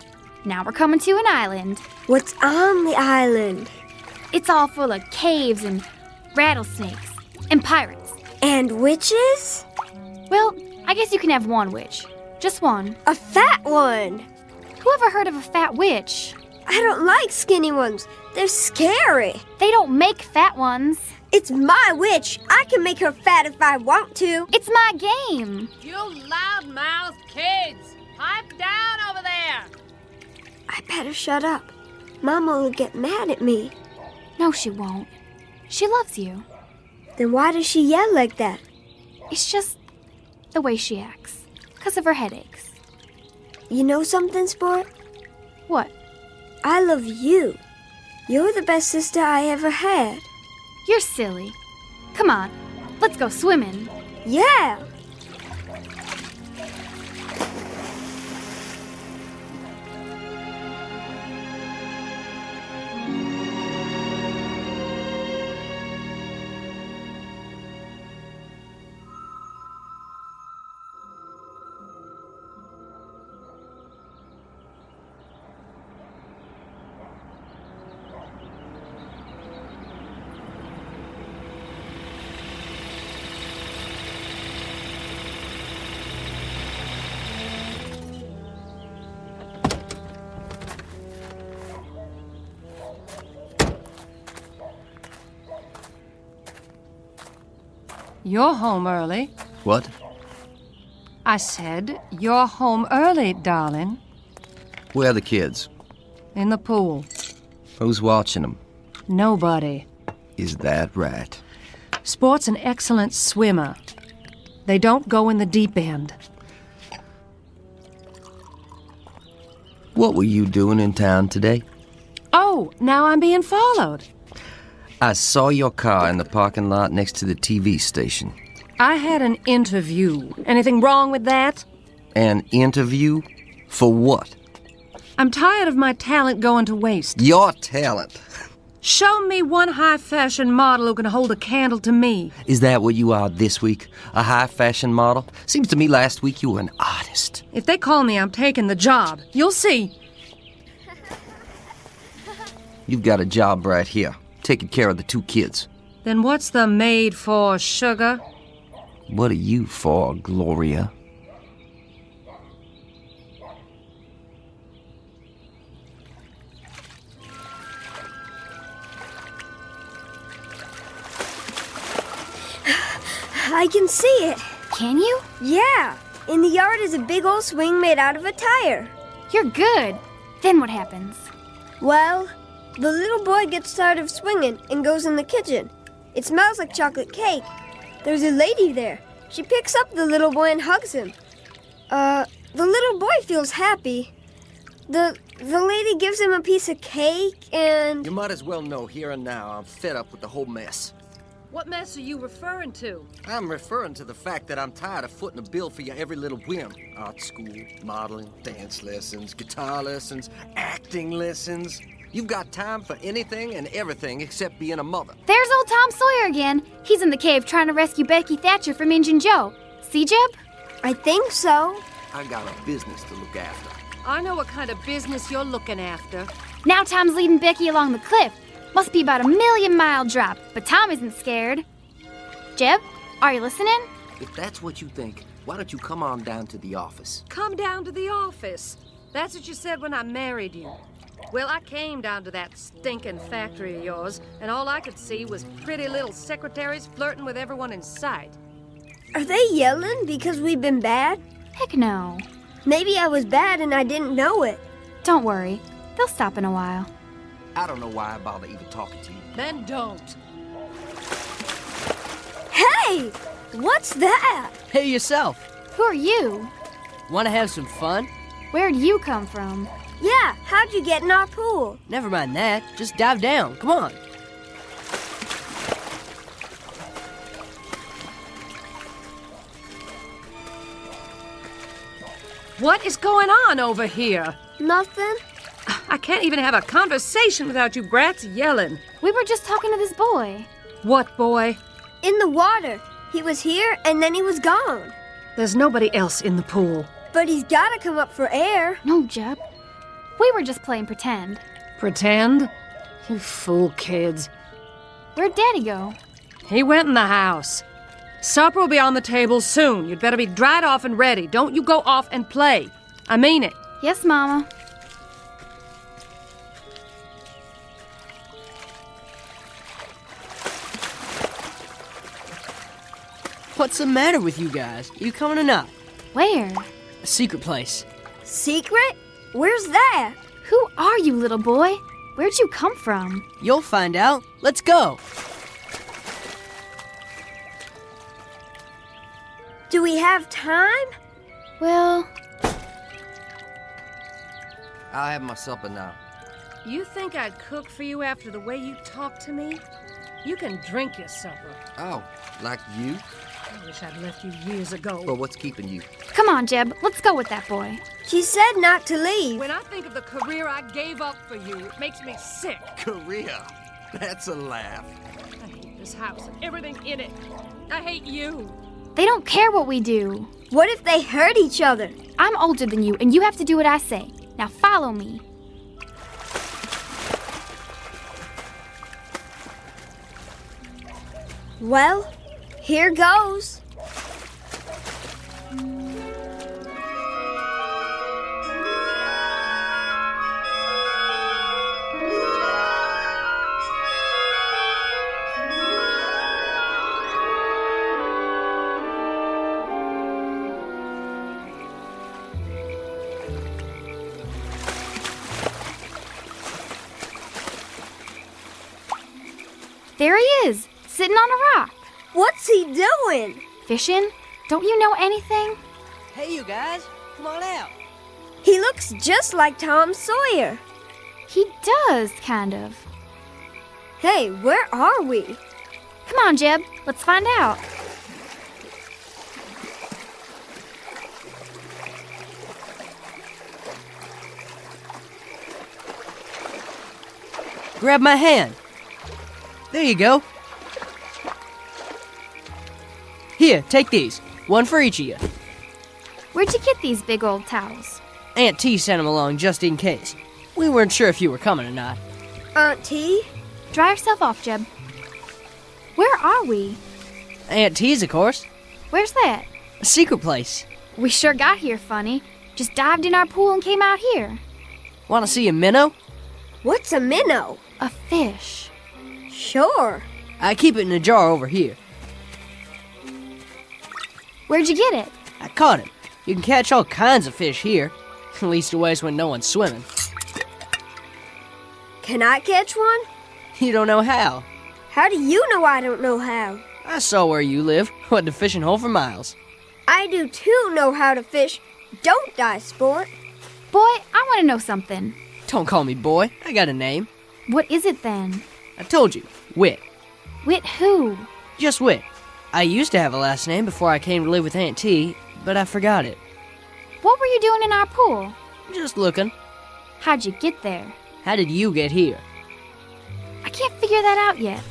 Now we're coming to an island. What's on the island? It's all full of caves and rattlesnakes and pirates. And witches? Well, I guess you can have one witch. Just one. A fat one! Who ever heard of a fat witch? I don't like skinny ones. They're scary. They don't make fat ones. It's my witch. I can make her fat if I want to. It's my game. You loud-mouthed kids! Pipe down over there! I better shut up. Mama will get mad at me. No, she won't. She loves you. Then why does she yell like that? It's just the way she acts. 'Cause of her headaches. You know something, Sport? What? I love you. You're the best sister I ever had. You're silly. Come on, let's go swimming. Yeah! You're home early. What? I said, you're home early, darling. Where are the kids? In the pool. Who's watching them? Nobody. Is that right? Sport's an excellent swimmer. They don't go in the deep end. What were you doing in town today? Oh, now I'm being followed. I saw your car in the parking lot next to the TV station. I had an interview. Anything wrong with that? An interview? For what? I'm tired of my talent going to waste. Your talent? Show me one high-fashion model who can hold a candle to me. Is that what you are this week? A high-fashion model? Seems to me last week you were an artist. If they call me, I'm taking the job. You'll see. You've got a job right here, taking care of the 2 kids. Then what's the maid for, sugar? What are you for, Gloria? I can see it. Can you? Yeah. In the yard is a big old swing made out of a tire. You're good. Then what happens? Well, the little boy gets tired of swinging and goes in the kitchen. It smells like chocolate cake. There's a lady there. She picks up the little boy and hugs him. The little boy feels happy. The lady gives him a piece of cake and... You might as well know here and now I'm fed up with the whole mess. What mess are you referring to? I'm referring to the fact that I'm tired of footing a bill for your every little whim. Art school, modeling, dance lessons, guitar lessons, acting lessons. You've got time for anything and everything except being a mother. There's old Tom Sawyer again. He's in the cave trying to rescue Becky Thatcher from Injun Joe. See, Jeb? I think so. I got a business to look after. I know what kind of business you're looking after. Now Tom's leading Becky along the cliff. Must be about a 1,000,000-mile drop, but Tom isn't scared. Jeb, are you listening? If that's what you think, why don't you come on down to the office? Come down to the office. That's what you said when I married you. Well, I came down to that stinking factory of yours, and all I could see was pretty little secretaries flirting with everyone in sight. Are they yelling because we've been bad? Heck no. Maybe I was bad and I didn't know it. Don't worry. They'll stop in a while. I don't know why I bother even talking to you. Then don't. Hey! What's that? Hey, yourself. Who are you? Want to have some fun? Where'd you come from? Yeah, how'd you get in our pool? Never mind that. Just dive down. Come on. What is going on over here? Nothing. I can't even have a conversation without you brats yelling. We were just talking to this boy. What boy? In the water. He was here and then he was gone. There's nobody else in the pool. But he's gotta come up for air. No, Jeb. We were just playing pretend. Pretend? You fool kids. Where'd Daddy go? He went in the house. Supper will be on the table soon. You'd better be dried off and ready. Don't you go off and play. I mean it. Yes, Mama. What's the matter with you guys? You coming or not? Where? A secret place. Secret? Where's that? Who are you, little boy? Where'd you come from? You'll find out. Let's go. Do we have time? Well... I'll have my supper now. You think I'd cook for you after the way you talk to me? You can drink your supper. Oh, like you? I wish I'd left you years ago. Well, what's keeping you? Come on, Jeb. Let's go with that boy. She said not to leave. When I think of the career I gave up for you, it makes me sick. Career? That's a laugh. I hate this house and everything in it. I hate you. They don't care what we do. What if they hurt each other? I'm older than you, and you have to do what I say. Now follow me. Well, here goes. There he is, sitting on a rock. What's he doing? Fishing? Don't you know anything? Hey, you guys. Come on out. He looks just like Tom Sawyer. He does, kind of. Hey, where are we? Come on, Jeb. Let's find out. Grab my hand. There you go. Here, take these. One for each of you. Where'd you get these big old towels? Aunt T sent them along just in case. We weren't sure if you were coming or not. Aunt T? Dry yourself off, Jeb. Where are we? Aunt T's, of course. Where's that? A secret place. We sure got here funny. Just dived in our pool and came out here. Want to see a minnow? What's a minnow? A fish. Sure. I keep it in a jar over here. Where'd you get it? I caught him. You can catch all kinds of fish here. At least always when no one's swimming. Can I catch one? You don't know how. How do you know I don't know how? I saw where you live. Went to fishing hole for miles. I do too know how to fish. Don't die, sport. Boy, I want to know something. Don't call me boy. I got a name. What is it then? I told you. Wit. Wit who? Just Wit. I used to have a last name before I came to live with Aunt T, but I forgot it. What were you doing in our pool? Just looking. How'd you get there? How did you get here? I can't figure that out yet.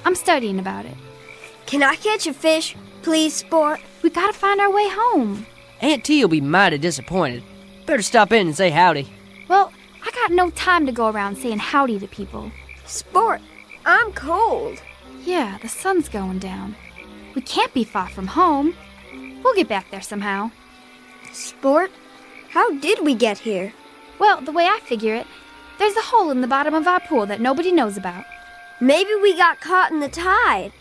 I'm studying about it. Can I catch a fish, please, sport? We gotta find our way home. Aunt T will be mighty disappointed. Better stop in and say howdy. Well, I got no time to go around saying howdy to people. Sport, I'm cold. Yeah, the sun's going down. We can't be far from home. We'll get back there somehow. Sport, how did we get here? Well, the way I figure it, there's a hole in the bottom of our pool that nobody knows about. Maybe we got caught in the tide.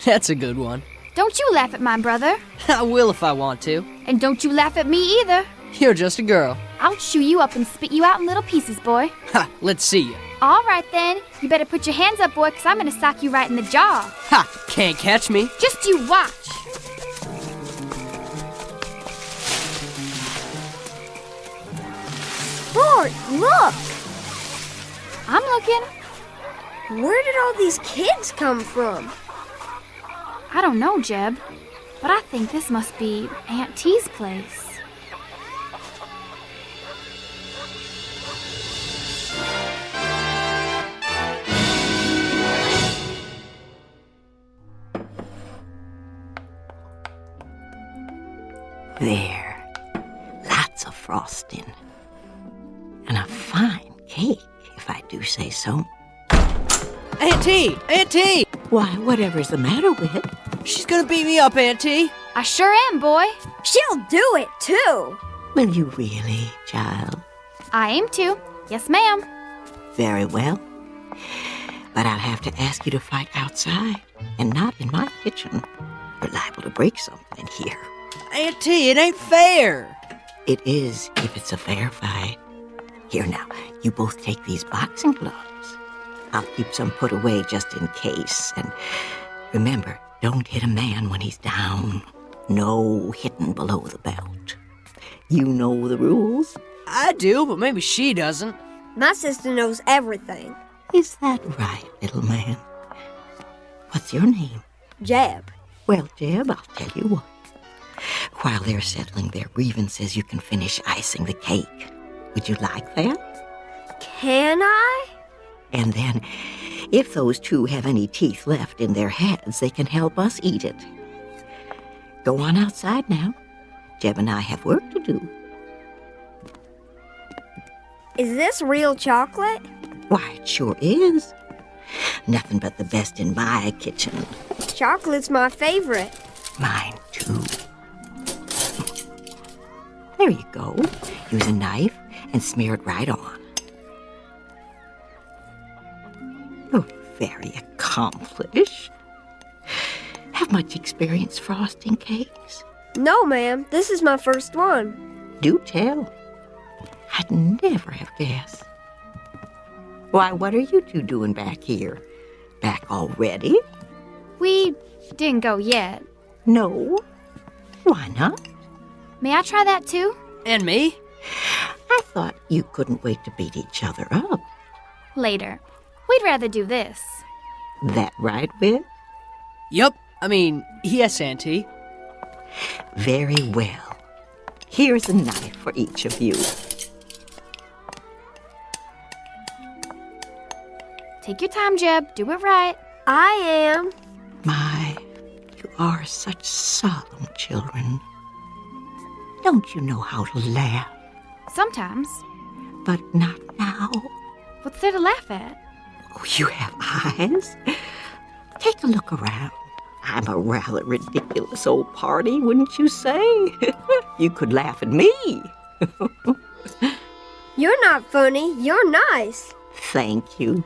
That's a good one. Don't you laugh at my brother. I will if I want to. And don't you laugh at me either. You're just a girl. I'll chew you up and spit you out in little pieces, boy. Ha! Let's see you. All right, then. You better put your hands up, boy, because I'm going to sock you right in the jaw. Ha! Can't catch me. Just you watch. Sport, look! I'm looking. Where did all these kids come from? I don't know, Jeb, but I think this must be Aunt T's place. There. Lots of frosting. And a fine cake, if I do say so. Aunt T! Aunt T! Why, whatever's the matter with it? She's gonna beat me up, Aunt T. I sure am, boy. She'll do it, too. Will you really, child? I aim to. Yes, ma'am. Very well. But I'll have to ask you to fight outside and not in my kitchen. You're liable to break something here. Aunt T, it ain't fair. It is if it's a fair fight. Here now, you both take these boxing gloves. I'll keep some put away just in case. And remember, don't hit a man when he's down. No hitting below the belt. You know the rules. I do, but maybe she doesn't. My sister knows everything. Is that right, little man? What's your name? Jeb. Well, Jeb, I'll tell you what. While they're settling their grievances, you can finish icing the cake. Would you like that? Can I? And then, if those two have any teeth left in their heads, they can help us eat it. Go on outside now. Jeb and I have work to do. Is this real chocolate? Why, it sure is. Nothing but the best in my kitchen. Chocolate's my favorite. Mine, too. There you go. Use a knife and smear it right on. Oh, very accomplished. Have much experience frosting cakes? No, ma'am. This is my first one. Do tell. I'd never have guessed. Why, what are you two doing back here? Back already? We didn't go yet. No. Why not? May I try that too? And me? I thought you couldn't wait to beat each other up. Later. We'd rather do this. That right, Whit? Yup. I mean, yes, Auntie. Very well. Here's a knife for each of you. Take your time, Jeb. Do it right. I am. My, you are such solemn children. Don't you know how to laugh? Sometimes. But not now. What's there to laugh at? Oh, you have eyes. Take a look around. I'm a rather ridiculous old party, wouldn't you say? You could laugh at me. You're not funny. You're nice. Thank you.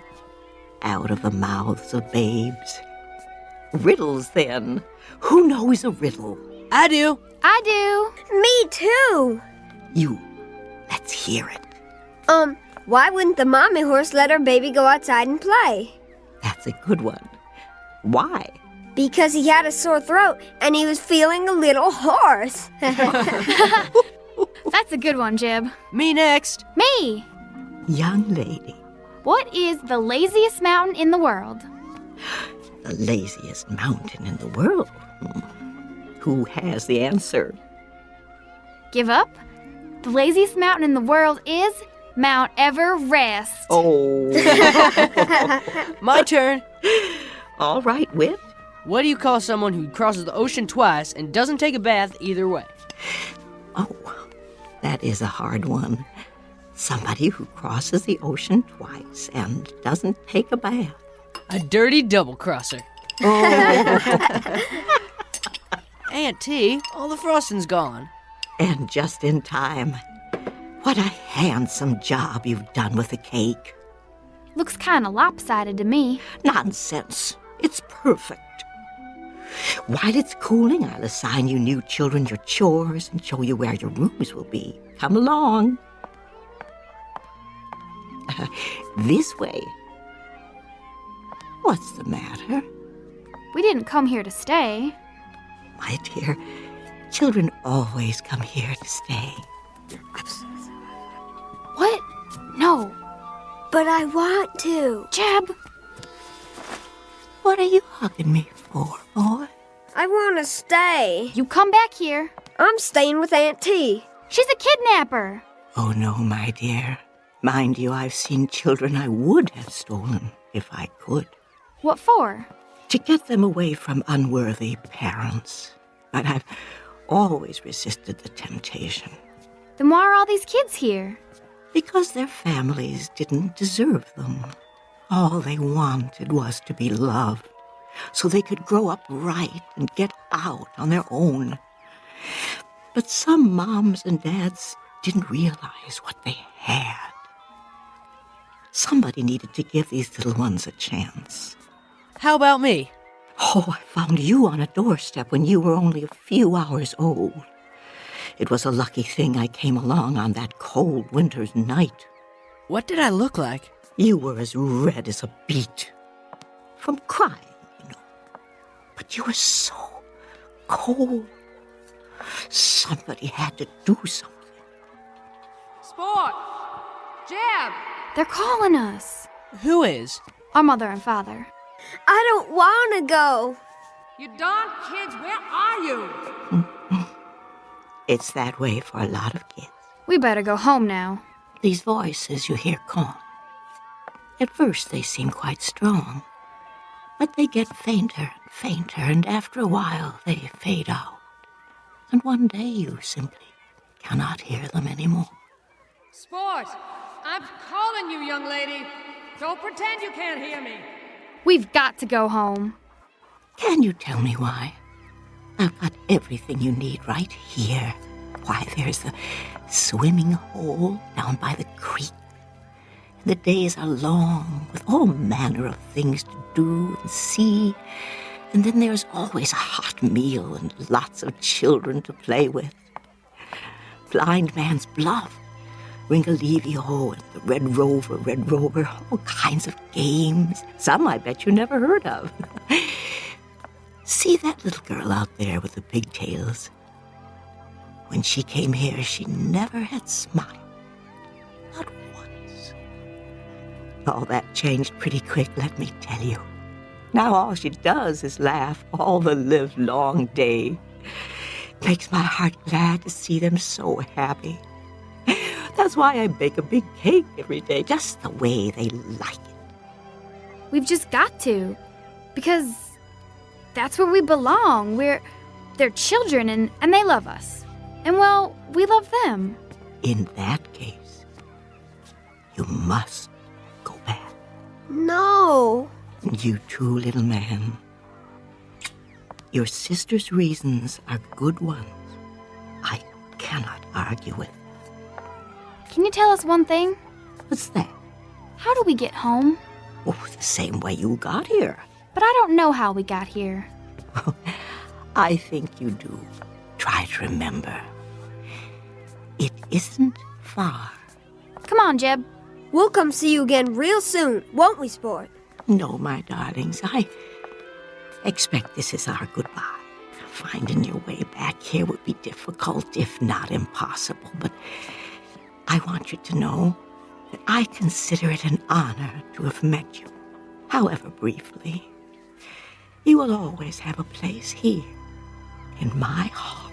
Out of the mouths of babes. Riddles, then. Who knows a riddle? I do. I do. Me too. You. Let's hear it. Why wouldn't the mommy horse let her baby go outside and play? That's a good one. Why? Because he had a sore throat and he was feeling a little hoarse. That's a good one, Jeb. Me next. Me. Young lady. What is the laziest mountain in the world? The laziest mountain in the world? Who has the answer? Give up? The laziest mountain in the world is Mount Everest. Oh. My turn. All right, Whit. What do you call someone who crosses the ocean twice and doesn't take a bath either way? Oh, that is a hard one. Somebody who crosses the ocean twice and doesn't take a bath. A dirty double-crosser. Oh. Aunt T, all the frosting's gone. And just in time. What a handsome job you've done with the cake. Looks kind of lopsided to me. Nonsense. It's perfect. While it's cooling, I'll assign you new children your chores and show you where your rooms will be. Come along. This way. What's the matter? We didn't come here to stay. My dear, children always come here to stay. What? No. But I want to. Jeb. What are you hugging me for, boy? I want to stay. You come back here. I'm staying with Aunt T. She's a kidnapper. Oh, no, my dear. Mind you, I've seen children I would have stolen if I could. What for? To get them away from unworthy parents. But I've always resisted the temptation. Then why are all these kids here? Because their families didn't deserve them. All they wanted was to be loved, so they could grow up right and get out on their own. But some moms and dads didn't realize what they had. Somebody needed to give these little ones a chance. How about me? Oh, I found you on a doorstep when you were only a few hours old. It was a lucky thing I came along on that cold winter's night. What did I look like? You were as red as a beet. From crying, you know. But you were so cold. Somebody had to do something. Sport! Jeb! They're calling us. Who is? Our mother and father. I don't want to go. You darn kids, where are you? It's that way for a lot of kids. We better go home now. These voices you hear calling. At first they seem quite strong, but they get fainter and fainter, and after a while they fade out. And one day you simply cannot hear them anymore. Sport! I'm calling you, young lady. Don't pretend you can't hear me. We've got to go home. Can you tell me why? I've got everything you need right here. Why, there's the swimming hole down by the creek. The days are long, with all manner of things to do and see. And then there's always a hot meal and lots of children to play with. Blind Man's Bluff, Ringalivio and the Red Rover, all kinds of games. Some I bet you never heard of. See that little girl out there with the pigtails? When she came here, she never had smiled. Not once. All that changed pretty quick, let me tell you. Now all she does is laugh all the livelong day. Makes my heart glad to see them so happy. That's why I bake a big cake every day, just the way they like it. We've just got to. Because that's where we belong. We're their children, and they love us. And, well, we love them. In that case, you must go back. No. You too, little man. Your sister's reasons are good ones. I cannot argue with. Can you tell us one thing? What's that? How do we get home? Oh, the same way you got here. But I don't know how we got here. I think you do. Try to remember. It isn't far. Come on, Jeb. We'll come see you again real soon, won't we, Sport? No, my darlings, I expect this is our goodbye. Finding your way back here would be difficult, if not impossible, but I want you to know that I consider it an honor to have met you, however briefly. You will always have a place here, in my heart.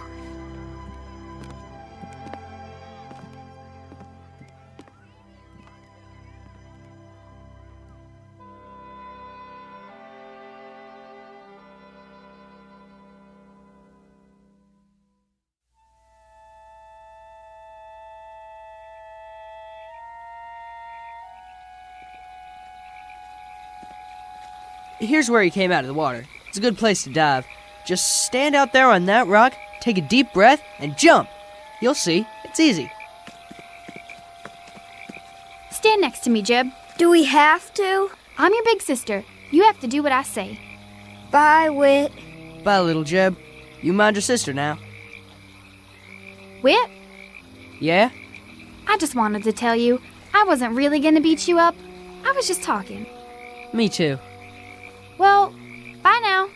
Here's where he came out of the water. It's a good place to dive. Just stand out there on that rock, take a deep breath, and jump. You'll see. It's easy. Stand next to me, Jeb. Do we have to? I'm your big sister. You have to do what I say. Bye, Whit. Bye, little Jeb. You mind your sister now. Whit? Yeah? I just wanted to tell you, I wasn't really gonna beat you up. I was just talking. Me too. Well, bye now.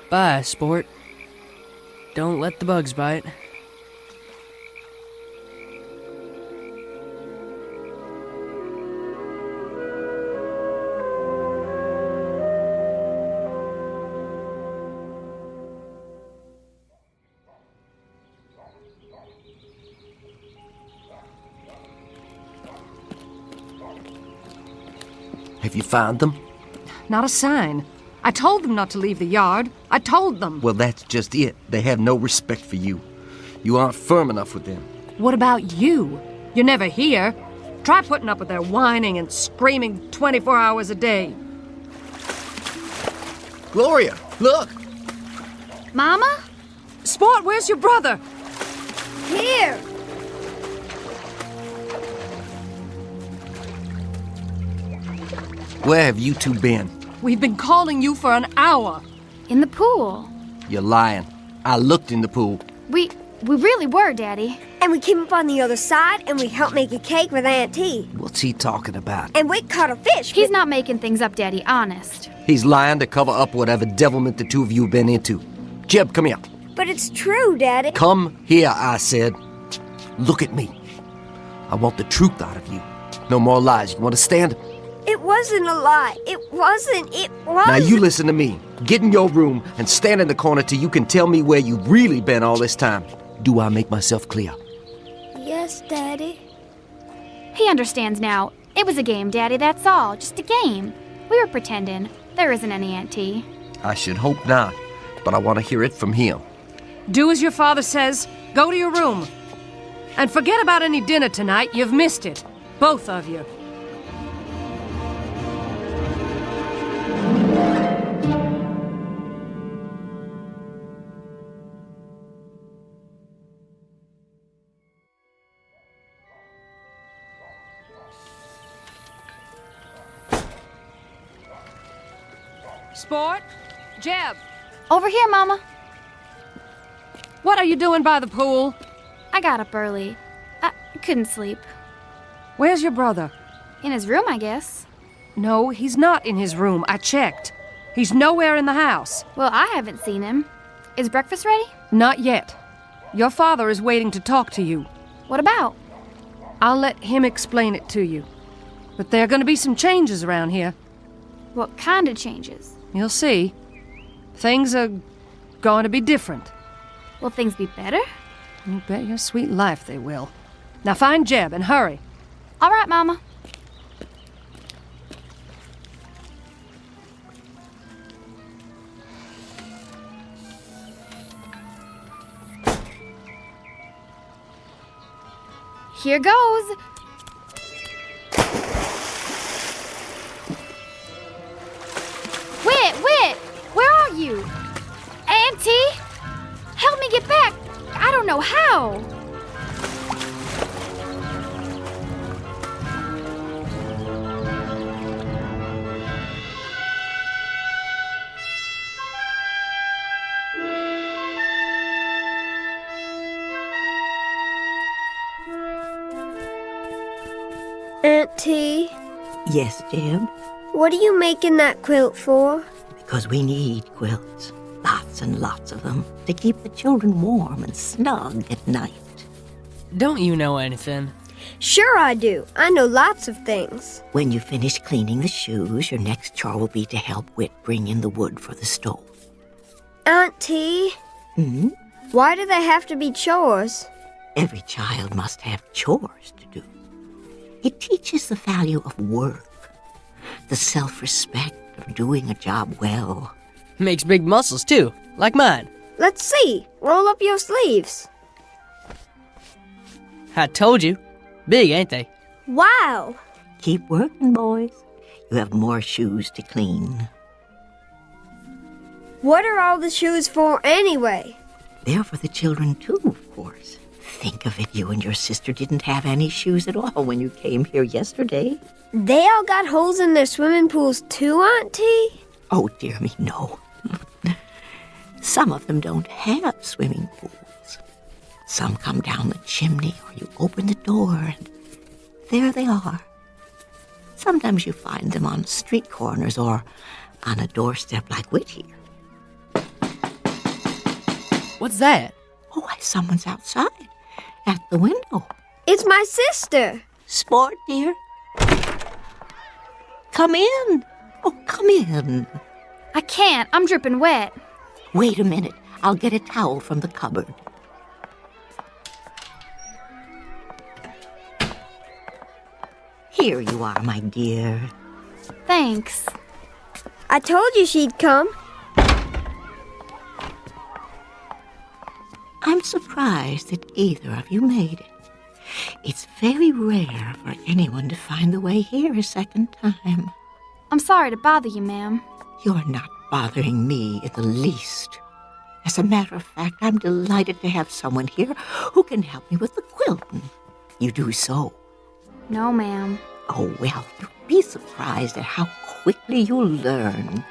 Bye, Sport. Don't let the bugs bite. Have you found them? Not a sign. I told them not to leave the yard. I told them. Well, that's just it. They have no respect for you. You aren't firm enough with them. What about you? You're never here. Try putting up with their whining and screaming 24 hours a day. Gloria, look! Mama? Sport, where's your brother? Here. Where have you two been? We've been calling you for an hour. In the pool. You're lying. I looked in the pool. We really were, Daddy. And we came up on the other side, and we helped make a cake with Aunt T. What's he talking about? And Whit caught a fish. He's not making things up, Daddy, honest. He's lying to cover up whatever devilment the two of you have been into. Jeb, come here. But it's true, Daddy. Come here, I said. Look at me. I want the truth out of you. No more lies. You understand? It wasn't a lie. It wasn't. Now you listen to me. Get in your room and stand in the corner till you can tell me where you've really been all this time. Do I make myself clear? Yes, Daddy. He understands now. It was a game, Daddy, that's all. Just a game. We were pretending. There isn't any Aunt T. I should hope not, but I want to hear it from him. Do as your father says. Go to your room. And forget about any dinner tonight. You've missed it. Both of you. Sport? Jeb? Over here, Mama. What are you doing by the pool? I got up early. I couldn't sleep. Where's your brother? In his room, I guess. No, he's not in his room. I checked. He's nowhere in the house. Well, I haven't seen him. Is breakfast ready? Not yet. Your father is waiting to talk to you. What about? I'll let him explain it to you. But there are going to be some changes around here. What kind of changes? You'll see. Things are going to be different. Will things be better? You bet your sweet life they will. Now find Jeb and hurry. All right, Mama. Here goes. Whit, where are you? Auntie, help me get back. I don't know how. Auntie? Yes, Jeb? What are you making that quilt for? Because we need quilts. Lots and lots of them. To keep the children warm and snug at night. Don't you know anything? Sure I do. I know lots of things. When you finish cleaning the shoes, your next chore will be to help Whit bring in the wood for the stove. Auntie? Hmm? Why do they have to be chores? Every child must have chores to do. It teaches the value of work, the self-respect of doing a job well. Makes big muscles, too, like mine. Let's see. Roll up your sleeves. I told you. Big, ain't they? Wow. Keep working, boys. You have more shoes to clean. What are all the shoes for anyway? They're for the children, too, of course. Think of it, you and your sister didn't have any shoes at all when you came here yesterday. They all got holes in their swimming pools too, Auntie? Oh, dear me, no. Some of them don't have swimming pools. Some come down the chimney or you open the door and there they are. Sometimes you find them on street corners or on a doorstep like Whit here. What's that? Oh, why, someone's outside at the window. It's my sister. Sport, dear. Come in. Oh, come in. I can't. I'm dripping wet. Wait a minute. I'll get a towel from the cupboard. Here you are, my dear. Thanks. I told you she'd come. I'm surprised that either of you made it. It's very rare for anyone to find the way here a second time. I'm sorry to bother you, ma'am. You're not bothering me in the least. As a matter of fact, I'm delighted to have someone here who can help me with the quilting. You do so. No, ma'am. Oh, well, you'll be surprised at how quickly you'll learn.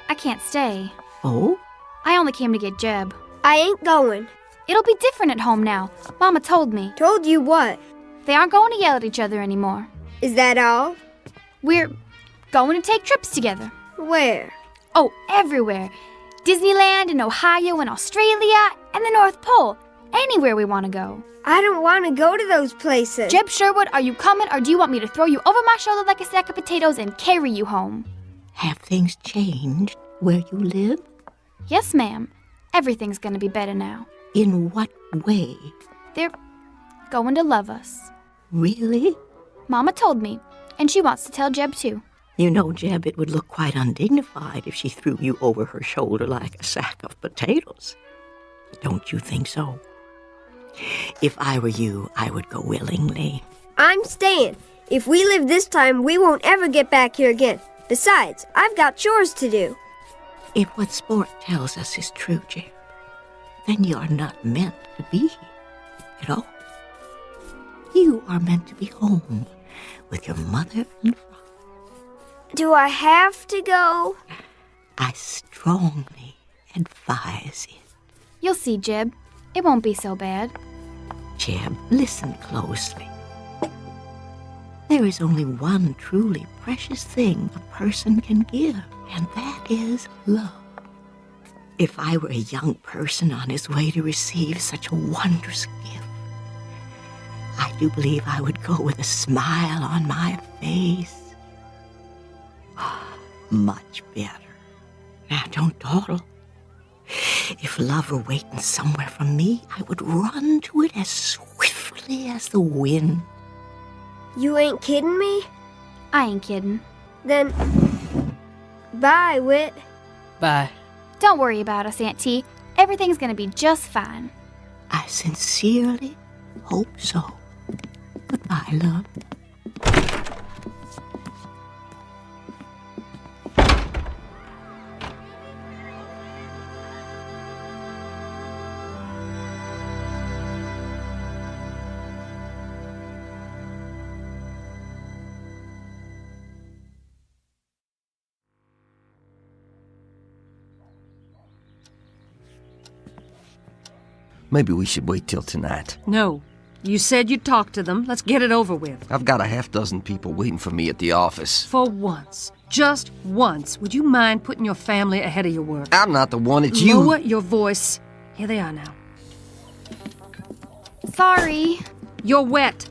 I can't stay. Oh? I only came to get Jeb. I ain't going. It'll be different at home now. Mama told me. Told you what? They aren't going to yell at each other anymore. Is that all? We're going to take trips together. Where? Oh, everywhere. Disneyland and Ohio and Australia and the North Pole. Anywhere we want to go. I don't want to go to those places. Jeb Sherwood, are you coming or do you want me to throw you over my shoulder like a sack of potatoes and carry you home? Have things changed where you live? Yes, ma'am. Everything's going to be better now. In what way? They're going to love us. Really? Mama told me, and she wants to tell Jeb too. You know, Jeb, it would look quite undignified if she threw you over her shoulder like a sack of potatoes. Don't you think so? If I were you, I would go willingly. I'm staying. If we live this time, we won't ever get back here again. Besides, I've got chores to do. If what Sport tells us is true, Jeb, then you're not meant to be here at all. You are meant to be home with your mother and father. Do I have to go? I strongly advise it. You'll see, Jeb. It won't be so bad. Jeb, listen closely. There is only one truly precious thing a person can give, and that is love. If I were a young person on his way to receive such a wondrous gift, I do believe I would go with a smile on my face. Much better. Now, don't dawdle. If love were waiting somewhere for me, I would run to it as swiftly as the wind. You ain't kidding me? I ain't kidding. Then, bye, Whit. Bye. Don't worry about us, Aunt T. Everything's gonna be just fine. I sincerely hope so. Goodbye, love. Maybe we should wait till tonight. No. You said you'd talk to them. Let's get it over with. I've got a half-dozen people waiting for me at the office. For once. Just once. Would you mind putting your family ahead of your work? I'm not the one, it's you. Lower your voice. Here they are now. Sorry. You're wet.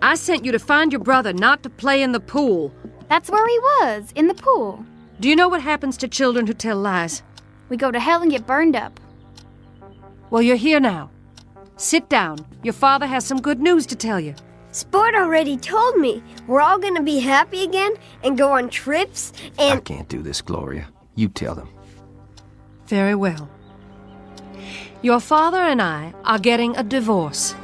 I sent you to find your brother, not to play in the pool. That's where he was, in the pool. Do you know what happens to children who tell lies? We go to hell and get burned up. Well, you're here now. Sit down. Your father has some good news to tell you. Sport already told me we're all gonna be happy again and go on trips and... I can't do this, Gloria. You tell them. Very well. Your father and I are getting a divorce.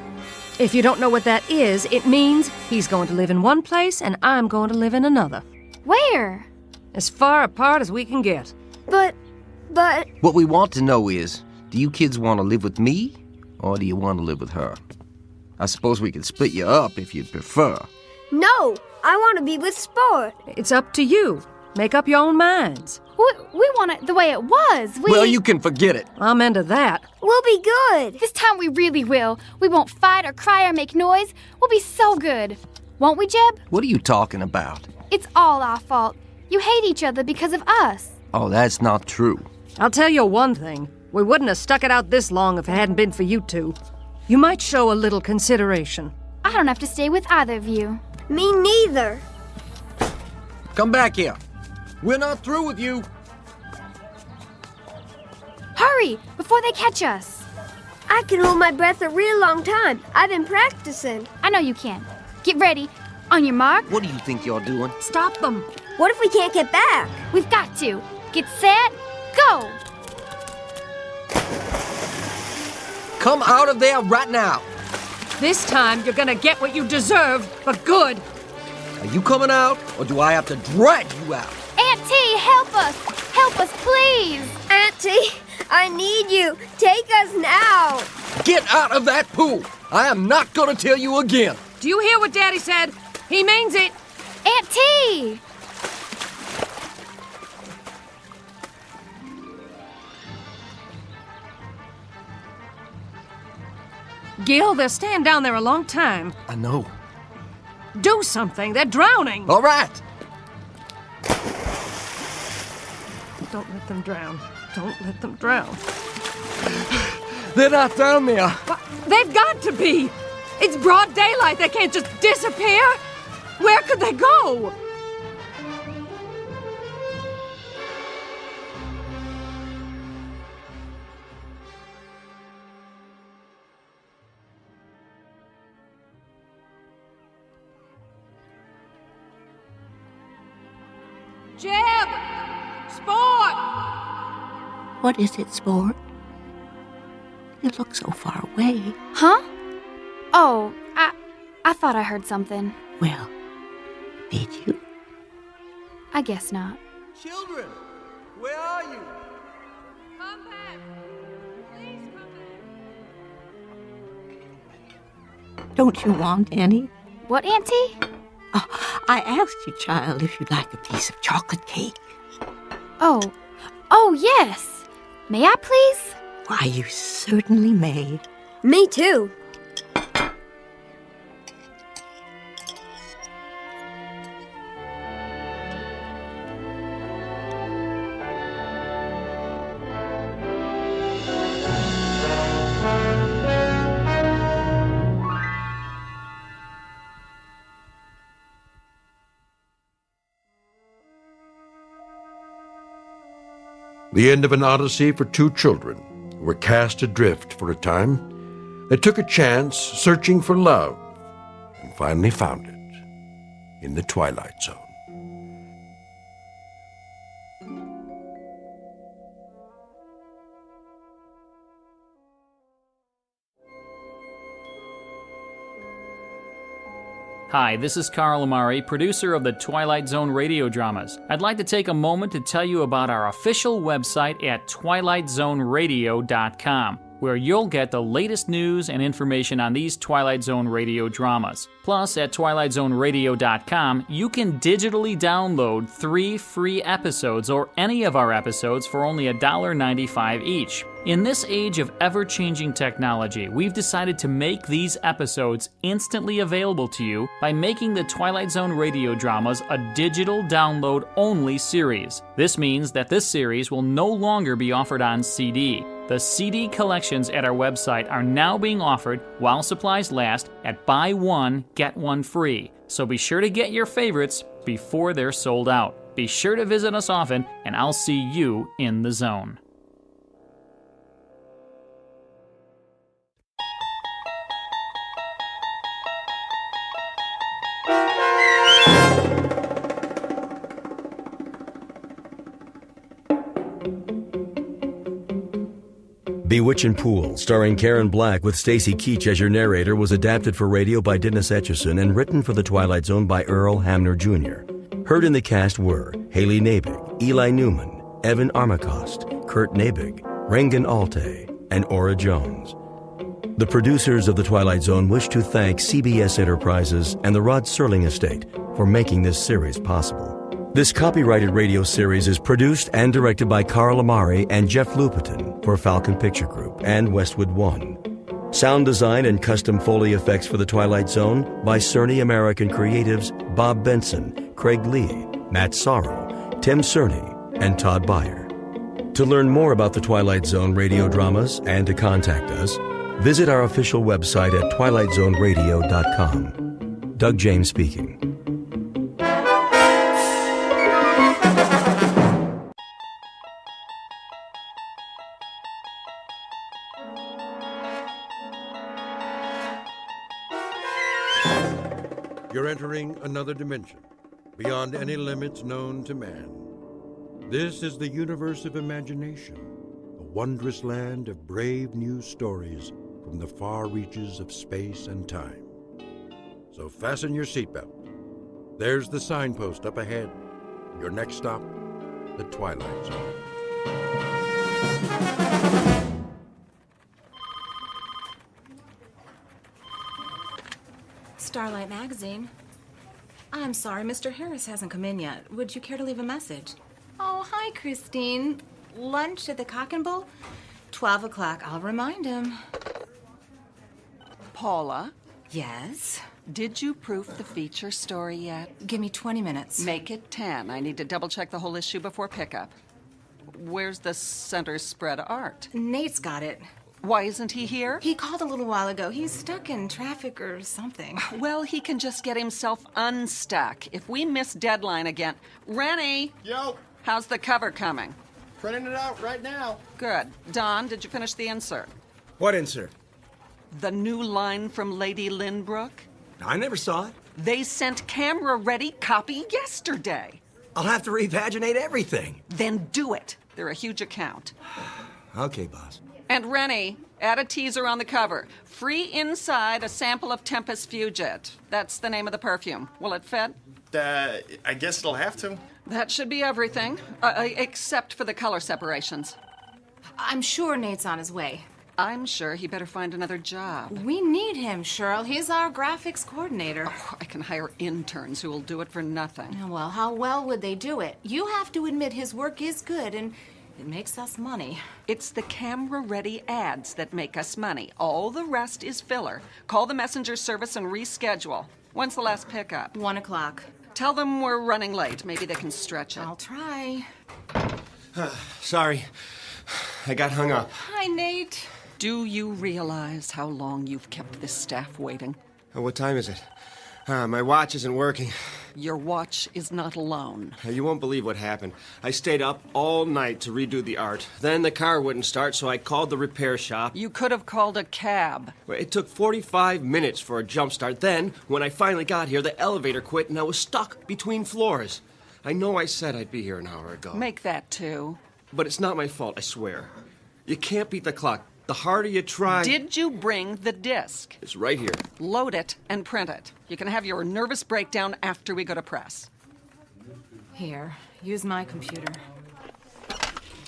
If you don't know what that is, it means he's going to live in one place and I'm going to live in another. Where? As far apart as we can get. But... What we want to know is, do you kids want to live with me, or do you want to live with her? I suppose we could split you up if you'd prefer. No, I want to be with Sport. It's up to you. Make up your own minds. We want it the way it was. Well, you can forget it. I'm into that. We'll be good. This time we really will. We won't fight or cry or make noise. We'll be so good. Won't we, Jeb? What are you talking about? It's all our fault. You hate each other because of us. Oh, that's not true. I'll tell you one thing. We wouldn't have stuck it out this long if it hadn't been for you two. You might show a little consideration. I don't have to stay with either of you. Me neither. Come back here. We're not through with you. Hurry, before they catch us. I can hold my breath a real long time. I've been practicing. I know you can. Get ready. On your mark. What do you think you're doing? Stop them. What if we can't get back? We've got to. Get set, go. Come out of there right now. This time you're gonna get what you deserve for good. Are you coming out, or do I have to drag you out? Aunt T, help us. Help us, please. Auntie, I need you. Take us now. Get out of that pool. I am not going to tell you again. Do you hear what Daddy said? He means it. Aunt T. Gil, they're staying down there a long time. I know. Do something. They're drowning. All right. Don't let them drown. Don't let them drown. They're not down there. But they've got to be. It's broad daylight. They can't just disappear. Where could they go? Jeb! Sport! What is it, Sport? You look so far away. Huh? Oh, I thought I heard something. Well, did you? I guess not. Children, where are you? Come back. Please come back. Don't you want any? What, Auntie? Oh, I asked you, child, if you'd like a piece of chocolate cake. Oh, yes. May I, please? Why, you certainly may. Me too. The end of an odyssey for two children who were cast adrift for a time. They took a chance searching for love and finally found it in the Twilight Zone. Hi, this is Carl Amari, producer of the Twilight Zone radio dramas. I'd like to take a moment to tell you about our official website at twilightzoneradio.com, where you'll get the latest news and information on these Twilight Zone radio dramas. Plus, at twilightzoneradio.com, you can digitally download 3 free episodes or any of our episodes for only $1.95 each. In this age of ever-changing technology, we've decided to make these episodes instantly available to you by making the Twilight Zone radio dramas a digital download-only series. This means that this series will no longer be offered on CD. The CD collections at our website are now being offered while supplies last at buy one, get one free. So be sure to get your favorites before they're sold out. Be sure to visit us often, and I'll see you in the zone. Bewitchin' Pool, starring Karen Black with Stacy Keach as your narrator, was adapted for radio by Dennis Etchison and written for The Twilight Zone by Earl Hamner Jr. Heard in the cast were Haley Nabig, Eli Newman, Evan Armacost, Kurt Nabig, Regan Alte, and Ora Jones. The producers of The Twilight Zone wish to thank CBS Enterprises and the Rod Serling Estate for making this series possible. This copyrighted radio series is produced and directed by Carl Amari and Jeff Lupetin for Falcon Picture Group and Westwood One. Sound design and custom Foley effects for The Twilight Zone by Cerny American creatives Bob Benson, Craig Lee, Matt Sorrow, Tim Cerny, and Todd Beyer. To learn more about The Twilight Zone radio dramas and to contact us, visit our official website at twilightzoneradio.com. Doug James speaking. You're entering another dimension, beyond any limits known to man. This is the universe of imagination, a wondrous land of brave new stories from the far reaches of space and time. So fasten your seatbelt. There's the signpost up ahead. Your next stop, the Twilight Zone. Starlight Magazine. I'm sorry, Mr. Harris hasn't come in yet. Would you care to leave a message? Oh, hi, Christine. Lunch at the Cock and Bull? 12 o'clock. I'll remind him. Paula? Yes? Did you proof the feature story yet? Give me 20 minutes. Make it 10. I need to double-check the whole issue before pickup. Where's the center spread art? Nate's got it. Why isn't he here? He called a little while ago. He's stuck in traffic or something. Well, he can just get himself unstuck. If we miss deadline again... Rennie! Yo! How's the cover coming? Printing it out right now. Good. Don, did you finish the insert? What insert? The new line from Lady Lynbrook? I never saw it. They sent camera-ready copy yesterday. I'll have to repaginate everything. Then do it. They're a huge account. Okay, boss. And Rennie, add a teaser on the cover. Free inside a sample of Tempest Fugit. That's the name of the perfume. Will it fit? I guess it'll have to. That should be everything, except for the color separations. I'm sure Nate's on his way. I'm sure he better find another job. We need him, Cheryl. He's our graphics coordinator. Oh, I can hire interns who will do it for nothing. Well, how well would they do it? You have to admit his work is good, and it makes us money. It's the camera-ready ads that make us money. All the rest is filler. Call the messenger service and reschedule. When's the last pickup? 1 o'clock. Tell them we're running late. Maybe they can stretch it. I'll try. Sorry. I got hung up. Hi, Nate. Do you realize how long you've kept this staff waiting? What time is it? My watch isn't working. Your watch is not alone. You won't believe what happened. I stayed up all night to redo the art. Then the car wouldn't start, so I called the repair shop. You could have called a cab. Well, it took 45 minutes for a jump start. Then, when I finally got here, the elevator quit and I was stuck between floors. I know I said I'd be here an hour ago. Make that 2. But it's not my fault, I swear. You can't beat the clock. The harder you try... Did you bring the disc? It's right here. Load it and print it. You can have your nervous breakdown after we go to press. Here, use my computer.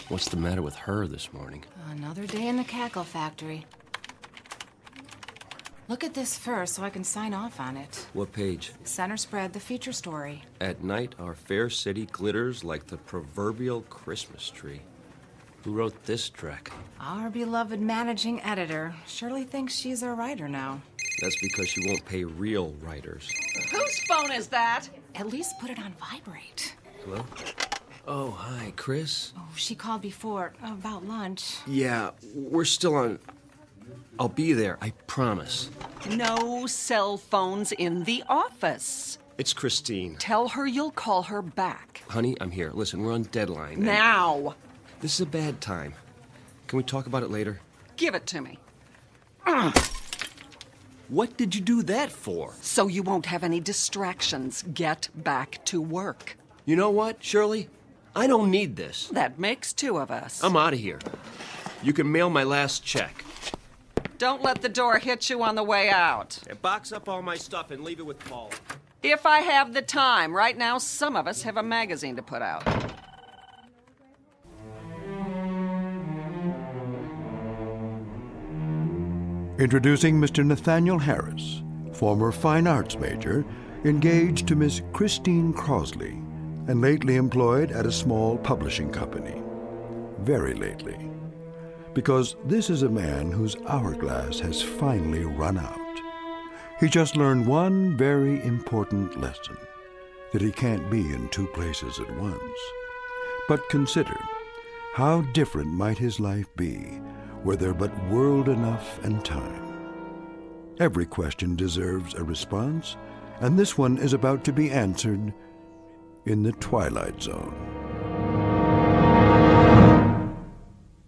What's the matter with her this morning? Another day in the cackle factory. Look at this first so I can sign off on it. What page? Center spread, the feature story. At night, our fair city glitters like the proverbial Christmas tree. Who wrote this dreck? Our beloved managing editor. Shirley thinks she's a writer now. That's because she won't pay real writers. Whose phone is that? At least put it on vibrate. Hello? Oh, hi, Chris. Oh, she called before about lunch. Yeah, we're still on... I'll be there, I promise. No cell phones in the office. It's Christine. Tell her you'll call her back. Honey, I'm here. Listen, we're on deadline. and- Now. This is a bad time. Can we talk about it later? Give it to me. What did you do that for? So you won't have any distractions. Get back to work. You know what, Shirley? I don't need this. That makes 2 of us. I'm out of here. You can mail my last check. Don't let the door hit you on the way out. Box up all my stuff and leave it with Paula. If I have the time. Right now, some of us have a magazine to put out. Introducing Mr. Nathaniel Harris, former fine arts major, engaged to Miss Christine Crosley, and lately employed at a small publishing company. Very lately. Because this is a man whose hourglass has finally run out. He just learned one very important lesson, that he can't be in 2 places at once. But consider, how different might his life be were there but world enough and time. Every question deserves a response, and this one is about to be answered in the Twilight Zone.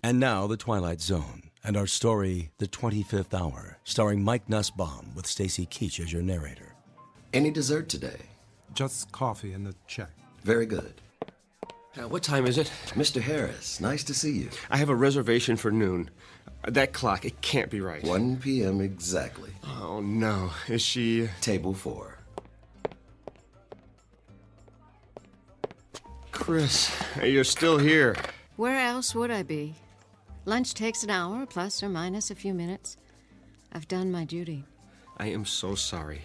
And now, The Twilight Zone, and our story, The 25th Hour, starring Mike Nussbaum with Stacy Keach as your narrator. Any dessert today? Just coffee and the check. Very good. What time is it? Mr. Harris, nice to see you. I have a reservation for noon. That clock, it can't be right. 1 p.m. exactly. Oh, no. Is she... Table 4. Chris, you're still here. Where else would I be? Lunch takes an hour, plus or minus a few minutes. I've done my duty. I am so sorry.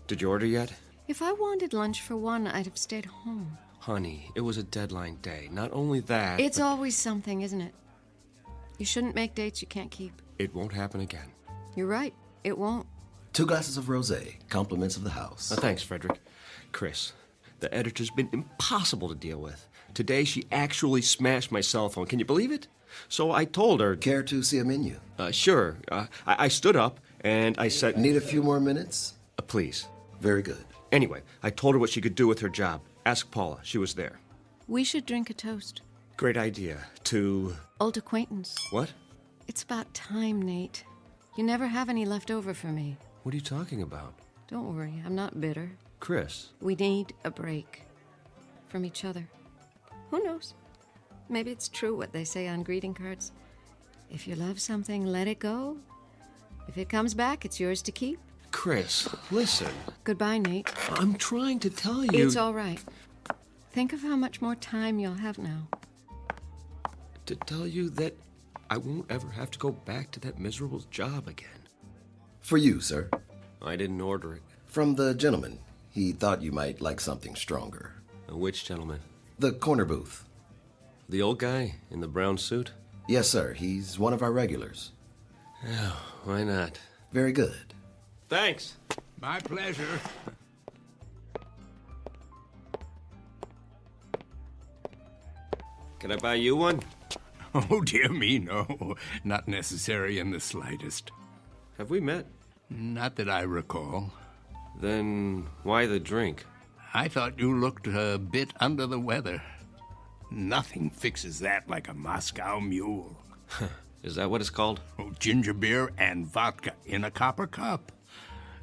Did you order yet? If I wanted lunch for 1, I'd have stayed home. Honey, it was a deadline day. Not only that... It's always something, isn't it? You shouldn't make dates you can't keep. It won't happen again. You're right. It won't. 2 glasses of rosé, compliments of the house. Thanks, Frederick. Chris, the editor's been impossible to deal with. Today, she actually smashed my cell phone. Can you believe it? So I told her... Care to see a menu? Sure. I stood up and I said... Need a few more minutes? Please. Very good. Anyway, I told her what she could do with her job. Ask Paula. She was there. We should drink a toast. Great idea. To... Old acquaintance. What? It's about time, Nate. You never have any left over for me. What are you talking about? Don't worry, I'm not bitter. Chris. We need a break. From each other. Who knows? Maybe it's true what they say on greeting cards. If you love something, let it go. If it comes back, it's yours to keep. Chris, listen. Goodbye, Nate. I'm trying to tell you... It's all right. Think of how much more time you'll have now. To tell you that I won't ever have to go back to that miserable job again. For you, sir. I didn't order it. From the gentleman. He thought you might like something stronger. Which gentleman? The corner booth. The old guy in the brown suit? Yes, sir. He's one of our regulars. Yeah, why not? Very good. Thanks. My pleasure. Can I buy you one? Oh, dear me, no. Not necessary in the slightest. Have we met? Not that I recall. Then why the drink? I thought you looked a bit under the weather. Nothing fixes that like a Moscow mule. Is that what it's called? Oh, ginger beer and vodka in a copper cup.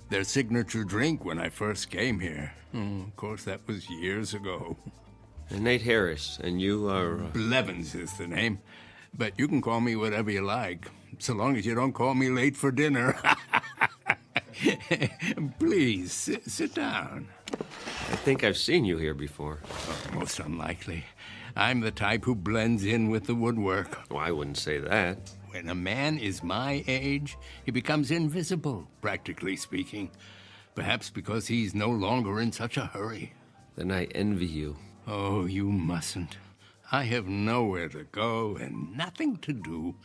Their signature drink when I first came here. Of course, that was years ago. And Nate Harris, and you are... Blevins is the name. But you can call me whatever you like, so long as you don't call me late for dinner. Please, sit down. I think I've seen you here before. Oh, most unlikely. I'm the type who blends in with the woodwork. Well, I wouldn't say that. When a man is my age, he becomes invisible, practically speaking. Perhaps because he's no longer in such a hurry. Then I envy you. Oh, you mustn't. I have nowhere to go and nothing to do,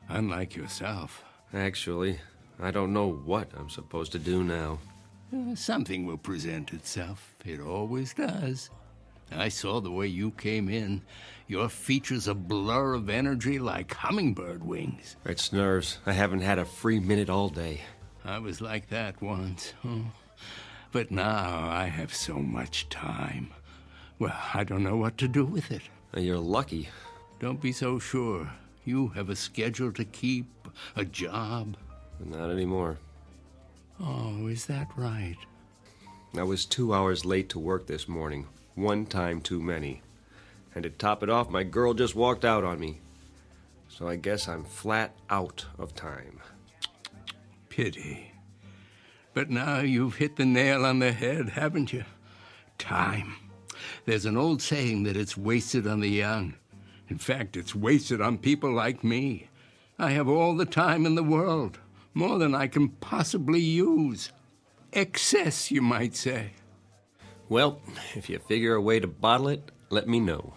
unlike yourself. Actually, I don't know what I'm supposed to do now. Something will present itself. It always does. I saw the way you came in. Your features a blur of energy like hummingbird wings. It's nerves. I haven't had a free minute all day. I was like that once. But now I have so much time. Well, I don't know what to do with it. You're lucky. Don't be so sure. You have a schedule to keep, a job. Not anymore. Oh, is that right? I was 2 hours late to work this morning. One time too many. And to top it off, my girl just walked out on me. So I guess I'm flat out of time. Pity. But now you've hit the nail on the head, haven't you? Time. There's an old saying that it's wasted on the young. In fact, it's wasted on people like me. I have all the time in the world, more than I can possibly use. Excess, you might say. Well, if you figure a way to bottle it, let me know.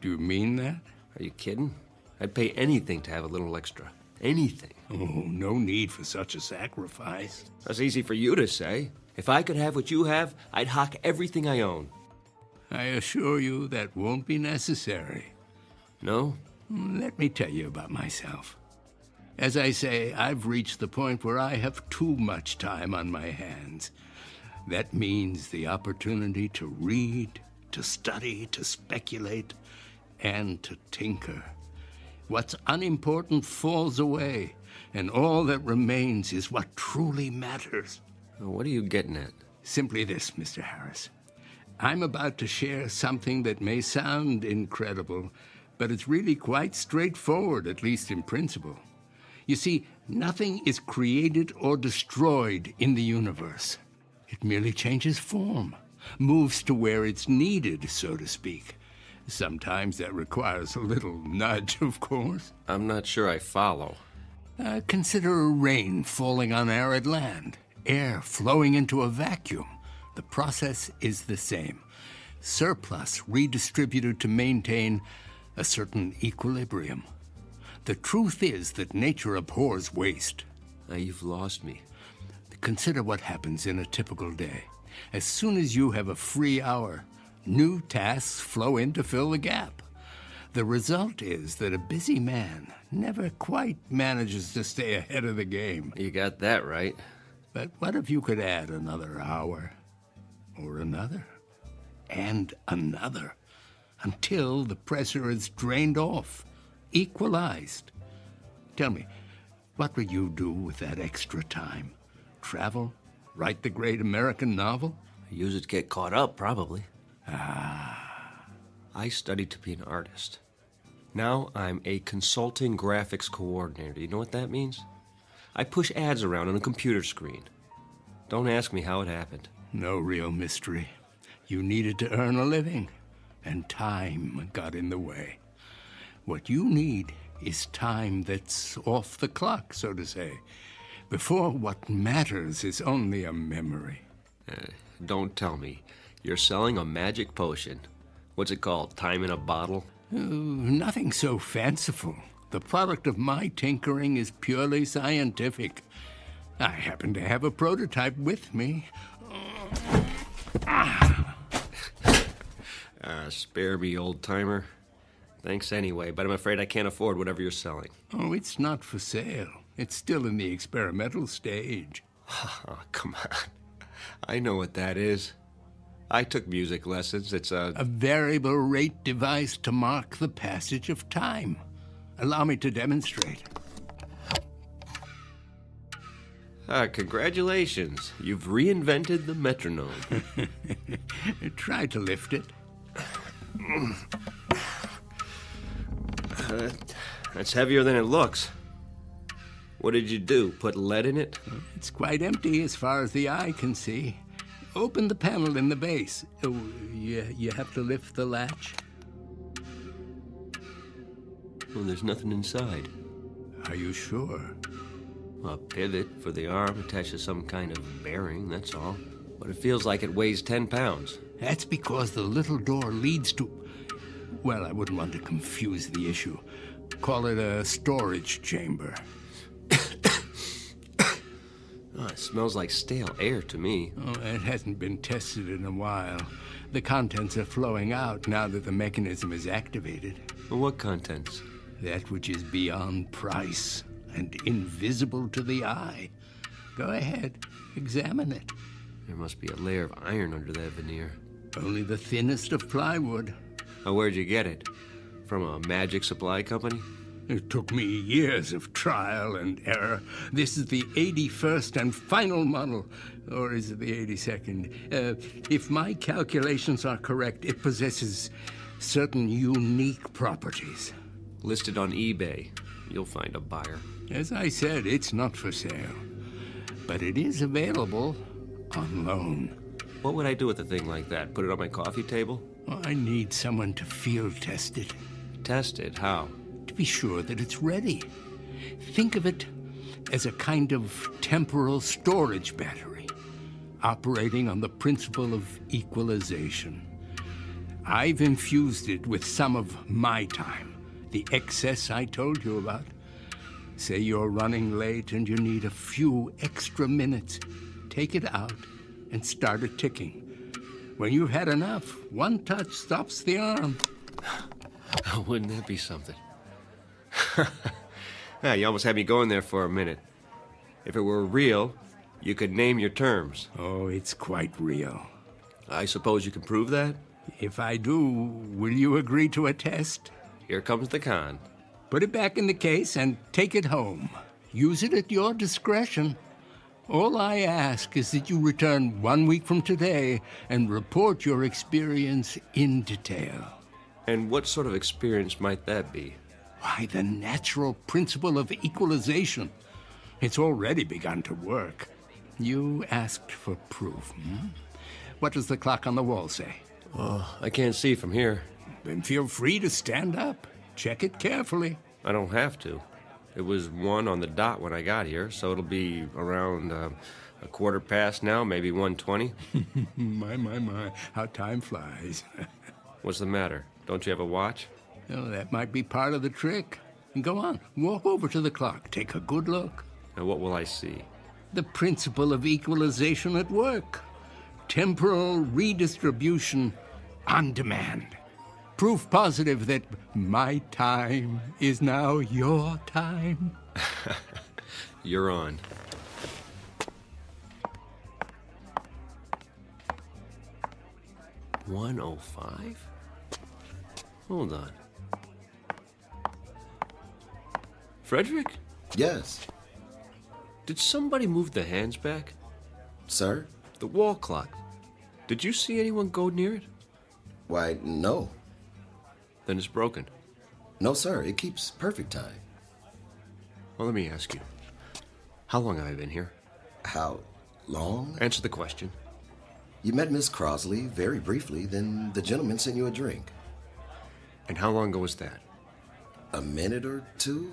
Do you mean that? Are you kidding? I'd pay anything to have a little extra. Anything. Oh, no need for such a sacrifice. That's easy for you to say. If I could have what you have, I'd hock everything I own. I assure you that won't be necessary. No? Let me tell you about myself. As I say, I've reached the point where I have too much time on my hands. That means the opportunity to read, to study, to speculate, and to tinker. What's unimportant falls away, and all that remains is what truly matters. What are you getting at? Simply this, Mr. Harris. I'm about to share something that may sound incredible, but it's really quite straightforward, at least in principle. You see, nothing is created or destroyed in the universe. It merely changes form, moves to where it's needed, so to speak. Sometimes that requires a little nudge, of course. I'm not sure I follow. Consider rain falling on arid land, air flowing into a vacuum. The process is the same. Surplus redistributed to maintain a certain equilibrium. The truth is that nature abhors waste. Now you've lost me. Consider what happens in a typical day. As soon as you have a free hour, new tasks flow in to fill the gap. The result is that a busy man never quite manages to stay ahead of the game. You got that right. But what if you could add another hour, or another, and another, until the pressure is drained off, equalized? Tell me, what would you do with that extra time? Travel? Write the great American novel? Use it to get caught up, probably. I studied to be an artist. Now I'm a consulting graphics coordinator. You know what that means? I push ads around on a computer screen. Don't ask me how it happened. No real mystery. You needed to earn a living, and time got in the way. What you need is time that's off the clock, so to say, before what matters is only a memory. Don't tell me. You're selling a magic potion. What's it called? Time in a bottle? Nothing so fanciful. The product of my tinkering is purely scientific. I happen to have a prototype with me. Spare me, old-timer. Thanks anyway, but I'm afraid I can't afford whatever you're selling. Oh, it's not for sale. It's still in the experimental stage. Oh, come on. I know what that is. I took music lessons. It's a variable rate device to mark the passage of time. Allow me to demonstrate. Congratulations. You've reinvented the metronome. Try to lift it. That's heavier than it looks. What did you do? Put lead in it? It's quite empty as far as the eye can see. Open the panel in the base. Oh, you have to lift the latch. Well, there's nothing inside. Are you sure? A pivot for the arm attached to some kind of bearing, that's all. But it feels like it weighs 10 pounds. That's because the little door leads to... Well, I wouldn't want to confuse the issue. Call it a storage chamber. Oh, it smells like stale air to me. Oh, it hasn't been tested in a while. The contents are flowing out now that the mechanism is activated. Well, what contents? That which is beyond price and invisible to the eye. Go ahead, examine it. There must be a layer of iron under that veneer. Only the thinnest of plywood. Oh, where'd you get it? From a magic supply company? It took me years of trial and error. This is the 81st and final model. Or is it the 82nd? If my calculations are correct, it possesses certain unique properties. Listed on eBay. You'll find a buyer. As I said, it's not for sale. But it is available on loan. What would I do with a thing like that? Put it on my coffee table? I need someone to field test it. Test it? How? To be sure that it's ready. Think of it as a kind of temporal storage battery, operating on the principle of equalization. I've infused it with some of my time, the excess I told you about. Say you're running late and you need a few extra minutes. Take it out and start it ticking. When you've had enough, one touch stops the arm. Wouldn't that be something? Yeah, you almost had me going there for a minute. If it were real, you could name your terms. Oh, it's quite real. I suppose you can prove that? If I do, will you agree to a test? Here comes the con. Put it back in the case and take it home. Use it at your discretion. All I ask is that you return 1 week from today and report your experience in detail. And what sort of experience might that be? Why, the natural principle of equalization. It's already begun to work. You asked for proof, hmm? What does the clock on the wall say? Oh, I can't see from here. Then feel free to stand up. Check it carefully. I don't have to. It was 1 on the dot when I got here, so it'll be around a quarter past now, maybe 1:20. My, how time flies. What's the matter? Don't you have a watch? Oh, that might be part of the trick. Go on, walk over to the clock. Take a good look. And what will I see? The principle of equalization at work. Temporal redistribution on demand. Proof positive that my time is now your time. You're on. $1:05? Hold on. Frederick? Yes. Did somebody move the hands back? Sir? The wall clock. Did you see anyone go near it? Why, no. Then it's broken. No, sir. It keeps perfect time. Well, let me ask you. How long have I been here? How long? Answer the question. You met Miss Crosley very briefly, then the gentleman sent you a drink. And how long ago was that? A minute or two?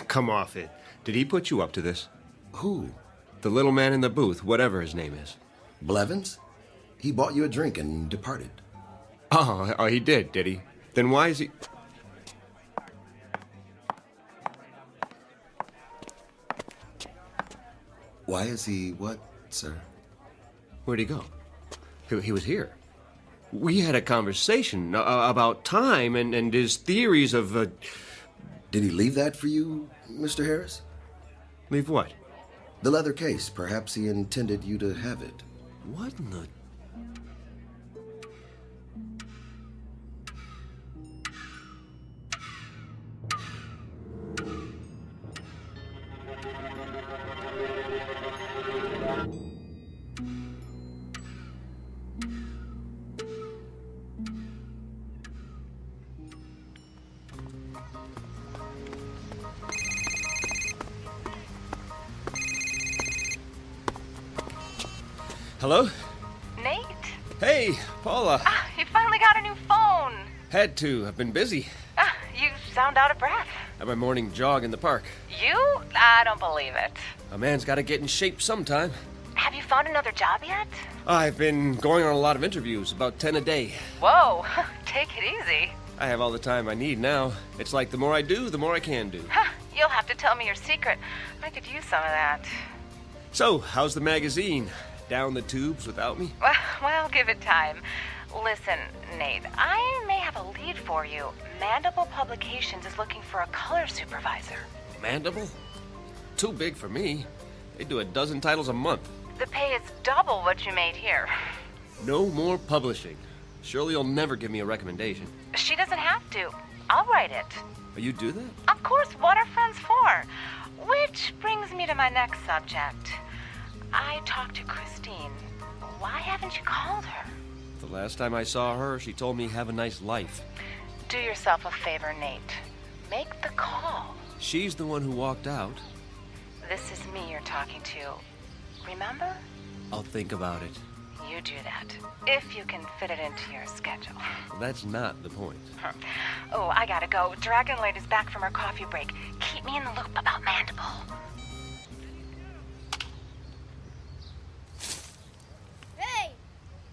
Come off it. Did he put you up to this? Who? The little man in the booth, whatever his name is. Blevins? He bought you a drink and departed. Oh, he did he? Then why is he... Why is he what, sir? Where'd he go? He was here. We had a conversation about time and his theories of... Did he leave that for you, Mr. Harris? Leave what? The leather case. Perhaps he intended you to have it. What in the... Hello? Nate? Hey, Paula. You finally got a new phone. Had to. I've been busy. You sound out of breath. At my morning jog in the park. You? I don't believe it. A man's got to get in shape sometime. Have you found another job yet? I've been going on a lot of interviews, about 10 a day. Whoa, take it easy. I have all the time I need now. It's like the more I do, the more I can do. You'll have to tell me your secret. I could use some of that. So, how's the magazine? Down the tubes without me? Well, give it time. Listen, Nate, I may have a lead for you. Mandible Publications is looking for a color supervisor. Mandible? Too big for me. They do 12 titles a month. The pay is double what you made here. No more publishing. Surely you'll never give me a recommendation. She doesn't have to. I'll write it. Oh, you do that? Of course, what are friends for? Which brings me to my next subject. I talked to Christine. Why haven't you called her? The last time I saw her, she told me have a nice life. Do yourself a favor, Nate. Make the call. She's the one who walked out. This is me you're talking to. Remember? I'll think about it. You do that. If you can fit it into your schedule. Well, that's not the point. Oh, I gotta go. Dragonlight is back from her coffee break. Keep me in the loop about Mandible.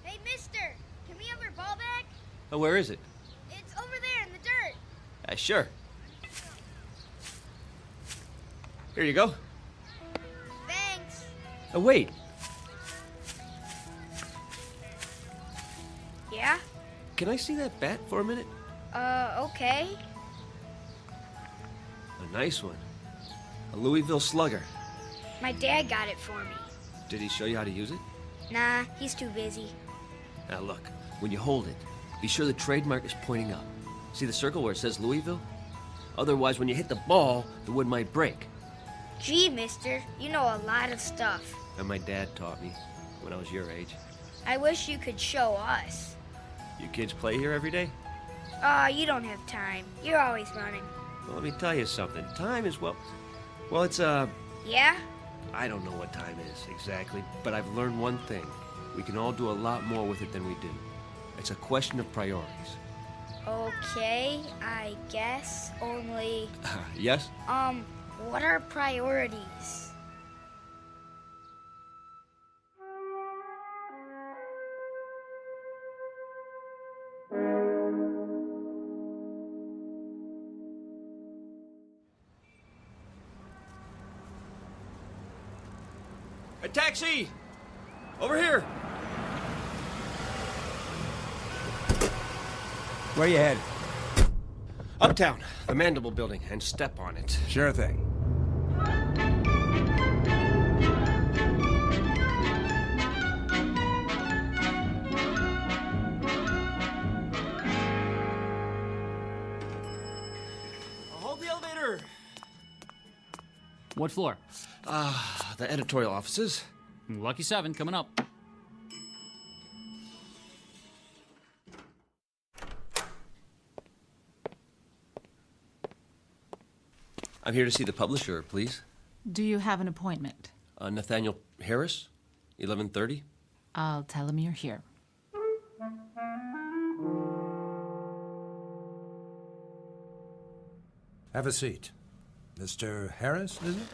Hey, mister! Can we have our ball back? Oh, where is it? It's over there in the dirt. Sure. Here you go. Thanks. Oh, wait. Yeah? Can I see that bat for a minute? Okay. A nice one. A Louisville Slugger. My dad got it for me. Did he show you how to use it? Nah, he's too busy. Now look, when you hold it, be sure the trademark is pointing up. See the circle where it says Louisville? Otherwise, when you hit the ball, the wood might break. Gee, mister, you know a lot of stuff. And my dad taught me when I was your age. I wish you could show us. You kids play here every day? You don't have time. You're always running. Well, let me tell you something. Time is, well, it's, Yeah? I don't know what time is exactly, but I've learned one thing. We can all do a lot more with it than we do. It's a question of priorities. Okay, I guess, only... Yes? What are priorities? A taxi! Over here! Where you headed? Uptown, the Mandible Building, and step on it. Sure thing. Hold the elevator! What floor? The editorial offices. Lucky 7 coming up. I'm here to see the publisher, please. Do you have an appointment? Nathaniel Harris, 11:30. I'll tell him you're here. Have a seat. Mr. Harris, is it?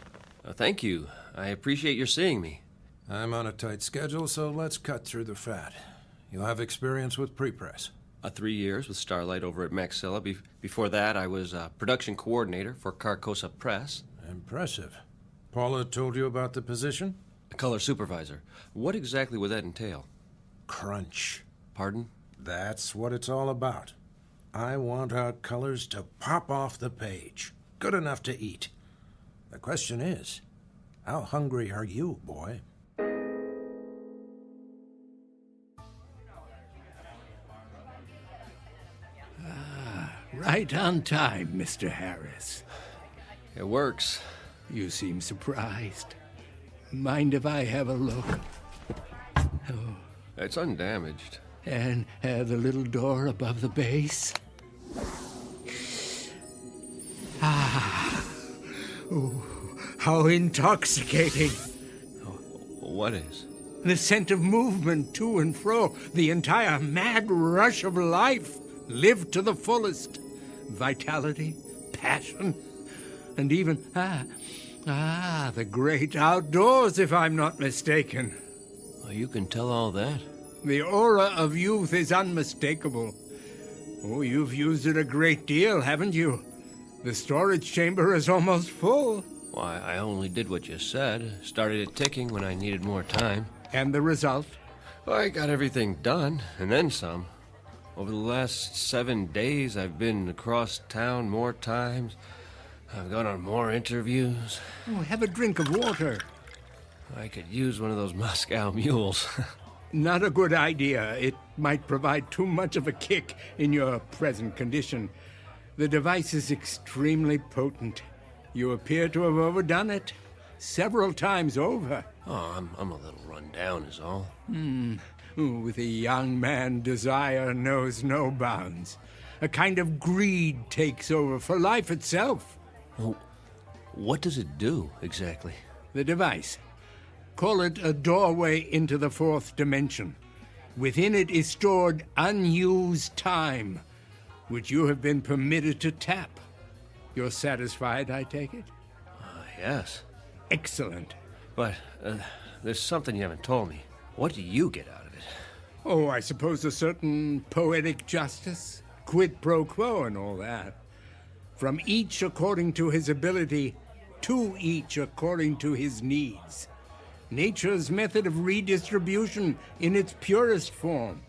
Thank you. I appreciate your seeing me. I'm on a tight schedule, so let's cut through the fat. You have experience with prepress. 3 years with Starlight over at Maxilla. Before that, I was production coordinator for Carcosa Press. Impressive. Paula told you about the position? Color supervisor. What exactly would that entail? Crunch. Pardon? That's what it's all about. I want our colors to pop off the page. Good enough to eat. The question is, How hungry are you, boy? Right on time, Mr. Harris. It works. You seem surprised. Mind if I have a look? Oh. It's undamaged. And the little door above the base? Ah. Oh, how intoxicating. What is? The scent of movement to and fro, the entire mad rush of life, lived to the fullest. Vitality, passion, and even, the great outdoors, if I'm not mistaken. Well, you can tell all that. The aura of youth is unmistakable. Oh, you've used it a great deal, haven't you? The storage chamber is almost full. Why, I only did what you said. Started it ticking when I needed more time. And the result? Well, I got everything done, and then some. Over the last 7 days, I've been across town more times. I've gone on more interviews. Oh, have a drink of water. I could use one of those Moscow mules. Not a good idea. It might provide too much of a kick in your present condition. The device is extremely potent. You appear to have overdone it. Several times over. Oh, I'm a little run down is all. With a young man, desire knows no bounds. A kind of greed takes over for life itself. Well, what does it do, exactly? The device. Call it a doorway into the fourth dimension. Within it is stored unused time, which you have been permitted to tap. You're satisfied, I take it? Yes. Excellent. But there's something you haven't told me. What do you get out of it? Oh, I suppose a certain poetic justice, quid pro quo and all that. From each according to his ability, to each according to his needs. Nature's method of redistribution in its purest form,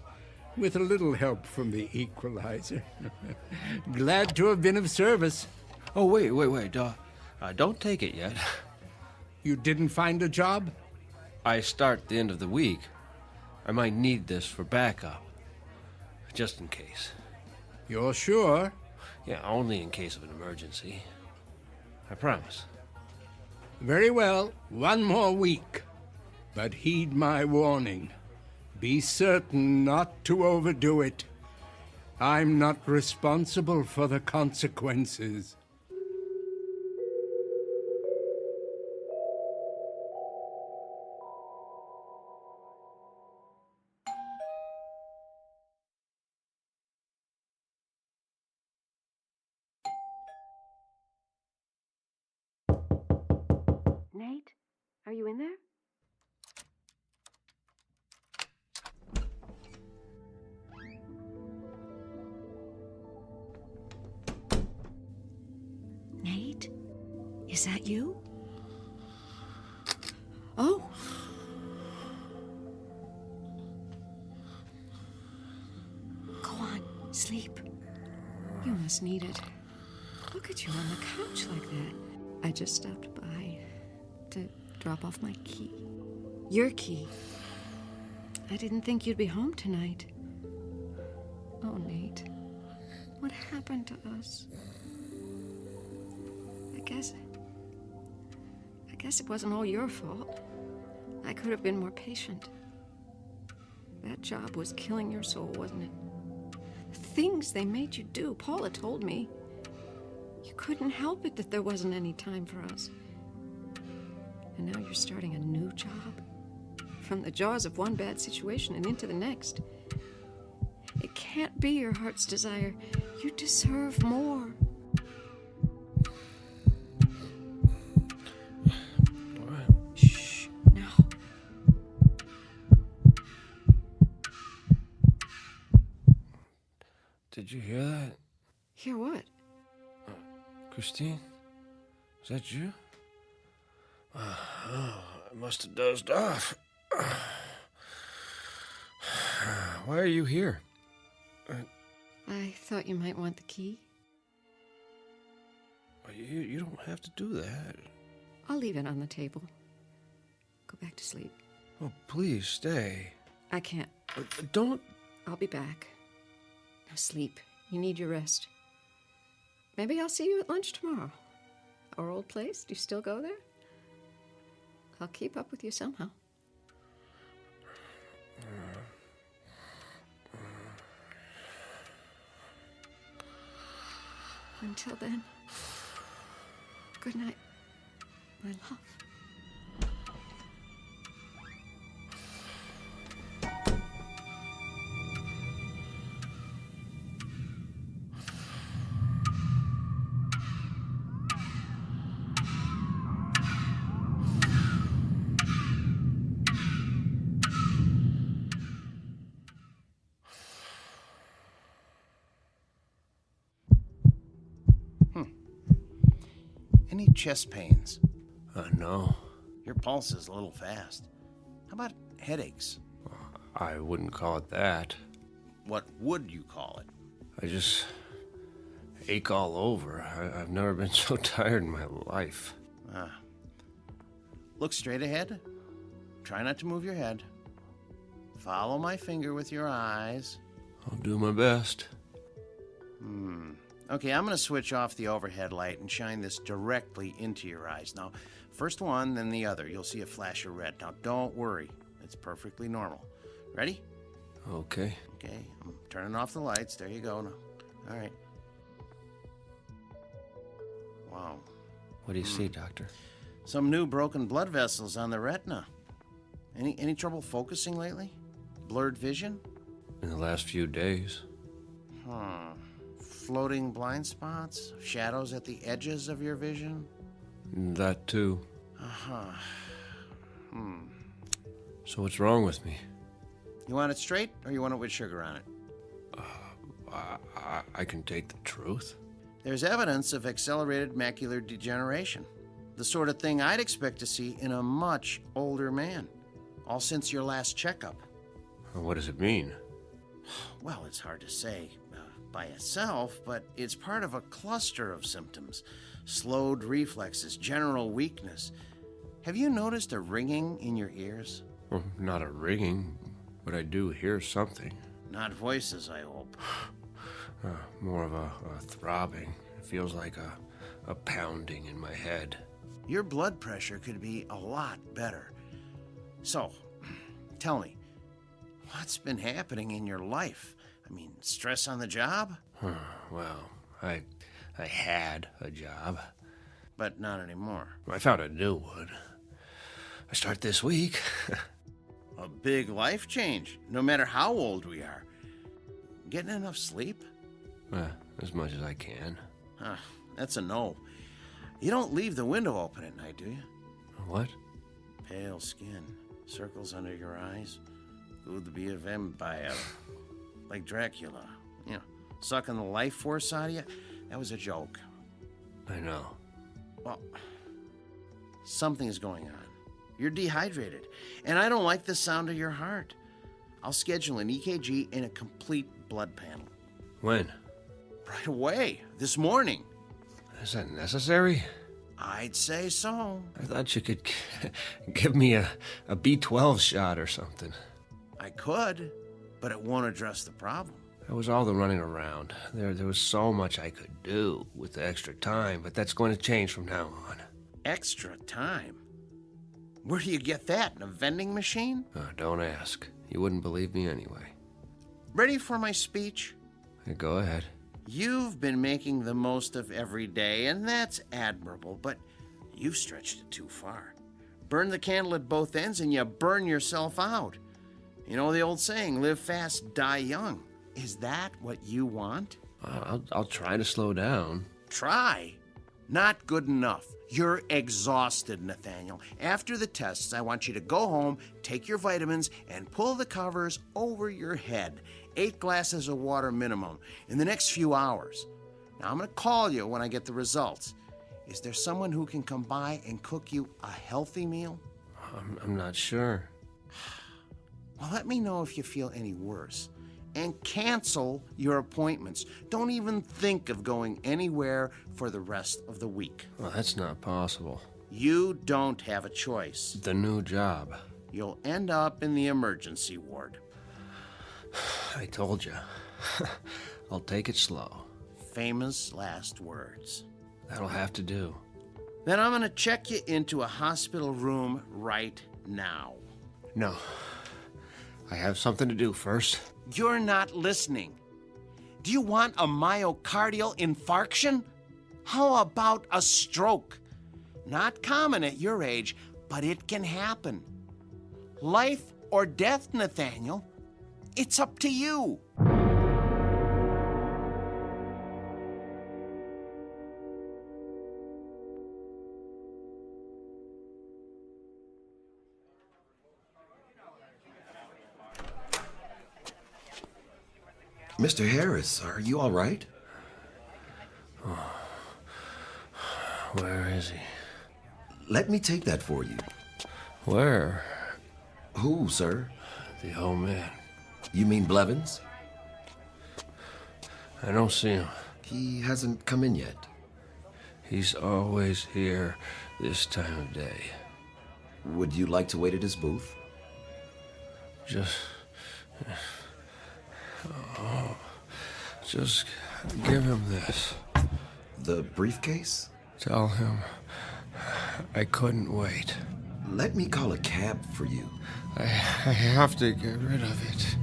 with a little help from the equalizer. Glad to have been of service. Oh, wait. Don't take it yet. You didn't find a job? I start the end of the week. I might need this for backup. Just in case. You're sure? Yeah, only in case of an emergency. I promise. Very well. 1 more week. But heed my warning. Be certain not to overdo it. I'm not responsible for the consequences. Nate, are you in there? Nate, is that you? Oh. Go on, sleep. You must need it. Look at you on the couch like that. I just stopped by to drop off my key. Your key. I didn't think you'd be home tonight. Oh, Nate. What happened to us? I guess it wasn't all your fault. I could have been more patient. That job was killing your soul, wasn't it? The things they made you do, Paula told me. You couldn't help it that there wasn't any time for us. And now you're starting a new job. From the jaws of one bad situation and into the next. It can't be your heart's desire. You deserve more. Shh, now. Did you hear that? Hear what? Christine? Is that you? I must have dozed off. Why are you here? I thought you might want the key. You don't have to do that. I'll leave it on the table. Go back to sleep. Oh, please stay. I can't. Don't. I'll be back. Now sleep. You need your rest. Maybe I'll see you at lunch tomorrow. Our old place. Do you still go there? I'll keep up with you somehow. Until then, good night, my love. Any chest pains? No. Your pulse is a little fast. How about headaches? I wouldn't call it that. What would you call it? I just ache all over. I've never been so tired in my life. Look straight ahead. Try not to move your head. Follow my finger with your eyes. I'll do my best. Okay, I'm going to switch off the overhead light and shine this directly into your eyes. Now, first one, then the other. You'll see a flash of red. Now, don't worry. It's perfectly normal. Ready? Okay. Okay, I'm turning off the lights. There you go. Now. All right. Wow. What do you see, Doctor? Some new broken blood vessels on the retina. Any trouble focusing lately? Blurred vision? In the last few days. Floating blind spots? Shadows at the edges of your vision? That too. So what's wrong with me? You want it straight, or you want it with sugar on it? I can take the truth. There's evidence of accelerated macular degeneration. The sort of thing I'd expect to see in a much older man. All since your last checkup. What does it mean? Well, it's hard to say by itself, but it's part of a cluster of symptoms. Slowed reflexes, general weakness. Have you noticed a ringing in your ears? Well, not a ringing, but I do hear something. Not voices, I hope. More of a throbbing. It feels like a pounding in my head. Your blood pressure could be a lot better. So, tell me, what's been happening in your life? I mean, stress on the job? Well, I had a job. But not anymore. I found a new one. I start this week. A big life change, no matter how old we are. Getting enough sleep? As much as I can. That's a no. You don't leave the window open at night, do you? What? Pale skin, circles under your eyes. Could be a vampire. Like Dracula. You know, sucking the life force out of you. That was a joke. I know. Well, something's going on. You're dehydrated. And I don't like the sound of your heart. I'll schedule an EKG and a complete blood panel. When? Right away. This morning. Is that necessary? I'd say so. I thought you could give me a B12 shot or something. I could, but it won't address the problem. That was all the running around. There was so much I could do with the extra time, but that's going to change from now on. Extra time? Where do you get that? In a vending machine? Don't ask. You wouldn't believe me anyway. Ready for my speech? Go ahead. You've been making the most of every day, and that's admirable, but you've stretched it too far. Burn the candle at both ends and you burn yourself out. You know the old saying, live fast, die young. Is that what you want? I'll try to slow down. Try? Not good enough. You're exhausted, Nathaniel. After the tests, I want you to go home, take your vitamins, and pull the covers over your head. 8 glasses of water minimum in the next few hours. Now, I'm going to call you when I get the results. Is there someone who can come by and cook you a healthy meal? I'm not sure. Well, let me know if you feel any worse. And cancel your appointments. Don't even think of going anywhere for the rest of the week. Well, that's not possible. You don't have a choice. The new job. You'll end up in the emergency ward. I told you. I'll take it slow. Famous last words. That'll have to do. Then I'm gonna check you into a hospital room right now. No. I have something to do first. You're not listening. Do you want a myocardial infarction? How about a stroke? Not common at your age, but it can happen. Life or death, Nathaniel. It's up to you. Mr. Harris, are you all right? Oh. Where is he? Let me take that for you. Where? Who, sir? The old man. You mean Blevins? I don't see him. He hasn't come in yet. He's always here this time of day. Would you like to wait at his booth? Just give him this. The briefcase? Tell him I couldn't wait. Let me call a cab for you. I have to get rid of it.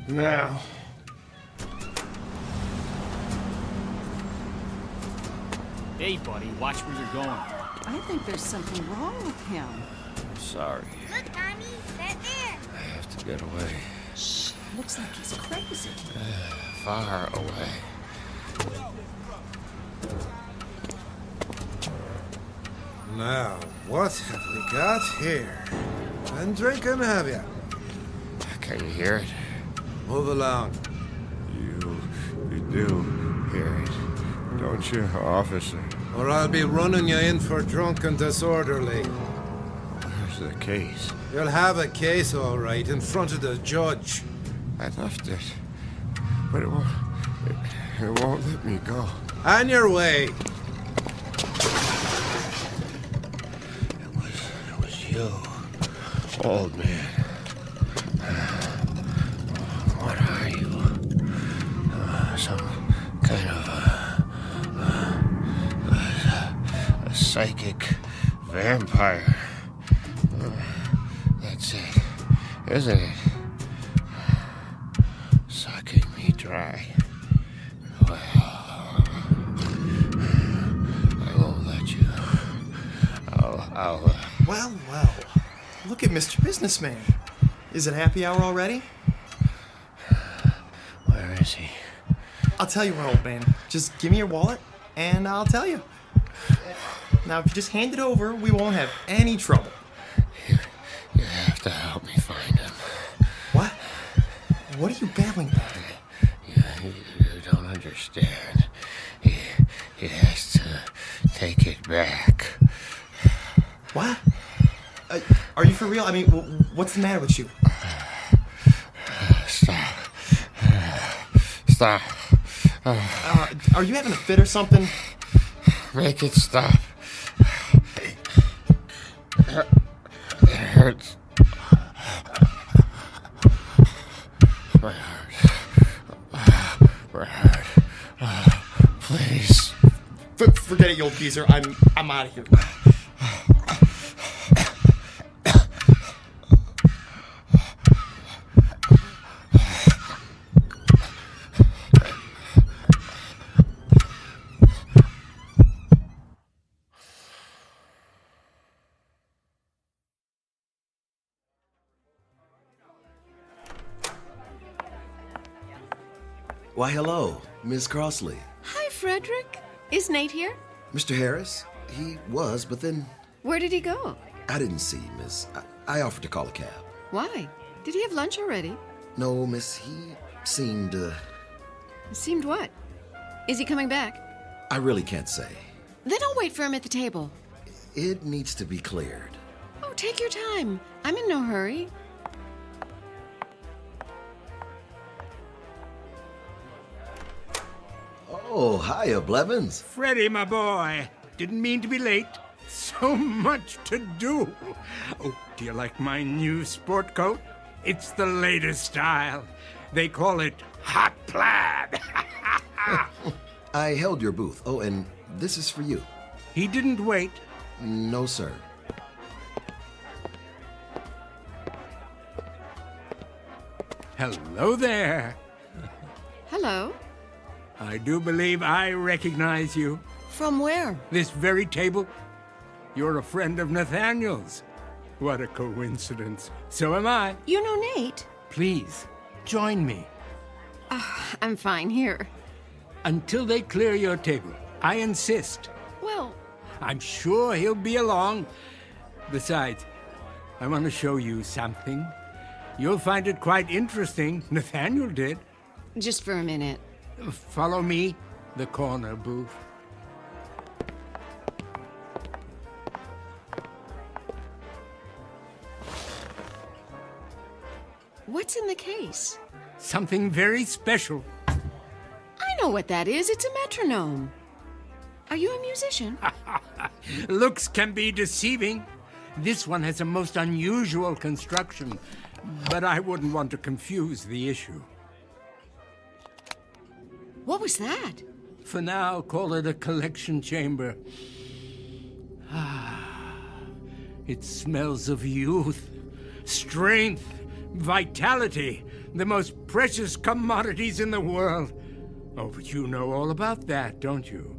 Now. Hey, buddy, watch where you're going. I think there's something wrong with him. I'm sorry. Look, Mommy, that man. I have to get away. Shh, looks like he's crazy. Far away. Now, what have we got here? Been drinking, have you? Can you hear it? Move along. You do hear it, don't you, officer? Or I'll be running you in for drunk and disorderly. Where's the case? You'll have a case, all right, in front of the judge. I left it, but it won't let me go. On your way. It was you, old man. What are you? Some kind of a psychic vampire. That's it, isn't it? Sucking me dry. Well, I won't let you. I'll Well, look at Mr. Businessman. Is it happy hour already? Where is he? I'll tell you what, old man. Just give me your wallet, and I'll tell you. Now, if you just hand it over, we won't have any trouble. You have to help me find him. What? What are you babbling about? You don't understand. He has to take it back. What? Are you for real? I mean, what's the matter with you? Stop. Stop. Are you having a fit or something? Make it stop. It hurts. My heart. My heart. Please. Forget it, you old geezer. I'm out of here. Why, hello, Miss Crossley. Hi, Frederick. Is Nate here? Mr. Harris? He was, but then Where did he go? I didn't see him, miss. I offered to call a cab. Why? Did he have lunch already? No, miss, he seemed, Seemed what? Is he coming back? I really can't say. Then I'll wait for him at the table. It needs to be cleared. Oh, take your time. I'm in no hurry. Oh, hiya, Blevins. Freddie, my boy. Didn't mean to be late. So much to do. Oh, do you like my new sport coat? It's the latest style. They call it hot plaid. I held your booth. Oh, and this is for you. He didn't wait. No, sir. Hello there. Hello. I do believe I recognize you. From where? This very table. You're a friend of Nathaniel's. What a coincidence. So am I. You know Nate? Please, join me. I'm fine here. Until they clear your table. I insist. Well, I'm sure he'll be along. Besides, I want to show you something. You'll find it quite interesting. Nathaniel did. just for a minute. Follow me, the corner booth. What's in the case? Something very special. I know what that is. It's a metronome. Are you a musician? Looks can be deceiving. This one has a most unusual construction, but I wouldn't want to confuse the issue. What was that? For now, call it a collection chamber. It smells of youth, strength, vitality, the most precious commodities in the world. Oh, but you know all about that, don't you?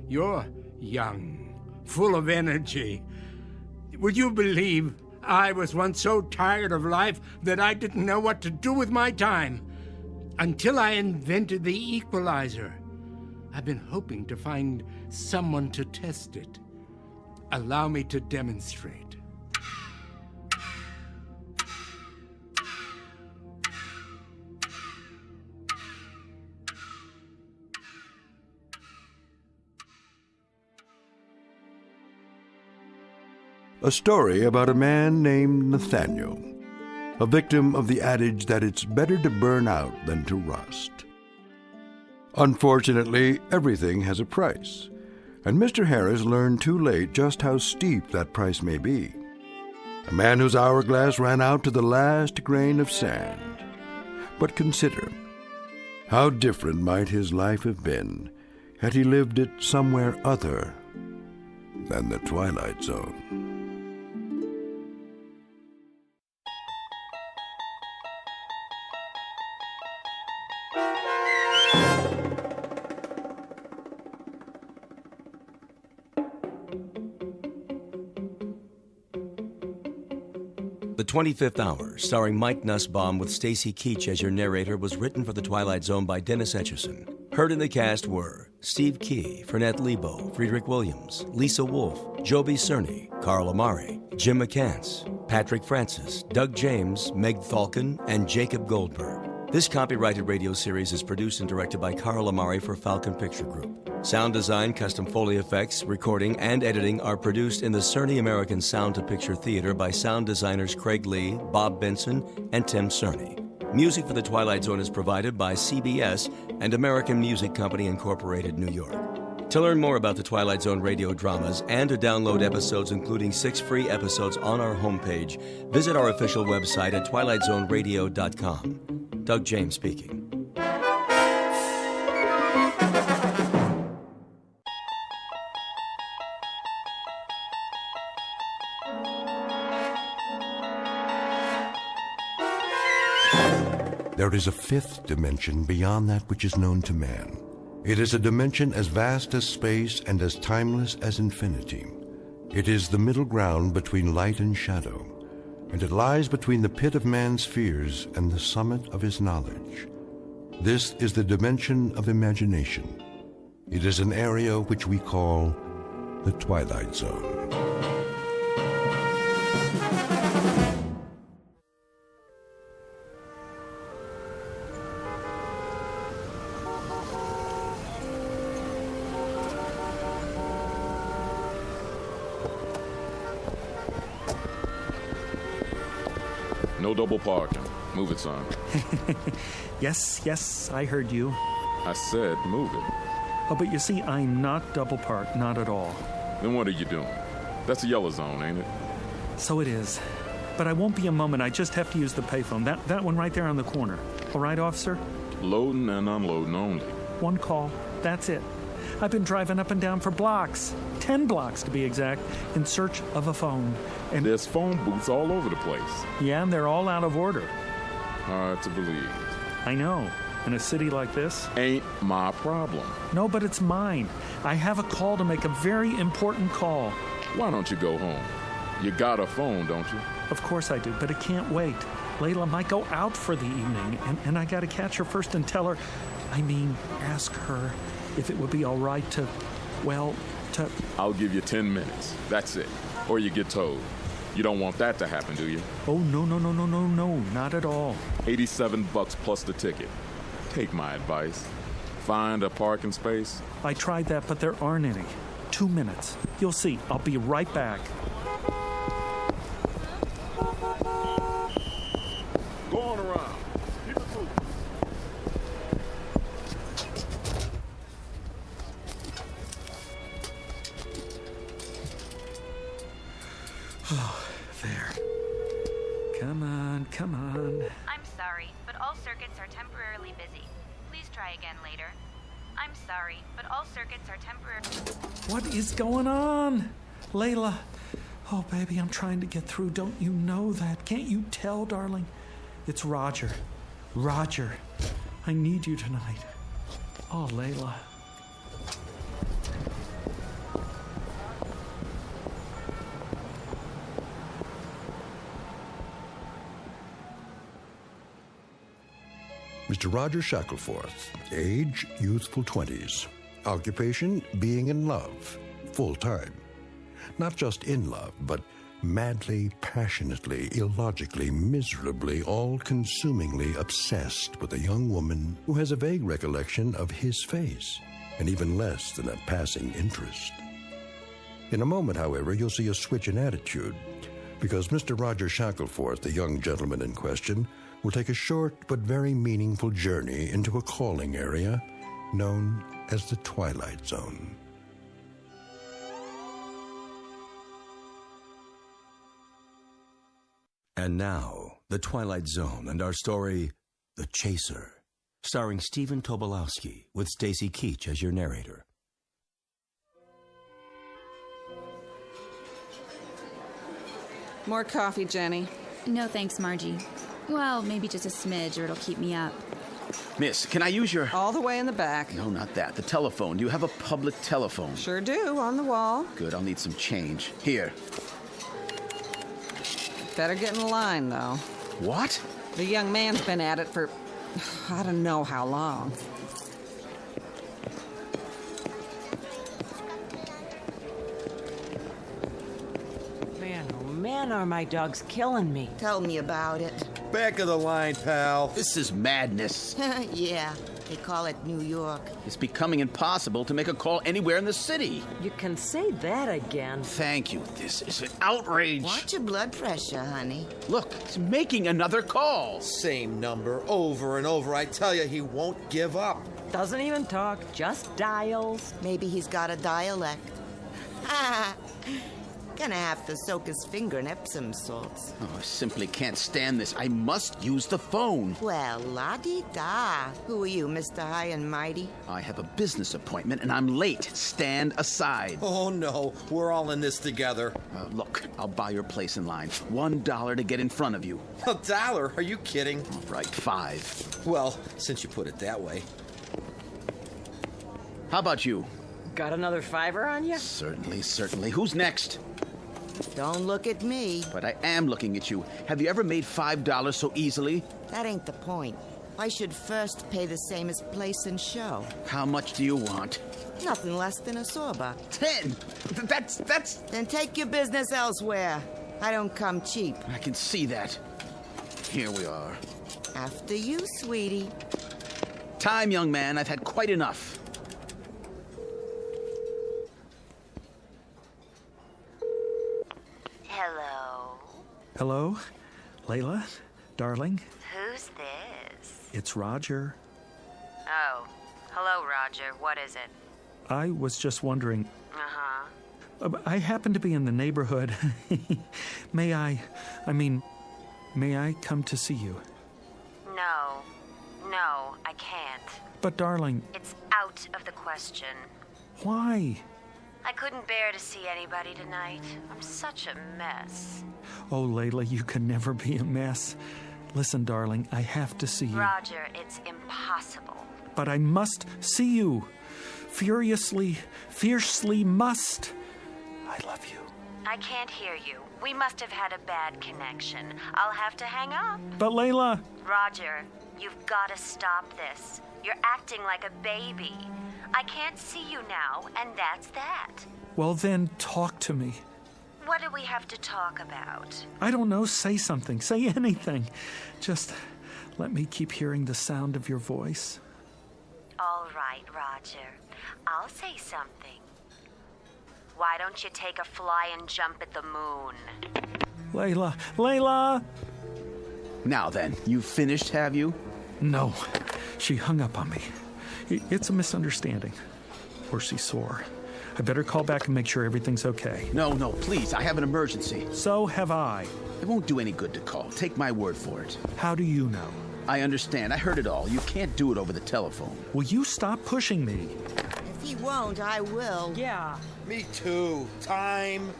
You're young, full of energy. Would you believe I was once so tired of life that I didn't know what to do with my time? Until I invented the equalizer. I've been hoping to find someone to test it. Allow me to demonstrate. A story about a man named Nathaniel, a victim of the adage that it's better to burn out than to rust. Unfortunately, everything has a price, and Mr. Harris learned too late just how steep that price may be. A man whose hourglass ran out to the last grain of sand. But consider, how different might his life have been had he lived it somewhere other than the Twilight Zone. The 25th Hour, starring Mike Nussbaum with Stacy Keach as your narrator, was written for The Twilight Zone by Dennis Etchison. Heard in the cast were Steve Key, Fernette Lebo, Friedrich Williams, Lisa Wolfe, Joby Cerny, Carl Amari, Jim McCants, Patrick Francis, Doug James, Meg Falcon, and Jacob Goldberg. This copyrighted radio series is produced and directed by Carl Amari for Falcon Picture Group. Sound design, custom Foley effects, recording, and editing are produced in the Cerny American Sound to Picture Theater by sound designers Craig Lee, Bob Benson, and Tim Cerny. Music for The Twilight Zone is provided by CBS and American Music Company Incorporated, New York. To learn more about the Twilight Zone radio dramas and to download episodes, including 6 free episodes on our homepage, visit our official website at twilightzoneradio.com. Doug James speaking. There is a fifth dimension beyond that which is known to man. It is a dimension as vast as space and as timeless as infinity. It is the middle ground between light and shadow, and it lies between the pit of man's fears and the summit of his knowledge. This is the dimension of imagination. It is an area which we call the Twilight Zone. No double parking. Move it, son. Yes, I heard you. I said move it. Oh, but you see, I'm not double parked, not at all. Then what are you doing? That's a yellow zone, ain't it? So it is. But I won't be a moment. I just have to use the payphone. That one right there on the corner. All right, officer? Loading and unloading only. One call. That's it. I've been driving up and down for blocks, 10 blocks to be exact, in search of a phone. And there's phone booths all over the place. Yeah, and they're all out of order. Hard to believe. I know. In a city like this. Ain't my problem. No, but it's mine. I have a call to make, a very important call. Why don't you go home? You got a phone, don't you? Of course I do, but it can't wait. Layla might go out for the evening, and I gotta catch her first and tell her, ask her if it would be all right to. I'll give you 10 minutes. That's it. Or you get towed. You don't want that to happen, do you? Oh, no, not at all. $87 plus the ticket. Take my advice. Find a parking space. I tried that, but there aren't any. 2 minutes. You'll see. I'll be right back. Go on around. Keep it moving. Oh, there. Come on. I'm sorry, but all circuits are temporarily busy. Please try again later. I'm sorry, but all circuits are temporarily... What is going on? Layla. Oh, baby, I'm trying to get through. Don't you know that? Can't you tell, darling? It's Roger. Roger, I need you tonight. Oh, Layla. Mr. Roger Shackelforth, age, youthful 20s. Occupation, being in love, full-time. Not just in love, but madly, passionately, illogically, miserably, all-consumingly obsessed with a young woman who has a vague recollection of his face, and even less than a passing interest. In a moment, however, you'll see a switch in attitude, because Mr. Roger Shackelforth, the young gentleman in question, will take a short but very meaningful journey into a calling area known as the Twilight Zone. And now, The Twilight Zone and our story, The Chaser, starring Stephen Tobolowsky with Stacy Keach as your narrator. More coffee, Jenny. No thanks, Margie. Well, maybe just a smidge or it'll keep me up. Miss, can I use your... All the way in the back. No, not that. The telephone. Do you have a public telephone? Sure do, on the wall. Good, I'll need some change. Here. Better get in line, though. What? The young man's been at it for... I don't know how long. Man, are my dogs killing me. Tell me about it. Back of the line, pal. This is madness. Yeah, they call it New York. It's becoming impossible to make a call anywhere in the city. You can say that again. Thank you. This is an outrage. Watch your blood pressure, honey. Look, he's making another call. Same number over and over. I tell you, he won't give up. Doesn't even talk, just dials. Maybe he's got a dialect. Gonna have to soak his finger in Epsom salts. Oh, I simply can't stand this. I must use the phone. Well, la-di-da. Who are you, Mr. High and Mighty? I have a business appointment and I'm late. Stand aside. Oh, no. We're all in this together. Look, I'll buy your place in line. $1 to get in front of you. $1? Are you kidding? All right, $5. Well, since you put it that way. How about you? Got another $5 on you? Certainly. Who's next? Don't look at me. But I am looking at you. Have you ever made $5 so easily? That ain't the point. I should first pay the same as place and show. How much do you want? Nothing less than a soba. 10! That's... Then take your business elsewhere. I don't come cheap. I can see that. Here we are. After you, sweetie. Time, young man. I've had quite enough. Hello? Layla? Darling? Who's this? It's Roger. Oh. Hello, Roger. What is it? I was just wondering... Uh-huh. I happen to be in the neighborhood. May I come to see you? No, I can't. But, darling... It's out of the question. Why? I couldn't bear to see anybody tonight. I'm such a mess. Oh, Layla, you can never be a mess. Listen, darling, I have to see you. Roger, it's impossible. But I must see you. Fiercely must. I love you. I can't hear you. We must have had a bad connection. I'll have to hang up. But, Layla... Roger, you've got to stop this. You're acting like a baby. I can't see you now, and that's that. Well, then, talk to me. What do we have to talk about? I don't know. Say something. Say anything. Just let me keep hearing the sound of your voice. All right, Roger. I'll say something. Why don't you take a fly and jump at the moon? Layla! Now then, you finished, have you? No. She hung up on me. It's a misunderstanding. Or she's sore. I better call back and make sure everything's okay. No, please. I have an emergency. So have I. It won't do any good to call. Take my word for it. How do you know? I understand. I heard it all. You can't do it over the telephone. Will you stop pushing me? If he won't, I will. Yeah. Me too. Time.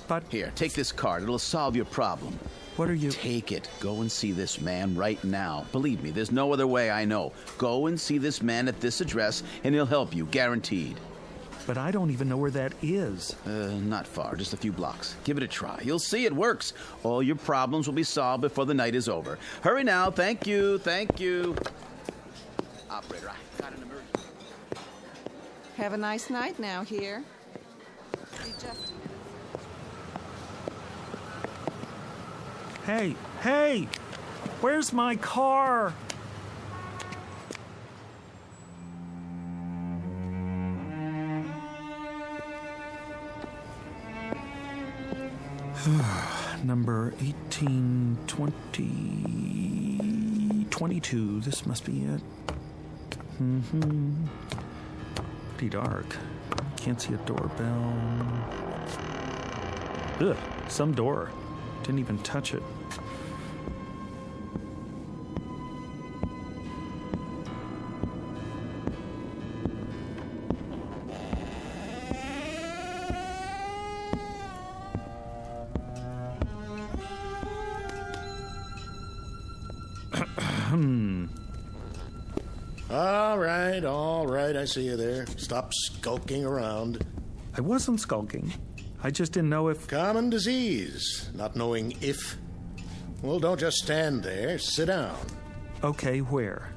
But... Here, take this card. It'll solve your problem. What are you... Take it. Go and see this man right now. Believe me, there's no other way I know. Go and see this man at this address, and he'll help you, guaranteed. But I don't even know where that is. Not far, just a few blocks. Give it a try. You'll see it works. All your problems will be solved before the night is over. Hurry now. Thank you. Operator, I got an emergency. Have a nice night now here. Hey! Where's my car? Number 1822. This must be it. Pretty dark. Can't see a doorbell. Ugh, some door. Didn't even touch it. All right, I see you there. Stop skulking around. I wasn't skulking. I just didn't know if... Common disease, not knowing if. Well, don't just stand there. Sit down. Okay, where?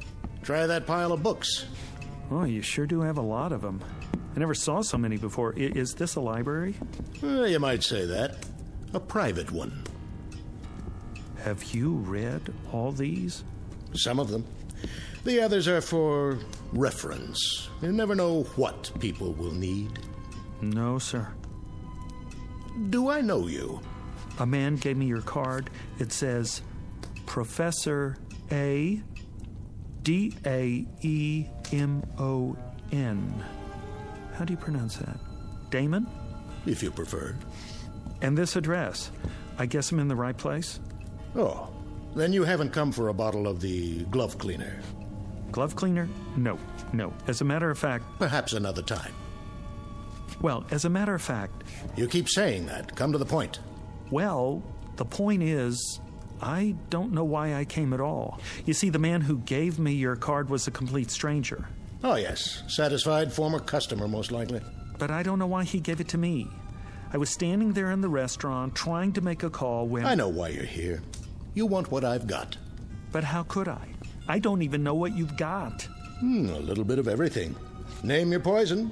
Try that pile of books. Oh, you sure do have a lot of them. I never saw so many before. Is this a library? You might say that. A private one. Have you read all these? Some of them. The others are for reference. You never know what people will need. No, sir. Do I know you? A man gave me your card. It says, Professor A. D-A-E-M-O-N. How do you pronounce that? Damon? If you prefer. And this address. I guess I'm in the right place? Oh, then you haven't come for a bottle of the glove cleaner. Glove cleaner? No. As a matter of fact... Perhaps another time. Well, as a matter of fact... You keep saying that. Come to the point. Well, the point is, I don't know why I came at all. You see, the man who gave me your card was a complete stranger. Oh, yes. Satisfied former customer, most likely. But I don't know why he gave it to me. I was standing there in the restaurant trying to make a call when... I know why you're here. You want what I've got. But how could I? I don't even know what you've got. A little bit of everything. Name your poison.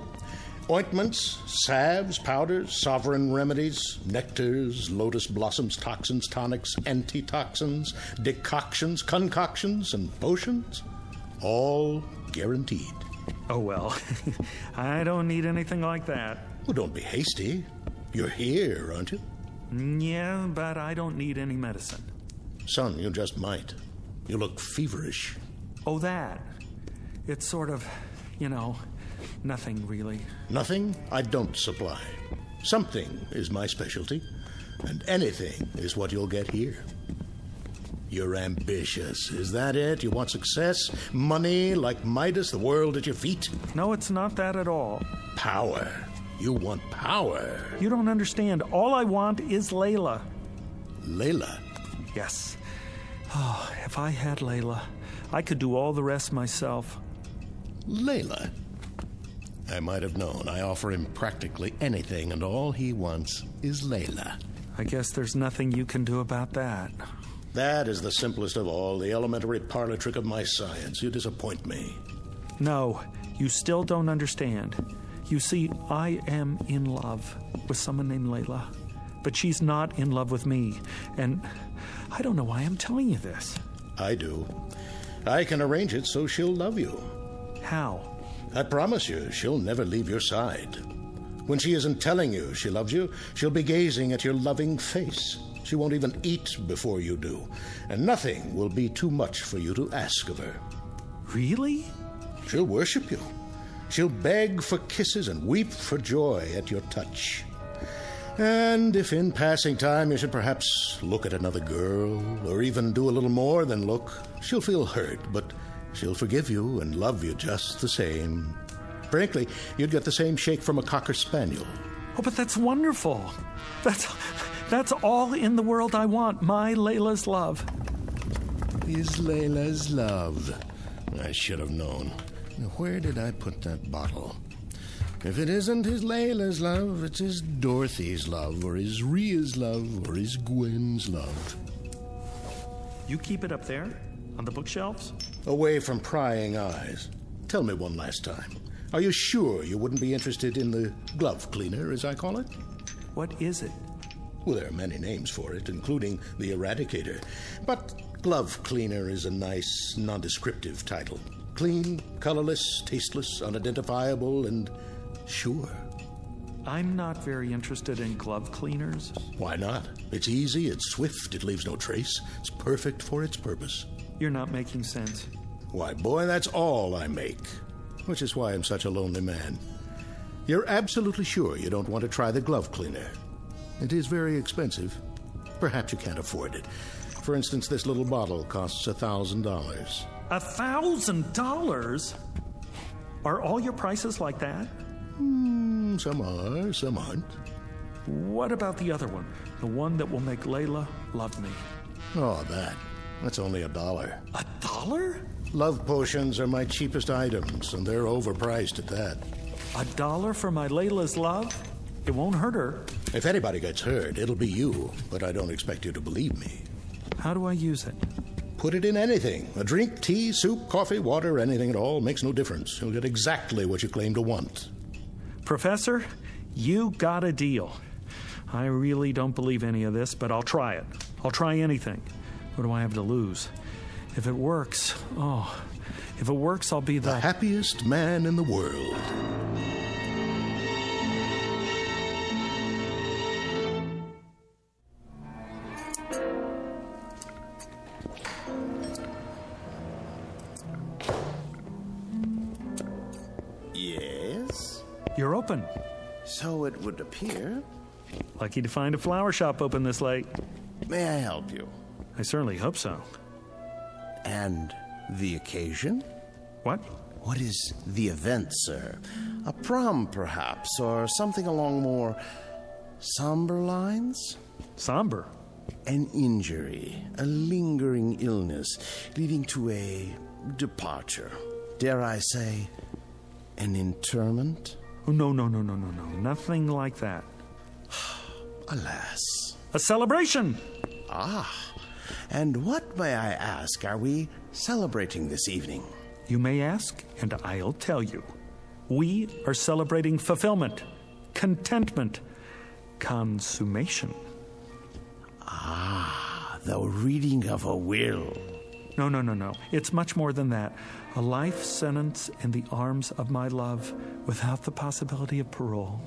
Ointments, salves, powders, sovereign remedies, nectars, lotus blossoms, toxins, tonics, antitoxins, decoctions, concoctions, and potions. All guaranteed. Oh, well, I don't need anything like that. Well, don't be hasty. You're here, aren't you? Yeah, but I don't need any medicine. Son, you just might. You look feverish. Oh, that. It's sort of, nothing really. Nothing? I don't supply. Something is my specialty, and anything is what you'll get here. You're ambitious. Is that it? You want success? Money like Midas, the world at your feet? No, it's not that at all. Power. You want power. You don't understand. All I want is Layla. Layla? Yes. Oh, if I had Layla, I could do all the rest myself. Layla? I might have known. I offer him practically anything, and all he wants is Layla. I guess there's nothing you can do about that. That is the simplest of all, the elementary parlor trick of my science. You disappoint me. No, you still don't understand. You see, I am in love with someone named Layla, but she's not in love with me. And I don't know why I'm telling you this. I do. I can arrange it so she'll love you. How? I promise you, she'll never leave your side. When she isn't telling you she loves you, she'll be gazing at your loving face. She won't even eat before you do, and nothing will be too much for you to ask of her. Really? She'll worship you. She'll beg for kisses and weep for joy at your touch. And if in passing time you should perhaps look at another girl, or even do a little more than look, she'll feel hurt, but she'll forgive you and love you just the same. Frankly, you'd get the same shake from a Cocker Spaniel. Oh, but that's wonderful. That's all in the world I want, my Layla's love. Is Layla's love. I should have known. Now, where did I put that bottle? If it isn't his Layla's love, it's his Dorothy's love, or his Rhea's love, or his Gwen's love. You keep it up there, on the bookshelves? Away from prying eyes. Tell me one last time. Are you sure you wouldn't be interested in the glove cleaner, as I call it? What is it? Well, there are many names for it, including the Eradicator. But glove cleaner is a nice, nondescriptive title. Clean, colorless, tasteless, unidentifiable, and sure. I'm not very interested in glove cleaners. Why not? It's easy, it's swift, it leaves no trace. It's perfect for its purpose. You're not making sense. Why, boy, that's all I make. Which is why I'm such a lonely man. You're absolutely sure you don't want to try the glove cleaner. It is very expensive. Perhaps you can't afford it. For instance, this little bottle costs $1,000. $1,000? Are all your prices like that? Some are, some aren't. What about the other one? The one that will make Layla love me? Oh, that's only $1. $1? Love potions are my cheapest items, and they're overpriced at that. $1 for my Layla's love? It won't hurt her. If anybody gets hurt, it'll be you, but I don't expect you to believe me. How do I use it? Put it in anything. A drink, tea, soup, coffee, water, anything at all. Makes no difference. You'll get exactly what you claim to want. Professor, you got a deal. I really don't believe any of this, but I'll try it. I'll try anything. What do I have to lose? If it works, I'll be the happiest man in the world. Yes? You're open. So it would appear. Lucky to find a flower shop open this late. May I help you? I certainly hope so. And the occasion? What? What is the event, sir? A prom, perhaps, or something along more somber lines? Somber? An injury, a lingering illness, leading to a departure. Dare I say, an interment? Oh, no. Nothing like that. Alas. A celebration! Ah. And what, may I ask, are we celebrating this evening? You may ask, and I'll tell you. We are celebrating fulfillment, contentment, consummation. Ah, the reading of a will. No. It's much more than that. A life sentence in the arms of my love without the possibility of parole.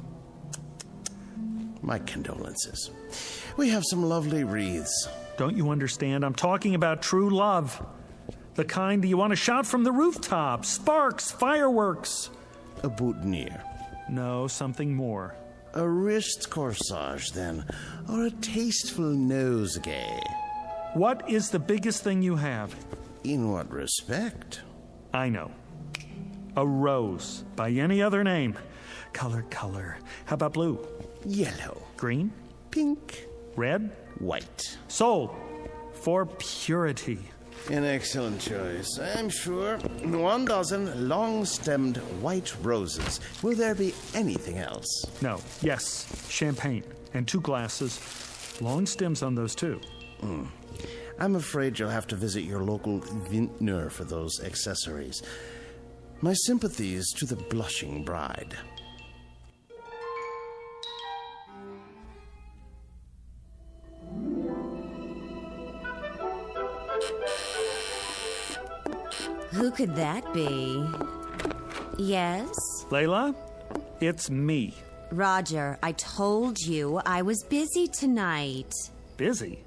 My condolences. We have some lovely wreaths. Don't you understand? I'm talking about true love. The kind you want to shout from the rooftops. Sparks, fireworks. A boutonniere. No, something more. A wrist corsage, then, or a tasteful nosegay? What is the biggest thing you have? In what respect? I know. A rose, by any other name. Color. How about blue? Yellow. Green? Pink. Red? White. Sold. For purity. An excellent choice, I'm sure. 1 dozen long-stemmed white roses. Will there be anything else? No. Yes. Champagne. And 2 glasses. Long stems on those, too. I'm afraid you'll have to visit your local vintner for those accessories. My sympathies to the blushing bride. Who could that be? Yes? Layla, it's me. Roger, I told you I was busy tonight. Busy?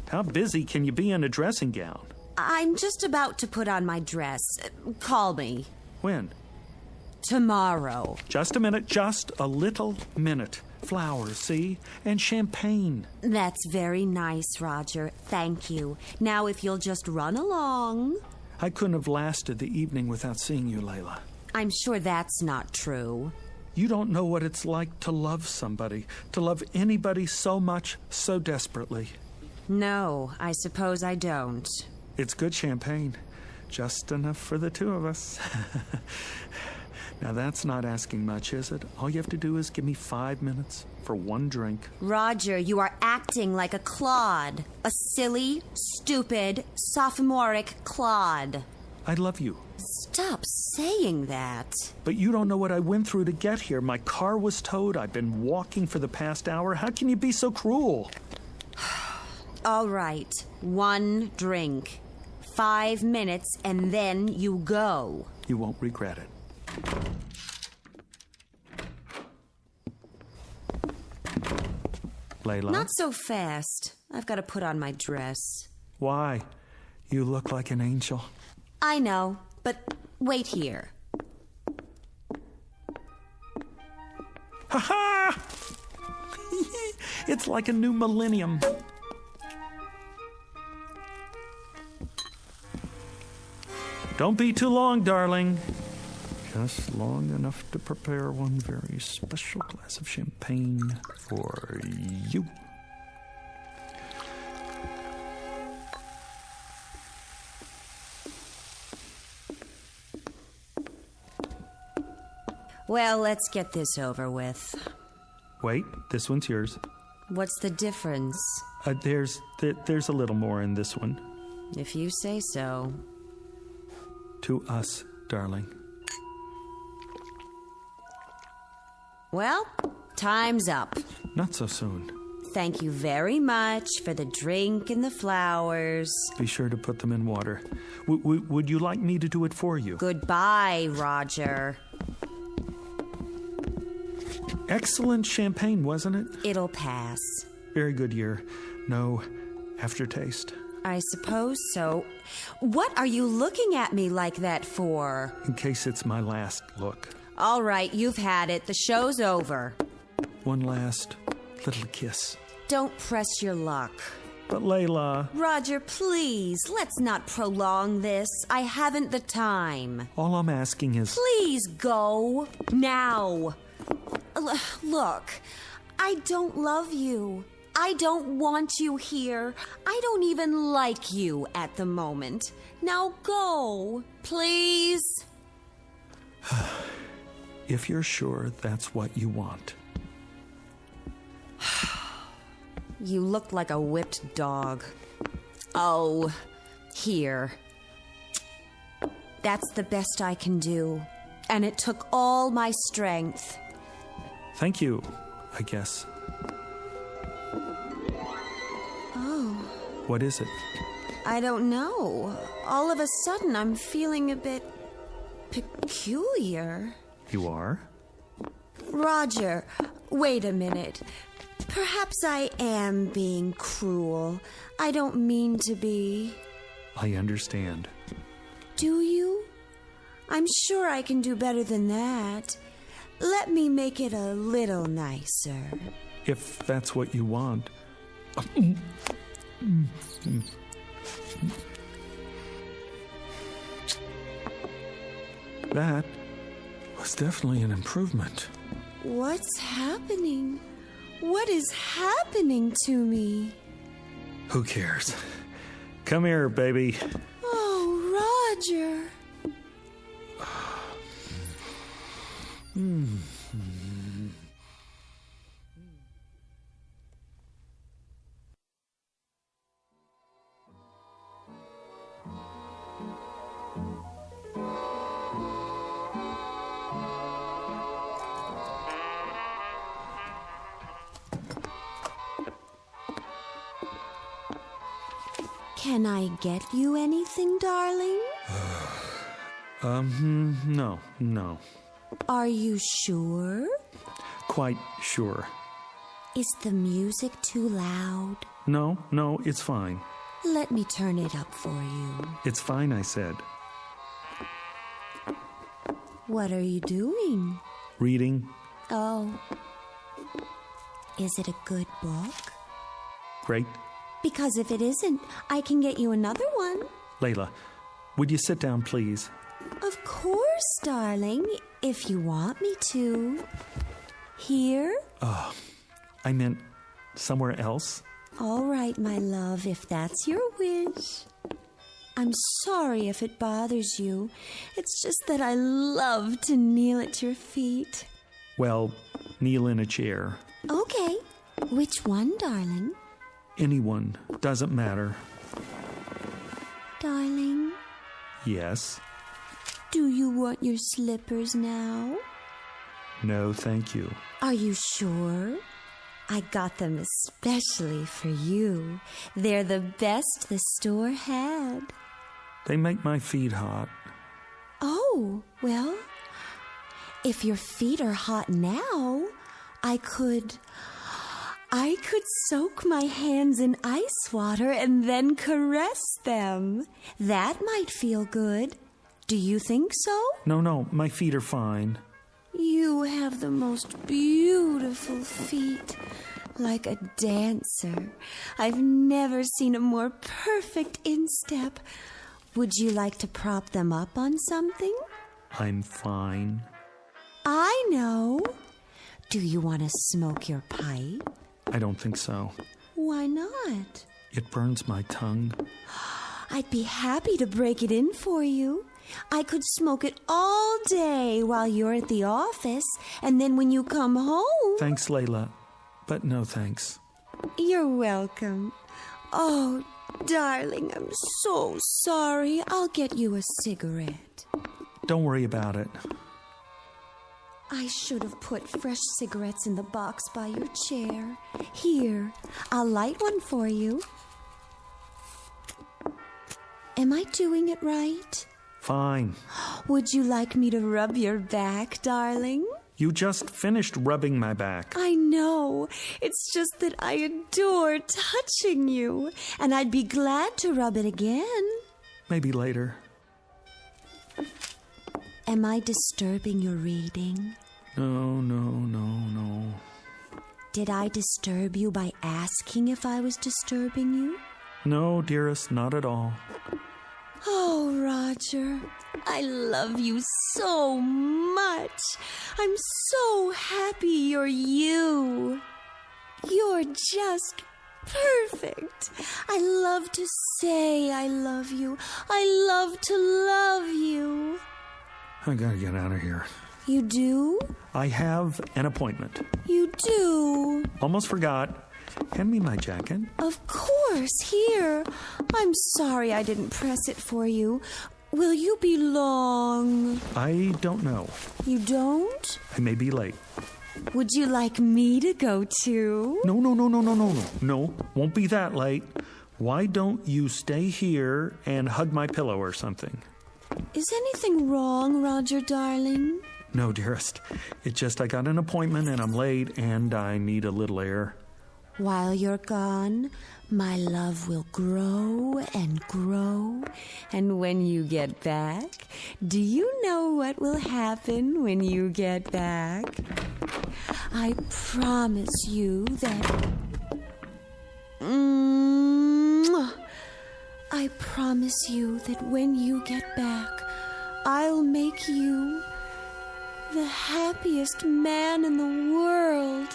How busy can you be in a dressing gown? I'm just about to put on my dress. Call me. When? Tomorrow. Just a minute, just a little minute. Flowers, see? And champagne. That's very nice, Roger. Thank you. Now, if you'll just run along. I couldn't have lasted the evening without seeing you, Layla. I'm sure that's not true. You don't know what it's like to love somebody, to love anybody so much, so desperately. No, I suppose I don't. It's good champagne. Just enough for the 2 of us. Now, that's not asking much, is it? All you have to do is give me 5 minutes for 1 drink. Roger, you are acting like a clod. A silly, stupid, sophomoric clod. I love you. Stop saying that. But you don't know what I went through to get here. My car was towed. I've been walking for the past hour. How can you be so cruel? All right, 1 drink. 5 minutes, and then you go. You won't regret it. Layla? Not so fast. I've got to put on my dress. Why? You look like an angel. I know, but wait here. Ha-ha! It's like a new millennium. Don't be too long, darling. Just long enough to prepare one very special glass of champagne for you. Well, let's get this over with. Wait, this one's yours. What's the difference? There's a little more in this one. If you say so. To us, darling. Well, time's up. Not so soon. Thank you very much for the drink and the flowers. Be sure to put them in water. Would you like me to do it for you? Goodbye, Roger. Excellent champagne, wasn't it? It'll pass. Very good year. No aftertaste. I suppose so. What are you looking at me like that for? In case it's my last look. All right, you've had it. The show's over. One last little kiss. Don't press your luck. But Layla... Roger, please, let's not prolong this. I haven't the time. All I'm asking is... Please go. Now. Look, I don't love you. I don't want you here. I don't even like you at the moment. Now go, please. If you're sure that's what you want. You look like a whipped dog. Oh, here. That's the best I can do. And it took all my strength. Thank you, I guess. Oh. What is it? I don't know. All of a sudden, I'm feeling a bit peculiar. You are? Roger, wait a minute. Perhaps I am being cruel. I don't mean to be. I understand. Do you? I'm sure I can do better than that. Let me make it a little nicer. If that's what you want. That was definitely an improvement. What's happening? What is happening to me? Who cares? Come here, baby. Oh, Roger. Can I get you anything, darling? No. Are you sure? Quite sure. Is the music too loud? No, it's fine. Let me turn it up for you. It's fine, I said. What are you doing? Reading. Oh. Is it a good book? Great. Because if it isn't, I can get you another one. Layla, would you sit down, please? Of course, darling, if you want me to. Here? I meant somewhere else. All right, my love, if that's your wish. I'm sorry if it bothers you. It's just that I love to kneel at your feet. Well, kneel in a chair. Okay. Which one, darling? Anyone. Doesn't matter. Darling, Yes. do you want your slippers now? No, thank you. Are you sure? I got them especially for you. They're the best the store had. They make my feet hot. Oh, well, if your feet are hot now, I could soak my hands in ice water and then caress them. That might feel good. Do you think so? No, my feet are fine. You have the most beautiful feet, like a dancer. I've never seen a more perfect instep. Would you like to prop them up on something? I'm fine. I know. Do you want to smoke your pipe? I don't think so. Why not? It burns my tongue. I'd be happy to break it in for you. I could smoke it all day while you're at the office, and then when you come home... Thanks, Layla, but no thanks. You're welcome. Oh, darling, I'm so sorry. I'll get you a cigarette. Don't worry about it. I should have put fresh cigarettes in the box by your chair. Here, I'll light one for you. Am I doing it right? Fine. Would you like me to rub your back, darling? You just finished rubbing my back. I know. It's just that I adore touching you, and I'd be glad to rub it again. Maybe later. Am I disturbing your reading? No. Did I disturb you by asking if I was disturbing you? No, dearest, not at all. Oh, Roger, I love you so much. I'm so happy you're you. You're just perfect. I love to say I love you. I love to love you. I gotta get out of here. You do? I have an appointment. You do? Almost forgot. Hand me my jacket. Of course, here. I'm sorry I didn't press it for you. Will you be long? I don't know. You don't? I may be late. Would you like me to go too? No. No, won't be that late. Why don't you stay here and hug my pillow or something? Is anything wrong, Roger, darling? No, dearest. It's just I got an appointment and I'm late and I need a little air. While you're gone, my love will grow and grow. And when you get back, do you know what will happen when you get back? I promise you that... I promise you that when you get back, I'll make you the happiest man in the world.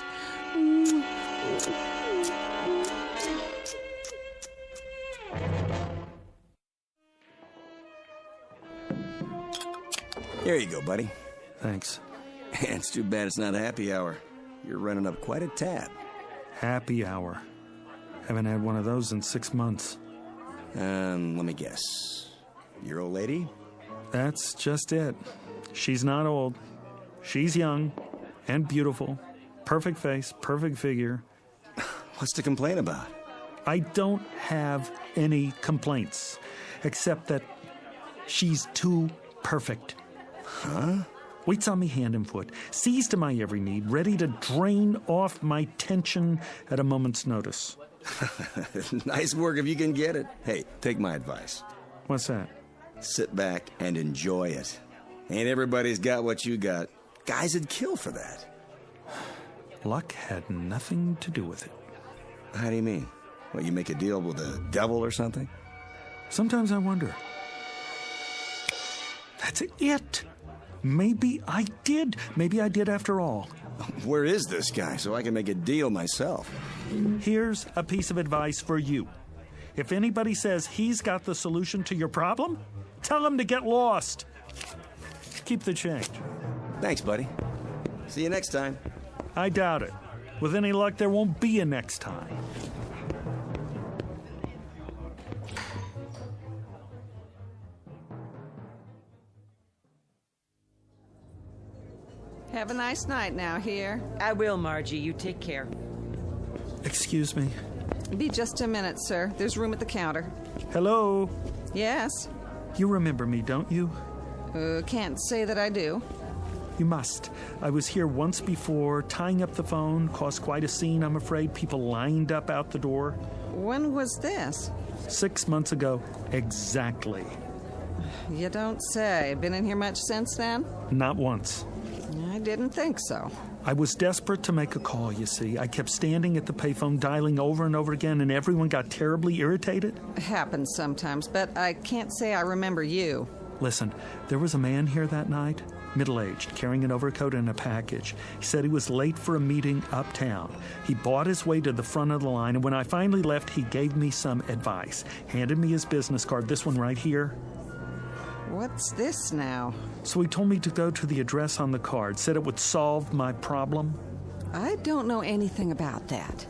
Here you go, buddy. Thanks. It's too bad it's not happy hour. You're running up quite a tab. Happy hour. Haven't had one of those in 6 months. Let me guess. Your old lady? That's just it. She's not old. She's young and beautiful. Perfect face, perfect figure. What's to complain about? I don't have any complaints, except that she's too perfect. Huh? Waits on me hand and foot, sees to my every need, ready to drain off my tension at a moment's notice. Nice work if you can get it. Hey, take my advice. What's that? Sit back and enjoy it. Ain't everybody's got what you got. Guys would kill for that. Luck had nothing to do with it. How do you mean? What, you make a deal with the devil or something? Sometimes I wonder. That's it. Maybe I did. Maybe I did after all. Where is this guy so I can make a deal myself? Here's a piece of advice for you. If anybody says he's got the solution to your problem, tell him to get lost. Keep the change. Thanks, buddy. See you next time. I doubt it. With any luck, there won't be a next time. Have a nice night now here. I will, Margie. You take care. Excuse me. Be just a minute, sir. There's room at the counter. Hello? Yes? You remember me, don't you? Can't say that I do. You must. I was here once before, tying up the phone, caused quite a scene, I'm afraid. People lined up out the door. When was this? 6 months ago, exactly. You don't say. Been in here much since then? Not once. I didn't think so. I was desperate to make a call, you see. I kept standing at the payphone, dialing over and over again, and everyone got terribly irritated. It happens sometimes, but I can't say I remember you. Listen, there was a man here that night, middle-aged, carrying an overcoat and a package. He said he was late for a meeting uptown. He bought his way to the front of the line, and when I finally left, he gave me some advice. Handed me his business card, this one right here. What's this now? So he told me to go to the address on the card, said it would solve my problem. I don't know anything about that.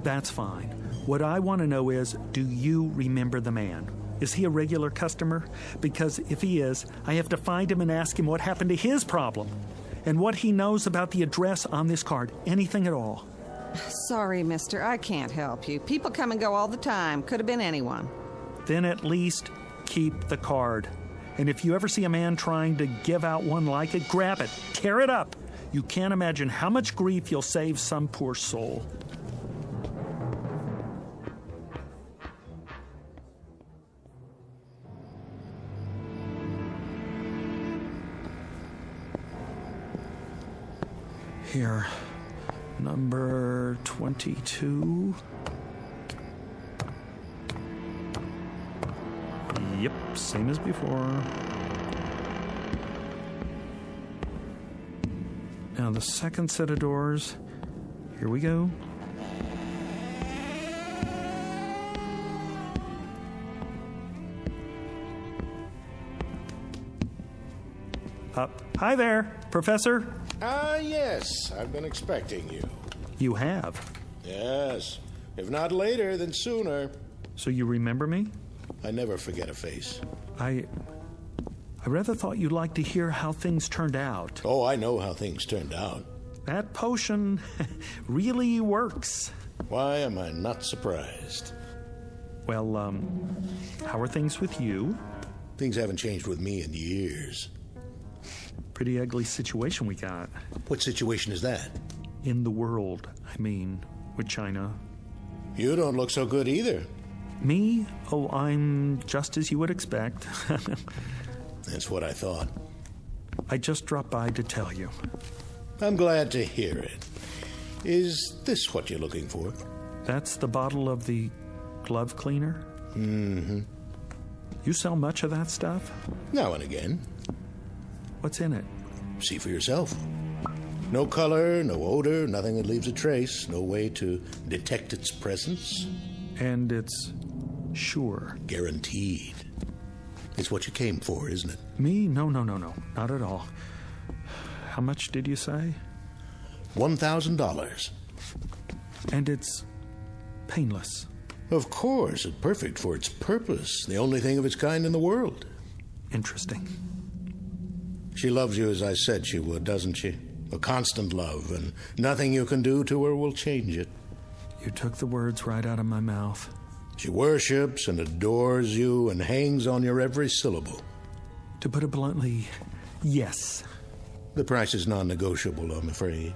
That's fine. What I want to know is, do you remember the man? Is he a regular customer? Because if he is, I have to find him and ask him what happened to his problem and what he knows about the address on this card. Anything at all. Sorry, mister. I can't help you. People come and go all the time. Could have been anyone. Then at least keep the card. And if you ever see a man trying to give out one like it, grab it, tear it up. You can't imagine how much grief you'll save some poor soul. Here, number 22. Yep, same as before. Now the second set of doors. Here we go. Hi there, Professor. Yes, I've been expecting you. You have? Yes. If not later, then sooner. So you remember me? I never forget a face. I rather thought you'd like to hear how things turned out. Oh, I know how things turned out. That potion really works. Why am I not surprised? Well, how are things with you? Things haven't changed with me in years. Pretty ugly situation we got. What situation is that? In the world, I mean, with China, You don't look so good either. Me? Oh, I'm just as you would expect. That's what I thought. I just dropped by to tell you. I'm glad to hear it. Is this what you're looking for? That's the bottle of the glove cleaner? Mm-hmm. You sell much of that stuff? Now and again. What's in it? See for yourself. No color, no odor, nothing that leaves a trace, no way to detect its presence. And it's sure. Guaranteed. It's what you came for, isn't it? Me? No. Not at all. How much did you say? $1,000. And it's painless. Of course, it's perfect for its purpose. The only thing of its kind in the world. Interesting. She loves you as I said she would, doesn't she? A constant love, and nothing you can do to her will change it. You took the words right out of my mouth. She worships and adores you and hangs on your every syllable. To put it bluntly, yes. The price is non-negotiable, I'm afraid.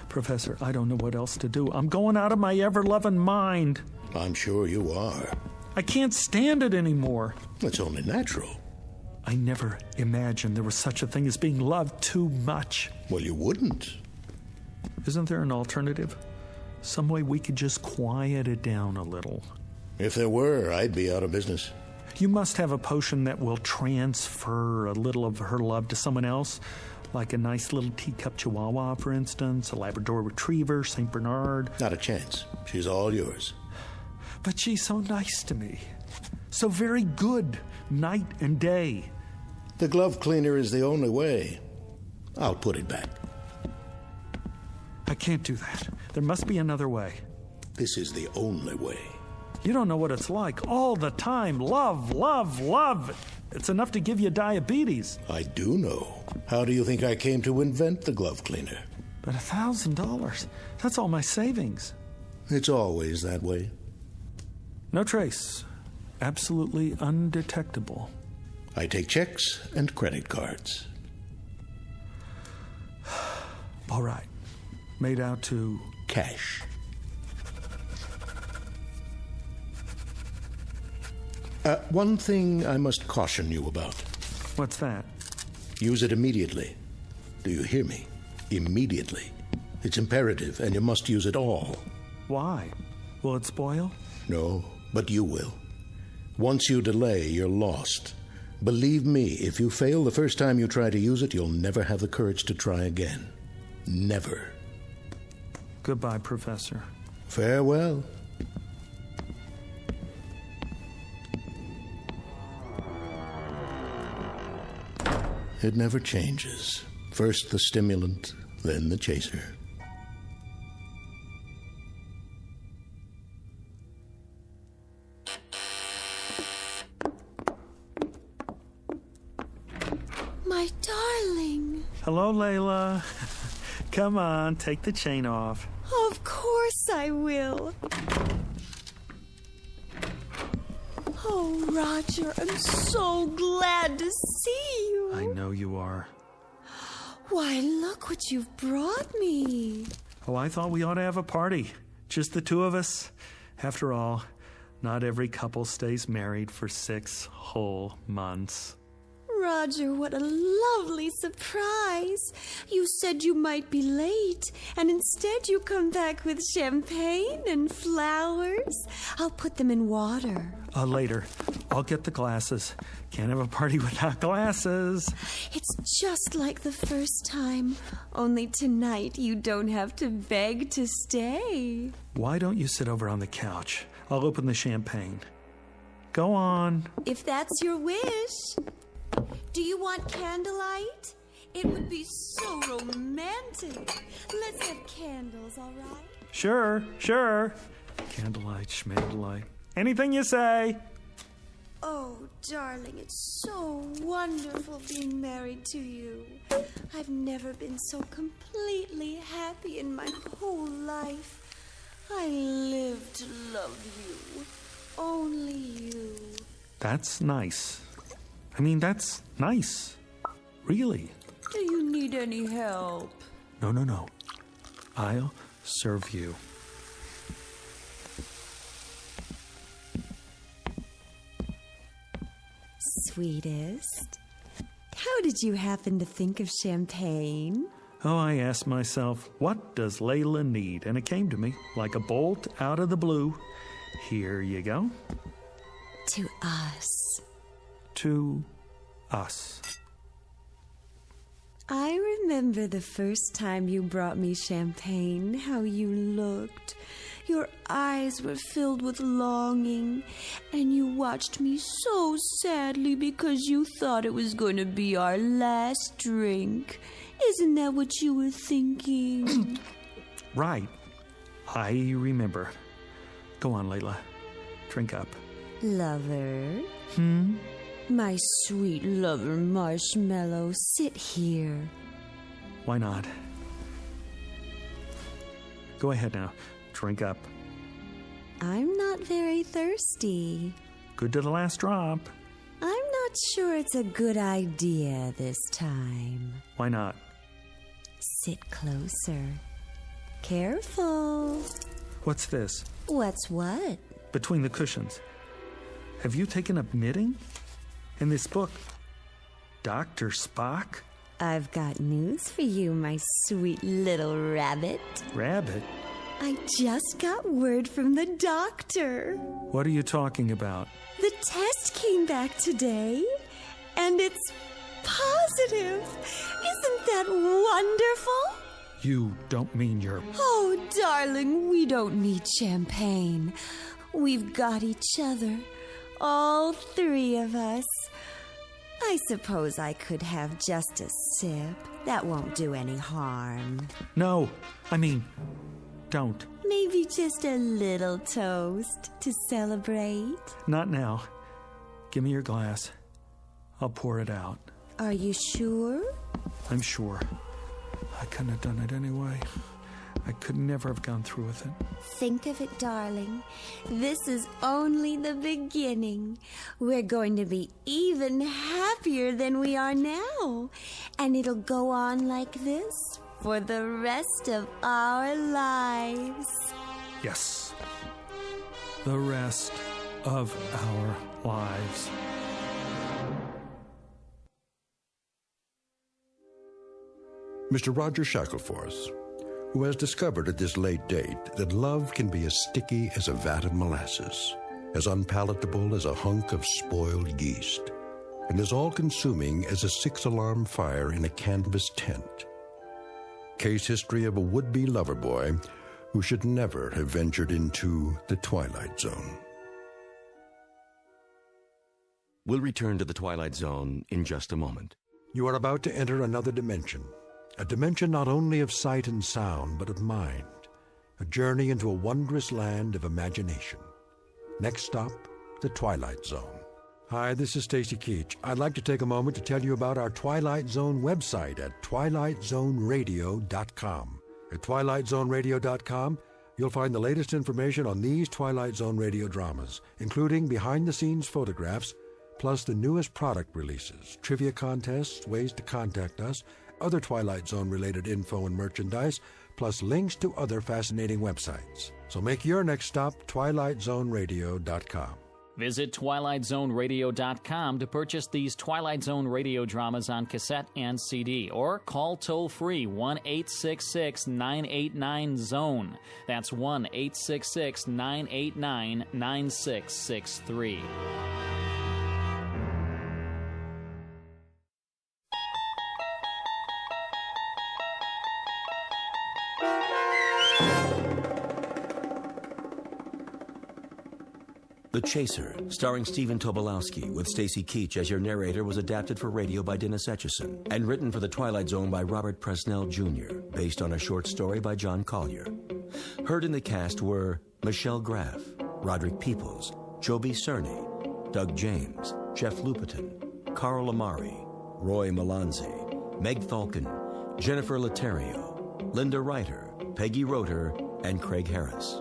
Professor, I don't know what else to do. I'm going out of my ever-loving mind. I'm sure you are. I can't stand it anymore. It's only natural. I never imagined there was such a thing as being loved too much. Well, you wouldn't. Isn't there an alternative? Some way we could just quiet it down a little. If there were, I'd be out of business. You must have a potion that will transfer a little of her love to someone else, like a nice little teacup chihuahua, for instance, a Labrador retriever, St. Bernard. Not a chance. She's all yours. But she's so nice to me. So very good, night and day. The glove cleaner is the only way. I'll put it back. I can't do that. There must be another way. This is the only way. You don't know what it's like. All the time. Love, love, love. It's enough to give you diabetes. I do know. How do you think I came to invent the glove cleaner? But $1,000, that's all my savings. It's always that way. No trace. Absolutely undetectable. I take checks and credit cards. All right. Made out to... cash. One thing I must caution you about. What's that? Use it immediately. Do you hear me? Immediately. It's imperative, and you must use it all. Why? Will it spoil? No, but you will. Once you delay, you're lost. Believe me, if you fail the first time you try to use it, you'll never have the courage to try again. Never. Goodbye, Professor. Farewell. It never changes. First the stimulant, then the chaser. My darling. Hello, Layla. Come on, take the chain off. Of course I will. Oh, Roger, I'm so glad to see you. I know you are. Why, look what you've brought me. Oh, I thought we ought to have a party. Just the two of us. After all, not every couple stays married for 6 whole months. Roger, what a lovely surprise. You said you might be late, and instead you come back with champagne and flowers. I'll put them in water. Later. I'll get the glasses. Can't have a party without glasses. It's just like the first time. Only tonight you don't have to beg to stay. Why don't you sit over on the couch? I'll open the champagne. Go on. If that's your wish. Do you want candlelight? It would be so romantic. Let's have candles, all right? Sure. Candlelight, schmandlelight. Anything you say. Oh, darling, it's so wonderful being married to you. I've never been so completely happy in my whole life. I live to love you. Only you. That's nice. That's nice. Really. Do you need any help? No. I'll serve you. sweetest. How did you happen to think of champagne? Oh, I asked myself, what does Layla need? And it came to me like a bolt out of the blue. Here you go. To us. To us. I remember the first time you brought me champagne, how you looked. Your eyes were filled with longing, and you watched me so sadly because you thought it was going to be our last drink. Isn't that what you were thinking? Right. I remember. Go on, Layla. Drink up. Lover. Hmm? My sweet lover Marshmallow, sit here. Why not? Go ahead now. Drink up. I'm not very thirsty. Good to the last drop. I'm not sure it's a good idea this time. Why not? Sit closer. Careful. What's this? What's what? Between the cushions. Have you taken up knitting? In this book, Dr. Spock? I've got news for you, my sweet little rabbit. Rabbit? I just got word from the doctor. What are you talking about? The test came back today, and it's positive. Isn't that wonderful? You don't mean you're... Oh, darling, we don't need champagne. We've got each other. All three of us. I suppose I could have just a sip. That won't do any harm. No, I mean, don't. Maybe just a little toast to celebrate. Not now. Give me your glass. I'll pour it out. Are you sure? I'm sure. I couldn't have done it anyway. I could never have gone through with it. Think of it, darling. This is only the beginning. We're going to be even happier than we are now. And it'll go on like this for the rest of our lives. Yes. The rest of our lives. Mr. Roger Shackleforth, who has discovered at this late date that love can be as sticky as a vat of molasses, as unpalatable as a hunk of spoiled yeast, and as all-consuming as a six-alarm fire in a canvas tent. Case history of a would-be lover boy who should never have ventured into the Twilight Zone. We'll return to the Twilight Zone in just a moment. You are about to enter another dimension. A dimension not only of sight and sound, but of mind. A journey into a wondrous land of imagination. Next stop, the Twilight Zone. Hi, this is Stacy Keach. I'd like to take a moment to tell you about our Twilight Zone website at twilightzoneradio.com. At twilightzoneradio.com, you'll find the latest information on these Twilight Zone radio dramas, including behind-the-scenes photographs, plus the newest product releases, trivia contests, ways to contact us, other Twilight Zone-related info and merchandise, plus links to other fascinating websites. So make your next stop twilightzoneradio.com. Visit twilightzoneradio.com to purchase these Twilight Zone radio dramas on cassette and CD, or call toll-free 1-866-989-ZONE. That's 1-866-989-9663. The Chaser, starring Stephen Tobolowsky, with Stacy Keach as your narrator, was adapted for radio by Dennis Etchison and written for The Twilight Zone by Robert Presnell Jr., based on a short story by John Collier. Heard in the cast were Michelle Graff, Roderick Peoples, Joby Cerny, Doug James, Jeff Lupetin, Carl Amari, Roy Melanzi, Meg Falcon, Jennifer Laterio, Linda Reiter, Peggy Roeder, and Craig Harris.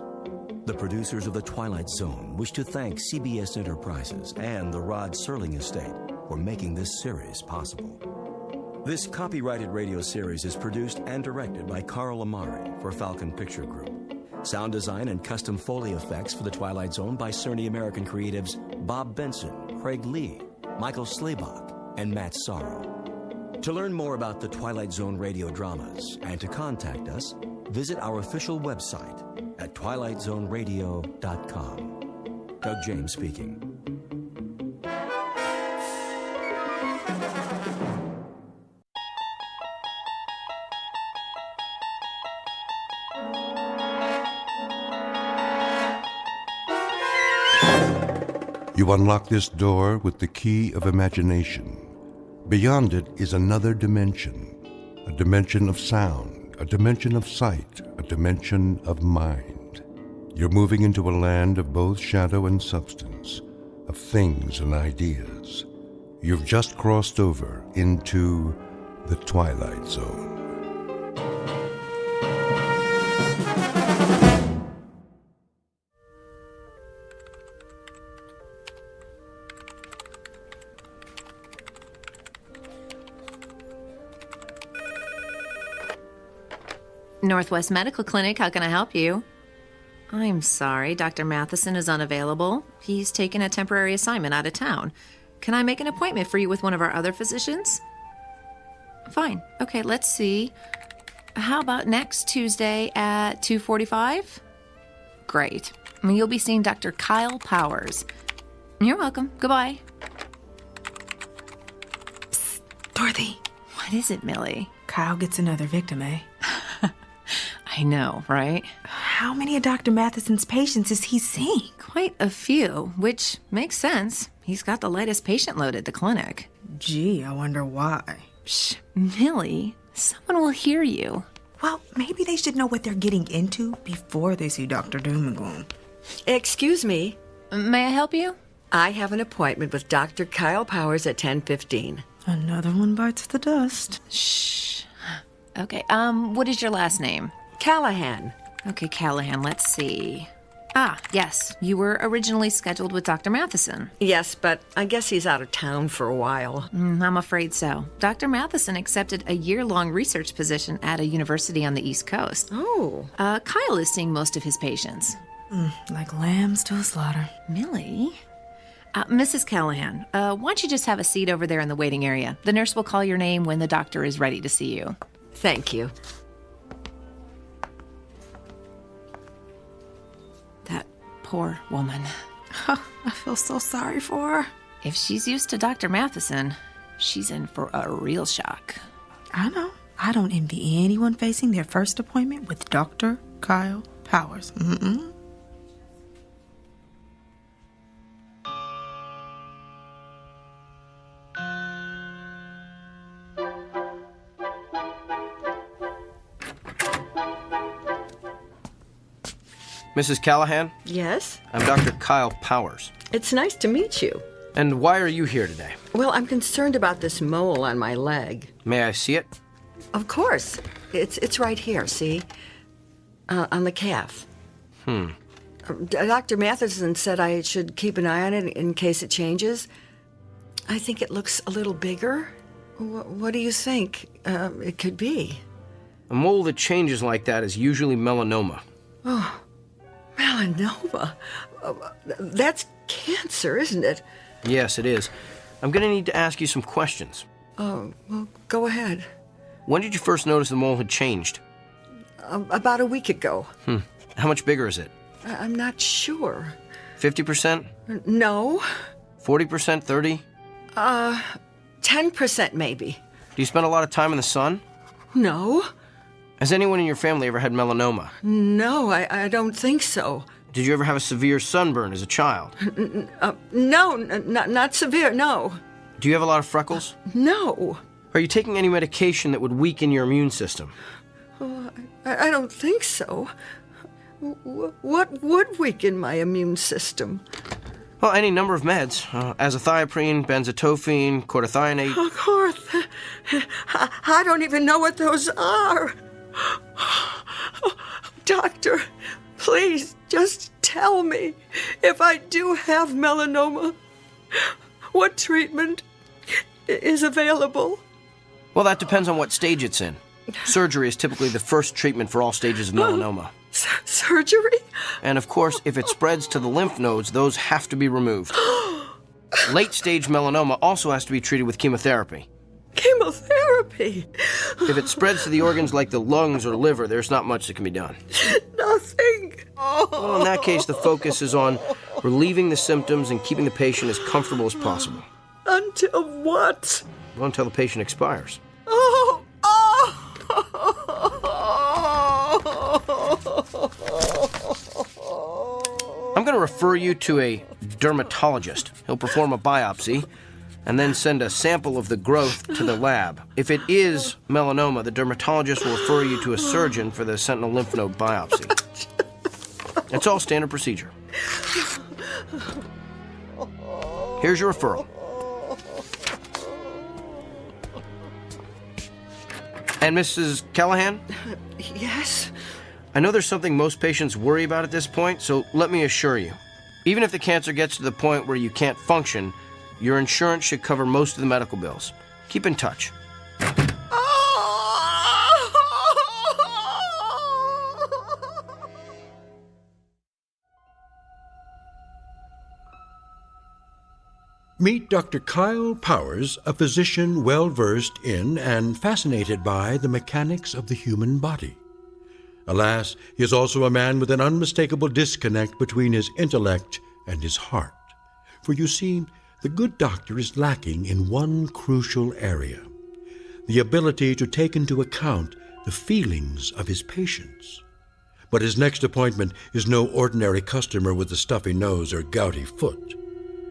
The producers of The Twilight Zone wish to thank CBS Enterprises and the Rod Serling Estate for making this series possible. This copyrighted radio series is produced and directed by Carl Amari for Falcon Picture Group. Sound design and custom Foley effects for The Twilight Zone by Cerny American creatives Bob Benson, Craig Lee, Michael Slaybach, and Matt Sorrow. To learn more about the Twilight Zone radio dramas and to contact us, visit our official website at twilightzoneradio.com. Doug James speaking. You unlock this door with the key of imagination. Beyond it is another dimension, a dimension of sound, a dimension of sight, a dimension of mind. You're moving into a land of both shadow and substance, of things and ideas. You've just crossed over into the Twilight Zone. Northwest Medical Clinic, how can I help you? I'm sorry, Dr. Matheson is unavailable. He's taken a temporary assignment out of town. Can I make an appointment for you with one of our other physicians? Fine. Okay, let's see. How about next Tuesday at 2:45? Great. You'll be seeing Dr. Kyle Powers. You're welcome. Goodbye. Psst, Dorothy. What is it, Millie? Kyle gets another victim, eh? I know, right? How many of Dr. Matheson's patients is he seeing? Quite a few, which makes sense. He's got the lightest patient load at the clinic. Gee, I wonder why. Shh, Millie, someone will hear you. Well, maybe they should know what they're getting into before they see Dr. Doom and Gloom. Excuse me. May I help you? I have an appointment with Dr. Kyle Powers at 10:15. Another one bites the dust. Shh. Okay, what is your last name? Callahan. Okay, Callahan, let's see. Ah, yes, you were originally scheduled with Dr. Matheson. Yes, but I guess he's out of town for a while. I'm afraid so. Dr. Matheson accepted a year-long research position at a university on the East Coast. Oh. Kyle is seeing most of his patients. Like lambs to a slaughter. Millie? Mrs. Callahan, why don't you just have a seat over there in the waiting area? The nurse will call your name when the doctor is ready to see you. Thank you. That poor woman. I feel so sorry for her. If she's used to Dr. Matheson, she's in for a real shock. I know. I don't envy anyone facing their first appointment with Dr. Kyle Powers. Mrs. Callahan? Yes? I'm Dr. Kyle Powers. It's nice to meet you. And why are you here today? Well, I'm concerned about this mole on my leg. May I see it? Of course. It's right here, see? On the calf. Dr. Matheson said I should keep an eye on it in case it changes. I think it looks a little bigger. What do you think it could be? A mole that changes like that is usually melanoma. Oh, melanoma? That's cancer, isn't it? Yes, it is. I'm going to need to ask you some questions. Oh, well, go ahead. When did you first notice the mole had changed? About a week ago. How much bigger is it? I'm not sure. 50%? No. 40%? 30? 10% maybe. Do you spend a lot of time in the sun? No. Has anyone in your family ever had melanoma? No, I don't think so. Did you ever have a severe sunburn as a child? No, not severe, no. Do you have a lot of freckles? No. Are you taking any medication that would weaken your immune system? Oh, I don't think so. What would weaken my immune system? Well, any number of meds. Azathioprine, benzotophine, chlorothianate. I don't even know what those are. Doctor, please just tell me if I do have melanoma, what treatment is available? Well, that depends on what stage it's in. Surgery is typically the first treatment for all stages of melanoma. Surgery? And of course, if it spreads to the lymph nodes, those have to be removed. Late-stage melanoma also has to be treated with chemotherapy. Chemotherapy? If it spreads to the organs like the lungs or liver, there's not much that can be done. Nothing. Well, in that case, the focus is on relieving the symptoms and keeping the patient as comfortable as possible. Until what? Well, until the patient expires. Oh! I'm going to refer you to a dermatologist. He'll perform a biopsy and then send a sample of the growth to the lab. If it is melanoma, the dermatologist will refer you to a surgeon for the sentinel lymph node biopsy. It's all standard procedure. Here's your referral. And Mrs. Callahan? Yes? I know there's something most patients worry about at this point, so let me assure you. Even if the cancer gets to the point where you can't function, your insurance should cover most of the medical bills. Keep in touch. Meet Dr. Kyle Powers, a physician well-versed in and fascinated by the mechanics of the human body. Alas, he is also a man with an unmistakable disconnect between his intellect and his heart. For you see, the good doctor is lacking in one crucial area: the ability to take into account the feelings of his patients. But his next appointment is no ordinary customer with a stuffy nose or gouty foot.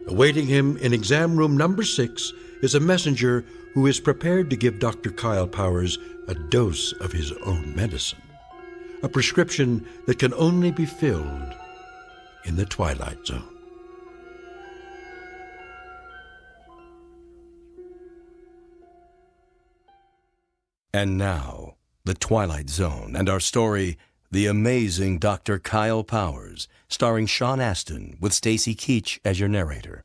Awaiting him in exam room number 6 is a messenger who is prepared to give Dr. Kyle Powers a dose of his own medicine, a prescription that can only be filled in the Twilight Zone. And now, The Twilight Zone and our story, The Amazing Dr. Kyle Powers, starring Sean Astin with Stacy Keach as your narrator.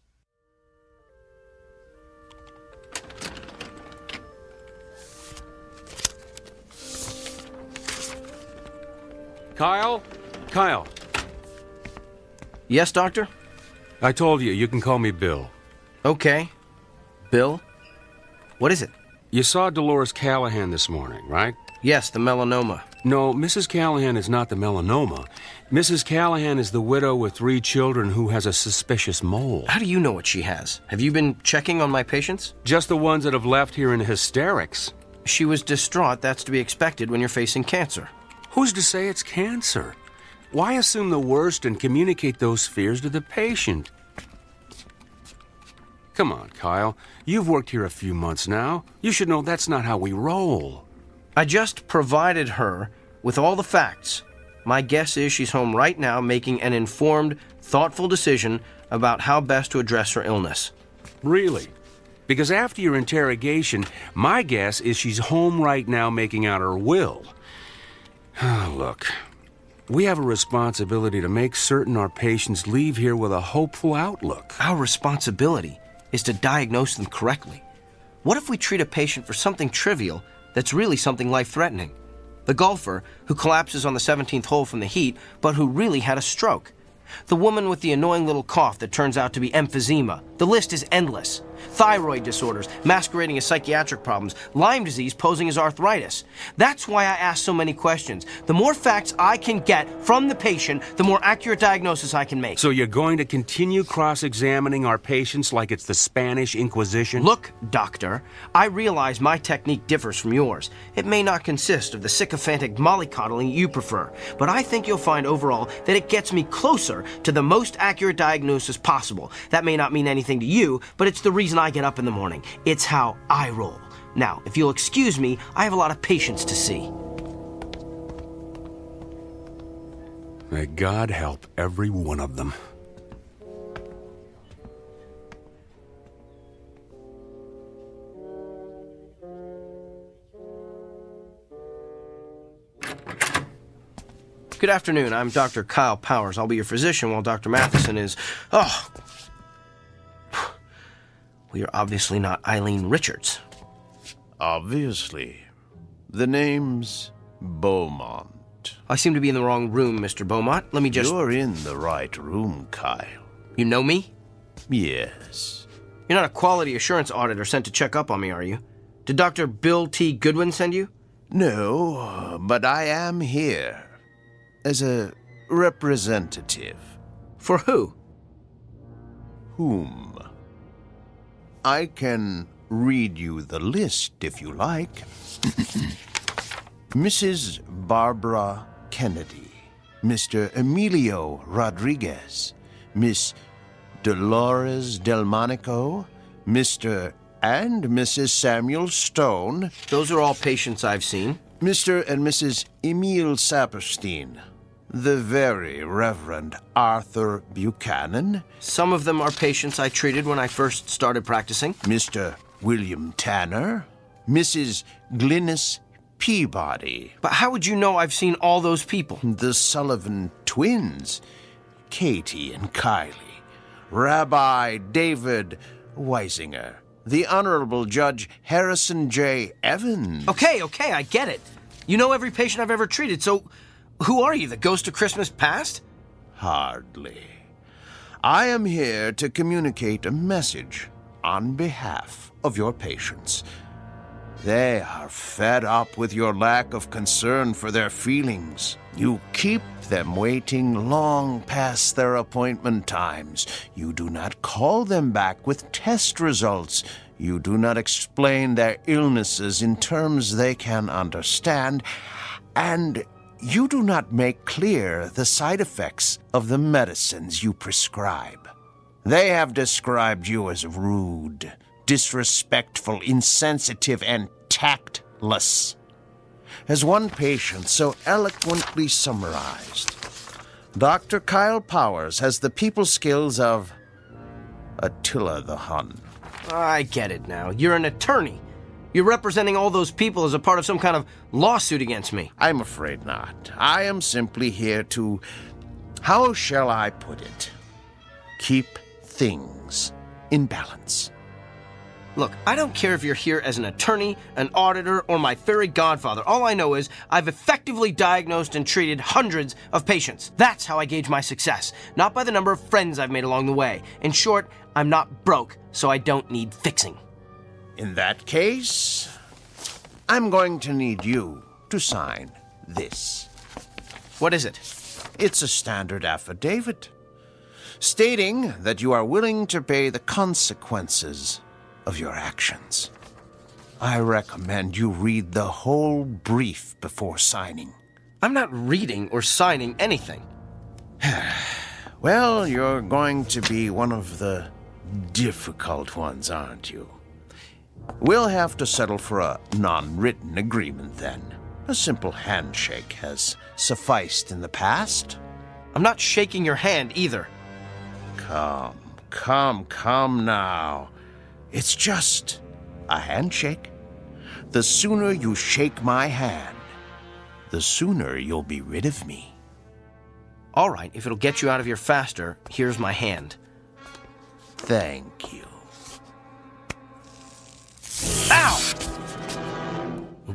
Kyle? Kyle. Yes, doctor? I told you can call me Bill. Okay. Bill? What is it? You saw Dolores Callahan this morning, right? Yes, the melanoma. No, Mrs. Callahan is not the melanoma. Mrs. Callahan is the widow with 3 children who has a suspicious mole. How do you know what she has? Have you been checking on my patients? Just the ones that have left here in hysterics. She was distraught. That's to be expected when you're facing cancer. Who's to say it's cancer? Why assume the worst and communicate those fears to the patient? Come on, Kyle. You've worked here a few months now. You should know that's not how we roll. I just provided her with all the facts. My guess is she's home right now making an informed, thoughtful decision about how best to address her illness. Really? Because after your interrogation, my guess is she's home right now making out her will. Look, we have a responsibility to make certain our patients leave here with a hopeful outlook. Our responsibility is to diagnose them correctly. What if we treat a patient for something trivial that's really something life-threatening? The golfer who collapses on the 17th hole from the heat, but who really had a stroke. The woman with the annoying little cough that turns out to be emphysema. The list is endless. Thyroid disorders masquerading as psychiatric problems. Lyme disease posing as arthritis. That's why I ask so many questions. The more facts I can get from the patient, the more accurate diagnosis I can make. So you're going to continue cross-examining our patients like it's the Spanish Inquisition? Look, doctor, I realize my technique differs from yours. It may not consist of the sycophantic mollycoddling you prefer, but I think you'll find overall that it gets me closer to the most accurate diagnosis possible. That may not mean anything to you, but it's the reason I get up in the morning. It's how I roll. Now, if you'll excuse me, I have a lot of patients to see. May God help every one of them. Good afternoon. I'm Dr. Kyle Powers. I'll be your physician while Dr. Matheson is... Oh! We are obviously not Eileen Richards. Obviously. The name's Beaumont. I seem to be in the wrong room, Mr. Beaumont. Let me just... You're in the right room, Kyle. You know me? Yes. You're not a quality assurance auditor sent to check up on me, are you? Did Dr. Bill T. Goodwin send you? No, but I am here as a representative. For who? Whom? I can read you the list if you like. Mrs. Barbara Kennedy, Mr. Emilio Rodriguez, Miss Dolores Delmonico, Mr. and Mrs. Samuel Stone. Those are all patients I've seen. Mr. and Mrs. Emile Saperstein, the very Reverend Arthur Buchanan. Some of them are patients I treated when I first started practicing. Mr. William Tanner, Mrs. Glynis Peabody. But how would you know I've seen all those people? The Sullivan twins, Katie and Kylie, Rabbi David Weisinger, the Honorable Judge Harrison J. Evans. Okay, I get it. You know every patient I've ever treated, so who are you, the ghost of Christmas past? Hardly. I am here to communicate a message on behalf of your patients. They are fed up with your lack of concern for their feelings. You keep them waiting long past their appointment times. You do not call them back with test results. You do not explain their illnesses in terms they can understand. And you do not make clear the side effects of the medicines you prescribe. They have described you as rude, disrespectful, insensitive, and tactless. As one patient so eloquently summarized, Dr. Kyle Powers has the people skills of Attila the Hun. I get it now. You're an attorney. You're representing all those people as a part of some kind of lawsuit against me. I'm afraid not. I am simply here to, how shall I put it, keep things in balance. Look, I don't care if you're here as an attorney, an auditor, or my fairy godfather. All I know is I've effectively diagnosed and treated hundreds of patients. That's how I gauge my success, not by the number of friends I've made along the way. In short, I'm not broke, so I don't need fixing. In that case, I'm going to need you to sign this. What is it? It's a standard affidavit, stating that you are willing to pay the consequences of your actions. I recommend you read the whole brief before signing. I'm not reading or signing anything. Well, you're going to be one of the difficult ones, aren't you? We'll have to settle for a non-written agreement then. A simple handshake has sufficed in the past. I'm not shaking your hand either. Come now. It's just a handshake. The sooner you shake my hand, the sooner you'll be rid of me. All right, if it'll get you out of here faster, here's my hand. Thank you. Ow!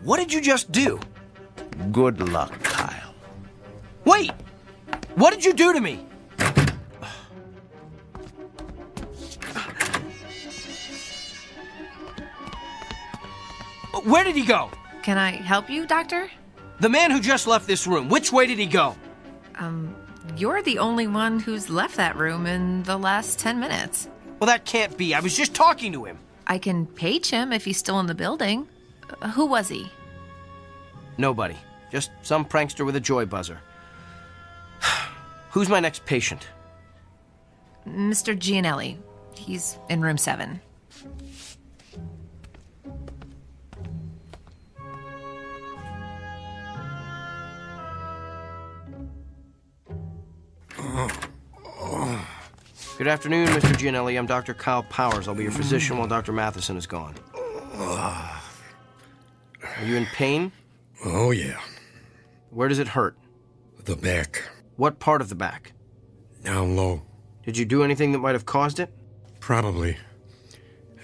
What did you just do? Good luck, Kyle. Wait! What did you do to me? Where did he go? Can I help you, Doctor? The man who just left this room, which way did he go? You're the only one who's left that room in the last 10 minutes. Well, that can't be. I was just talking to him. I can page him if he's still in the building. Who was he? Nobody. Just some prankster with a joy buzzer. Who's my next patient? Mr. Gianelli. He's in room 7. Good afternoon, Mr. Gianelli. I'm Dr. Kyle Powers. I'll be your physician while Dr. Matheson is gone. Are you in pain? Oh, yeah. Where does it hurt? The back. What part of the back? Down low. Did you do anything that might have caused it? Probably.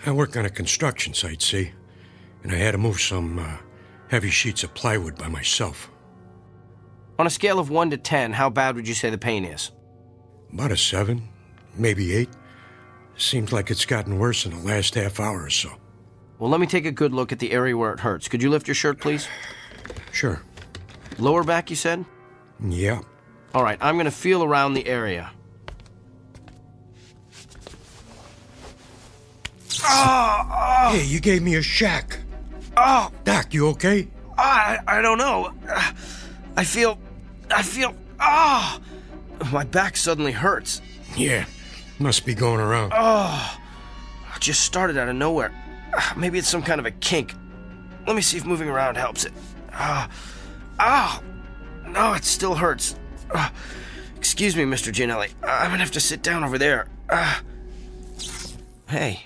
I work on a construction site, see? And I had to move some heavy sheets of plywood by myself. On a scale of 1 to 10, how bad would you say the pain is? About a 7, maybe 8. Seems like it's gotten worse in the last half hour or so. Well, let me take a good look at the area where it hurts. Could you lift your shirt, please? Sure. Lower back, you said? Yeah. All right, I'm going to feel around the area. Hey, you gave me a shack. Oh! Doc, you okay? I don't know. I feel... Ah! My back suddenly hurts. Yeah, must be going around. Oh! It just started out of nowhere. Maybe it's some kind of a kink. Let me see if moving around helps it. No, it still hurts. Excuse me, Mr. Gianelli. I'm gonna have to sit down over there. Hey.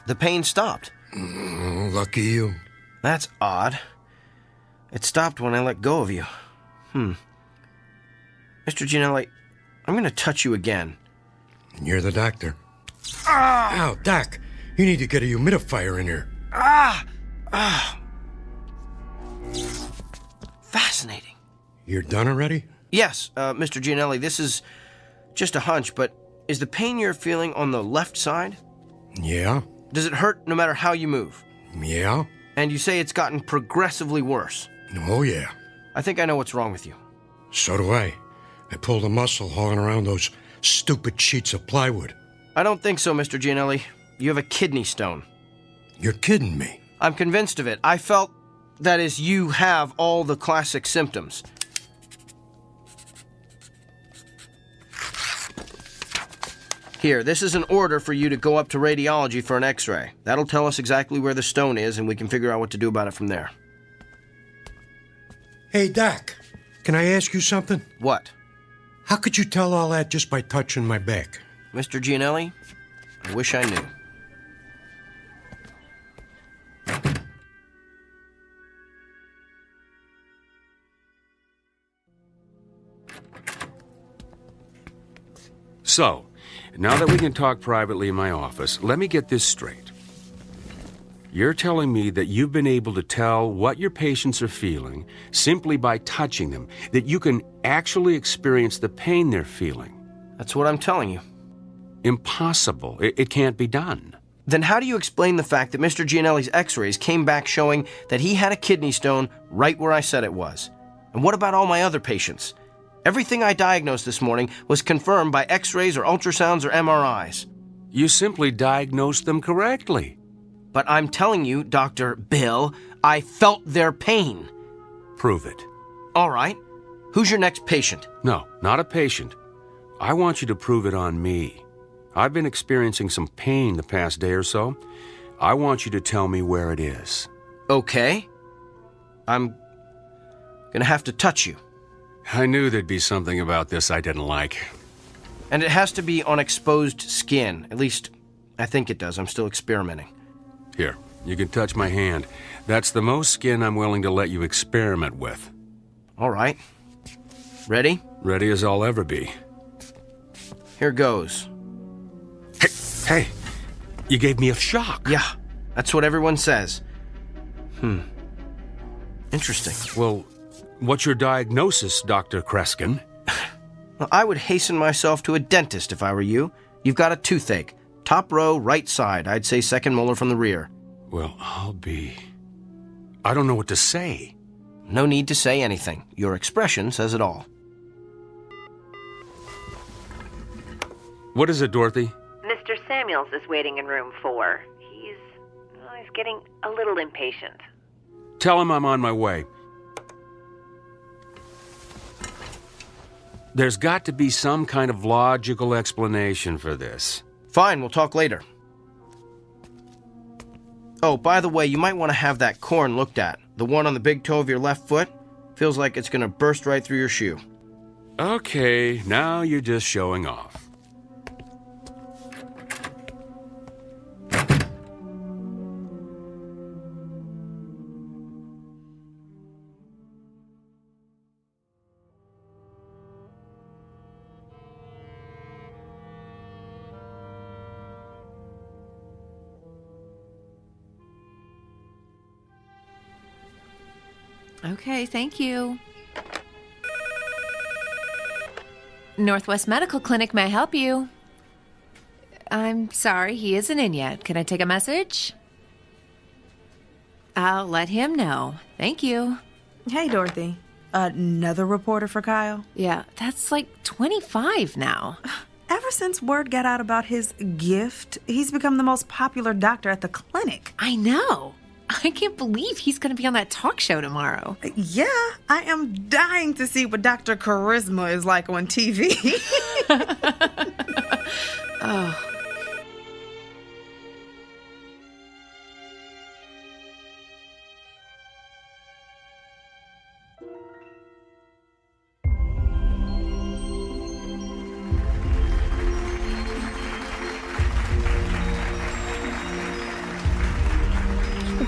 The pain stopped. Lucky you. That's odd. It stopped when I let go of you. Mr. Gianelli, I'm gonna touch you again. You're the doctor. Ow, Doc. You need to get a humidifier in here. Fascinating. You're done already? Yes, Mr. Gianelli, this is just a hunch, but is the pain you're feeling on the left side? Yeah. Does it hurt no matter how you move? Yeah. And you say it's gotten progressively worse? Oh, yeah. I think I know what's wrong with you. So do I. I pulled a muscle hauling around those stupid sheets of plywood. I don't think so, Mr. Gianelli. You have a kidney stone. You're kidding me. I'm convinced of it. I felt, that is, you have all the classic symptoms. Here, this is an order for you to go up to radiology for an x-ray. That'll tell us exactly where the stone is, and we can figure out what to do about it from there. Hey, Doc, can I ask you something? What? How could you tell all that just by touching my back? Mr. Gianelli, I wish I knew. So, now that we can talk privately in my office, let me get this straight. You're telling me that you've been able to tell what your patients are feeling simply by touching them, that you can actually experience the pain they're feeling. That's what I'm telling you. Impossible. It can't be done. Then how do you explain the fact that Mr. Gianelli's x-rays came back showing that he had a kidney stone right where I said it was? And what about all my other patients? Everything I diagnosed this morning was confirmed by x-rays or ultrasounds or MRIs. You simply diagnosed them correctly. But I'm telling you, Dr. Bill, I felt their pain. Prove it. All right. Who's your next patient? No, not a patient. I want you to prove it on me. I've been experiencing some pain the past day or so. I want you to tell me where it is. Okay. I'm gonna have to touch you. I knew there'd be something about this I didn't like. And it has to be on exposed skin. At least, I think it does. I'm still experimenting. Here, you can touch my hand. That's the most skin I'm willing to let you experiment with. All right. Ready? Ready as I'll ever be. Here goes. Hey, you gave me a shock. Yeah, that's what everyone says. Interesting. Well, what's your diagnosis, Dr. Kreskin? Well, I would hasten myself to a dentist if I were you. You've got a toothache. Top row, right side. I'd say second molar from the rear. Well, I don't know what to say. No need to say anything. Your expression says it all. What is it, Dorothy? Mr. Samuels is waiting in room 4. He's getting a little impatient. Tell him I'm on my way. There's got to be some kind of logical explanation for this. Fine, we'll talk later. Oh, by the way, you might want to have that corn looked at. The one on the big toe of your left foot. Feels like it's going to burst right through your shoe. Okay, now you're just showing off. Okay, thank you. Northwest Medical Clinic, may I help you? I'm sorry, he isn't in yet. Can I take a message? I'll let him know. Thank you. Hey, Dorothy. Another reporter for Kyle? Yeah, that's like 25 now. Ever since word got out about his gift, he's become the most popular doctor at the clinic. I know. I can't believe he's going to be on that talk show tomorrow. Yeah, I am dying to see what Dr. Charisma is like on TV. Oh.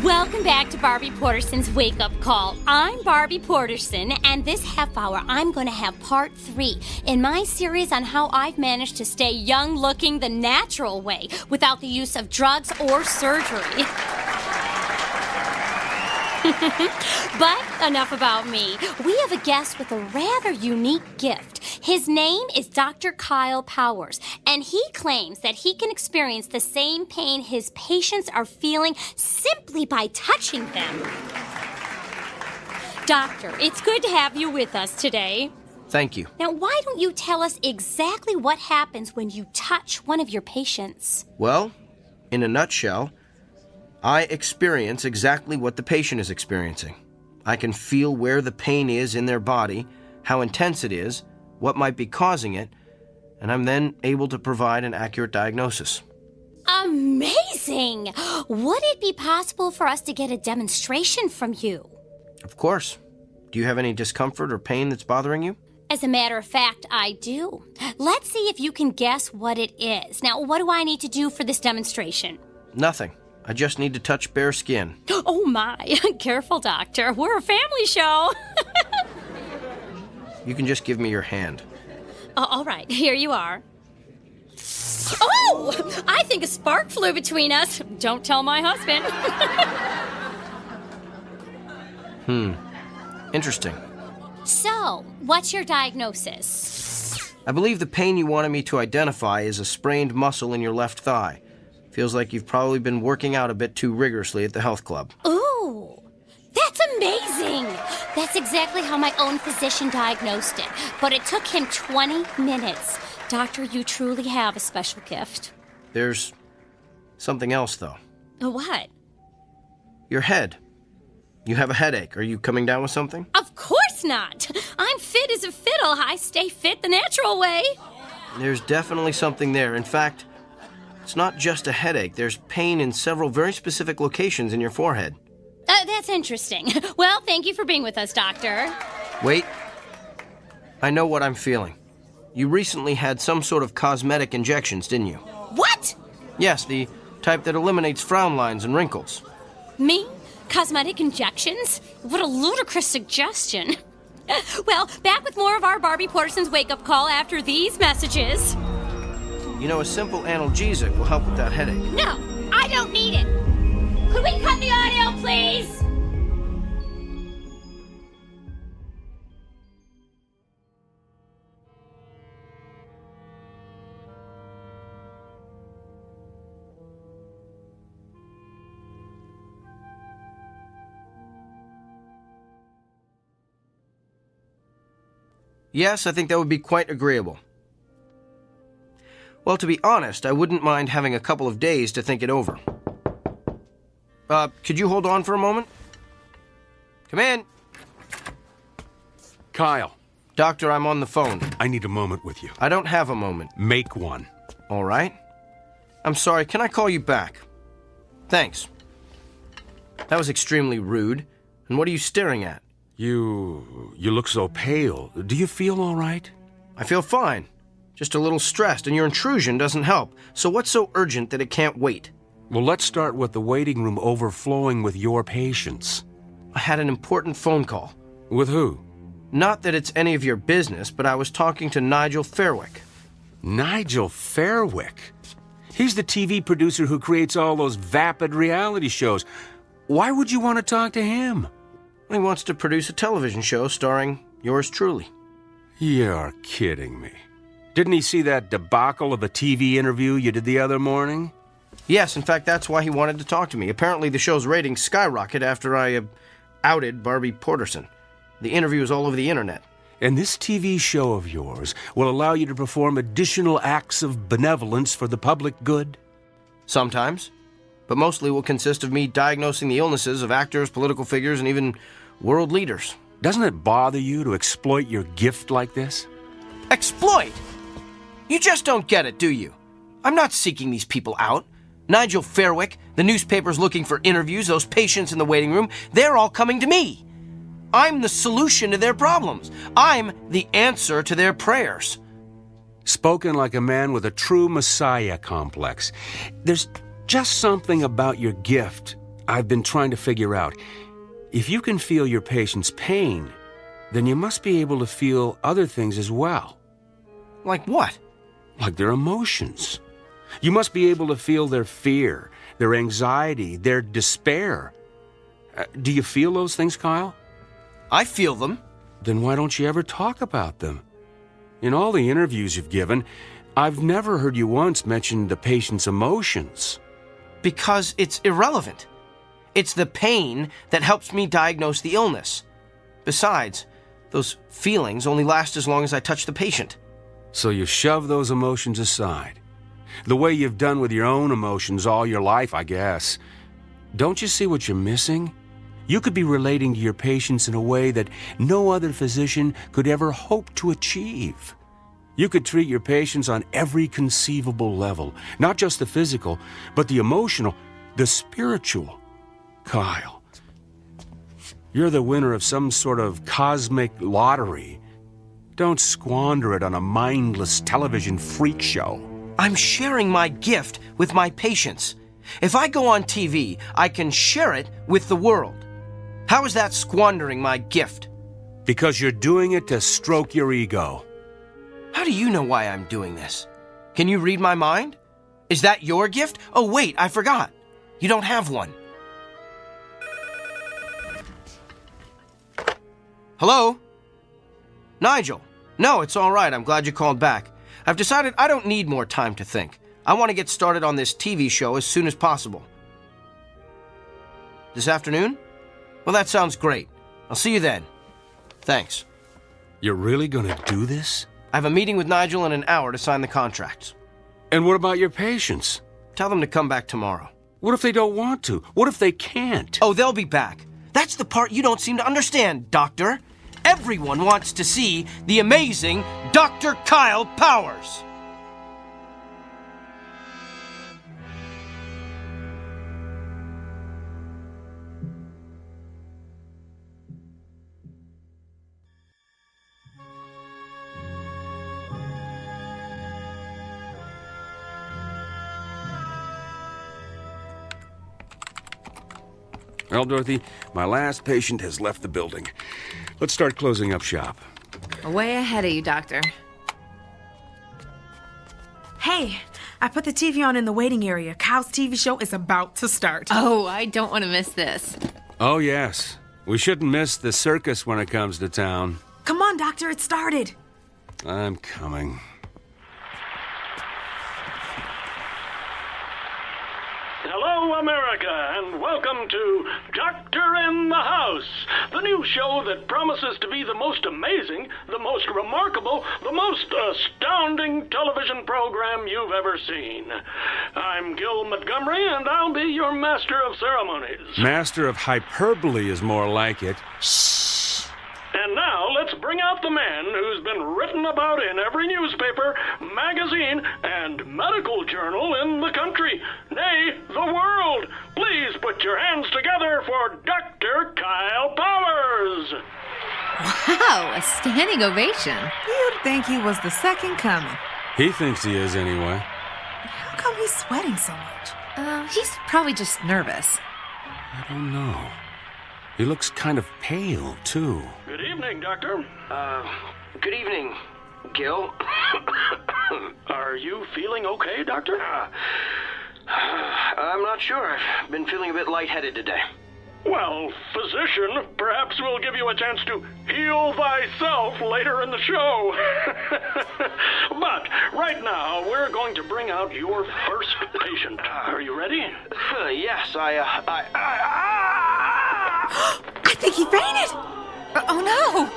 Welcome back to Barbie Porterson's Wake Up Call. I'm Barbie Porterson, and this half hour I'm going to have part 3 in my series on how I've managed to stay young looking the natural way without the use of drugs or surgery. But enough about me. We have a guest with a rather unique gift. His name is Dr. Kyle Powers, and he claims that he can experience the same pain his patients are feeling simply by touching them. Doctor, it's good to have you with us today. Thank you. Now, why don't you tell us exactly what happens when you touch one of your patients? Well, in a nutshell, I experience exactly what the patient is experiencing. I can feel where the pain is in their body, how intense it is, what might be causing it, and I'm then able to provide an accurate diagnosis. Amazing! Would it be possible for us to get a demonstration from you? Of course. Do you have any discomfort or pain that's bothering you? As a matter of fact, I do. Let's see if you can guess what it is. Now, what do I need to do for this demonstration? Nothing. I just need to touch bare skin. Oh my, careful, doctor. We're a family show. You can just give me your hand. All right, here you are. Oh, I think a spark flew between us. Don't tell my husband. Interesting. So, what's your diagnosis? I believe the pain you wanted me to identify is a sprained muscle in your left thigh. Feels like you've probably been working out a bit too rigorously at the health club. Ooh, that's amazing. That's exactly how my own physician diagnosed it. But it took him 20 minutes. Doctor, you truly have a special gift. There's something else, though. What? Your head. You have a headache. Are you coming down with something? Of course not. I'm fit as a fiddle. I stay fit the natural way. There's definitely something there. In fact, it's not just a headache. There's pain in several very specific locations in your forehead. That's interesting. Well, thank you for being with us, Doctor. Wait. I know what I'm feeling. You recently had some sort of cosmetic injections, didn't you? What? Yes, the type that eliminates frown lines and wrinkles. Me? Cosmetic injections? What a ludicrous suggestion. Well, back with more of our Barbie Porterson's wake-up call after these messages. You know, a simple analgesic will help with that headache. No, I don't need it. Could we cut the audio, please? Yes, I think that would be quite agreeable. Well, to be honest, I wouldn't mind having a couple of days to think it over. Could you hold on for a moment? Come in. Kyle. Doctor, I'm on the phone. I need a moment with you. I don't have a moment. Make one. All right. I'm sorry, can I call you back? Thanks. That was extremely rude. And what are you staring at? You look so pale. Do you feel all right? I feel fine. Just a little stressed, and your intrusion doesn't help. So what's so urgent that it can't wait? Well, let's start with the waiting room overflowing with your patients. I had an important phone call. With who? Not that it's any of your business, but I was talking to Nigel Fairwick. Nigel Fairwick? He's the TV producer who creates all those vapid reality shows. Why would you want to talk to him? He wants to produce a television show starring yours truly. You're kidding me. Didn't he see that debacle of a TV interview you did the other morning? Yes, in fact, that's why he wanted to talk to me. Apparently the show's ratings skyrocketed after I outed Barbie Porterson. The interview is all over the internet. And this TV show of yours will allow you to perform additional acts of benevolence for the public good? Sometimes. But mostly will consist of me diagnosing the illnesses of actors, political figures, and even world leaders. Doesn't it bother you to exploit your gift like this? Exploit? You just don't get it, do you? I'm not seeking these people out. Nigel Fairwick, the newspaper's looking for interviews, those patients in the waiting room, they're all coming to me. I'm the solution to their problems. I'm the answer to their prayers. Spoken like a man with a true messiah complex. There's just something about your gift I've been trying to figure out. If you can feel your patient's pain, then you must be able to feel other things as well. Like what? Like their emotions. You must be able to feel their fear, their anxiety, their despair. Do you feel those things, Kyle? I feel them. Then why don't you ever talk about them? In all the interviews you've given, I've never heard you once mention the patient's emotions. Because it's irrelevant. It's the pain that helps me diagnose the illness. Besides, those feelings only last as long as I touch the patient. So you shove those emotions aside. The way you've done with your own emotions all your life, I guess. Don't you see what you're missing? You could be relating to your patients in a way that no other physician could ever hope to achieve. You could treat your patients on every conceivable level, not just the physical, but the emotional, the spiritual. Kyle, you're the winner of some sort of cosmic lottery. Don't squander it on a mindless television freak show. I'm sharing my gift with my patients. If I go on TV, I can share it with the world. How is that squandering my gift? Because you're doing it to stroke your ego. How do you know why I'm doing this? Can you read my mind? Is that your gift? Oh, wait, I forgot. You don't have one. Hello? Nigel? No, it's all right. I'm glad you called back. I've decided I don't need more time to think. I want to get started on this TV show as soon as possible. This afternoon? Well, that sounds great. I'll see you then. Thanks. You're really going to do this? I have a meeting with Nigel in an hour to sign the contracts. And what about your patients? Tell them to come back tomorrow. What if they don't want to? What if they can't? Oh, they'll be back. That's the part you don't seem to understand, Doctor. Everyone wants to see the amazing Dr. Kyle Powers. Well, Dorothy, my last patient has left the building. Let's start closing up shop. Way ahead of you, Doctor. Hey, I put the TV on in the waiting area. Kyle's TV show is about to start. Oh, I don't want to miss this. Oh, yes. We shouldn't miss the circus when it comes to town. Come on, Doctor, it started. I'm coming. Hello, America, and welcome to Doctor in the House, the new show that promises to be the most amazing, the most remarkable, the most astounding television program you've ever seen. I'm Gil Montgomery, and I'll be your master of ceremonies. Master of hyperbole is more like it. And now, let's bring out the man who's been written about in every newspaper, magazine, and medical journal in the country, nay, the world. Please put your hands together for Dr. Kyle Powers. Wow, a standing ovation. You'd think he was the second coming. He thinks he is anyway. How come he's sweating so much? He's probably just nervous. I don't know. He looks kind of pale, too. Good evening, Doctor. Good evening, Gil. Are you feeling okay, Doctor? I'm not sure. I've been feeling a bit lightheaded today. Well, physician, perhaps we'll give you a chance to heal thyself later in the show. But right now, we're going to bring out your first patient. Are you ready? Yes, I think he fainted. Oh, no.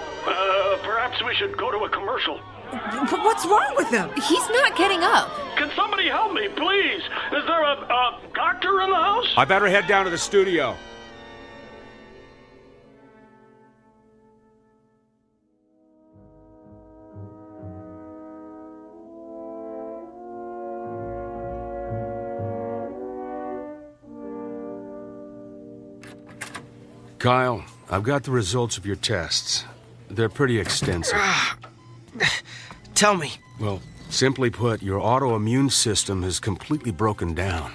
Perhaps we should go to a commercial. But what's wrong with him? He's not getting up. Can somebody help me, please? Is there a doctor in the house? I better head down to the studio. Kyle, I've got the results of your tests. They're pretty extensive. Tell me. Well, simply put, your autoimmune system has completely broken down.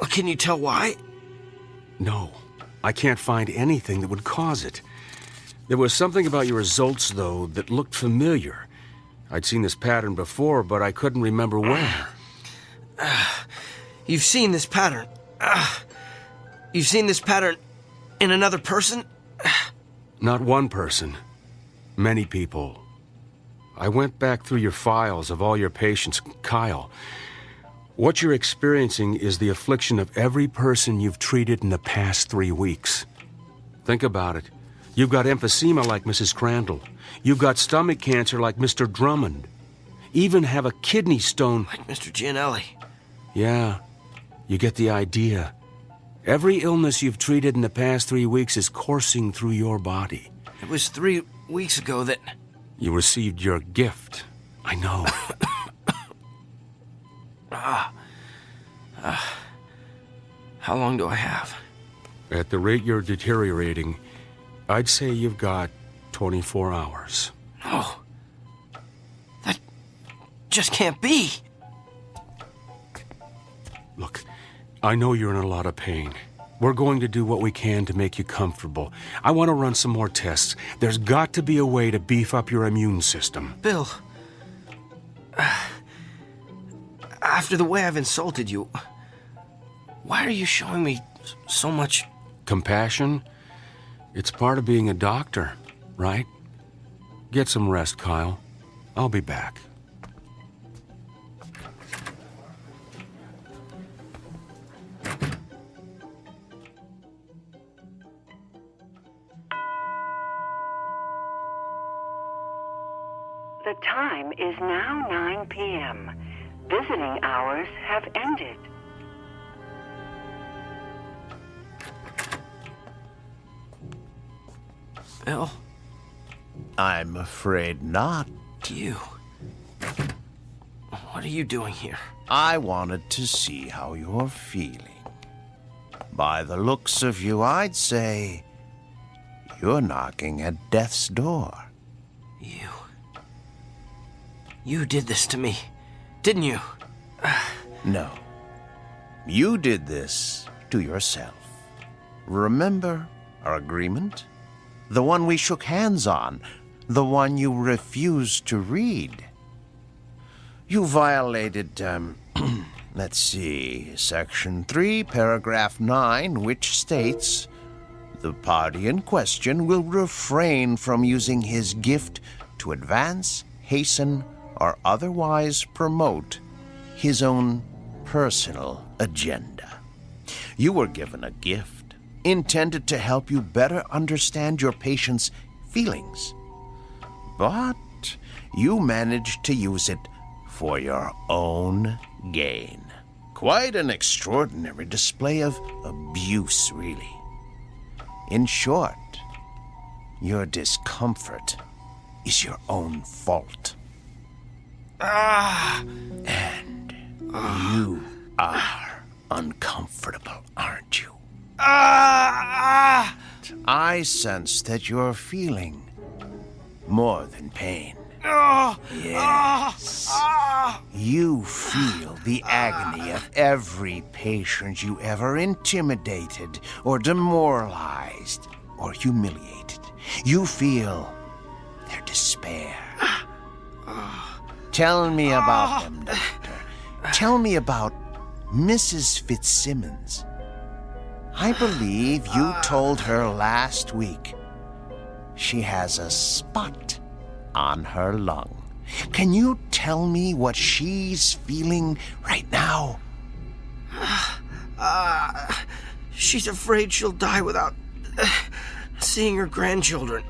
Can you tell why? No, I can't find anything that would cause it. There was something about your results, though, that looked familiar. I'd seen this pattern before, but I couldn't remember where. You've seen this pattern. You've seen this pattern in another person? Not one person. Many people. I went back through your files of all your patients. Kyle, what you're experiencing is the affliction of every person you've treated in the past 3 weeks. Think about it. You've got emphysema like Mrs. Crandall. You've got stomach cancer like Mr. Drummond. Even have a kidney stone like Mr. Gianelli. Yeah, you get the idea. Every illness you've treated in the past 3 weeks is coursing through your body. It was 3 weeks ago that... You received your gift. I know. How long do I have? At the rate you're deteriorating, I'd say you've got 24 hours. No. That just can't be. Look, I know you're in a lot of pain. We're going to do what we can to make you comfortable. I want to run some more tests. There's got to be a way to beef up your immune system. Bill, after the way I've insulted you, why are you showing me so much... Compassion? It's part of being a doctor, right? Get some rest, Kyle. I'll be back. The time is now 9 p.m. Visiting hours have ended. Bill? I'm afraid not. You? What are you doing here? I wanted to see how you're feeling. By the looks of you, I'd say you're knocking at death's door. You did this to me, didn't you? No. You did this to yourself. Remember our agreement? The one we shook hands on. The one you refused to read. You violated, let's see, Section 3, Paragraph 9, which states, the party in question will refrain from using his gift to advance, hasten, or otherwise promote his own personal agenda. You were given a gift intended to help you better understand your patient's feelings. But you managed to use it for your own gain. Quite an extraordinary display of abuse, really. In short, your discomfort is your own fault. And you are uncomfortable, aren't you? I sense that you're feeling more than pain. Yes. You feel the agony of every patient you ever intimidated or demoralized or humiliated. You feel their despair. Tell me about them, Doctor. Tell me about Mrs. Fitzsimmons. I believe you told her last week she has a spot on her lung. Can you tell me what she's feeling right now? She's afraid she'll die without seeing her grandchildren.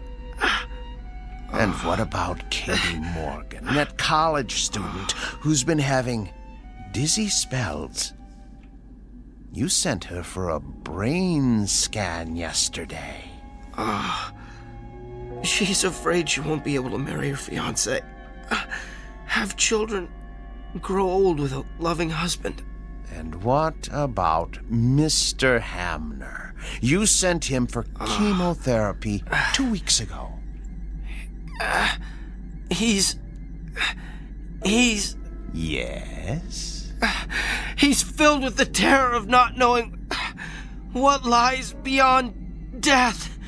And what about Katie Morgan, that college student who's been having dizzy spells? You sent her for a brain scan yesterday. She's afraid she won't be able to marry her fiancé, have children, grow old with a loving husband. And what about Mr. Hamner? You sent him for chemotherapy 2 weeks ago. He's... Yes? He's filled with the terror of not knowing what lies beyond death.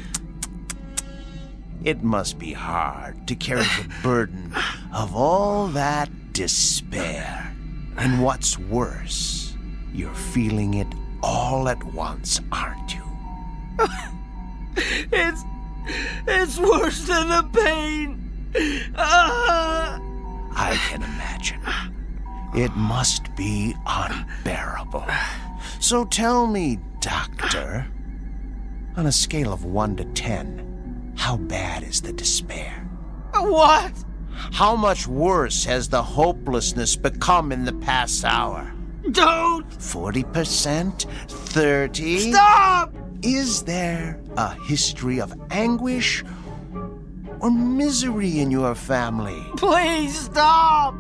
It must be hard to carry the burden of all that despair. And what's worse, you're feeling it all at once, aren't you? It's worse than the pain. I can imagine. It must be unbearable. So tell me, Doctor, on a scale of 1 to 10, how bad is the despair? What? How much worse has the hopelessness become in the past hour? Don't! 40%? 30? Stop! Is there a history of anguish or misery in your family? Please stop!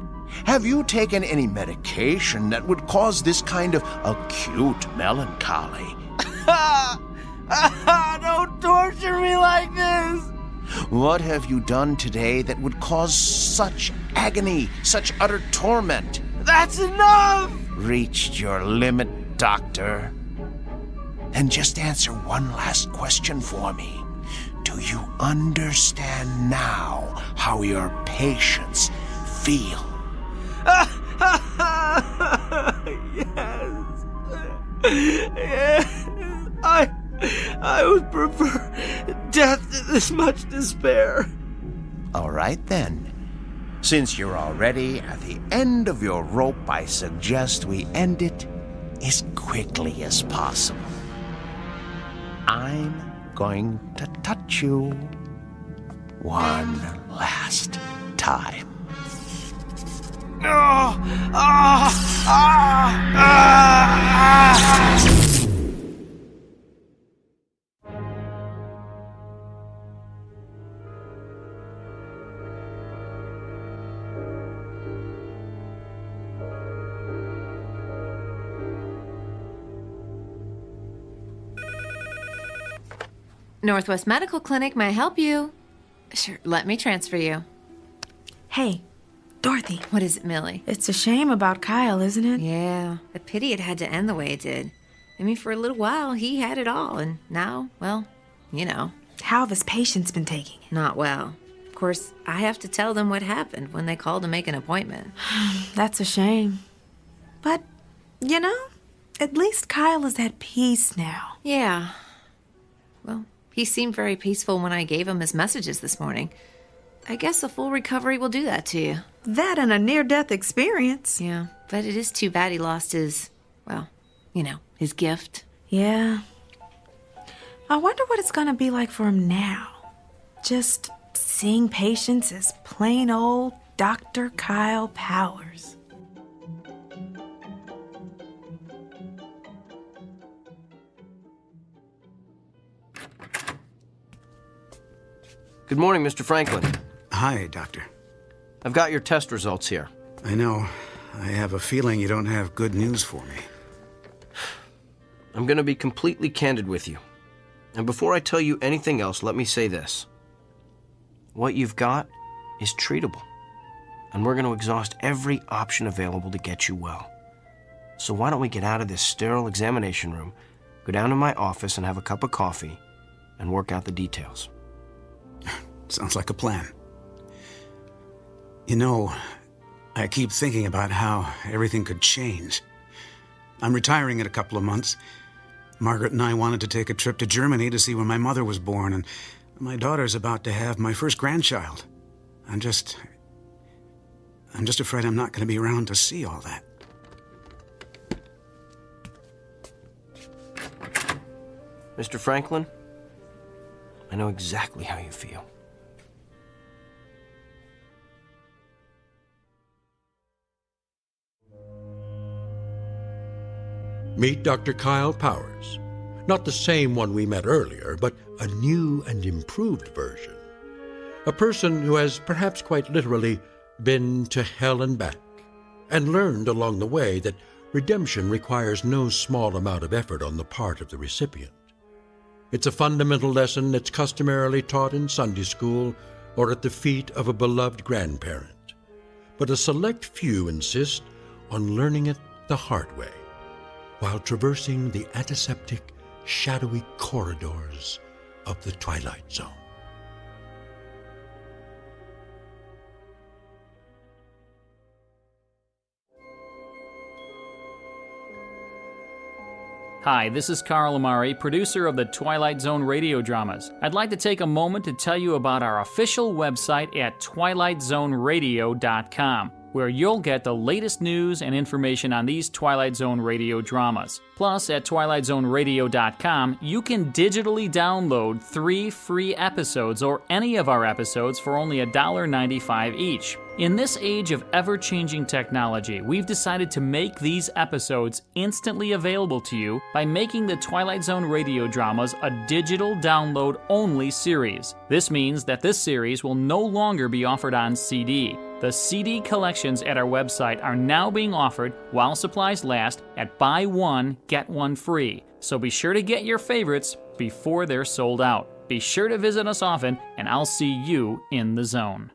Have you taken any medication that would cause this kind of acute melancholy? Don't torture me like this! What have you done today that would cause such agony, such utter torment? That's enough! Reached your limit, Doctor. And just answer one last question for me. Do you understand now how your patients feel? Yes. I would prefer death to this much despair. All right, then. Since you're already at the end of your rope, I suggest we end it as quickly as possible. I'm going to touch you one last time. Northwest Medical Clinic, may I help you? Sure, let me transfer you. Hey, Dorothy. What is it, Millie? It's a shame about Kyle, isn't it? Yeah, a pity it had to end the way it did. I mean, for a little while, he had it all, and now, well, you know. How have his patients been taking it? Not well. Of course, I have to tell them what happened when they called to make an appointment. That's a shame. But, you know, at least Kyle is at peace now. Yeah. Well, he seemed very peaceful when I gave him his messages this morning. I guess a full recovery will do that to you. That and a near-death experience. Yeah, but it is too bad he lost his, well, you know, his gift. Yeah. I wonder what it's gonna be like for him now. Just seeing patients as plain old Dr. Kyle Powers. Good morning, Mr. Franklin. Hi, Doctor. I've got your test results here. I know. I have a feeling you don't have good news for me. I'm going to be completely candid with you. And before I tell you anything else, let me say this. What you've got is treatable. And we're going to exhaust every option available to get you well. So why don't we get out of this sterile examination room, go down to my office and have a cup of coffee, and work out the details. Sounds like a plan. You know, I keep thinking about how everything could change. I'm retiring in a couple of months. Margaret and I wanted to take a trip to Germany to see where my mother was born, and my daughter's about to have my first grandchild. I'm just afraid I'm not going to be around to see all that. Mr. Franklin, I know exactly how you feel. Meet Dr. Kyle Powers. Not the same one we met earlier, but a new and improved version. A person who has perhaps quite literally been to hell and back, and learned along the way that redemption requires no small amount of effort on the part of the recipient. It's a fundamental lesson that's customarily taught in Sunday school or at the feet of a beloved grandparent. But a select few insist on learning it the hard way, while traversing the antiseptic, shadowy corridors of the Twilight Zone. Hi, this is Carl Amari, producer of the Twilight Zone radio dramas. I'd like to take a moment to tell you about our official website at twilightzoneradio.com, where you'll get the latest news and information on these Twilight Zone radio dramas. Plus, at twilightzoneradio.com, you can digitally download 3 free episodes or any of our episodes for only $1.95 each. In this age of ever-changing technology, we've decided to make these episodes instantly available to you by making the Twilight Zone radio dramas a digital download-only series. This means that this series will no longer be offered on CD. The CD collections at our website are now being offered while supplies last at buy one, get one free. So be sure to get your favorites before they're sold out. Be sure to visit us often, and I'll see you in the zone.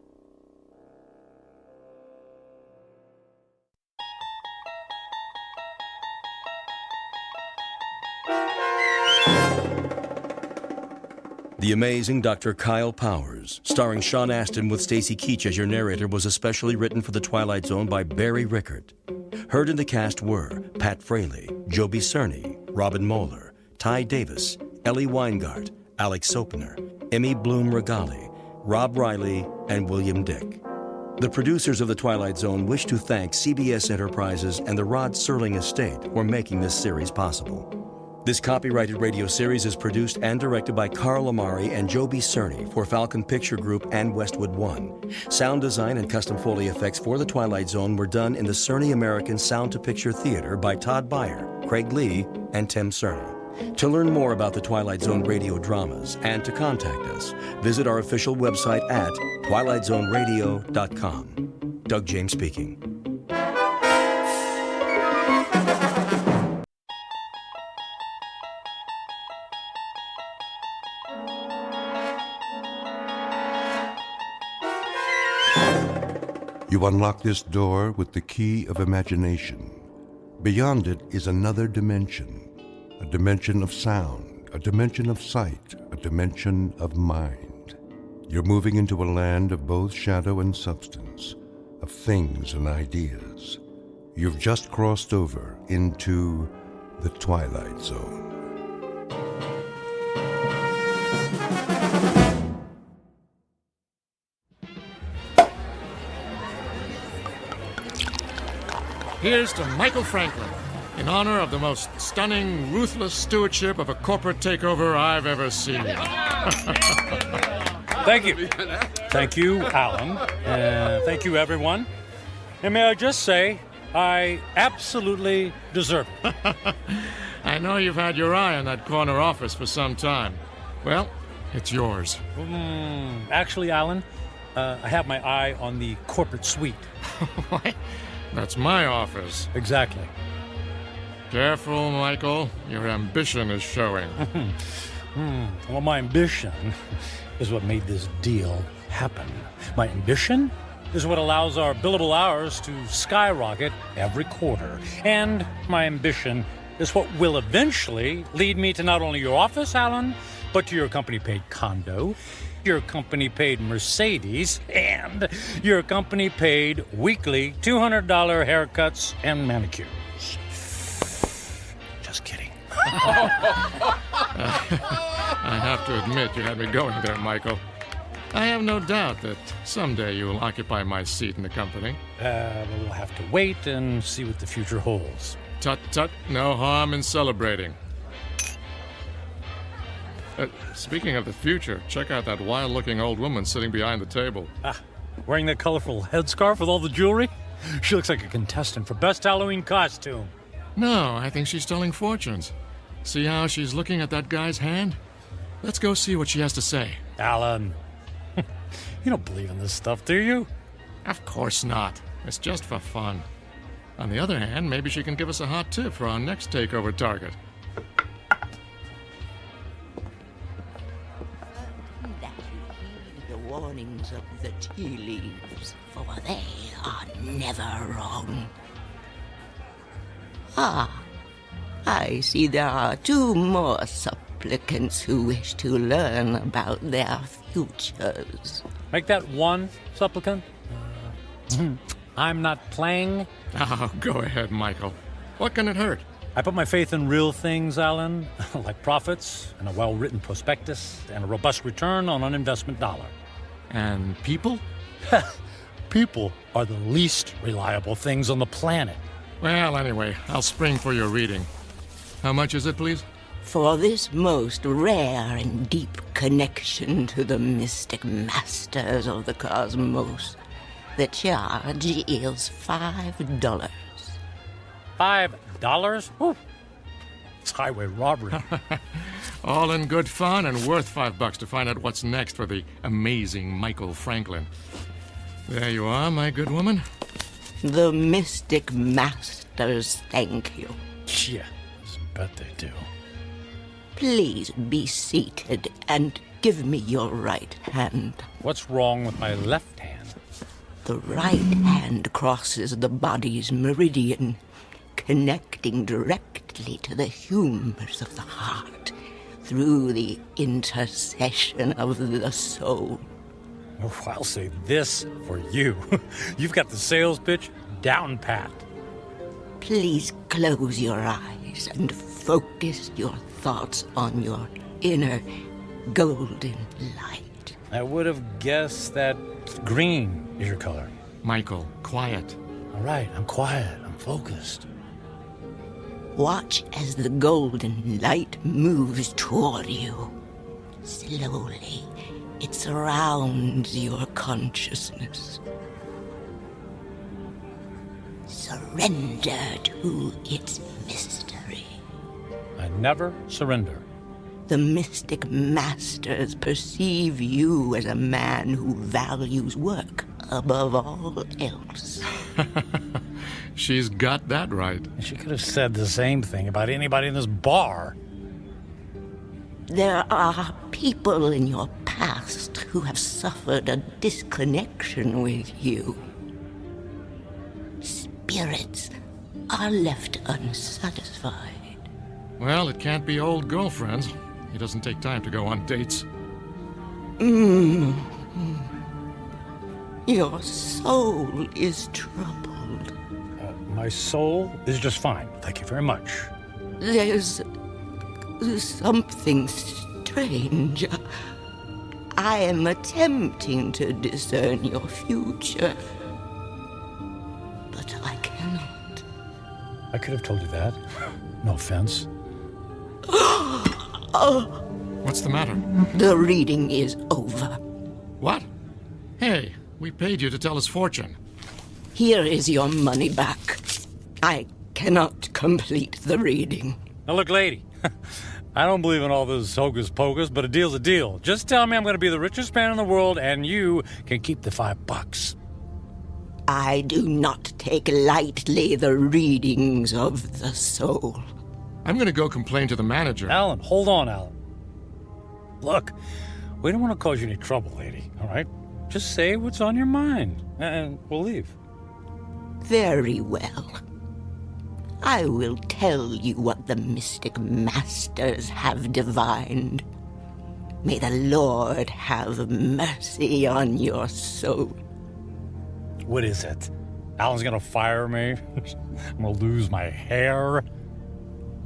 The Amazing Dr. Kyle Powers, starring Sean Astin with Stacy Keach as your narrator, was especially written for The Twilight Zone by Barry Rickert. Heard in the cast were Pat Fraley, Joby Cerny, Robin Moeller, Ty Davis, Ellie Weingart, Alex Sopener, Emmy Bloom Regali, Rob Riley, and William Dick. The producers of The Twilight Zone wish to thank CBS Enterprises and the Rod Serling estate for making this series possible. This copyrighted radio series is produced and directed by Carl Amari and Joby Cerny for Falcon Picture Group and Westwood One. Sound design and custom Foley effects for The Twilight Zone were done in the Cerny American Sound to Picture Theater by Todd Beyer, Craig Lee, and Tim Cerny. To learn more about the Twilight Zone radio dramas and to contact us, visit our official website at twilightzoneradio.com. Doug James speaking. You unlock this door with the key of imagination. Beyond it is another dimension, a dimension of sound, a dimension of sight, a dimension of mind. You're moving into a land of both shadow and substance, of things and ideas. You've just crossed over into the Twilight Zone. Here's to Michael Franklin, in honor of the most stunning, ruthless stewardship of a corporate takeover I've ever seen. Thank you. Thank you, Alan. Thank you, everyone. And may I just say, I absolutely deserve it. I know you've had your eye on that corner office for some time. Well, it's yours. Actually, Alan, I have my eye on the corporate suite. What? That's my office. Exactly. Careful, Michael. Your ambition is showing. Well, my ambition is what made this deal happen. My ambition is what allows our billable hours to skyrocket every quarter. And my ambition is what will eventually lead me to not only your office, Alan, but to your company-paid condo, your company-paid Mercedes, and your company-paid weekly $200 haircuts and manicures. Just kidding. I have to admit you had me going there, Michael. I have no doubt that someday you will occupy my seat in the company. We'll have to wait and see what the future holds. Tut tut, no harm in celebrating. Speaking of the future, check out that wild-looking old woman sitting behind the table. Wearing that colorful headscarf with all the jewelry? She looks like a contestant for Best Halloween Costume. No, I think she's telling fortunes. See how she's looking at that guy's hand? Let's go see what she has to say. Alan, you don't believe in this stuff, do you? Of course not. It's just for fun. On the other hand, maybe she can give us a hot tip for our next takeover target. The warnings of the tea leaves, for they are never wrong. I see there are 2 more supplicants who wish to learn about their futures. Make that 1 supplicant. I'm not playing. Oh, go ahead, Michael. What can it hurt? I put my faith in real things, Alan, like profits and a well-written prospectus and a robust return on an investment dollar. And people? People are the least reliable things on the planet. Well, anyway, I'll spring for your reading. How much is it, please? For this most rare and deep connection to the mystic masters of the cosmos, the charge is $5. $5? Ooh. It's highway robbery. All in good fun and worth $5 to find out what's next for the amazing Michael Franklin. There you are, my good woman. The mystic masters thank you. Yeah, I bet they do. Please be seated and give me your right hand. What's wrong with my left hand? The right hand crosses the body's meridian, connecting directly to the humors of the heart through the intercession of the soul. Oh, I'll say this for you. You've got the sales pitch down pat. Please close your eyes and focus your thoughts on your inner golden light. I would have guessed that green is your color. Michael, quiet. All right, I'm quiet. I'm focused. Watch as the golden light moves toward you. Slowly, it surrounds your consciousness. Surrender to its mystery. I never surrender. The mystic masters perceive you as a man who values work above all else. She's got that right. She could have said the same thing about anybody in this bar. There are people in your past who have suffered a disconnection with you. Spirits are left unsatisfied. Well, it can't be old girlfriends. He doesn't take time to go on dates. Your soul is troubled. My soul is just fine. Thank you very much. There's something strange. I am attempting to discern your future, but I cannot. I could have told you that. No offense. What's the matter? The reading is over. What? Hey, we paid you to tell us fortune. Here is your money back. I cannot complete the reading. Now look, lady, I don't believe in all this hocus pocus, but a deal's a deal. Just tell me I'm going to be the richest man in the world, and you can keep the $5. I do not take lightly the readings of the soul. I'm going to go complain to the manager. Alan, hold on, Alan. Look, we don't want to cause you any trouble, lady, all right? Just say what's on your mind, and we'll leave. Very well. I will tell you what the mystic masters have divined. May the Lord have mercy on your soul. What is it? Alan's gonna fire me? I'm gonna lose my hair?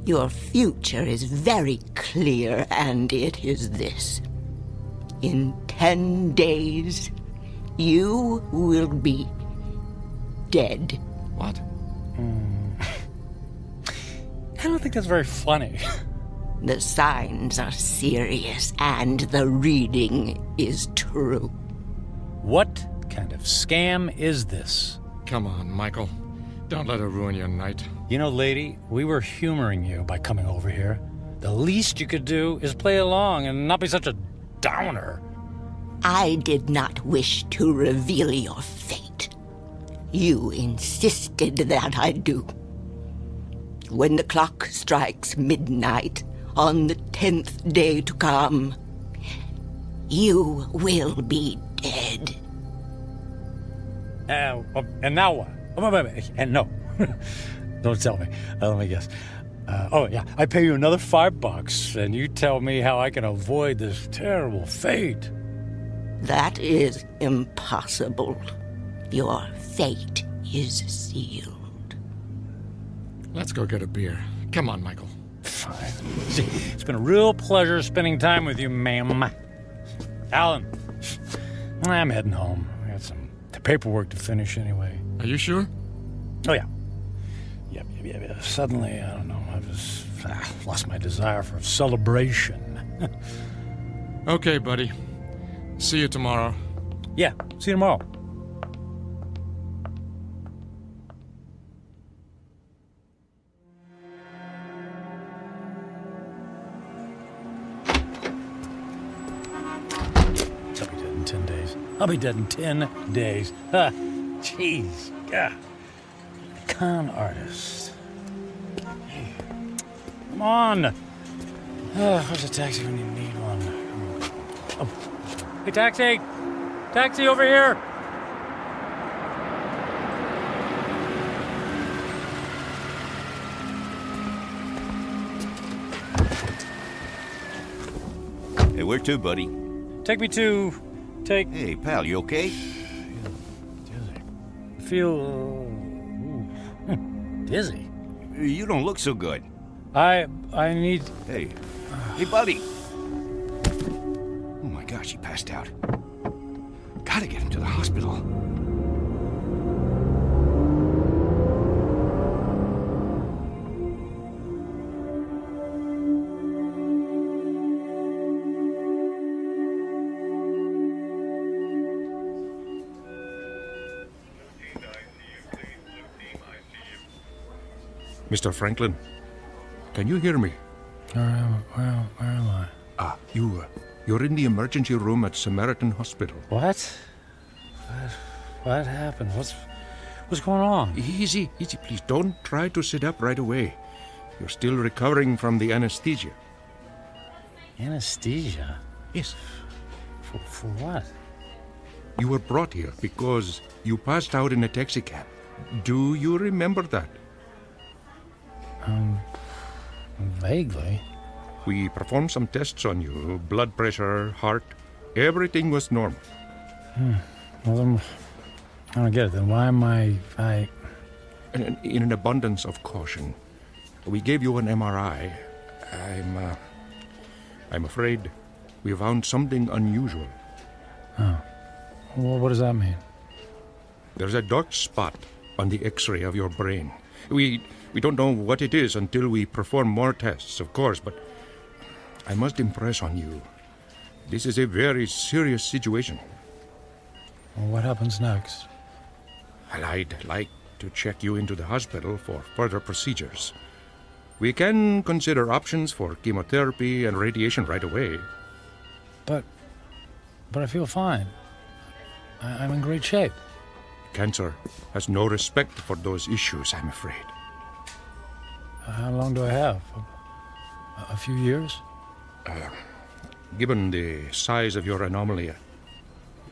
Your future is very clear, and it is this. In 10 days, you will be dead. What? I don't think that's very funny. The signs are serious, and the reading is true. What kind of scam is this? Come on, Michael. Don't let it ruin your night. You know, lady, we were humoring you by coming over here. The least you could do is play along and not be such a downer. I did not wish to reveal your fate. You insisted that I do. When the clock strikes midnight on the 10th day to come, you will be dead. And now what? Wait. And no. Don't tell me. Let me guess. I pay you another $5, and you tell me how I can avoid this terrible fate. That is impossible. Your fate is sealed. Let's go get a beer. Come on, Michael. Fine. See, it's been a real pleasure spending time with you, ma'am. Alan, I'm heading home. I got some paperwork to finish anyway. Are you sure? Oh, yeah. Yeah. Suddenly, I don't know, I've just lost my desire for celebration. Okay, buddy. See you tomorrow. Yeah, see you tomorrow. I'll be dead in 10 days. Jeez. God. Con artist. Hey. Come on. Where's a taxi when you need one? Oh. Hey, taxi! Taxi over here! Hey, where to, buddy? Take me to... Hey, pal, you okay? Feel dizzy. You don't look so good. I need... Hey, buddy. Oh my gosh, he passed out. Gotta get him to the hospital. Mr. Franklin, can you hear me? Where am I? You're in the emergency room at Samaritan Hospital. What? What happened? What's going on? Easy, please. Don't try to sit up right away. You're still recovering from the anesthesia. Anesthesia? Yes. For what? You were brought here because you passed out in a taxicab. Do you remember that? Vaguely. We performed some tests on you. Blood pressure, heart. Everything was normal. Well, then, I don't get it. Then why am I... In an abundance of caution, we gave you an MRI. I'm afraid we found something unusual. Oh. Well, what does that mean? There's a dark spot on the X-ray of your brain. We don't know what it is until we perform more tests, of course, but I must impress on you. This is a very serious situation. Well, what happens next? Well, I'd like to check you into the hospital for further procedures. We can consider options for chemotherapy and radiation right away. But I feel fine. I'm in great shape. Cancer has no respect for those issues, I'm afraid. How long do I have? A few years? Given the size of your anomaly,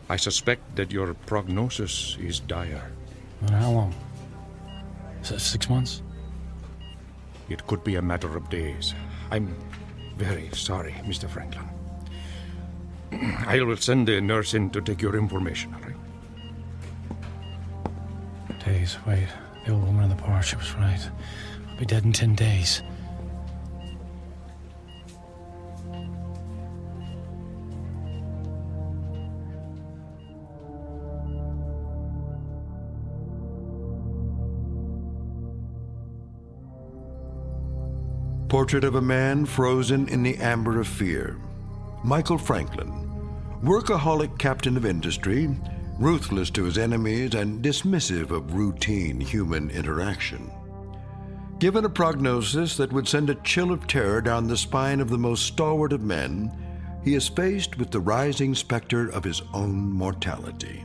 I suspect that your prognosis is dire. And how long? 6 months? It could be a matter of days. I'm very sorry, Mr. Franklin. I will send the nurse in to take your information, all right? Days, wait. The old woman in the bar, she was right. I'll be dead in 10 days. portrait of a man frozen in the amber of fear. Michael Franklin, workaholic captain of industry, ruthless to his enemies and dismissive of routine human interaction. Given a prognosis that would send a chill of terror down the spine of the most stalwart of men, he is faced with the rising specter of his own mortality.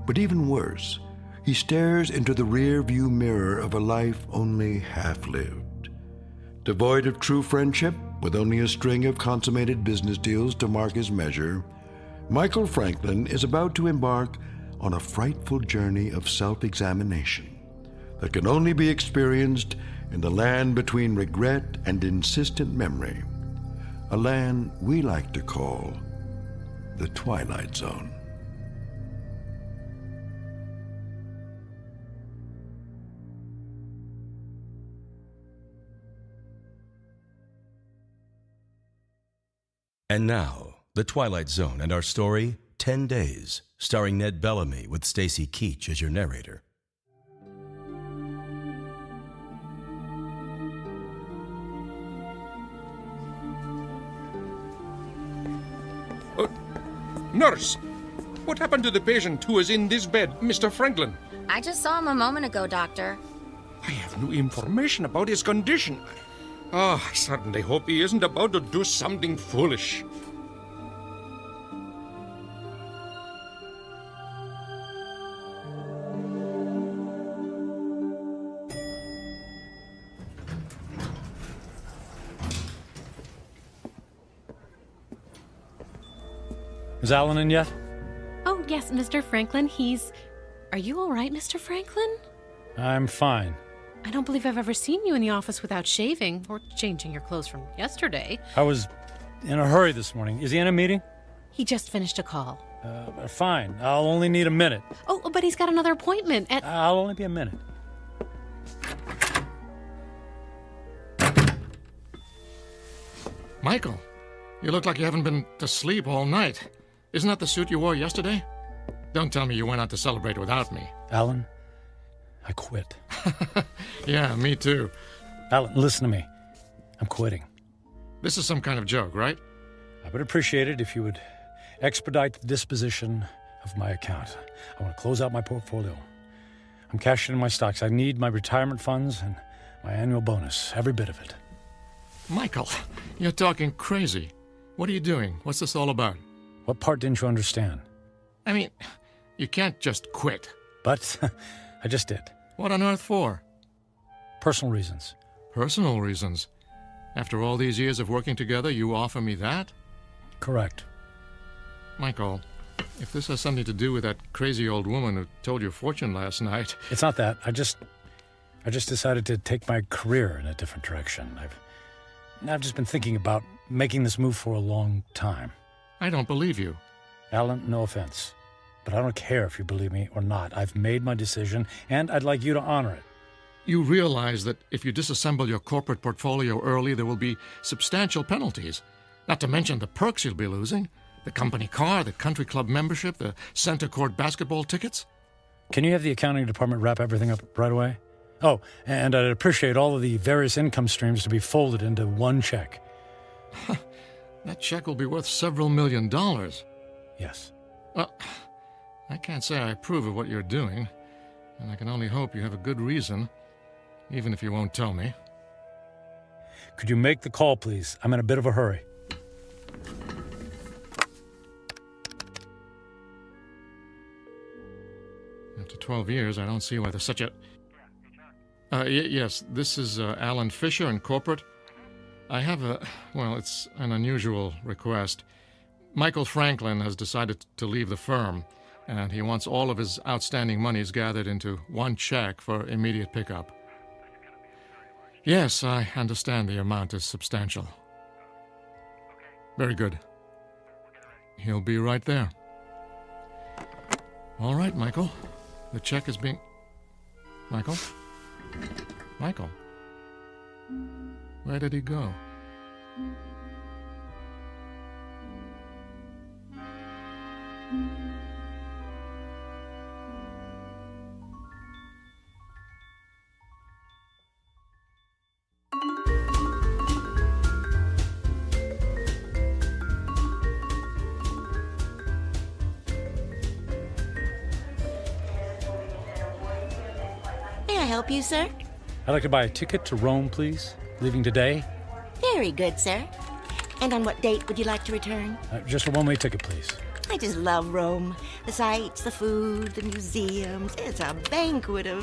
But even worse, he stares into the rear-view mirror of a life only half-lived. Devoid of true friendship, with only a string of consummated business deals to mark his measure, Michael Franklin is about to embark on a frightful journey of self-examination that can only be experienced in the land between regret and insistent memory, a land we like to call the Twilight Zone. And now, The Twilight Zone and our story, 10 Days, starring Ned Bellamy with Stacy Keach as your narrator. Nurse, what happened to the patient who is in this bed, Mr. Franklin? I just saw him a moment ago, Doctor. I have no information about his condition. I certainly hope he isn't about to do something foolish. Is Alan in yet? Oh, yes, Mr. Franklin. Are you all right, Mr. Franklin? I'm fine. I don't believe I've ever seen you in the office without shaving or changing your clothes from yesterday. I was in a hurry this morning. Is he in a meeting? He just finished a call. Fine. I'll only need a minute. Oh, but he's got another appointment at... I'll only be a minute. Michael, you look like you haven't been to sleep all night. Isn't that the suit you wore yesterday? Don't tell me you went out to celebrate without me. Alan, I quit. Yeah, me too. Alan, listen to me. I'm quitting. This is some kind of joke, right? I would appreciate it if you would expedite the disposition of my account. I want to close out my portfolio. I'm cashing in my stocks. I need my retirement funds and my annual bonus, every bit of it. Michael, you're talking crazy. What are you doing? What's this all about? What part didn't you understand? I mean, you can't just quit. But I just did. What on earth for? Personal reasons. Personal reasons? After all these years of working together, you offer me that? Correct. Michael, if this has something to do with that crazy old woman who told your fortune last night... It's not that. I just decided to take my career in a different direction. I've just been thinking about making this move for a long time. I don't believe you. Alan, no offense, but I don't care if you believe me or not. I've made my decision, and I'd like you to honor it. You realize that if you disassemble your corporate portfolio early, there will be substantial penalties. Not to mention the perks you'll be losing. The company car, the country club membership, the center court basketball tickets. Can you have the accounting department wrap everything up right away? Oh, and I'd appreciate all of the various income streams to be folded into one check. That check will be worth several $1 million. Yes. Well, I can't say I approve of what you're doing, and I can only hope you have a good reason, even if you won't tell me. Could you make the call, please? I'm in a bit of a hurry. After 12 years, I don't see why there's such a... yes, this is Alan Fisher in corporate. I have it's an unusual request. Michael Franklin has decided to leave the firm, and he wants all of his outstanding monies gathered into one check for immediate pickup. Yes, I understand the amount is substantial. Very good. He'll be right there. All right, Michael. The check is being... Michael? Michael? Where did he go? help you, sir? I'd like to buy a ticket to Rome, please. Leaving today? Very good, sir. And on what date would you like to return? Just a one-way ticket, please. I just love Rome. The sights, the food, the museums. It's a banquet of